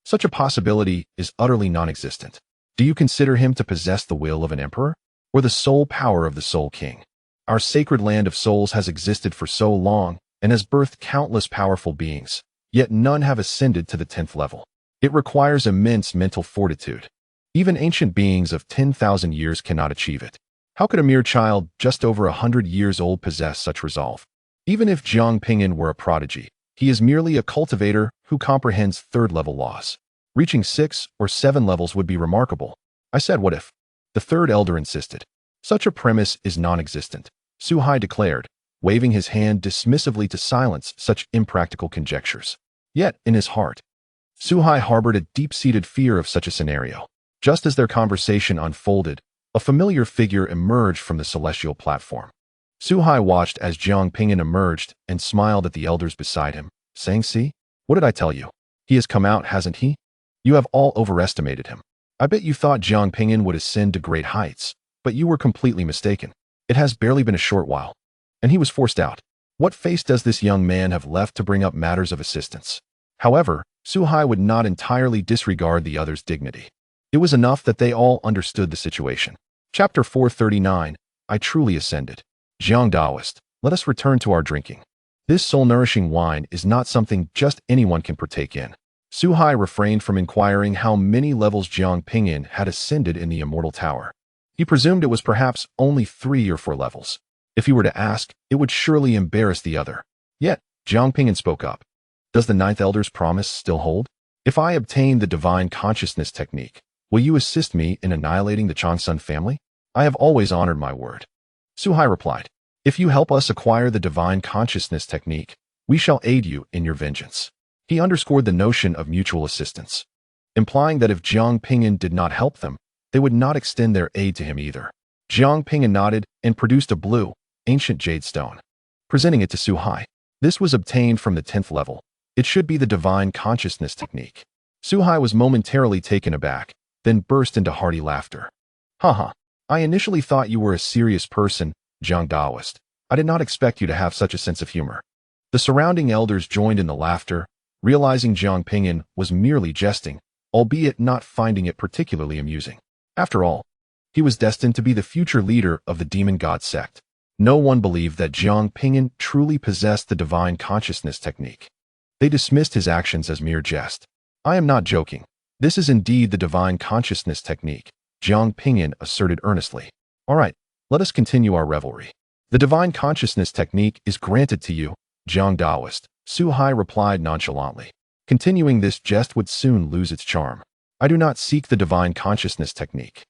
Such a possibility is utterly non-existent. Do you consider him to possess the will of an emperor, or the sole power of the Soul King? Our sacred land of souls has existed for so long and has birthed countless powerful beings, yet none have ascended to the 10th level. It requires immense mental fortitude. Even ancient beings of 10,000 years cannot achieve it. How could a mere child just over 100 years old possess such resolve? Even if Jiang Ping'an were a prodigy, he is merely a cultivator who comprehends 3rd-level laws. Reaching 6 or 7 levels would be remarkable. I said, what if? The third elder insisted. Such a premise is non-existent, Suhai declared, waving his hand dismissively to silence such impractical conjectures. Yet, in his heart, Suhai harbored a deep-seated fear of such a scenario. Just as their conversation unfolded, a familiar figure emerged from the celestial platform. Suhai watched as Jiang Ping'an emerged and smiled at the elders beside him, saying, see, what did I tell you? He has come out, hasn't he? You have all overestimated him. I bet you thought Jiang Ping'an would ascend to great heights, but you were completely mistaken. It has barely been a short while, and he was forced out. What face does this young man have left to bring up matters of assistance? However, Suhai would not entirely disregard the other's dignity. It was enough that they all understood the situation. Chapter 439, I truly ascended. Jiang Daoist, let us return to our drinking. This soul-nourishing wine is not something just anyone can partake in. Suhai refrained from inquiring how many levels Jiang Ping'an had ascended in the Immortal Tower. He presumed it was perhaps only 3 or 4 levels. If he were to ask, it would surely embarrass the other. Yet, Jiang Ping'an spoke up. Does the Ninth Elder's promise still hold? If I obtain the divine consciousness technique, will you assist me in annihilating the Changsun family? I have always honored my word. Suhai replied, if you help us acquire the divine consciousness technique, we shall aid you in your vengeance. He underscored the notion of mutual assistance, implying that if Jiang Ping'an did not help them, they would not extend their aid to him either. Jiang Ping'an nodded and produced a blue, ancient jade stone, presenting it to Suhai. This was obtained from the 10th level. It should be the divine consciousness technique. Suhai was momentarily taken aback, then burst into hearty laughter. Haha, I initially thought you were a serious person, Jiang Daoist. I did not expect you to have such a sense of humor. The surrounding elders joined in the laughter, realizing Jiang Ping'an was merely jesting, albeit not finding it particularly amusing. After all, he was destined to be the future leader of the Demon God Sect. No one believed that Jiang Ping'an truly possessed the divine consciousness technique. They dismissed his actions as mere jest. I am not joking. This is indeed the divine consciousness technique, Jiang Ping'an asserted earnestly. All right, let us continue our revelry. The divine consciousness technique is granted to you, Jiang Daoist, Suhai replied nonchalantly. Continuing this jest would soon lose its charm. I do not seek the divine consciousness technique.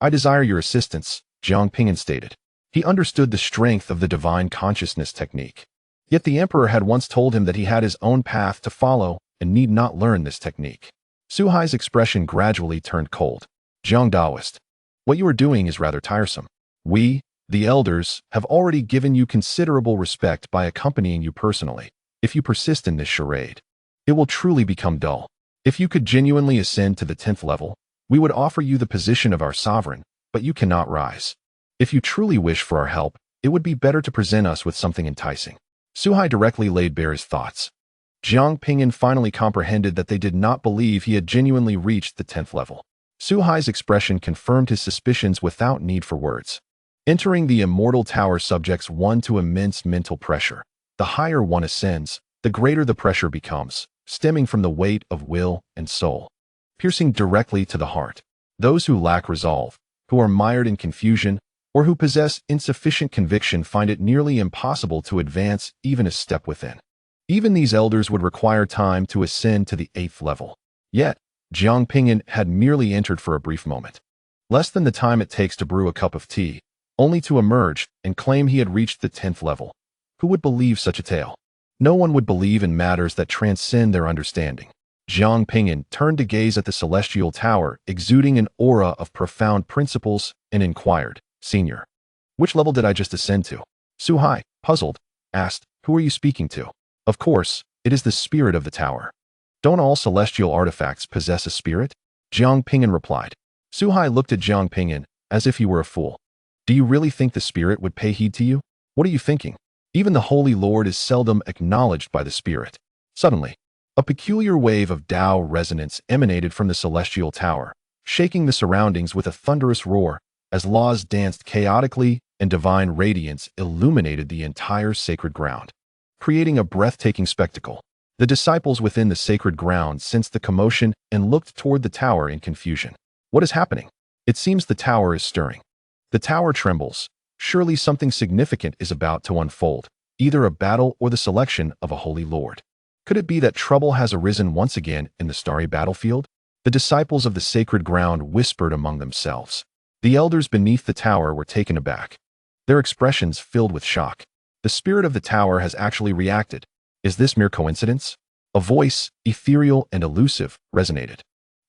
I desire your assistance, Jiang Ping'an stated. He understood the strength of the divine consciousness technique. Yet the emperor had once told him that he had his own path to follow and need not learn this technique. Suhai's expression gradually turned cold. Jiang Daoist, what you are doing is rather tiresome. We, the elders, have already given you considerable respect by accompanying you personally. If you persist in this charade, it will truly become dull. If you could genuinely ascend to the 10th level, we would offer you the position of our sovereign, but you cannot rise. If you truly wish for our help, it would be better to present us with something enticing. Suhai directly laid bare his thoughts. Jiang Ping'an finally comprehended that they did not believe he had genuinely reached the 10th level. Suhai's expression confirmed his suspicions without need for words. Entering the Immortal Tower subjects one to immense mental pressure. The higher one ascends, the greater the pressure becomes, stemming from the weight of will and soul, piercing directly to the heart. Those who lack resolve, who are mired in confusion, or who possess insufficient conviction find it nearly impossible to advance even a step within. Even these elders would require time to ascend to the 8th level. Yet, Jiang Ping'an had merely entered for a brief moment. Less than the time it takes to brew a cup of tea, only to emerge and claim he had reached the 10th level. Who would believe such a tale? No one would believe in matters that transcend their understanding. Jiang Ping'an turned to gaze at the celestial tower, exuding an aura of profound principles, and inquired, Senior, which level did I just ascend to? Suhai, puzzled, asked, who are you speaking to? Of course, it is the spirit of the tower. Don't all celestial artifacts possess a spirit? Jiang Ping'an replied. Suhai looked at Jiang Ping'an as if he were a fool. Do you really think the spirit would pay heed to you? What are you thinking? Even the Holy Lord is seldom acknowledged by the spirit. Suddenly, a peculiar wave of Tao resonance emanated from the celestial tower, shaking the surroundings with a thunderous roar, as laws danced chaotically and divine radiance illuminated the entire sacred ground, creating a breathtaking spectacle. The disciples within the sacred ground sensed the commotion and looked toward the tower in confusion. What is happening? It seems the tower is stirring. The tower trembles. Surely something significant is about to unfold, either a battle or the selection of a holy lord. Could it be that trouble has arisen once again in the starry battlefield? The disciples of the sacred ground whispered among themselves. The elders beneath the tower were taken aback, their expressions filled with shock. The spirit of the tower has actually reacted. Is this mere coincidence? A voice, ethereal and elusive, resonated,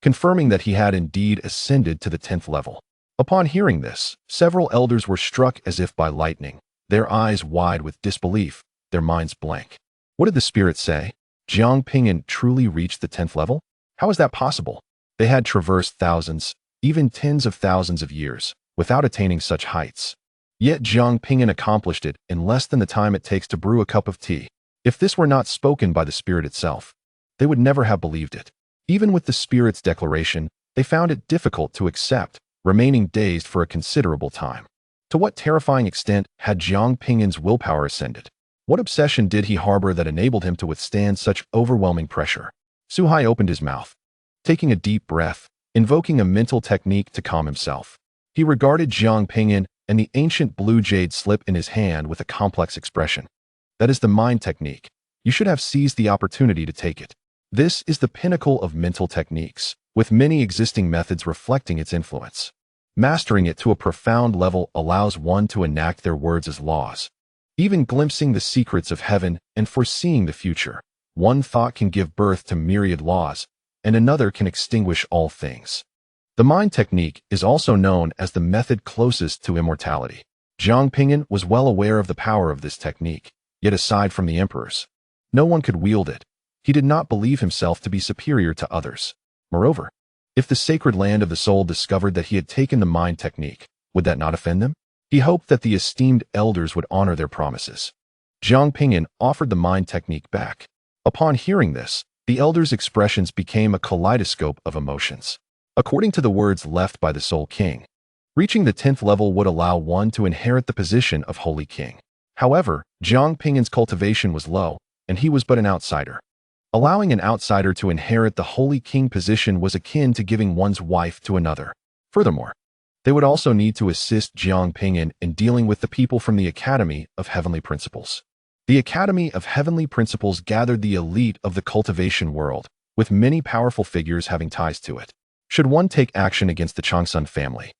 confirming that he had indeed ascended to the 10th level. Upon hearing this, several elders were struck as if by lightning, their eyes wide with disbelief, their minds blank. What did the spirit say? Jiang Ping'an truly reached the 10th level? How is that possible? They had traversed thousands, even tens of thousands of years, without attaining such heights. Yet Jiang Ping'an accomplished it in less than the time it takes to brew a cup of tea. If this were not spoken by the spirit itself, they would never have believed it. Even with the spirit's declaration, they found it difficult to accept, remaining dazed for a considerable time. To what terrifying extent had Jiang Ping'an's willpower ascended? What obsession did he harbor that enabled him to withstand such overwhelming pressure? Suhai opened his mouth, taking a deep breath, invoking a mental technique to calm himself. He regarded Jiang Ping'an and the ancient blue jade slip in his hand with a complex expression. That is the mind technique. You should have seized the opportunity to take it. This is the pinnacle of mental techniques, with many existing methods reflecting its influence. Mastering it to a profound level allows one to enact their words as laws. Even glimpsing the secrets of heaven and foreseeing the future, one thought can give birth to myriad laws, and another can extinguish all things. The mind technique is also known as the method closest to immortality. Jiang Ping'an was well aware of the power of this technique, yet aside from the emperors, no one could wield it. He did not believe himself to be superior to others. Moreover, if the sacred land of the soul discovered that he had taken the mind technique, would that not offend them? He hoped that the esteemed elders would honor their promises. Jiang Ping'an offered the mind technique back. Upon hearing this, the elders' expressions became a kaleidoscope of emotions. According to the words left by the Soul King, reaching the 10th level would allow one to inherit the position of Holy King. However, Jiang Ping'an's cultivation was low, and he was but an outsider. Allowing an outsider to inherit the Holy King position was akin to giving one's wife to another. Furthermore, they would also need to assist Jiang Ping'an in dealing with the people from the Academy of Heavenly Principles. The Academy of Heavenly Principles gathered the elite of the cultivation world, with many powerful figures having ties to it. Should one take action against the Changsun family,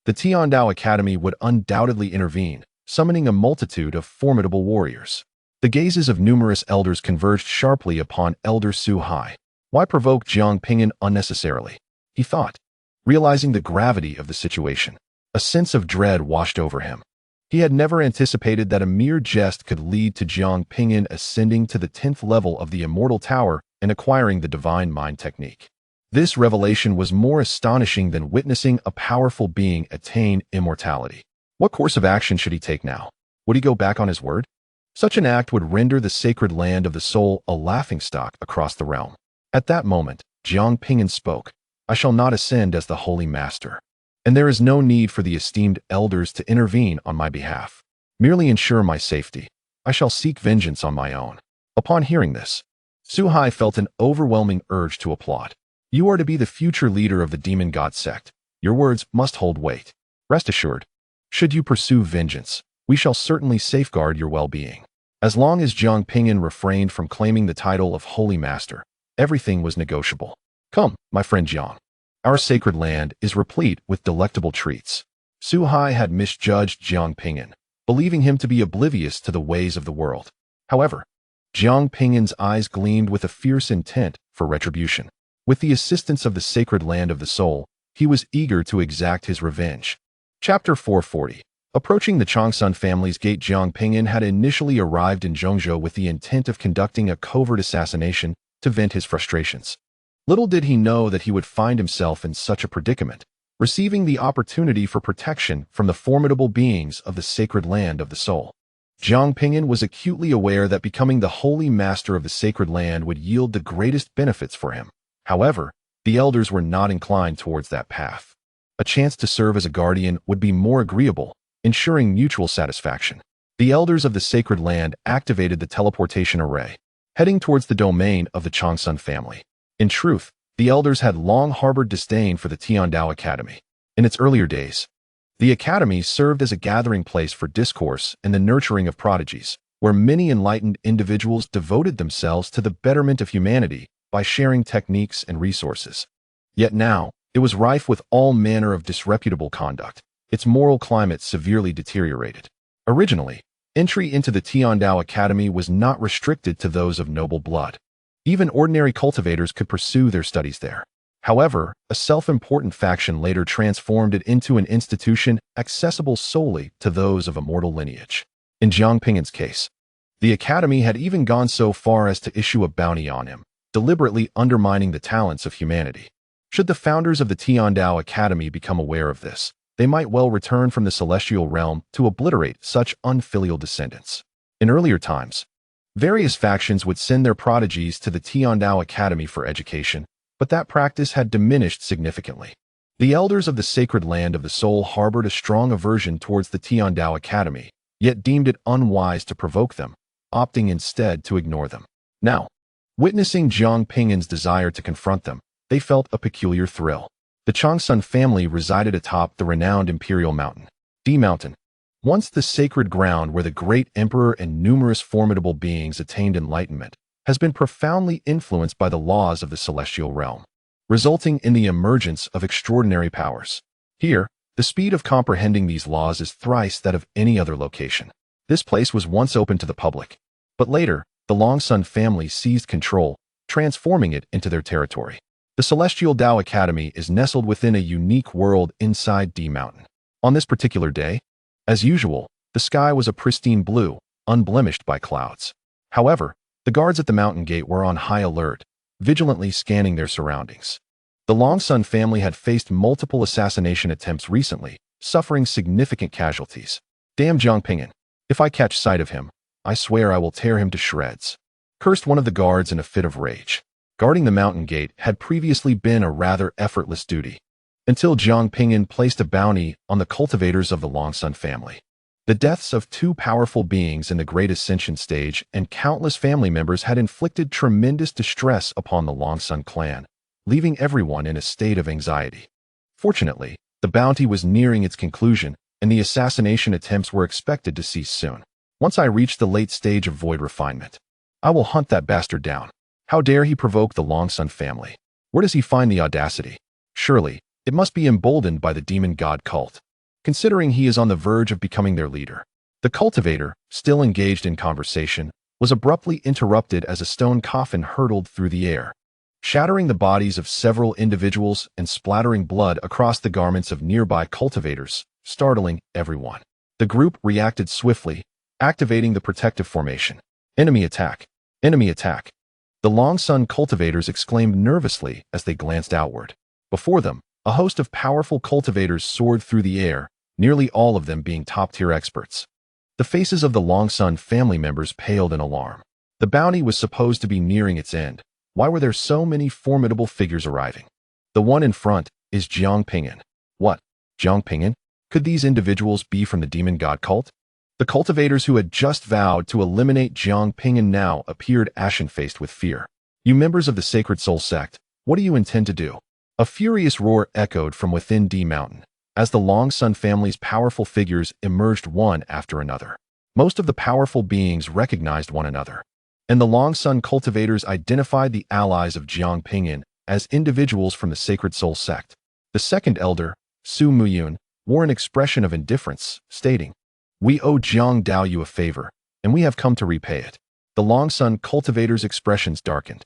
the Tiandao Academy would undoubtedly intervene, summoning a multitude of formidable warriors. The gazes of numerous elders converged sharply upon Elder Suhai. Why provoke Jiang Ping'an unnecessarily? He thought. Realizing the gravity of the situation, a sense of dread washed over him. He had never anticipated that a mere jest could lead to Jiang Ping'an ascending to the 10th level of the Immortal Tower and acquiring the divine mind technique. This revelation was more astonishing than witnessing a powerful being attain immortality. What course of action should he take now? Would he go back on his word? Such an act would render the sacred land of the soul a laughingstock across the realm. At that moment, Jiang Ping'an spoke. I shall not ascend as the Holy Master, and there is no need for the esteemed elders to intervene on my behalf. Merely ensure my safety. I shall seek vengeance on my own. Upon hearing this, Suhai felt an overwhelming urge to applaud. You are to be the future leader of the Demon God Sect. Your words must hold weight. Rest assured, should you pursue vengeance, we shall certainly safeguard your well-being. As long as Jiang Ping'an refrained from claiming the title of Holy Master, everything was negotiable. Come, my friend Jiang. Our sacred land is replete with delectable treats. Suhai had misjudged Jiang Ping'an, believing him to be oblivious to the ways of the world. However, Jiang Ping'an's eyes gleamed with a fierce intent for retribution. With the assistance of the sacred land of the soul, he was eager to exact his revenge. Chapter 440. Approaching the Changsun family's gate, Jiang Ping'an had initially arrived in Zhongzhou with the intent of conducting a covert assassination to vent his frustrations. Little did he know that he would find himself in such a predicament, receiving the opportunity for protection from the formidable beings of the sacred land of the soul. Jiang Ping'an was acutely aware that becoming the holy master of the sacred land would yield the greatest benefits for him. However, the elders were not inclined towards that path. A chance to serve as a guardian would be more agreeable, ensuring mutual satisfaction. The elders of the sacred land activated the teleportation array, heading towards the domain of the Changsun family. In truth, the elders had long harbored disdain for the Tiandao Academy. In its earlier days, the academy served as a gathering place for discourse and the nurturing of prodigies, where many enlightened individuals devoted themselves to the betterment of humanity by sharing techniques and resources. Yet now, it was rife with all manner of disreputable conduct, its moral climate severely deteriorated. Originally, entry into the Tiandao Academy was not restricted to those of noble blood. Even ordinary cultivators could pursue their studies there. However, a self-important faction later transformed it into an institution accessible solely to those of immortal lineage. In Jiang Ping'an's case, the academy had even gone so far as to issue a bounty on him, deliberately undermining the talents of humanity. Should the founders of the Tiandao Academy become aware of this, they might well return from the celestial realm to obliterate such unfilial descendants. In earlier times, Various factions would send their prodigies to the Tiandao Academy for education, but that practice had diminished significantly. The elders of the sacred land of the soul harbored a strong aversion towards the Tiandao Academy, yet deemed it unwise to provoke them, opting instead to ignore them. Now, witnessing Jiang Ping'an's desire to confront them, they felt a peculiar thrill. The Changsun family resided atop the renowned imperial mountain, D Mountain, once the sacred ground where the great emperor and numerous formidable beings attained enlightenment, has been profoundly influenced by the laws of the celestial realm, resulting in the emergence of extraordinary powers. Here, the speed of comprehending these laws is thrice that of any other location. This place was once open to the public, but later, the Longsun family seized control, transforming it into their territory. The Celestial Dao Academy is nestled within a unique world inside D Mountain. On this particular day, as usual, the sky was a pristine blue, unblemished by clouds. However, the guards at the mountain gate were on high alert, vigilantly scanning their surroundings. The Longsun family had faced multiple assassination attempts recently, suffering significant casualties. Damn Jiang Ping'an. If I catch sight of him, I swear I will tear him to shreds, cursed one of the guards in a fit of rage. Guarding the mountain gate had previously been a rather effortless duty, until Jiang Ping'an placed a bounty on the cultivators of the Longsun family. The deaths of two powerful beings in the Great Ascension stage and countless family members had inflicted tremendous distress upon the Longsun clan, leaving everyone in a state of anxiety. Fortunately, the bounty was nearing its conclusion, and the assassination attempts were expected to cease soon. Once I reach the late stage of void refinement, I will hunt that bastard down. How dare he provoke the Longsun family? Where does he find the audacity? Surely, it must be emboldened by the demon god cult, considering he is on the verge of becoming their leader. The cultivator, still engaged in conversation, was abruptly interrupted as a stone coffin hurtled through the air, shattering the bodies of several individuals and splattering blood across the garments of nearby cultivators, startling everyone. The group reacted swiftly, activating the protective formation. Enemy attack! Enemy attack! The Longsun cultivators exclaimed nervously as they glanced outward. Before them, a host of powerful cultivators soared through the air, nearly all of them being top-tier experts. The faces of the Longsun family members paled in alarm. The bounty was supposed to be nearing its end. Why were there so many formidable figures arriving? The one in front is Jiang Ping'an. What? Jiang Ping'an? Could these individuals be from the demon god cult? The cultivators who had just vowed to eliminate Jiang Ping'an now appeared ashen-faced with fear. You members of the Sacred Soul sect, what do you intend to do? A furious roar echoed from within D Mountain, as the Longsun family's powerful figures emerged one after another. Most of the powerful beings recognized one another, and the Longsun cultivators identified the allies of Jiang Ping'an as individuals from the Sacred Soul sect. The second elder, Su Muyun, wore an expression of indifference, stating, "We owe Jiang Dao you a favor, and we have come to repay it." The Longsun cultivators' expressions darkened.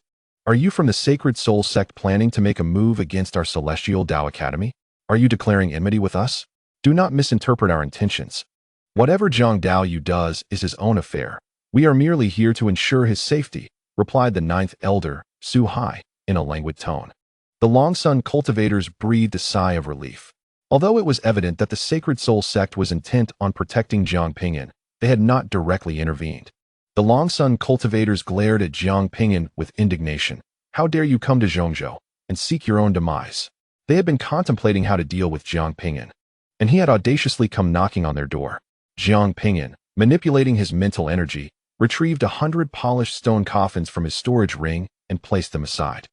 Are you from the Sacred Soul sect planning to make a move against our Celestial Dao Academy? Are you declaring enmity with us? Do not misinterpret our intentions. Whatever Jiang Dao Yu does is his own affair. We are merely here to ensure his safety, replied the ninth elder, Su Hai, in a languid tone. The Longsun cultivators breathed a sigh of relief. Although it was evident that the Sacred Soul sect was intent on protecting Jiang Ping'an, they had not directly intervened. The Longsun cultivators glared at Jiang Ping'an with indignation. How dare you come to Zhongzhou and seek your own demise? They had been contemplating how to deal with Jiang Ping'an, and he had audaciously come knocking on their door. Jiang Ping'an, manipulating his mental energy, retrieved 100 polished stone coffins from his storage ring and placed them aside.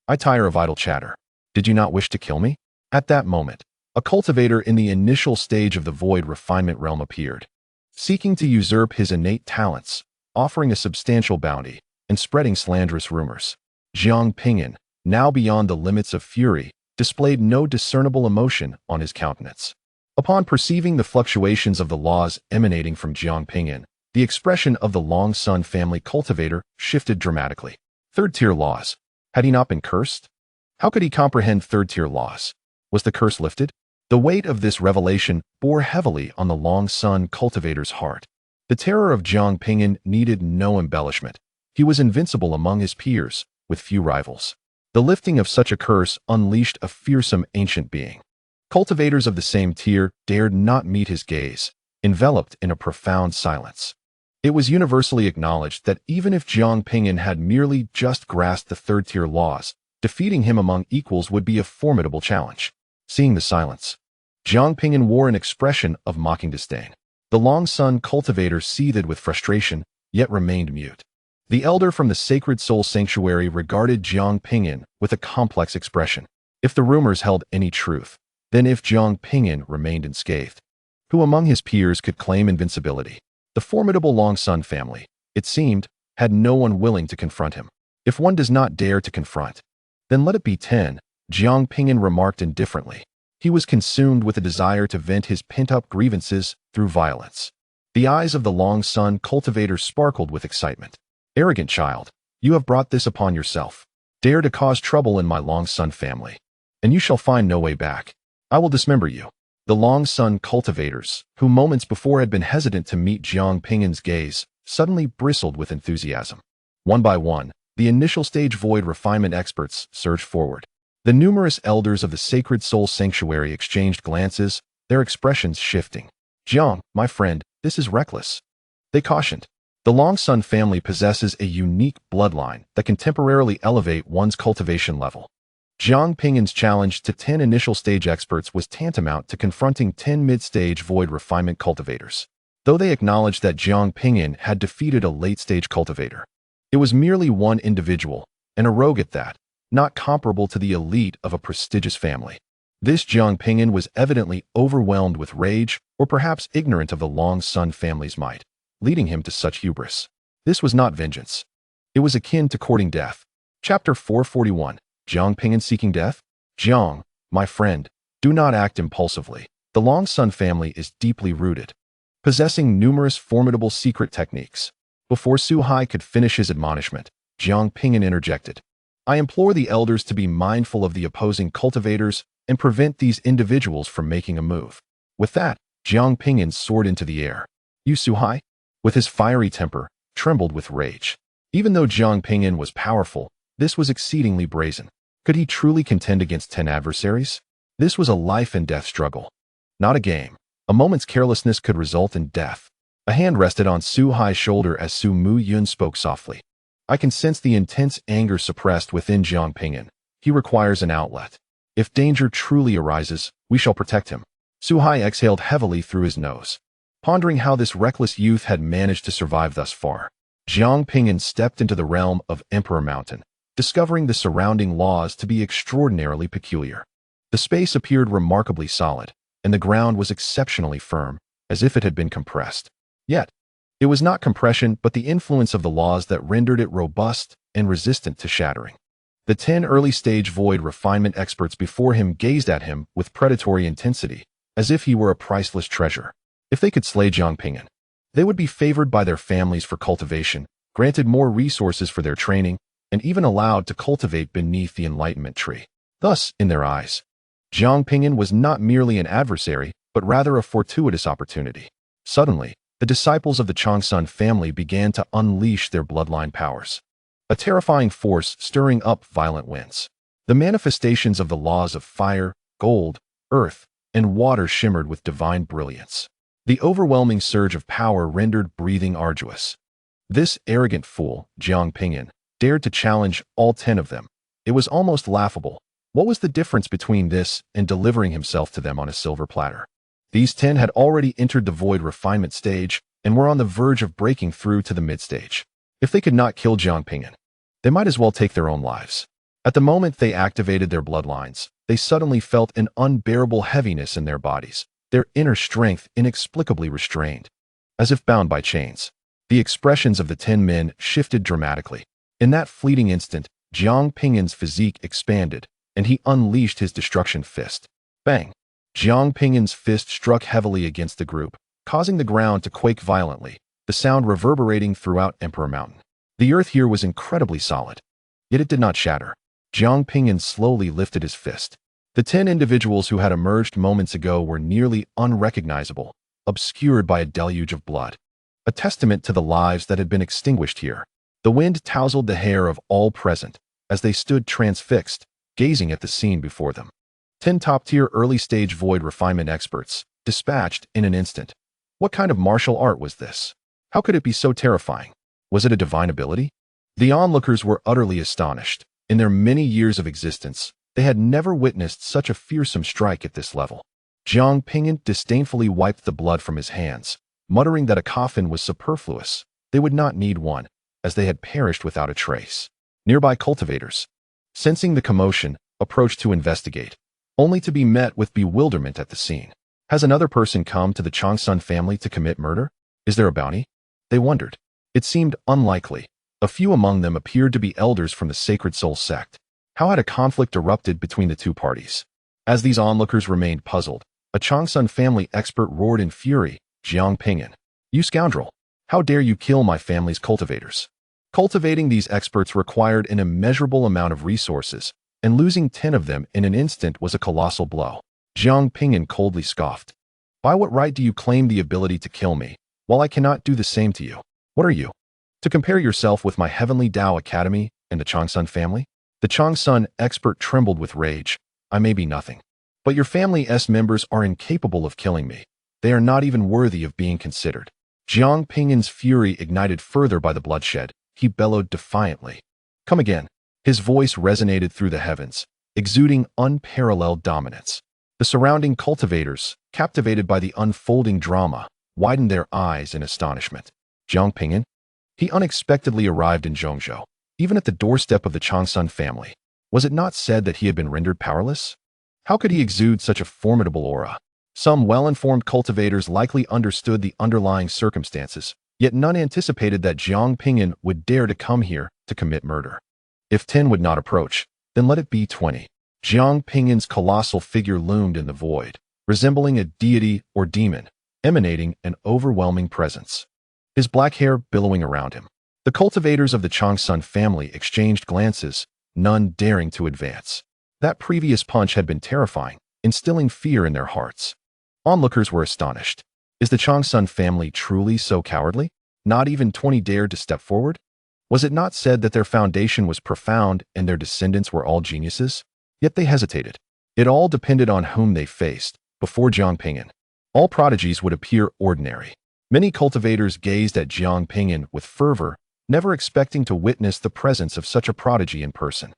I tire of idle chatter. Did you not wish to kill me? At that moment, a cultivator in the initial stage of the void refinement realm appeared, seeking to usurp his innate talents, offering a substantial bounty, and spreading slanderous rumors. Jiang Ping'an, now beyond the limits of fury, displayed no discernible emotion on his countenance. Upon perceiving the fluctuations of the laws emanating from Jiang Ping'an, the expression of the Longsun family cultivator shifted dramatically. Third-tier laws. Had he not been cursed? How could he comprehend third-tier laws? Was the curse lifted? The weight of this revelation bore heavily on the Longsun cultivator's heart. The terror of Jiang Ping'an needed no embellishment. He was invincible among his peers, with few rivals. The lifting of such a curse unleashed a fearsome ancient being. Cultivators of the same tier dared not meet his gaze, enveloped in a profound silence. It was universally acknowledged that even if Jiang Ping'an had merely just grasped the third-tier laws, defeating him among equals would be a formidable challenge. Seeing the silence, Jiang Ping'an wore an expression of mocking disdain. The Long Sun cultivator seethed with frustration, yet remained mute. The elder from the Sacred Soul Sanctuary regarded Jiang Ping'an with a complex expression. If the rumors held any truth, then if Jiang Ping'an remained unscathed, who among his peers could claim invincibility? The formidable Long Sun family, it seemed, had no one willing to confront him. If one does not dare to confront, then let it be 10, Jiang Ping'an remarked indifferently. He was consumed with a desire to vent his pent-up grievances through violence. The eyes of the Long Sun cultivator sparkled with excitement. Arrogant child, you have brought this upon yourself. Dare to cause trouble in my Long Sun family, and you shall find no way back. I will dismember you. The Long Sun cultivators, who moments before had been hesitant to meet Jiang Ping'an's gaze, suddenly bristled with enthusiasm. One by one, the initial stage void refinement experts surged forward. The numerous elders of the Sacred Soul Sanctuary exchanged glances, their expressions shifting. Jiang, my friend, this is reckless. They cautioned. The Long Sun family possesses a unique bloodline that can temporarily elevate one's cultivation level. Jiang Ping'an's challenge to 10 initial stage experts was tantamount to confronting 10 mid-stage void refinement cultivators. Though they acknowledged that Jiang Ping'an had defeated a late-stage cultivator, it was merely one individual, and a rogue at that, not comparable to the elite of a prestigious family. This Jiang Ping'an was evidently overwhelmed with rage, or perhaps ignorant of the Long Sun family's might, leading him to such hubris. This was not vengeance. It was akin to courting death. Chapter 441. Jiang Ping'an seeking death? Jiang, my friend, do not act impulsively. The Long Sun family is deeply rooted, possessing numerous formidable secret techniques. Before Su Hai could finish his admonishment, Jiang Ping'an interjected. I implore the elders to be mindful of the opposing cultivators and prevent these individuals from making a move. With that, Jiang Ping'an soared into the air. You Su Hai? With his fiery temper, trembled with rage. Even though Jiang Ping'an was powerful, this was exceedingly brazen. Could he truly contend against 10 adversaries? This was a life-and-death struggle, not a game. A moment's carelessness could result in death. A hand rested on Su Hai's shoulder as Su Mu Yun spoke softly. I can sense the intense anger suppressed within Jiang Ping'an. He requires an outlet. If danger truly arises, we shall protect him. Su Hai exhaled heavily through his nose, pondering how this reckless youth had managed to survive thus far. Jiang Ping'an stepped into the realm of Emperor Mountain, discovering the surrounding laws to be extraordinarily peculiar. The space appeared remarkably solid, and the ground was exceptionally firm, as if it had been compressed. Yet, it was not compression but the influence of the laws that rendered it robust and resistant to shattering. The 10 early-stage void refinement experts before him gazed at him with predatory intensity, as if he were a priceless treasure. If they could slay Jiang Ping'an, they would be favored by their families for cultivation, granted more resources for their training, and even allowed to cultivate beneath the enlightenment tree. Thus, in their eyes, Jiang Ping'an was not merely an adversary, but rather a fortuitous opportunity. Suddenly, the disciples of the Changsun family began to unleash their bloodline powers, a terrifying force stirring up violent winds. The manifestations of the laws of fire, gold, earth, and water shimmered with divine brilliance. The overwhelming surge of power rendered breathing arduous. This arrogant fool, Jiang Ping'an, dared to challenge all 10 of them. It was almost laughable. What was the difference between this and delivering himself to them on a silver platter? These 10 had already entered the void refinement stage and were on the verge of breaking through to the mid-stage. If they could not kill Jiang Ping'an, they might as well take their own lives. At the moment they activated their bloodlines, they suddenly felt an unbearable heaviness in their bodies, their inner strength inexplicably restrained, as if bound by chains. The expressions of the 10 men shifted dramatically. In that fleeting instant, Jiang Ping'an's physique expanded, and he unleashed his destruction fist. Bang! Jiang Ping'an's fist struck heavily against the group, causing the ground to quake violently, the sound reverberating throughout Emperor Mountain. The earth here was incredibly solid, yet it did not shatter. Jiang Ping'an slowly lifted his fist. The 10 individuals who had emerged moments ago were nearly unrecognizable, obscured by a deluge of blood, a testament to the lives that had been extinguished here. The wind tousled the hair of all present as they stood transfixed, gazing at the scene before them. 10 top-tier early-stage void refinement experts, dispatched in an instant. What kind of martial art was this? How could it be so terrifying? Was it a divine ability? The onlookers were utterly astonished. In their many years of existence, they had never witnessed such a fearsome strike at this level. Jiang Ping'an disdainfully wiped the blood from his hands, muttering that a coffin was superfluous. They would not need one, as they had perished without a trace. Nearby cultivators, sensing the commotion, approached to investigate, only to be met with bewilderment at the scene. Has another person come to the Changsun family to commit murder? Is there a bounty? They wondered. It seemed unlikely. A few among them appeared to be elders from the Sacred Soul sect. How had a conflict erupted between the two parties? As these onlookers remained puzzled, a Changsun family expert roared in fury, Jiang Ping'an, "You scoundrel! How dare you kill my family's cultivators?" Cultivating these experts required an immeasurable amount of resources, and losing 10 of them in an instant was a colossal blow. Jiang Ping'an coldly scoffed. "By what right do you claim the ability to kill me, while I cannot do the same to you? What are you? To compare yourself with my Heavenly Tao Academy and the Changsun family?" The Changsun expert trembled with rage. "I may be nothing, but your family's members are incapable of killing me. They are not even worthy of being considered." Jiang Ping'an's fury ignited further by the bloodshed. He bellowed defiantly. "Come again." His voice resonated through the heavens, exuding unparalleled dominance. The surrounding cultivators, captivated by the unfolding drama, widened their eyes in astonishment. Jiang Ping'an? He unexpectedly arrived in Zhongzhou, even at the doorstep of the Changsun family. Was it not said that he had been rendered powerless? How could he exude such a formidable aura? Some well-informed cultivators likely understood the underlying circumstances, yet none anticipated that Jiang Ping'an would dare to come here to commit murder. If 10 would not approach, then let it be 20. Jiang Ping'an's colossal figure loomed in the void, resembling a deity or demon, emanating an overwhelming presence. His black hair billowing around him. The cultivators of the Changsun family exchanged glances, none daring to advance. That previous punch had been terrifying, instilling fear in their hearts. Onlookers were astonished. Is the Changsun family truly so cowardly? Not even 20 dared to step forward? Was it not said that their foundation was profound and their descendants were all geniuses? Yet they hesitated. It all depended on whom they faced. Before Jiang Ping'an, all prodigies would appear ordinary. Many cultivators gazed at Jiang Ping'an with fervor, never expecting to witness the presence of such a prodigy in person.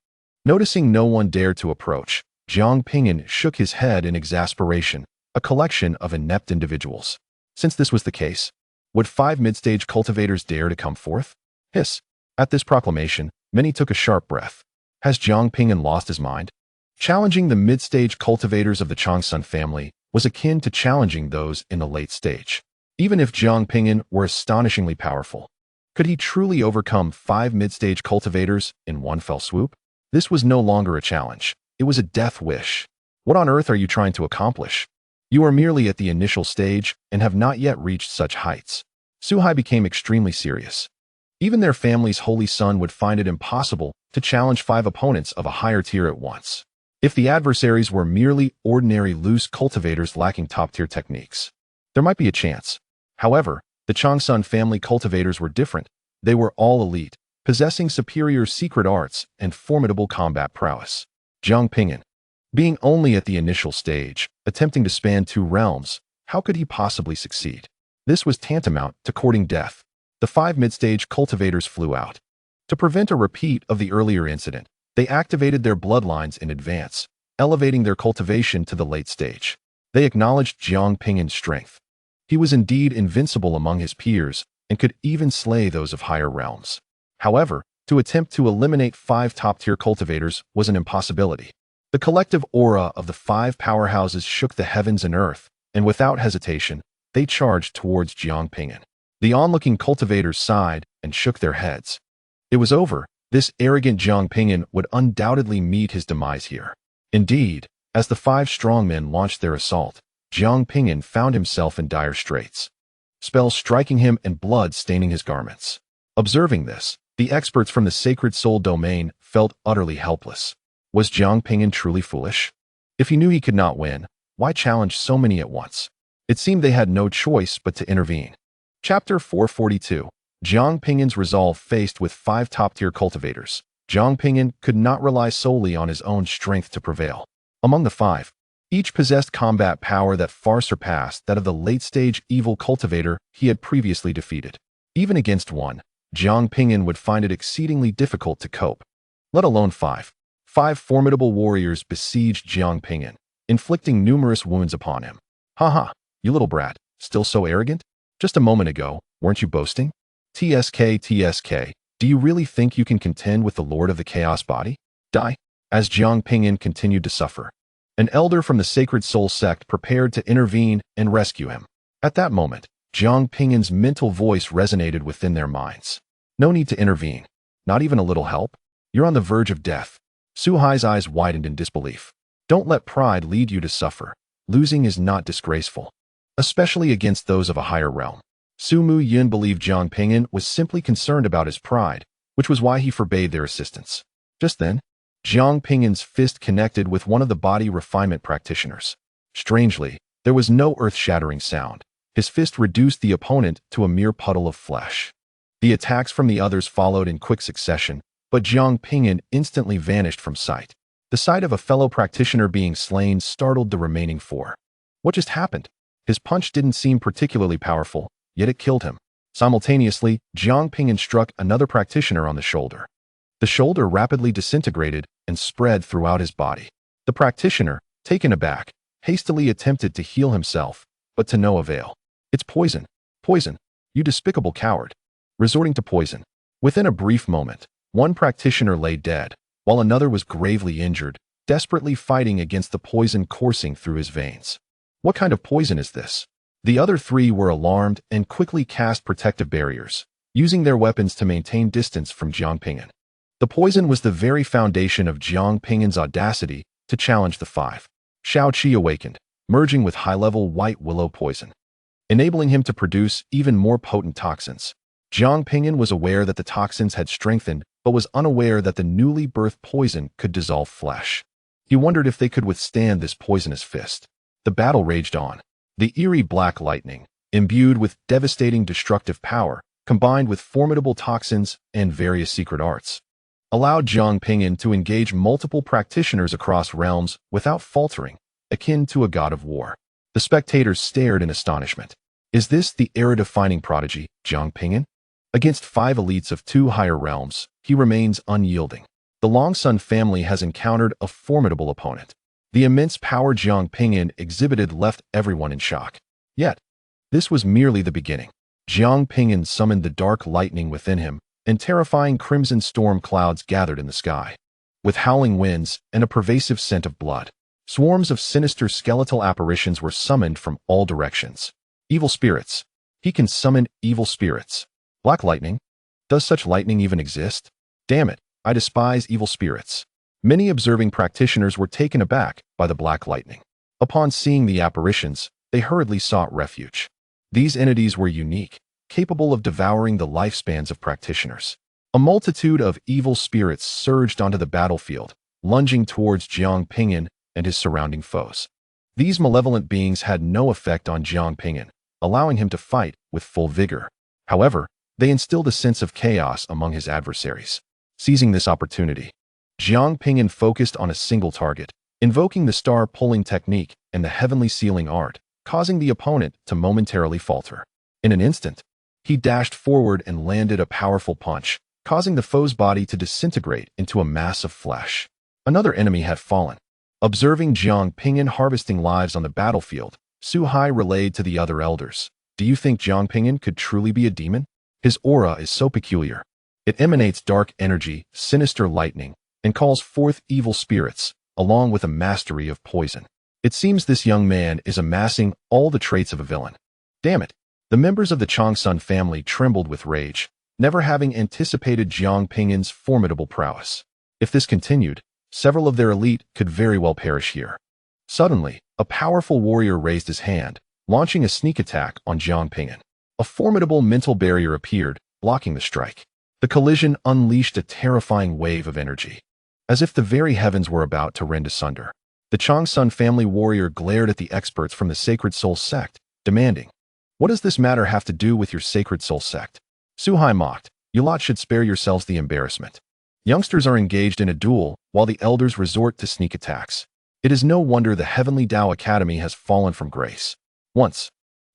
Noticing no one dared to approach, Jiang Ping'an shook his head in exasperation, a collection of inept individuals. Since this was the case, would 5 mid-stage cultivators dare to come forth? Hiss. At this proclamation, many took a sharp breath. Has Jiang Ping'an lost his mind? Challenging the mid-stage cultivators of the Changsun family was akin to challenging those in the late stage. Even if Jiang Ping'an were astonishingly powerful, could he truly overcome 5 mid-stage cultivators in one fell swoop? This was no longer a challenge. It was a death wish. What on earth are you trying to accomplish? You are merely at the initial stage and have not yet reached such heights. Suhai became extremely serious. Even their family's holy son would find it impossible to challenge 5 opponents of a higher tier at once. If the adversaries were merely ordinary loose cultivators lacking top-tier techniques, there might be a chance. However, the Changsun family cultivators were different. They were all elite, possessing superior secret arts and formidable combat prowess. Jiang Ping'an, being only at the initial stage, attempting to span 2 realms, how could he possibly succeed? This was tantamount to courting death. The 5 mid-stage cultivators flew out. To prevent a repeat of the earlier incident, they activated their bloodlines in advance, elevating their cultivation to the late stage. They acknowledged Jiang Ping'an's strength. He was indeed invincible among his peers and could even slay those of higher realms. However, to attempt to eliminate 5 top-tier cultivators was an impossibility. The collective aura of the 5 powerhouses shook the heavens and earth, and without hesitation, they charged towards Jiang Ping'an. The onlooking cultivators sighed and shook their heads. It was over. This arrogant Jiang Ping'an would undoubtedly meet his demise here. Indeed, as the 5 strongmen launched their assault, Jiang Ping'an found himself in dire straits, spells striking him and blood staining his garments. Observing this, the experts from the Sacred Soul domain felt utterly helpless. Was Jiang Ping'an truly foolish? If he knew he could not win, why challenge so many at once? It seemed they had no choice but to intervene. Chapter 442. Jiang Ping'an's resolve faced with 5 top-tier cultivators. Jiang Ping'an could not rely solely on his own strength to prevail. Among the 5, each possessed combat power that far surpassed that of the late-stage evil cultivator he had previously defeated. Even against one, Jiang Ping'an would find it exceedingly difficult to cope. Let alone five. 5 formidable warriors besieged Jiang Ping'an, inflicting numerous wounds upon him. Haha, you little brat, still so arrogant? Just a moment ago, weren't you boasting? TSK, do you really think you can contend with the Lord of the Chaos Body? Die. As Jiang Ping'an continued to suffer, an elder from the Sacred Soul sect prepared to intervene and rescue him. At that moment, Jiang Ping'an's mental voice resonated within their minds. No need to intervene. Not even a little help? You're on the verge of death. Su Hai's eyes widened in disbelief. Don't let pride lead you to suffer. Losing is not disgraceful, especially against those of a higher realm. Su Mu Yun believed Jiang Ping'an was simply concerned about his pride, which was why he forbade their assistance. Just then, Jiang Ping'an's fist connected with one of the body refinement practitioners. Strangely, there was no earth-shattering sound. His fist reduced the opponent to a mere puddle of flesh. The attacks from the others followed in quick succession, but Jiang Ping'an instantly vanished from sight. The sight of a fellow practitioner being slain startled the remaining 4. What just happened? His punch didn't seem particularly powerful, yet it killed him. Simultaneously, Jiang Ping'an struck another practitioner on the shoulder. The shoulder rapidly disintegrated and spread throughout his body. The practitioner, taken aback, hastily attempted to heal himself, but to no avail. It's poison. Poison. You despicable coward. Resorting to poison. Within a brief moment, one practitioner lay dead, while another was gravely injured, desperately fighting against the poison coursing through his veins. What kind of poison is this? The other 3 were alarmed and quickly cast protective barriers, using their weapons to maintain distance from Jiang Ping'an. The poison was the very foundation of Jiang Ping'an's audacity to challenge the 5. Shao Qi awakened, merging with high-level white willow poison, enabling him to produce even more potent toxins. Jiang Ping'an was aware that the toxins had strengthened, but was unaware that the newly birthed poison could dissolve flesh. He wondered if they could withstand this poisonous fist. The battle raged on. The eerie black lightning, imbued with devastating destructive power, combined with formidable toxins and various secret arts, allowed Jiang Ping'an to engage multiple practitioners across realms without faltering, akin to a god of war. The spectators stared in astonishment. Is this the era-defining prodigy, Jiang Ping'an? Against 5 elites of 2 higher realms, he remains unyielding. The Longsun family has encountered a formidable opponent. The immense power Jiang Ping'an exhibited left everyone in shock. Yet, this was merely the beginning. Jiang Ping'an summoned the dark lightning within him, and terrifying crimson storm clouds gathered in the sky. With howling winds and a pervasive scent of blood, swarms of sinister skeletal apparitions were summoned from all directions. Evil spirits. He can summon evil spirits. Black lightning? Does such lightning even exist? Damn it, I despise evil spirits. Many observing practitioners were taken aback by the black lightning. Upon seeing the apparitions, they hurriedly sought refuge. These entities were unique, capable of devouring the lifespans of practitioners. A multitude of evil spirits surged onto the battlefield, lunging towards Jiang Ping'an and his surrounding foes. These malevolent beings had no effect on Jiang Ping'an, allowing him to fight with full vigor. However, they instilled a sense of chaos among his adversaries. Seizing this opportunity, Jiang Ping'an focused on a single target, invoking the star-pulling technique and the heavenly sealing art, causing the opponent to momentarily falter. In an instant, he dashed forward and landed a powerful punch, causing the foe's body to disintegrate into a mass of flesh. Another enemy had fallen. Observing Jiang Ping'an harvesting lives on the battlefield, Su Hai relayed to the other elders, "Do you think Jiang Ping'an could truly be a demon? His aura is so peculiar. It emanates dark energy, sinister lightning, and calls forth evil spirits, along with a mastery of poison. It seems this young man is amassing all the traits of a villain. Damn it." The members of the Changsun family trembled with rage, never having anticipated Jiang Ping'an's formidable prowess. If this continued, several of their elite could very well perish here. Suddenly, a powerful warrior raised his hand, launching a sneak attack on Jiang Ping'an. A formidable mental barrier appeared, blocking the strike. The collision unleashed a terrifying wave of energy, as if the very heavens were about to rend asunder. The Changsun family warrior glared at the experts from the Sacred Soul sect, demanding, "What does this matter have to do with your Sacred Soul sect?" Su Hai mocked, "You lot should spare yourselves the embarrassment. Youngsters are engaged in a duel, while the elders resort to sneak attacks. It is no wonder the Heavenly Tao Academy has fallen from grace." Once,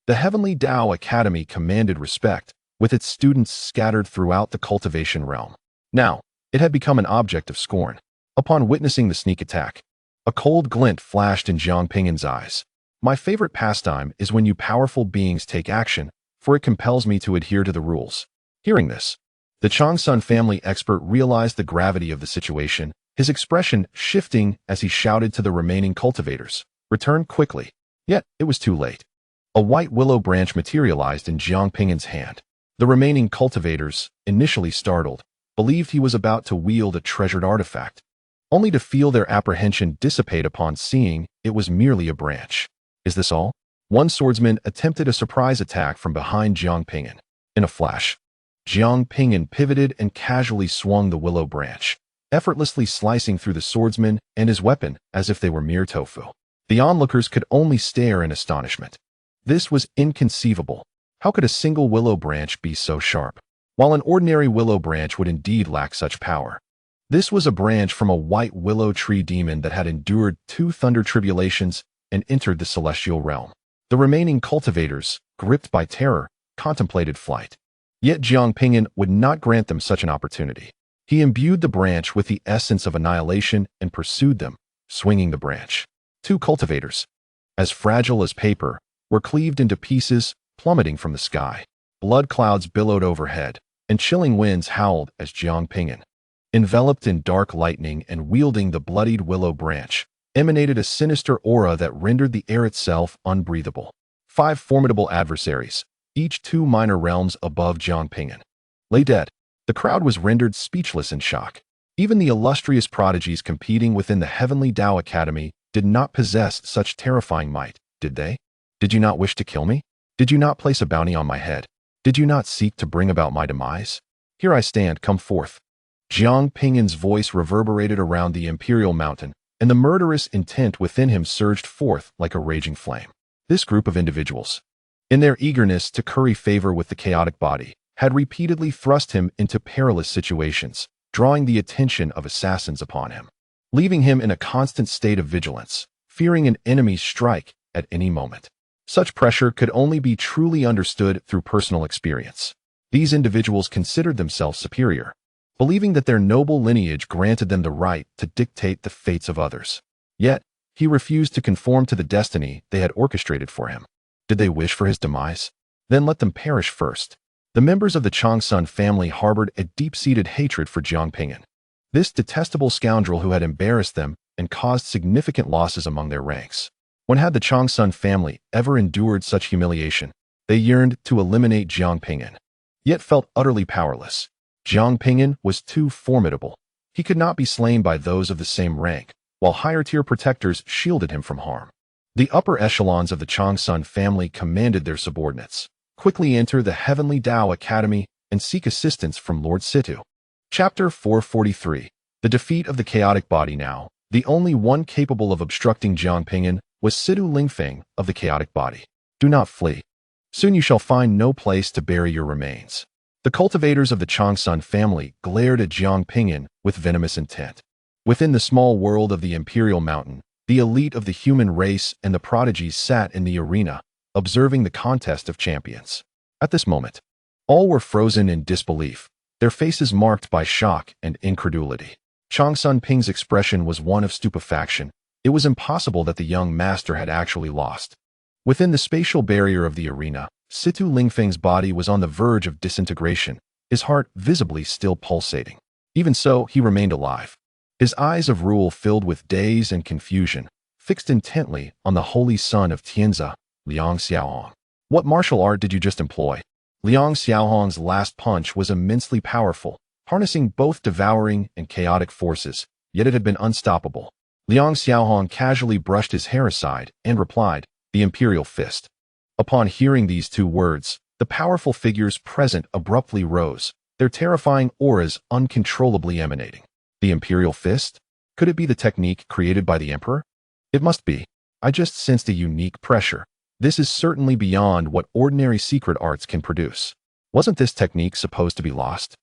the Heavenly Tao Academy commanded respect, with its students scattered throughout the cultivation realm. Now, it had become an object of scorn. Upon witnessing the sneak attack, a cold glint flashed in Jiang Ping'an's eyes. My favorite pastime is when you powerful beings take action, for it compels me to adhere to the rules. Hearing this, the Changsun family expert realized the gravity of the situation, his expression shifting as he shouted to the remaining cultivators, "Return quickly." Yet, it was too late. A white willow branch materialized in Jiang Ping'an's hand. The remaining cultivators, initially startled, believed he was about to wield a treasured artifact, only to feel their apprehension dissipate upon seeing it was merely a branch. Is this all? One swordsman attempted a surprise attack from behind Jiang Ping'an. In a flash, Jiang Ping'an pivoted and casually swung the willow branch, effortlessly slicing through the swordsman and his weapon as if they were mere tofu. The onlookers could only stare in astonishment. This was inconceivable. How could a single willow branch be so sharp? While an ordinary willow branch would indeed lack such power, this was a branch from a white willow tree demon that had endured 2 thunder tribulations and entered the celestial realm. The remaining cultivators, gripped by terror, contemplated flight. Yet Jiang Ping'an would not grant them such an opportunity. He imbued the branch with the essence of annihilation and pursued them, swinging the branch. 2 cultivators, as fragile as paper, were cleaved into pieces, plummeting from the sky. Blood clouds billowed overhead, and chilling winds howled as Jiang Ping'an, enveloped in dark lightning and wielding the bloodied willow branch, emanated a sinister aura that rendered the air itself unbreathable. 5 formidable adversaries, each 2 minor realms above Jiang Ping'an, lay dead. The crowd was rendered speechless in shock. Even the illustrious prodigies competing within the Heavenly Tao Academy did not possess such terrifying might, did they? Did you not wish to kill me? Did you not place a bounty on my head? Did you not seek to bring about my demise? Here I stand, come forth. Jiang Ping'an's voice reverberated around the imperial mountain, and the murderous intent within him surged forth like a raging flame. This group of individuals, in their eagerness to curry favor with the chaotic body, had repeatedly thrust him into perilous situations, drawing the attention of assassins upon him, leaving him in a constant state of vigilance, fearing an enemy's strike at any moment. Such pressure could only be truly understood through personal experience. These individuals considered themselves superior, believing that their noble lineage granted them the right to dictate the fates of others. Yet, he refused to conform to the destiny they had orchestrated for him. Did they wish for his demise? Then let them perish first. The members of the Changsun family harbored a deep-seated hatred for Jiang Ping'an, this detestable scoundrel who had embarrassed them and caused significant losses among their ranks. When had the Changsun family ever endured such humiliation? They yearned to eliminate Jiang Ping'an, yet felt utterly powerless. Jiang Ping'an was too formidable. He could not be slain by those of the same rank, while higher-tier protectors shielded him from harm. The upper echelons of the Changsun family commanded their subordinates, quickly enter the Heavenly Tao Academy and seek assistance from Lord Situ. Chapter 443. The defeat of the chaotic body. Now, the only one capable of obstructing Jiang Ping'an was Situ Lingfeng of the chaotic body. Do not flee. Soon you shall find no place to bury your remains. The cultivators of the Changsun family glared at Jiang Ping'an with venomous intent. Within the small world of the Imperial Mountain, the elite of the human race and the prodigies sat in the arena, observing the contest of champions. At this moment, all were frozen in disbelief, their faces marked by shock and incredulity. Changsun Ping's expression was one of stupefaction. It was impossible that the young master had actually lost. Within the spatial barrier of the arena, Situ Lingfeng's body was on the verge of disintegration, his heart visibly still pulsating. Even so, he remained alive. His eyes of rule filled with daze and confusion, fixed intently on the holy son of Tianzi, Liang Xiaohong. What martial art did you just employ? Liang Xiaohong's last punch was immensely powerful, harnessing both devouring and chaotic forces, yet it had been unstoppable. Liang Xiaohong casually brushed his hair aside and replied, "The Imperial Fist." Upon hearing these 2 words, the powerful figures present abruptly rose, their terrifying auras uncontrollably emanating. The Imperial Fist? Could it be the technique created by the Emperor? It must be. I just sensed a unique pressure. This is certainly beyond what ordinary secret arts can produce. Wasn't this technique supposed to be lost?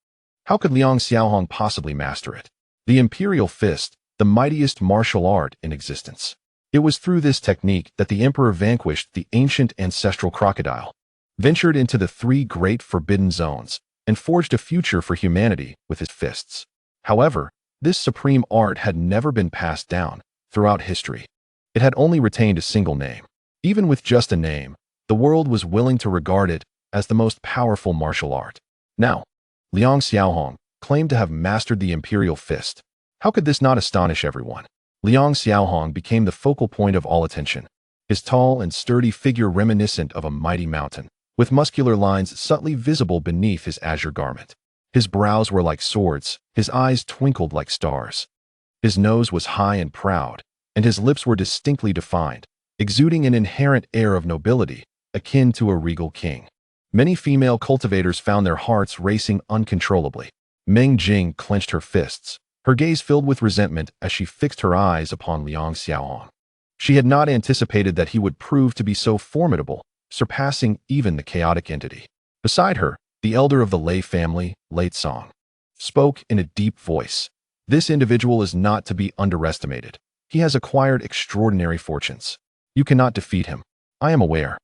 How could Liang Xiaohong possibly master it? The Imperial Fist, the mightiest martial art in existence. It was through this technique that the Emperor vanquished the ancient ancestral crocodile. ventured into the three great forbidden zones, and forged a future for humanity with his fists. However, this supreme art had never been passed down throughout history. It had only retained a single name. Even with just a name, the world was willing to regard it as the most powerful martial art. Now, Liang Xiaohong claimed to have mastered the imperial fist. How could this not astonish everyone? Liang Xiaohong became the focal point of all attention. His tall and sturdy figure reminiscent of a mighty mountain, with muscular lines subtly visible beneath his azure garment. His brows were like swords, his eyes twinkled like stars. His nose was high and proud, and his lips were distinctly defined, exuding an inherent air of nobility, akin to a regal king. Many female cultivators found their hearts racing uncontrollably. Meng Jing clenched her fists, her gaze filled with resentment as she fixed her eyes upon Liang Xiaohong. She had not anticipated that he would prove to be so formidable, surpassing even the chaotic entity. Beside her, the elder of the Lei family, Lei Song, spoke in a deep voice. This individual is not to be underestimated. He has acquired extraordinary fortunes. You cannot defeat him. I am aware.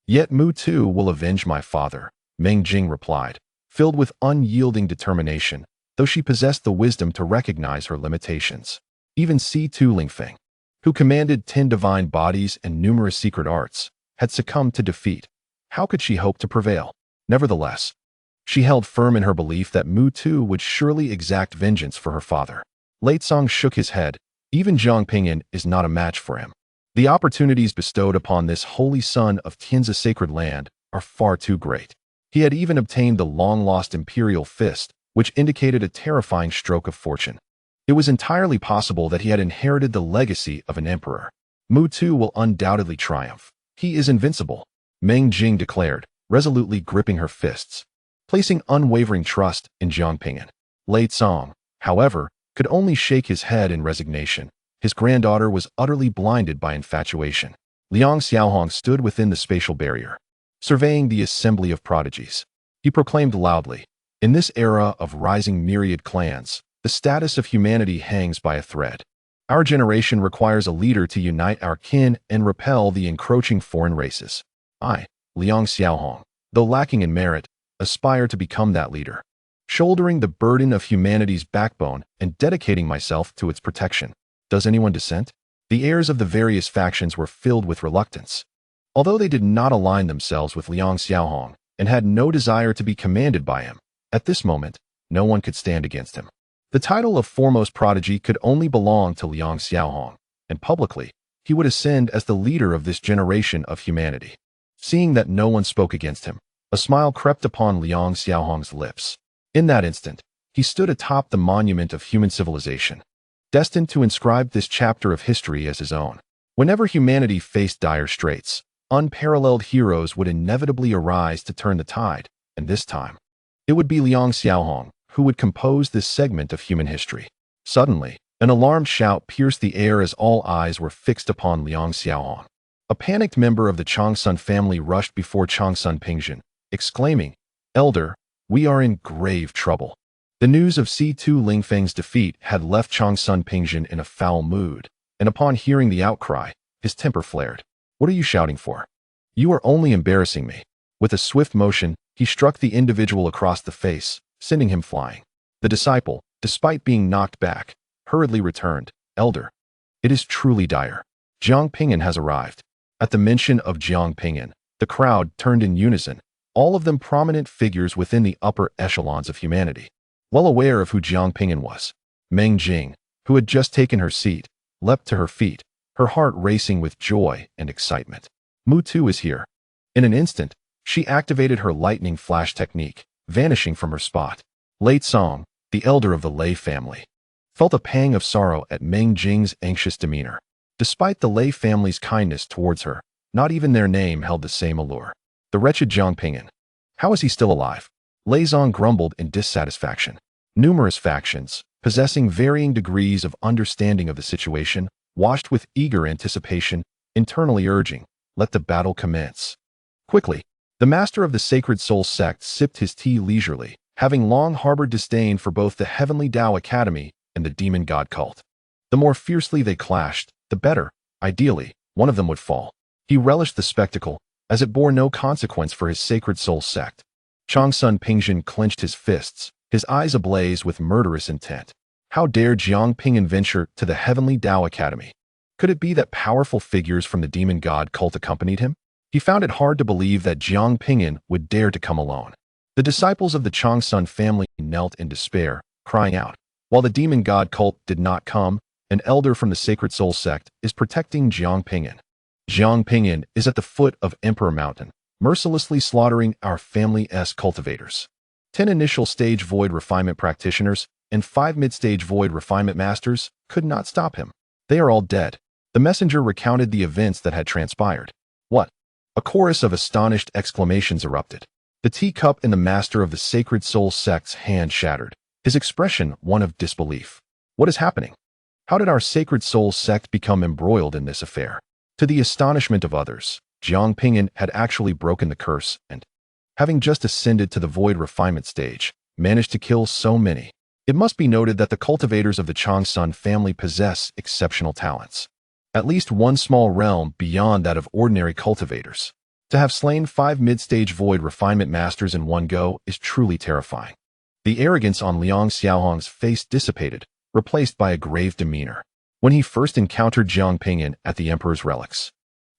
Yet Mu too will avenge my father, Meng Jing replied, filled with unyielding determination, though she possessed the wisdom to recognize her limitations. Even C2 Lingfeng, who commanded 10 divine bodies and numerous secret arts, had succumbed to defeat. How could she hope to prevail? Nevertheless, she held firm in her belief that Mu too would surely exact vengeance for her father. Lei Song shook his head. Even Jiang Ping'an is not a match for him. The opportunities bestowed upon this holy son of Tian's sacred land are far too great. He had even obtained the long-lost imperial fist, which indicated a terrifying stroke of fortune. It was entirely possible that he had inherited the legacy of an emperor. Mu too will undoubtedly triumph. He is invincible, Meng Jing declared, resolutely gripping her fists, placing unwavering trust in Jiang Ping'an. Lei Song, however, could only shake his head in resignation. His granddaughter was utterly blinded by infatuation. Liang Xiaohong stood within the spatial barrier, surveying the assembly of prodigies. He proclaimed loudly, "In this era of rising myriad clans, the status of humanity hangs by a thread. Our generation requires a leader to unite our kin and repel the encroaching foreign races. I, Liang Xiaohong, though lacking in merit, aspire to become that leader, shouldering the burden of humanity's backbone and dedicating myself to its protection." Does anyone dissent? The heirs of the various factions were filled with reluctance. Although they did not align themselves with Liang Xiaohong and had no desire to be commanded by him, at this moment, no one could stand against him. The title of foremost prodigy could only belong to Liang Xiaohong, and publicly, he would ascend as the leader of this generation of humanity. Seeing that no one spoke against him, a smile crept upon Liang Xiaohong's lips. In that instant, he stood atop the monument of human civilization, destined to inscribe this chapter of history as his own. Whenever humanity faced dire straits, unparalleled heroes would inevitably arise to turn the tide, and this time, it would be Liang Xiaohong who would compose this segment of human history. Suddenly, an alarmed shout pierced the air as all eyes were fixed upon Liang Xiaohong. A panicked member of the Changsun family rushed before Changsun Pingzhen, exclaiming, "Elder, we are in grave trouble." The news of C2 Lingfeng's defeat had left Changsun Pingzhen in a foul mood, and upon hearing the outcry, his temper flared. "What are you shouting for? You are only embarrassing me." With a swift motion, he struck the individual across the face, sending him flying. The disciple, despite being knocked back, hurriedly returned. "Elder, it is truly dire. Jiang Ping'an has arrived." At the mention of Jiang Ping'an, the crowd turned in unison, all of them prominent figures within the upper echelons of humanity. Well aware of who Jiang Ping'an was, Meng Jing, who had just taken her seat, leapt to her feet, her heart racing with joy and excitement. Mu too is here. In an instant, she activated her lightning flash technique, vanishing from her spot. Lei Song, the elder of the Lei family, felt a pang of sorrow at Meng Jing's anxious demeanor. Despite the Lei family's kindness towards her, not even their name held the same allure. The wretched Jiang Ping'an. How is he still alive? Lei Song grumbled in dissatisfaction. Numerous factions, possessing varying degrees of understanding of the situation, watched with eager anticipation, internally urging, "Let the battle commence." Quickly, the master of the Sacred Soul sect sipped his tea leisurely, having long harbored disdain for both the Heavenly Tao Academy and the Demon God cult. The more fiercely they clashed, the better. Ideally, one of them would fall. He relished the spectacle, as it bore no consequence for his sacred soul sect. Jiang Ping'an clenched his fists, his eyes ablaze with murderous intent. How dare Jiang Ping'an venture to the Heavenly Tao Academy? Could it be that powerful figures from the demon god cult accompanied him? He found it hard to believe that Jiang Ping'an would dare to come alone. The disciples of the Jiang family knelt in despair, crying out. While the demon god cult did not come, an elder from the Sacred Soul sect is protecting Jiang Ping'an. Jiang Ping'an is at the foot of Emperor Mountain, mercilessly slaughtering our family's cultivators. 10 initial stage void refinement practitioners and 5 mid-stage void refinement masters could not stop him. They are all dead. The messenger recounted the events that had transpired. What? A chorus of astonished exclamations erupted. The teacup in the master of the Sacred Soul sect's hand shattered, his expression one of disbelief. What is happening? How did our Sacred Soul sect become embroiled in this affair? To the astonishment of others, Jiang Ping'an had actually broken the curse and, having just ascended to the void refinement stage, managed to kill so many. It must be noted that the cultivators of the Jiang family possess exceptional talents. At least one small realm beyond that of ordinary cultivators. To have slain 5 mid-stage void refinement masters in one go is truly terrifying. The arrogance on Liang Xiaohong's face dissipated, replaced by a grave demeanor. When he first encountered Jiang Ping'an at the Emperor's relics,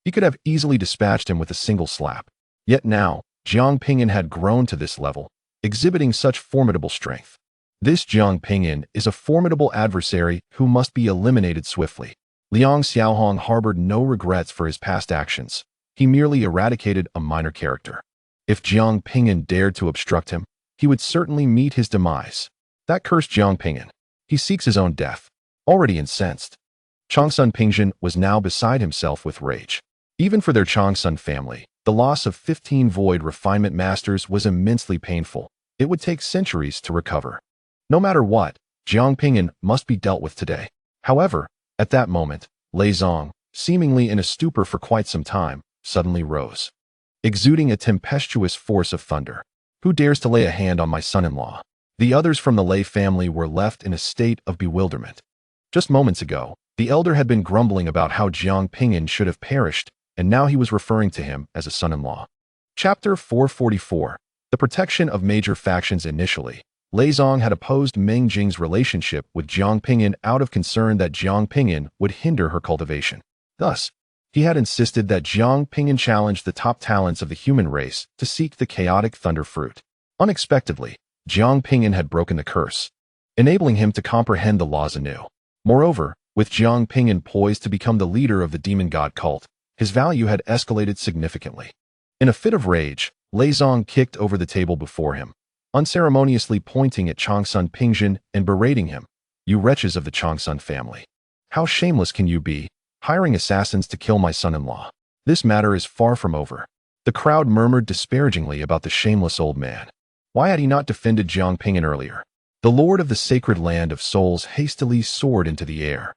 he could have easily dispatched him with a single slap. Yet now, Jiang Ping'an had grown to this level, exhibiting such formidable strength. This Jiang Ping'an is a formidable adversary who must be eliminated swiftly. Liang Xiaohong harbored no regrets for his past actions. He merely eradicated a minor character. If Jiang Ping'an dared to obstruct him, he would certainly meet his demise. That cursed Jiang Ping'an. He seeks his own death. Already incensed, Jiang Ping'an was now beside himself with rage. Even for their Jiang family, the loss of 15 void refinement masters was immensely painful. It would take centuries to recover. No matter what, Jiang Ping'an must be dealt with today. However, at that moment, Lei Zong, seemingly in a stupor for quite some time, suddenly rose, exuding a tempestuous force of thunder. Who dares to lay a hand on my son-in-law? The others from the Lei family were left in a state of bewilderment. Just moments ago, the elder had been grumbling about how Jiang Ping'an should have perished, and now he was referring to him as a son-in-law. Chapter 444. The protection of major factions. Initially, Lei Zong had opposed Meng Jing's relationship with Jiang Ping'an out of concern that Jiang Ping'an would hinder her cultivation. Thus, he had insisted that Jiang Ping'an challenge the top talents of the human race to seek the chaotic thunder fruit. Unexpectedly, Jiang Ping'an had broken the curse, enabling him to comprehend the laws anew. Moreover, with Jiang Ping'an poised to become the leader of the demon god cult, his value had escalated significantly. In a fit of rage, Lei Zong kicked over the table before him, unceremoniously pointing at Jiang Ping'an and berating him. You wretches of the Jiang family. How shameless can you be, hiring assassins to kill my son-in-law? This matter is far from over. The crowd murmured disparagingly about the shameless old man. Why had he not defended Jiang Ping'an earlier? The lord of the sacred land of souls hastily soared into the air,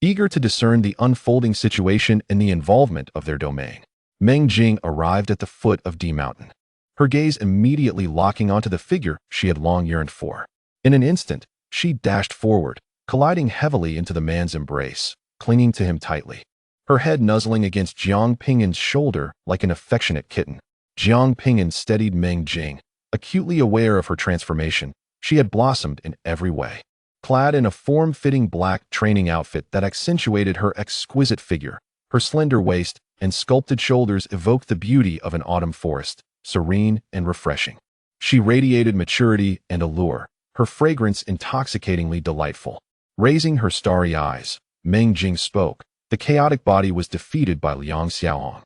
eager to discern the unfolding situation and the involvement of their domain. Meng Jing arrived at the foot of D Mountain, her gaze immediately locking onto the figure she had long yearned for. In an instant, she dashed forward, colliding heavily into the man's embrace, clinging to him tightly, her head nuzzling against Jiang Ping'an's shoulder like an affectionate kitten. Jiang Ping'an steadied Meng Jing, acutely aware of her transformation. She had blossomed in every way. Clad in a form-fitting black training outfit that accentuated her exquisite figure, her slender waist and sculpted shoulders evoked the beauty of an autumn forest, serene and refreshing. She radiated maturity and allure, her fragrance intoxicatingly delightful. Raising her starry eyes, Meng Jing spoke. The chaotic body was defeated by Liang Xiaohong,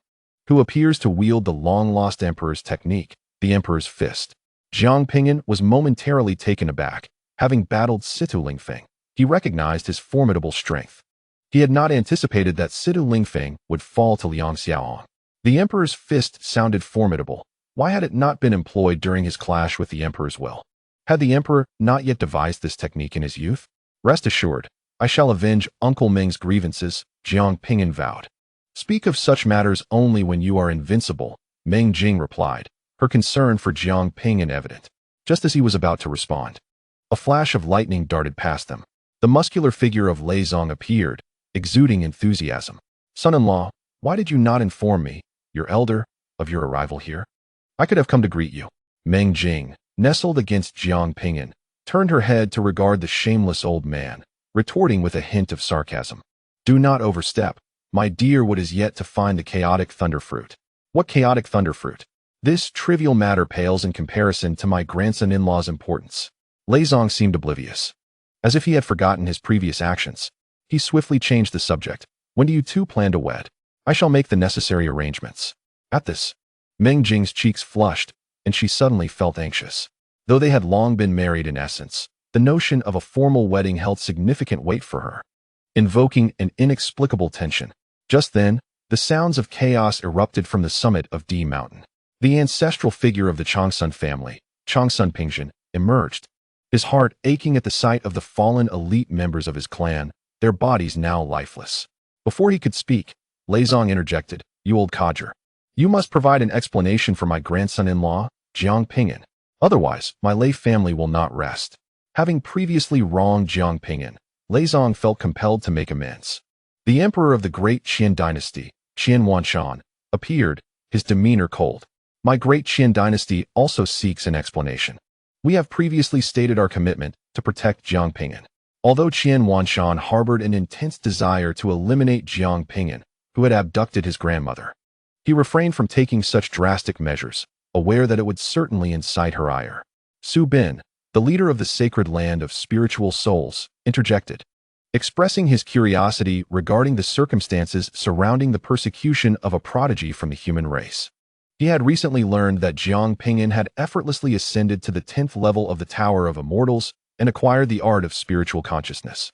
who appears to wield the long-lost emperor's technique, the emperor's fist. Jiang Ping'an was momentarily taken aback. Having battled Situ Lingfeng, he recognized his formidable strength. He had not anticipated that Situ Lingfeng would fall to Liang Xiaohong. The emperor's fist sounded formidable. Why had it not been employed during his clash with the emperor's will? Had the emperor not yet devised this technique in his youth? Rest assured, I shall avenge Uncle Meng's grievances, Jiang Ping'an vowed. Speak of such matters only when you are invincible, Meng Jing replied, her concern for Jiang Ping'an evident. Just as he was about to respond, a flash of lightning darted past them. The muscular figure of Lei Zong appeared, exuding enthusiasm. Son-in-law, why did you not inform me? Your elder, of your arrival here? I could have come to greet you. Meng Jing, nestled against Jiang Ping'an, turned her head to regard the shameless old man, retorting with a hint of sarcasm. Do not overstep, my dear. What is yet to find the chaotic thunderfruit? What chaotic thunderfruit? This trivial matter pales in comparison to my grandson-in-law's importance. Lei Zong seemed oblivious. As if he had forgotten his previous actions, he swiftly changed the subject. When do you two plan to wed? I shall make the necessary arrangements. At this, Meng Jing's cheeks flushed, and she suddenly felt anxious. Though they had long been married in essence, the notion of a formal wedding held significant weight for her, invoking an inexplicable tension. Just then, the sounds of chaos erupted from the summit of D Mountain. The ancestral figure of the Changsun family, Changsun Pingzhen, emerged, his heart aching at the sight of the fallen elite members of his clan, their bodies now lifeless. Before he could speak, Lei Zong interjected, You old codger. You must provide an explanation for my grandson-in-law, Jiang Ping'an. Otherwise, my Lei family will not rest. Having previously wronged Jiang Ping'an, Lei Zong felt compelled to make amends. The emperor of the great Qian dynasty, Qian Wanshan, appeared, his demeanor cold. My great Qian dynasty also seeks an explanation. We have previously stated our commitment to protect Jiang Ping'an. Although Qian Wanshan harbored an intense desire to eliminate Jiang Ping'an, who had abducted his grandmother, he refrained from taking such drastic measures, aware that it would certainly incite her ire. Su Bin, the leader of the sacred land of spiritual souls, interjected, expressing his curiosity regarding the circumstances surrounding the persecution of a prodigy from the human race. He had recently learned that Jiang Ping'an had effortlessly ascended to the 10th level of the Tower of Immortals and acquired the art of spiritual consciousness,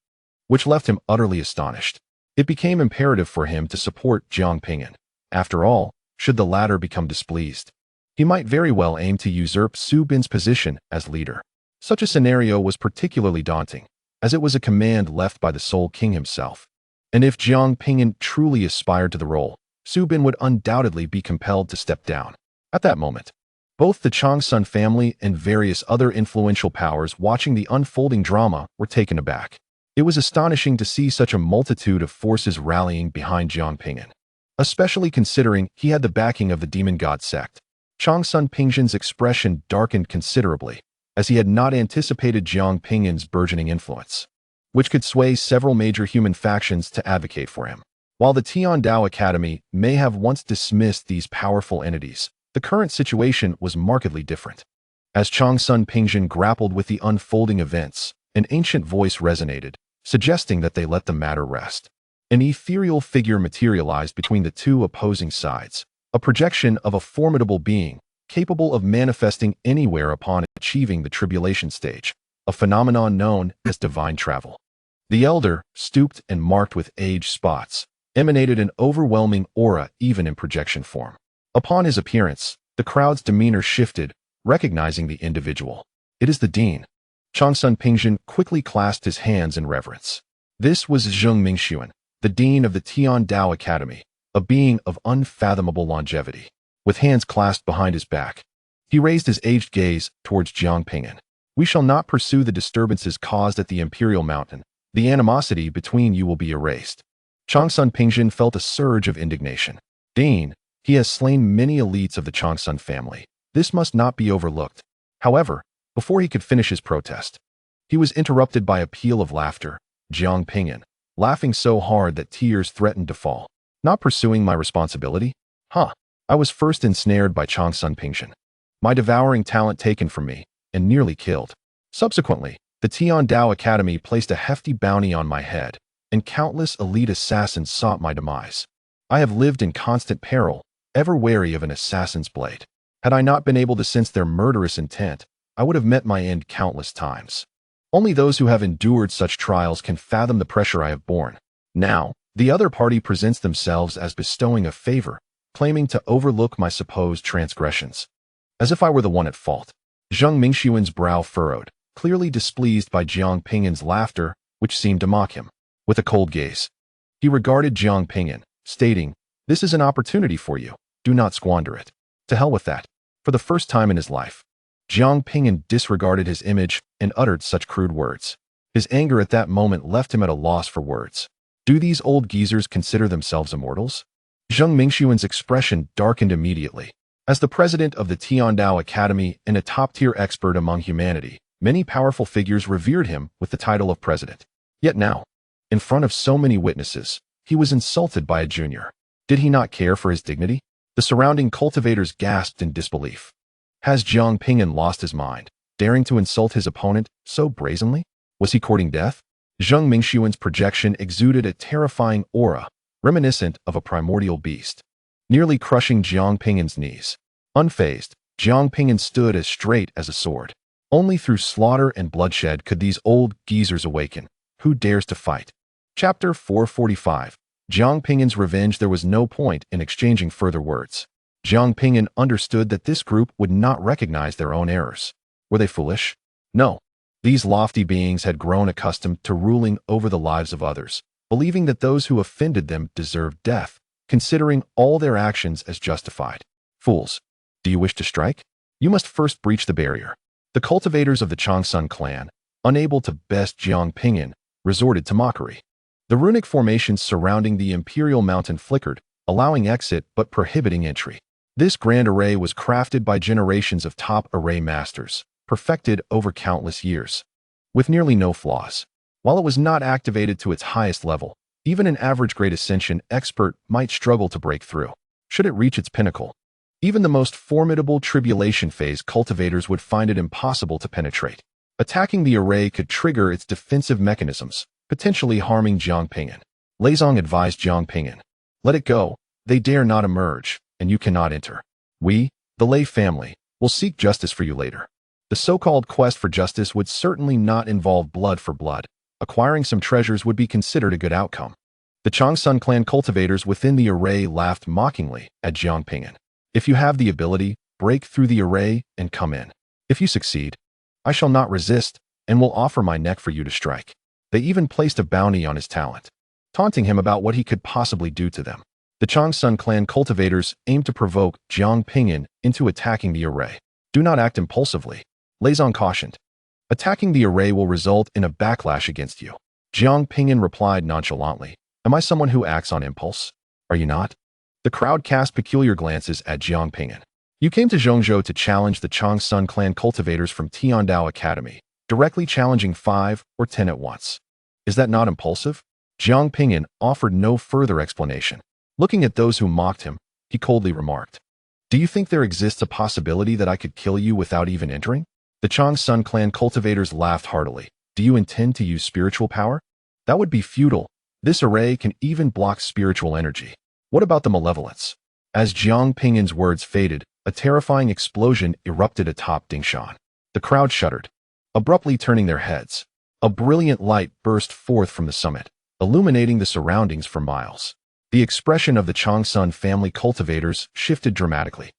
which left him utterly astonished. It became imperative for him to support Jiang Ping'an. After all, should the latter become displeased, he might very well aim to usurp Su Bin's position as leader. Such a scenario was particularly daunting, as it was a command left by the Soul King himself. And if Jiang Ping'an truly aspired to the role, Su Bin would undoubtedly be compelled to step down. At that moment, both the Changsun family and various other influential powers watching the unfolding drama were taken aback. It was astonishing to see such a multitude of forces rallying behind Jiang Ping'an, especially considering he had the backing of the Demon God Sect. Changsun Pingzhen's expression darkened considerably, as he had not anticipated Jiang Ping'an's burgeoning influence, which could sway several major human factions to advocate for him. While the Tiandao Academy may have once dismissed these powerful entities, the current situation was markedly different. As Changsun Pingzhen grappled with the unfolding events, an ancient voice resonated, suggesting that they let the matter rest. An ethereal figure materialized between the two opposing sides, a projection of a formidable being, capable of manifesting anywhere upon achieving the tribulation stage, a phenomenon known as divine travel. The elder, stooped and marked with age spots, emanated an overwhelming aura even in projection form. Upon his appearance, the crowd's demeanor shifted, recognizing the individual. It is the dean. Changsun Pingzhen quickly clasped his hands in reverence. This was Zheng Mingxuan, the dean of the Tiandao Academy, a being of unfathomable longevity. With hands clasped behind his back, he raised his aged gaze towards Jiang Ping'an. We shall not pursue the disturbances caused at the Imperial Mountain. The animosity between you will be erased. Changsun Pingzhen felt a surge of indignation. Dean, he has slain many elites of the Changsun family. This must not be overlooked. However, before he could finish his protest, he was interrupted by a peal of laughter. Jiang Ping'an, laughing so hard that tears threatened to fall. Not pursuing my responsibility? Huh. I was first ensnared by Changsun Pingzhen, my devouring talent taken from me, and nearly killed. Subsequently, the Tiandao Academy placed a hefty bounty on my head, and countless elite assassins sought my demise. I have lived in constant peril, ever wary of an assassin's blade. Had I not been able to sense their murderous intent, I would have met my end countless times. Only those who have endured such trials can fathom the pressure I have borne. Now, the other party presents themselves as bestowing a favor, claiming to overlook my supposed transgressions, as if I were the one at fault. Zheng Mingxuan's brow furrowed, clearly displeased by Jiang Ping'an's laughter, which seemed to mock him. With a cold gaze, he regarded Jiang Ping'an, stating, This is an opportunity for you. Do not squander it. To hell with that. For the first time in his life, Jiang Ping'an disregarded his image and uttered such crude words. His anger at that moment left him at a loss for words. Do these old geezers consider themselves immortals? Zheng Mingxuan's expression darkened immediately. As the president of the Tiandao Academy and a top-tier expert among humanity, many powerful figures revered him with the title of president. Yet now, in front of so many witnesses, he was insulted by a junior. Did he not care for his dignity? The surrounding cultivators gasped in disbelief. Has Jiang Ping'an lost his mind, daring to insult his opponent so brazenly? Was he courting death? Zheng Mingxuan's projection exuded a terrifying aura, reminiscent of a primordial beast, nearly crushing Jiang Ping'an's knees. Unfazed, Jiang Ping'an stood as straight as a sword. Only through slaughter and bloodshed could these old geezers awaken. Who dares to fight? Chapter 445. Jiang Ping'an's revenge. There was no point in exchanging further words. Jiang Ping'an understood that this group would not recognize their own errors. Were they foolish? No. These lofty beings had grown accustomed to ruling over the lives of others, believing that those who offended them deserved death, considering all their actions as justified. Fools! Do you wish to strike? You must first breach the barrier. The cultivators of the Changsun clan, unable to best Jiang Ping'an, resorted to mockery. The runic formations surrounding the imperial mountain flickered, allowing exit but prohibiting entry. This grand array was crafted by generations of top array masters, perfected over countless years, with nearly no flaws. While it was not activated to its highest level, even an average grade ascension expert might struggle to break through. Should it reach its pinnacle, even the most formidable tribulation phase cultivators would find it impossible to penetrate. Attacking the array could trigger its defensive mechanisms, potentially harming Jiang Ping'an. Leizong advised Jiang Ping'an, "Let it go. They dare not emerge, and you cannot enter. We, the Lei family, will seek justice for you later." The so-called quest for justice would certainly not involve blood for blood. Acquiring some treasures would be considered a good outcome. The Changsun clan cultivators within the array laughed mockingly at Jiang Ping'an. "If you have the ability, break through the array and come in. If you succeed, I shall not resist and will offer my neck for you to strike." They even placed a bounty on his talent, taunting him about what he could possibly do to them. The Changsun clan cultivators aimed to provoke Jiang Ping'an into attacking the array. "Do not act impulsively," Leizong cautioned. "Attacking the array will result in a backlash against you." Jiang Ping'an replied nonchalantly, "Am I someone who acts on impulse? Are you not?" The crowd cast peculiar glances at Jiang Ping'an. "You came to Zhongzhou to challenge the Changsun clan cultivators from Tiandao Academy, directly challenging 5 or 10 at once. Is that not impulsive?" Jiang Ping'an offered no further explanation. Looking at those who mocked him, he coldly remarked, "Do you think there exists a possibility that I could kill you without even entering?" The Changsun clan cultivators laughed heartily. "Do you intend to use spiritual power? That would be futile. This array can even block spiritual energy. What about the malevolence?" As Jiang Ping'an's words faded, a terrifying explosion erupted atop Dingshan. The crowd shuddered, abruptly turning their heads. A brilliant light burst forth from the summit, illuminating the surroundings for miles. The expression of the Changsun family cultivators shifted dramatically.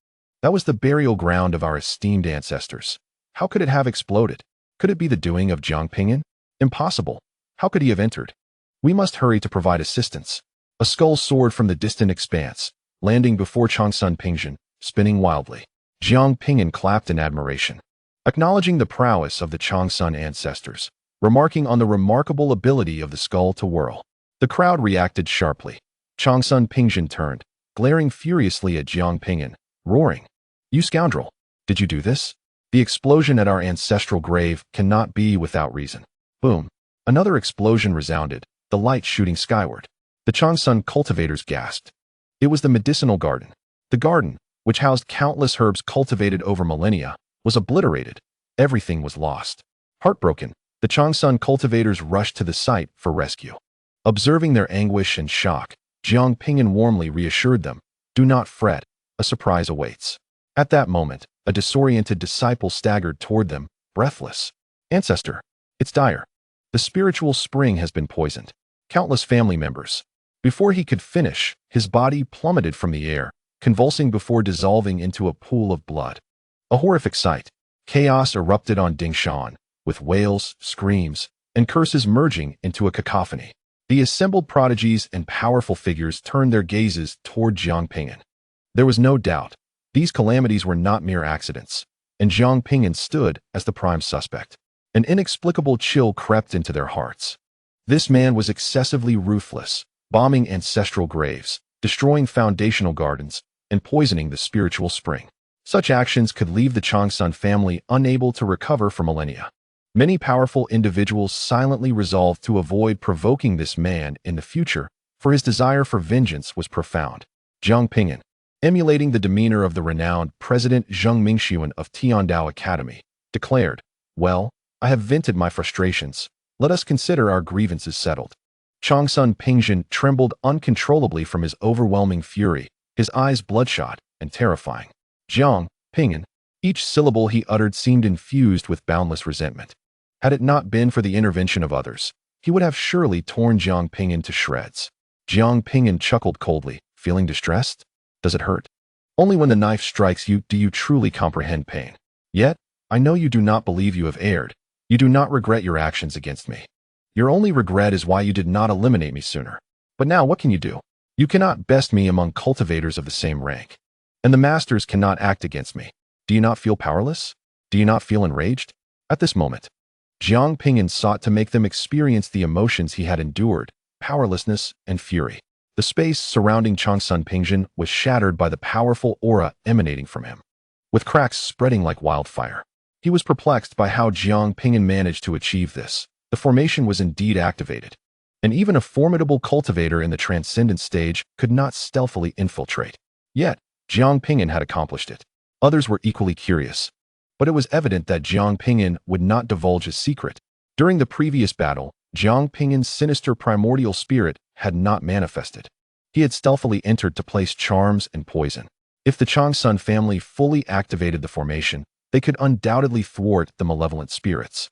"That was the burial ground of our esteemed ancestors. How could it have exploded? Could it be the doing of Jiang Ping'an? Impossible. How could he have entered? We must hurry to provide assistance." A skull soared from the distant expanse, landing before Changsun Pingzhen, spinning wildly. Jiang Ping'an clapped in admiration, acknowledging the prowess of the Changsun ancestors, remarking on the remarkable ability of the skull to whirl. The crowd reacted sharply. Changsun Pingzhen turned, glaring furiously at Jiang Ping'an, roaring, "You scoundrel! Did you do this? The explosion at our ancestral grave cannot be without reason." Boom! Another explosion resounded, the light shooting skyward. The Changsun cultivators gasped. It was the medicinal garden. The garden, which housed countless herbs cultivated over millennia, was obliterated. Everything was lost. Heartbroken, the Changsun cultivators rushed to the site for rescue. Observing their anguish and shock, Jiang Ping'an warmly reassured them, "Do not fret, a surprise awaits." At that moment, a disoriented disciple staggered toward them, breathless. "Ancestor, it's dire. The spiritual spring has been poisoned." Countless family members. Before he could finish, his body plummeted from the air, convulsing before dissolving into a pool of blood. A horrific sight. Chaos erupted on Dingshan, with wails, screams, and curses merging into a cacophony. The assembled prodigies and powerful figures turned their gazes toward Jiang Ping'an. There was no doubt, these calamities were not mere accidents, and Jiang Ping'an stood as the prime suspect. An inexplicable chill crept into their hearts. This man was excessively ruthless, bombing ancestral graves, destroying foundational gardens, and poisoning the spiritual spring. Such actions could leave the Changsun family unable to recover for millennia. Many powerful individuals silently resolved to avoid provoking this man in the future, for his desire for vengeance was profound. Jiang Ping'an, emulating the demeanor of the renowned President Zheng Mingxuan of Tiandao Academy, declared, "Well, I have vented my frustrations. Let us consider our grievances settled." Changsun Pingxuan trembled uncontrollably from his overwhelming fury, his eyes bloodshot and terrifying. Jiang Ping'an, each syllable he uttered seemed infused with boundless resentment. Had it not been for the intervention of others, he would have surely torn Jiang Ping'an to shreds. Jiang Ping'an chuckled coldly, feeling distressed? Does it hurt? Only when the knife strikes you do you truly comprehend pain. Yet, I know you do not believe you have erred. You do not regret your actions against me. Your only regret is why you did not eliminate me sooner. But now what can you do? You cannot best me among cultivators of the same rank. And the masters cannot act against me. Do you not feel powerless? Do you not feel enraged? At this moment, Jiang Ping'an sought to make them experience the emotions he had endured, powerlessness and fury. The space surrounding Changsun Pingxuan was shattered by the powerful aura emanating from him, with cracks spreading like wildfire. He was perplexed by how Jiang Ping'an managed to achieve this. The formation was indeed activated, and even a formidable cultivator in the transcendent stage could not stealthily infiltrate. Yet, Jiang Ping'an had accomplished it. Others were equally curious, but it was evident that Jiang Ping'an would not divulge his secret. During the previous battle, Jiang Ping'an's sinister primordial spirit had not manifested. He had stealthily entered to place charms and poison. If the Changsun family fully activated the formation, they could undoubtedly thwart the malevolent spirits.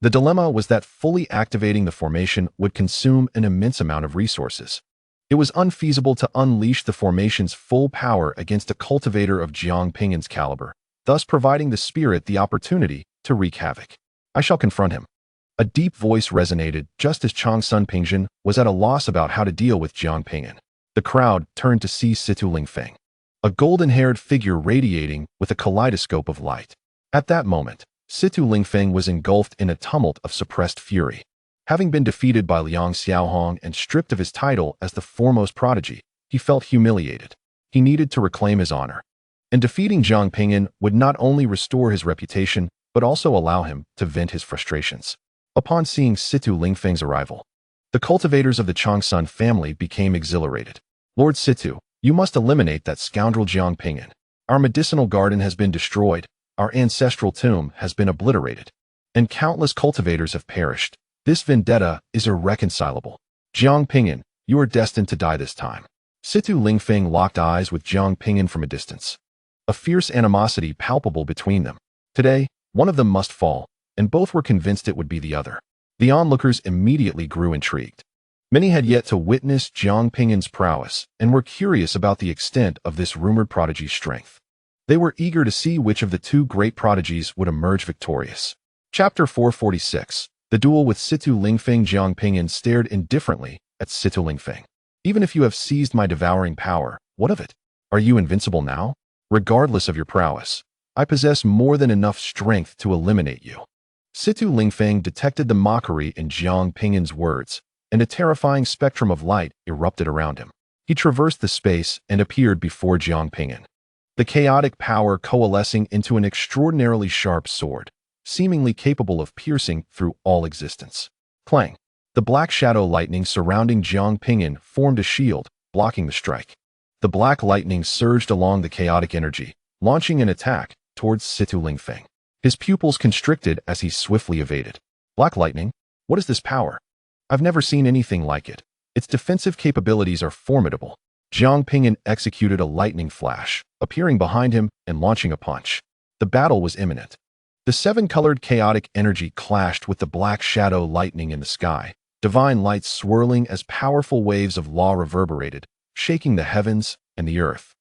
The dilemma was that fully activating the formation would consume an immense amount of resources. It was unfeasible to unleash the formation's full power against a cultivator of Jiang Ping'an's caliber, thus providing the spirit the opportunity to wreak havoc. I shall confront him. A deep voice resonated just as Changsun Pingxuan was at a loss about how to deal with Jiang Ping'an. The crowd turned to see Situ Lingfeng, a golden-haired figure radiating with a kaleidoscope of light. At that moment, Situ Lingfeng was engulfed in a tumult of suppressed fury. Having been defeated by Liang Xiaohong and stripped of his title as the foremost prodigy, he felt humiliated. He needed to reclaim his honor. And defeating Jiang Ping'an would not only restore his reputation, but also allow him to vent his frustrations. Upon seeing Situ Lingfeng's arrival, the cultivators of the Changsun family became exhilarated. Lord Situ, you must eliminate that scoundrel Jiang Ping'an. Our medicinal garden has been destroyed, our ancestral tomb has been obliterated, and countless cultivators have perished. This vendetta is irreconcilable. Jiang Ping'an, you are destined to die this time. Situ Lingfeng locked eyes with Jiang Ping'an from a distance, a fierce animosity palpable between them. Today, one of them must fall, and both were convinced it would be the other. The onlookers immediately grew intrigued. Many had yet to witness Jiang Ping'an's prowess and were curious about the extent of this rumored prodigy's strength. They were eager to see which of the two great prodigies would emerge victorious. Chapter 446. The duel with Situ Lingfeng. Jiang Ping'an stared indifferently at Situ Lingfeng. Even if you have seized my devouring power, what of it? Are you invincible now? Regardless of your prowess, I possess more than enough strength to eliminate you. Situ Lingfeng detected the mockery in Jiang Ping'an's words, and a terrifying spectrum of light erupted around him. He traversed the space and appeared before Jiang Ping'an, the chaotic power coalescing into an extraordinarily sharp sword, seemingly capable of piercing through all existence. Clang! The black shadow lightning surrounding Jiang Ping'an formed a shield, blocking the strike. The black lightning surged along the chaotic energy, launching an attack towards Situ Lingfeng. His pupils constricted as he swiftly evaded. Black lightning? What is this power? I've never seen anything like it. Its defensive capabilities are formidable. Jiang Ping'an executed a lightning flash, appearing behind him and launching a punch. The battle was imminent. The seven-colored chaotic energy clashed with the black shadow lightning in the sky, divine lights swirling as powerful waves of law reverberated, shaking the heavens and the earth.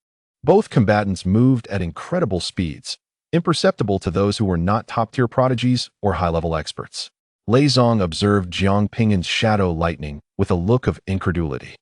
Both combatants moved at incredible speeds, imperceptible to those who were not top-tier prodigies or high-level experts. Lei Zong observed Jiang Ping'an's shadow lightning with a look of incredulity.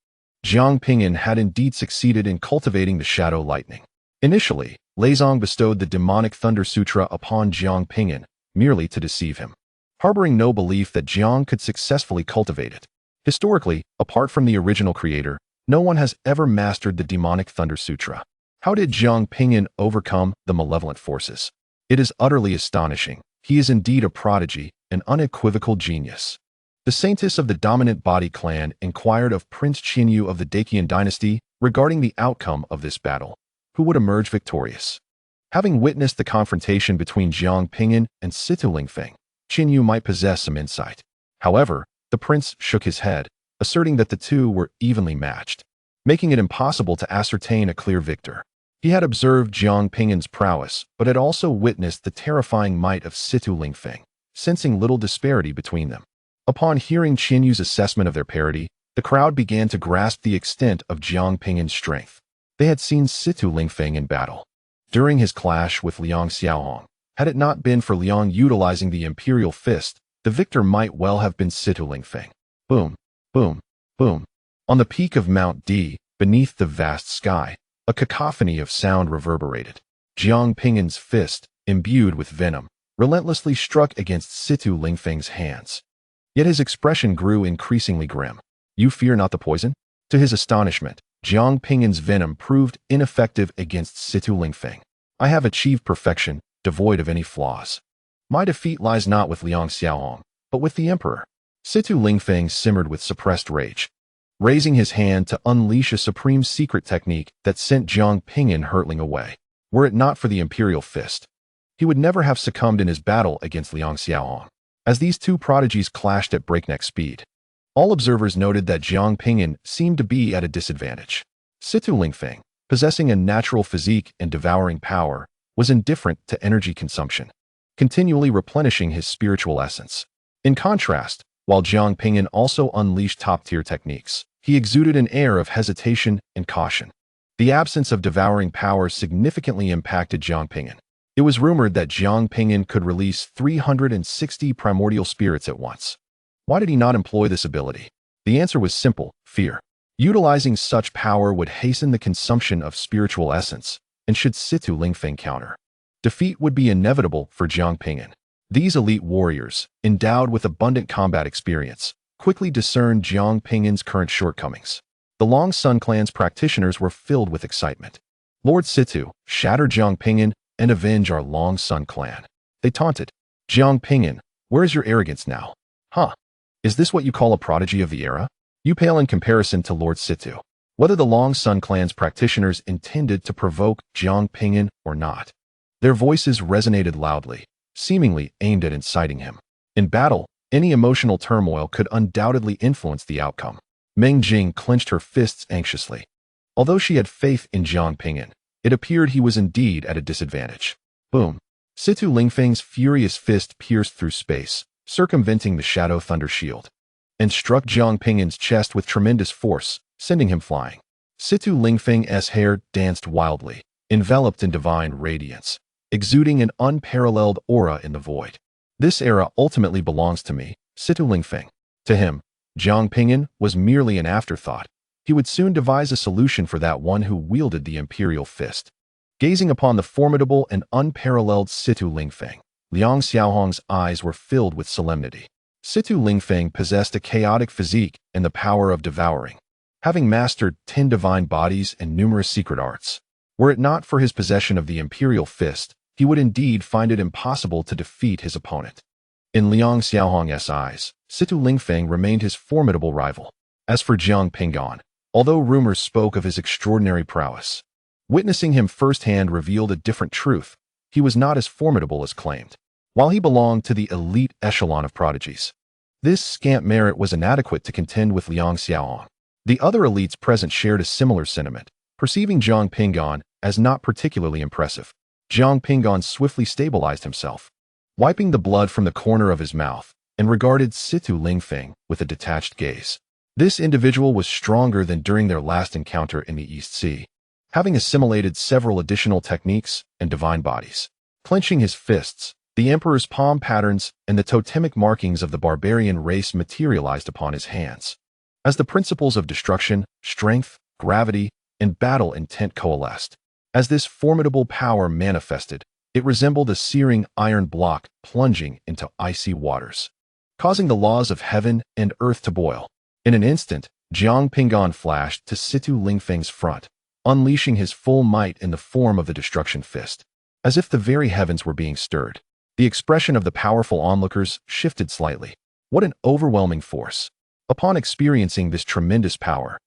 Jiang Ping'an had indeed succeeded in cultivating the shadow lightning. Initially, Lei Zong bestowed the demonic Thunder Sutra upon Jiang Ping'an, merely to deceive him, harboring no belief that Jiang could successfully cultivate it. Historically, apart from the original creator, No one has ever mastered the demonic Thunder Sutra. How did Jiang Ping'an overcome the malevolent forces? It is utterly astonishing. He is indeed a prodigy, an unequivocal genius. The saintess of the dominant body clan inquired of Prince Qinyu of the Daqian dynasty regarding the outcome of this battle. Who would emerge victorious? Having witnessed the confrontation between Jiang Ping'an and Situ Lingfeng, Qinyu might possess some insight. However, the prince shook his head, asserting that the two were evenly matched, making it impossible to ascertain a clear victor. He had observed Jiang Ping'an's prowess, but had also witnessed the terrifying might of Situ Lingfeng, sensing little disparity between them. Upon hearing Qinyu's assessment of their parity, the crowd began to grasp the extent of Jiang Ping'an's strength. They had seen Situ Lingfeng in battle. During his clash with Liang Xiaohong, had it not been for Liang utilizing the Imperial Fist, the victor might well have been Situ Lingfeng. Boom, boom, boom. On the peak of Mount D, beneath the vast sky, a cacophony of sound reverberated. Jiang Ping'an's fist, imbued with venom, relentlessly struck against Situ Lingfeng's hands. Yet his expression grew increasingly grim. You fear not the poison? To his astonishment, Jiang Ping'an's venom proved ineffective against Situ Lingfeng. I have achieved perfection, devoid of any flaws. My defeat lies not with Liang Xiaohong, but with the emperor. Situ Lingfeng simmered with suppressed rage, raising his hand to unleash a supreme secret technique that sent Jiang Ping'an hurtling away. Were it not for the Imperial Fist, he would never have succumbed in his battle against Liang Xiaohong. As these two prodigies clashed at breakneck speed, all observers noted that Jiang Ping'an seemed to be at a disadvantage. Situ Lingfeng, possessing a natural physique and devouring power, was indifferent to energy consumption, continually replenishing his spiritual essence. In contrast, while Jiang Ping'an also unleashed top-tier techniques, he exuded an air of hesitation and caution. The absence of devouring power significantly impacted Jiang Ping'an. It was rumored that Jiang Ping'an could release 360 primordial spirits at once. Why did he not employ this ability? The answer was simple: fear. Utilizing such power would hasten the consumption of spiritual essence, and should Situ Lingfeng counter, defeat would be inevitable for Jiang Ping'an. These elite warriors, endowed with abundant combat experience, quickly discerned Jiang Ping'an's current shortcomings. The Long Sun clan's practitioners were filled with excitement. Lord Situ, shatter Jiang Ping'an and avenge our Long Sun clan. They taunted. Jiang Ping'an, where is your arrogance now? Huh? Is this what you call a prodigy of the era? You pale in comparison to Lord Situ. Whether the Long Sun clan's practitioners intended to provoke Jiang Ping'an or not, their voices resonated loudly, seemingly aimed at inciting him. In battle, any emotional turmoil could undoubtedly influence the outcome. Meng Jing clenched her fists anxiously. Although she had faith in Jiang Ping'an, it appeared he was indeed at a disadvantage. Boom. Situ Lingfeng's furious fist pierced through space, circumventing the Shadow Thunder Shield, and struck Jiang Ping'an's chest with tremendous force, sending him flying. Situ Lingfeng's hair danced wildly, enveloped in divine radiance, exuding an unparalleled aura in the void. This era ultimately belongs to me, Situ Lingfeng. To him, Jiang Ping'an was merely an afterthought. He would soon devise a solution for that one who wielded the Imperial Fist. Gazing upon the formidable and unparalleled Situ Lingfeng, Liang Xiaohong's eyes were filled with solemnity. Situ Lingfeng possessed a chaotic physique and the power of devouring, having mastered 10 divine bodies and numerous secret arts. Were it not for his possession of the Imperial Fist, he would indeed find it impossible to defeat his opponent. In Liang Xiaohong's eyes, Situ Lingfeng remained his formidable rival. As for Jiang Ping'an, although rumors spoke of his extraordinary prowess, witnessing him firsthand revealed a different truth. He was not as formidable as claimed. While he belonged to the elite echelon of prodigies, this scant merit was inadequate to contend with Liang Xiaohong. The other elites present shared a similar sentiment, perceiving Jiang Ping'an as not particularly impressive. Jiang Ping'an swiftly stabilized himself, wiping the blood from the corner of his mouth, and regarded Situ Lingfeng with a detached gaze. This individual was stronger than during their last encounter in the East Sea, having assimilated several additional techniques and divine bodies. Clenching his fists, the emperor's palm patterns and the totemic markings of the barbarian race materialized upon his hands. As the principles of destruction, strength, gravity, and battle intent coalesced, as this formidable power manifested, it resembled a searing iron block plunging into icy waters, causing the laws of heaven and earth to boil. In an instant, Jiang Ping'an flashed to Situ Lingfeng's front, unleashing his full might in the form of the destruction fist. As if the very heavens were being stirred, the expression of the powerful onlookers shifted slightly. What an overwhelming force! Upon experiencing this tremendous power,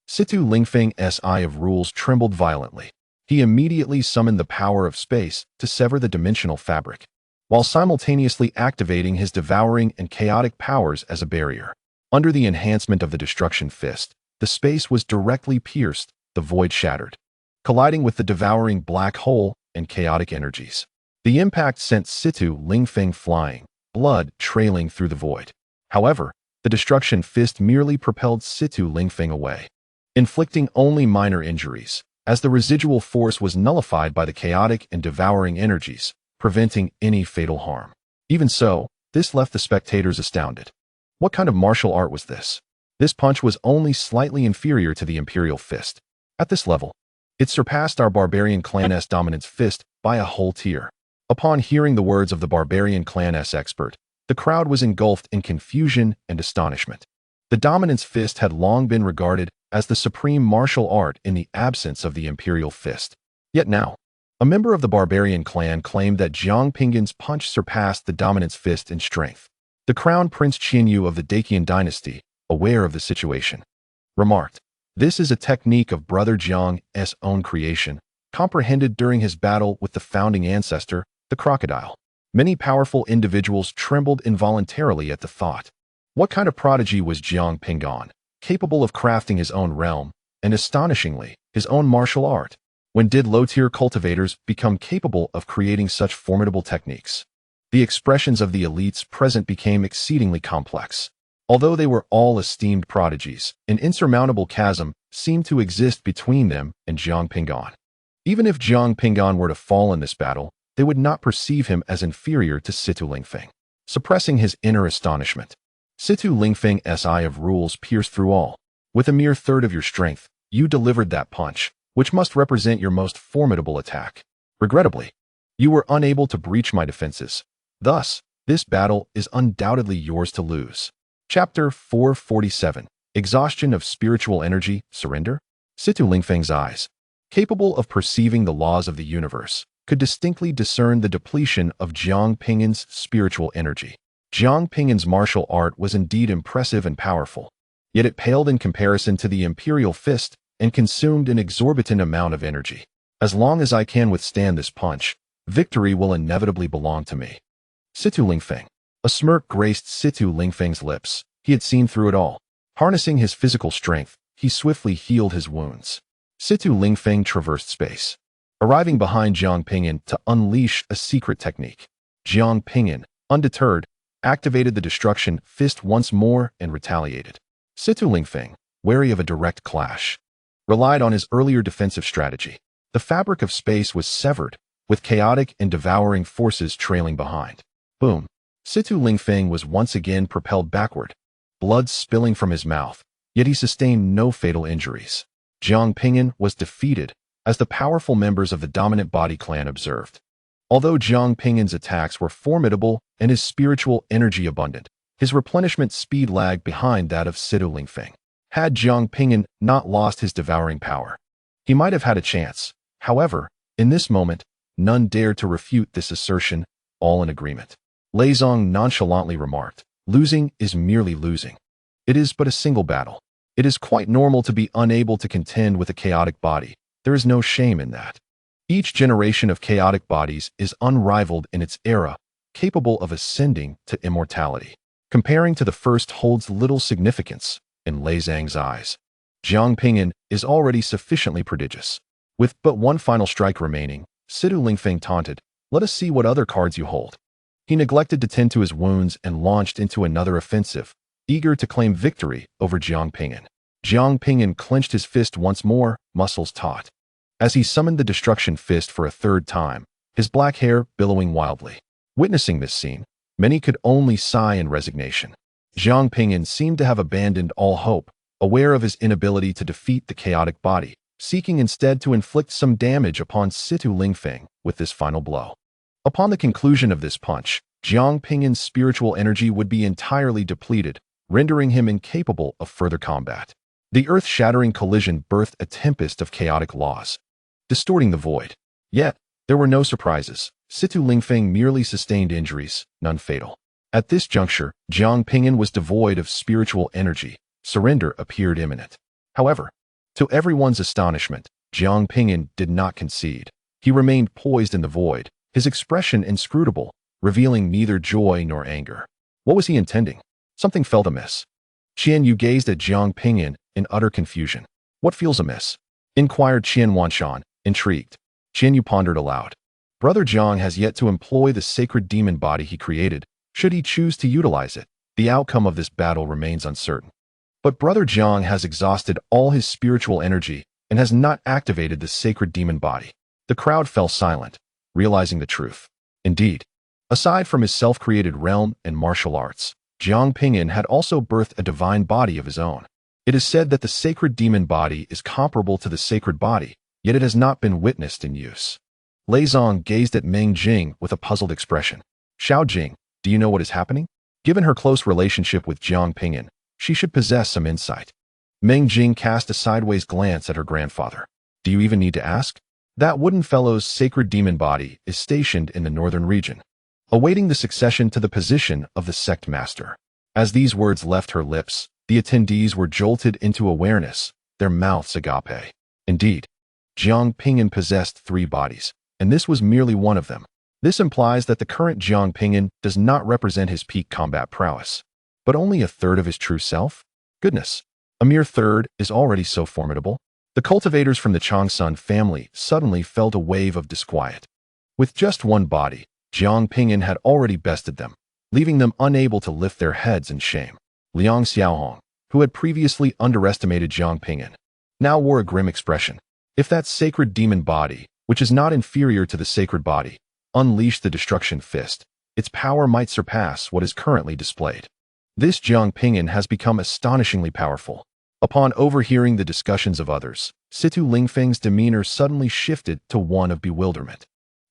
Situ Lingfeng's eye of rules trembled violently. He immediately summoned the power of space to sever the dimensional fabric, while simultaneously activating his devouring and chaotic powers as a barrier. Under the enhancement of the destruction fist, the space was directly pierced, the void shattered, colliding with the devouring black hole and chaotic energies. The impact sent Situ Lingfeng flying, blood trailing through the void. However, the destruction fist merely propelled Situ Lingfeng away, inflicting only minor injuries, as the residual force was nullified by the chaotic and devouring energies, preventing any fatal harm. Even so, this left the spectators astounded. What kind of martial art was this? This punch was only slightly inferior to the Imperial Fist. At this level, it surpassed our Barbarian Clan's Dominance Fist by a whole tier. Upon hearing the words of the Barbarian Clan's expert, the crowd was engulfed in confusion and astonishment. The Dominance Fist had long been regarded as the supreme martial art in the absence of the Imperial Fist. Yet now, a member of the Barbarian Clan claimed that Jiang Ping'an's punch surpassed the Dominance Fist in strength. The Crown Prince Qianyu of the Dacian dynasty, aware of the situation, remarked, "This is a technique of Brother Jiang's own creation, comprehended during his battle with the founding ancestor, the crocodile." Many powerful individuals trembled involuntarily at the thought. What kind of prodigy was Jiang Ping'an, capable of crafting his own realm, and astonishingly, his own martial art? When did low-tier cultivators become capable of creating such formidable techniques? The expressions of the elites present became exceedingly complex. Although they were all esteemed prodigies, an insurmountable chasm seemed to exist between them and Jiang Ping'an. Even if Jiang Ping'an were to fall in this battle, they would not perceive him as inferior to Situ Lingfeng. Suppressing his inner astonishment, Situ Lingfeng's eye of rules pierced through all. With a mere third of your strength, you delivered that punch, which must represent your most formidable attack. Regrettably, you were unable to breach my defenses. Thus, this battle is undoubtedly yours to lose. Chapter 447. Exhaustion of Spiritual Energy, Surrender? Situ Lingfeng's eyes, capable of perceiving the laws of the universe, could distinctly discern the depletion of Jiang Ping'an's spiritual energy. Jiang Ping'an's martial art was indeed impressive and powerful, yet it paled in comparison to the Imperial Fist and consumed an exorbitant amount of energy. As long as I can withstand this punch, victory will inevitably belong to me. Situ Lingfeng. A smirk graced Situ Lingfeng's lips. He had seen through it all. Harnessing his physical strength, he swiftly healed his wounds. Situ Lingfeng traversed space, arriving behind Jiang Ping'an to unleash a secret technique. Jiang Ping'an, undeterred, activated the destruction fist once more and retaliated. Situ Lingfeng, wary of a direct clash, relied on his earlier defensive strategy. The fabric of space was severed, with chaotic and devouring forces trailing behind. Boom! Situ Lingfeng was once again propelled backward, blood spilling from his mouth, yet he sustained no fatal injuries. Jiang Ping'an was defeated, as the powerful members of the dominant body clan observed. Although Jiang Ping'an's attacks were formidable and his spiritual energy abundant, his replenishment speed lagged behind that of Situ Lingfeng. Had Jiang Ping'an not lost his devouring power, he might have had a chance. However, in this moment, none dared to refute this assertion, all in agreement. Lei Zong nonchalantly remarked, "Losing is merely losing. It is but a single battle. It is quite normal to be unable to contend with a chaotic body. There is no shame in that. Each generation of chaotic bodies is unrivaled in its era, capable of ascending to immortality. Comparing to the first holds little significance." In Lei Zhang's eyes, Jiang Ping'an is already sufficiently prodigious. With but one final strike remaining, Situ Lingfeng taunted, "Let us see what other cards you hold." He neglected to tend to his wounds and launched into another offensive, eager to claim victory over Jiang Ping'an. Jiang Ping'an clenched his fist once more, muscles taut, as he summoned the destruction fist for a third time, his black hair billowing wildly. Witnessing this scene, many could only sigh in resignation. Jiang Ping'an seemed to have abandoned all hope, aware of his inability to defeat the chaotic body, seeking instead to inflict some damage upon Situ Lingfeng with this final blow. Upon the conclusion of this punch, Jiang Ping'an's spiritual energy would be entirely depleted, rendering him incapable of further combat. The earth-shattering collision birthed a tempest of chaotic laws, distorting the void. Yet, there were no surprises. Situ Lingfeng merely sustained injuries, none fatal. At this juncture, Jiang Ping'an was devoid of spiritual energy. Surrender appeared imminent. However, to everyone's astonishment, Jiang Ping'an did not concede. He remained poised in the void, his expression inscrutable, revealing neither joy nor anger. What was he intending? Something felt amiss. Qian Yu gazed at Jiang Ping'an in utter confusion. What feels amiss? Inquired Qian Wanshan, intrigued. Qian Yu pondered aloud. Brother Jiang has yet to employ the sacred demon body he created. Should he choose to utilize it, the outcome of this battle remains uncertain. But Brother Jiang has exhausted all his spiritual energy and has not activated the sacred demon body. The crowd fell silent, realizing the truth. Indeed, aside from his self-created realm and martial arts, Jiang Ping'an had also birthed a divine body of his own. It is said that the sacred demon body is comparable to the sacred body, yet it has not been witnessed in use. Lei Zong gazed at Meng Jing with a puzzled expression. Xiao Jing, do you know what is happening? Given her close relationship with Jiang Ping'an, she should possess some insight. Meng Jing cast a sideways glance at her grandfather. Do you even need to ask? That wooden fellow's sacred demon body is stationed in the northern region, awaiting the succession to the position of the sect master. As these words left her lips, the attendees were jolted into awareness, their mouths agape. Indeed, Jiang Ping'an possessed 3 bodies, and this was merely one of them. This implies that the current Jiang Ping'an does not represent his peak combat prowess, but only a third of his true self? Goodness, a mere third is already so formidable. The cultivators from the Changsun family suddenly felt a wave of disquiet. With just one body, Jiang Ping'an had already bested them, leaving them unable to lift their heads in shame. Liang Xiaohong, who had previously underestimated Jiang Ping'an, now wore a grim expression. If that sacred demon body, which is not inferior to the sacred body, unleashed the destruction fist, its power might surpass what is currently displayed. This Jiang Ping'an has become astonishingly powerful. Upon overhearing the discussions of others, Situ Lingfeng's demeanor suddenly shifted to one of bewilderment.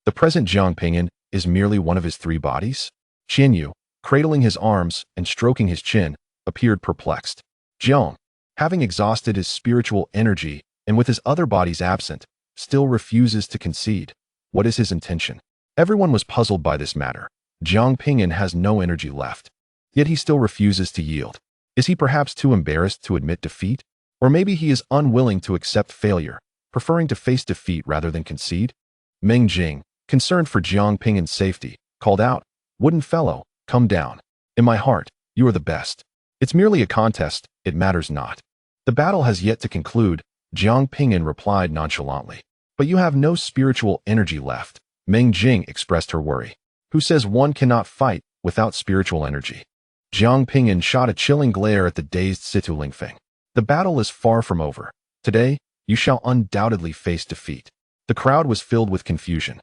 The present Jiang Ping'an is merely one of his 3 bodies? Qian Yu, cradling his arms and stroking his chin, appeared perplexed. Jiang, having exhausted his spiritual energy and with his other bodies absent, still refuses to concede. What is his intention? Everyone was puzzled by this matter. Jiang Ping'an has no energy left, yet he still refuses to yield. Is he perhaps too embarrassed to admit defeat? Or maybe he is unwilling to accept failure, preferring to face defeat rather than concede? Meng Jing, concerned for Jiang Ping'an's safety, called out, "Wooden fellow, come down. In my heart, you are the best. It's merely a contest, it matters not." The battle has yet to conclude, Jiang Ping'an replied nonchalantly. But you have no spiritual energy left. Meng Jing expressed her worry. Who says one cannot fight without spiritual energy? Jiang Ping'an shot a chilling glare at the dazed Situ Lingfeng. The battle is far from over. Today, you shall undoubtedly face defeat. The crowd was filled with confusion.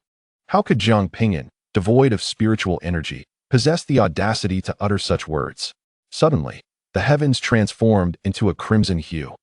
How could Jiang Ping'an, devoid of spiritual energy, possess the audacity to utter such words? Suddenly, the heavens transformed into a crimson hue,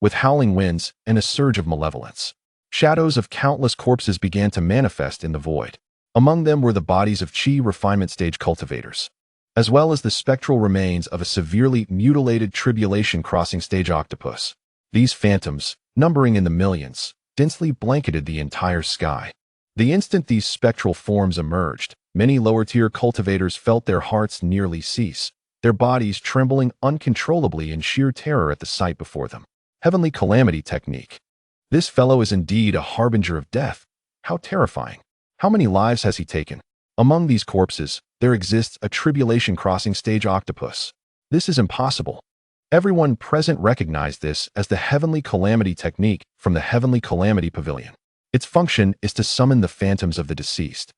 with howling winds and a surge of malevolence. Shadows of countless corpses began to manifest in the void. Among them were the bodies of Qi refinement stage cultivators, as well as the spectral remains of a severely mutilated tribulation crossing stage octopus. These phantoms, numbering in the millions, densely blanketed the entire sky. The instant these spectral forms emerged, many lower-tier cultivators felt their hearts nearly cease, their bodies trembling uncontrollably in sheer terror at the sight before them. Heavenly calamity technique. This fellow is indeed a harbinger of death. How terrifying. How many lives has he taken? Among these corpses, there exists a tribulation crossing stage octopus. This is impossible. Everyone present recognized this as the Heavenly Calamity technique from the Heavenly Calamity Pavilion. Its function is to summon the phantoms of the deceased,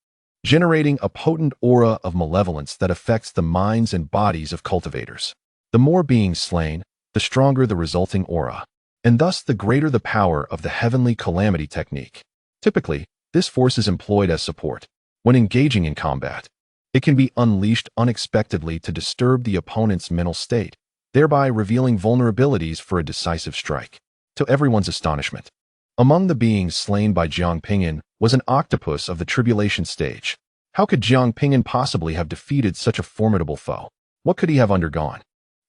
generating a potent aura of malevolence that affects the minds and bodies of cultivators. The more beings slain, the stronger the resulting aura, and thus the greater the power of the Heavenly Calamity technique. Typically, this force is employed as support. When engaging in combat, it can be unleashed unexpectedly to disturb the opponent's mental state, thereby revealing vulnerabilities for a decisive strike. To everyone's astonishment, among the beings slain by Jiang Ping'an was an octopus of the tribulation stage. How could Jiang Ping'an possibly have defeated such a formidable foe? What could he have undergone?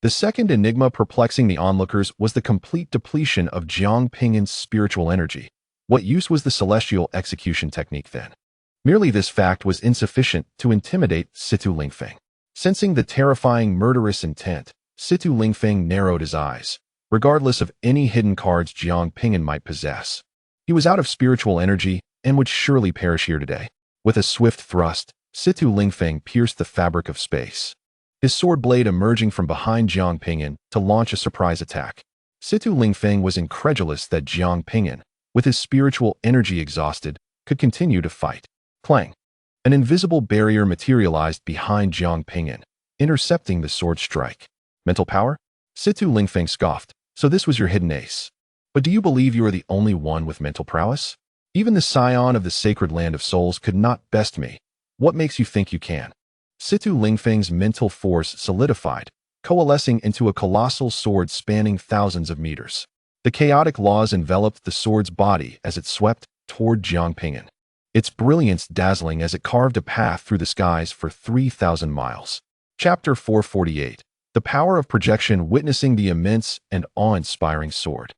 The second enigma perplexing the onlookers was the complete depletion of Jiang Ping'an's spiritual energy. What use was the celestial execution technique then? Merely this fact was insufficient to intimidate Situ Lingfeng. Sensing the terrifying murderous intent, Situ Lingfeng narrowed his eyes, regardless of any hidden cards Jiang Ping'an might possess. He was out of spiritual energy and would surely perish here today. With a swift thrust, Situ Lingfeng pierced the fabric of space, his sword blade emerging from behind Jiang Ping'an to launch a surprise attack. Situ Lingfeng was incredulous that Jiang Ping'an, with his spiritual energy exhausted, could continue to fight. Clang! An invisible barrier materialized behind Jiang Ping'an, intercepting the sword strike. Mental power? Situ Lingfeng scoffed. So this was your hidden ace. But do you believe you are the only one with mental prowess? Even the scion of the sacred land of souls could not best me. What makes you think you can? Situ Lingfeng's mental force solidified, coalescing into a colossal sword spanning thousands of meters. The chaotic laws enveloped the sword's body as it swept toward Jiang Ping'an, its brilliance dazzling as it carved a path through the skies for 3,000 miles. Chapter 448. The Power of Projection, witnessing the immense and awe-inspiring sword.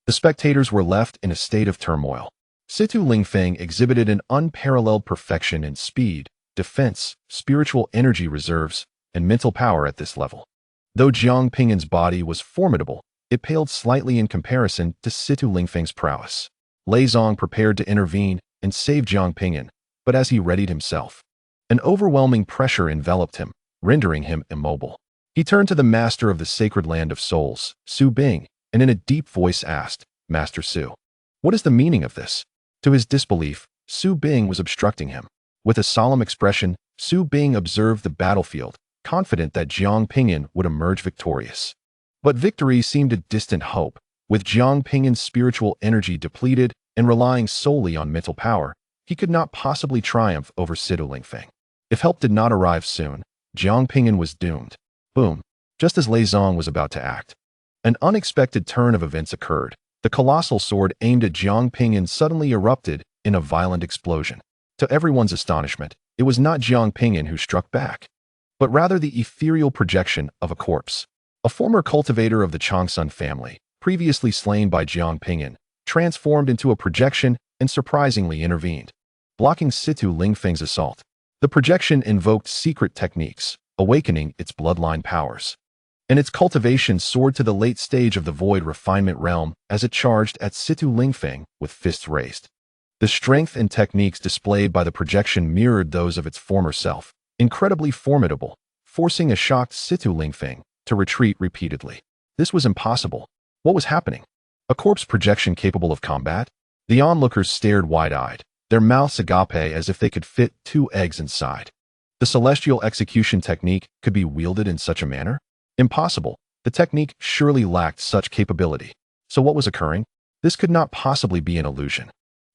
The spectators were left in a state of turmoil. Situ Lingfeng exhibited an unparalleled perfection in speed, defense, spiritual energy reserves, and mental power at this level. Though Jiang Ping'an's body was formidable, it paled slightly in comparison to Situ Lingfeng's prowess. Lei Zong prepared to intervene and save Jiang Ping'an, but as he readied himself, an overwhelming pressure enveloped him, rendering him immobile. He turned to the master of the sacred land of souls, Su Bing, and in a deep voice asked, "Master Su, what is the meaning of this?" To his disbelief, Su Bing was obstructing him. With a solemn expression, Su Bing observed the battlefield, confident that Jiang Ping'an would emerge victorious. But victory seemed a distant hope. With Jiang Ping'an's spiritual energy depleted and relying solely on mental power, he could not possibly triumph over Situ Lingfeng. If help did not arrive soon, Jiang Ping'an was doomed. Boom! Just as Lei Zong was about to act, an unexpected turn of events occurred. The colossal sword aimed at Jiang Ping'an suddenly erupted in a violent explosion. To everyone's astonishment, it was not Jiang Ping'an who struck back, but rather the ethereal projection of a corpse. A former cultivator of the Changsun family, previously slain by Jiang Ping'an, transformed into a projection and surprisingly intervened, blocking Situ Lingfeng's assault. The projection invoked secret techniques, awakening its bloodline powers, and its cultivation soared to the late stage of the void refinement realm as it charged at Situ Lingfeng with fists raised. The strength and techniques displayed by the projection mirrored those of its former self, incredibly formidable, forcing a shocked Situ Lingfeng to retreat repeatedly. This was impossible. What was happening? A corpse projection capable of combat? The onlookers stared wide-eyed, their mouths agape as if they could fit 2 eggs inside. The celestial execution technique could be wielded in such a manner? Impossible. The technique surely lacked such capability. So what was occurring? This could not possibly be an illusion.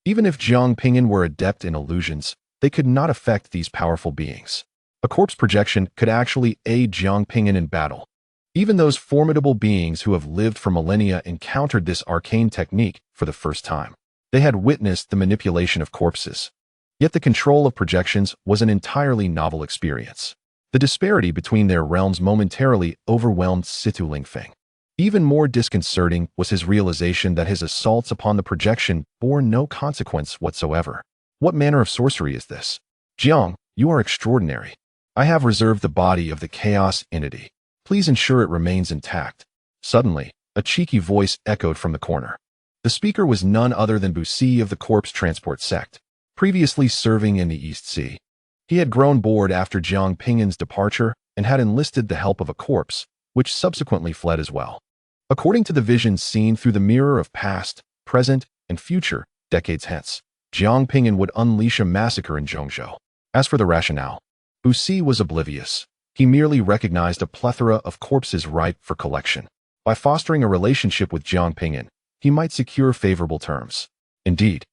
Even if Jiang Ping'an were adept in illusions, they could not affect these powerful beings. A corpse projection could actually aid Jiang Ping'an in battle. Even those formidable beings who have lived for millennia encountered this arcane technique for the first time. They had witnessed the manipulation of corpses. Yet the control of projections was an entirely novel experience. The disparity between their realms momentarily overwhelmed Situ Lingfeng. Even more disconcerting was his realization that his assaults upon the projection bore no consequence whatsoever. What manner of sorcery is this? Jiang, you are extraordinary. I have reserved the body of the chaos entity. Please ensure it remains intact. Suddenly, a cheeky voice echoed from the corner. The speaker was none other than Busi of the Corpse Transport Sect, previously serving in the East Sea. He had grown bored after Jiang Ping'an's departure and had enlisted the help of a corpse, which subsequently fled as well. According to the visions seen through the mirror of past, present, and future, decades hence, Jiang Ping'an would unleash a massacre in Zhongzhou. As for the rationale, Busi was oblivious. He merely recognized a plethora of corpses ripe for collection. By fostering a relationship with Jiang Ping'an, he might secure favorable terms. Indeed,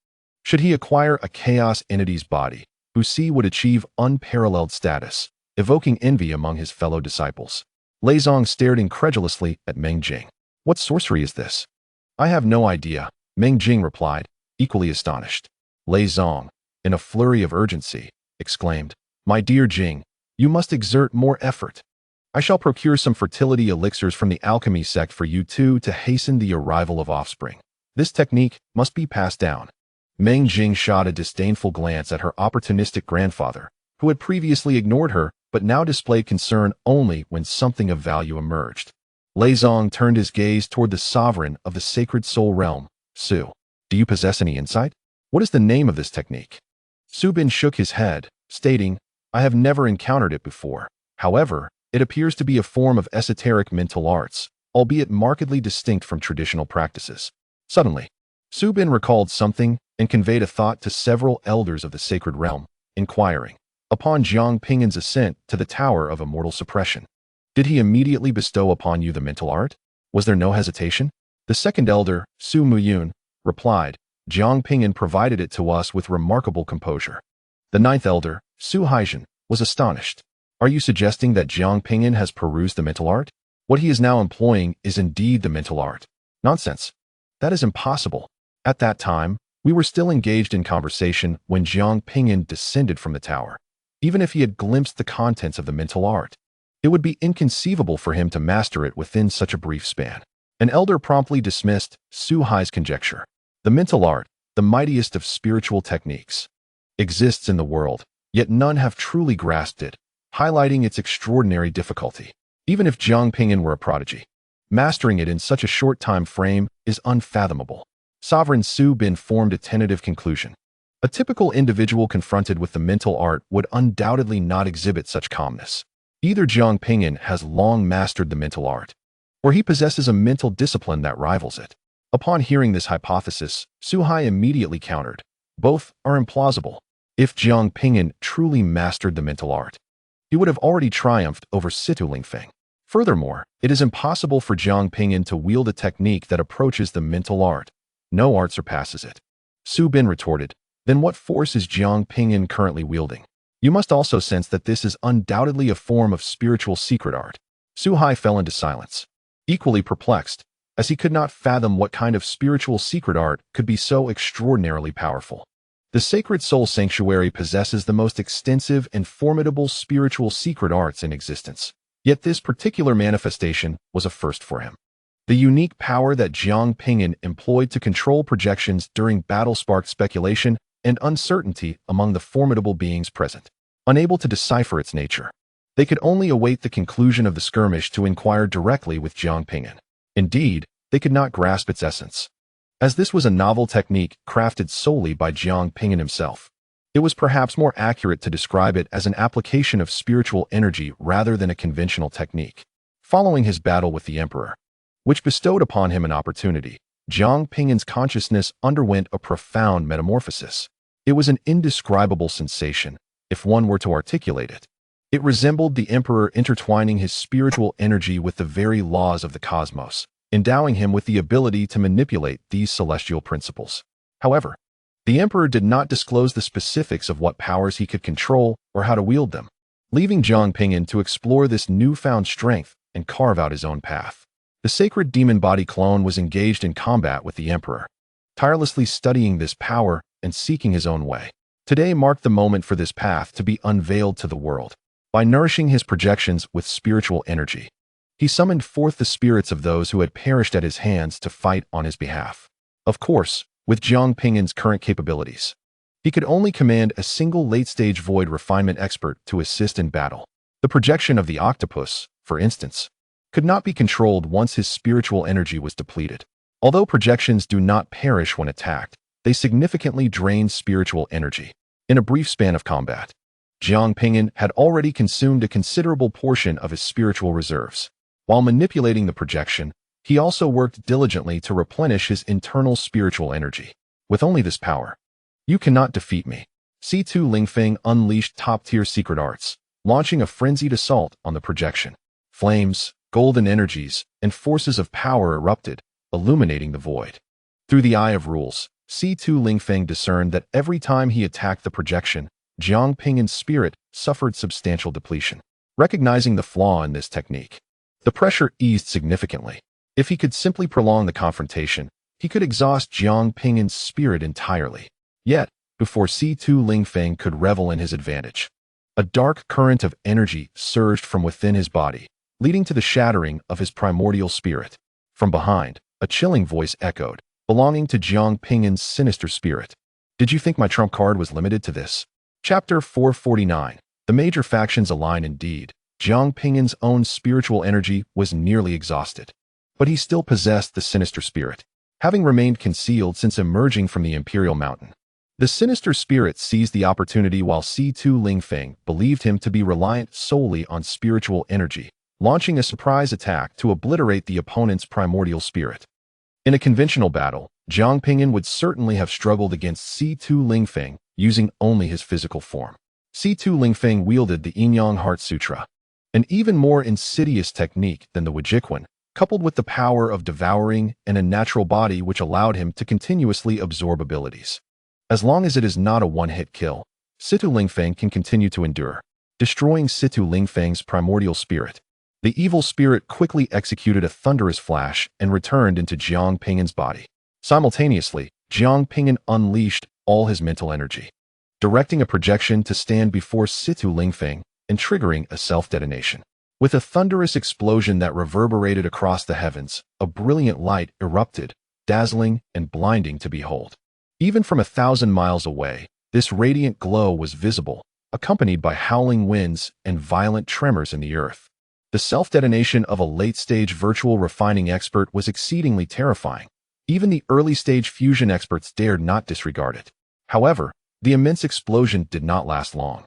should he acquire a chaos entity's body, Busi would achieve unparalleled status, evoking envy among his fellow disciples. Lei Zong stared incredulously at Meng Jing. What sorcery is this? I have no idea, Meng Jing replied, equally astonished. Lei Zong, in a flurry of urgency, exclaimed, My dear Jing, you must exert more effort. I shall procure some fertility elixirs from the alchemy sect for you two to hasten the arrival of offspring. This technique must be passed down. Meng Jing shot a disdainful glance at her opportunistic grandfather, who had previously ignored her but now displayed concern only when something of value emerged. Lei Zong turned his gaze toward the sovereign of the sacred soul realm, Su. Do you possess any insight? What is the name of this technique? Su Bin shook his head, stating, I have never encountered it before. However, it appears to be a form of esoteric mental arts, albeit markedly distinct from traditional practices. Suddenly, Su Bin recalled something and conveyed a thought to several elders of the sacred realm, inquiring, upon Jiang Ping'an's ascent to the Tower of Immortal Suppression, did he immediately bestow upon you the mental art? Was there no hesitation? The second elder, Su Muyun, replied, Jiang Ping'an provided it to us with remarkable composure. The ninth elder, Su Haijin, was astonished. Are you suggesting that Jiang Ping'an has perused the mental art? What he is now employing is indeed the mental art. Nonsense. That is impossible. At that time, we were still engaged in conversation when Jiang Ping'an descended from the tower. Even if he had glimpsed the contents of the mental art, it would be inconceivable for him to master it within such a brief span. An elder promptly dismissed Su Hai's conjecture. The mental art, the mightiest of spiritual techniques, exists in the world, yet none have truly grasped it, highlighting its extraordinary difficulty. Even if Jiang Ping'an were a prodigy, mastering it in such a short time frame is unfathomable. Sovereign Su Bin formed a tentative conclusion. A typical individual confronted with the mental art would undoubtedly not exhibit such calmness. Either Jiang Ping'an has long mastered the mental art, or he possesses a mental discipline that rivals it. Upon hearing this hypothesis, Su Hai immediately countered, both are implausible. If Jiang Ping'an truly mastered the mental art, he would have already triumphed over Situ Lingfeng. Furthermore, it is impossible for Jiang Ping'an to wield a technique that approaches the mental art. No art surpasses it. Su Bin retorted, then what force is Jiang Ping'an currently wielding? You must also sense that this is undoubtedly a form of spiritual secret art. Su Hai fell into silence, equally perplexed, as he could not fathom what kind of spiritual secret art could be so extraordinarily powerful. The Sacred Soul Sanctuary possesses the most extensive and formidable spiritual secret arts in existence. Yet this particular manifestation was a first for him. The unique power that Jiang Ping'an employed to control projections during battle sparked speculation and uncertainty among the formidable beings present. Unable to decipher its nature, they could only await the conclusion of the skirmish to inquire directly with Jiang Ping'an. Indeed, they could not grasp its essence. As this was a novel technique crafted solely by Jiang Ping'an himself, it was perhaps more accurate to describe it as an application of spiritual energy rather than a conventional technique. Following his battle with the emperor, which bestowed upon him an opportunity, Jiang Ping'an's consciousness underwent a profound metamorphosis. It was an indescribable sensation, if one were to articulate it. It resembled the emperor intertwining his spiritual energy with the very laws of the cosmos, endowing him with the ability to manipulate these celestial principles. However, the emperor did not disclose the specifics of what powers he could control or how to wield them, leaving Jiang Ping'an to explore this newfound strength and carve out his own path. The sacred demon body clone was engaged in combat with the emperor, tirelessly studying this power and seeking his own way. Today marked the moment for this path to be unveiled to the world. By nourishing his projections with spiritual energy, he summoned forth the spirits of those who had perished at his hands to fight on his behalf. Of course, with Jiang Ping'an's current capabilities, he could only command a single late-stage void refinement expert to assist in battle. The projection of the octopus, for instance, could not be controlled once his spiritual energy was depleted. Although projections do not perish when attacked, they significantly drain spiritual energy. In a brief span of combat, Jiang Ping'an had already consumed a considerable portion of his spiritual reserves. While manipulating the projection, he also worked diligently to replenish his internal spiritual energy. With only this power, you cannot defeat me. C2 Lingfeng unleashed top-tier secret arts, launching a frenzied assault on the projection. Flames, golden energies, and forces of power erupted, illuminating the void. Through the eye of rules, C2 Lingfeng discerned that every time he attacked the projection, Jiang Ping'an's spirit suffered substantial depletion. Recognizing the flaw in this technique, the pressure eased significantly. If he could simply prolong the confrontation, he could exhaust Jiang Ping'an's spirit entirely. Yet, before C2 Lingfeng could revel in his advantage, a dark current of energy surged from within his body, leading to the shattering of his primordial spirit. From behind, a chilling voice echoed, belonging to Jiang Ping'an's sinister spirit. Did you think my trump card was limited to this? Chapter 449. The major factions align indeed. Jiang Ping'an's own spiritual energy was nearly exhausted. But he still possessed the sinister spirit, having remained concealed since emerging from the Imperial Mountain. The sinister spirit seized the opportunity while C2 Lingfeng believed him to be reliant solely on spiritual energy, launching a surprise attack to obliterate the opponent's primordial spirit. In a conventional battle, Jiang Ping'an would certainly have struggled against C2 Lingfeng using only his physical form. C2 Lingfeng wielded the Yin-Yang Heart Sutra, an even more insidious technique than the Wujikwan, coupled with the power of devouring and a natural body which allowed him to continuously absorb abilities. As long as it is not a one-hit kill, C2 Lingfeng can continue to endure, destroying C2 Lingfeng's primordial spirit. The evil spirit quickly executed a thunderous flash and returned into Jiang Ping'an's body. Simultaneously, Jiang Ping'an unleashed all his mental energy, directing a projection to stand before C2 Lingfeng and triggering a self-detonation. With a thunderous explosion that reverberated across the heavens, a brilliant light erupted, dazzling and blinding to behold. Even from 1,000 miles away, this radiant glow was visible, accompanied by howling winds and violent tremors in the earth. The self-detonation of a late-stage virtual refining expert was exceedingly terrifying. Even the early-stage fusion experts dared not disregard it. However, the immense explosion did not last long.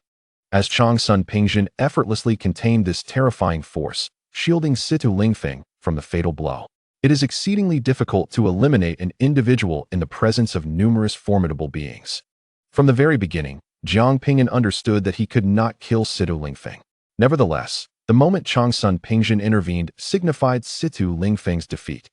As Changsun Pingjin effortlessly contained this terrifying force, shielding C2 Lingfeng from the fatal blow. It is exceedingly difficult to eliminate an individual in the presence of numerous formidable beings. From the very beginning, Jiang Ping'an understood that he could not kill C2 Lingfeng. Nevertheless, the moment Changsun Pingjin intervened signified C2 Lingfeng's defeat.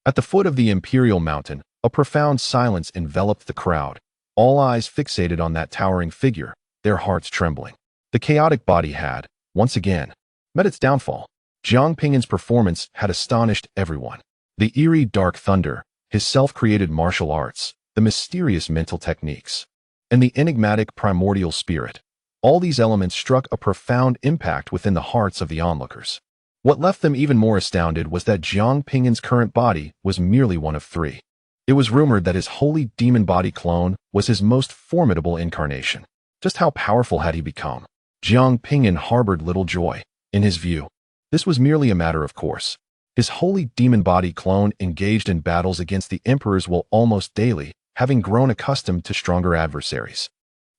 At the foot of the Imperial Mountain, a profound silence enveloped the crowd, all eyes fixated on that towering figure, their hearts trembling. The chaotic body had, once again, met its downfall. Jiang Ping'an's performance had astonished everyone. The eerie dark thunder, his self-created martial arts, the mysterious mental techniques, and the enigmatic primordial spirit. All these elements struck a profound impact within the hearts of the onlookers. What left them even more astounded was that Jiang Ping'an's current body was merely one of three. It was rumored that his holy demon body clone was his most formidable incarnation. Just how powerful had he become? Jiang Ping'an harbored little joy. In his view, this was merely a matter of course. His holy demon body clone engaged in battles against the emperor's will almost daily, having grown accustomed to stronger adversaries,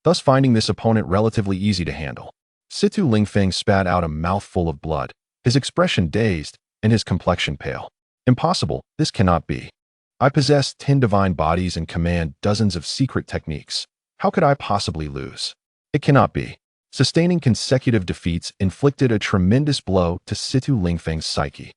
thus finding this opponent relatively easy to handle. C2 Lingfeng spat out a mouthful of blood, his expression dazed and his complexion pale. Impossible, this cannot be. I possess 10 divine bodies and command dozens of secret techniques. How could I possibly lose? It cannot be. Sustaining consecutive defeats inflicted a tremendous blow to C2 Lingfeng's psyche.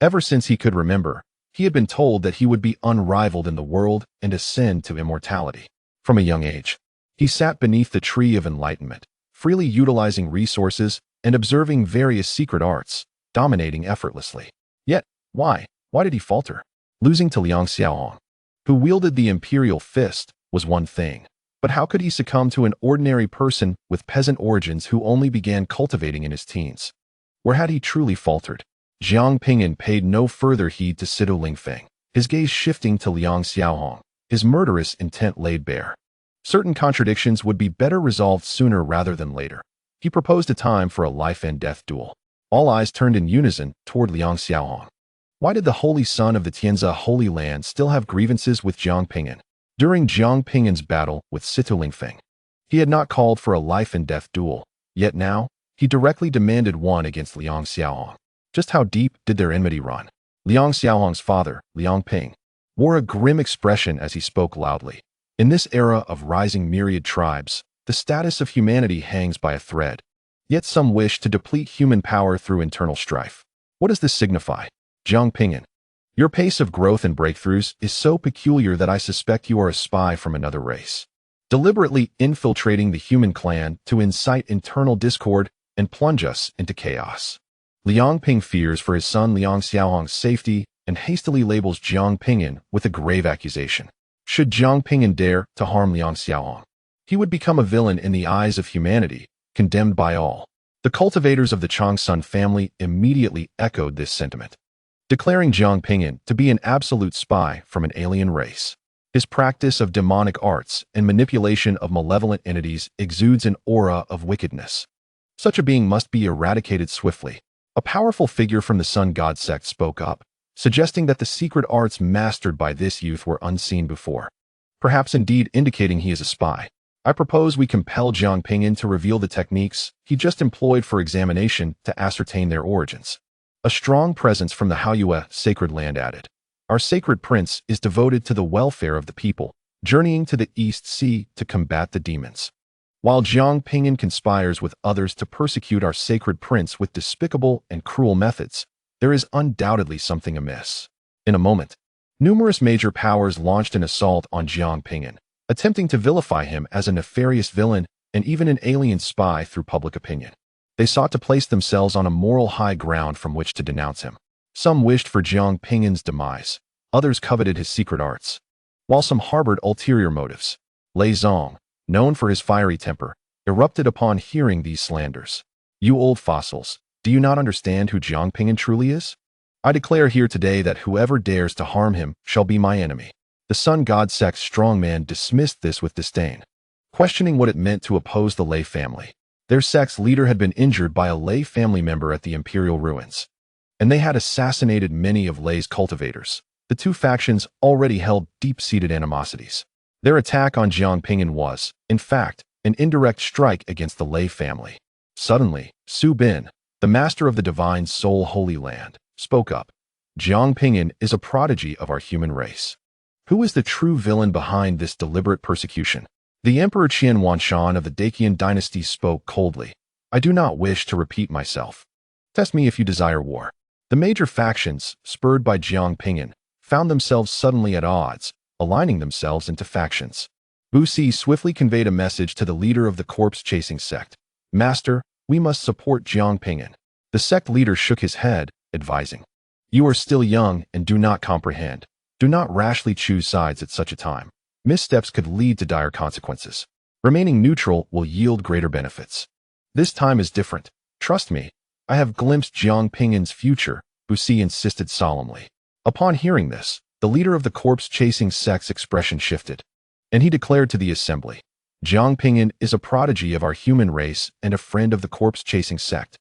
Ever since he could remember, he had been told that he would be unrivaled in the world and ascend to immortality. From a young age, he sat beneath the tree of enlightenment, freely utilizing resources and observing various secret arts, dominating effortlessly. Yet, why? Why did he falter? Losing to Liang Xiaohong, who wielded the imperial fist, was one thing. But how could he succumb to an ordinary person with peasant origins who only began cultivating in his teens? Where had he truly faltered? Jiang Ping'an paid no further heed to C2 Lingfeng, his gaze shifting to Liang Xiaohong, his murderous intent laid bare. Certain contradictions would be better resolved sooner rather than later. He proposed a time for a life-and-death duel. All eyes turned in unison toward Liang Xiaohong. Why did the holy son of the Tianzi Holy Land still have grievances with Jiang Ping'an? During Jiang Ping'an's battle with C2 Lingfeng, he had not called for a life-and-death duel, yet now, he directly demanded one against Liang Xiaohong. Just how deep did their enmity run? Liang Xiaohong's father, Liang Ping, wore a grim expression as he spoke loudly. In this era of rising myriad tribes, the status of humanity hangs by a thread. Yet some wish to deplete human power through internal strife. What does this signify? Jiang Ping'an, your pace of growth and breakthroughs is so peculiar that I suspect you are a spy from another race, deliberately infiltrating the human clan to incite internal discord and plunge us into chaos. Liang Ping fears for his son Liang Xiaohong's safety and hastily labels Jiang Ping'an with a grave accusation. Should Jiang Ping'an dare to harm Liang Xiaohong, he would become a villain in the eyes of humanity, condemned by all. The cultivators of the Changsun family immediately echoed this sentiment, declaring Jiang Ping'an to be an absolute spy from an alien race. His practice of demonic arts and manipulation of malevolent entities exudes an aura of wickedness. Such a being must be eradicated swiftly. A powerful figure from the Sun God Sect spoke up, suggesting that the secret arts mastered by this youth were unseen before, perhaps indeed indicating he is a spy. I propose we compel Jiang Ping'an to reveal the techniques he just employed for examination to ascertain their origins. A strong presence from the Haoyue sacred land added. Our sacred prince is devoted to the welfare of the people, journeying to the East Sea to combat the demons. While Jiang Ping'an conspires with others to persecute our sacred prince with despicable and cruel methods, there is undoubtedly something amiss. In a moment, numerous major powers launched an assault on Jiang Ping'an, attempting to vilify him as a nefarious villain and even an alien spy through public opinion. They sought to place themselves on a moral high ground from which to denounce him. Some wished for Jiang Ping'an's demise, others coveted his secret arts, while some harbored ulterior motives. Lei Zong, known for his fiery temper, erupted upon hearing these slanders. You old fossils, do you not understand who Jiang Ping'an truly is? I declare here today that whoever dares to harm him shall be my enemy. The Sun God Sect's strongman dismissed this with disdain, questioning what it meant to oppose the Lei family. Their sect's leader had been injured by a Lei family member at the imperial ruins, and they had assassinated many of Lei's cultivators. The two factions already held deep-seated animosities. Their attack on Jiang Ping'an was, in fact, an indirect strike against the Lei family. Suddenly, Su Bin, the master of the Divine Soul Holy Land, spoke up. Jiang Ping'an is a prodigy of our human race. Who is the true villain behind this deliberate persecution? The Emperor Qian Wanshan of the Daqian dynasty spoke coldly. I do not wish to repeat myself. Test me if you desire war. The major factions, spurred by Jiang Ping'an, found themselves suddenly at odds, aligning themselves into factions. Bu Si swiftly conveyed a message to the leader of the corpse-chasing sect. Master, we must support Jiang Ping'an. The sect leader shook his head, advising. You are still young and do not comprehend. Do not rashly choose sides at such a time. Missteps could lead to dire consequences. Remaining neutral will yield greater benefits. This time is different. Trust me. I have glimpsed Jiang Ping'an's future, Bu Si insisted solemnly. Upon hearing this, the leader of the corpse-chasing sect's expression shifted, and he declared to the assembly, Jiang Ping'an is a prodigy of our human race and a friend of the corpse-chasing sect.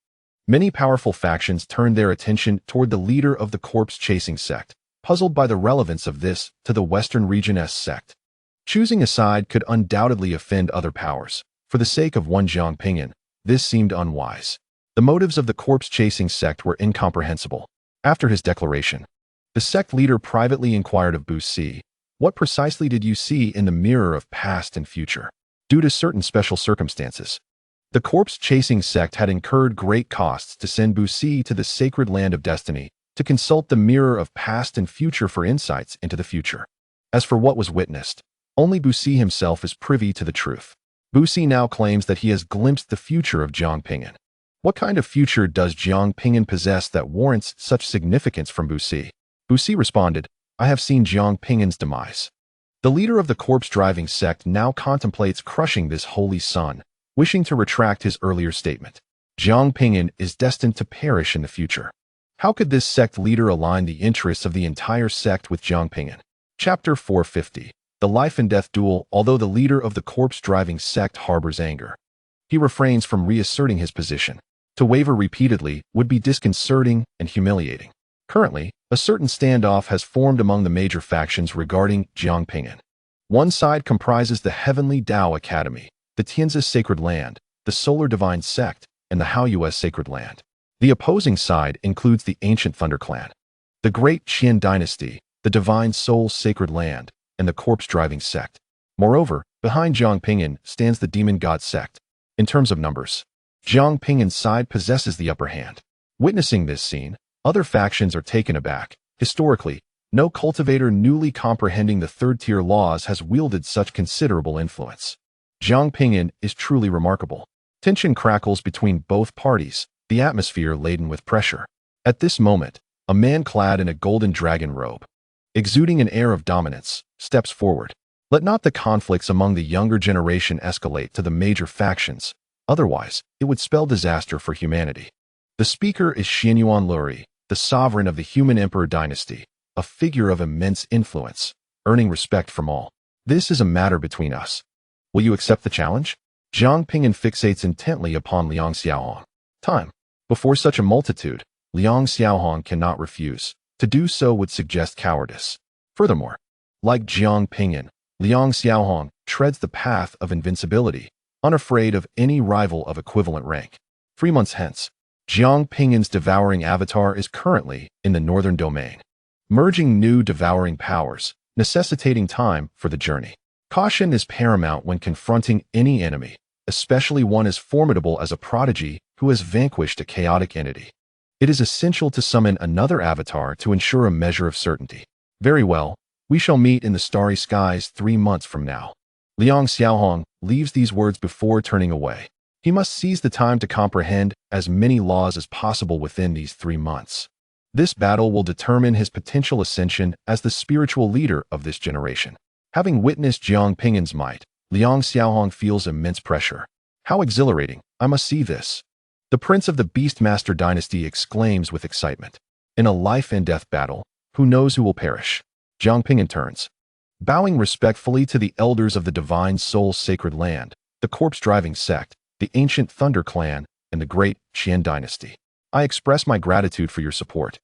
Many powerful factions turned their attention toward the leader of the corpse-chasing sect, puzzled by the relevance of this to the Western Region's sect. Choosing a side could undoubtedly offend other powers. For the sake of one Jiang Ping'an, this seemed unwise. The motives of the corpse-chasing sect were incomprehensible. After his declaration, the sect leader privately inquired of Bu Si, what precisely did you see in the mirror of past and future? Due to certain special circumstances, the corpse-chasing sect had incurred great costs to send Bu Si to the sacred land of destiny to consult the mirror of past and future for insights into the future. As for what was witnessed, only Bu Si himself is privy to the truth. Bu Si now claims that he has glimpsed the future of Jiang Ping'an. What kind of future does Jiang Ping'an possess that warrants such significance from Bu Si? Bu Si responded, I have seen Jiang Ping'an's demise. The leader of the corpse-driving sect now contemplates crushing this holy son, wishing to retract his earlier statement. Jiang Ping'an is destined to perish in the future. How could this sect leader align the interests of the entire sect with Jiang Ping'an? Chapter 450. The life and death duel. Although the leader of the corpse-driving sect harbors anger, he refrains from reasserting his position. To waver repeatedly would be disconcerting and humiliating. Currently, a certain standoff has formed among the major factions regarding Jiang Ping'an. One side comprises the Heavenly Tao Academy, the Tianzi Sacred Land, the Solar Divine Sect, and the Haoyue Sacred Land. The opposing side includes the Ancient Thunder Clan, the Great Qin Dynasty, the Divine Soul Sacred Land, and the corpse-driving sect. Moreover, behind Jiang Ping'an stands the Demon God Sect. In terms of numbers, Jiang Ping'an's side possesses the upper hand. Witnessing this scene, other factions are taken aback. Historically, no cultivator newly comprehending the third-tier laws has wielded such considerable influence. Jiang Ping'an is truly remarkable. Tension crackles between both parties, the atmosphere laden with pressure. At this moment, a man clad in a golden dragon robe, exuding an air of dominance, steps forward. Let not the conflicts among the younger generation escalate to the major factions. Otherwise, it would spell disaster for humanity. The speaker is Xianyuan Luri, the sovereign of the human emperor dynasty, a figure of immense influence, earning respect from all. This is a matter between us. Will you accept the challenge? Jiang Ping'an fixates intently upon Liang Xiaohong. Time. Before such a multitude, Liang Xiaohong cannot refuse. To do so would suggest cowardice. Furthermore, like Jiang Ping'an, Liang Xiaohong treads the path of invincibility, unafraid of any rival of equivalent rank. 3 months hence, Jiang Ping'an's devouring avatar is currently in the northern domain, merging new devouring powers, necessitating time for the journey. Caution is paramount when confronting any enemy, especially one as formidable as a prodigy who has vanquished a chaotic entity. It is essential to summon another avatar to ensure a measure of certainty. Very well, we shall meet in the starry skies 3 months from now. Liang Xiaohong leaves these words before turning away. He must seize the time to comprehend as many laws as possible within these 3 months. This battle will determine his potential ascension as the spiritual leader of this generation. Having witnessed Jiang Ping'an's might, Liang Xiaohong feels immense pressure. How exhilarating! I must see this. The prince of the Beastmaster dynasty exclaims with excitement. In a life-and-death battle, who knows who will perish? Jiang Ping'an turns. Bowing respectfully to the elders of the Divine Soul's sacred land, the corpse-driving sect, the ancient Thunder clan, and the great Qian dynasty, I express my gratitude for your support.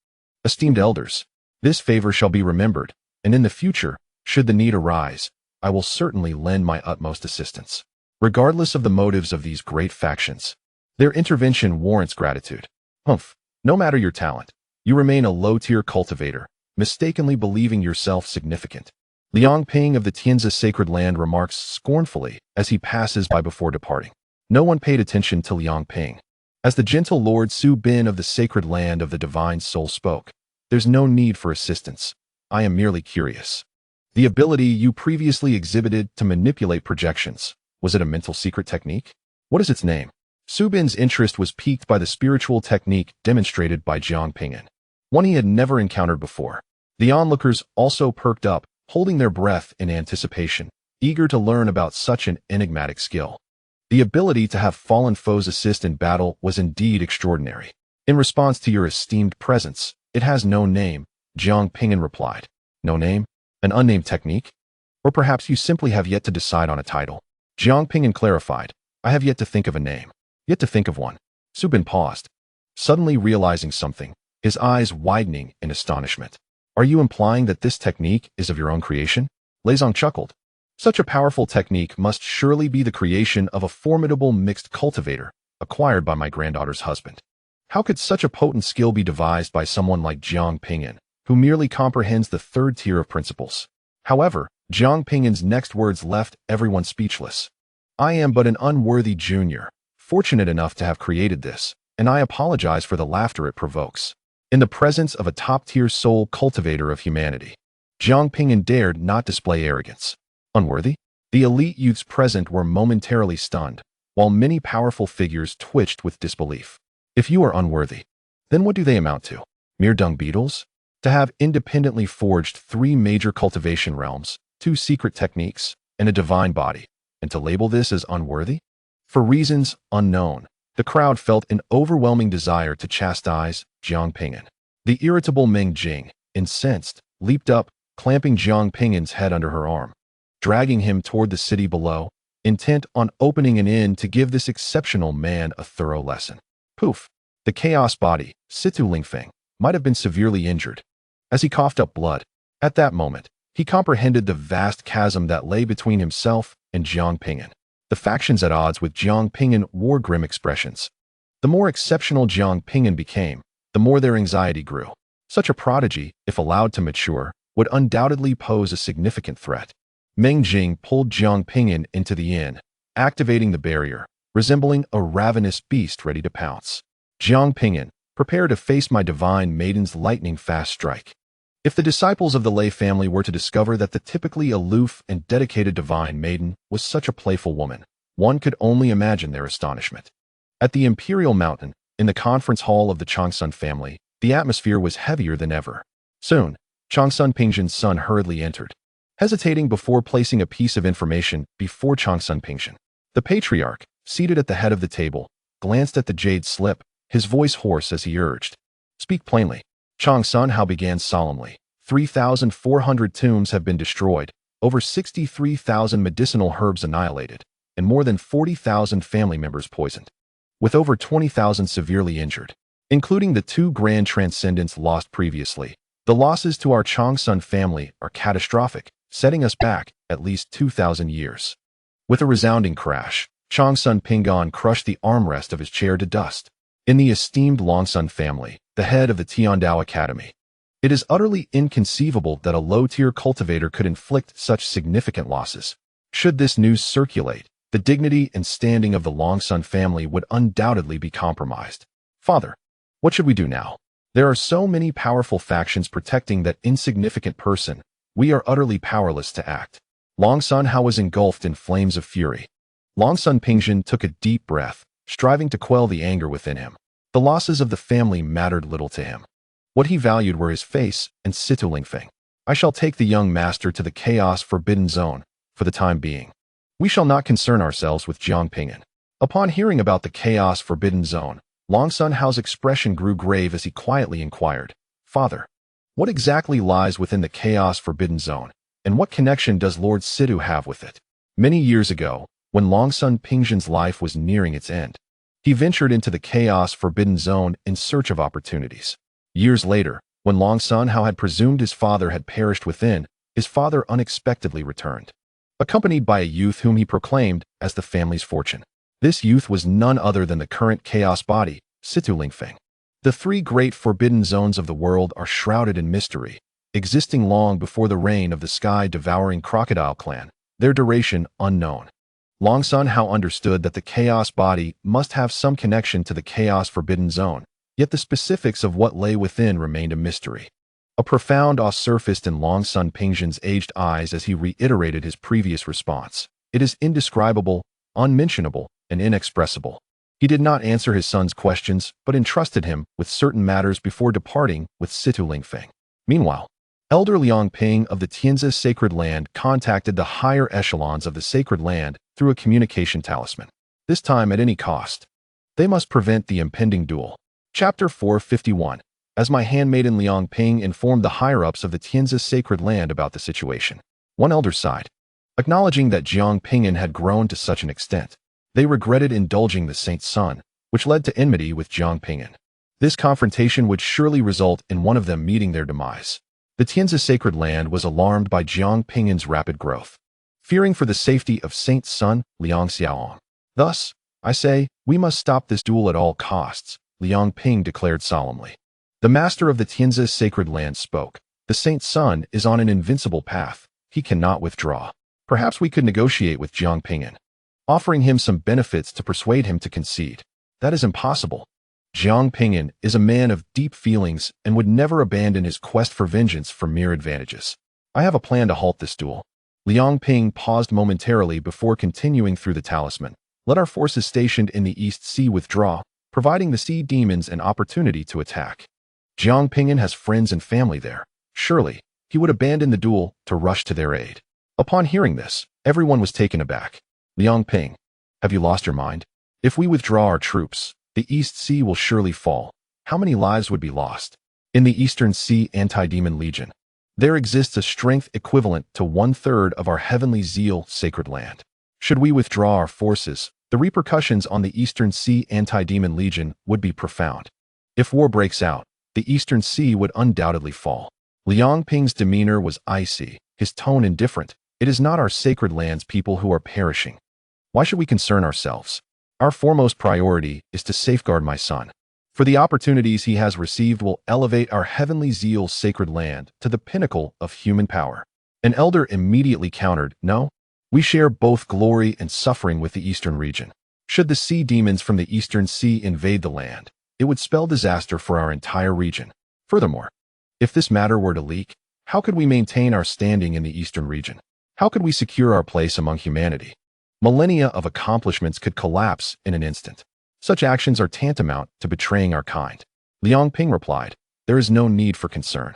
Esteemed elders, this favor shall be remembered, and in the future, should the need arise, I will certainly lend my utmost assistance. Regardless of the motives of these great factions, their intervention warrants gratitude. Humph, no matter your talent, you remain a low-tier cultivator, mistakenly believing yourself significant. Liang Ping of the Tianzi sacred land remarks scornfully as he passes by before departing. No one paid attention to Liang Ping. As the gentle Lord Su Bin of the sacred land of the Divine Soul spoke, there's no need for assistance. I am merely curious. The ability you previously exhibited to manipulate projections, was it a mental secret technique? What is its name? Su Bin's interest was piqued by the spiritual technique demonstrated by Jiang Ping'an, one he had never encountered before. The onlookers also perked up, holding their breath in anticipation, eager to learn about such an enigmatic skill. The ability to have fallen foes assist in battle was indeed extraordinary. In response to your esteemed presence, it has no name, Jiang Ping'an replied. No name? An unnamed technique? Or perhaps you simply have yet to decide on a title. Jiang Ping'an clarified. I have yet to think of a name. Yet to think of one. Su Bin paused, suddenly realizing something, his eyes widening in astonishment. Are you implying that this technique is of your own creation? Lei Zong chuckled. Such a powerful technique must surely be the creation of a formidable mixed cultivator, acquired by my granddaughter's husband. How could such a potent skill be devised by someone like Jiang Ping'an, who merely comprehends the third tier of principles? However, Jiang Ping'an's next words left everyone speechless. I am but an unworthy junior, fortunate enough to have created this, and I apologize for the laughter it provokes. In the presence of a top-tier soul cultivator of humanity, Jiang Ping'an dared not display arrogance. Unworthy? The elite youths present were momentarily stunned, while many powerful figures twitched with disbelief. If you are unworthy, then what do they amount to? Mere dung beetles? To have independently forged 3 major cultivation realms, 2 secret techniques, and a divine body, and to label this as unworthy? For reasons unknown, the crowd felt an overwhelming desire to chastise Jiang Ping'an. The irritable Meng Jing, incensed, leaped up, clamping Jiang Ping'an's head under her arm, dragging him toward the city below, intent on opening an inn to give this exceptional man a thorough lesson. Poof! The chaos body, Situ Lingfeng, might have been severely injured. As he coughed up blood, at that moment, he comprehended the vast chasm that lay between himself and Jiang Ping'an. The factions at odds with Jiang Ping'an wore grim expressions. The more exceptional Jiang Ping'an became, the more their anxiety grew. Such a prodigy, if allowed to mature, would undoubtedly pose a significant threat. Meng Jing pulled Jiang Ping'an into the inn, activating the barrier, resembling a ravenous beast ready to pounce. Jiang Ping'an, prepare to face my divine maiden's lightning-fast strike. If the disciples of the Lei family were to discover that the typically aloof and dedicated divine maiden was such a playful woman, one could only imagine their astonishment. At the Imperial Mountain, in the conference hall of the Changsun family, the atmosphere was heavier than ever. Soon, Changsun Pingzhen's son hurriedly entered, hesitating before placing a piece of information before Changsun Pingzhen. The patriarch, seated at the head of the table, glanced at the jade slip, his voice hoarse as he urged, "Speak plainly." Chang Sun Hao began solemnly. 3,400 tombs have been destroyed, over 63,000 medicinal herbs annihilated, and more than 40,000 family members poisoned, with over 20,000 severely injured. Including the 2 grand transcendents lost previously, the losses to our Chang Sun family are catastrophic, setting us back at least 2,000 years. With a resounding crash, Chang Ping'an crushed the armrest of his chair to dust. In the esteemed Longsun family, the head of the Tiandao Academy, it is utterly inconceivable that a low-tier cultivator could inflict such significant losses. Should this news circulate, the dignity and standing of the Longsun family would undoubtedly be compromised. Father, what should we do now? There are so many powerful factions protecting that insignificant person. We are utterly powerless to act. Longsun Hao was engulfed in flames of fury. Longsun Pingzhen took a deep breath, striving to quell the anger within him. The losses of the family mattered little to him. What he valued were his face and Situ Lingfeng. I shall take the young master to the Chaos Forbidden Zone, for the time being. We shall not concern ourselves with Jiang Ping'an. Upon hearing about the Chaos Forbidden Zone, Longsun Hao's expression grew grave as he quietly inquired, "Father, what exactly lies within the Chaos Forbidden Zone, and what connection does Lord Situ have with it?" Many years ago, when Longsun Pingzhen's life was nearing its end, he ventured into the Chaos Forbidden Zone in search of opportunities. Years later, when Longsun Hao had presumed his father had perished within, his father unexpectedly returned, accompanied by a youth whom he proclaimed as the family's fortune. This youth was none other than the current chaos body, Situ Lingfeng. The 3 great forbidden zones of the world are shrouded in mystery, existing long before the reign of the sky-devouring crocodile clan, their duration unknown. Longsun Hao understood that the chaos body must have some connection to the Chaos Forbidden Zone, yet the specifics of what lay within remained a mystery. A profound awe surfaced in Longsun Pingzhen's aged eyes as he reiterated his previous response. It is indescribable, unmentionable, and inexpressible. He did not answer his son's questions, but entrusted him with certain matters before departing with Situ Lingfeng. Meanwhile, Elder Liang Ping of the Tianzi Sacred Land contacted the higher echelons of the Sacred Land through a communication talisman. This time at any cost. They must prevent the impending duel. Chapter 451. As my handmaiden Liang Ping informed the higher-ups of the Tianzi Sacred Land about the situation, one elder sighed, acknowledging that Jiang Ping'an had grown to such an extent. They regretted indulging the saint's son, which led to enmity with Jiang Ping'an. This confrontation would surely result in one of them meeting their demise. The Tianzi Sacred Land was alarmed by Jiang Ping'an's rapid growth, fearing for the safety of Saint's son, Liang Xiaong. Thus, I say, we must stop this duel at all costs, Liang Ping declared solemnly. The master of the Tianzi Sacred Land spoke. The saint's son is on an invincible path. He cannot withdraw. Perhaps we could negotiate with Jiang Ping'an, offering him some benefits to persuade him to concede. That is impossible. Jiang Ping'an is a man of deep feelings and would never abandon his quest for vengeance for mere advantages. I have a plan to halt this duel. Liang Ping paused momentarily before continuing through the talisman. Let our forces stationed in the East Sea withdraw, providing the sea demons an opportunity to attack. Jiang Ping'an has friends and family there. Surely, he would abandon the duel to rush to their aid. Upon hearing this, everyone was taken aback. Liang Ping, have you lost your mind? If we withdraw our troops, the East Sea will surely fall. How many lives would be lost? In the Eastern Sea Anti-Demon Legion, there exists a strength equivalent to 1/3 of our heavenly zeal sacred land. Should we withdraw our forces, the repercussions on the Eastern Sea Anti-Demon Legion would be profound. If war breaks out, the Eastern Sea would undoubtedly fall. Liang Ping's demeanor was icy, his tone indifferent. It is not our sacred land's people who are perishing. Why should we concern ourselves? Our foremost priority is to safeguard my son. For the opportunities he has received will elevate our heavenly zeal sacred land to the pinnacle of human power. An elder immediately countered, no, we share both glory and suffering with the Eastern region. Should the sea demons from the Eastern Sea invade the land, it would spell disaster for our entire region. Furthermore, if this matter were to leak, how could we maintain our standing in the Eastern region? How could we secure our place among humanity? Millennia of accomplishments could collapse in an instant. Such actions are tantamount to betraying our kind. Liang Ping replied, there is no need for concern.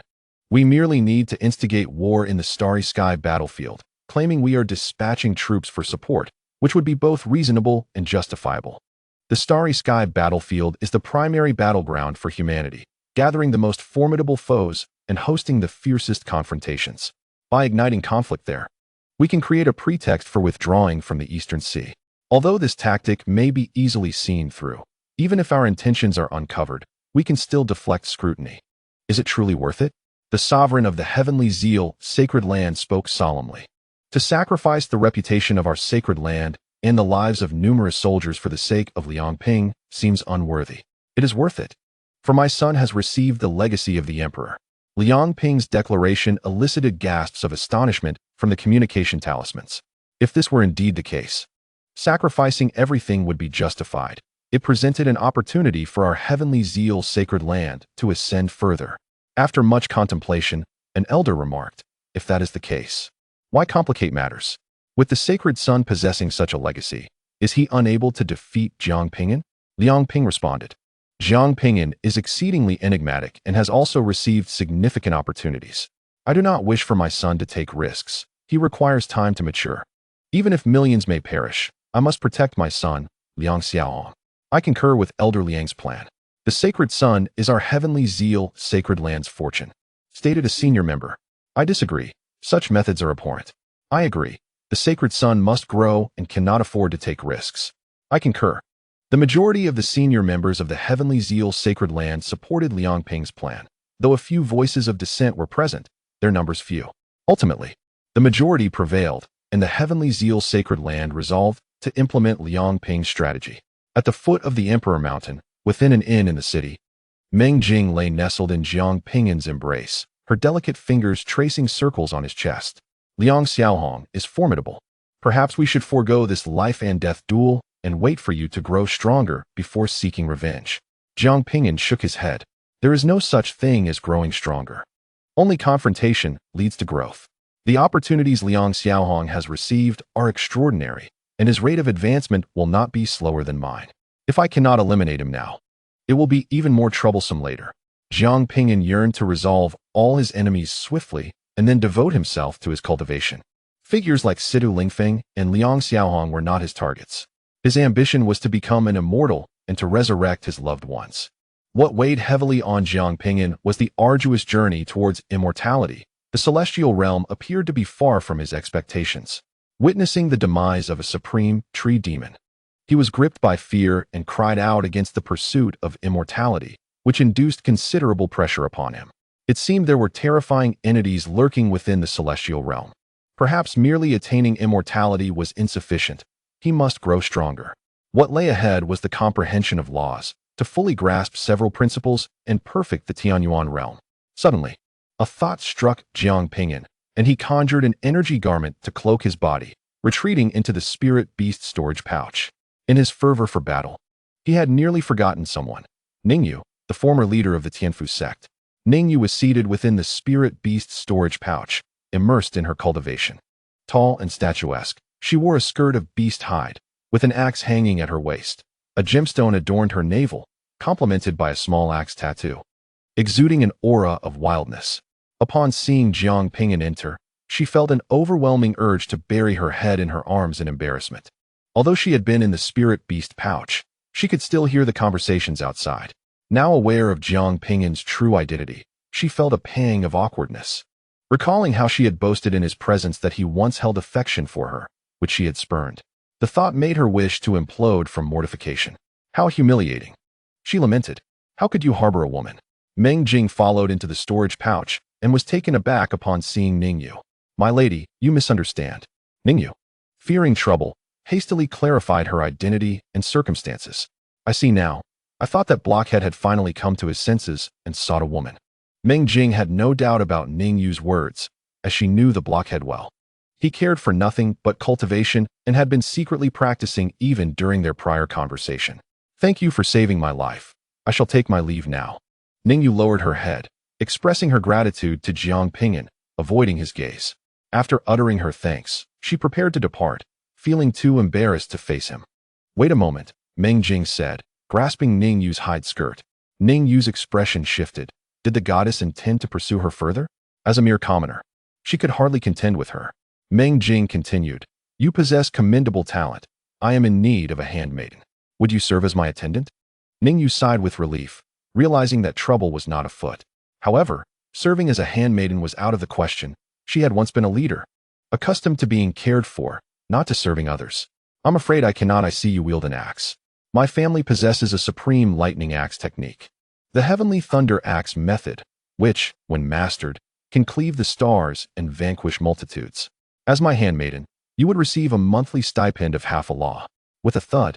We merely need to instigate war in the starry sky battlefield, claiming we are dispatching troops for support, which would be both reasonable and justifiable. The Starry Sky battlefield is the primary battleground for humanity, gathering the most formidable foes and hosting the fiercest confrontations. By igniting conflict there, we can create a pretext for withdrawing from the Eastern Sea. Although this tactic may be easily seen through, even if our intentions are uncovered, we can still deflect scrutiny. Is it truly worth it? The sovereign of the heavenly zeal, sacred land spoke solemnly. To sacrifice the reputation of our sacred land and the lives of numerous soldiers for the sake of Liang Ping seems unworthy. It is worth it. For my son has received the legacy of the emperor. Liang Ping's declaration elicited gasps of astonishment from the communication talismans. If this were indeed the case, sacrificing everything would be justified. It presented an opportunity for our heavenly zeal sacred land to ascend further. After much contemplation, an elder remarked, if that is the case, why complicate matters? With the sacred son possessing such a legacy, is he unable to defeat Jiang Ping'an? Liang Ping responded, Jiang Ping'an is exceedingly enigmatic and has also received significant opportunities. I do not wish for my son to take risks. He requires time to mature. Even if millions may perish, I must protect my son, Liang Xiaohong. I concur with Elder Liang's plan. The sacred son is our heavenly zeal, sacred land's fortune, stated a senior member. I disagree. Such methods are abhorrent. I agree. The sacred son must grow and cannot afford to take risks. I concur. The majority of the senior members of the heavenly zeal sacred land supported Liang Ping's plan. Though a few voices of dissent were present, their numbers few. Ultimately, the majority prevailed, and the heavenly zeal sacred land resolved to implement Liang Ping's strategy. At the foot of the Emperor Mountain, within an inn in the city, Meng Jing lay nestled in Jiang Ping'an's embrace, her delicate fingers tracing circles on his chest. Liang Xiaohong is formidable. Perhaps we should forego this life and death duel and wait for you to grow stronger before seeking revenge. Jiang Ping'an shook his head. There is no such thing as growing stronger. Only confrontation leads to growth. The opportunities Liang Xiaohong has received are extraordinary, and his rate of advancement will not be slower than mine. If I cannot eliminate him now, it will be even more troublesome later. Jiang Ping'an yearned to resolve all his enemies swiftly and then devote himself to his cultivation. Figures like Sidu Lingfeng and Liang Xiaohong were not his targets. His ambition was to become an immortal and to resurrect his loved ones. What weighed heavily on Jiang Ping'an was the arduous journey towards immortality. The celestial realm appeared to be far from his expectations. Witnessing the demise of a supreme tree demon, he was gripped by fear and cried out against the pursuit of immortality, which induced considerable pressure upon him. It seemed there were terrifying entities lurking within the celestial realm. Perhaps merely attaining immortality was insufficient. He must grow stronger. What lay ahead was the comprehension of laws, to fully grasp several principles and perfect the Tianyuan realm. Suddenly, a thought struck Jiang Ping'an, and he conjured an energy garment to cloak his body, retreating into the spirit beast storage pouch. In his fervor for battle, he had nearly forgotten someone. Ningyu, the former leader of the Tianfu sect. Ningyu was seated within the spirit beast storage pouch, immersed in her cultivation. Tall and statuesque, she wore a skirt of beast hide, with an axe hanging at her waist. A gemstone adorned her navel, complemented by a small axe tattoo, exuding an aura of wildness. Upon seeing Jiang Ping'an enter, she felt an overwhelming urge to bury her head in her arms in embarrassment. Although she had been in the spirit beast pouch, she could still hear the conversations outside. Now aware of Jiang Ping'an's true identity, she felt a pang of awkwardness. Recalling how she had boasted in his presence that he once held affection for her, which she had spurned, the thought made her wish to implode from mortification. How humiliating. She lamented. How could you harbor a woman? Meng Jing followed into the storage pouch and was taken aback upon seeing Ningyu. My lady, you misunderstand. Ningyu, fearing trouble, hastily clarified her identity and circumstances. I see now. I thought that blockhead had finally come to his senses and sought a woman. Meng Jing had no doubt about Ningyu's words, as she knew the blockhead well. He cared for nothing but cultivation and had been secretly practicing even during their prior conversation. Thank you for saving my life. I shall take my leave now. Ningyu lowered her head, expressing her gratitude to Jiang Ping'an, avoiding his gaze. After uttering her thanks, she prepared to depart, feeling too embarrassed to face him. Wait a moment, Meng Jing said, grasping Ningyu's hide skirt. Ningyu's expression shifted. Did the goddess intend to pursue her further? As a mere commoner, she could hardly contend with her. Meng Jing continued, you possess commendable talent, I am in need of a handmaiden. Would you serve as my attendant? Ningyu sighed with relief, realizing that trouble was not afoot. However, serving as a handmaiden was out of the question. She had once been a leader, accustomed to being cared for, not to serving others. I'm afraid I cannot. I see you wield an axe. My family possesses a supreme lightning axe technique, the heavenly thunder axe method, which, when mastered, can cleave the stars and vanquish multitudes. As my handmaiden, you would receive a monthly stipend of half a law. With a thud,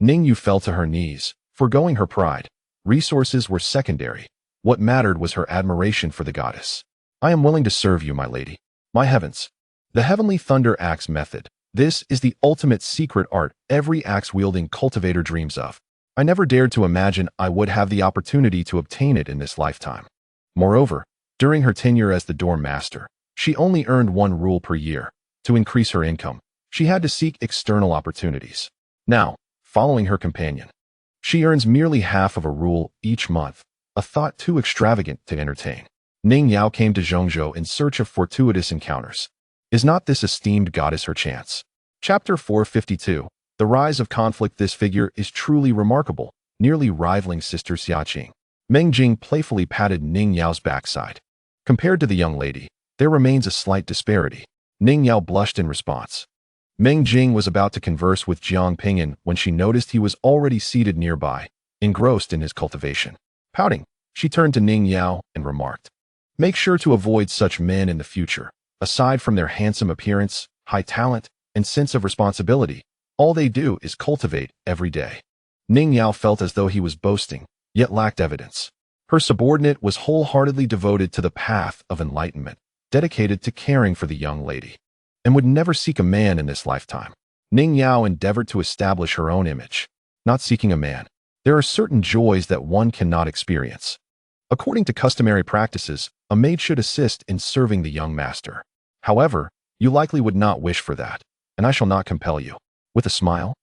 Ningyu fell to her knees, foregoing her pride. Resources were secondary. What mattered was her admiration for the goddess. I am willing to serve you, my lady. My heavens. The heavenly thunder axe method. This is the ultimate secret art every axe-wielding cultivator dreams of. I never dared to imagine I would have the opportunity to obtain it in this lifetime. Moreover, during her tenure as the dorm master, she only earned 1 rule per year. To increase her income, she had to seek external opportunities. Now, following her companion, she earns merely half of a rule each month, a thought too extravagant to entertain. Ning Yao came to Zhongzhou in search of fortuitous encounters. Is not this esteemed goddess her chance? Chapter 452. The Rise of Conflict. This figure is truly remarkable, nearly rivaling Sister Xiaqing. Meng Jing playfully patted Ning Yao's backside. Compared to the young lady, there remains a slight disparity. Ning Yao blushed in response. Meng Jing was about to converse with Jiang Ping'an when she noticed he was already seated nearby, engrossed in his cultivation. Pouting, she turned to Ning Yao and remarked, "Make sure to avoid such men in the future. Aside from their handsome appearance, high talent, and sense of responsibility, all they do is cultivate every day." Ning Yao felt as though he was boasting, yet lacked evidence. Her subordinate was wholeheartedly devoted to the path of enlightenment, dedicated to caring for the young lady, and would never seek a man in this lifetime. Ning Yao endeavored to establish her own image. Not seeking a man. There are certain joys that one cannot experience. According to customary practices, a maid should assist in serving the young master. However, you likely would not wish for that, and I shall not compel you. With a smile,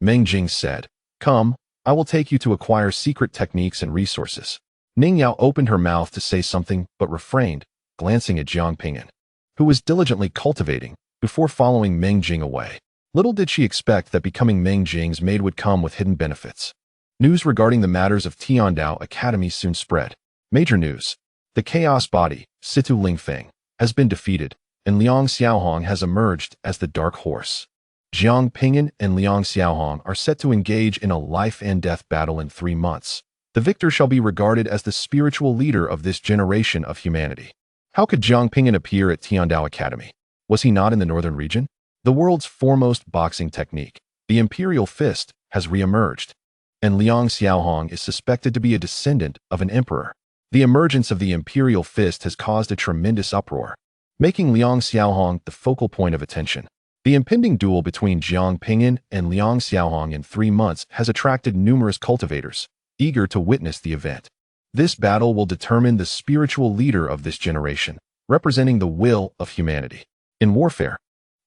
Meng Jing said, "Come, I will take you to acquire secret techniques and resources." Ning Yao opened her mouth to say something but refrained, glancing at Jiang Ping'an, who was diligently cultivating, before following Meng Jing away. Little did she expect that becoming Meng Jing's maid would come with hidden benefits. News regarding the matters of Tiandao Academy soon spread. Major news. The chaos body, Situ Lingfeng, has been defeated, and Liang Xiaohong has emerged as the dark horse. Jiang Ping'an and Liang Xiaohong are set to engage in a life-and-death battle in 3 months. The victor shall be regarded as the spiritual leader of this generation of humanity. How could Jiang Ping'an appear at Tiandao Academy? Was he not in the northern region? The world's foremost boxing technique, the Imperial Fist, has re-emerged, and Liang Xiaohong is suspected to be a descendant of an emperor. The emergence of the Imperial Fist has caused a tremendous uproar, making Liang Xiaohong the focal point of attention. The impending duel between Jiang Ping'an and Liang Xiaohong in 3 months has attracted numerous cultivators, eager to witness the event. This battle will determine the spiritual leader of this generation, representing the will of humanity. In warfare,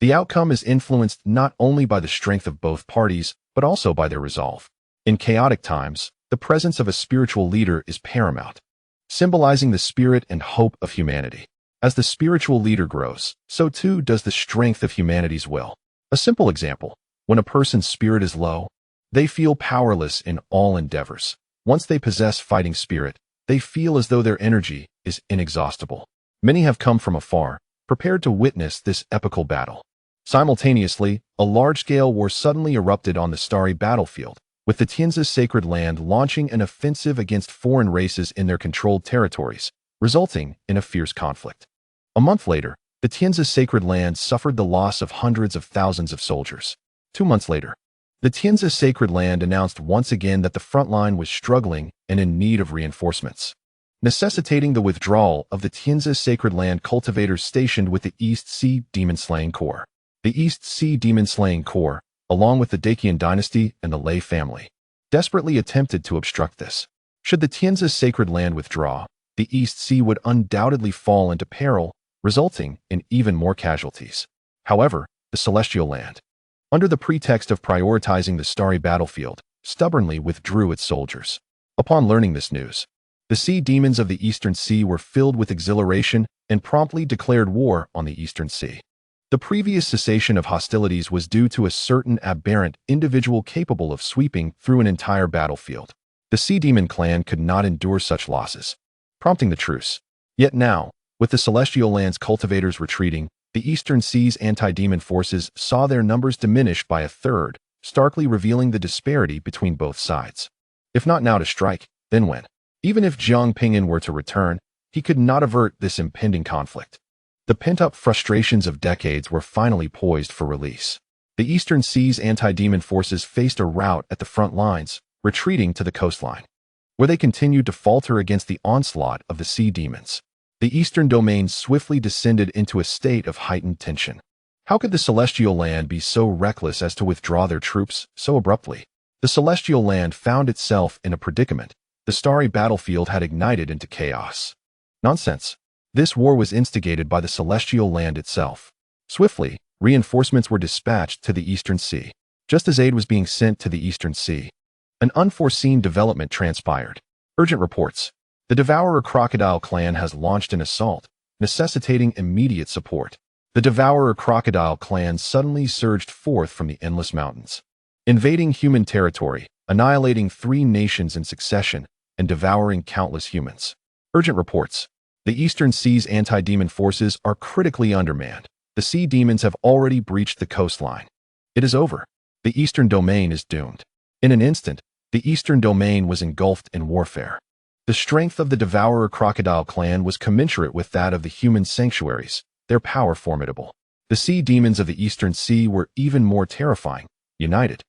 the outcome is influenced not only by the strength of both parties, but also by their resolve. In chaotic times, the presence of a spiritual leader is paramount, symbolizing the spirit and hope of humanity. As the spiritual leader grows, so too does the strength of humanity's will. A simple example, when a person's spirit is low, they feel powerless in all endeavors. Once they possess fighting spirit, they feel as though their energy is inexhaustible. Many have come from afar, prepared to witness this epical battle. Simultaneously, a large-scale war suddenly erupted on the starry battlefield, with the Tianzi Sacred Land launching an offensive against foreign races in their controlled territories, resulting in a fierce conflict. A month later, the Tianzi Sacred Land suffered the loss of hundreds of thousands of soldiers. 2 months later, the Tianzi Sacred Land announced once again that the front line was struggling and in need of reinforcements, necessitating the withdrawal of the Tianzi Sacred Land cultivators stationed with the East Sea Demon-Slaying Corps. The East Sea Demon-Slaying Corps, along with the Dacian dynasty and the Lei family, desperately attempted to obstruct this. Should the Tianzi Sacred Land withdraw, the East Sea would undoubtedly fall into peril, resulting in even more casualties. However, the Celestial Land, under the pretext of prioritizing the starry battlefield, stubbornly withdrew its soldiers. Upon learning this news, the sea demons of the Eastern Sea were filled with exhilaration and promptly declared war on the Eastern Sea. The previous cessation of hostilities was due to a certain aberrant individual capable of sweeping through an entire battlefield. The Sea Demon clan could not endure such losses, prompting the truce. Yet now, with the Celestial Land's cultivators retreating, the Eastern Sea's anti-demon forces saw their numbers diminish by a third, starkly revealing the disparity between both sides. If not now to strike, then when? Even if Jiang Ping'an were to return, he could not avert this impending conflict. The pent-up frustrations of decades were finally poised for release. The Eastern Sea's anti-demon forces faced a rout at the front lines, retreating to the coastline, where they continued to falter against the onslaught of the sea demons. The Eastern Domain swiftly descended into a state of heightened tension. How could the Celestial Land be so reckless as to withdraw their troops so abruptly? The Celestial Land found itself in a predicament. The starry battlefield had ignited into chaos. Nonsense. This war was instigated by the Celestial Land itself. Swiftly, reinforcements were dispatched to the Eastern Sea. Just as aid was being sent to the Eastern Sea, an unforeseen development transpired. Urgent reports. The Devourer Crocodile clan has launched an assault, necessitating immediate support. The Devourer Crocodile clan suddenly surged forth from the endless mountains, invading human territory, annihilating 3 nations in succession, and devouring countless humans. Urgent reports. The Eastern Sea's anti-demon forces are critically undermanned. The sea demons have already breached the coastline. It is over. The Eastern Domain is doomed. In an instant, the Eastern Domain was engulfed in warfare. The strength of the Devourer Crocodile clan was commensurate with that of the human sanctuaries, their power formidable. The sea demons of the Eastern Sea were even more terrifying, united.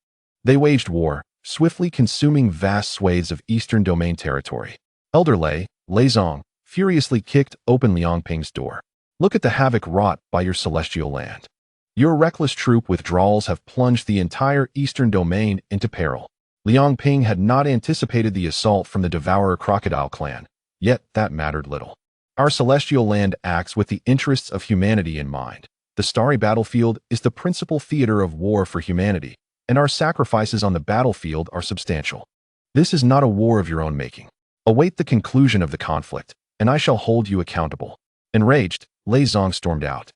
They waged war, swiftly consuming vast swathes of Eastern Domain territory. Elder Lei Zong, furiously kicked open Liang Ping's door. Look at the havoc wrought by your Celestial Land. Your reckless troop withdrawals have plunged the entire Eastern Domain into peril. Liang Ping had not anticipated the assault from the Devourer Crocodile clan, yet that mattered little. Our Celestial Land acts with the interests of humanity in mind. The starry battlefield is the principal theater of war for humanity, and our sacrifices on the battlefield are substantial. This is not a war of your own making. Await the conclusion of the conflict, and I shall hold you accountable. Enraged, Lei Zong stormed out,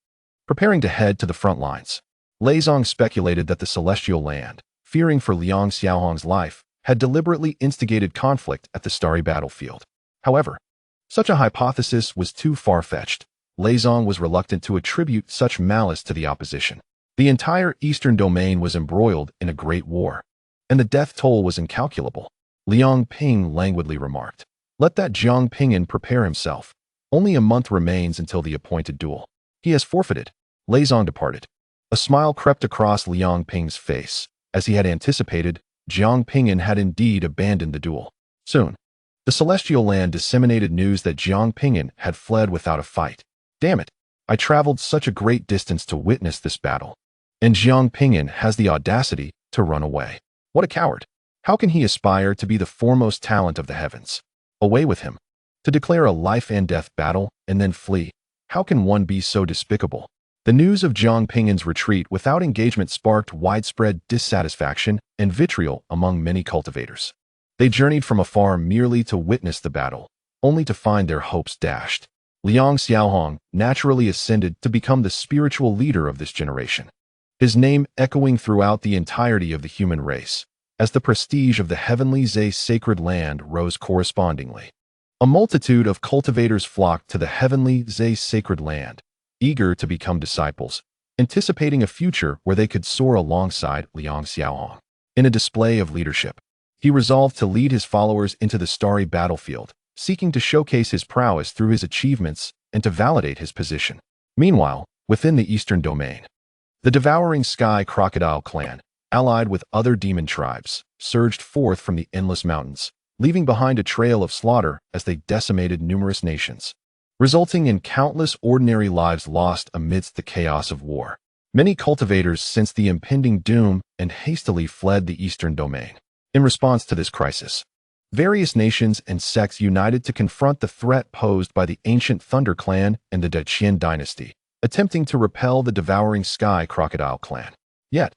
preparing to head to the front lines. Lei Zong speculated that the Celestial Land, fearing for Liang Xiaohong's life, had deliberately instigated conflict at the starry battlefield. However, such a hypothesis was too far-fetched. Lei Zong was reluctant to attribute such malice to the opposition. The entire Eastern Domain was embroiled in a great war, and the death toll was incalculable. Liang Ping languidly remarked, "Let that Jiang Ping'an prepare himself. Only a month remains until the appointed duel. He has forfeited." Lei Zong departed. A smile crept across Liang Ping's face. As he had anticipated, Jiang Ping'an had indeed abandoned the duel. Soon, the Celestial Land disseminated news that Jiang Ping'an had fled without a fight. Damn it! I traveled such a great distance to witness this battle, and Jiang Ping'an has the audacity to run away. What a coward! How can he aspire to be the foremost talent of the heavens? Away with him! To declare a life-and-death battle and then flee. How can one be so despicable? The news of Jiang Ping'an's retreat without engagement sparked widespread dissatisfaction and vitriol among many cultivators. They journeyed from afar merely to witness the battle, only to find their hopes dashed. Liang Xiaohong naturally ascended to become the spiritual leader of this generation, his name echoing throughout the entirety of the human race, as the prestige of the heavenly Zhe sacred land rose correspondingly. A multitude of cultivators flocked to the heavenly Zhe sacred land, eager to become disciples, anticipating a future where they could soar alongside Liang Xiaohong. In a display of leadership, he resolved to lead his followers into the starry battlefield, seeking to showcase his prowess through his achievements and to validate his position. Meanwhile, within the Eastern Domain, the Devouring Sky Crocodile clan, allied with other demon tribes, surged forth from the endless mountains, leaving behind a trail of slaughter as they decimated numerous nations, resulting in countless ordinary lives lost amidst the chaos of war. Many cultivators sensed the impending doom and hastily fled the Eastern Domain. In response to this crisis, various nations and sects united to confront the threat posed by the ancient Thunder Clan and the Daqian dynasty, attempting to repel the Devouring Sky Crocodile clan. Yet,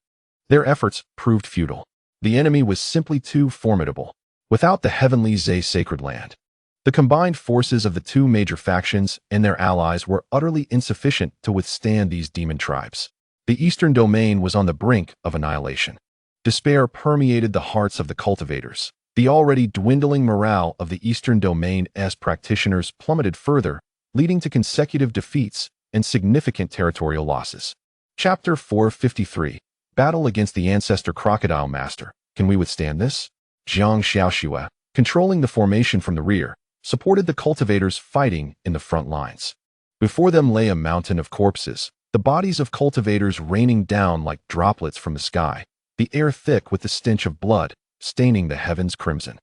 their efforts proved futile. The enemy was simply too formidable. Without the heavenly Zhe sacred land, The combined forces of the two major factions and their allies were utterly insufficient to withstand these demon tribes. The eastern domain was on the brink of annihilation. Despair permeated the hearts of the cultivators. The already dwindling morale of the eastern domain's practitioners plummeted further, leading to consecutive defeats and significant territorial losses. Chapter 453. Battle against the Ancestor Crocodile Master. Can we withstand this? Jiang Xiaoxue, controlling the formation from the rear, supported the cultivators fighting in the front lines. Before them lay a mountain of corpses, the bodies of cultivators raining down like droplets from the sky, the air thick with the stench of blood, staining the heavens crimson.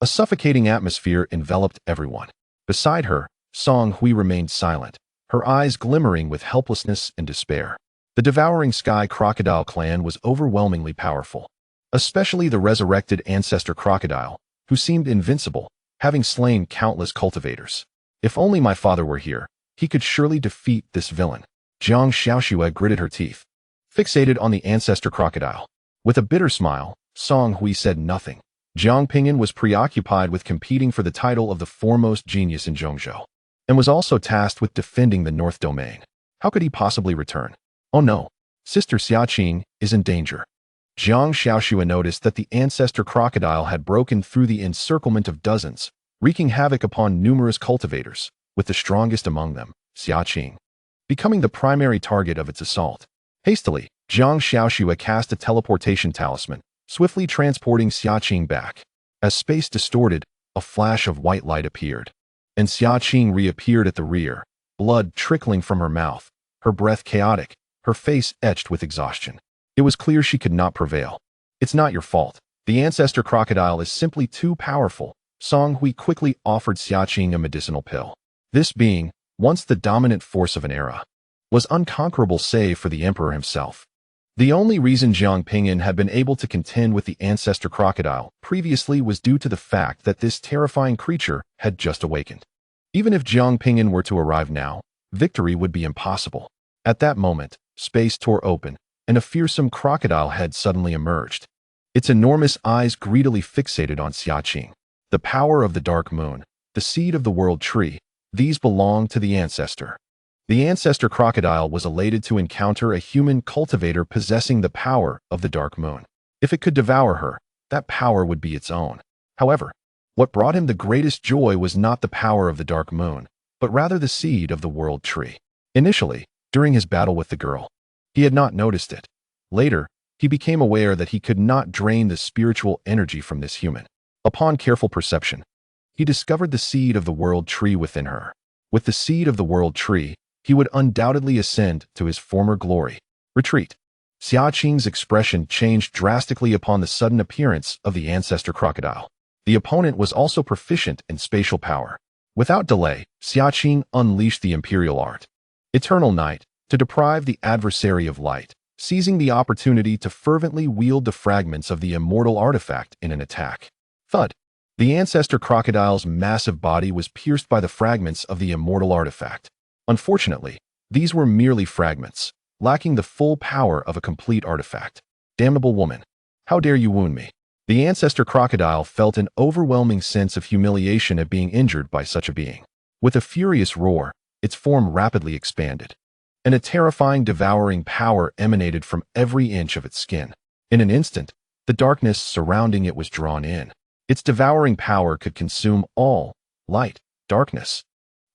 A suffocating atmosphere enveloped everyone. Beside her, Song Hui remained silent, her eyes glimmering with helplessness and despair. The devouring sky crocodile clan was overwhelmingly powerful, especially the resurrected ancestor crocodile, who seemed invincible, having slain countless cultivators. If only my father were here, he could surely defeat this villain. Jiang Xiaoxue gritted her teeth, fixated on the ancestor crocodile. With a bitter smile, Song Hui said nothing. Jiang Ping'an was preoccupied with competing for the title of the foremost genius in Zhongzhou, and was also tasked with defending the North Domain. How could he possibly return? Oh no, Sister Xiaqing is in danger. Jiang Xiaoxue noticed that the ancestor crocodile had broken through the encirclement of dozens, wreaking havoc upon numerous cultivators, with the strongest among them, Xiaqing, becoming the primary target of its assault. Hastily, Jiang Xiaoxue cast a teleportation talisman, swiftly transporting Xiaqing back. As space distorted, a flash of white light appeared, and Xiaqing reappeared at the rear, blood trickling from her mouth, her breath chaotic, her face etched with exhaustion. It was clear she could not prevail. It's not your fault. The ancestor crocodile is simply too powerful. Song Hui quickly offered Xiaqing a medicinal pill. This being, once the dominant force of an era, was unconquerable save for the emperor himself. The only reason Jiang Ping'an had been able to contend with the ancestor crocodile previously was due to the fact that this terrifying creature had just awakened. Even if Jiang Ping'an were to arrive now, victory would be impossible. At that moment, space tore open, and a fearsome crocodile head suddenly emerged. Its enormous eyes greedily fixated on Xiaqing. The power of the dark moon, the seed of the world tree, these belong to the ancestor. The ancestor crocodile was elated to encounter a human cultivator possessing the power of the dark moon. If it could devour her, that power would be its own. However, what brought him the greatest joy was not the power of the dark moon, but rather the seed of the world tree. Initially, during his battle with the girl, he had not noticed it. Later, he became aware that he could not drain the spiritual energy from this human. Upon careful perception, he discovered the seed of the world tree within her. With the seed of the world tree, he would undoubtedly ascend to his former glory. Retreat. Xiaqing's expression changed drastically upon the sudden appearance of the ancestor crocodile. The opponent was also proficient in spatial power. Without delay, Xiaqing unleashed the imperial art, Eternal Night, to deprive the adversary of light, seizing the opportunity to fervently wield the fragments of the immortal artifact in an attack. Thud. The ancestor crocodile's massive body was pierced by the fragments of the immortal artifact. Unfortunately, these were merely fragments, lacking the full power of a complete artifact. Damnable woman! How dare you wound me? The ancestor crocodile felt an overwhelming sense of humiliation at being injured by such a being. With a furious roar, its form rapidly expanded, and a terrifying devouring power emanated from every inch of its skin. In an instant, the darkness surrounding it was drawn in. Its devouring power could consume all light, darkness,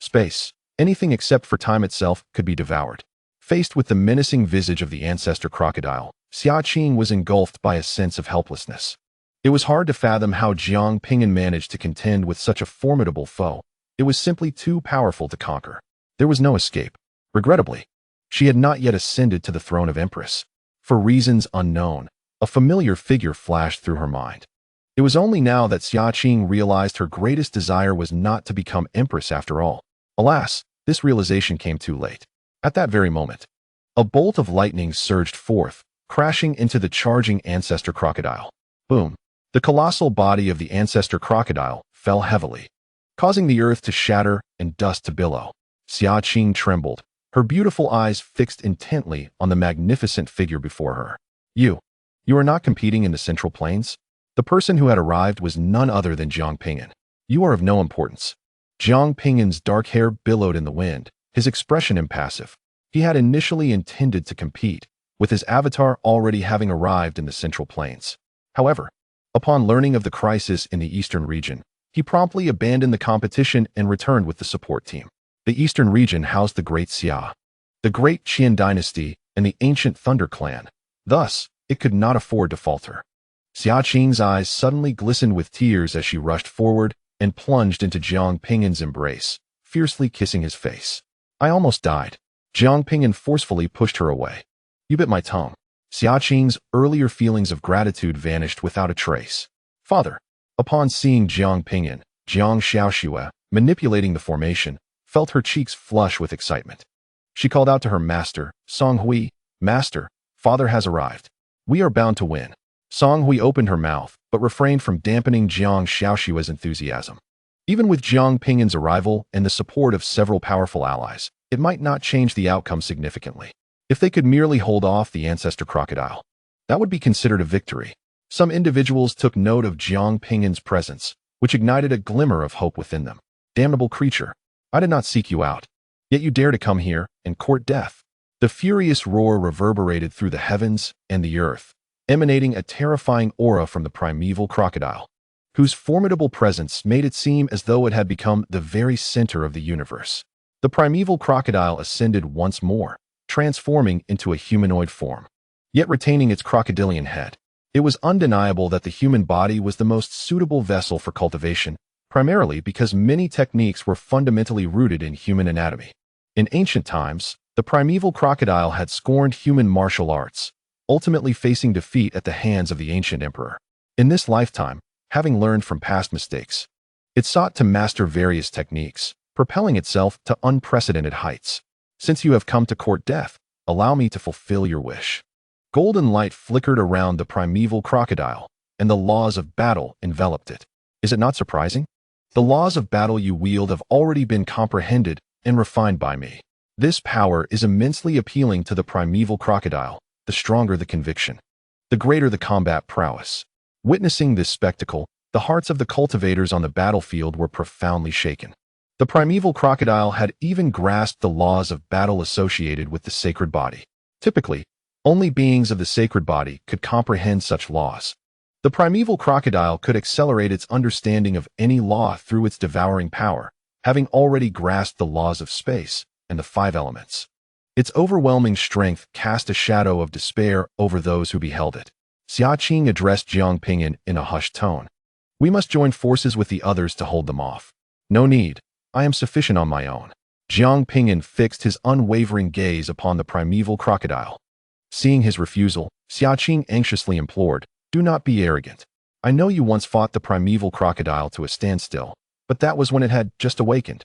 space. Anything except for time itself could be devoured. Faced with the menacing visage of the ancestor crocodile, Xiaqing was engulfed by a sense of helplessness. It was hard to fathom how Jiang Ping'an managed to contend with such a formidable foe. It was simply too powerful to conquer. There was no escape. Regrettably, she had not yet ascended to the throne of Empress. For reasons unknown, a familiar figure flashed through her mind. It was only now that Xiaqing realized her greatest desire was not to become Empress after all. Alas, this realization came too late. At that very moment, a bolt of lightning surged forth, crashing into the charging ancestor crocodile. Boom! The colossal body of the ancestor crocodile fell heavily, causing the earth to shatter and dust to billow. Xiaqing trembled, her beautiful eyes fixed intently on the magnificent figure before her. You are not competing in the Central Plains? The person who had arrived was none other than Jiang Ping'an. You are of no importance. Jiang Ping'an's dark hair billowed in the wind, his expression impassive. He had initially intended to compete, with his avatar already having arrived in the Central Plains. However, upon learning of the crisis in the Eastern region, he promptly abandoned the competition and returned with the support team. The Eastern region housed the Great Xia, the Great Qian dynasty, and the ancient Thunder clan. Thus, it could not afford to falter. Xia Qing's eyes suddenly glistened with tears as she rushed forward and plunged into Jiang Ping'an's embrace, fiercely kissing his face. I almost died. Jiang Ping'an forcefully pushed her away. You bit my tongue. Xia Qing's earlier feelings of gratitude vanished without a trace. Father. Upon seeing Jiang Ping'an, Jiang Xiaoxue, manipulating the formation, felt her cheeks flush with excitement. She called out to her master, Song Hui, Master, Father has arrived. We are bound to win. Song Hui opened her mouth, but refrained from dampening Jiang Xiaoxue's enthusiasm. Even with Jiang Ping'an's arrival and the support of several powerful allies, it might not change the outcome significantly. If they could merely hold off the ancestor crocodile, that would be considered a victory. Some individuals took note of Jiang Ping'an's presence, which ignited a glimmer of hope within them. Damnable creature, I did not seek you out. Yet you dare to come here and court death. The furious roar reverberated through the heavens and the earth, emanating a terrifying aura from the primeval crocodile, whose formidable presence made it seem as though it had become the very center of the universe. The primeval crocodile ascended once more, transforming into a humanoid form, yet retaining its crocodilian head. It was undeniable that the human body was the most suitable vessel for cultivation, primarily because many techniques were fundamentally rooted in human anatomy. In ancient times, the primeval crocodile had scorned human martial arts, ultimately facing defeat at the hands of the ancient emperor. In this lifetime, having learned from past mistakes, it sought to master various techniques, propelling itself to unprecedented heights. Since you have come to court death, allow me to fulfill your wish. Golden light flickered around the primeval crocodile, and the laws of battle enveloped it. Is it not surprising? The laws of battle you wield have already been comprehended and refined by me. This power is immensely appealing to the primeval crocodile. The stronger the conviction, the greater the combat prowess. Witnessing this spectacle, the hearts of the cultivators on the battlefield were profoundly shaken. The primeval crocodile had even grasped the laws of battle associated with the sacred body. Typically, only beings of the sacred body could comprehend such laws. The primeval crocodile could accelerate its understanding of any law through its devouring power, having already grasped the laws of space and the five elements. Its overwhelming strength cast a shadow of despair over those who beheld it. Xia Qing addressed Jiang Ping'an in a hushed tone. We must join forces with the others to hold them off. No need. I am sufficient on my own. Jiang Ping'an fixed his unwavering gaze upon the primeval crocodile. Seeing his refusal, Xia Qing anxiously implored, do not be arrogant. I know you once fought the primeval crocodile to a standstill, but that was when it had just awakened.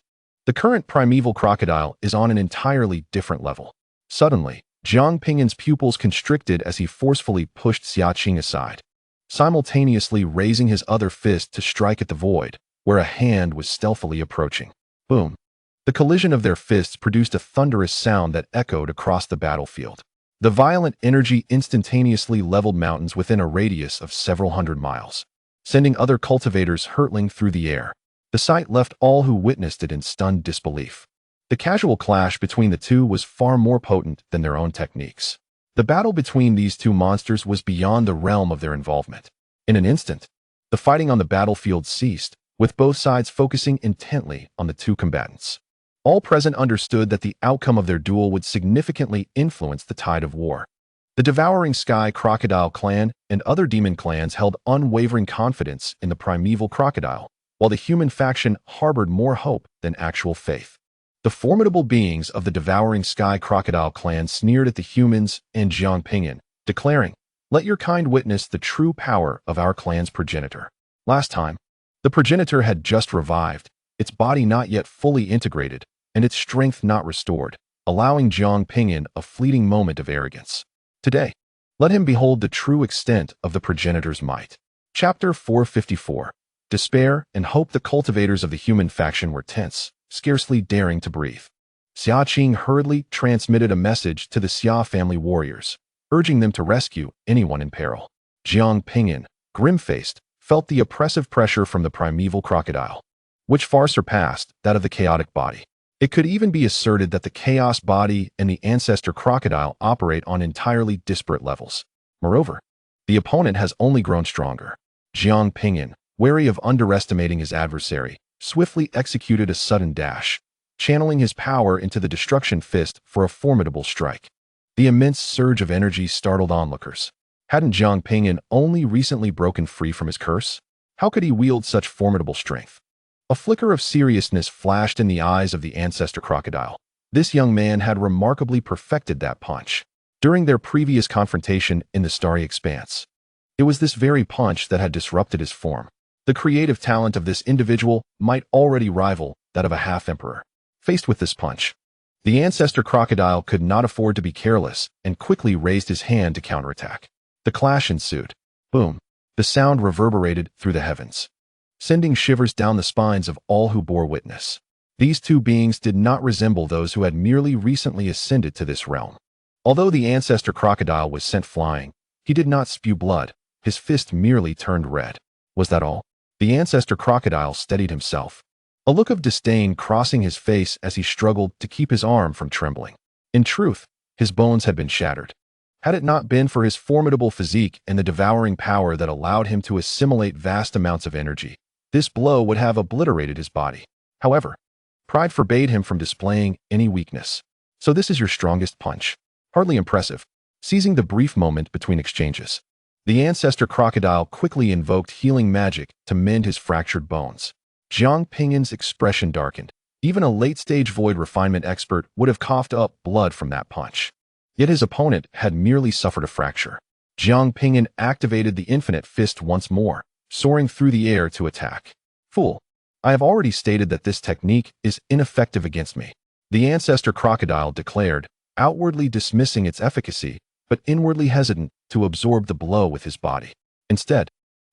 The current primeval crocodile is on an entirely different level. Suddenly, Jiang Ping'an's pupils constricted as he forcefully pushed Xia Qing aside, simultaneously raising his other fist to strike at the void, where a hand was stealthily approaching. Boom! The collision of their fists produced a thunderous sound that echoed across the battlefield. The violent energy instantaneously leveled mountains within a radius of several hundred miles, sending other cultivators hurtling through the air. The sight left all who witnessed it in stunned disbelief. The casual clash between the two was far more potent than their own techniques. The battle between these two monsters was beyond the realm of their involvement. In an instant, the fighting on the battlefield ceased, with both sides focusing intently on the two combatants. All present understood that the outcome of their duel would significantly influence the tide of war. The Devouring Sky Crocodile clan and other demon clans held unwavering confidence in the primeval crocodile, while the human faction harbored more hope than actual faith. The formidable beings of the Devouring Sky Crocodile clan sneered at the humans and Jiang Ping'an, declaring, "Let your kind witness the true power of our clan's progenitor." Last time, the progenitor had just revived, its body not yet fully integrated, and its strength not restored, allowing Jiang Ping'an a fleeting moment of arrogance. Today, let him behold the true extent of the progenitor's might. Chapter 454. Despair and hope. The cultivators of the human faction were tense, scarcely daring to breathe. Xia Qing hurriedly transmitted a message to the Xia family warriors, urging them to rescue anyone in peril. Jiang Ping'an, grim-faced, felt the oppressive pressure from the primeval crocodile. which far surpassed that of the chaotic body. It could even be asserted that the chaos body and the ancestor crocodile operate on entirely disparate levels. Moreover, the opponent has only grown stronger. Jiang Ping'an, wary of underestimating his adversary, swiftly executed a sudden dash, channeling his power into the destruction fist for a formidable strike. The immense surge of energy startled onlookers. Hadn't Jiang Ping'an only recently broken free from his curse? How could he wield such formidable strength? A flicker of seriousness flashed in the eyes of the ancestor crocodile. This young man had remarkably perfected that punch during their previous confrontation in the starry expanse. It was this very punch that had disrupted his form. The creative talent of this individual might already rival that of a half-emperor. Faced with this punch, the ancestor crocodile could not afford to be careless and quickly raised his hand to counterattack. The clash ensued. Boom! The sound reverberated through the heavens, sending shivers down the spines of all who bore witness. These two beings did not resemble those who had merely recently ascended to this realm. Although the ancestor crocodile was sent flying, he did not spew blood. His fist merely turned red. Was that all? The ancestor crocodile steadied himself, a look of disdain crossing his face as he struggled to keep his arm from trembling. In truth, his bones had been shattered. Had it not been for his formidable physique and the devouring power that allowed him to assimilate vast amounts of energy, this blow would have obliterated his body. However, pride forbade him from displaying any weakness. So this is your strongest punch. Hardly impressive. Seizing the brief moment between exchanges, the ancestor crocodile quickly invoked healing magic to mend his fractured bones. Jiang Ping'an's expression darkened. Even a late-stage void refinement expert would have coughed up blood from that punch. Yet his opponent had merely suffered a fracture. Jiang Ping'an activated the infinite fist once more, soaring through the air to attack. Fool! I have already stated that this technique is ineffective against me, the ancestor crocodile declared, outwardly dismissing its efficacy, but inwardly hesitant to absorb the blow with his body. Instead,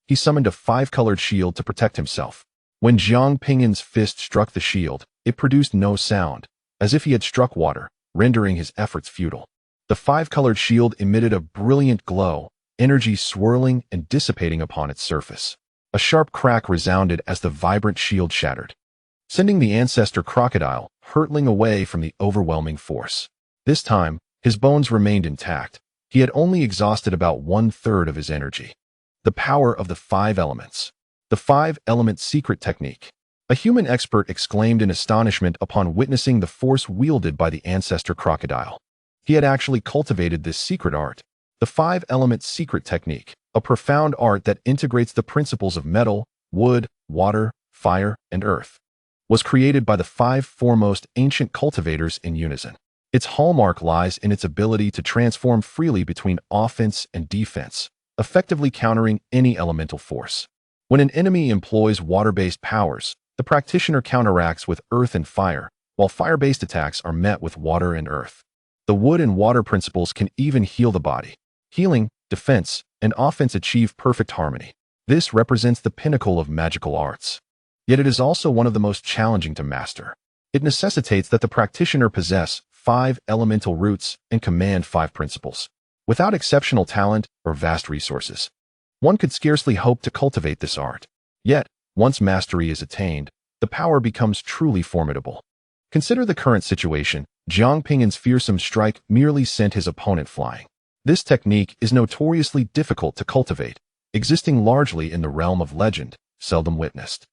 he summoned a five-colored shield to protect himself. When Jiang Ping'an's fist struck the shield, it produced no sound, as if he had struck water, rendering his efforts futile. The five-colored shield emitted a brilliant glow, energy swirling and dissipating upon its surface. A sharp crack resounded as the vibrant shield shattered, sending the ancestor crocodile hurtling away from the overwhelming force. This time, his bones remained intact. He had only exhausted about one-third of his energy. The power of the five elements. The five-element secret technique. A human expert exclaimed in astonishment upon witnessing the force wielded by the ancestor crocodile. He had actually cultivated this secret art. The five-element secret technique, a profound art that integrates the principles of metal, wood, water, fire, and earth, was created by the five foremost ancient cultivators in unison. Its hallmark lies in its ability to transform freely between offense and defense, effectively countering any elemental force. When an enemy employs water-based powers, the practitioner counteracts with earth and fire, while fire-based attacks are met with water and earth. The wood and water principles can even heal the body. Healing, defense, and offense achieve perfect harmony. This represents the pinnacle of magical arts. Yet it is also one of the most challenging to master. It necessitates that the practitioner possess five elemental roots and command five principles. Without exceptional talent or vast resources, one could scarcely hope to cultivate this art. Yet, once mastery is attained, the power becomes truly formidable. Consider the current situation. Jiang Ping'an's fearsome strike merely sent his opponent flying. This technique is notoriously difficult to cultivate, existing largely in the realm of legend, seldom witnessed.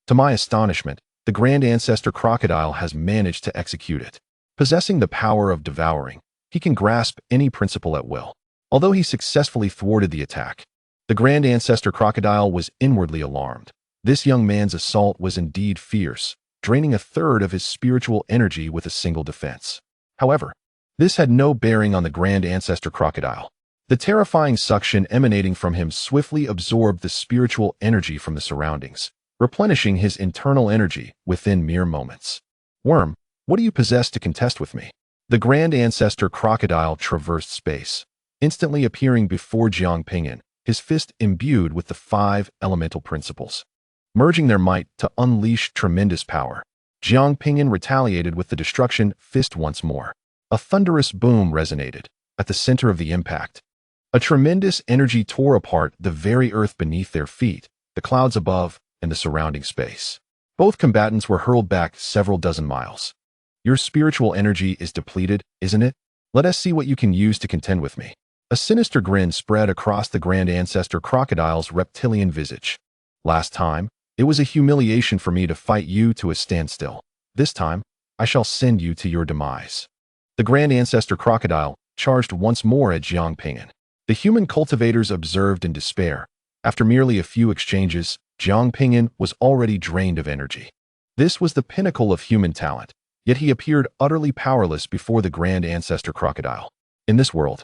To my astonishment, the Grand Ancestor Crocodile has managed to execute it. Possessing the power of devouring, he can grasp any principle at will. Although he successfully thwarted the attack, the Grand Ancestor Crocodile was inwardly alarmed. This young man's assault was indeed fierce, draining a third of his spiritual energy with a single defense. However, this had no bearing on the Grand Ancestor Crocodile. The terrifying suction emanating from him swiftly absorbed the spiritual energy from the surroundings, replenishing his internal energy within mere moments. Worm, what do you possess to contest with me? The Grand Ancestor Crocodile traversed space, instantly appearing before Jiang Ping'an, his fist imbued with the five elemental principles. Merging their might to unleash tremendous power, Jiang Ping'an retaliated with the destruction fist once more. A thunderous boom resonated at the center of the impact. A tremendous energy tore apart the very earth beneath their feet, the clouds above, and the surrounding space. Both combatants were hurled back several dozen miles. Your spiritual energy is depleted, isn't it? Let us see what you can use to contend with me. A sinister grin spread across the Grand Ancestor Crocodile's reptilian visage. Last time, it was a humiliation for me to fight you to a standstill. This time, I shall send you to your demise. The Grand Ancestor Crocodile charged once more at Jiang Ping'an. The human cultivators observed in despair. After merely a few exchanges, Jiang Ping'an was already drained of energy. This was the pinnacle of human talent, yet he appeared utterly powerless before the Grand Ancestor Crocodile. In this world,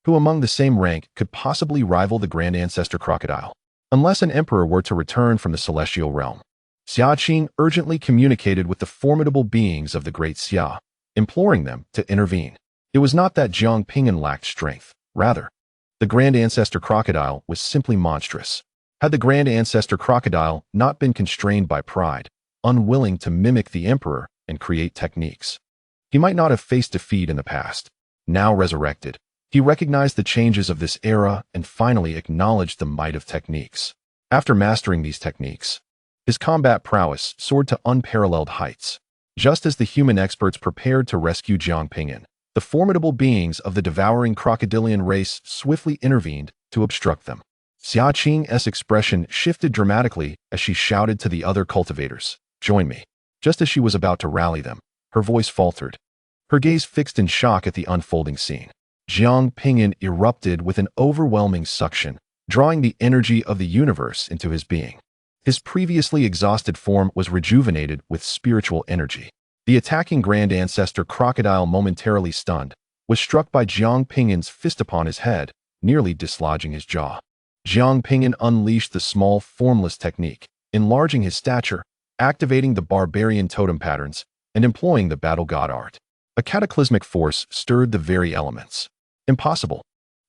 who among the same rank could possibly rival the Grand Ancestor Crocodile? Unless an emperor were to return from the celestial realm. Xia Qing urgently communicated with the formidable beings of the Great Xia, imploring them to intervene. It was not that Jiang Ping'an lacked strength. Rather, the Grand Ancestor Crocodile was simply monstrous. Had the Grand Ancestor Crocodile not been constrained by pride, unwilling to mimic the emperor and create techniques, he might not have faced defeat in the past. Now resurrected, he recognized the changes of this era and finally acknowledged the might of techniques. After mastering these techniques, his combat prowess soared to unparalleled heights. Just as the human experts prepared to rescue Jiang Ping'an, the formidable beings of the devouring crocodilian race swiftly intervened to obstruct them. Xia Qing's expression shifted dramatically as she shouted to the other cultivators, "Join me." Just as she was about to rally them, her voice faltered, her gaze fixed in shock at the unfolding scene. Jiang Ping'an erupted with an overwhelming suction, drawing the energy of the universe into his being. His previously exhausted form was rejuvenated with spiritual energy. The attacking Grand Ancestor Crocodile, momentarily stunned, was struck by Jiang Ping'an's fist upon his head, nearly dislodging his jaw. Jiang Ping'an unleashed the small, formless technique, enlarging his stature, activating the barbarian totem patterns, and employing the battle god art. A cataclysmic force stirred the very elements. Impossible.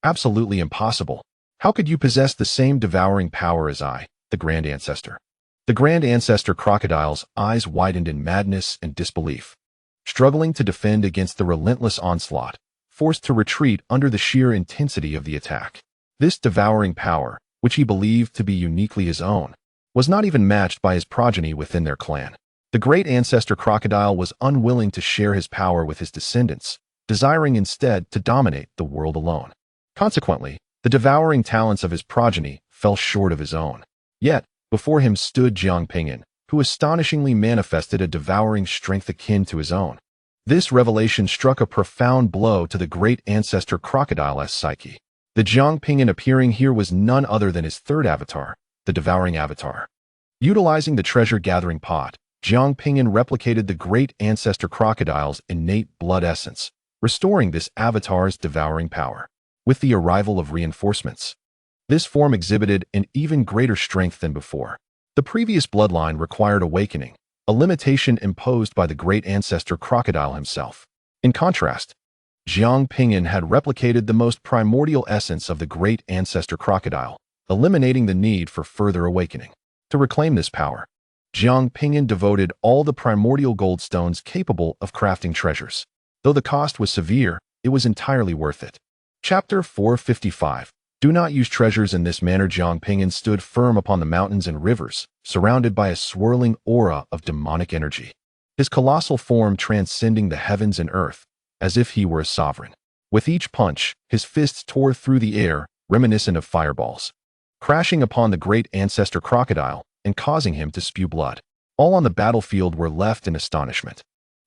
Absolutely impossible. How could you possess the same devouring power as I, the Grand Ancestor? The Grand Ancestor Crocodile's eyes widened in madness and disbelief. Struggling to defend against the relentless onslaught, forced to retreat under the sheer intensity of the attack. This devouring power, which he believed to be uniquely his own, was not even matched by his progeny within their clan. The Great Ancestor Crocodile was unwilling to share his power with his descendants, desiring instead to dominate the world alone. Consequently, the devouring talents of his progeny fell short of his own. Yet, before him stood Jiang Ping'an, who astonishingly manifested a devouring strength akin to his own. This revelation struck a profound blow to the Great Ancestor Crocodile's psyche. The Jiang Ping'an appearing here was none other than his third avatar, the Devouring Avatar. Utilizing the treasure-gathering pot, Jiang Ping'an replicated the Great Ancestor Crocodile's innate blood essence, restoring this avatar's devouring power. With the arrival of reinforcements, this form exhibited an even greater strength than before. The previous bloodline required awakening, a limitation imposed by the Great Ancestor Crocodile himself. In contrast, Jiang Ping'an had replicated the most primordial essence of the Great Ancestor Crocodile, eliminating the need for further awakening. To reclaim this power, Jiang Ping'an devoted all the primordial gold stones capable of crafting treasures. Though the cost was severe, it was entirely worth it. Chapter 455. Do not use treasures in this manner. Jiang Ping'an stood firm upon the mountains and rivers, surrounded by a swirling aura of demonic energy. His colossal form transcending the heavens and earth, as if he were a sovereign. With each punch, his fists tore through the air, reminiscent of fireballs, crashing upon the Great Ancestor Crocodile and causing him to spew blood. All on the battlefield were left in astonishment.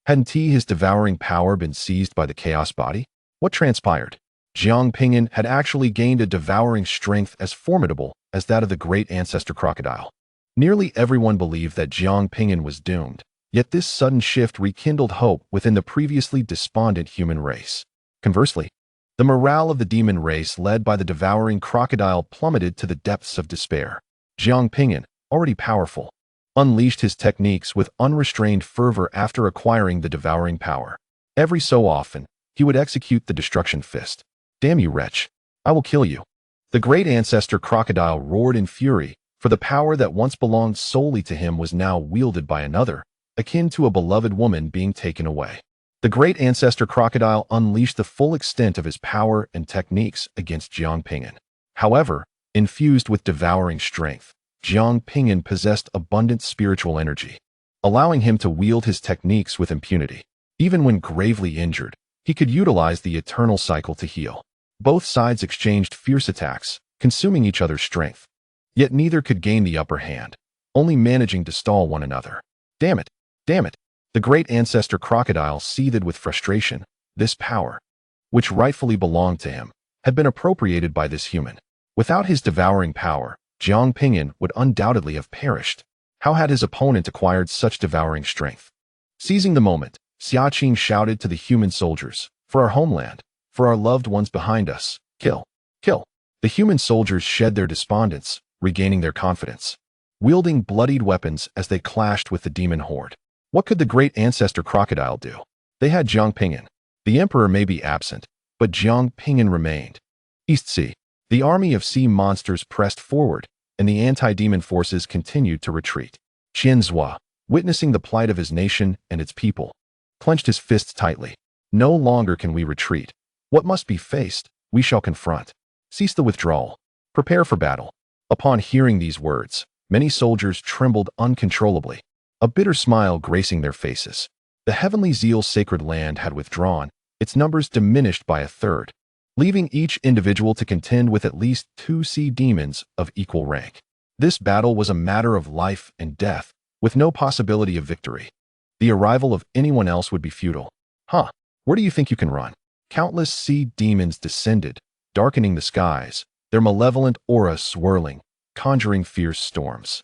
Hadn't his devouring power been seized by the Chaos Body? What transpired? Jiang Ping'an had actually gained a devouring strength as formidable as that of the Great Ancestor Crocodile. Nearly everyone believed that Jiang Ping'an was doomed, yet this sudden shift rekindled hope within the previously despondent human race. Conversely, the morale of the demon race led by the devouring crocodile plummeted to the depths of despair. Jiang Ping'an, already powerful, unleashed his techniques with unrestrained fervor after acquiring the devouring power. Every so often, he would execute the destruction fist. "Damn you, wretch! I will kill you." The Great Ancestor Crocodile roared in fury, for the power that once belonged solely to him was now wielded by another, akin to a beloved woman being taken away. The Great Ancestor Crocodile unleashed the full extent of his power and techniques against Jiang Ping'an. However, infused with devouring strength, Jiang Ping'an possessed abundant spiritual energy. allowing him to wield his techniques with impunity. Even when gravely injured, he could utilize the eternal cycle to heal. Both sides exchanged fierce attacks, consuming each other's strength. Yet neither could gain the upper hand, only managing to stall one another. Damn it! Damn it! The great ancestor crocodile seethed with frustration. This power, which rightfully belonged to him, had been appropriated by this human. Without his devouring power, Jiang Ping'an would undoubtedly have perished. How had his opponent acquired such devouring strength? Seizing the moment, Xia Qin shouted to the human soldiers, "For our homeland, for our loved ones behind us, kill, kill." The human soldiers shed their despondence, regaining their confidence, wielding bloodied weapons as they clashed with the demon horde. What could the great ancestor crocodile do? They had Jiang Ping'an. The emperor may be absent, but Jiang Ping'an remained. East Sea. The army of sea monsters pressed forward, and the anti-demon forces continued to retreat. Qian Zhua, witnessing the plight of his nation and its people, clenched his fists tightly. No longer can we retreat. What must be faced, we shall confront. Cease the withdrawal. Prepare for battle. Upon hearing these words, many soldiers trembled uncontrollably, a bitter smile gracing their faces. The heavenly zeal's sacred land had withdrawn, its numbers diminished by a third, leaving each individual to contend with at least 2 sea demons of equal rank. This battle was a matter of life and death, with no possibility of victory. The arrival of anyone else would be futile. Huh, where do you think you can run? Countless sea demons descended, darkening the skies, their malevolent aura swirling, conjuring fierce storms.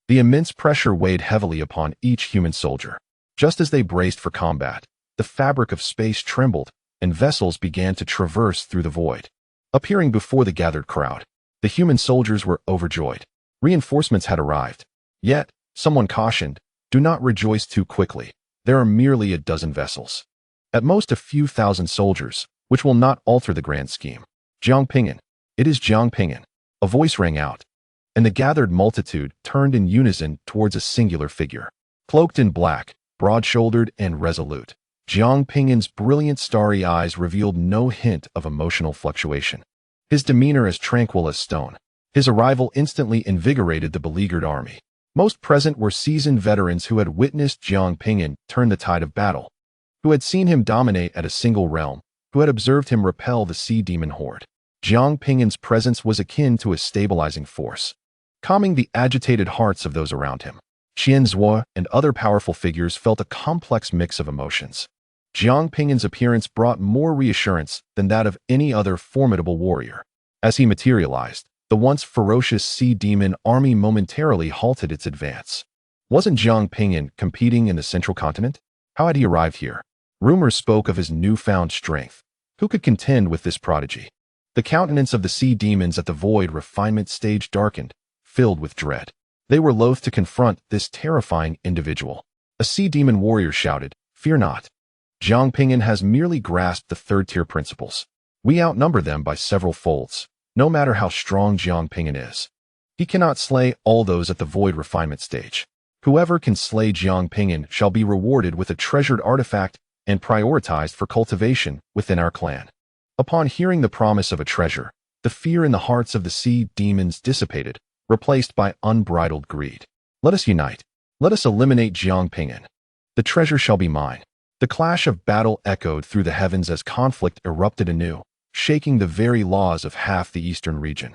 The immense pressure weighed heavily upon each human soldier. Just as they braced for combat, the fabric of space trembled, and vessels began to traverse through the void. Appearing before the gathered crowd, the human soldiers were overjoyed. Reinforcements had arrived. Yet, someone cautioned, "Do not rejoice too quickly. There are merely a dozen vessels. At most a few thousand soldiers, which will not alter the grand scheme." Jiang Ping'an. It is Jiang Ping'an. A voice rang out, and the gathered multitude turned in unison towards a singular figure. Cloaked in black, broad-shouldered and resolute, Jiang Ping'an's brilliant starry eyes revealed no hint of emotional fluctuation. His demeanor as tranquil as stone. His arrival instantly invigorated the beleaguered army. Most present were seasoned veterans who had witnessed Jiang Ping'an turn the tide of battle, who had seen him dominate at a single realm, who had observed him repel the sea demon horde. Jiang Ping'an's presence was akin to a stabilizing force, calming the agitated hearts of those around him. Qian Zhua and other powerful figures felt a complex mix of emotions. Jiang Ping'an's appearance brought more reassurance than that of any other formidable warrior. As he materialized, the once ferocious sea demon army momentarily halted its advance. Wasn't Jiang Ping'an competing in the central continent? How had he arrived here? Rumors spoke of his newfound strength. Who could contend with this prodigy? The countenance of the sea demons at the void refinement stage darkened, filled with dread. They were loath to confront this terrifying individual. A sea demon warrior shouted, "Fear not. Jiang Ping'an has merely grasped the third-tier principles. We outnumber them by several folds, no matter how strong Jiang Ping'an is. He cannot slay all those at the void refinement stage. Whoever can slay Jiang Ping'an shall be rewarded with a treasured artifact and prioritized for cultivation within our clan." Upon hearing the promise of a treasure, the fear in the hearts of the sea demons dissipated, replaced by unbridled greed. "Let us unite. Let us eliminate Jiang Ping'an. The treasure shall be mine." The clash of battle echoed through the heavens as conflict erupted anew, shaking the very laws of half the eastern region.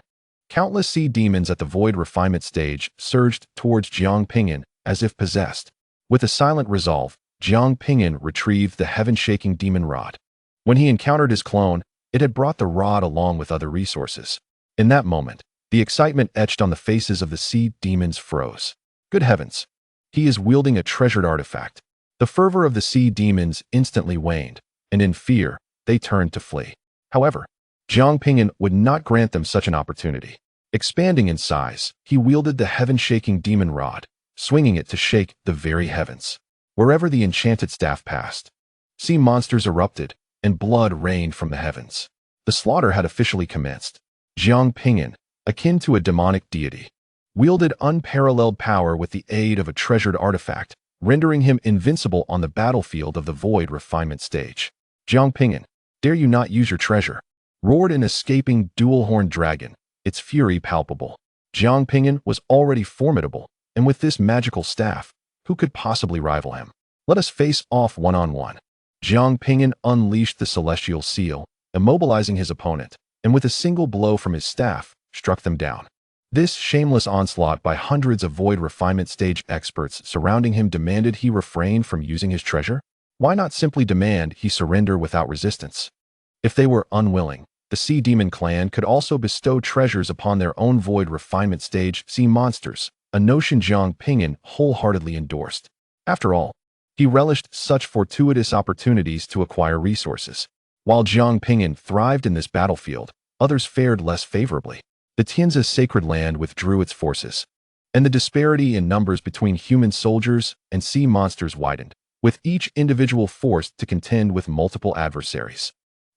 Countless sea demons at the void refinement stage surged towards Jiang Ping'an as if possessed. With a silent resolve, Jiang Ping'an retrieved the heaven-shaking demon rod. When he encountered his clone, it had brought the rod along with other resources. In that moment, the excitement etched on the faces of the sea demons froze. Good heavens! He is wielding a treasured artifact. The fervor of the sea demons instantly waned, and in fear, they turned to flee. However, Jiang Ping'an would not grant them such an opportunity. Expanding in size, he wielded the heaven-shaking demon rod, swinging it to shake the very heavens. Wherever the enchanted staff passed, sea monsters erupted, and blood rained from the heavens. The slaughter had officially commenced. Jiang Ping'an, akin to a demonic deity, wielded unparalleled power with the aid of a treasured artifact, rendering him invincible on the battlefield of the void refinement stage. "Jiang Ping'an, dare you not use your treasure?" roared an escaping dual-horned dragon, its fury palpable. Jiang Ping'an was already formidable, and with this magical staff, Who could possibly rival him? Let us face off one-on-one. Jiang Ping'an unleashed the celestial seal, immobilizing his opponent, and with a single blow from his staff, struck them down. This shameless onslaught by hundreds of void refinement stage experts surrounding him demanded he refrain from using his treasure. Why not simply demand he surrender without resistance? If they were unwilling, the Sea Demon clan could also bestow treasures upon their own void refinement stage sea monsters, a notion Jiang Ping'an wholeheartedly endorsed. After all, he relished such fortuitous opportunities to acquire resources. While Jiang Ping'an thrived in this battlefield, others fared less favorably. The Tianzi's sacred land withdrew its forces, and the disparity in numbers between human soldiers and sea monsters widened, with each individual forced to contend with multiple adversaries.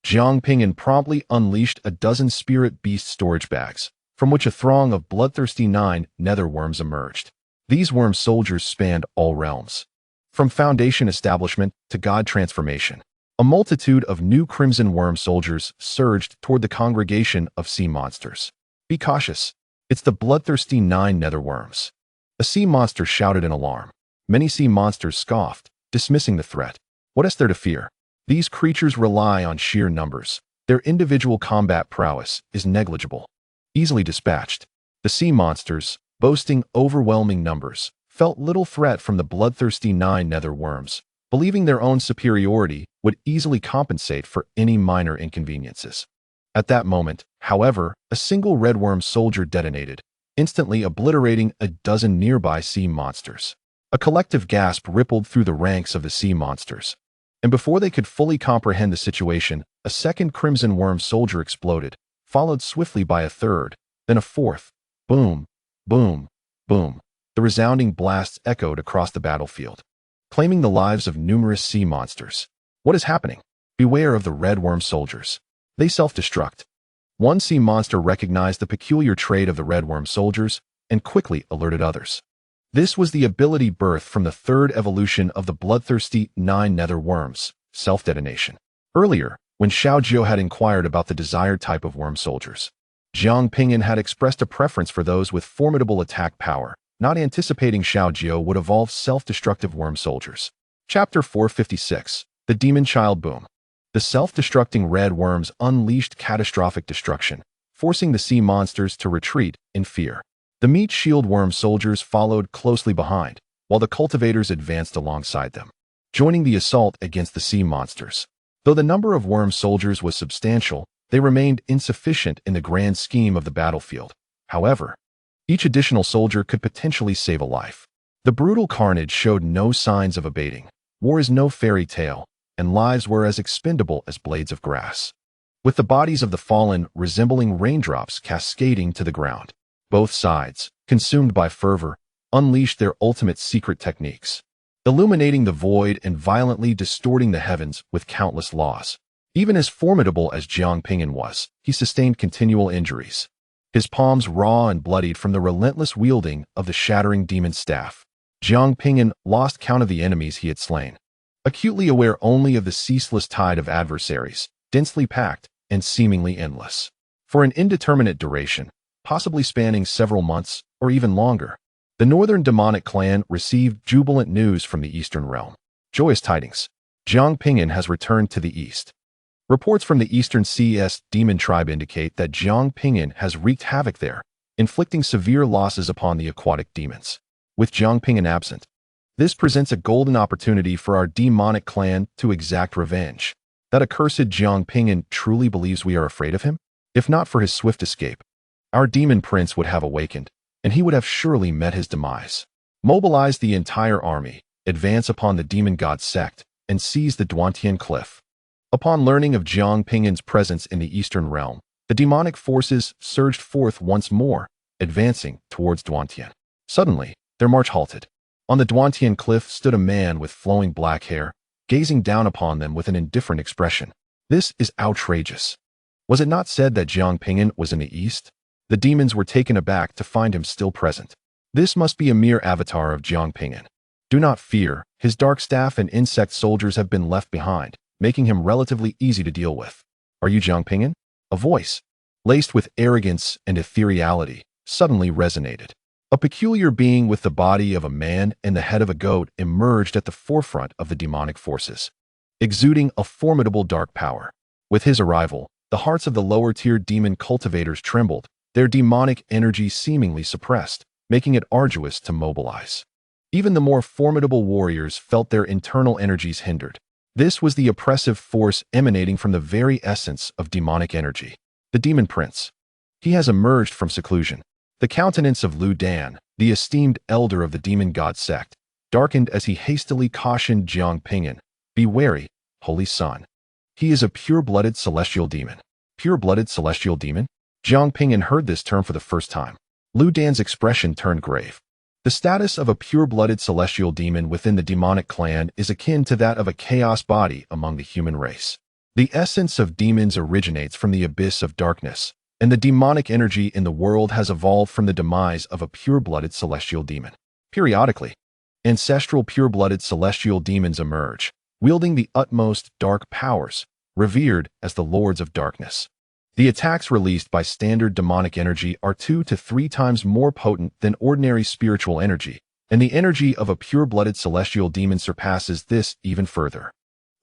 Jiang Ping'an promptly unleashed a dozen spirit beast storage bags, from which a throng of bloodthirsty 9 nether worms emerged. These worm soldiers spanned all realms, from foundation establishment to god transformation. A multitude of new crimson worm soldiers surged toward the congregation of sea monsters. Be cautious. It's the bloodthirsty 9 nether worms. A sea monster shouted in alarm. Many sea monsters scoffed, dismissing the threat. What is there to fear? These creatures rely on sheer numbers. Their individual combat prowess is negligible. Easily dispatched, the sea monsters, boasting overwhelming numbers, felt little threat from the bloodthirsty 9 nether worms, believing their own superiority would easily compensate for any minor inconveniences. At that moment, however, a single red worm soldier detonated, instantly obliterating a dozen nearby sea monsters. A collective gasp rippled through the ranks of the sea monsters, and before they could fully comprehend the situation, a second crimson worm soldier exploded, followed swiftly by a third, then a fourth. Boom, boom, boom. The resounding blasts echoed across the battlefield, claiming the lives of numerous sea monsters. What is happening? Beware of the red worm soldiers. They self-destruct. One sea monster recognized the peculiar trait of the red worm soldiers and quickly alerted others. This was the ability birthed from the third evolution of the bloodthirsty 9 nether worms, self-detonation. Earlier, when Xiao Jiao had inquired about the desired type of worm soldiers, Jiang Ping'an had expressed a preference for those with formidable attack power, not anticipating Xiao Jiao would evolve self-destructive worm soldiers. Chapter 456, The Demon Child Boom. The self-destructing red worms unleashed catastrophic destruction, forcing the sea monsters to retreat in fear. The meat shield worm soldiers followed closely behind, while the cultivators advanced alongside them, joining the assault against the sea monsters. Though the number of worm soldiers was substantial, they remained insufficient in the grand scheme of the battlefield. However, each additional soldier could potentially save a life. The brutal carnage showed no signs of abating. War is no fairy tale, and lives were as expendable as blades of grass, with the bodies of the fallen resembling raindrops cascading to the ground. Both sides, consumed by fervor, unleashed their ultimate secret techniques, illuminating the void and violently distorting the heavens with countless laws. Even as formidable as Jiang Ping'an was, he sustained continual injuries, his palms raw and bloodied from the relentless wielding of the shattering demon staff. Jiang Ping'an lost count of the enemies he had slain, acutely aware only of the ceaseless tide of adversaries, densely packed and seemingly endless. For an indeterminate duration, possibly spanning several months or even longer, the northern demonic clan received jubilant news from the eastern realm. Joyous tidings. Jiang Ping'an has returned to the east. Reports from the eastern CS demon tribe indicate that Jiang Ping'an has wreaked havoc there, inflicting severe losses upon the aquatic demons. With Jiang Ping'an absent, this presents a golden opportunity for our demonic clan to exact revenge. That accursed Jiang Ping'an truly believes we are afraid of him? If not for his swift escape, our demon prince would have awakened, and he would have surely met his demise. Mobilize the entire army, advance upon the Demon God Sect, and seize the Duantian cliff. Upon learning of Jiang Ping'an's presence in the eastern realm, the demonic forces surged forth once more, advancing towards Duantian. Suddenly, their march halted. On the Duantian cliff stood a man with flowing black hair, gazing down upon them with an indifferent expression. This is outrageous. Was it not said that Jiang Ping'an was in the east? The demons were taken aback to find him still present. This must be a mere avatar of Jiang Ping'an. Do not fear, his dark staff and insect soldiers have been left behind, making him relatively easy to deal with. Are you Jiang Ping'an? A voice, laced with arrogance and ethereality, suddenly resonated. A peculiar being with the body of a man and the head of a goat emerged at the forefront of the demonic forces, exuding a formidable dark power. With his arrival, the hearts of the lower-tier demon cultivators trembled, their demonic energy seemingly suppressed, making it arduous to mobilize. Even the more formidable warriors felt their internal energies hindered. This was the oppressive force emanating from the very essence of demonic energy. The Demon Prince. He has emerged from seclusion. The countenance of Lu Dan, the esteemed elder of the Demon God Sect, darkened as he hastily cautioned Jiang Ping'an, "Be wary, holy son. He is a pure-blooded celestial demon." Pure-blooded celestial demon? Jiang Ping'an heard this term for the first time. Lu Dan's expression turned grave. The status of a pure-blooded celestial demon within the demonic clan is akin to that of a chaos body among the human race. The essence of demons originates from the abyss of darkness, and the demonic energy in the world has evolved from the demise of a pure-blooded celestial demon. Periodically, ancestral pure-blooded celestial demons emerge, wielding the utmost dark powers, revered as the lords of darkness. The attacks released by standard demonic energy are 2 to 3 times more potent than ordinary spiritual energy, and the energy of a pure-blooded celestial demon surpasses this even further.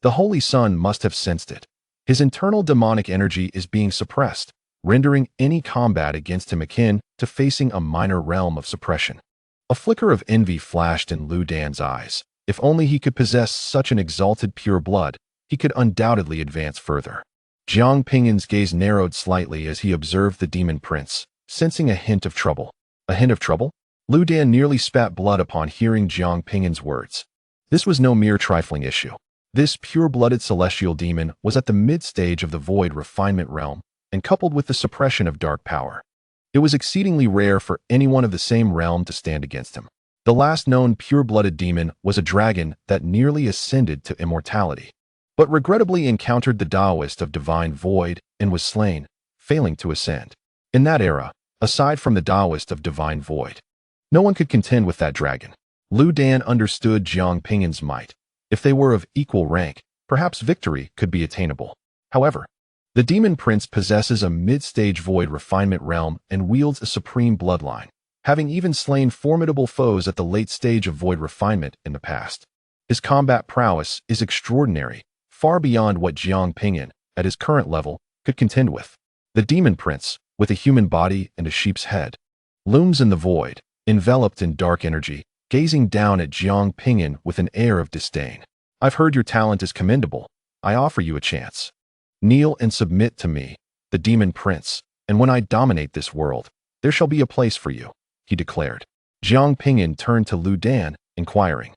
The Holy Son must have sensed it. His internal demonic energy is being suppressed, rendering any combat against him akin to facing a minor realm of suppression. A flicker of envy flashed in Lu Dan's eyes. If only he could possess such an exalted pure blood, he could undoubtedly advance further. Jiang Ping'an's gaze narrowed slightly as he observed the Demon Prince, sensing a hint of trouble. A hint of trouble? Lu Dan nearly spat blood upon hearing Jiang Ping'an's words. This was no mere trifling issue. This pure-blooded celestial demon was at the mid-stage of the void refinement realm, and coupled with the suppression of dark power, it was exceedingly rare for anyone of the same realm to stand against him. The last known pure-blooded demon was a dragon that nearly ascended to immortality, but regrettably encountered the Taoist of divine void and was slain, failing to ascend. In that era, aside from the Taoist of divine void, no one could contend with that dragon. Lu Dan understood Jiang Ping'an's might. If they were of equal rank, perhaps victory could be attainable. However, the Demon Prince possesses a mid-stage void refinement realm and wields a supreme bloodline, having even slain formidable foes at the late stage of void refinement in the past. His combat prowess is extraordinary, far beyond what Jiang Ping'an, at his current level, could contend with. The Demon Prince, with a human body and a sheep's head, looms in the void, enveloped in dark energy, gazing down at Jiang Ping'an with an air of disdain. "I've heard your talent is commendable. I offer you a chance. Kneel and submit to me, the Demon Prince, and when I dominate this world, there shall be a place for you," he declared. Jiang Ping'an turned to Lu Dan, inquiring,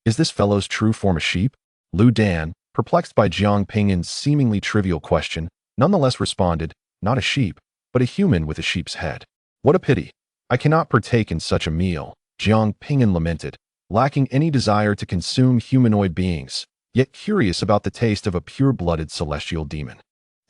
"Is this fellow's true form a sheep?" Lu Dan, perplexed by Jiang Ping'an's seemingly trivial question, nonetheless responded, "Not a sheep, but a human with a sheep's head." "What a pity. I cannot partake in such a meal," Jiang Ping'an lamented, lacking any desire to consume humanoid beings, yet curious about the taste of a pure-blooded celestial demon.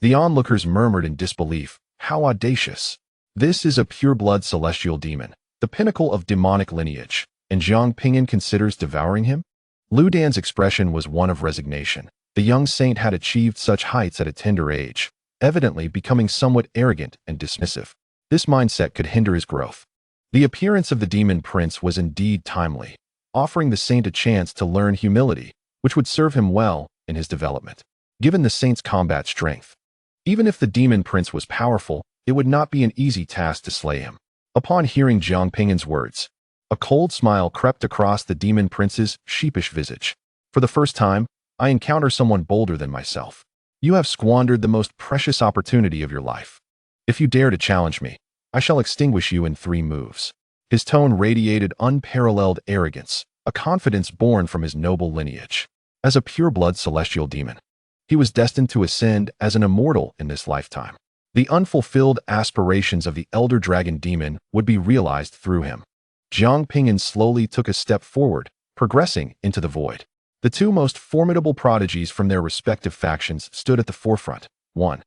The onlookers murmured in disbelief, "How audacious! This is a pure-blood celestial demon, the pinnacle of demonic lineage, and Jiang Ping'an considers devouring him?" Lu Dan's expression was one of resignation. The young saint had achieved such heights at a tender age, evidently becoming somewhat arrogant and dismissive. This mindset could hinder his growth. The appearance of the Demon Prince was indeed timely, offering the saint a chance to learn humility, which would serve him well in his development. Given the saint's combat strength, even if the Demon Prince was powerful, it would not be an easy task to slay him. Upon hearing Jiang Ping'an's words, a cold smile crept across the Demon Prince's sheepish visage. "For the first time, I encounter someone bolder than myself. You have squandered the most precious opportunity of your life. If you dare to challenge me, I shall extinguish you in 3 moves." His tone radiated unparalleled arrogance, a confidence born from his noble lineage. As a pure-blood celestial demon, he was destined to ascend as an immortal in this lifetime. The unfulfilled aspirations of the elder dragon demon would be realized through him. Jiang Ping'an slowly took a step forward, progressing into the void. The 2 most formidable prodigies from their respective factions stood at the forefront. One,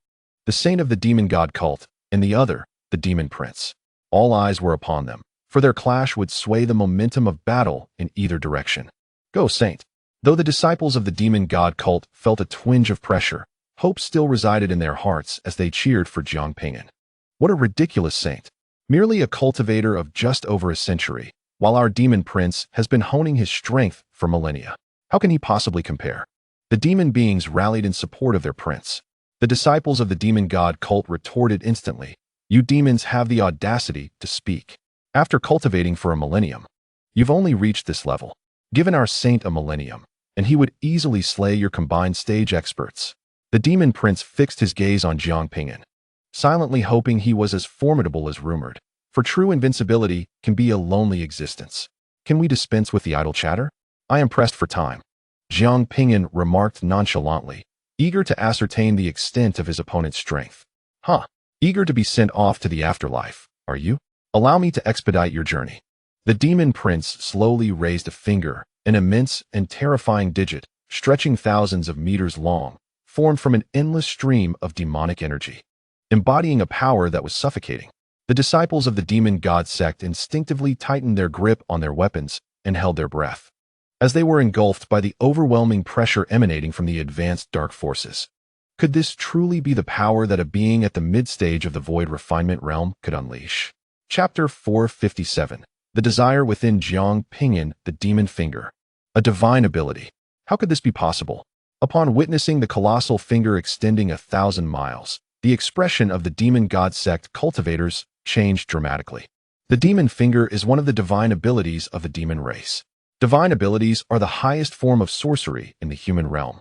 the saint of the demon god cult, and the other, the Demon Prince. All eyes were upon them, for their clash would sway the momentum of battle in either direction. "Go, saint." Though the disciples of the demon god cult felt a twinge of pressure, hope still resided in their hearts as they cheered for Jiang Ping'an. "What a ridiculous saint! merely a cultivator of just over a century, while our demon prince has been honing his strength for millennia. How can he possibly compare? The demon beings rallied in support of their prince. The disciples of the demon god cult retorted instantly, "You demons have the audacity to speak. After cultivating for a millennium, you've only reached this level. Given our saint a millennium, and he would easily slay your combined stage experts." The demon prince fixed his gaze on Jiang Ping'an, silently hoping he was as formidable as rumored, for true invincibility can be a lonely existence. "Can we dispense with the idle chatter? I am pressed for time," Jiang Ping'an remarked nonchalantly, eager to ascertain the extent of his opponent's strength. "Huh, eager to be sent off to the afterlife, are you? Allow me to expedite your journey." The demon prince slowly raised a finger, an immense and terrifying digit, stretching thousands of meters long, formed from an endless stream of demonic energy, embodying a power that was suffocating. The disciples of the Demon God Sect instinctively tightened their grip on their weapons and held their breath, as they were engulfed by the overwhelming pressure emanating from the advanced dark forces. Could this truly be the power that a being at the mid-stage of the void refinement realm could unleash? Chapter 457. The Desire Within Jiang Ping'an, the Demon Finger. A divine ability. How could this be possible? Upon witnessing the colossal finger extending 1,000 miles, the expression of the Demon God Sect cultivators changed dramatically. The demon finger is one of the divine abilities of the demon race. Divine abilities are the highest form of sorcery in the human realm,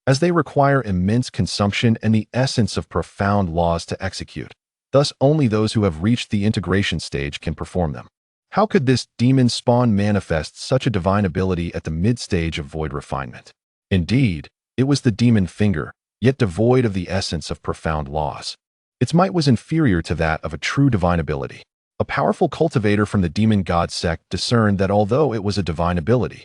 as they require immense consumption and the essence of profound laws to execute. Thus, only those who have reached the integration stage can perform them. How could this demon spawn manifest such a divine ability at the mid-stage of void refinement? Indeed, it was the demon finger, yet devoid of the essence of profound laws. Its might was inferior to that of a true divine ability. A powerful cultivator from the Demon God Sect discerned that although it was a divine ability,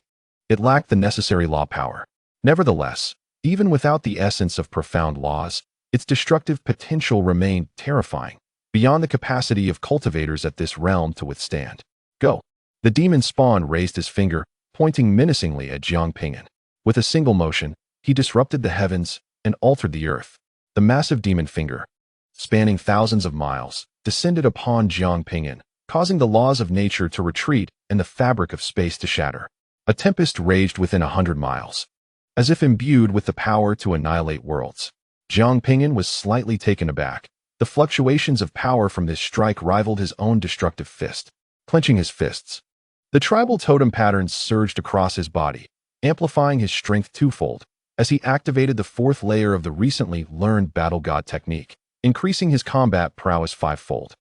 it lacked the necessary law power. Nevertheless, even without the essence of profound laws, its destructive potential remained terrifying, beyond the capacity of cultivators at this realm to withstand. "Go." The demon spawn raised his finger, pointing menacingly at Jiang Ping'an. With a single motion, he disrupted the heavens and altered the earth. The massive demon finger, spanning thousands of miles, descended upon Jiang Ping'an, causing the laws of nature to retreat and the fabric of space to shatter. A tempest raged within 100 miles, as if imbued with the power to annihilate worlds. Jiang Ping'an was slightly taken aback. The fluctuations of power from this strike rivaled his own destructive fist. Clenching his fists, the tribal totem patterns surged across his body, amplifying his strength twofold, as he activated the fourth layer of the recently learned battle god technique, increasing his combat prowess fivefold.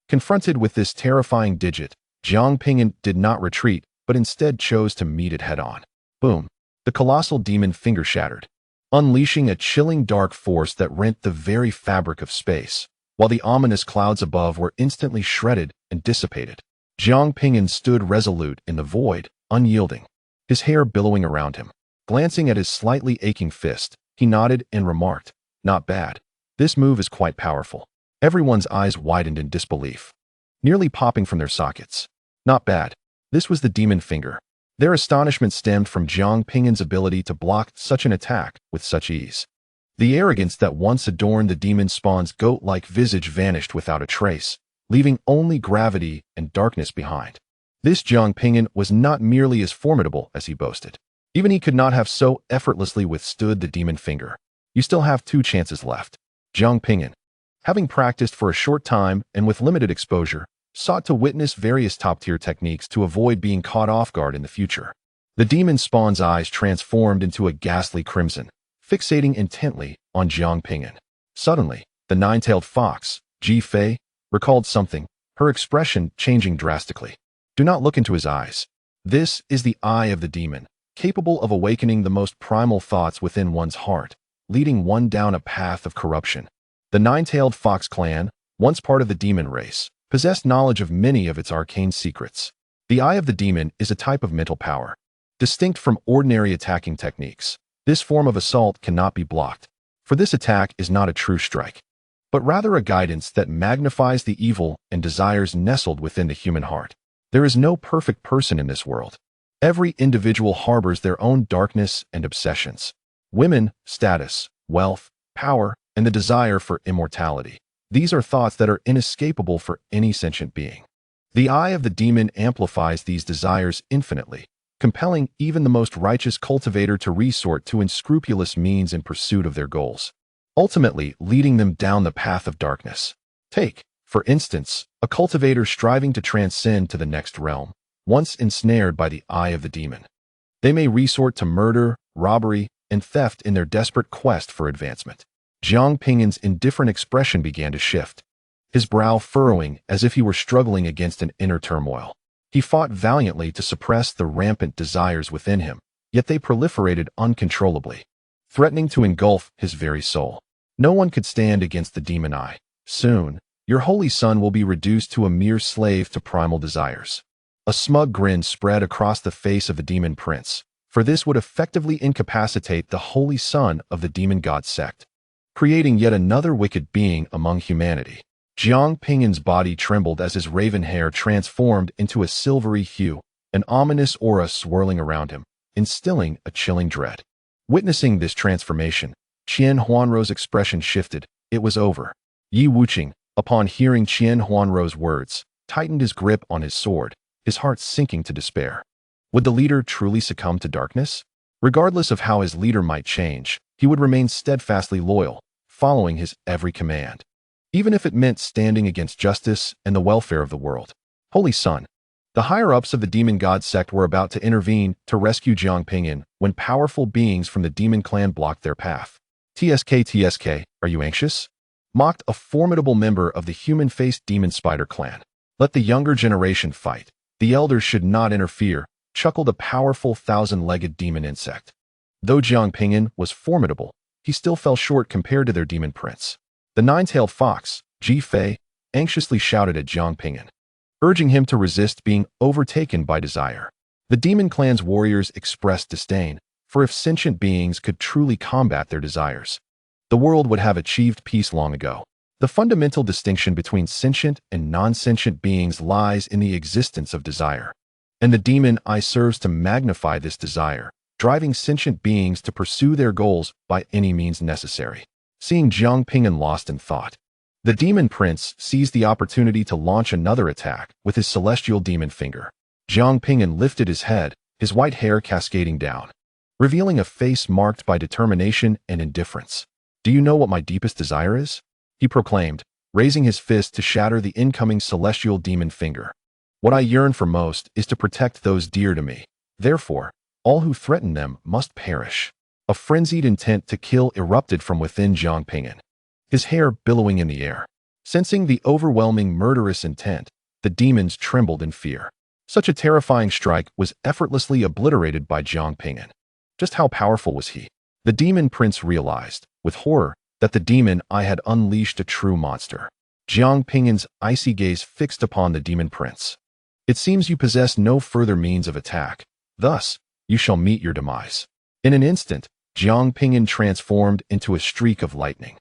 Confronted with this terrifying digit, Jiang Ping'an did not retreat, but instead chose to meet it head-on. Boom! The colossal demon finger shattered, unleashing a chilling dark force that rent the very fabric of space, while the ominous clouds above were instantly shredded and dissipated. Jiang Ping'an stood resolute in the void, unyielding, his hair billowing around him. Glancing at his slightly aching fist, he nodded and remarked, "Not bad. This move is quite powerful." Everyone's eyes widened in disbelief, nearly popping from their sockets. Not bad. This was the demon finger. Their astonishment stemmed from Jiang Ping'an's ability to block such an attack with such ease. The arrogance that once adorned the demon spawn's goat-like visage vanished without a trace, leaving only gravity and darkness behind. This Jiang Ping'an was not merely as formidable as he boasted. Even he could not have so effortlessly withstood the demon finger. "You still have 2 chances left." Jiang Ping'an, having practiced for a short time and with limited exposure, sought to witness various top-tier techniques to avoid being caught off guard in the future. The demon spawn's eyes transformed into a ghastly crimson, fixating intently on Jiang Ping'an. Suddenly, the nine-tailed fox, Ji Fei, recalled something, her expression changing drastically. "Do not look into his eyes. This is the eye of the demon, capable of awakening the most primal thoughts within one's heart, leading one down a path of corruption." The nine-tailed fox clan, once part of the demon race, possessed knowledge of many of its arcane secrets. The eye of the demon is a type of mental power, distinct from ordinary attacking techniques. This form of assault cannot be blocked, for this attack is not a true strike, but rather a guidance that magnifies the evil and desires nestled within the human heart. There is no perfect person in this world. Every individual harbors their own darkness and obsessions. Women, status, wealth, power, and the desire for immortality. These are thoughts that are inescapable for any sentient being. The eye of the demon amplifies these desires infinitely, compelling even the most righteous cultivator to resort to unscrupulous means in pursuit of their goals, ultimately leading them down the path of darkness. Take, for instance, a cultivator striving to transcend to the next realm, once ensnared by the eye of the demon. They may resort to murder, robbery, and theft in their desperate quest for advancement. Jiang Ping'an's indifferent expression began to shift, his brow furrowing as if he were struggling against an inner turmoil. He fought valiantly to suppress the rampant desires within him, yet they proliferated uncontrollably, threatening to engulf his very soul. No one could stand against the demon eye. Soon, your holy son will be reduced to a mere slave to primal desires. A smug grin spread across the face of the demon prince, for this would effectively incapacitate the holy son of the Demon God Sect, creating yet another wicked being among humanity. Jiang Ping'an's body trembled as his raven hair transformed into a silvery hue, an ominous aura swirling around him, instilling a chilling dread. Witnessing this transformation, Qian Huanrou's expression shifted. It was over. Yi Wuqing, upon hearing Qian Huanrou's words, tightened his grip on his sword, his heart sinking to despair. Would the leader truly succumb to darkness? Regardless of how his leader might change, he would remain steadfastly loyal, following his every command, even if it meant standing against justice and the welfare of the world. Holy Son. The higher-ups of the Demon God Sect were about to intervene to rescue Jiang Ping'an when powerful beings from the demon clan blocked their path. TSK, are you anxious? Mocked a formidable member of the human-faced demon spider clan. Let the younger generation fight. The elders should not interfere, chuckled a powerful thousand-legged demon insect. Though Jiang Ping'an was formidable, he still fell short compared to their demon prince. The nine-tailed fox, Ji Fei, anxiously shouted at Jiang Ping'an, urging him to resist being overtaken by desire. The demon clan's warriors expressed disdain, for if sentient beings could truly combat their desires, the world would have achieved peace long ago. The fundamental distinction between sentient and non-sentient beings lies in the existence of desire, and the demon eye serves to magnify this desire, driving sentient beings to pursue their goals by any means necessary. Seeing Jiang Ping'an lost in thought, the demon prince seized the opportunity to launch another attack with his celestial demon finger. Jiang Ping'an lifted his head, his white hair cascading down, revealing a face marked by determination and indifference. Do you know what my deepest desire is? He proclaimed, raising his fist to shatter the incoming celestial demon finger. What I yearn for most is to protect those dear to me. Therefore, all who threaten them must perish. A frenzied intent to kill erupted from within Jiang Ping'an, his hair billowing in the air. Sensing the overwhelming murderous intent, the demons trembled in fear. Such a terrifying strike was effortlessly obliterated by Jiang Ping'an. Just how powerful was he? The demon prince realized, with horror, that the demon eye had unleashed a true monster. Jiang Ping'an's icy gaze fixed upon the demon prince. It seems you possess no further means of attack. Thus, you shall meet your demise. In an instant, Jiang Ping'an transformed into a streak of lightning,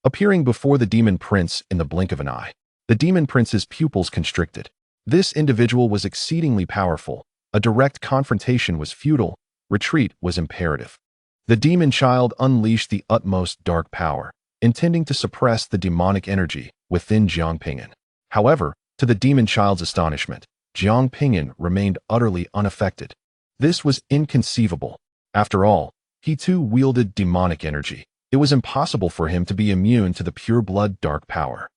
appearing before the demon prince in the blink of an eye. The demon prince's pupils constricted. This individual was exceedingly powerful. A direct confrontation was futile. Retreat was imperative. The demon child unleashed the utmost dark power, intending to suppress the demonic energy within Jiang Ping'an. However, to the demon child's astonishment, Jiang Ping'an remained utterly unaffected. This was inconceivable. After all, he too wielded demonic energy. It was impossible for him to be immune to the pure-blood dark power,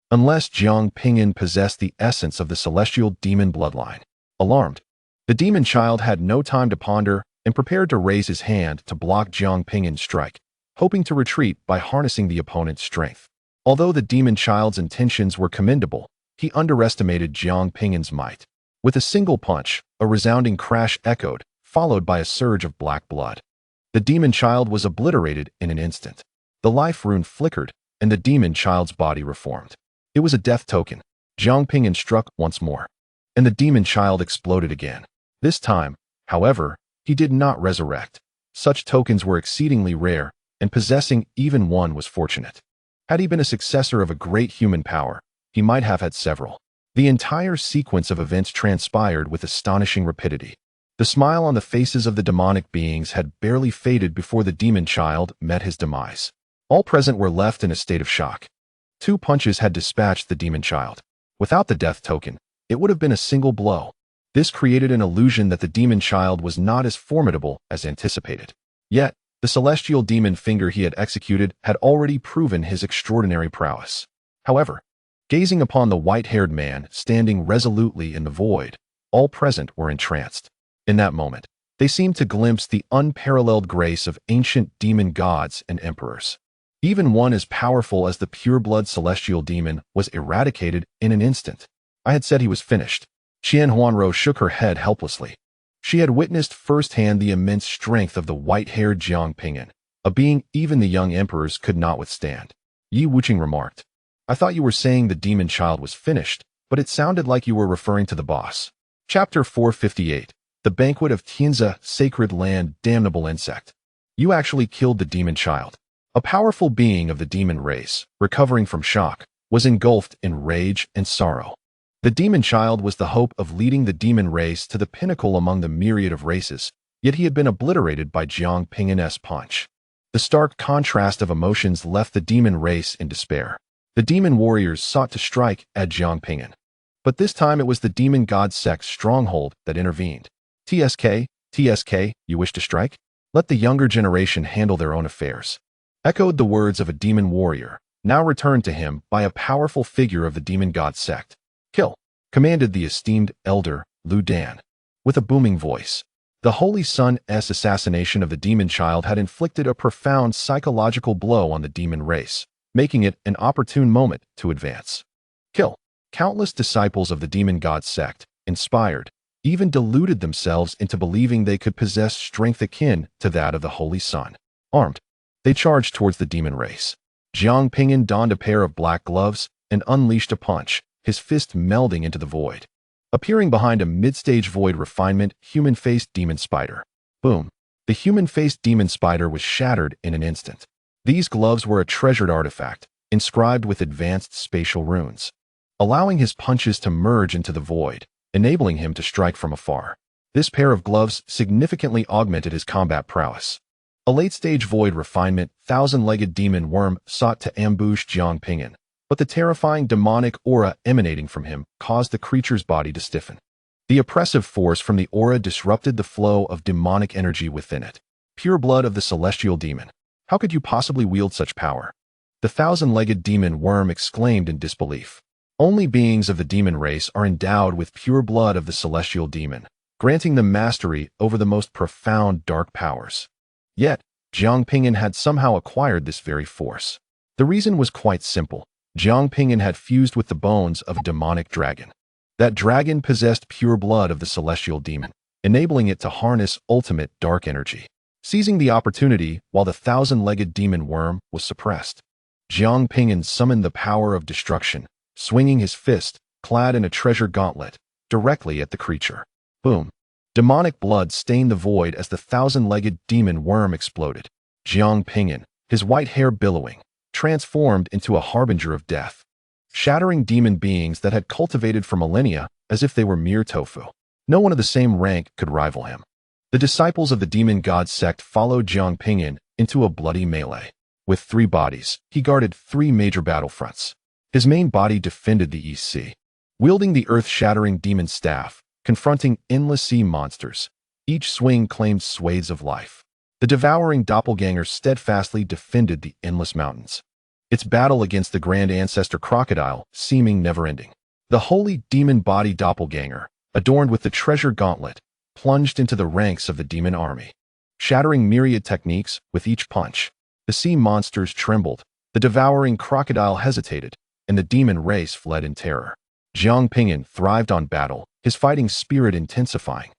unless Jiang Ping'an possessed the essence of the celestial demon bloodline. Alarmed, the demon child had no time to ponder and prepared to raise his hand to block Jiang Ping'an's strike, hoping to retreat by harnessing the opponent's strength. Although the demon child's intentions were commendable, he underestimated Jiang Ping'an's might. With a single punch, a resounding crash echoed, followed by a surge of black blood. The demon child was obliterated in an instant. The life rune flickered, and the demon child's body reformed. It was a death token. Jiang Ping'an struck once more, and the demon child exploded again. This time, however, he did not resurrect. Such tokens were exceedingly rare, and possessing even one was fortunate. Had he been a successor of a great human power, he might have had several. The entire sequence of events transpired with astonishing rapidity. The smile on the faces of the demonic beings had barely faded before the demon child met his demise. All present were left in a state of shock. 2 punches had dispatched the demon child. Without the death token, it would have been a single blow. This created an illusion that the demon child was not as formidable as anticipated. Yet, the celestial demon finger he had executed had already proven his extraordinary prowess. However, gazing upon the white-haired man standing resolutely in the void, all present were entranced. In that moment, they seemed to glimpse the unparalleled grace of ancient demon gods and emperors. Even one as powerful as the pure-blood celestial demon was eradicated in an instant. I had said he was finished. Qian Huanro shook her head helplessly. She had witnessed firsthand the immense strength of the white-haired Jiang Ping'an, a being even the young emperors could not withstand. Yi Wuqing remarked, "I thought you were saying the demon child was finished, but it sounded like you were referring to the boss." Chapter 458, The Banquet of Tianzi, Sacred Land, Damnable Insect. You actually killed the demon child. A powerful being of the demon race, recovering from shock, was engulfed in rage and sorrow. The demon child was the hope of leading the demon race to the pinnacle among the myriad of races, yet he had been obliterated by Jiang Ping'an's punch. The stark contrast of emotions left the demon race in despair. The demon warriors sought to strike at Jiang Ping'an. But this time it was the Demon God Sect stronghold that intervened. TSK, you wish to strike? Let the younger generation handle their own affairs. Echoed the words of a demon warrior, now returned to him by a powerful figure of the Demon God Sect. Kill, commanded the esteemed elder, Lu Dan. With a booming voice, the Holy Sun's assassination of the demon child had inflicted a profound psychological blow on the demon race, making it an opportune moment to advance. Kill. Countless disciples of the Demon God Sect, inspired, even deluded themselves into believing they could possess strength akin to that of the Holy Sun. Armed, they charged towards the demon race. Jiang Ping'an donned a pair of black gloves and unleashed a punch, his fist melding into the void. Appearing behind a mid-stage void refinement, human-faced demon spider. Boom. The human-faced demon spider was shattered in an instant. These gloves were a treasured artifact, inscribed with advanced spatial runes, allowing his punches to merge into the void, enabling him to strike from afar. This pair of gloves significantly augmented his combat prowess. A late-stage void refinement, thousand-legged demon worm sought to ambush Jiang Ping'an, but the terrifying demonic aura emanating from him caused the creature's body to stiffen. The oppressive force from the aura disrupted the flow of demonic energy within it. Pure blood of the celestial demon. How could you possibly wield such power? The thousand-legged demon worm exclaimed in disbelief. Only beings of the demon race are endowed with pure blood of the celestial demon, granting them mastery over the most profound dark powers. Yet, Jiang Ping'an had somehow acquired this very force. The reason was quite simple. Jiang Ping'an had fused with the bones of a demonic dragon. That dragon possessed pure blood of the celestial demon, enabling it to harness ultimate dark energy. Seizing the opportunity while the thousand-legged demon worm was suppressed, Jiang Ping'an summoned the power of destruction, swinging his fist, clad in a treasure gauntlet, directly at the creature. Boom. Demonic blood stained the void as the thousand-legged demon worm exploded. Jiang Ping'an, his white hair billowing, transformed into a harbinger of death, shattering demon beings that had cultivated for millennia as if they were mere tofu. No one of the same rank could rival him. The disciples of the Demon God Sect followed Jiang Ping'an into a bloody melee. With 3 bodies, he guarded 3 major battlefronts. His main body defended the East Sea, wielding the earth-shattering demon staff, confronting endless sea monsters. Each swing claimed swathes of life. The devouring doppelganger steadfastly defended the endless mountains, its battle against the grand ancestor crocodile seeming never-ending. The holy demon body doppelganger, adorned with the treasure gauntlet, plunged into the ranks of the demon army, shattering myriad techniques with each punch. The sea monsters trembled, the devouring crocodile hesitated, and the demon race fled in terror. Jiang Ping'an thrived on battle, his fighting spirit intensifying,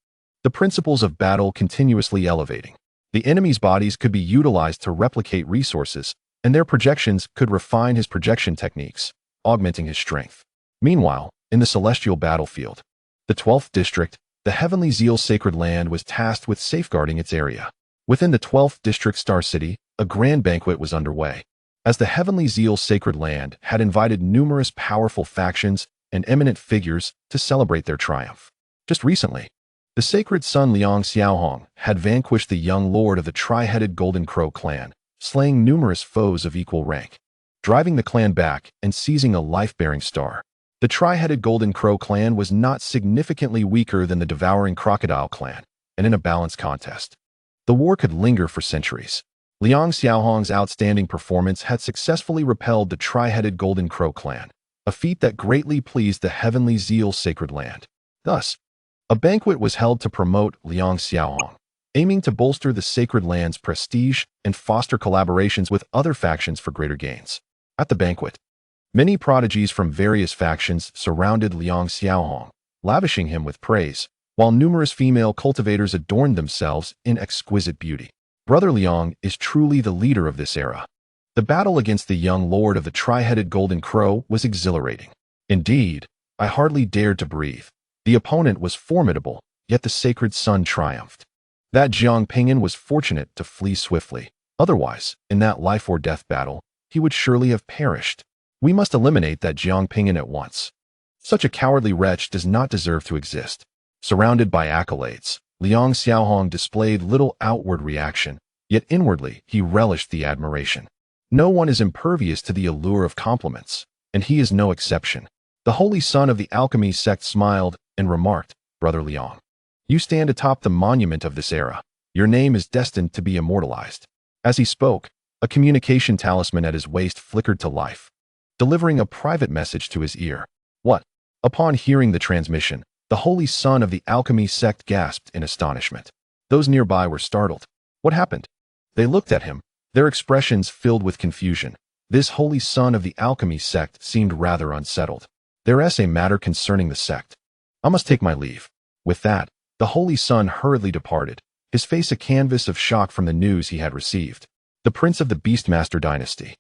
the principles of battle continuously elevating. The enemy's bodies could be utilized to replicate resources, and their projections could refine his projection techniques, augmenting his strength. Meanwhile, in the celestial battlefield, the 12th district, the Heavenly Zeal Sacred Land was tasked with safeguarding its area. Within the 12th district Star City, a grand banquet was underway, as the Heavenly Zeal Sacred Land had invited numerous powerful factions and eminent figures to celebrate their triumph. Just recently, the sacred son Liang Xiaohong had vanquished the young lord of the tri-headed Golden Crow clan, slaying numerous foes of equal rank. driving the clan back and seizing a life-bearing star. The tri-headed Golden Crow clan was not significantly weaker than the Devouring Crocodile clan, and in a balanced contest. The war could linger for centuries. Liang Xiaohong's outstanding performance had successfully repelled the tri-headed Golden Crow clan, a feat that greatly pleased the heavenly zeal sacred land. Thus, a banquet was held to promote Liang Xiaohong, aiming to bolster the sacred land's prestige and foster collaborations with other factions for greater gains. At the banquet, many prodigies from various factions surrounded Liang Xiaohong, lavishing him with praise, while numerous female cultivators adorned themselves in exquisite beauty. Brother Liang is truly the leader of this era. The battle against the young lord of the tri-headed Golden Crow was exhilarating. Indeed, I hardly dared to breathe. The opponent was formidable, yet the sacred sun triumphed. That Jiang Ping'an was fortunate to flee swiftly. Otherwise, in that life-or-death battle, he would surely have perished. We must eliminate that Jiang Ping'an at once. Such a cowardly wretch does not deserve to exist. Surrounded by accolades, Liang Xiaohong displayed little outward reaction, yet inwardly he relished the admiration. No one is impervious to the allure of compliments, and he is no exception. The holy son of the alchemy sect smiled and remarked, "Brother Liang, you stand atop the monument of this era. Your name is destined to be immortalized." As he spoke, a communication talisman at his waist flickered to life, delivering a private message to his ear. What? Upon hearing the transmission, the holy son of the alchemy sect gasped in astonishment. Those nearby were startled. What happened? They looked at him, their expressions filled with confusion. This holy son of the alchemy sect seemed rather unsettled. There's a matter concerning the sect. I must take my leave. With that, the holy son hurriedly departed, his face a canvas of shock from the news he had received. The prince of the Beastmaster dynasty,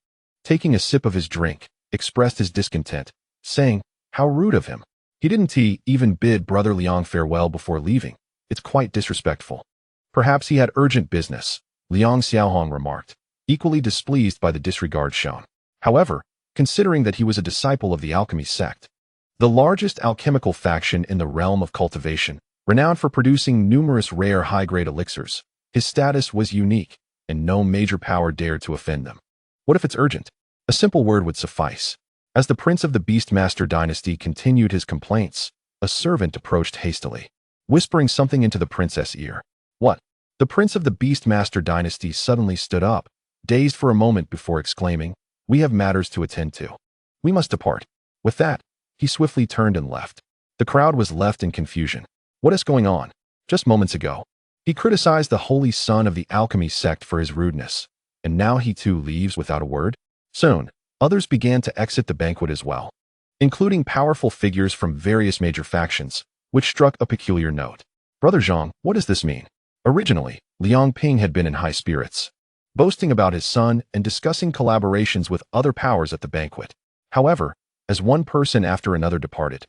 taking a sip of his drink, expressed his discontent, saying, "How rude of him. He didn't even bid Brother Liang farewell before leaving. It's quite disrespectful." "Perhaps he had urgent business," Liang Xiaohong remarked, equally displeased by the disregard shown. However, considering that he was a disciple of the alchemy sect, the largest alchemical faction in the realm of cultivation, renowned for producing numerous rare high-grade elixirs, his status was unique, and no major power dared to offend them. What if it's urgent? A simple word would suffice. As the prince of the Beastmaster dynasty continued his complaints, a servant approached hastily, whispering something into the princess' ear. What? The prince of the Beastmaster dynasty suddenly stood up, dazed for a moment before exclaiming, "We have matters to attend to. We must depart." With that, he swiftly turned and left. The crowd was left in confusion. What is going on? Just moments ago, he criticized the holy son of the alchemy sect for his rudeness, and now he too leaves without a word? Soon, others began to exit the banquet as well, including powerful figures from various major factions, which struck a peculiar note. "Brother Zhang, what does this mean?" Originally, Liang Ping had been in high spirits, boasting about his son and discussing collaborations with other powers at the banquet. However, as one person after another departed,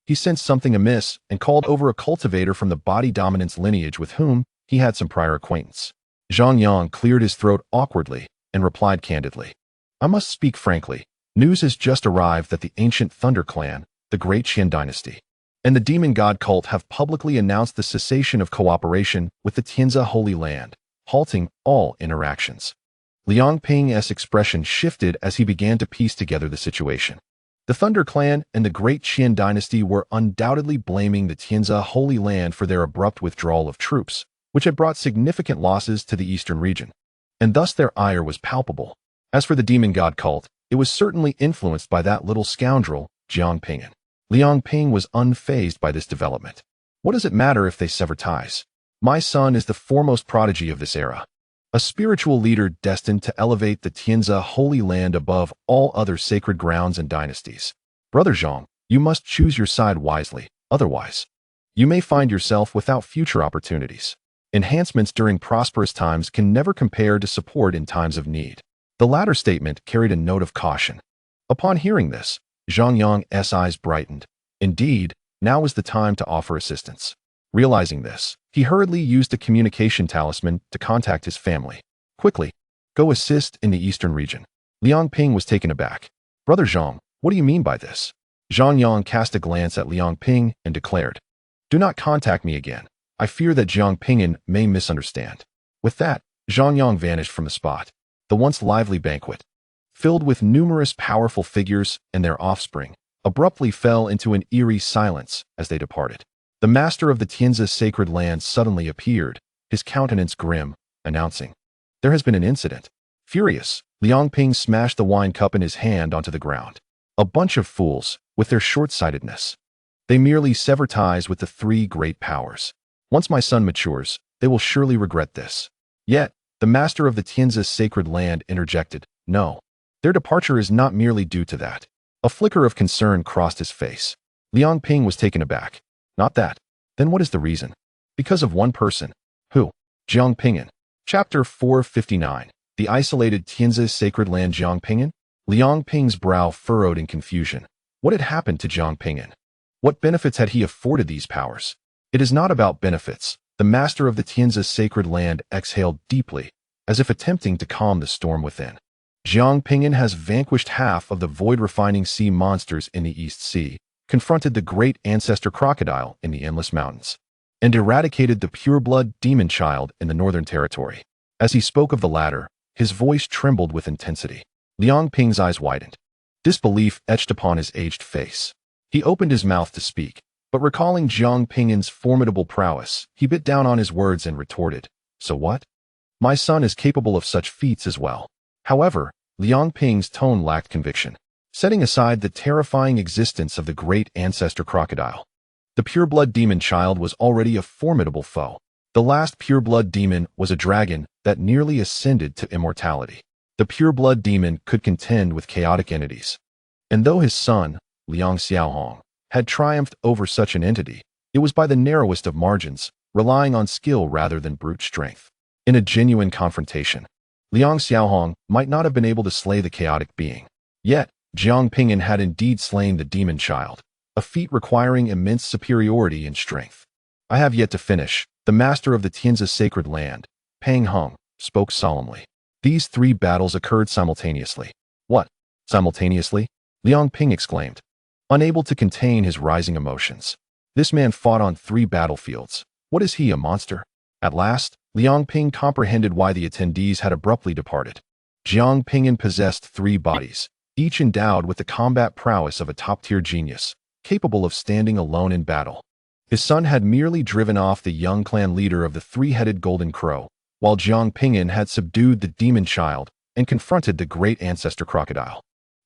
he sensed something amiss and called over a cultivator from the body dominance lineage with whom he had some prior acquaintance. Zhang Yang cleared his throat awkwardly and replied candidly, "I must speak frankly. News has just arrived that the ancient Thunder Clan, the Great Qian Dynasty, and the Demon God cult have publicly announced the cessation of cooperation with the Tianzi Holy Land, halting all interactions." Liang Ping's expression shifted as he began to piece together the situation. The Thunder Clan and the Great Qian Dynasty were undoubtedly blaming the Tianzi Holy Land for their abrupt withdrawal of troops, which had brought significant losses to the eastern region, and thus their ire was palpable. As for the Demon God cult, it was certainly influenced by that little scoundrel, Jiang Ping'an. Liang Ping was unfazed by this development. What does it matter if they sever ties? My son is the foremost prodigy of this era, a spiritual leader destined to elevate the Tianzi Holy Land above all other sacred grounds and dynasties. Brother Zhang, you must choose your side wisely, otherwise, you may find yourself without future opportunities. Enhancements during prosperous times can never compare to support in times of need. The latter statement carried a note of caution. Upon hearing this, Zhang Yang's eyes brightened. Indeed, now was the time to offer assistance. Realizing this, he hurriedly used a communication talisman to contact his family. Quickly, go assist in the eastern region. Liang Ping was taken aback. Brother Zhang, what do you mean by this? Zhang Yang cast a glance at Liang Ping and declared, "Do not contact me again. I fear that Jiang Ping'an may misunderstand." With that, Zhang Yang vanished from the spot. The once lively banquet filled with numerous powerful figures and their offspring, abruptly fell into an eerie silence as they departed. The master of the Tianzi sacred land suddenly appeared, his countenance grim, announcing, "There has been an incident." Furious, Liang Ping smashed the wine cup in his hand onto the ground. A bunch of fools, with their short-sightedness. They merely sever ties with the three great powers. Once my son matures, they will surely regret this. Yet, the master of the Tianzi sacred land interjected, "No. Their departure is not merely due to that." A flicker of concern crossed his face. Liang Ping was taken aback. "Not that. Then what is the reason?" "Because of one person." "Who?" "Jiang Ping'an." Chapter 459. The isolated Tianzi sacred land. Jiang Ping'an? Liang Ping's brow furrowed in confusion. What had happened to Jiang Ping'an? What benefits had he afforded these powers? "It is not about benefits." The master of the Tianzi sacred land exhaled deeply, as if attempting to calm the storm within. "Jiang Ping'an has vanquished half of the void-refining sea monsters in the East Sea, confronted the great ancestor crocodile in the Endless Mountains, and eradicated the pure-blood demon child in the Northern Territory." As he spoke of the latter, his voice trembled with intensity. Liang Ping's eyes widened. Disbelief etched upon his aged face. He opened his mouth to speak, but recalling Jiang Ping'an's formidable prowess, he bit down on his words and retorted, "So what? My son is capable of such feats as well." However, Liang Ping's tone lacked conviction. Setting aside the terrifying existence of the great ancestor crocodile, the pure-blood demon child was already a formidable foe. The last pure-blood demon was a dragon that nearly ascended to immortality. The pure-blood demon could contend with chaotic entities. And though his son, Liang Xiaohong, had triumphed over such an entity, it was by the narrowest of margins, relying on skill rather than brute strength. In a genuine confrontation, Liang Xiaohong might not have been able to slay the chaotic being. Yet, Jiang Ping'an had indeed slain the demon child, a feat requiring immense superiority in strength. "I have yet to finish." The master of the Tianzi sacred land, Pang Heng, spoke solemnly. These three battles occurred simultaneously. "What? Simultaneously?" Liang Ping exclaimed, unable to contain his rising emotions. "This man fought on 3 battlefields. What is he, a monster?" At last, Liang Ping comprehended why the attendees had abruptly departed. Jiang Ping'an possessed 3 bodies, each endowed with the combat prowess of a top-tier genius, capable of standing alone in battle. His son had merely driven off the young clan leader of the 3-headed golden crow, while Jiang Ping'an had subdued the demon child and confronted the great ancestor crocodile.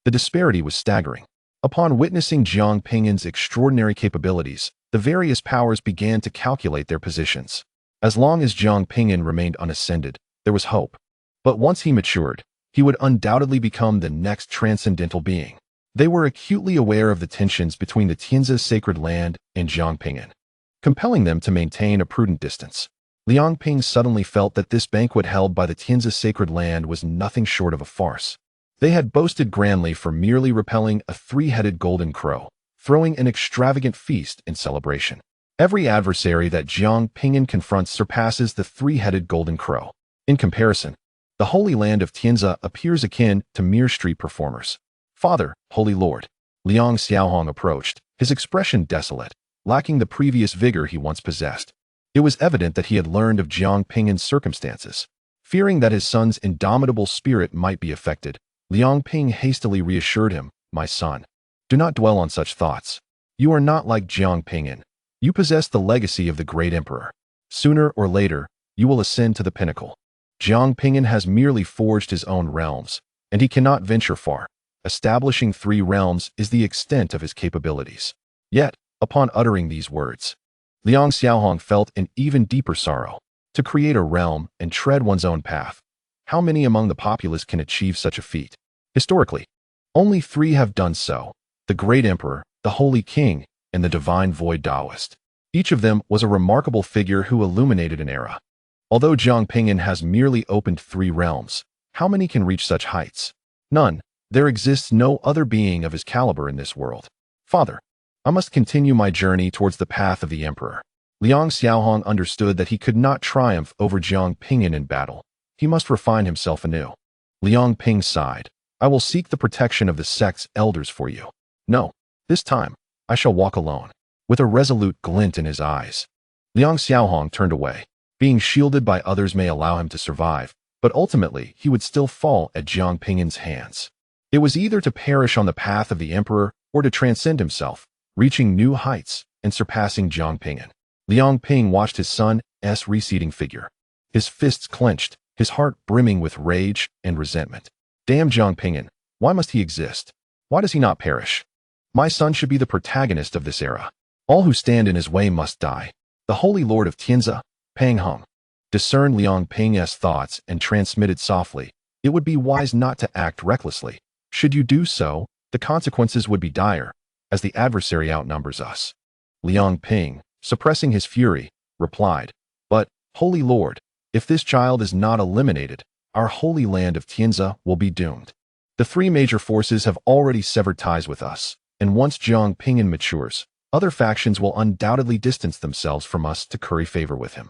The disparity was staggering. Upon witnessing Jiang Ping'an's extraordinary capabilities, the various powers began to calculate their positions. As long as Jiang Ping'an remained unascended, there was hope. But once he matured, he would undoubtedly become the next transcendental being. They were acutely aware of the tensions between the Tianzi sacred land and Jiang Ping'an, compelling them to maintain a prudent distance. Liang Ping suddenly felt that this banquet held by the Tianzi sacred land was nothing short of a farce. They had boasted grandly for merely repelling a 3-headed golden crow, throwing an extravagant feast in celebration. Every adversary that Jiang Ping'an confronts surpasses the 3-headed golden crow. In comparison, the Holy Land of Tianzi appears akin to mere street performers. "Father, Holy Lord." Liang Xiaohong approached, his expression desolate, lacking the previous vigor he once possessed. It was evident that he had learned of Jiang Ping'an's circumstances. Fearing that his son's indomitable spirit might be affected, Liang Ping hastily reassured him, "My son, do not dwell on such thoughts. You are not like Jiang Ping'an. You possess the legacy of the great emperor. Sooner or later, you will ascend to the pinnacle. Jiang Ping'an has merely forged his own realms, and he cannot venture far. Establishing 3 realms is the extent of his capabilities." Yet, upon uttering these words, Liang Xiaohong felt an even deeper sorrow. To create a realm and tread one's own path, how many among the populace can achieve such a feat? Historically, only 3 have done so: the great emperor, the holy king, and the divine void Taoist. Each of them was a remarkable figure who illuminated an era. Although Jiang Ping'an has merely opened 3 realms, how many can reach such heights? None. There exists no other being of his caliber in this world. "Father, I must continue my journey towards the path of the emperor." Liang Xiaohong understood that he could not triumph over Jiang Ping'an in battle. He must refine himself anew. Liang Ping sighed. "I will seek the protection of the sect's elders for you. No, this time, I shall walk alone." With a resolute glint in his eyes, Liang Xiaohong turned away. Being shielded by others may allow him to survive, but ultimately he would still fall at Jiang Ping'an's hands. It was either to perish on the path of the emperor or to transcend himself, reaching new heights and surpassing Jiang Ping'an. Liang Ping watched his son's receding figure. His fists clenched, his heart brimming with rage and resentment. Damn Jiang Ping'an, why must he exist? Why does he not perish? My son should be the protagonist of this era. All who stand in his way must die. The Holy Lord of Tianzi, Pang Heng, discerned Liang Ping's thoughts and transmitted softly, "It would be wise not to act recklessly. Should you do so, the consequences would be dire, as the adversary outnumbers us." Liang Ping, suppressing his fury, replied, "But, Holy Lord, if this child is not eliminated, our holy land of Tianzi will be doomed. The three major forces have already severed ties with us, and once Jiang Ping'an matures, other factions will undoubtedly distance themselves from us to curry favor with him.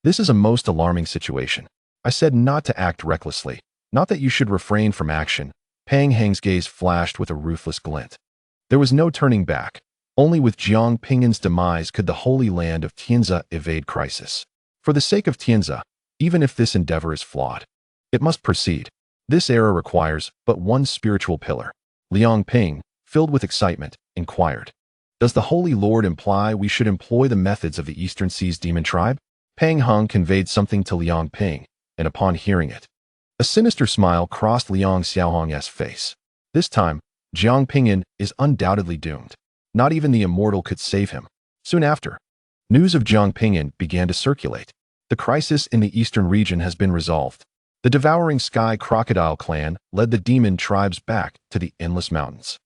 This is a most alarming situation. I said not to act recklessly, not that you should refrain from action." Pang Heng's gaze flashed with a ruthless glint. There was no turning back. Only with Jiang Ping'an's demise could the holy land of Tianzi evade crisis. For the sake of Tianzi, even if this endeavor is flawed, it must proceed. This era requires but one spiritual pillar. Liang Ping, filled with excitement, inquired, "Does the Holy Lord imply we should employ the methods of the Eastern Sea's demon tribe?" Pang Heng conveyed something to Liang Ping, and upon hearing it, a sinister smile crossed Liang Xiaohong's face. This time, Jiang Ping'an is undoubtedly doomed. Not even the Immortal could save him. Soon after, news of Jiang Ping'an began to circulate. The crisis in the eastern region has been resolved. The devouring sky crocodile clan led the demon tribes back to the endless mountains.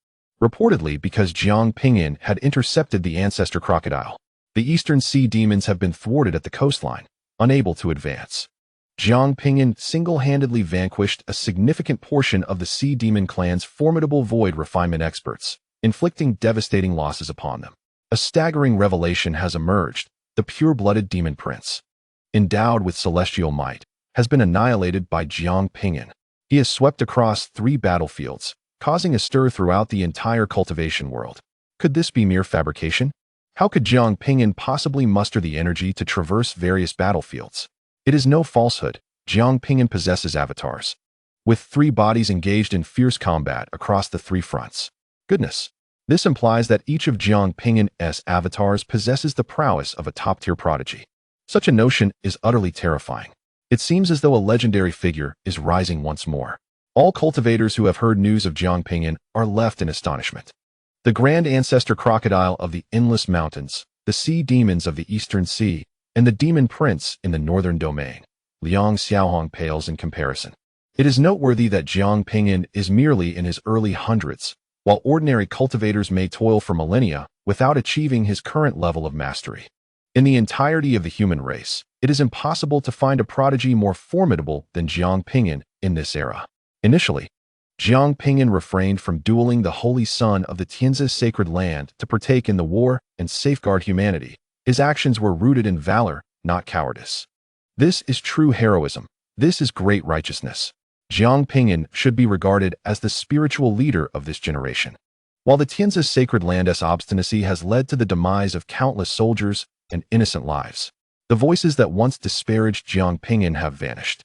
Reportedly because Jiang Ping'an had intercepted the ancestor crocodile, the eastern sea demons have been thwarted at the coastline, unable to advance. Jiang Ping'an single-handedly vanquished a significant portion of the sea demon clan's formidable void refinement experts, inflicting devastating losses upon them. A staggering revelation has emerged: the pure-blooded demon prince, endowed with celestial might, has been annihilated by Jiang Ping'an. He has swept across 3 battlefields, causing a stir throughout the entire cultivation world. Could this be mere fabrication? How could Jiang Ping'an possibly muster the energy to traverse various battlefields? It is no falsehood. Jiang Ping'an possesses avatars, with 3 bodies engaged in fierce combat across the 3 fronts. Goodness, this implies that each of Jiang Ping'an's avatars possesses the prowess of a top-tier prodigy. Such a notion is utterly terrifying. It seems as though a legendary figure is rising once more. All cultivators who have heard news of Jiang Ping'an are left in astonishment. The grand ancestor crocodile of the endless mountains, the sea demons of the eastern sea, and the demon prince in the northern domain. Liang Xiaohong pales in comparison. It is noteworthy that Jiang Ping'an is merely in his early hundreds, while ordinary cultivators may toil for millennia without achieving his current level of mastery. In the entirety of the human race, it is impossible to find a prodigy more formidable than Jiang Ping'an in this era. Initially, Jiang Ping'an refrained from dueling the holy son of the Tianzi sacred land to partake in the war and safeguard humanity. His actions were rooted in valor, not cowardice. This is true heroism. This is great righteousness. Jiang Ping'an should be regarded as the spiritual leader of this generation. While the Tianzi sacred land's obstinacy has led to the demise of countless soldiers and innocent lives, the voices that once disparaged Jiang Ping'an have vanished,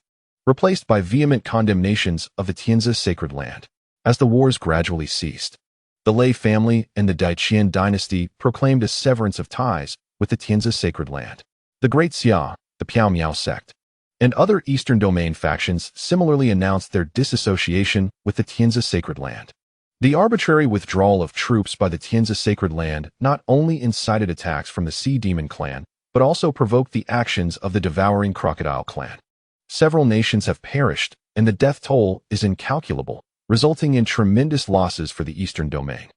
replaced by vehement condemnations of the Tianzi sacred land. As the wars gradually ceased, the Lei family and the Daiqian dynasty proclaimed a severance of ties with the Tianzi sacred land. The Great Xia, the Piao Miao sect, and other Eastern Domain factions similarly announced their disassociation with the Tianzi sacred land. The arbitrary withdrawal of troops by the Tianzi sacred land not only incited attacks from the Sea Demon clan, but also provoked the actions of the devouring Crocodile clan. Several nations have perished, and the death toll is incalculable, resulting in tremendous losses for the Eastern Domain.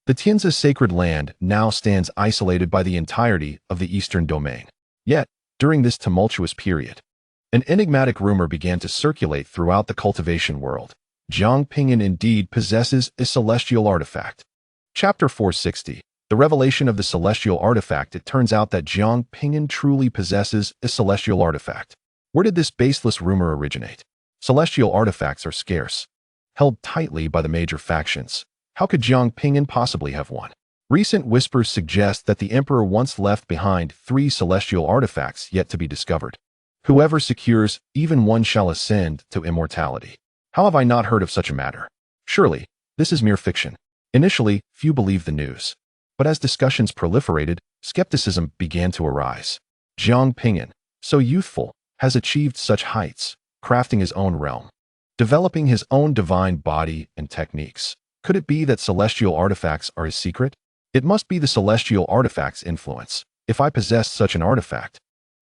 The Tianzi sacred land now stands isolated by the entirety of the Eastern Domain. Yet, during this tumultuous period, an enigmatic rumor began to circulate throughout the cultivation world. Jiang Ping'an indeed possesses a celestial artifact. Chapter 460. The revelation of the celestial artifact. It turns out that Jiang Ping'an truly possesses a celestial artifact. Where did this baseless rumor originate? Celestial artifacts are scarce, held tightly by the major factions. How could Jiang Ping'an possibly have one? Recent whispers suggest that the emperor once left behind 3 celestial artifacts yet to be discovered. Whoever secures even one shall ascend to immortality. How have I not heard of such a matter? Surely, This is mere fiction. Initially, few believed the news. But as discussions proliferated, skepticism began to arise. Jiang Ping'an, so youthful, has achieved such heights, crafting his own realm, developing his own divine body and techniques. Could it be that celestial artifacts are his secret? It must be the celestial artifact's influence. If I possessed such an artifact,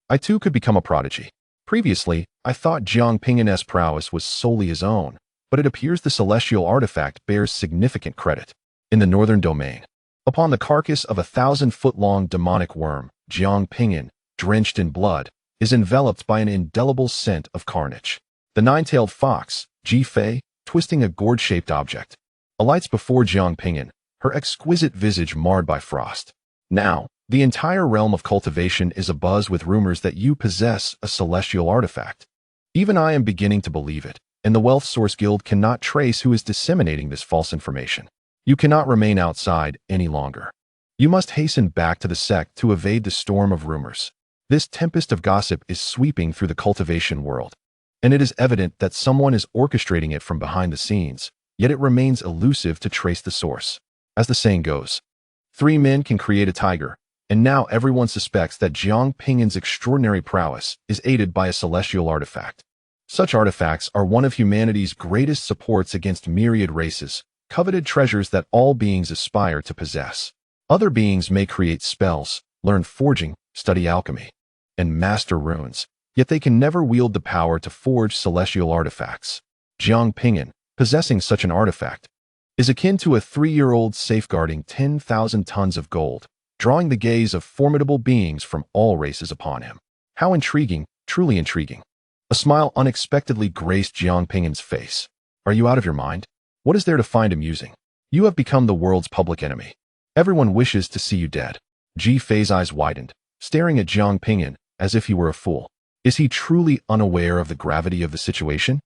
I too could become a prodigy. Previously, I thought Jiang Ping'an's prowess was solely his own, but it appears the celestial artifact bears significant credit. In the northern domain, upon the carcass of a 1,000-foot-long demonic worm, Jiang Ping'an, drenched in blood, is enveloped by an indelible scent of carnage. The nine-tailed fox, Ji-Fei, twisting a gourd-shaped object, alights before Jiang Ping'an, her exquisite visage marred by frost. Now, the entire realm of cultivation is abuzz with rumors that you possess a celestial artifact. Even I am beginning to believe it, and the Wealth Source Guild cannot trace who is disseminating this false information. You cannot remain outside any longer. You must hasten back to the sect to evade the storm of rumors. This tempest of gossip is sweeping through the cultivation world, and it is evident that someone is orchestrating it from behind the scenes, yet it remains elusive to trace the source. As the saying goes, 3 men can create a tiger, and now everyone suspects that Jiang Ping'an's extraordinary prowess is aided by a celestial artifact. Such artifacts are one of humanity's greatest supports against myriad races, coveted treasures that all beings aspire to possess. Other beings may create spells, learn forging, study alchemy, and master runes, yet they can never wield the power to forge celestial artifacts. Jiang Ping'an, possessing such an artifact, is akin to a 3-year-old safeguarding 10,000 tons of gold, drawing the gaze of formidable beings from all races upon him. How intriguing, truly intriguing. A smile unexpectedly graced Jiang Ping'an's face. Are you out of your mind? What is there to find amusing? You have become the world's public enemy. Everyone wishes to see you dead. Ji-Fei's eyes widened, staring at Jiang Ping'an as if he were a fool. Is he truly unaware of the gravity of the situation?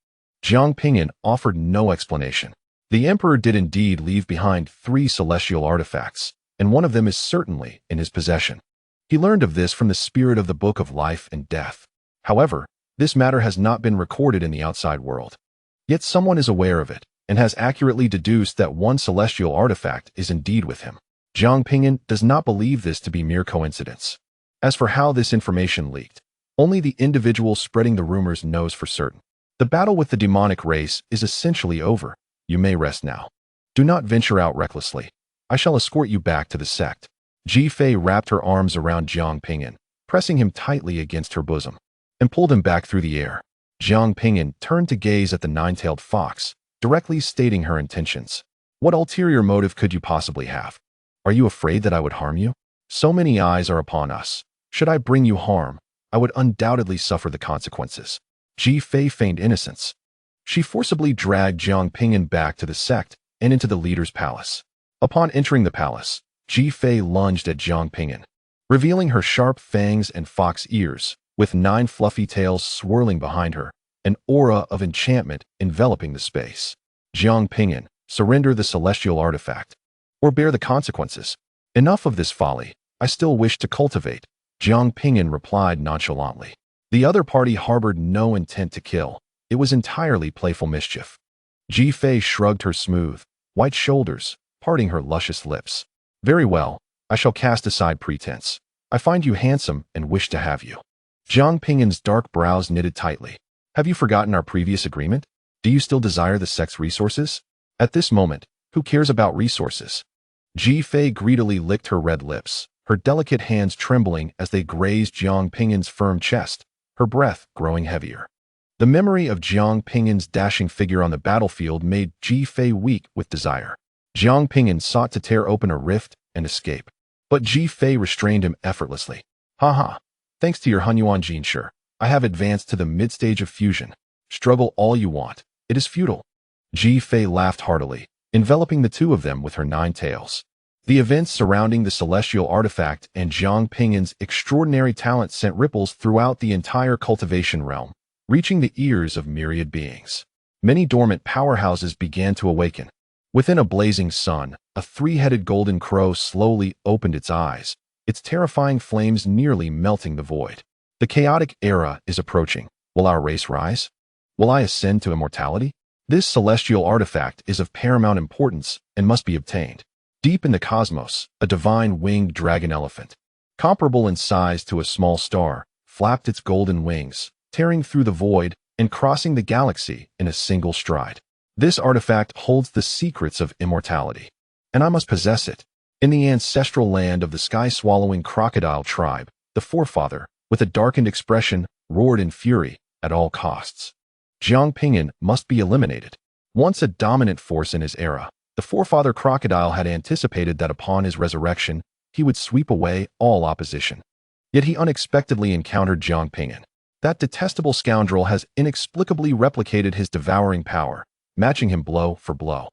Jiang Ping'an offered no explanation. The emperor did indeed leave behind 3 celestial artifacts, and one of them is certainly in his possession. He learned of this from the spirit of the Book of Life and Death. However, this matter has not been recorded in the outside world. Yet someone is aware of it, and has accurately deduced that one celestial artifact is indeed with him. Jiang Ping'an does not believe this to be mere coincidence. As for how this information leaked, only the individual spreading the rumors knows for certain. The battle with the demonic race is essentially over. You may rest now. Do not venture out recklessly. I shall escort you back to the sect. Ji-Fei wrapped her arms around Jiang Ping'an, pressing him tightly against her bosom, and pulled him back through the air. Jiang Ping'an turned to gaze at the 9-tailed fox, directly stating her intentions. What ulterior motive could you possibly have? Are you afraid that I would harm you? So many eyes are upon us. Should I bring you harm, I would undoubtedly suffer the consequences. Ji-Fei feigned innocence. She forcibly dragged Jiang Ping'an back to the sect and into the leader's palace. Upon entering the palace, Ji-Fei lunged at Jiang Ping'an, revealing her sharp fangs and fox ears, with 9 fluffy tails swirling behind her, an aura of enchantment enveloping the space. Jiang Ping'an, surrender the celestial artifact, or bear the consequences. Enough of this folly. I still wish to cultivate, Jiang Ping'an replied nonchalantly. The other party harbored no intent to kill. It was entirely playful mischief. Ji-Fei shrugged her smooth, white shoulders, parting her luscious lips. Very well, I shall cast aside pretense. I find you handsome and wish to have you. Jiang Ping'an's dark brows knitted tightly. Have you forgotten our previous agreement? Do you still desire the sect's resources? At this moment, who cares about resources? Ji-Fei greedily licked her red lips, her delicate hands trembling as they grazed Jiang Ping'an's firm chest, her breath growing heavier. The memory of Jiang Ping'an's dashing figure on the battlefield made Ji-Fei weak with desire. Jiang Ping'an sought to tear open a rift and escape, but Ji-Fei restrained him effortlessly. Haha, thanks to your Hunyuan Jinsher, I have advanced to the mid-stage of fusion. Struggle all you want. It is futile. Ji-Fei laughed heartily, enveloping the two of them with her 9 tails. The events surrounding the celestial artifact and Jiang Ping'an's extraordinary talent sent ripples throughout the entire cultivation realm, reaching the ears of myriad beings. Many dormant powerhouses began to awaken. Within a blazing sun, a 3-headed golden crow slowly opened its eyes, its terrifying flames nearly melting the void. The chaotic era is approaching. Will our race rise? Will I ascend to immortality? This celestial artifact is of paramount importance and must be obtained. Deep in the cosmos, a divine winged dragon elephant, comparable in size to a small star, flapped its golden wings, tearing through the void and crossing the galaxy in a single stride. This artifact holds the secrets of immortality, and I must possess it. In the ancestral land of the sky-swallowing crocodile tribe, the forefather, with a darkened expression, roared in fury at all costs. Jiang Ping'an must be eliminated. Once a dominant force in his era, the forefather crocodile had anticipated that upon his resurrection, he would sweep away all opposition. Yet he unexpectedly encountered Jiang Ping'an. That detestable scoundrel has inexplicably replicated his devouring power, matching him blow for blow.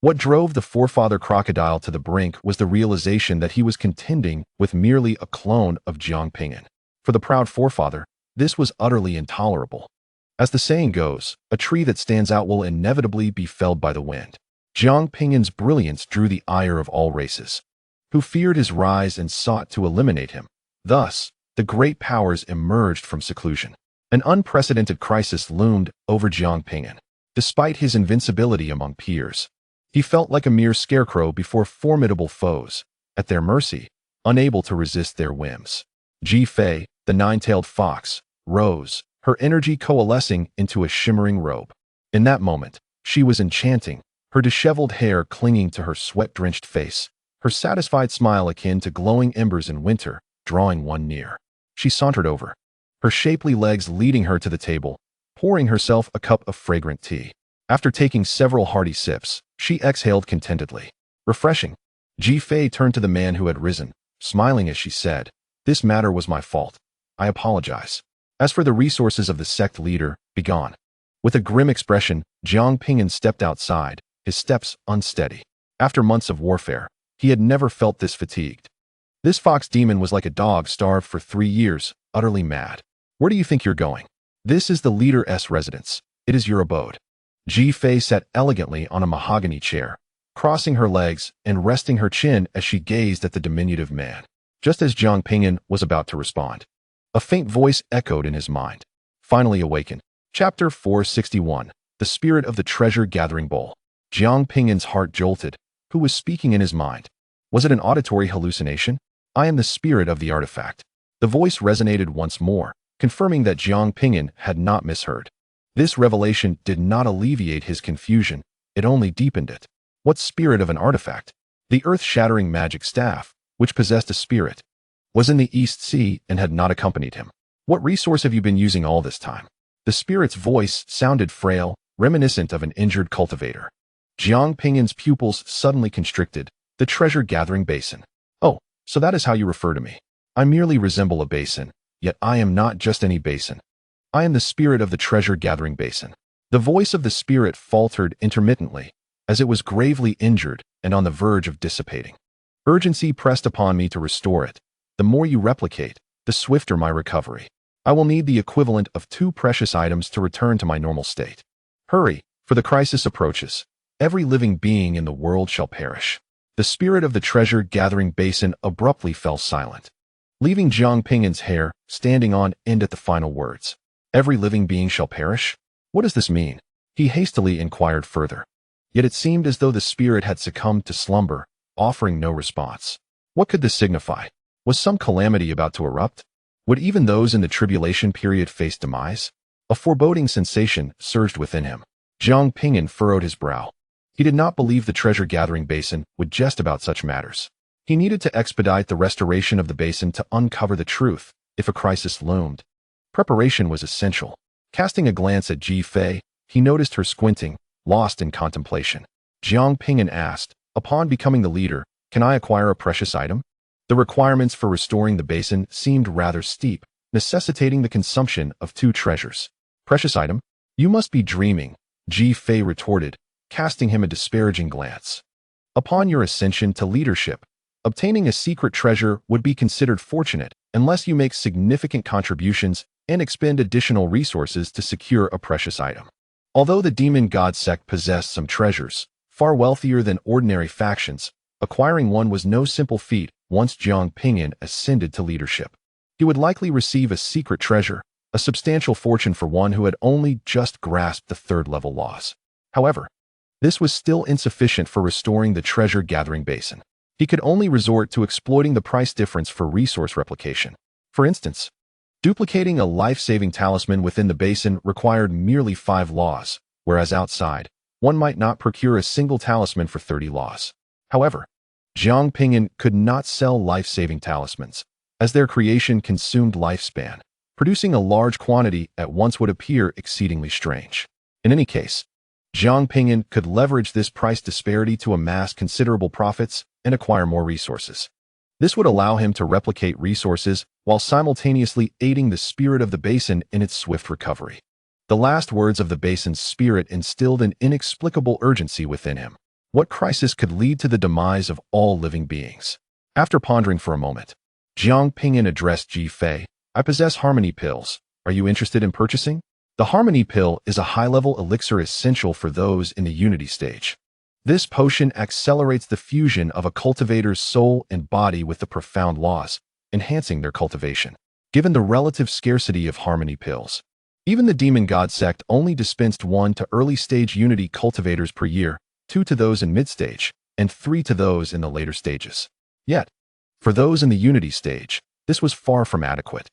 What drove the forefather crocodile to the brink was the realization that he was contending with merely a clone of Jiang Ping'an. For the proud forefather, this was utterly intolerable. As the saying goes, a tree that stands out will inevitably be felled by the wind. Jiang Ping'an's brilliance drew the ire of all races, who feared his rise and sought to eliminate him. Thus, the great powers emerged from seclusion. An unprecedented crisis loomed over Jiang Ping'an. Despite his invincibility among peers, he felt like a mere scarecrow before formidable foes, at their mercy, unable to resist their whims. Ji Fei, the nine-tailed fox, rose, her energy coalescing into a shimmering robe. In that moment, she was enchanting, her disheveled hair clinging to her sweat-drenched face, her satisfied smile akin to glowing embers in winter, drawing one near. She sauntered over, her shapely legs leading her to the table, pouring herself a cup of fragrant tea. After taking several hearty sips, she exhaled contentedly. Refreshing. Ji Fei turned to the man who had risen, smiling as she said, "This matter was my fault. I apologize. As for the resources of the sect leader, begone." With a grim expression, Jiang Ping'an stepped outside, his steps unsteady. After months of warfare, he had never felt this fatigued. This fox demon was like a dog starved for 3 years, utterly mad. "Where do you think you're going?" "This is the leader's residence. It is your abode." Ji Fei sat elegantly on a mahogany chair, crossing her legs and resting her chin as she gazed at the diminutive man. Just as Jiang Ping'an was about to respond, a faint voice echoed in his mind. Finally awakened. Chapter 461. The Spirit of the Treasure-Gathering Bowl. Jiang Ping'an's heart jolted. Who was speaking in his mind? Was it an auditory hallucination? "I am the spirit of the artifact." The voice resonated once more, confirming that Jiang Ping'an had not misheard. This revelation did not alleviate his confusion, it only deepened it. What spirit of an artifact? The earth-shattering magic staff, which possessed a spirit, was in the East Sea and had not accompanied him. "What resource have you been using all this time?" The spirit's voice sounded frail, reminiscent of an injured cultivator. Jiang Ping'an's pupils suddenly constricted. "The treasure-gathering basin." "Oh, so that is how you refer to me. I merely resemble a basin, yet I am not just any basin. I am the spirit of the treasure-gathering basin." The voice of the spirit faltered intermittently, as it was gravely injured and on the verge of dissipating. "Urgency pressed upon me to restore it. The more you replicate, the swifter my recovery. I will need the equivalent of 2 precious items to return to my normal state. Hurry, for the crisis approaches. Every living being in the world shall perish." The spirit of the treasure-gathering basin abruptly fell silent, leaving Jiang Ping'an's hair standing on end at the final words. "Every living being shall perish? What does this mean?" He hastily inquired further. Yet it seemed as though the spirit had succumbed to slumber, offering no response. What could this signify? Was some calamity about to erupt? Would even those in the tribulation period face demise? A foreboding sensation surged within him. Jiang Ping'an furrowed his brow. He did not believe the treasure-gathering basin would jest about such matters. He needed to expedite the restoration of the basin to uncover the truth, if a crisis loomed. Preparation was essential. Casting a glance at Ji Fei, he noticed her squinting, lost in contemplation. Jiang Ping'an asked, "Upon becoming the leader, can I acquire a precious item?" The requirements for restoring the basin seemed rather steep, necessitating the consumption of 2 treasures. "Precious item? You must be dreaming," Ji Fei retorted, casting him a disparaging glance. "Upon your ascension to leadership, obtaining a secret treasure would be considered fortunate unless you make significant contributions and expend additional resources to secure a precious item." Although the Demon God Sect possessed some treasures, far wealthier than ordinary factions, acquiring one was no simple feat once Jiang Ping'an ascended to leadership. He would likely receive a secret treasure, a substantial fortune for one who had only just grasped the 3rd-level laws. However, this was still insufficient for restoring the treasure-gathering basin. He could only resort to exploiting the price difference for resource replication. For instance, duplicating a life-saving talisman within the basin required merely 5 laws, whereas outside, one might not procure a single talisman for 30 laws. However, Jiang Ping'an could not sell life-saving talismans, as their creation consumed lifespan. Producing a large quantity at once would appear exceedingly strange. In any case, Jiang Ping'an could leverage this price disparity to amass considerable profits and acquire more resources. This would allow him to replicate resources while simultaneously aiding the spirit of the basin in its swift recovery. The last words of the basin's spirit instilled an inexplicable urgency within him. What crisis could lead to the demise of all living beings? After pondering for a moment, Jiang Ping'an addressed Ji Fei. I possess harmony pills. Are you interested in purchasing? The harmony pill is a high-level elixir essential for those in the unity stage. This potion accelerates the fusion of a cultivator's soul and body with the profound laws, enhancing their cultivation. Given the relative scarcity of harmony pills, even the Demon God Sect only dispensed 1 to early-stage unity cultivators per year, 2 to those in mid-stage, and 3 to those in the later stages. Yet, for those in the unity stage, this was far from adequate.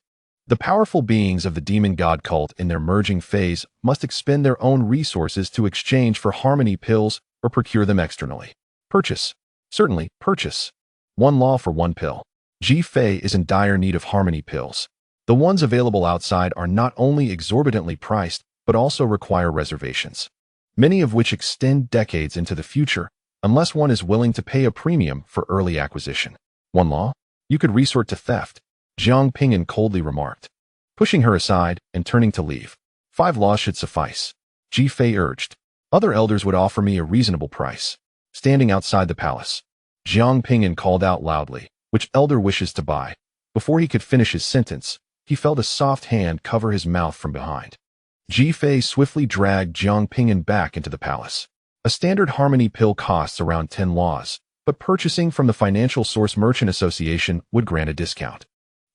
The powerful beings of the demon god cult in their merging phase must expend their own resources to exchange for harmony pills or procure them externally. Purchase. Certainly, purchase. 1 law for 1 pill. Ji Fei is in dire need of harmony pills. The ones available outside are not only exorbitantly priced, but also require reservations, many of which extend decades into the future, unless one is willing to pay a premium for early acquisition. 1 law? You could resort to theft, Jiang Ping'an coldly remarked, pushing her aside and turning to leave. 5 laws should suffice, Ji Fei urged. Other elders would offer me a reasonable price. Standing outside the palace, Jiang Ping'an called out loudly, which elder wishes to buy? Before he could finish his sentence, he felt a soft hand cover his mouth from behind. Ji Fei swiftly dragged Jiang Ping'an back into the palace. A standard harmony pill costs around 10 laws, but purchasing from the Financial Source Merchant Association would grant a discount.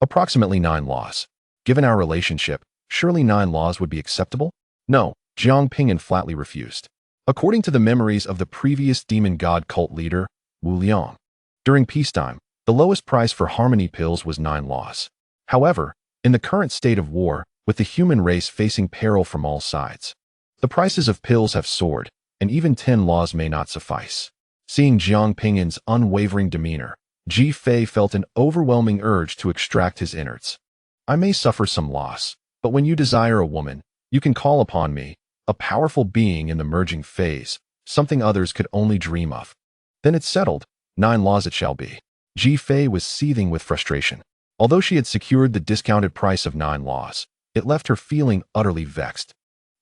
Approximately 9 laws. Given our relationship, surely 9 laws would be acceptable? No, Jiang Ping'an flatly refused. According to the memories of the previous demon god cult leader, Wu Liang, during peacetime, the lowest price for harmony pills was 9 laws. However, in the current state of war, with the human race facing peril from all sides, the prices of pills have soared, and even 10 laws may not suffice. Seeing Jiang Ping'an's unwavering demeanor, Ji Fei felt an overwhelming urge to extract his innards. I may suffer some loss, but when you desire a woman, you can call upon me, a powerful being in the merging phase, something others could only dream of. Then it's settled, 9 laws it shall be. Ji Fei was seething with frustration. Although she had secured the discounted price of 9 laws, it left her feeling utterly vexed.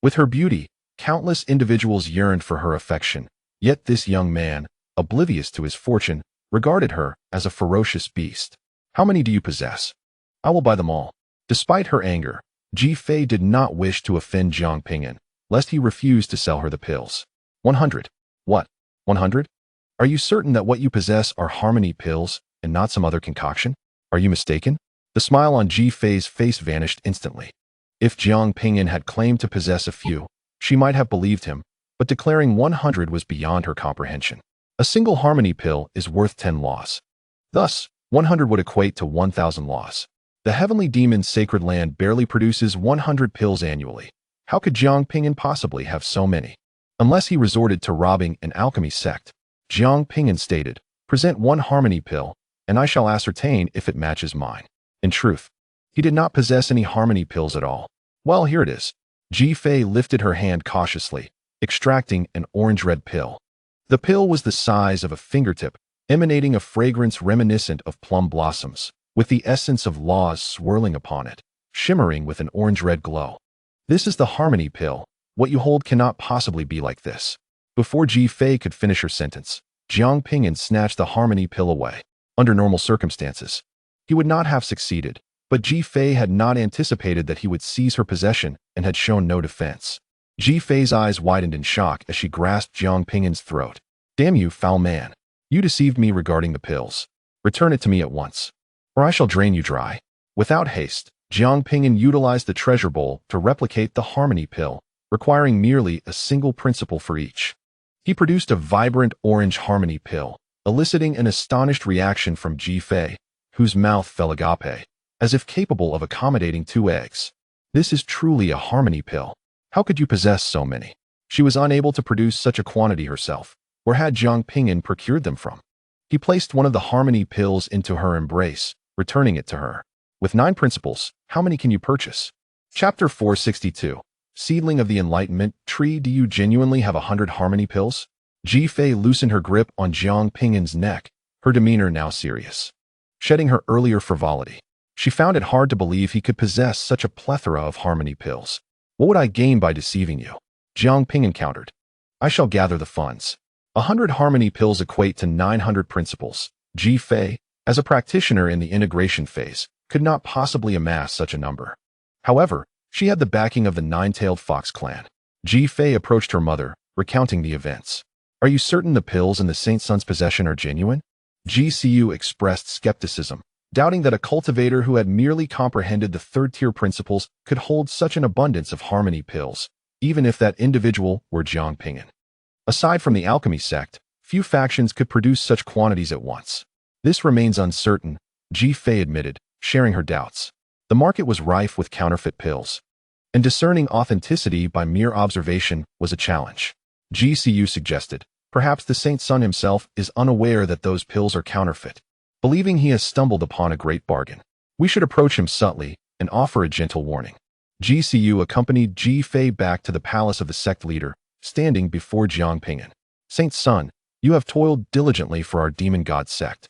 With her beauty, countless individuals yearned for her affection, yet this young man, oblivious to his fortune, regarded her as a ferocious beast. How many do you possess? I will buy them all. Despite her anger, Ji Fei did not wish to offend Jiang Ping'an, lest he refuse to sell her the pills. 100. What? 100? Are you certain that what you possess are harmony pills and not some other concoction? Are you mistaken? The smile on Ji Fei's face vanished instantly. If Jiang Ping'an had claimed to possess a few, she might have believed him, but declaring 100 was beyond her comprehension. A single harmony pill is worth 10 laws. Thus, 100 would equate to 1,000 laws. The heavenly demon's sacred land barely produces 100 pills annually. How could Jiang Ping'an possibly have so many? Unless he resorted to robbing an alchemy sect. Jiang Ping'an stated, present 1 harmony pill, and I shall ascertain if it matches mine. In truth, he did not possess any harmony pills at all. Well, here it is. Ji Fei lifted her hand cautiously, extracting an orange-red pill. The pill was the size of a fingertip, emanating a fragrance reminiscent of plum blossoms, with the essence of laws swirling upon it, shimmering with an orange-red glow. This is the harmony pill. What you hold cannot possibly be like this. Before Ji Fei could finish her sentence, Jiang Ping'an snatched the harmony pill away. Under normal circumstances, he would not have succeeded, but Ji Fei had not anticipated that he would seize her possession and had shown no defense. Ji Fei's eyes widened in shock as she grasped Jiang Ping'an's throat. Damn you, foul man. You deceived me regarding the pills. Return it to me at once, or I shall drain you dry. Without haste, Jiang Ping'an utilized the treasure bowl to replicate the harmony pill, requiring merely a single principle for each. He produced a vibrant orange harmony pill, eliciting an astonished reaction from Ji Fei, whose mouth fell agape, as if capable of accommodating 2 eggs. This is truly a harmony pill. How could you possess so many? She was unable to produce such a quantity herself. Where had Jiang Ping'an procured them from? He placed one of the harmony pills into her embrace, returning it to her. With 9 principles, how many can you purchase? Chapter 462. Seedling of the Enlightenment Tree. Do you genuinely have 100 harmony pills? Ji Fei loosened her grip on Jiang Ping'an's neck, her demeanor now serious. Shedding her earlier frivolity, she found it hard to believe he could possess such a plethora of harmony pills. What would I gain by deceiving you? Jiang Ping'an countered. I shall gather the funds. 100 harmony pills equate to 900 principles. Ji Fei, as a practitioner in the integration phase, could not possibly amass such a number. However, she had the backing of the Nine-Tailed Fox clan. Ji Fei approached her mother, recounting the events. Are you certain the pills in the Saint Sun's possession are genuine? Ji Siu expressed skepticism, doubting that a cultivator who had merely comprehended the third-tier principles could hold such an abundance of harmony pills, even if that individual were Jiang Ping'an. Aside from the alchemy sect, few factions could produce such quantities at once. This remains uncertain, Ji Fei admitted, sharing her doubts. The market was rife with counterfeit pills, and discerning authenticity by mere observation was a challenge. Ji Siu suggested, perhaps the Saint Sun himself is unaware that those pills are counterfeit, believing he has stumbled upon a great bargain. We should approach him subtly and offer a gentle warning. Ji Siu accompanied Ji Fei back to the palace of the sect leader, standing before Jiang Ping'an. Saint Sun, you have toiled diligently for our Demon God Sect.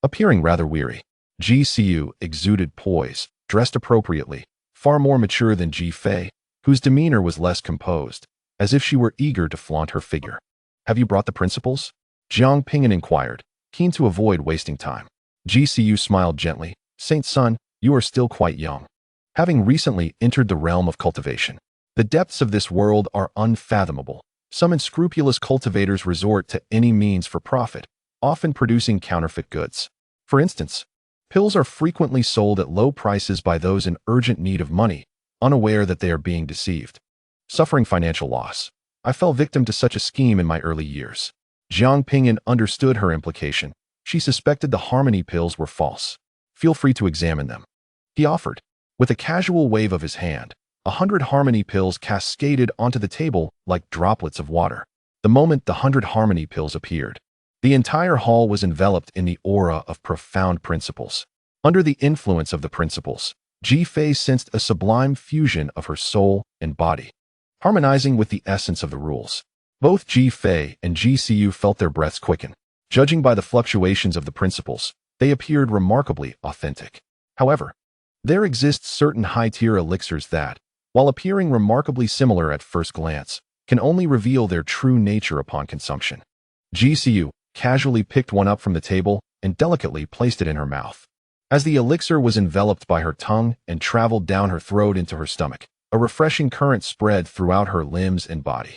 Appearing rather weary, Ji Siu exuded poise, dressed appropriately, far more mature than Ji Fei, whose demeanor was less composed, as if she were eager to flaunt her figure. Have you brought the principles? Jiang Ping'an inquired, keen to avoid wasting time. Ji Siu smiled gently. Saint Sun, you are still quite young, having recently entered the realm of cultivation. The depths of this world are unfathomable. Some unscrupulous cultivators resort to any means for profit, often producing counterfeit goods. For instance, pills are frequently sold at low prices by those in urgent need of money, unaware that they are being deceived. Suffering financial loss, I fell victim to such a scheme in my early years. Jiang Ping'an understood her implication. She suspected the harmony pills were false. Feel free to examine them, he offered. With a casual wave of his hand, 100 harmony pills cascaded onto the table like droplets of water. The moment the 100 harmony pills appeared, the entire hall was enveloped in the aura of profound principles. Under the influence of the principles, Ji Fei sensed a sublime fusion of her soul and body, harmonizing with the essence of the rules. Both Ji Fei and Ji Siu felt their breaths quicken. Judging by the fluctuations of the principles, they appeared remarkably authentic. However, there exist certain high-tier elixirs that, while appearing remarkably similar at first glance, can only reveal their true nature upon consumption. Ji Siu casually picked one up from the table and delicately placed it in her mouth. As the elixir was enveloped by her tongue and traveled down her throat into her stomach, a refreshing current spread throughout her limbs and body.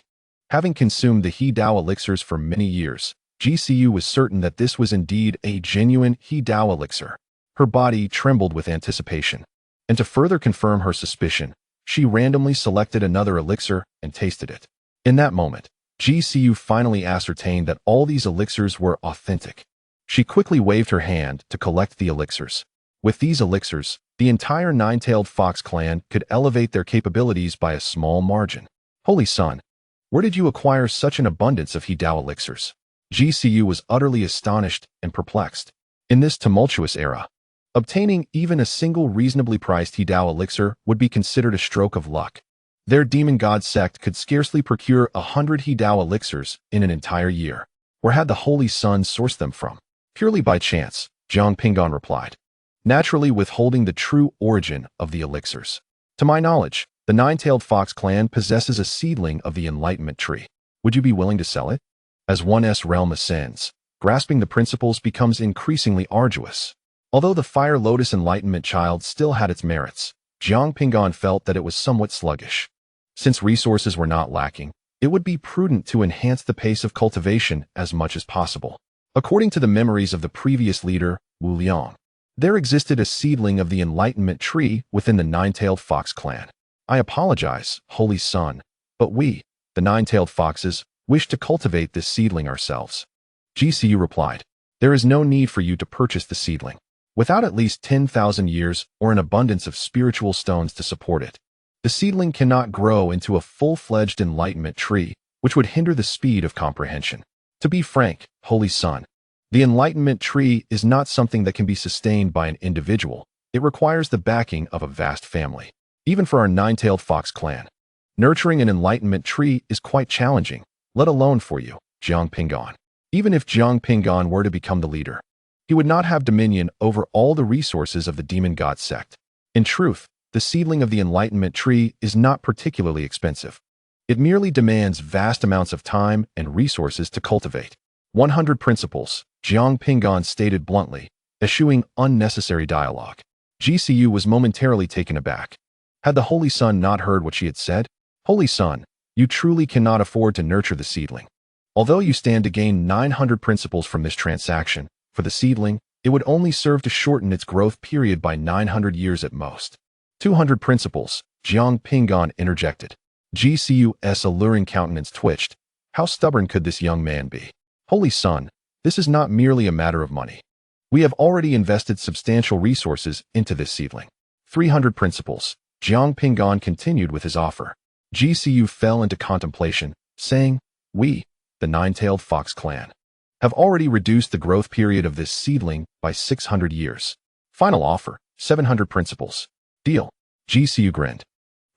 Having consumed the He Dao elixirs for many years, Ji Siu was certain that this was indeed a genuine He Dao elixir. Her body trembled with anticipation, and to further confirm her suspicion, she randomly selected another elixir and tasted it. In that moment, Ji Siu finally ascertained that all these elixirs were authentic. She quickly waved her hand to collect the elixirs. With these elixirs, the entire Nine-Tailed Fox clan could elevate their capabilities by a small margin. Holy Sun, where did you acquire such an abundance of He Dao elixirs? Ji Siu was utterly astonished and perplexed. In this tumultuous era, obtaining even a single reasonably priced He Dao elixir would be considered a stroke of luck. Their Demon God Sect could scarcely procure 100 He Dao elixirs in an entire year. Where had the Holy Sun sourced them from? Purely by chance, Jiang Ping'an replied, naturally withholding the true origin of the elixirs. To my knowledge, the Nine-Tailed Fox clan possesses a seedling of the Enlightenment tree. Would you be willing to sell it? As one's realm ascends, grasping the principles becomes increasingly arduous. Although the Fire Lotus Enlightenment child still had its merits, Jiang Ping'an felt that it was somewhat sluggish. Since resources were not lacking, it would be prudent to enhance the pace of cultivation as much as possible. According to the memories of the previous leader, Wu Liang, there existed a seedling of the Enlightenment tree within the Nine-Tailed Fox clan. I apologize, Holy Sun, But we, the nine-tailed foxes, wish to cultivate this seedling ourselves. GCU replied, there is no need for you to purchase the seedling. Without at least 10,000 years or an abundance of spiritual stones to support it, the seedling cannot grow into a full-fledged enlightenment tree, which would hinder the speed of comprehension. To be frank, Holy Son, the enlightenment tree is not something that can be sustained by an individual. It requires the backing of a vast family. Even for our nine-tailed fox clan, nurturing an enlightenment tree is quite challenging, let alone for you, Jiang Ping'an. Even if Jiang Ping'an were to become the leader, he would not have dominion over all the resources of the Demon God Sect. In truth, the seedling of the enlightenment tree is not particularly expensive. It merely demands vast amounts of time and resources to cultivate. 100 principles, Jiang Ping'an stated bluntly, eschewing unnecessary dialogue. GCU was momentarily taken aback. Had the Holy Son not heard what she had said? Holy Son, you truly cannot afford to nurture the seedling. Although you stand to gain 900 principles from this transaction, for the seedling, it would only serve to shorten its growth period by 900 years at most. 200 principles, Jiang Ping'an interjected. GCU's alluring countenance twitched. How stubborn could this young man be? Holy Son, this is not merely a matter of money. We have already invested substantial resources into this seedling. 300 principles, Jiang Ping'an continued with his offer. GCU fell into contemplation, saying, we, the nine-tailed fox clan, have already reduced the growth period of this seedling by 600 years. Final offer, 700 principles. Deal. GCU grinned,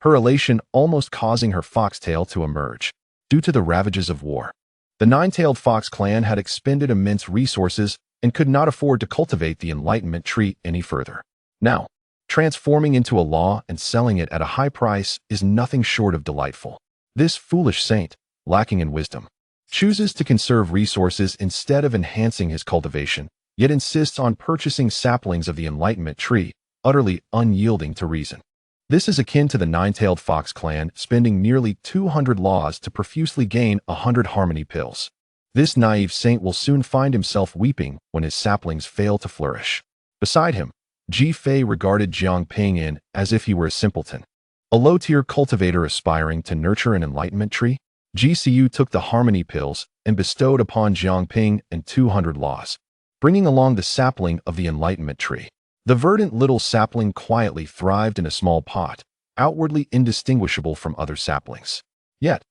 her elation almost causing her foxtail to emerge. Due to the ravages of war, the nine-tailed fox clan had expended immense resources and could not afford to cultivate the enlightenment tree any further. Now, transforming into a law and selling it at a high price is nothing short of delightful. This foolish saint, lacking in wisdom, chooses to conserve resources instead of enhancing his cultivation, yet insists on purchasing saplings of the enlightenment tree, utterly unyielding to reason. This is akin to the nine-tailed fox clan spending nearly 200 laws to profusely gain 100 harmony pills. This naive saint will soon find himself weeping when his saplings fail to flourish. Beside him, Ji Fei regarded Jiang Ping'an as if he were a simpleton, a low-tier cultivator aspiring to nurture an enlightenment tree. GCU took the harmony pills and bestowed upon Jiang Ping'an 200 laws, bringing along the sapling of the enlightenment tree. The verdant little sapling quietly thrived in a small pot, outwardly indistinguishable from other saplings. Yet,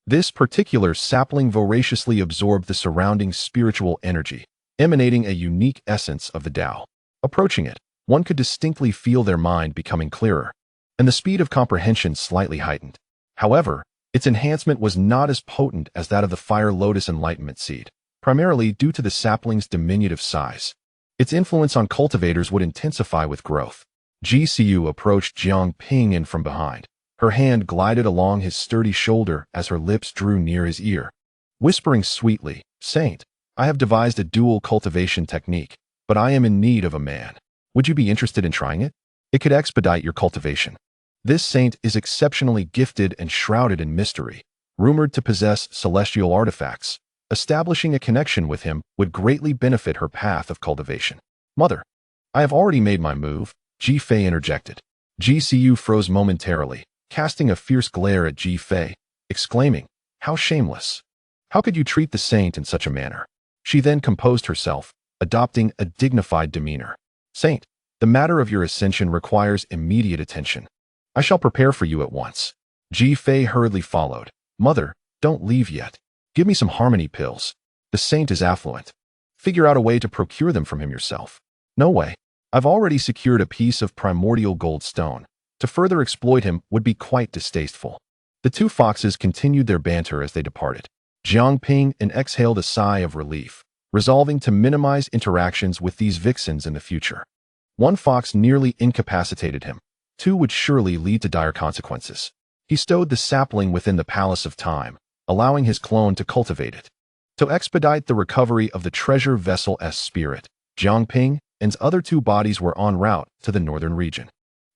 this particular sapling voraciously absorbed the surrounding spiritual energy, emanating a unique essence of the Tao. Approaching it, one could distinctly feel their mind becoming clearer, and the speed of comprehension slightly heightened. However, its enhancement was not as potent as that of the fire lotus enlightenment seed, primarily due to the sapling's diminutive size. Its influence on cultivators would intensify with growth. GCU approached Jiang Ping'an from behind. Her hand glided along his sturdy shoulder as her lips drew near his ear. Whispering sweetly, Saint, I have devised a dual cultivation technique, but I am in need of a man. Would you be interested in trying it? It could expedite your cultivation. This saint is exceptionally gifted and shrouded in mystery, rumored to possess celestial artifacts. Establishing a connection with him would greatly benefit her path of cultivation. Mother, I have already made my move, Ji Fei interjected. GCU froze momentarily, casting a fierce glare at Ji Fei, exclaiming, how shameless! How could you treat the saint in such a manner? She then composed herself, adopting a dignified demeanor. Saint, the matter of your ascension requires immediate attention. I shall prepare for you at once. Ji Fei hurriedly followed. Mother, don't leave yet. Give me some harmony pills. The saint is affluent. Figure out a way to procure them from him yourself. No way. I've already secured a piece of primordial gold stone. To further exploit him would be quite distasteful. The two foxes continued their banter as they departed. Jiang Ping'an exhaled a sigh of relief, resolving to minimize interactions with these vixens in the future. One fox nearly incapacitated him. Two would surely lead to dire consequences. He stowed the sapling within the palace of time, allowing his clone to cultivate it. To expedite the recovery of the treasure vessel's spirit, Jiang Ping'an's other two bodies were en route to the northern region.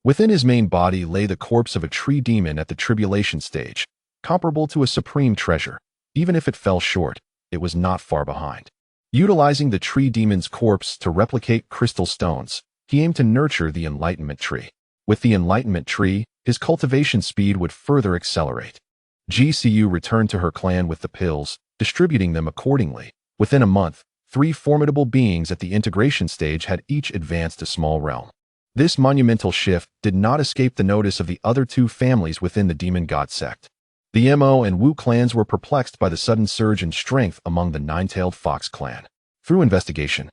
Within his main body lay the corpse of a tree demon at the tribulation stage, comparable to a supreme treasure. Even if it fell short, it was not far behind. Utilizing the tree demon's corpse to replicate crystal stones, he aimed to nurture the enlightenment tree. With the enlightenment tree, his cultivation speed would further accelerate. GCU returned to her clan with the pills, distributing them accordingly. Within a month, 3 formidable beings at the integration stage had each advanced a small realm. This monumental shift did not escape the notice of the other 2 families within the Demon God Sect. The Mo and Wu clans were perplexed by the sudden surge in strength among the Nine-Tailed Fox clan. Through investigation,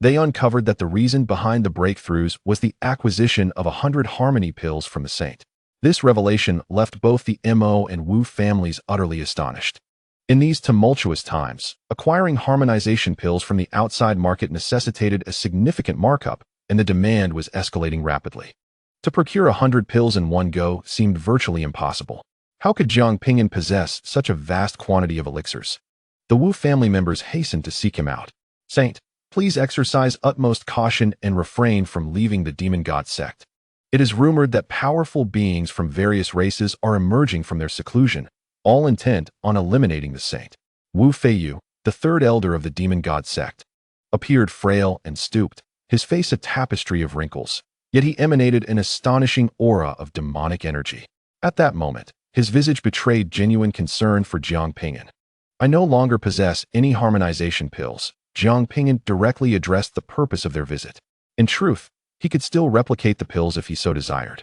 they uncovered that the reason behind the breakthroughs was the acquisition of 100 harmony pills from the saint. This revelation left both the Mo and Wu families utterly astonished. In these tumultuous times, acquiring harmonization pills from the outside market necessitated a significant markup, and the demand was escalating rapidly. To procure 100 pills in one go seemed virtually impossible. How could Jiang Ping'an possess such a vast quantity of elixirs? The Wu family members hastened to seek him out. "Saint, please exercise utmost caution and refrain from leaving the Demon God Sect. It is rumored that powerful beings from various races are emerging from their seclusion, all intent on eliminating the saint." Wu Feiyu, the 3rd elder of the Demon God Sect, appeared frail and stooped, his face a tapestry of wrinkles, yet he emanated an astonishing aura of demonic energy. At that moment, his visage betrayed genuine concern for Jiang Ping'an. "I no longer possess any harmonization pills." Jiang Ping'an directly addressed the purpose of their visit. In truth, he could still replicate the pills if he so desired.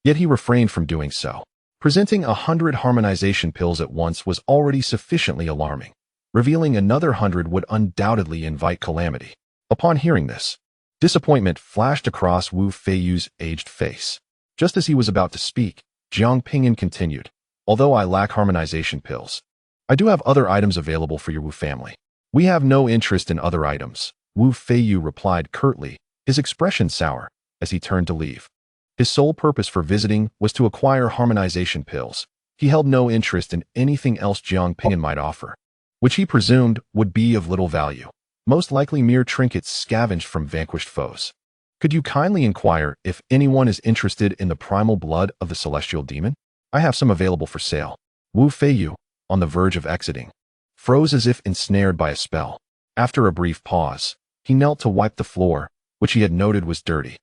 Yet he refrained from doing so. Presenting 100 harmonization pills at once was already sufficiently alarming. Revealing another 100 would undoubtedly invite calamity. Upon hearing this, disappointment flashed across Wu Feiyu's aged face. Just as he was about to speak, Jiang Ping'an continued, "Although I lack harmonization pills, I do have other items available for your Wu family." "We have no interest in other items," Wu Feiyu replied curtly, his expression sour, as he turned to leave. His sole purpose for visiting was to acquire harmonization pills. He held no interest in anything else Jiang Ping'an might offer, which he presumed would be of little value, most likely mere trinkets scavenged from vanquished foes. "Could you kindly inquire if anyone is interested in the primal blood of the celestial demon? I have some available for sale." Wu Feiyu, on the verge of exiting, froze as if ensnared by a spell. After a brief pause, he knelt to wipe the floor, which he had noted was dirty.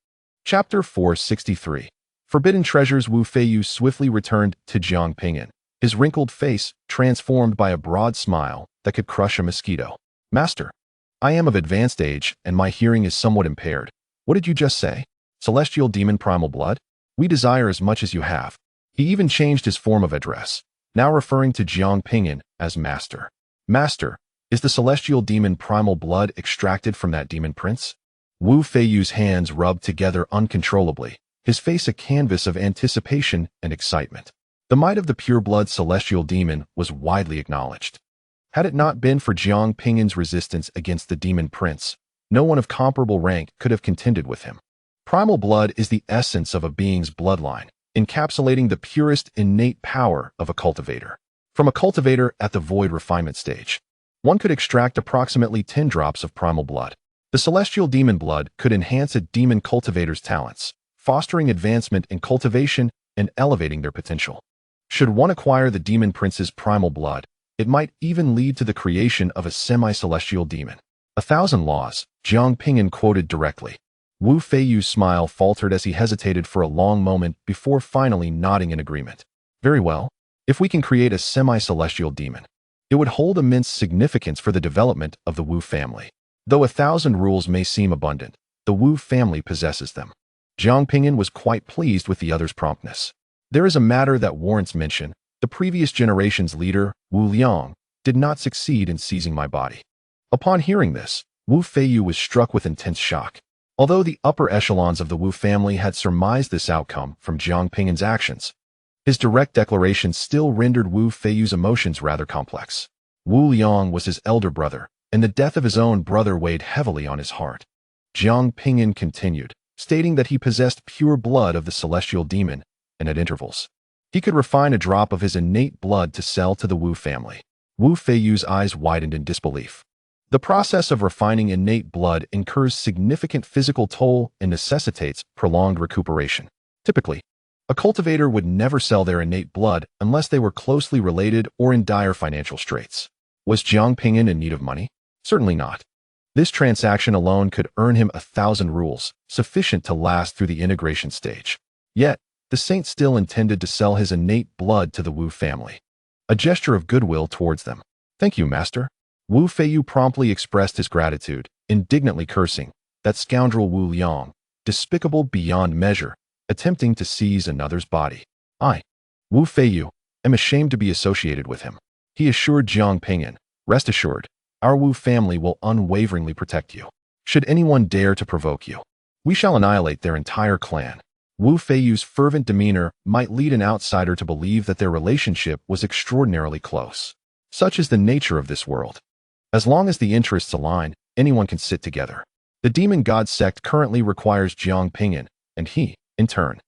Chapter 463. Forbidden Treasures. Wu Feiyu swiftly returned to Jiang Ping'an, his wrinkled face transformed by a broad smile that could crush a mosquito. "Master, I am of advanced age and my hearing is somewhat impaired. What did you just say? Celestial demon primal blood? We desire as much as you have." He even changed his form of address, now referring to Jiang Ping'an as Master. "Master, is the celestial demon primal blood extracted from that demon prince?" Wu Feiyu's hands rubbed together uncontrollably, his face a canvas of anticipation and excitement. The might of the pure-blood celestial demon was widely acknowledged. Had it not been for Jiang Ping'an's resistance against the demon prince, no one of comparable rank could have contended with him. Primal blood is the essence of a being's bloodline, encapsulating the purest innate power of a cultivator. From a cultivator at the void refinement stage, one could extract approximately 10 drops of primal blood. The celestial demon blood could enhance a demon cultivator's talents, fostering advancement in cultivation and elevating their potential. Should one acquire the demon prince's primal blood, it might even lead to the creation of a semi-celestial demon. 1,000 laws, Jiang Ping'an quoted directly. Wu Feiyu's smile faltered as he hesitated for a long moment before finally nodding in agreement. "Very well. If we can create a semi-celestial demon, it would hold immense significance for the development of the Wu family. Though 1,000 rules may seem abundant, the Wu family possesses them." Jiang Ping'an was quite pleased with the other's promptness. "There is a matter that warrants mention. The previous generation's leader, Wu Liang, did not succeed in seizing my body." Upon hearing this, Wu Feiyu was struck with intense shock. Although the upper echelons of the Wu family had surmised this outcome from Jiang Ping'an's actions, his direct declaration still rendered Wu Feiyu's emotions rather complex. Wu Liang was his elder brother, and the death of his own brother weighed heavily on his heart. Jiang Ping'an continued, stating that he possessed pure blood of the celestial demon, and at intervals, he could refine a drop of his innate blood to sell to the Wu family. Wu Feiyu's eyes widened in disbelief. The process of refining innate blood incurs significant physical toll and necessitates prolonged recuperation. Typically, a cultivator would never sell their innate blood unless they were closely related or in dire financial straits. Was Jiang Ping'an in need of money? Certainly not. This transaction alone could earn him 1,000 rules, sufficient to last through the integration stage. Yet, the saint still intended to sell his innate blood to the Wu family. a gesture of goodwill towards them. "Thank you, master." Wu Feiyu promptly expressed his gratitude, indignantly cursing, "That scoundrel Wu Liang, despicable beyond measure, attempting to seize another's body. I, Wu Feiyu, am ashamed to be associated with him." He assured Jiang Ping'an, "Rest assured, our Wu family will unwaveringly protect you. Should anyone dare to provoke you, we shall annihilate their entire clan." Wu Feiyu's fervent demeanor might lead an outsider to believe that their relationship was extraordinarily close. Such is the nature of this world. As long as the interests align, anyone can sit together. The Demon God Sect currently requires Jiang Ping'an, and he, in turn,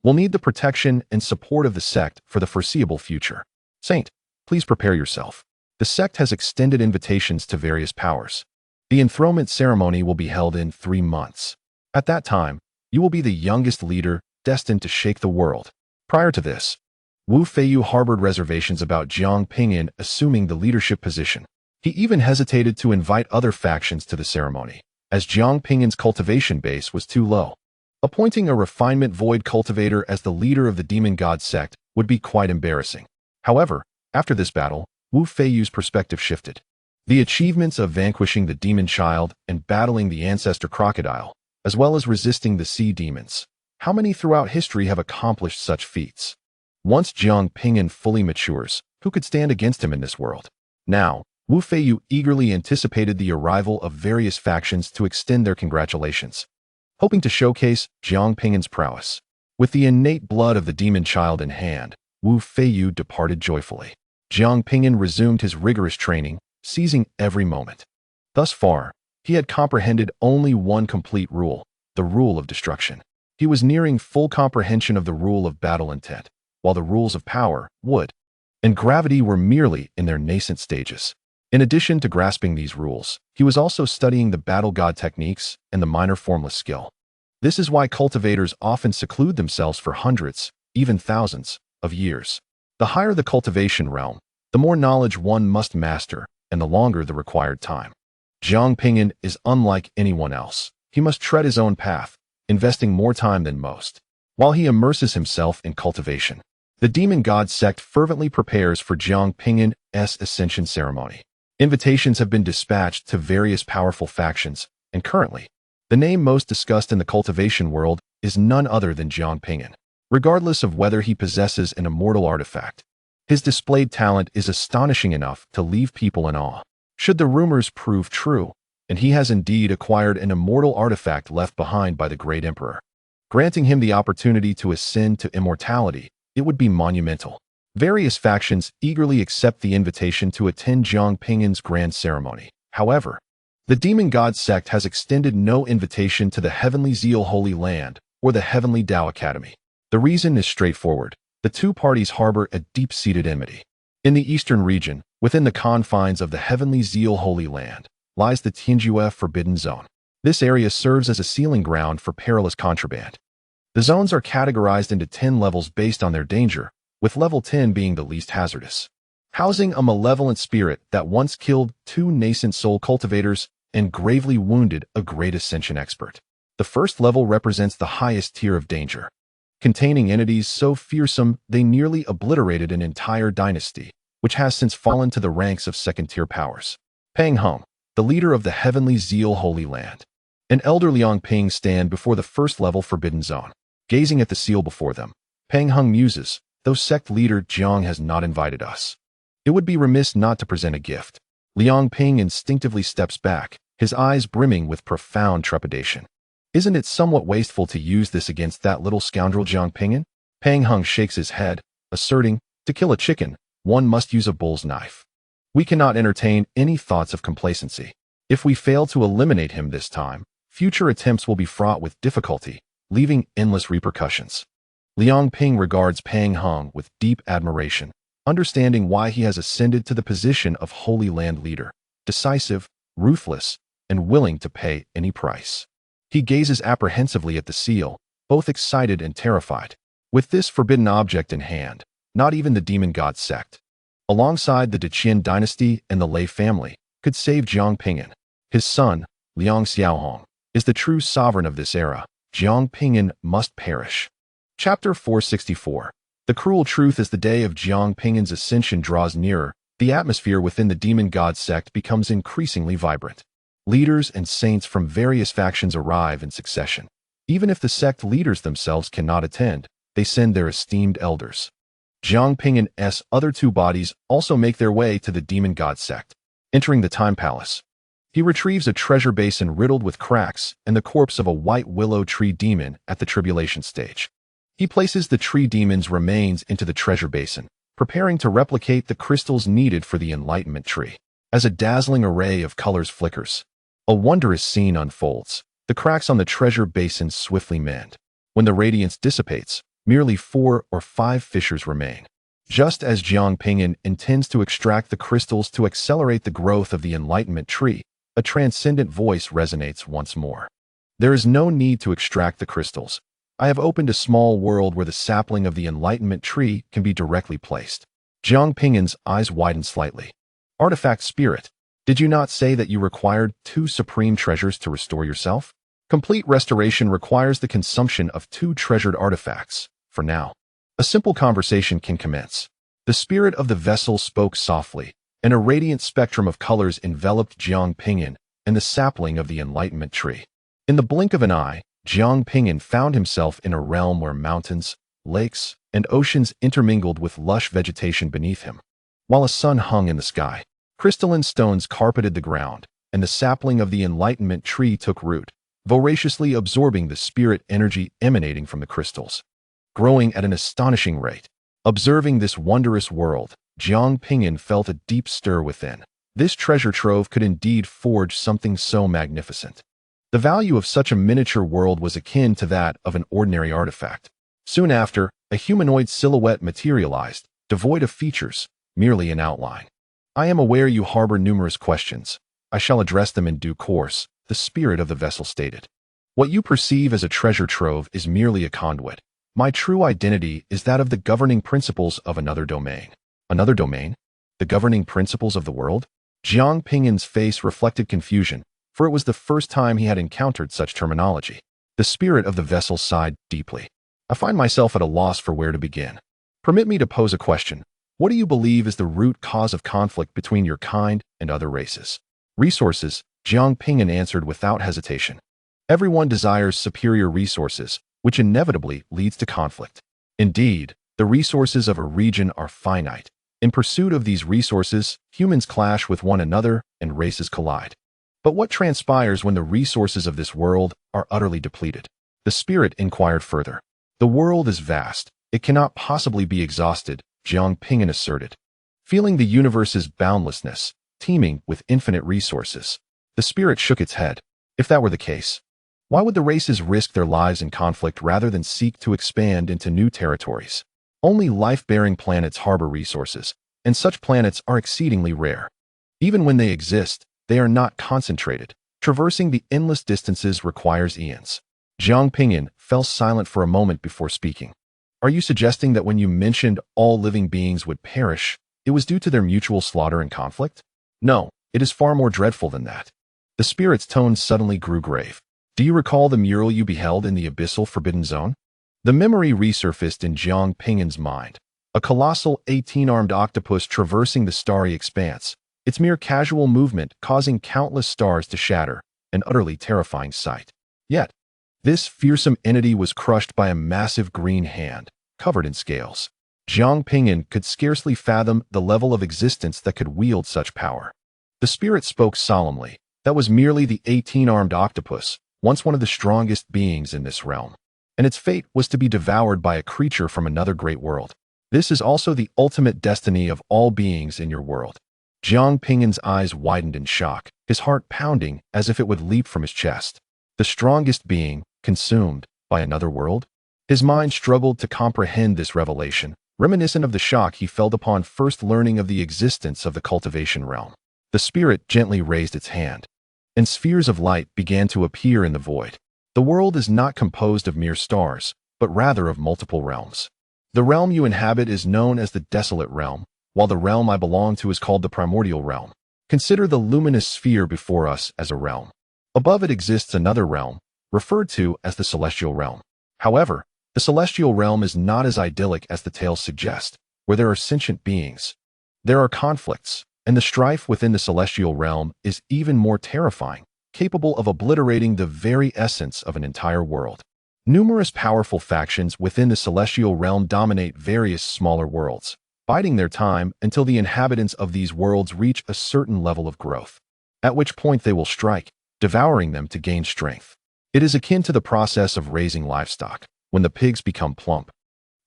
will need the protection and support of the sect for the foreseeable future. Saint, please prepare yourself. The sect has extended invitations to various powers. The enthronement ceremony will be held in 3 months. At that time, you will be the youngest leader destined to shake the world. Prior to this, Wu Feiyu harbored reservations about Jiang Ping'an assuming the leadership position. He even hesitated to invite other factions to the ceremony, as Jiang Ping'an's cultivation base was too low. Appointing a refinement void cultivator as the leader of the Demon God Sect would be quite embarrassing. However, after this battle, Wu Feiyu's perspective shifted. The achievements of vanquishing the demon child and battling the ancestor crocodile, as well as resisting the sea demons. How many throughout history have accomplished such feats? Once Jiang Ping'an fully matures, who could stand against him in this world? Now, Wu Feiyu eagerly anticipated the arrival of various factions to extend their congratulations, hoping to showcase Jiang Ping'an's prowess. With the innate blood of the demon child in hand, Wu Feiyu departed joyfully. Jiang Ping'an resumed his rigorous training, seizing every moment. Thus far, he had comprehended only one complete rule, the rule of destruction. He was nearing full comprehension of the rule of battle intent, while the rules of power, wood, and gravity were merely in their nascent stages. In addition to grasping these rules, he was also studying the battle god techniques and the minor formless skill. This is why cultivators often seclude themselves for hundreds, even thousands, of years. The higher the cultivation realm, the more knowledge one must master, and the longer the required time. Jiang Ping'an is unlike anyone else. He must tread his own path, investing more time than most. While he immerses himself in cultivation, the Demon God Sect fervently prepares for Jiang Ping'an's ascension ceremony. Invitations have been dispatched to various powerful factions, and currently, the name most discussed in the cultivation world is none other than Jiang Ping'an. Regardless of whether he possesses an immortal artifact, his displayed talent is astonishing enough to leave people in awe. Should the rumors prove true, and he has indeed acquired an immortal artifact left behind by the great emperor, granting him the opportunity to ascend to immortality, it would be monumental. Various factions eagerly accept the invitation to attend Jiang Ping'an's grand ceremony. However, the Demon God Sect has extended no invitation to the Heavenly Zeal Holy Land or the Heavenly Tao Academy. The reason is straightforward. The two parties harbor a deep-seated enmity. In the eastern region, within the confines of the Heavenly Zeal Holy Land, lies the Tianjue Forbidden Zone. This area serves as a sealing ground for perilous contraband. The zones are categorized into 10 levels based on their danger, with level 10 being the least hazardous. Housing a malevolent spirit that once killed 2 Nascent Soul cultivators and gravely wounded a great ascension expert. The first level represents the highest tier of danger, containing entities so fearsome they nearly obliterated an entire dynasty, which has since fallen to the ranks of second-tier powers. Pang Heng, the leader of the Heavenly Zeal Holy Land, and Elder Liang Ping stand before the first-level Forbidden Zone. Gazing at the seal before them, Pang Heng muses, "Though sect leader Jiang has not invited us, it would be remiss not to present a gift." Liang Ping instinctively steps back, his eyes brimming with profound trepidation. Isn't it somewhat wasteful to use this against that little scoundrel Jiang Ping'an? Pang Heng shakes his head, asserting, "To kill a chicken, one must use a bull's knife. We cannot entertain any thoughts of complacency. If we fail to eliminate him this time, future attempts will be fraught with difficulty, leaving endless repercussions." Liang Ping regards Pang Heng with deep admiration, understanding why he has ascended to the position of Holy Land leader, decisive, ruthless, and willing to pay any price. He gazes apprehensively at the seal, both excited and terrified. With this forbidden object in hand, not even the Demon God Sect, alongside the Deqian dynasty and the Lei family, could save Jiang Ping'an. His son, Liang Xiaohong, is the true sovereign of this era. Jiang Ping'an must perish. Chapter 464. The cruel truth as the day of Jiang Ping'an's ascension draws nearer, the atmosphere within the Demon God Sect becomes increasingly vibrant. Leaders and saints from various factions arrive in succession. Even if the sect leaders themselves cannot attend, they send their esteemed elders. Jiang Ping'an's other two bodies also make their way to the Demon God Sect. Entering the Time Palace, he retrieves a treasure basin riddled with cracks and the corpse of a white willow tree demon at the tribulation stage. He places the tree demon's remains into the treasure basin, preparing to replicate the crystals needed for the enlightenment tree. As a dazzling array of colors flickers, a wondrous scene unfolds. The cracks on the treasure basin swiftly mend. When the radiance dissipates, merely 4 or 5 fissures remain. Just as Jiang Ping'an intends to extract the crystals to accelerate the growth of the enlightenment tree, a transcendent voice resonates once more. There is no need to extract the crystals. I have opened a small world where the sapling of the enlightenment tree can be directly placed. Jiang Ping'an's eyes widen slightly. Artifact Spirit, did you not say that you required 2 supreme treasures to restore yourself? Complete restoration requires the consumption of 2 treasured artifacts. For now, a simple conversation can commence. The spirit of the vessel spoke softly, and a radiant spectrum of colors enveloped Jiang Ping'an and the sapling of the enlightenment tree. In the blink of an eye, Jiang Ping'an found himself in a realm where mountains, lakes, and oceans intermingled with lush vegetation beneath him. While a sun hung in the sky, crystalline stones carpeted the ground, and the sapling of the enlightenment tree took root, voraciously absorbing the spirit energy emanating from the crystals. Growing at an astonishing rate. Observing this wondrous world, Jiang Ping'an felt a deep stir within. This treasure trove could indeed forge something so magnificent. The value of such a miniature world was akin to that of an ordinary artifact. Soon after, a humanoid silhouette materialized, devoid of features, merely an outline. I am aware you harbor numerous questions. I shall address them in due course, the spirit of the vessel stated. What you perceive as a treasure trove is merely a conduit. My true identity is that of the governing principles of another domain. Another domain? The governing principles of the world? Jiang Ping'an's face reflected confusion, for it was the first time he had encountered such terminology. The spirit of the vessel sighed deeply. I find myself at a loss for where to begin. Permit me to pose a question. What do you believe is the root cause of conflict between your kind and other races? Resources, Jiang Ping'an answered without hesitation. Everyone desires superior resources, which inevitably leads to conflict. Indeed, the resources of a region are finite. In pursuit of these resources, humans clash with one another and races collide. But what transpires when the resources of this world are utterly depleted? The spirit inquired further. The world is vast. It cannot possibly be exhausted, Jiang Ping'an asserted. Feeling the universe's boundlessness, teeming with infinite resources, the spirit shook its head. If that were the case, why would the races risk their lives in conflict rather than seek to expand into new territories? Only life-bearing planets harbor resources, and such planets are exceedingly rare. Even when they exist, they are not concentrated. Traversing the endless distances requires eons. Jiang Ping'an fell silent for a moment before speaking. Are you suggesting that when you mentioned all living beings would perish, it was due to their mutual slaughter and conflict? No, it is far more dreadful than that. The spirit's tone suddenly grew grave. Do you recall the mural you beheld in the abyssal forbidden zone? The memory resurfaced in Jiang Ping'an's mind. A colossal 18-armed octopus traversing the starry expanse, its mere casual movement causing countless stars to shatter, an utterly terrifying sight. Yet, this fearsome entity was crushed by a massive green hand, covered in scales. Jiang Ping'an could scarcely fathom the level of existence that could wield such power. The spirit spoke solemnly. That was merely the 18-armed octopus, once one of the strongest beings in this realm. And its fate was to be devoured by a creature from another great world. This is also the ultimate destiny of all beings in your world. Jiang Ping'an's eyes widened in shock, his heart pounding as if it would leap from his chest. The strongest being, consumed by another world? His mind struggled to comprehend this revelation, reminiscent of the shock he felt upon first learning of the existence of the cultivation realm. The spirit gently raised its hand, and spheres of light began to appear in the void. The world is not composed of mere stars, but rather of multiple realms. The realm you inhabit is known as the Desolate Realm, while the realm I belong to is called the Primordial Realm. Consider the luminous sphere before us as a realm. Above it exists another realm, referred to as the Celestial Realm. However, The celestial realm is not as idyllic as the tales suggest, where there are sentient beings. There are conflicts, and the strife within the celestial realm is even more terrifying, capable of obliterating the very essence of an entire world. Numerous powerful factions within the celestial realm dominate various smaller worlds, biding their time until the inhabitants of these worlds reach a certain level of growth, at which point they will strike, devouring them to gain strength. It is akin to the process of raising livestock. When the pigs become plump,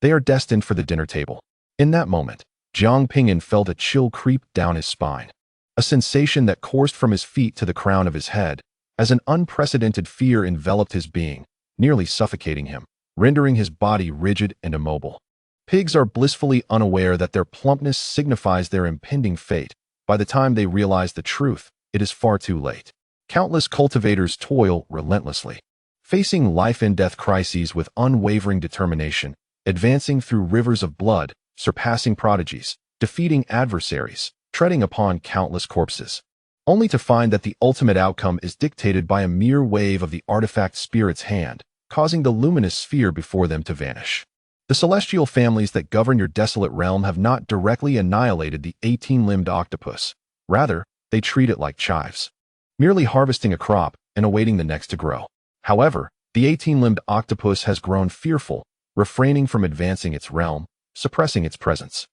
they are destined for the dinner table. In that moment, Jiang Ping'an felt a chill creep down his spine, a sensation that coursed from his feet to the crown of his head, as an unprecedented fear enveloped his being, nearly suffocating him, rendering his body rigid and immobile. Pigs are blissfully unaware that their plumpness signifies their impending fate. By the time they realize the truth, it is far too late. Countless cultivators toil relentlessly, facing life-and-death crises with unwavering determination, advancing through rivers of blood, surpassing prodigies, defeating adversaries, treading upon countless corpses, only to find that the ultimate outcome is dictated by a mere wave of the artifact spirit's hand, causing the luminous sphere before them to vanish. The celestial families that govern your desolate realm have not directly annihilated the 18-limbed octopus. Rather, they treat it like chives, merely harvesting a crop and awaiting the next to grow. However, the 18-limbed octopus has grown fearful, refraining from advancing its realm, suppressing its presence,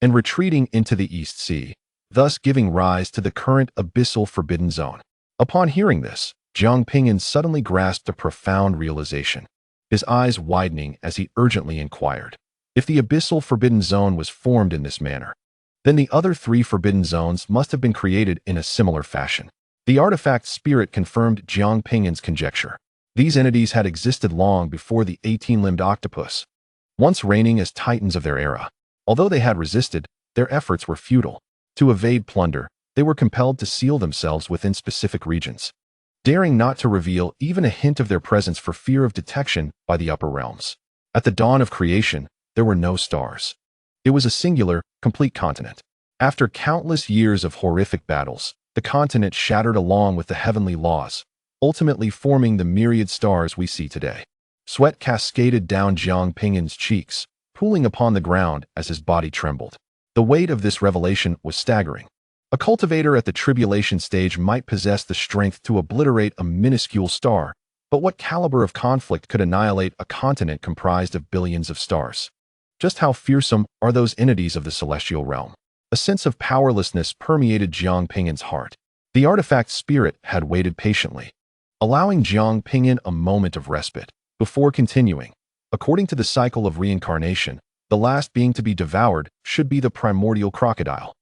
and retreating into the East Sea, thus giving rise to the current abyssal forbidden zone. Upon hearing this, Jiang Ping'an suddenly grasped a profound realization, his eyes widening as he urgently inquired. If the abyssal forbidden zone was formed in this manner, then the other 3 forbidden zones must have been created in a similar fashion. The artifact spirit confirmed Jiang Ping'an's conjecture. These entities had existed long before the 18-limbed octopus, once reigning as titans of their era. Although they had resisted, their efforts were futile. To evade plunder, they were compelled to seal themselves within specific regions, daring not to reveal even a hint of their presence for fear of detection by the upper realms. At the dawn of creation, there were no stars. It was a singular, complete continent. After countless years of horrific battles, the continent shattered along with the heavenly laws, ultimately forming the myriad stars we see today. Sweat cascaded down Jiang Ping'an's cheeks, pooling upon the ground as his body trembled. The weight of this revelation was staggering. A cultivator at the tribulation stage might possess the strength to obliterate a minuscule star, but what caliber of conflict could annihilate a continent comprised of billions of stars? Just how fearsome are those entities of the celestial realm? A sense of powerlessness permeated Jiang Ping'an's heart. The artifact spirit had waited patiently, allowing Jiang Ping'an a moment of respite before continuing. According to the cycle of reincarnation, the last being to be devoured should be the primordial crocodile.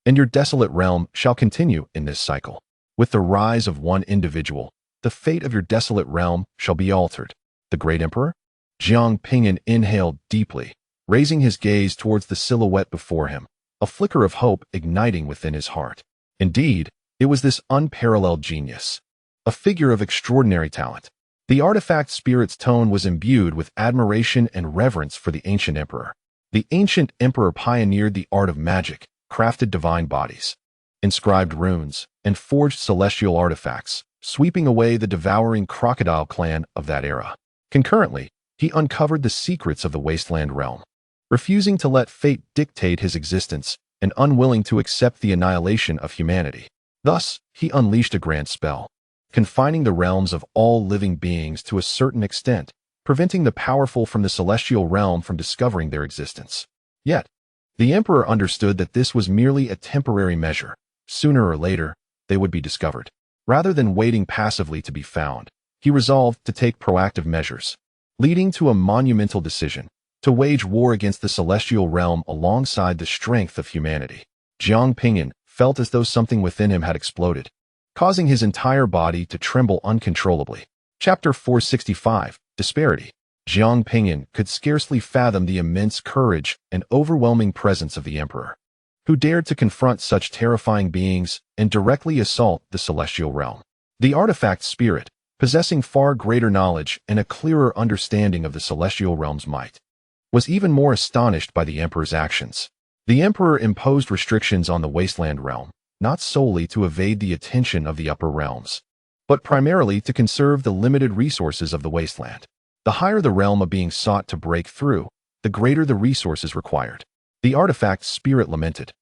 And your desolate realm shall continue in this cycle. With the rise of one individual, the fate of your desolate realm shall be altered. The great emperor? Jiang Ping'an inhaled deeply, raising his gaze towards the silhouette before him, a flicker of hope igniting within his heart. Indeed, it was this unparalleled genius, a figure of extraordinary talent. The artifact spirit's tone was imbued with admiration and reverence for the ancient emperor. The ancient emperor pioneered the art of magic, crafted divine bodies, inscribed runes, and forged celestial artifacts, sweeping away the devouring crocodile clan of that era. Concurrently, he uncovered the secrets of the wasteland realm, refusing to let fate dictate his existence and unwilling to accept the annihilation of humanity. Thus, he unleashed a grand spell, confining the realms of all living beings to a certain extent, preventing the powerful from the celestial realm from discovering their existence. Yet, the emperor understood that this was merely a temporary measure. Sooner or later, they would be discovered. Rather than waiting passively to be found, he resolved to take proactive measures, leading to a monumental decision: to wage war against the celestial realm alongside the strength of humanity. Jiang Ping'an felt as though something within him had exploded, causing his entire body to tremble uncontrollably. Chapter 465, Disparity. Jiang Ping'an could scarcely fathom the immense courage and overwhelming presence of the emperor, who dared to confront such terrifying beings and directly assault the celestial realm. The artifact spirit, possessing far greater knowledge and a clearer understanding of the celestial realm's might, was even more astonished by the emperor's actions. The emperor imposed restrictions on the wasteland realm, not solely to evade the attention of the upper realms, but primarily to conserve the limited resources of the wasteland. The higher the realm of being sought to break through, the greater the resources required. The artifact's spirit lamented.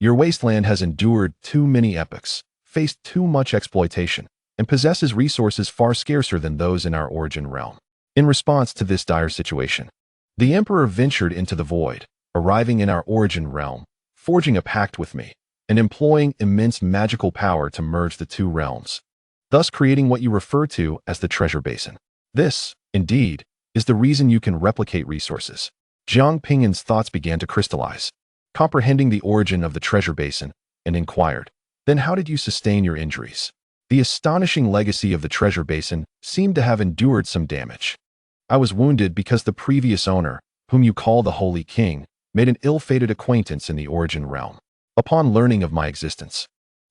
Your wasteland has endured too many epochs, faced too much exploitation, and possesses resources far scarcer than those in our origin realm. In response to this dire situation, the Emperor ventured into the void, arriving in our origin realm, forging a pact with me, and employing immense magical power to merge the two realms, thus creating what you refer to as the treasure basin. This, indeed, is the reason you can replicate resources. Jiang Ping'an's thoughts began to crystallize, comprehending the origin of the treasure basin, and inquired, "Then how did you sustain your injuries?" The astonishing legacy of the treasure basin seemed to have endured some damage. I was wounded because the previous owner, whom you call the Holy King, made an ill-fated acquaintance in the origin realm. Upon learning of my existence,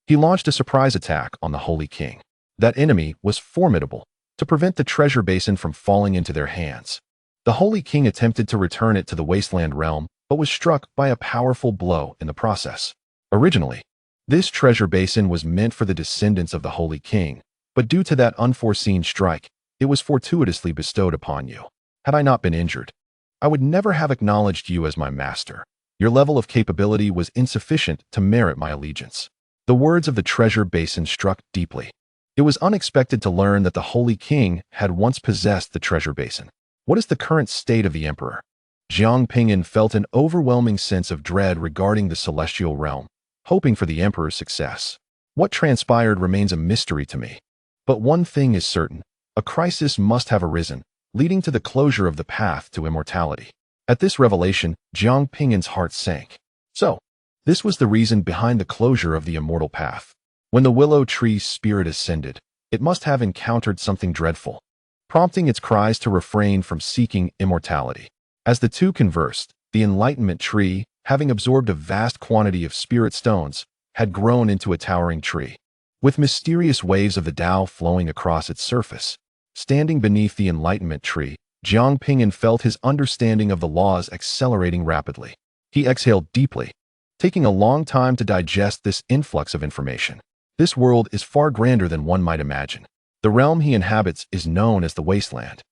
he launched a surprise attack on the Holy King. That enemy was formidable to prevent the treasure basin from falling into their hands. The Holy King attempted to return it to the wasteland realm, but was struck by a powerful blow in the process. Originally, this treasure basin was meant for the descendants of the Holy King, but due to that unforeseen strike, it was fortuitously bestowed upon you. Had I not been injured, I would never have acknowledged you as my master. Your level of capability was insufficient to merit my allegiance. The words of the treasure basin struck deeply. It was unexpected to learn that the Holy King had once possessed the treasure basin. What is the current state of the Emperor? Jiang Ping'an felt an overwhelming sense of dread regarding the celestial realm, hoping for the Emperor's success. What transpired remains a mystery to me. But one thing is certain, a crisis must have arisen, leading to the closure of the path to immortality. At this revelation, Jiang Ping'an's heart sank. So, this was the reason behind the closure of the immortal path. When the willow tree's spirit ascended, it must have encountered something dreadful, prompting its cries to refrain from seeking immortality. As the two conversed, the enlightenment tree, having absorbed a vast quantity of spirit stones, had grown into a towering tree, with mysterious waves of the Tao flowing across its surface. Standing beneath the enlightenment tree, Jiang Ping'an felt his understanding of the laws accelerating rapidly. He exhaled deeply, taking a long time to digest this influx of information. This world is far grander than one might imagine. The realm he inhabits is known as the Wasteland,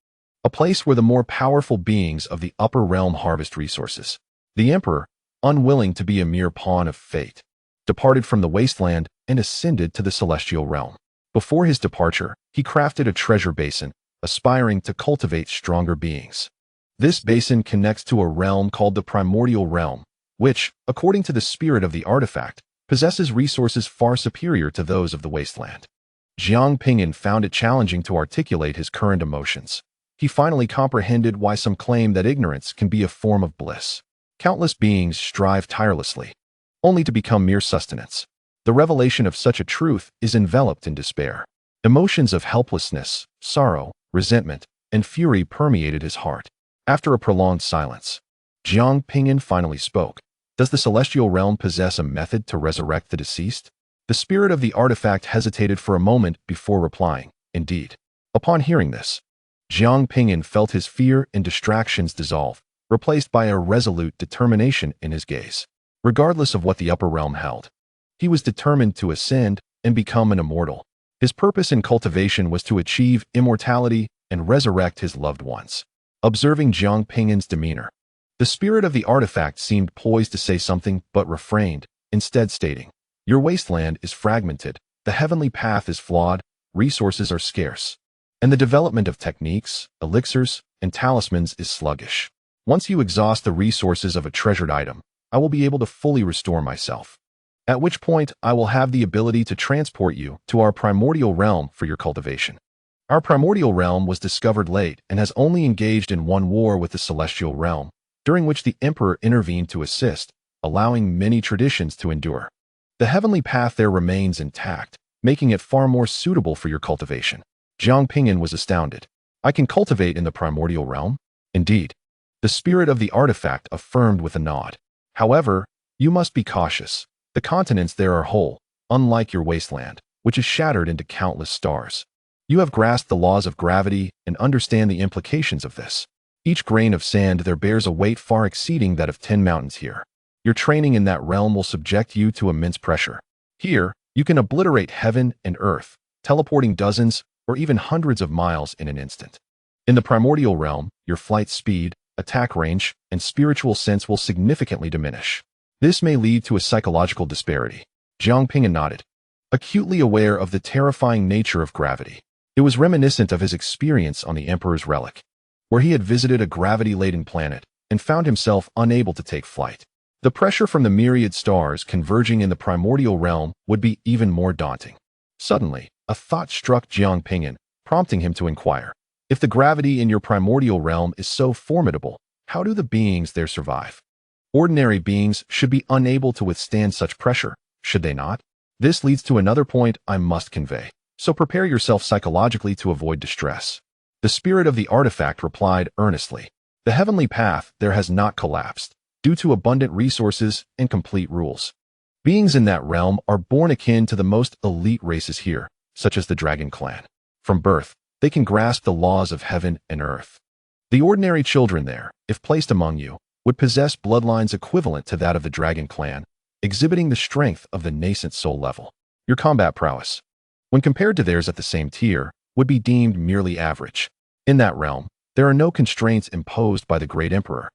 a place where the more powerful beings of the upper realm harvest resources. The Emperor, unwilling to be a mere pawn of fate, departed from the Wasteland and ascended to the celestial realm. Before his departure, he crafted a treasure basin, aspiring to cultivate stronger beings. This basin connects to a realm called the primordial realm, which, according to the spirit of the artifact, possesses resources far superior to those of the Wasteland. Jiang Ping'an found it challenging to articulate his current emotions. He finally comprehended why some claim that ignorance can be a form of bliss. Countless beings strive tirelessly, only to become mere sustenance. The revelation of such a truth is enveloped in despair. Emotions of helplessness, sorrow, resentment, and fury permeated his heart. After a prolonged silence, Jiang Ping'an finally spoke. Does the celestial realm possess a method to resurrect the deceased? The spirit of the artifact hesitated for a moment before replying, "Indeed." Upon hearing this, Jiang Ping'an felt his fear and distractions dissolve, replaced by a resolute determination in his gaze. Regardless of what the upper realm held, he was determined to ascend and become an immortal. His purpose in cultivation was to achieve immortality and resurrect his loved ones. Observing Jiang Ping'an's demeanor, the spirit of the artifact seemed poised to say something but refrained, instead stating, "Your wasteland is fragmented, the heavenly path is flawed, resources are scarce, and the development of techniques, elixirs, and talismans is sluggish. Once you exhaust the resources of a treasured item, I will be able to fully restore myself, at which point I will have the ability to transport you to our primordial realm for your cultivation." Our primordial realm was discovered late and has only engaged in one war with the celestial realm, during which the Emperor intervened to assist, allowing many traditions to endure. The heavenly path there remains intact, making it far more suitable for your cultivation. Jiang Ping'an was astounded. "I can cultivate in the primordial realm?" "Indeed." The spirit of the artifact affirmed with a nod. "However, you must be cautious. The continents there are whole, unlike your wasteland, which is shattered into countless stars. You have grasped the laws of gravity and understand the implications of this. Each grain of sand there bears a weight far exceeding that of 10 mountains here. Your training in that realm will subject you to immense pressure. Here, you can obliterate heaven and earth, teleporting dozens or even hundreds of miles in an instant. In the primordial realm, your flight speed, attack range, and spiritual sense will significantly diminish. This may lead to a psychological disparity. Jiang Ping'an nodded, acutely aware of the terrifying nature of gravity. It was reminiscent of his experience on the Emperor's Relic, where he had visited a gravity-laden planet and found himself unable to take flight. The pressure from the myriad stars converging in the primordial realm would be even more daunting. Suddenly, a thought struck Jiang Ping'an, prompting him to inquire, if the gravity in your primordial realm is so formidable, how do the beings there survive? Ordinary beings should be unable to withstand such pressure, should they not? This leads to another point I must convey, so prepare yourself psychologically to avoid distress. The spirit of the artifact replied earnestly, the heavenly path there has not collapsed, due to abundant resources and complete rules. Beings in that realm are born akin to the most elite races here, such as the Dragon Clan. From birth, they can grasp the laws of heaven and earth. The ordinary children there, if placed among you, would possess bloodlines equivalent to that of the Dragon Clan, exhibiting the strength of the Nascent Soul level. Your combat prowess, when compared to theirs at the same tier, would be deemed merely average. In that realm, there are no constraints imposed by the Great Emperor,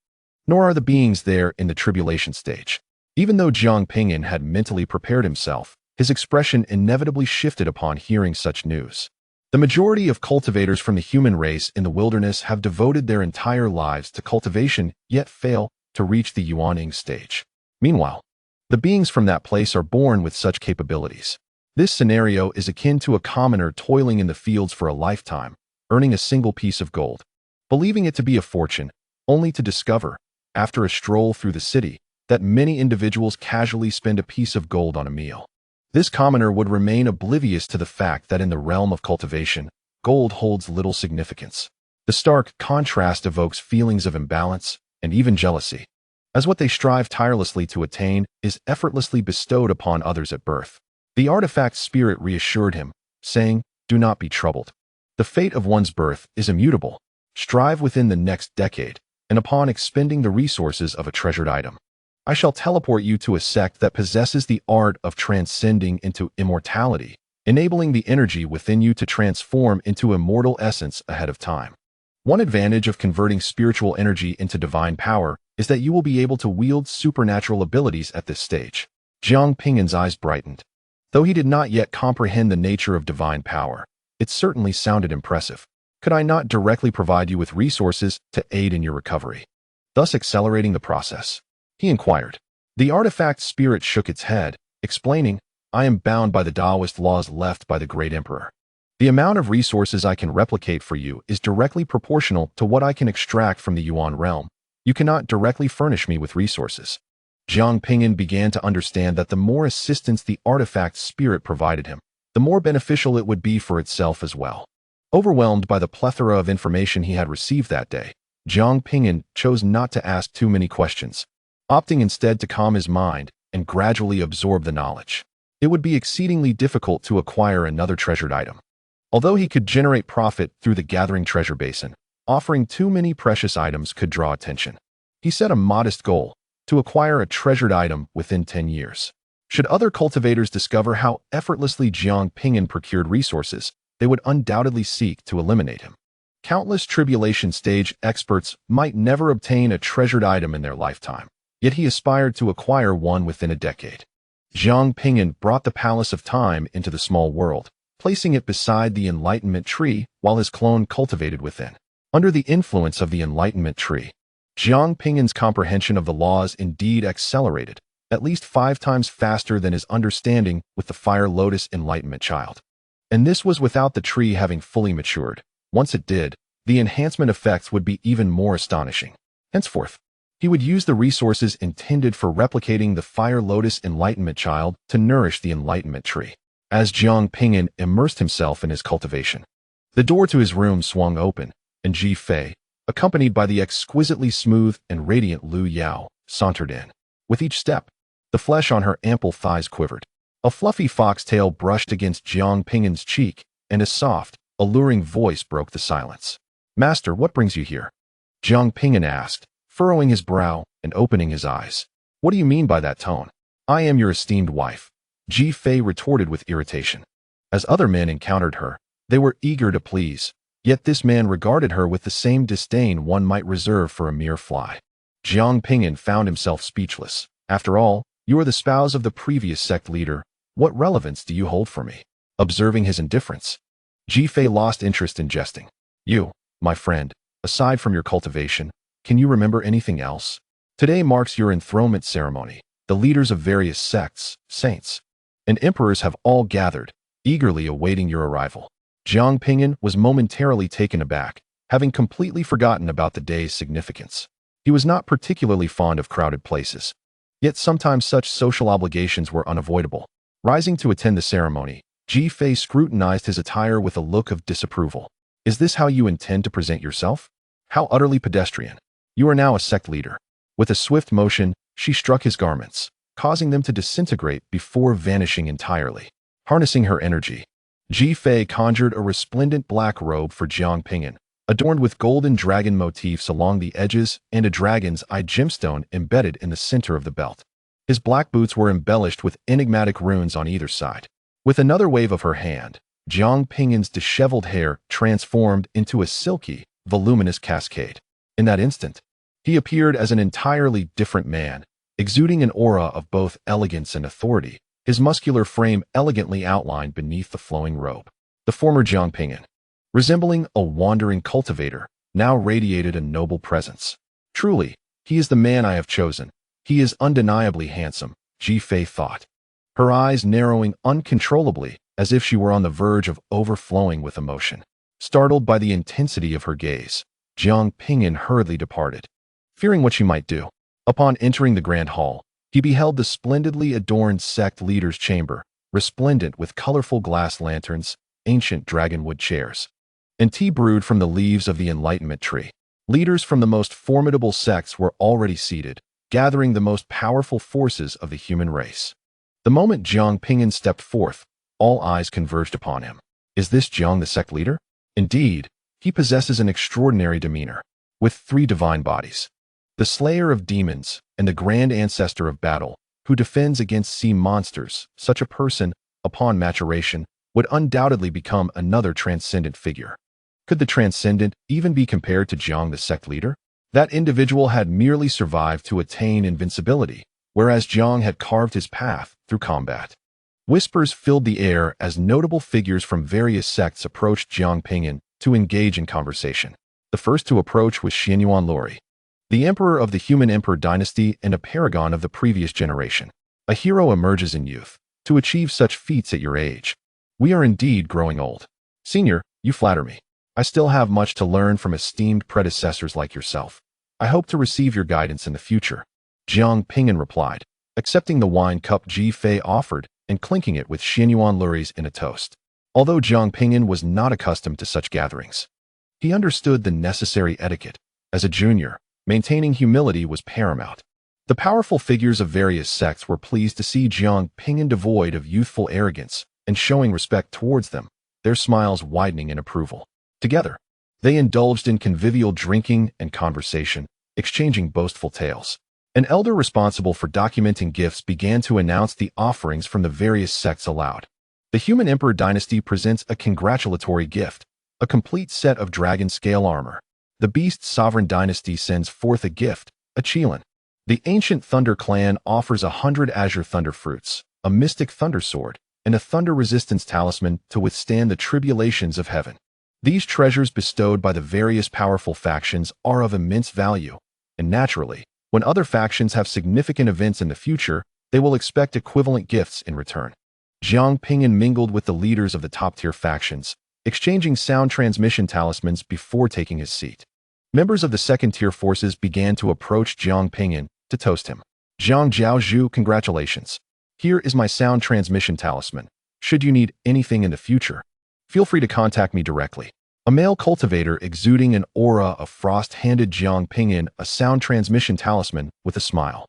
nor are the beings there in the tribulation stage. Even though Jiang Ping'an had mentally prepared himself, his expression inevitably shifted upon hearing such news. The majority of cultivators from the human race in the wilderness have devoted their entire lives to cultivation, yet fail to reach the Yuaning stage. Meanwhile, the beings from that place are born with such capabilities. This scenario is akin to a commoner toiling in the fields for a lifetime, earning a single piece of gold, believing it to be a fortune, only to discover, after a stroll through the city, that many individuals casually spend a piece of gold on a meal. This commoner would remain oblivious to the fact that in the realm of cultivation, gold holds little significance. The stark contrast evokes feelings of imbalance and even jealousy, as what they strive tirelessly to attain is effortlessly bestowed upon others at birth. The artifact's spirit reassured him, saying, "Do not be troubled. The fate of one's birth is immutable. Strive within the next decade, and upon expending the resources of a treasured item, I shall teleport you to a sect that possesses the art of transcending into immortality, enabling the energy within you to transform into immortal essence ahead of time. One advantage of converting spiritual energy into divine power is that you will be able to wield supernatural abilities at this stage." Jiang Ping'an's eyes brightened. Though he did not yet comprehend the nature of divine power, it certainly sounded impressive. Could I not directly provide you with resources to aid in your recovery, thus accelerating the process? He inquired. The artifact's spirit shook its head, explaining, "I am bound by the Taoist laws left by the Great Emperor. The amount of resources I can replicate for you is directly proportional to what I can extract from the Yuan realm. You cannot directly furnish me with resources." Jiang Ping'an began to understand that the more assistance the artifact's spirit provided him, the more beneficial it would be for itself as well. Overwhelmed by the plethora of information he had received that day, Jiang Ping'an chose not to ask too many questions, opting instead to calm his mind and gradually absorb the knowledge. It would be exceedingly difficult to acquire another treasured item. Although he could generate profit through the gathering treasure basin, offering too many precious items could draw attention. He set a modest goal, to acquire a treasured item within 10 years. Should other cultivators discover how effortlessly Jiang Ping'an procured resources, they would undoubtedly seek to eliminate him. Countless tribulation stage experts might never obtain a treasured item in their lifetime, yet he aspired to acquire one within a decade. Jiang Ping'an brought the Palace of Time into the small world, placing it beside the Enlightenment Tree while his clone cultivated within. Under the influence of the Enlightenment Tree, Jiang Ping'an's comprehension of the laws indeed accelerated, at least 5 times faster than his understanding with the Fire Lotus Enlightenment Child. And this was without the tree having fully matured. Once it did, the enhancement effects would be even more astonishing. Henceforth, he would use the resources intended for replicating the Fire Lotus Enlightenment Child to nourish the Enlightenment Tree. As Jiang Ping'an immersed himself in his cultivation, the door to his room swung open, and Ji Fei, accompanied by the exquisitely smooth and radiant Lu Yao, sauntered in. With each step, the flesh on her ample thighs quivered. A fluffy foxtail brushed against Jiang Ping'an's cheek, and a soft, alluring voice broke the silence. "Master, what brings you here?" Jiang Ping'an asked, furrowing his brow and opening his eyes. "What do you mean by that tone?" "I am your esteemed wife," Ji Fei retorted with irritation. As other men encountered her, they were eager to please, Yet this man regarded her with the same disdain one might reserve for a mere fly. Jiang Ping'an found himself speechless. After all, you are the spouse of the previous sect leader. What relevance do you hold for me? Observing his indifference, Ji Fei lost interest in jesting. You, my friend, aside from your cultivation, can you remember anything else? Today marks your enthronement ceremony. The leaders of various sects, saints, and emperors have all gathered, eagerly awaiting your arrival. Jiang Ping'an was momentarily taken aback, having completely forgotten about the day's significance. He was not particularly fond of crowded places. Yet sometimes such social obligations were unavoidable. Rising to attend the ceremony, Ji Fei scrutinized his attire with a look of disapproval. Is this how you intend to present yourself? How utterly pedestrian. You are now a sect leader. With a swift motion, she struck his garments, causing them to disintegrate before vanishing entirely. Harnessing her energy, Ji Fei conjured a resplendent black robe for Jiang Ping'an, adorned with golden dragon motifs along the edges and a dragon's eye gemstone embedded in the center of the belt. His black boots were embellished with enigmatic runes on either side. With another wave of her hand, Jiang Ping'an's disheveled hair transformed into a silky, voluminous cascade. In that instant, he appeared as an entirely different man, exuding an aura of both elegance and authority, his muscular frame elegantly outlined beneath the flowing robe. The former Jiang Ping'an, resembling a wandering cultivator, now radiated a noble presence. Truly, he is the man I have chosen. He is undeniably handsome, Ji Fei thought, her eyes narrowing uncontrollably as if she were on the verge of overflowing with emotion. Startled by the intensity of her gaze, Jiang Ping'an hurriedly departed, fearing what she might do. Upon entering the grand hall, he beheld the splendidly adorned sect leader's chamber, resplendent with colorful glass lanterns, ancient dragonwood chairs, and tea brewed from the leaves of the enlightenment tree. Leaders from the most formidable sects were already seated, gathering the most powerful forces of the human race. The moment Jiang Ping'an stepped forth, all eyes converged upon him. Is this Jiang the sect leader? Indeed, he possesses an extraordinary demeanor, with 3 divine bodies. The slayer of demons and the grand ancestor of battle, who defends against sea monsters. Such a person, upon maturation, would undoubtedly become another transcendent figure. Could the transcendent even be compared to Jiang the sect leader? That individual had merely survived to attain invincibility, whereas Jiang had carved his path through combat. Whispers filled the air as notable figures from various sects approached Jiang Ping'an to engage in conversation. The first to approach was Xianyuan Lori, the emperor of the Human Emperor dynasty and a paragon of the previous generation. A hero emerges in youth. To achieve such feats at your age, we are indeed growing old. Senior, you flatter me. I still have much to learn from esteemed predecessors like yourself. I hope to receive your guidance in the future. Jiang Ping'an replied, accepting the wine cup Ji Fei offered and clinking it with Xianyuan Luri's in a toast. Although Jiang Ping'an was not accustomed to such gatherings, he understood the necessary etiquette. As a junior, maintaining humility was paramount. The powerful figures of various sects were pleased to see Jiang Ping'an devoid of youthful arrogance and showing respect towards them, their smiles widening in approval. Together, they indulged in convivial drinking and conversation, exchanging boastful tales. An elder responsible for documenting gifts began to announce the offerings from the various sects aloud. The Human Emperor dynasty presents a congratulatory gift, a complete set of dragon scale armor. The Beast Sovereign dynasty sends forth a gift, a Qilin. The Ancient Thunder clan offers 100 azure thunder fruits, a mystic thunder sword, and a thunder resistance talisman to withstand the tribulations of heaven. These treasures bestowed by the various powerful factions are of immense value, and naturally, when other factions have significant events in the future, they will expect equivalent gifts in return. Jiang Ping'an mingled with the leaders of the top-tier factions, exchanging sound transmission talismans before taking his seat. Members of the second-tier forces began to approach Jiang Ping'an to toast him. Jiang Jiaozhu, congratulations. Here is my sound transmission talisman. Should you need anything in the future, feel free to contact me directly. A male cultivator exuding an aura of frost handed Jiang Ping'an a sound transmission talisman with a smile.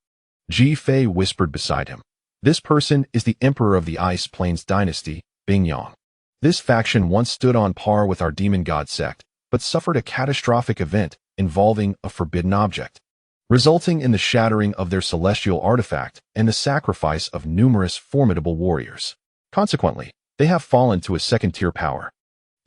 Ji Fei whispered beside him. This person is the emperor of the Ice Plains dynasty, Bingyang. This faction once stood on par with our Demon God Sect, but suffered a catastrophic event involving a forbidden object, resulting in the shattering of their celestial artifact and the sacrifice of numerous formidable warriors. Consequently, they have fallen to a second-tier power.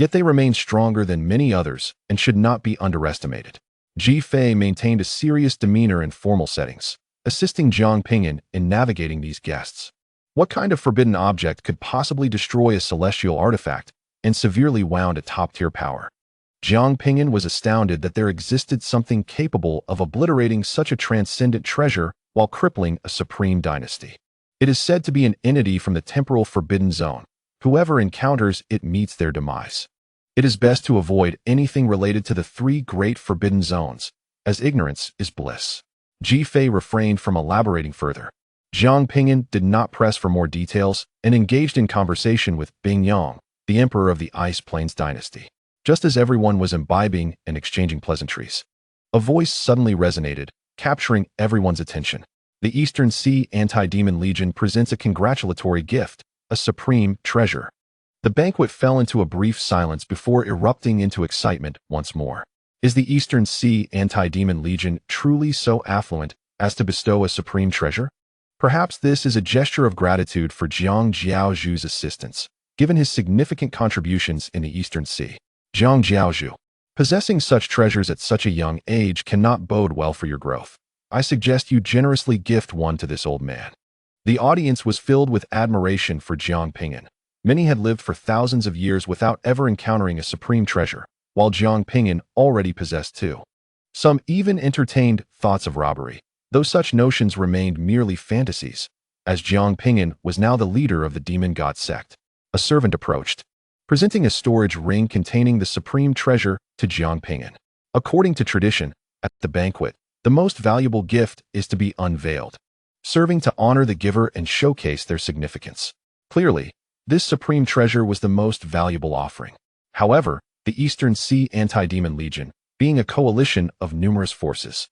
Yet they remain stronger than many others and should not be underestimated. Ji Fei maintained a serious demeanor in formal settings, assisting Jiang Ping'an in navigating these guests. What kind of forbidden object could possibly destroy a celestial artifact and severely wound a top-tier power? Jiang Ping'an was astounded that there existed something capable of obliterating such a transcendent treasure while crippling a supreme dynasty. It is said to be an entity from the temporal forbidden zone. Whoever encounters it meets their demise. It is best to avoid anything related to the three great forbidden zones, as ignorance is bliss. Ji Fei refrained from elaborating further. Jiang Ping'an did not press for more details and engaged in conversation with Bingyang, the emperor of the Ice Plains dynasty. Just as everyone was imbibing and exchanging pleasantries, a voice suddenly resonated, capturing everyone's attention. The Eastern Sea Anti-Demon Legion presents a congratulatory gift, a supreme treasure. The banquet fell into a brief silence before erupting into excitement once more. Is the Eastern Sea Anti-Demon Legion truly so affluent as to bestow a supreme treasure? Perhaps this is a gesture of gratitude for Jiang Jiaozhu's assistance, given his significant contributions in the Eastern Sea. Jiang Jiaozhu, possessing such treasures at such a young age cannot bode well for your growth. I suggest you generously gift one to this old man. The audience was filled with admiration for Jiang Ping'an. Many had lived for thousands of years without ever encountering a supreme treasure, while Jiang Ping'an already possessed two. Some even entertained thoughts of robbery, though such notions remained merely fantasies, as Jiang Ping'an was now the leader of the Demon God Sect. A servant approached, presenting a storage ring containing the supreme treasure to Jiang Ping'an. According to tradition, at the banquet, the most valuable gift is to be unveiled, serving to honor the giver and showcase their significance. Clearly, this supreme treasure was the most valuable offering. However, the Eastern Sea Anti-Demon Legion, being a coalition of numerous forces,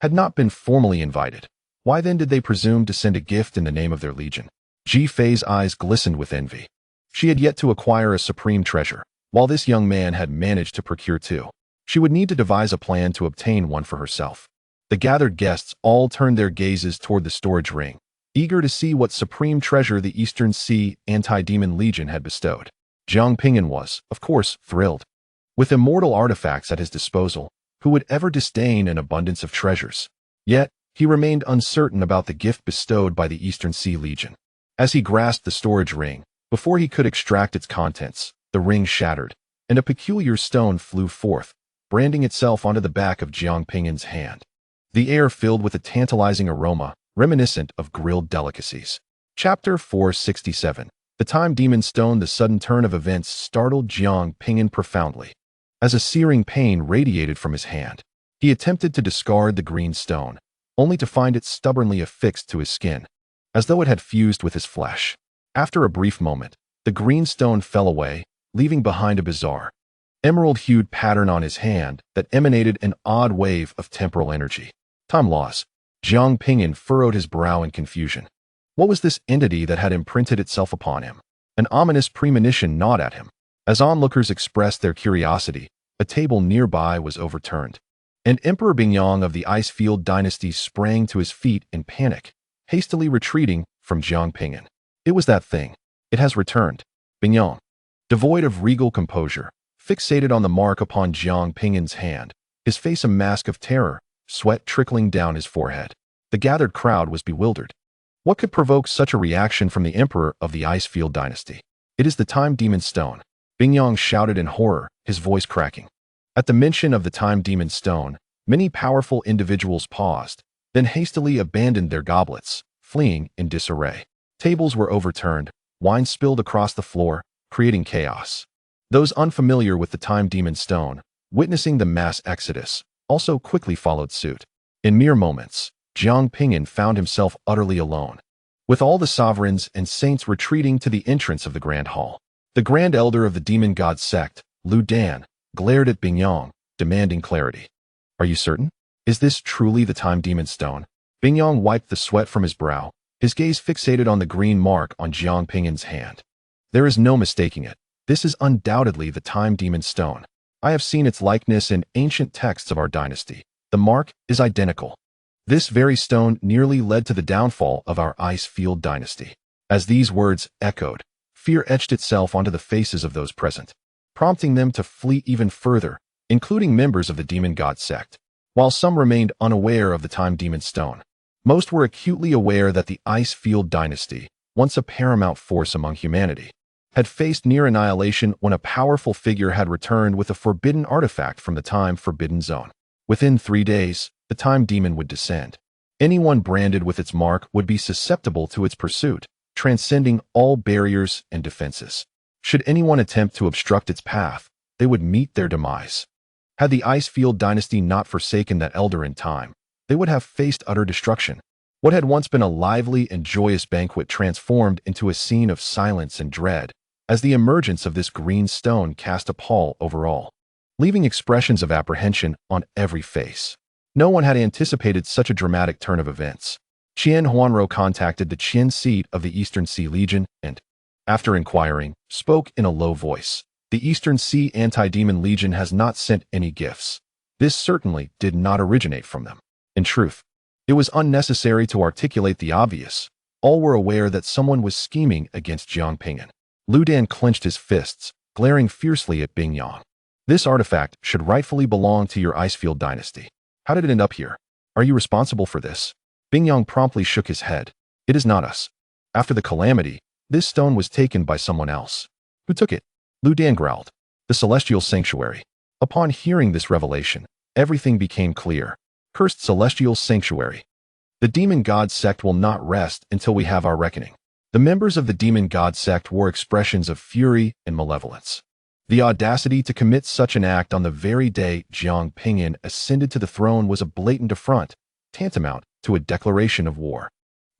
had not been formally invited. Why then did they presume to send a gift in the name of their legion? Ji Fei's eyes glistened with envy. She had yet to acquire a supreme treasure, while this young man had managed to procure two. She would need to devise a plan to obtain one for herself. The gathered guests all turned their gazes toward the storage ring, eager to see what supreme treasure the Eastern Sea Anti-Demon Legion had bestowed. Jiang Ping'an was, of course, thrilled. With immortal artifacts at his disposal, who would ever disdain an abundance of treasures? Yet, he remained uncertain about the gift bestowed by the Eastern Sea Legion. As he grasped the storage ring, before he could extract its contents, the ring shattered, and a peculiar stone flew forth, branding itself onto the back of Jiang Ping'an's hand. The air filled with a tantalizing aroma, reminiscent of grilled delicacies. Chapter 467. The Time Demon Stone. The sudden turn of events startled Jiang Ping'an profoundly. As a searing pain radiated from his hand, he attempted to discard the green stone, only to find it stubbornly affixed to his skin, as though it had fused with his flesh. After a brief moment, the green stone fell away, leaving behind a bizarre, emerald-hued pattern on his hand that emanated an odd wave of temporal energy. Time loss. Jiang Ping'an furrowed his brow in confusion. What was this entity that had imprinted itself upon him? An ominous premonition gnawed at him. As onlookers expressed their curiosity, a table nearby was overturned, and Emperor Bingyang of the Icefield dynasty sprang to his feet in panic, hastily retreating from Jiang Ping'an. It was that thing. It has returned. Bingyang, devoid of regal composure, fixated on the mark upon Jiang Ping'an's hand, his face a mask of terror, sweat trickling down his forehead. The gathered crowd was bewildered. What could provoke such a reaction from the emperor of the Icefield dynasty? It is the Time Demon Stone. Bingyang shouted in horror, his voice cracking. At the mention of the Time Demon Stone, many powerful individuals paused, then hastily abandoned their goblets, fleeing in disarray. Tables were overturned, wine spilled across the floor, creating chaos. Those unfamiliar with the Time Demon Stone, witnessing the mass exodus, also quickly followed suit. In mere moments, Jiang Ping'an found himself utterly alone, with all the sovereigns and saints retreating to the entrance of the Grand Hall. The Grand Elder of the Demon God Sect, Lu Dan, glared at Bingyang, demanding clarity. Are you certain? Is this truly the Time Demon Stone? Bingyang wiped the sweat from his brow, his gaze fixated on the green mark on Jiang Ping'an's hand. There is no mistaking it. This is undoubtedly the Time Demon Stone. I have seen its likeness in ancient texts of our dynasty. The mark is identical. This very stone nearly led to the downfall of our Icefield dynasty. As these words echoed, fear etched itself onto the faces of those present. prompting them to flee even further, including members of the Demon God Sect. While some remained unaware of the Time Demon Stone, most were acutely aware that the Icefield dynasty, once a paramount force among humanity, had faced near annihilation when a powerful figure had returned with a forbidden artifact from the Time Forbidden Zone. Within 3 days, the Time Demon would descend. Anyone branded with its mark would be susceptible to its pursuit, transcending all barriers and defenses. Should anyone attempt to obstruct its path, they would meet their demise. Had the Icefield dynasty not forsaken that elder in time, they would have faced utter destruction. What had once been a lively and joyous banquet transformed into a scene of silence and dread, as the emergence of this green stone cast a pall over all, leaving expressions of apprehension on every face. No one had anticipated such a dramatic turn of events. Qian Huanro contacted the Qian seat of the Eastern Sea Legion and, after inquiring, spoke in a low voice. The Eastern Sea Anti-Demon Legion has not sent any gifts. This certainly did not originate from them. In truth, it was unnecessary to articulate the obvious. All were aware that someone was scheming against Jiang Ping'an. Lu Dan clenched his fists, glaring fiercely at Bing Yang. This artifact should rightfully belong to your Icefield dynasty. How did it end up here? Are you responsible for this? Bing Yang promptly shook his head. It is not us. After the calamity, this stone was taken by someone else. Who took it? Lu Dan growled. The Celestial Sanctuary. Upon hearing this revelation, everything became clear. Cursed Celestial Sanctuary. The Demon God Sect will not rest until we have our reckoning. The members of the Demon God Sect wore expressions of fury and malevolence. The audacity to commit such an act on the very day Jiang Ping'an ascended to the throne was a blatant affront, tantamount to a declaration of war.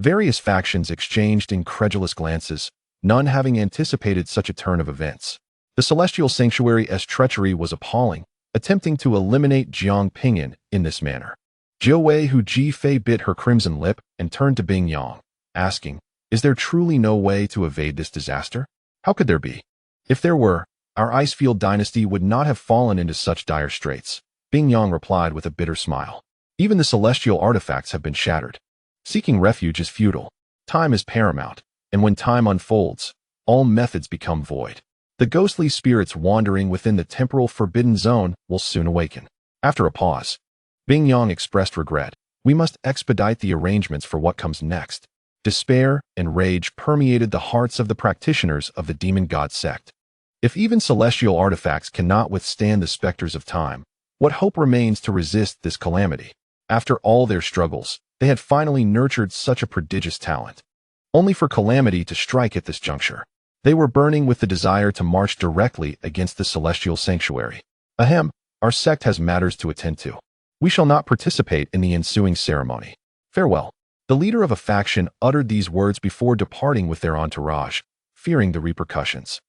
Various factions exchanged incredulous glances, none having anticipated such a turn of events. The Celestial Sanctuary's treachery was appalling, attempting to eliminate Jiang Ping'an in this manner. Jiu Wei Hu Ji Fei bit her crimson lip and turned to Bing Yang, asking, "Is there truly no way to evade this disaster? How could there be? If there were, our Icefield dynasty would not have fallen into such dire straits." Bing Yang replied with a bitter smile. "Even the celestial artifacts have been shattered. Seeking refuge is futile. Time is paramount, and when time unfolds, all methods become void. The ghostly spirits wandering within the temporal forbidden zone will soon awaken." After a pause, Bing Yang expressed regret. "We must expedite the arrangements for what comes next." Despair and rage permeated the hearts of the practitioners of the Demon God Sect. If even celestial artifacts cannot withstand the specters of time, what hope remains to resist this calamity? After all their struggles, they had finally nurtured such a prodigious talent, only for calamity to strike at this juncture. They were burning with the desire to march directly against the Celestial Sanctuary. "Ahem, our sect has matters to attend to. We shall not participate in the ensuing ceremony. Farewell." The leader of a faction uttered these words before departing with their entourage, fearing the repercussions.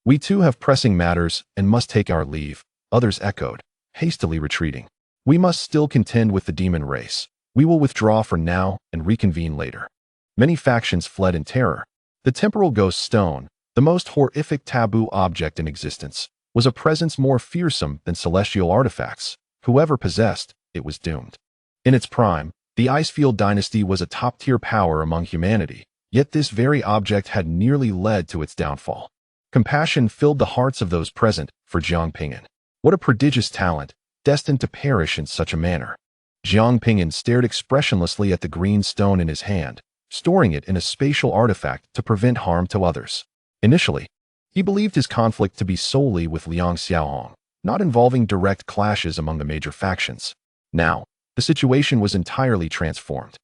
"We too have pressing matters and must take our leave," others echoed, hastily retreating. "We must still contend with the demon race. We will withdraw for now and reconvene later." Many factions fled in terror. The temporal ghost stone, the most horrific taboo object in existence, was a presence more fearsome than celestial artifacts. Whoever possessed it was doomed. In its prime, the Icefield dynasty was a top-tier power among humanity, yet this very object had nearly led to its downfall. Compassion filled the hearts of those present for Jiang Ping'an. What a prodigious talent, destined to perish in such a manner. Jiang Ping'an stared expressionlessly at the green stone in his hand, storing it in a spatial artifact to prevent harm to others. Initially, he believed his conflict to be solely with Liang Xiaohong, not involving direct clashes among the major factions. Now, the situation was entirely transformed.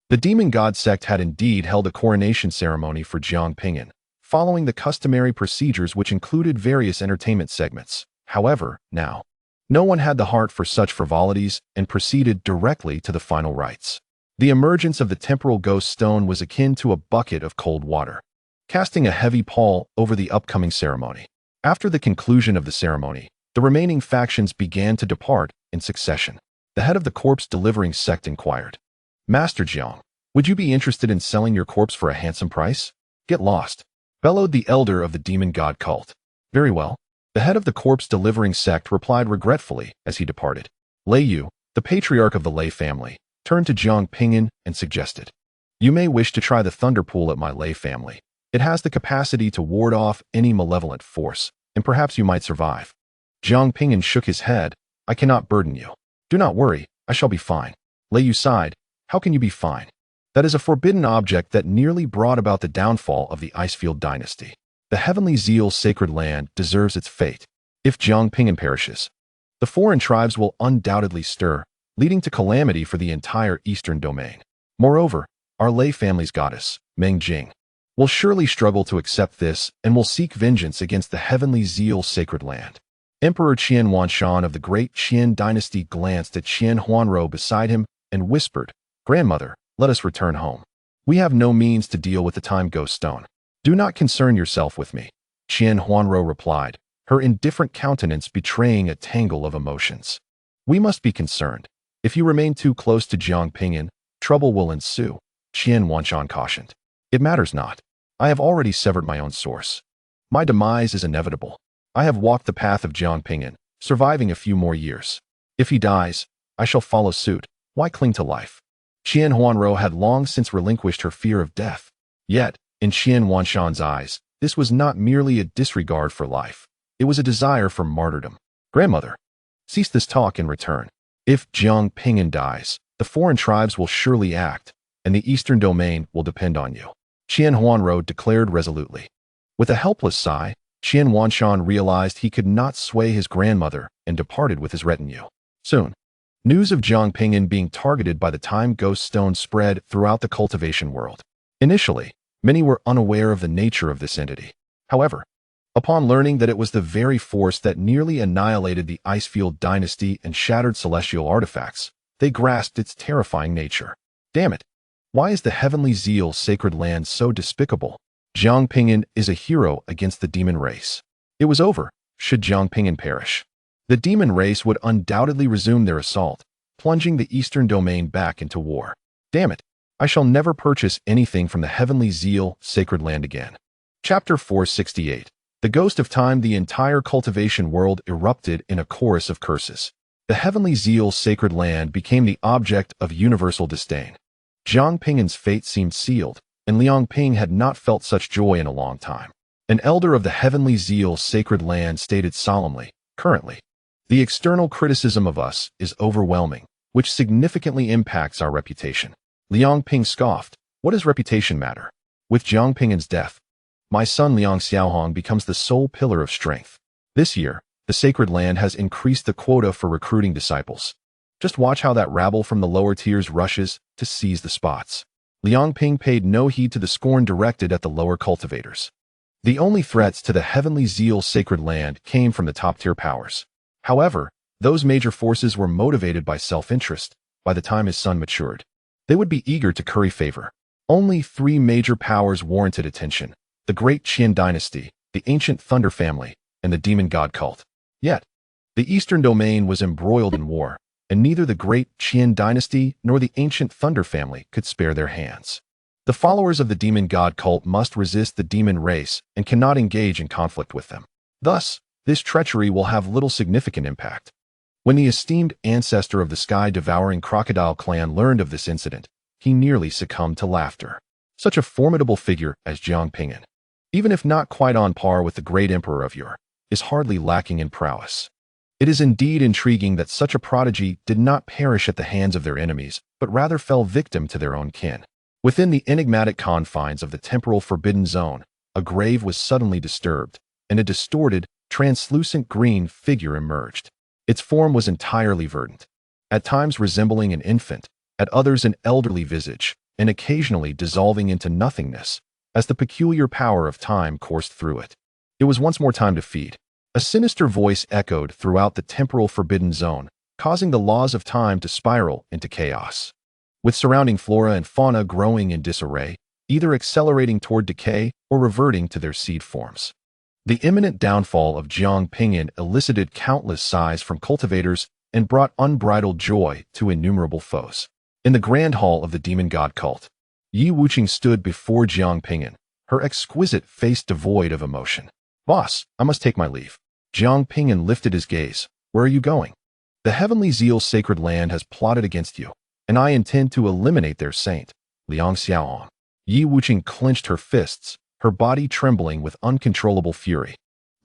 The Demon God Sect had indeed held a coronation ceremony for Jiang Ping'an, following the customary procedures which included various entertainment segments. However, now, no one had the heart for such frivolities and proceeded directly to the final rites. The emergence of the temporal ghost stone was akin to a bucket of cold water, casting a heavy pall over the upcoming ceremony. After the conclusion of the ceremony, the remaining factions began to depart in succession. The head of the corpse-delivering sect inquired, "Master Jiang, would you be interested in selling your corpse for a handsome price?" "Get lost," bellowed the elder of the demon god cult. "Very well." The head of the corpse-delivering sect replied regretfully as he departed. Lei Yu, the patriarch of the Lei family, turned to Jiang Ping'an and suggested, "You may wish to try the thunder pool at my Lei family. It has the capacity to ward off any malevolent force, and perhaps you might survive. Jiang Ping'an shook his head. I cannot burden you. Do not worry, I shall be fine. Lay you side. How can you be fine? That is a forbidden object that nearly brought about the downfall of the Icefield dynasty. The heavenly zeal sacred land deserves its fate. If Jiang Ping'an perishes, the foreign tribes will undoubtedly stir, leading to calamity for the entire eastern domain. Moreover, our lay family's goddess, Meng Jing, will surely struggle to accept this and will seek vengeance against the heavenly zeal sacred land. Emperor Qian Huanshan of the great Qian dynasty glanced at Qian Huanro beside him and whispered, Grandmother, let us return home. We have no means to deal with the time ghost stone. Do not concern yourself with me, Qian Huanro replied, her indifferent countenance betraying a tangle of emotions. We must be concerned. If you remain too close to Jiang Ping'an, trouble will ensue, Qian Huanshan cautioned. It matters not. I have already severed my own source. My demise is inevitable. I have walked the path of Jiang Ping'an, surviving a few more years. If he dies, I shall follow suit. Why cling to life? Qian Huanro had long since relinquished her fear of death. Yet, in Qian Huanshan's eyes, this was not merely a disregard for life. It was a desire for martyrdom. Grandmother, cease this talk and return. If Jiang Ping'an dies, the foreign tribes will surely act, and the eastern domain will depend on you, Qian Huanro declared resolutely. With a helpless sigh, Qian Huanshan realized he could not sway his grandmother and departed with his retinue. Soon, news of Jiang Ping'an being targeted by the time ghost stone spread throughout the cultivation world. Initially, many were unaware of the nature of this entity. However, upon learning that it was the very force that nearly annihilated the Icefield dynasty and shattered celestial artifacts, they grasped its terrifying nature. Damn it! Why is the heavenly zeal sacred land so despicable? Jiang Ping'an is a hero against the demon race. It was over, should Jiang Ping'an perish. The demon race would undoubtedly resume their assault, plunging the eastern domain back into war. Damn it! I shall never purchase anything from the heavenly zeal sacred land again. Chapter 468. The ghost of time. The entire cultivation world erupted in a chorus of curses. The heavenly zeal sacred land became the object of universal disdain. Jiang Ping'an's fate seemed sealed, and Liang Ping had not felt such joy in a long time. An elder of the heavenly zeal sacred land stated solemnly, currently, the external criticism of us is overwhelming, which significantly impacts our reputation. Liang Ping scoffed, what does reputation matter? With Jiang Ping'an's death, my son Liang Xiaohong becomes the sole pillar of strength. This year, the sacred land has increased the quota for recruiting disciples. Just watch how that rabble from the lower tiers rushes to seize the spots. Liang Ping paid no heed to the scorn directed at the lower cultivators. The only threats to the heavenly zeal sacred land came from the top-tier powers. However, those major forces were motivated by self-interest. By the time his son matured, they would be eager to curry favor. Only 3 major powers warranted attention: the great Qian dynasty, the ancient Thunder family, and the demon god cult. Yet, the eastern domain was embroiled in war, and neither the great Qian dynasty nor the ancient Thunder family could spare their hands. The followers of the demon god cult must resist the demon race and cannot engage in conflict with them. Thus, this treachery will have little significant impact. When the esteemed ancestor of the sky-devouring crocodile clan learned of this incident, he nearly succumbed to laughter. Such a formidable figure as Jiang Ping'an, even if not quite on par with the great emperor of yore, is hardly lacking in prowess. It is indeed intriguing that such a prodigy did not perish at the hands of their enemies, but rather fell victim to their own kin. Within the enigmatic confines of the temporal forbidden zone, a grave was suddenly disturbed, and a distorted, translucent green figure emerged. Its form was entirely verdant, at times resembling an infant, at others an elderly visage, and occasionally dissolving into nothingness, as the peculiar power of time coursed through it. It was once more time to feed. A sinister voice echoed throughout the temporal forbidden zone, causing the laws of time to spiral into chaos. With surrounding flora and fauna growing in disarray, either accelerating toward decay or reverting to their seed forms. The imminent downfall of Jiang Ping'an elicited countless sighs from cultivators and brought unbridled joy to innumerable foes. In the grand hall of the demon god cult, Yi Wuqing stood before Jiang Ping'an, her exquisite face devoid of emotion. Boss, I must take my leave. Jiang Ping'an lifted his gaze. Where are you going? The heavenly zeal sacred land has plotted against you, and I intend to eliminate their saint, Liang Xiaohong. Yi Wuqing clenched her fists, her body trembling with uncontrollable fury.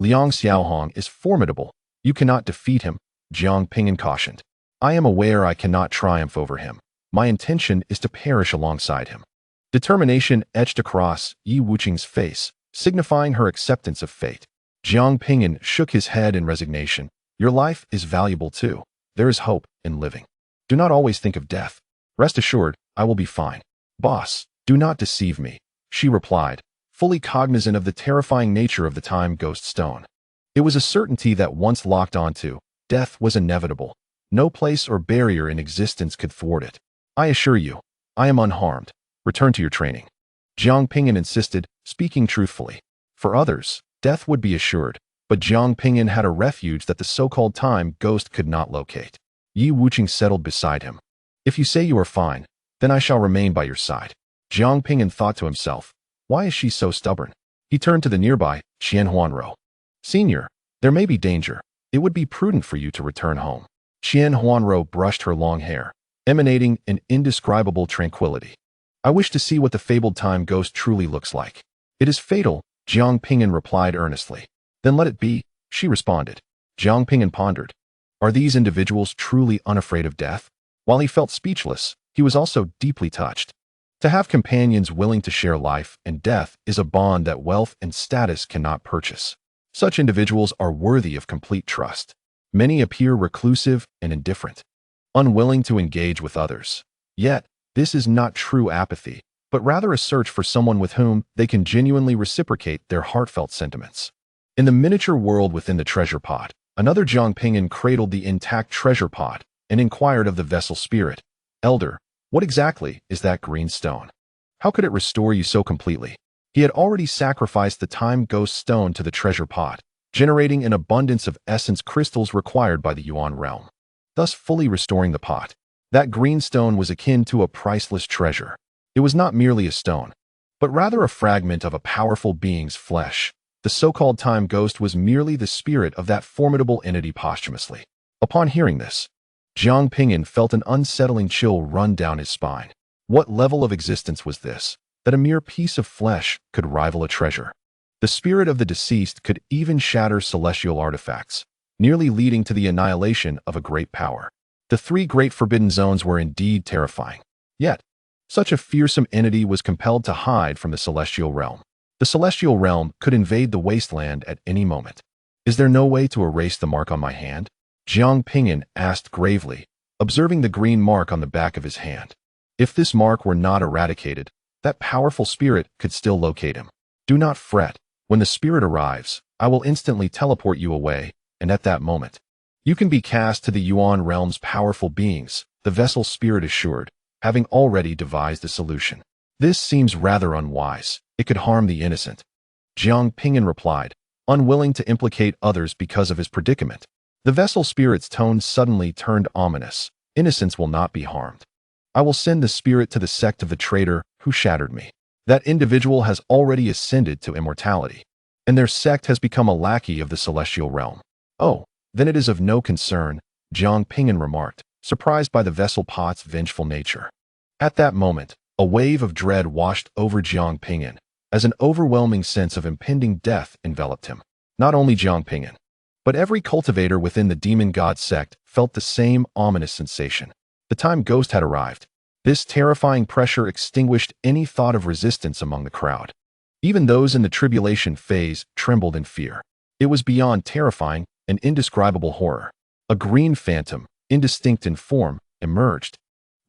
Liang Xiaohong is formidable. You cannot defeat him, Jiang Ping'an cautioned. I am aware I cannot triumph over him. My intention is to perish alongside him. Determination etched across Yi Wuqing's face, signifying her acceptance of fate. Jiang Ping'an shook his head in resignation. Your life is valuable too. There is hope in living. Do not always think of death. Rest assured, I will be fine. Boss, do not deceive me, she replied, fully cognizant of the terrifying nature of the time ghost stone. It was a certainty that once locked onto, death was inevitable. No place or barrier in existence could thwart it. I assure you, I am unharmed. Return to your training. Jiang Ping'an insisted, speaking truthfully. For others, death would be assured, but Jiang Ping'an had a refuge that the so-called time ghost could not locate. Yi Wuqing settled beside him. If you say you are fine, then I shall remain by your side. Jiang Ping'an thought to himself, why is she so stubborn? He turned to the nearby Qian Huanro. Senior, there may be danger. It would be prudent for you to return home. Qian Huanro brushed her long hair, emanating an indescribable tranquility. I wish to see what the fabled time ghost truly looks like. It is fatal, Jiang Ping'an replied earnestly. Then let it be, she responded. Jiang Ping'an pondered. Are these individuals truly unafraid of death? While he felt speechless, he was also deeply touched. To have companions willing to share life and death is a bond that wealth and status cannot purchase. Such individuals are worthy of complete trust. Many appear reclusive and indifferent, unwilling to engage with others. Yet, this is not true apathy, but rather a search for someone with whom they can genuinely reciprocate their heartfelt sentiments. In the miniature world within the treasure pot, another Jiang Ping'an cradled the intact treasure pot and inquired of the vessel spirit, Elder, what exactly is that green stone? How could it restore you so completely? He had already sacrificed the time ghost stone to the treasure pot, generating an abundance of essence crystals required by the Yuan realm, thus fully restoring the pot. That green stone was akin to a priceless treasure. It was not merely a stone, but rather a fragment of a powerful being's flesh. The so-called time ghost was merely the spirit of that formidable entity posthumously. Upon hearing this, Jiang Ping'an felt an unsettling chill run down his spine. What level of existence was this, that a mere piece of flesh could rival a treasure? The spirit of the deceased could even shatter celestial artifacts, nearly leading to the annihilation of a great power. The three great forbidden zones were indeed terrifying. Yet, such a fearsome entity was compelled to hide from the celestial realm. The celestial realm could invade the wasteland at any moment. Is there no way to erase the mark on my hand? Jiang Ping'an asked gravely, observing the green mark on the back of his hand. If this mark were not eradicated, that powerful spirit could still locate him. Do not fret. When the spirit arrives, I will instantly teleport you away, and at that moment, you can be cast to the Yuan realm's powerful beings, the vessel spirit assured, having already devised a solution. This seems rather unwise. It could harm the innocent. Jiang Ping'an replied, unwilling to implicate others because of his predicament. The vessel spirit's tone suddenly turned ominous. Innocents will not be harmed. I will send the spirit to the sect of the traitor who shattered me. That individual has already ascended to immortality, and their sect has become a lackey of the celestial realm. Oh, then it is of no concern, Jiang Ping'an remarked, surprised by the vessel pot's vengeful nature. At that moment, a wave of dread washed over Jiang Ping'an, as an overwhelming sense of impending death enveloped him. Not only Jiang Ping'an, but every cultivator within the Demon God Sect felt the same ominous sensation. The time ghost had arrived. This terrifying pressure extinguished any thought of resistance among the crowd. Even those in the tribulation phase trembled in fear. It was beyond terrifying, an indescribable horror. A green phantom, indistinct in form, emerged,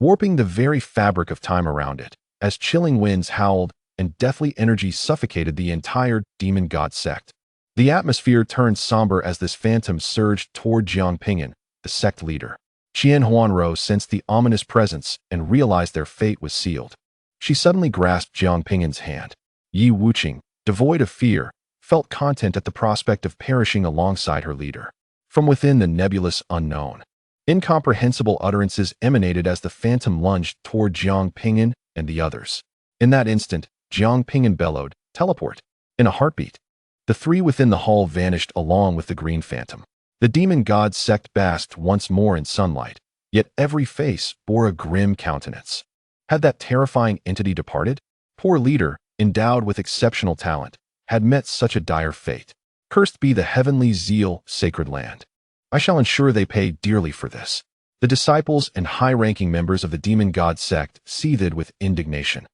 warping the very fabric of time around it, as chilling winds howled and deathly energy suffocated the entire Demon God Sect. The atmosphere turned somber as this phantom surged toward Jiang Ping'an, the sect leader. Qian Huanro sensed the ominous presence and realized their fate was sealed. She suddenly grasped Jiang Ping'an's hand. Yi Wuqing, devoid of fear, felt content at the prospect of perishing alongside her leader. From within the nebulous unknown, incomprehensible utterances emanated as the phantom lunged toward Jiang Ping'an and the others. In that instant, Jiang Ping'an bellowed, "Teleport!" In a heartbeat. The three within the hall vanished along with the green phantom. The Demon God Sect basked once more in sunlight, yet every face bore a grim countenance. Had that terrifying entity departed? Poor leader, endowed with exceptional talent, had met such a dire fate. Cursed be the heavenly zeal, sacred land. I shall ensure they pay dearly for this. The disciples and high-ranking members of the Demon God Sect seethed with indignation,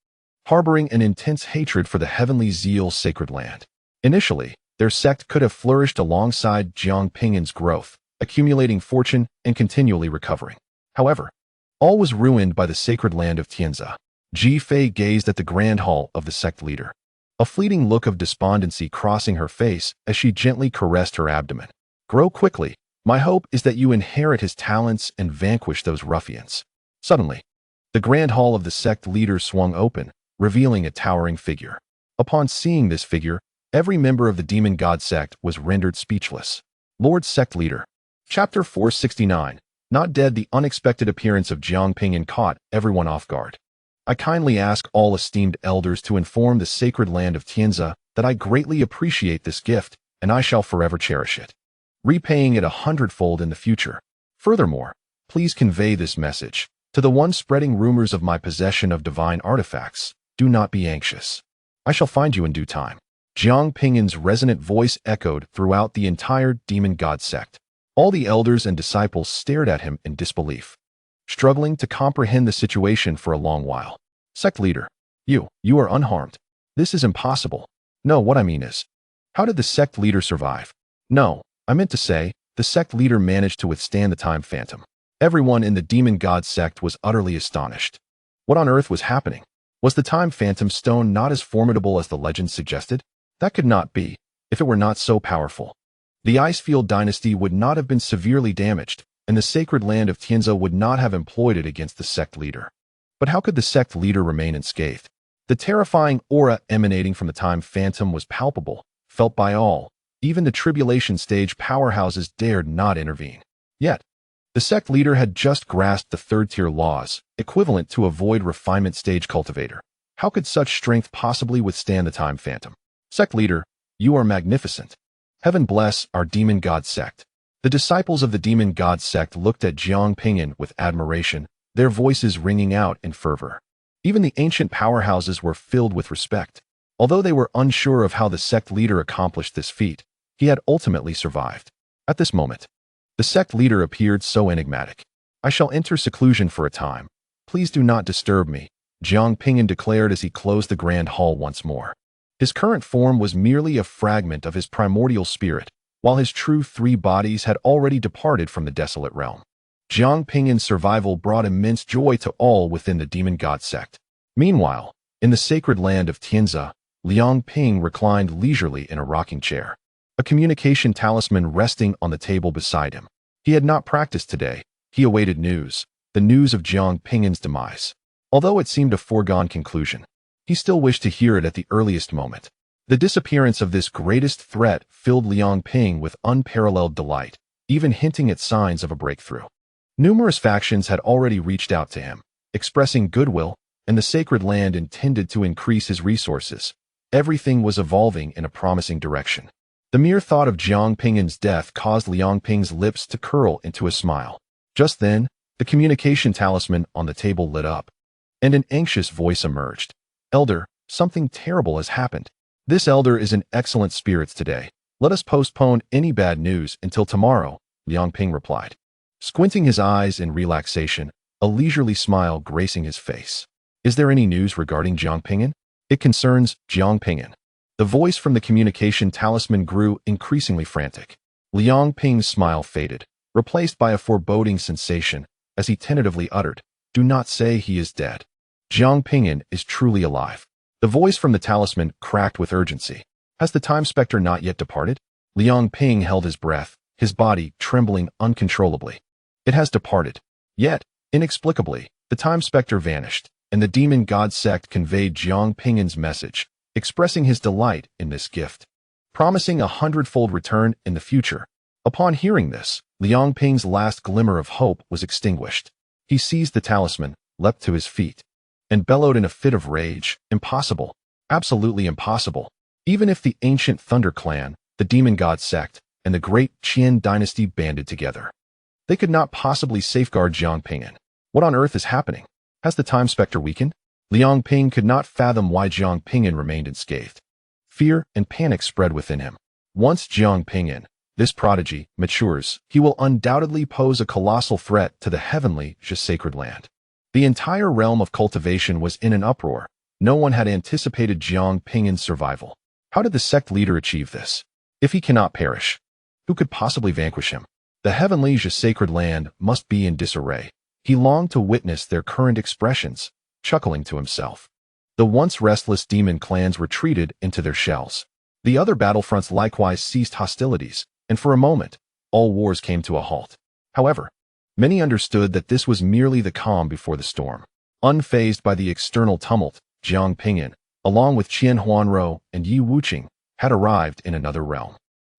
harboring an intense hatred for the heavenly zeal, sacred land. Initially, their sect could have flourished alongside Jiang Ping'an's growth, accumulating fortune and continually recovering. However, all was ruined by the sacred land of Tianzi. Ji Fei gazed at the grand hall of the sect leader, a fleeting look of despondency crossing her face as she gently caressed her abdomen. Grow quickly. My hope is that you inherit his talents and vanquish those ruffians. Suddenly, the grand hall of the sect leader swung open, revealing a towering figure. Upon seeing this figure, every member of the Demon God Sect was rendered speechless. Lord Sect Leader. Chapter 469. Not dead. The unexpected appearance of Jiang Ping'an caught everyone off guard. I kindly ask all esteemed elders to inform the sacred land of Tianzi that I greatly appreciate this gift, and I shall forever cherish it, repaying it 100-fold in the future. Furthermore, please convey this message to the one spreading rumors of my possession of divine artifacts. Do not be anxious. I shall find you in due time. Jiang Ping'an's resonant voice echoed throughout the entire Demon God Sect. All the elders and disciples stared at him in disbelief, struggling to comprehend the situation for a long while. Sect leader, you are unharmed. This is impossible. No, what I mean is, how did the sect leader survive? No, I meant to say, the sect leader managed to withstand the time phantom. Everyone in the Demon God Sect was utterly astonished. What on earth was happening? Was the time phantom stone not as formidable as the legend suggested? That could not be, if it were not so powerful. The Icefield dynasty would not have been severely damaged, and the sacred land of Tianzi would not have employed it against the sect leader. But how could the sect leader remain unscathed? The terrifying aura emanating from the time phantom was palpable, felt by all. Even the tribulation stage powerhouses dared not intervene. Yet, the sect leader had just grasped the third-tier laws, equivalent to a void refinement stage cultivator. How could such strength possibly withstand the time phantom? Sect leader, you are magnificent. Heaven bless our Demon God Sect. The disciples of the Demon God Sect looked at Jiang Ping'an with admiration, their voices ringing out in fervor. Even the ancient powerhouses were filled with respect. Although they were unsure of how the sect leader accomplished this feat, he had ultimately survived. At this moment, the sect leader appeared so enigmatic. I shall enter seclusion for a time. Please do not disturb me, Jiang Ping'an declared as he closed the grand hall once more. His current form was merely a fragment of his primordial spirit, while his true three bodies had already departed from the desolate realm. Jiang Ping'an's survival brought immense joy to all within the Demon God Sect. Meanwhile, in the sacred land of Tianzi, Liang Ping reclined leisurely in a rocking chair, a communication talisman resting on the table beside him. He had not practiced today. He awaited news, the news of Jiang Ping'an's demise. Although it seemed a foregone conclusion, he still wished to hear it at the earliest moment. The disappearance of this greatest threat filled Liang Ping with unparalleled delight, even hinting at signs of a breakthrough. Numerous factions had already reached out to him, expressing goodwill, and the sacred land intended to increase his resources. Everything was evolving in a promising direction. The mere thought of Jiang Ping'an's death caused Liang Ping's lips to curl into a smile. Just then, the communication talisman on the table lit up, and an anxious voice emerged. Elder, something terrible has happened. This elder is in excellent spirits today. Let us postpone any bad news until tomorrow, Liang Ping replied, squinting his eyes in relaxation, a leisurely smile gracing his face. Is there any news regarding Jiang Ping'an? It concerns Jiang Ping'an. The voice from the communication talisman grew increasingly frantic. Liang Ping's smile faded, replaced by a foreboding sensation, as he tentatively uttered, "Do not say he is dead. Jiang Ping'an is truly alive." The voice from the talisman cracked with urgency. Has the time specter not yet departed? Liang Ping held his breath, his body trembling uncontrollably. It has departed. Yet, inexplicably, the time specter vanished, and the Demon God Sect conveyed Jiang Ping'an's message, expressing his delight in this gift, promising a 100-fold return in the future. Upon hearing this, Liang Ping's last glimmer of hope was extinguished. He seized the talisman, leapt to his feet, and bellowed in a fit of rage, "Impossible! Absolutely impossible! Even if the ancient Thunder Clan, the Demon God Sect, and the great Qian dynasty banded together, they could not possibly safeguard Jiang Ping'an. What on earth is happening? Has the time specter weakened?" Liang Ping could not fathom why Jiang Ping'an remained unscathed. Fear and panic spread within him. Once Jiang Ping'an, this prodigy, matures, he will undoubtedly pose a colossal threat to the heavenly, sacred land. The entire realm of cultivation was in an uproar. No one had anticipated Jiang Ping'an's survival. How did the sect leader achieve this? If he cannot perish, who could possibly vanquish him? The heavenly, sacred land must be in disarray. He longed to witness their current expressions, chuckling to himself. The once restless demon clans retreated into their shells. The other battlefronts likewise ceased hostilities, and for a moment, all wars came to a halt. However, many understood that this was merely the calm before the storm. Unfazed by the external tumult, Jiang Ping'an, along with Qian Huanrou and Yi Wuqing, had arrived in another realm.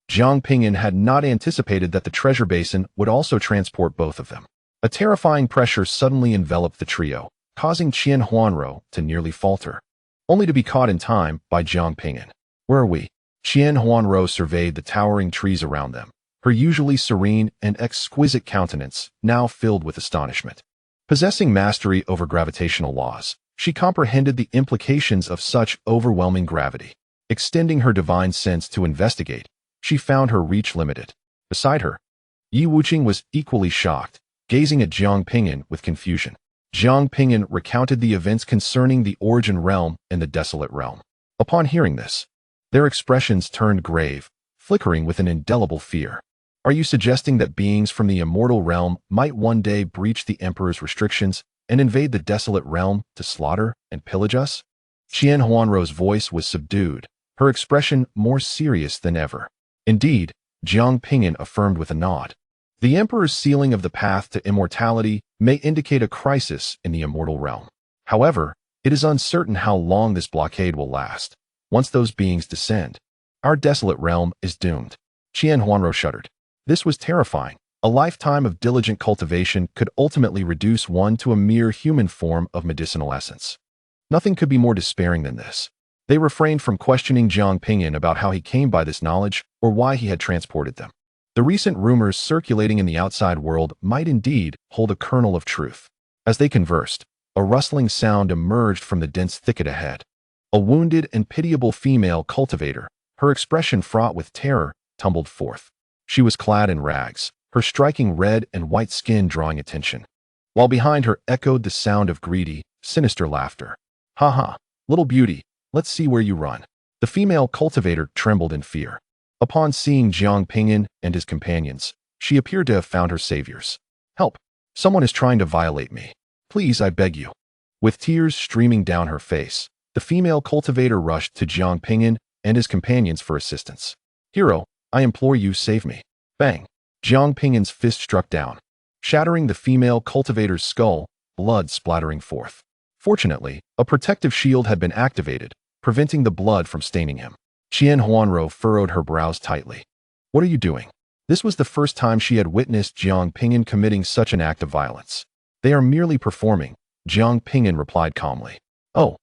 Jiang Ping'an had not anticipated that the treasure basin would also transport both of them. A terrifying pressure suddenly enveloped the trio, causing Qian Huanrou to nearly falter, only to be caught in time by Jiang Ping'an. Where are we? Qian Huanrou surveyed the towering trees around them, her usually serene and exquisite countenance now filled with astonishment. Possessing mastery over gravitational laws, she comprehended the implications of such overwhelming gravity. Extending her divine sense to investigate, she found her reach limited. Beside her, Yi Wuqing was equally shocked, gazing at Jiang Ping'an with confusion. Jiang Ping'an recounted the events concerning the Origin Realm and the Desolate Realm. Upon hearing this, their expressions turned grave, flickering with an indelible fear. Are you suggesting that beings from the Immortal Realm might one day breach the Emperor's restrictions and invade the Desolate Realm to slaughter and pillage us? Qian Huanrou's voice was subdued, her expression more serious than ever. Indeed, Jiang Ping'an affirmed with a nod. The Emperor's sealing of the path to immortality may indicate a crisis in the Immortal Realm. However, it is uncertain how long this blockade will last. Once those beings descend, our Desolate Realm is doomed. Qian Huanrou shuddered. This was terrifying. A lifetime of diligent cultivation could ultimately reduce one to a mere human form of medicinal essence. Nothing could be more despairing than this. They refrained from questioning Jiang Ping'an about how he came by this knowledge or why he had transported them. The recent rumors circulating in the outside world might indeed hold a kernel of truth. As they conversed, a rustling sound emerged from the dense thicket ahead. A wounded and pitiable female cultivator, her expression fraught with terror, tumbled forth. She was clad in rags, her striking red and white skin drawing attention, while behind her echoed the sound of greedy, sinister laughter. "Ha ha, little beauty, let's see where you run." The female cultivator trembled in fear. Upon seeing Jiang Ping'an and his companions, she appeared to have found her saviors. "Help! Someone is trying to violate me. Please, I beg you." With tears streaming down her face, the female cultivator rushed to Jiang Ping'an and his companions for assistance. "Hero, I implore you, save me." Bang! Jiang Ping'an's fist struck down, shattering the female cultivator's skull, blood splattering forth. Fortunately, a protective shield had been activated, preventing the blood from staining him. Qian Huanrou furrowed her brows tightly. "What are you doing?" This was the first time she had witnessed Jiang Ping'an committing such an act of violence. "They are merely performing," Jiang Ping'an replied calmly. "Oh."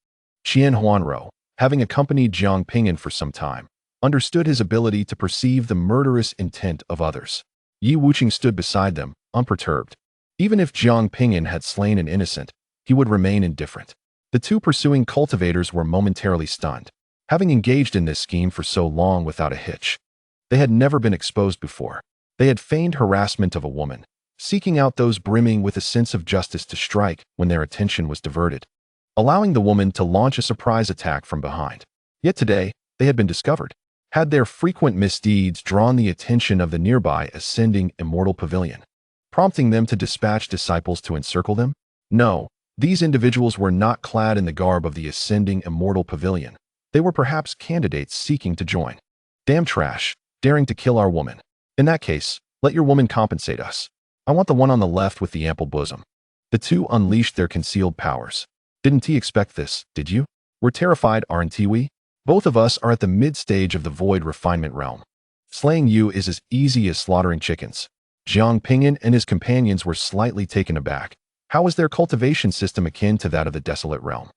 Qian Huanrou, having accompanied Jiang Ping'an for some time, understood his ability to perceive the murderous intent of others. Yi Wuqing stood beside them, unperturbed. Even if Jiang Ping'an had slain an innocent, he would remain indifferent. The two pursuing cultivators were momentarily stunned. Having engaged in this scheme for so long without a hitch, they had never been exposed before. They had feigned harassment of a woman, seeking out those brimming with a sense of justice to strike when their attention was diverted, allowing the woman to launch a surprise attack from behind. Yet today, they had been discovered. Had their frequent misdeeds drawn the attention of the nearby ascending Immortal Pavilion, prompting them to dispatch disciples to encircle them? No, these individuals were not clad in the garb of the ascending Immortal Pavilion. They were perhaps candidates seeking to join. "Damn trash, daring to kill our woman. In that case, let your woman compensate us. I want the one on the left with the ample bosom." The two unleashed their concealed powers. "Didn't he expect this, did you? We're terrified, aren't we? Both of us are at the mid-stage of the void refinement realm. Slaying you is as easy as slaughtering chickens." Jiang Ping'an and his companions were slightly taken aback. How was their cultivation system akin to that of the Desolate Realm?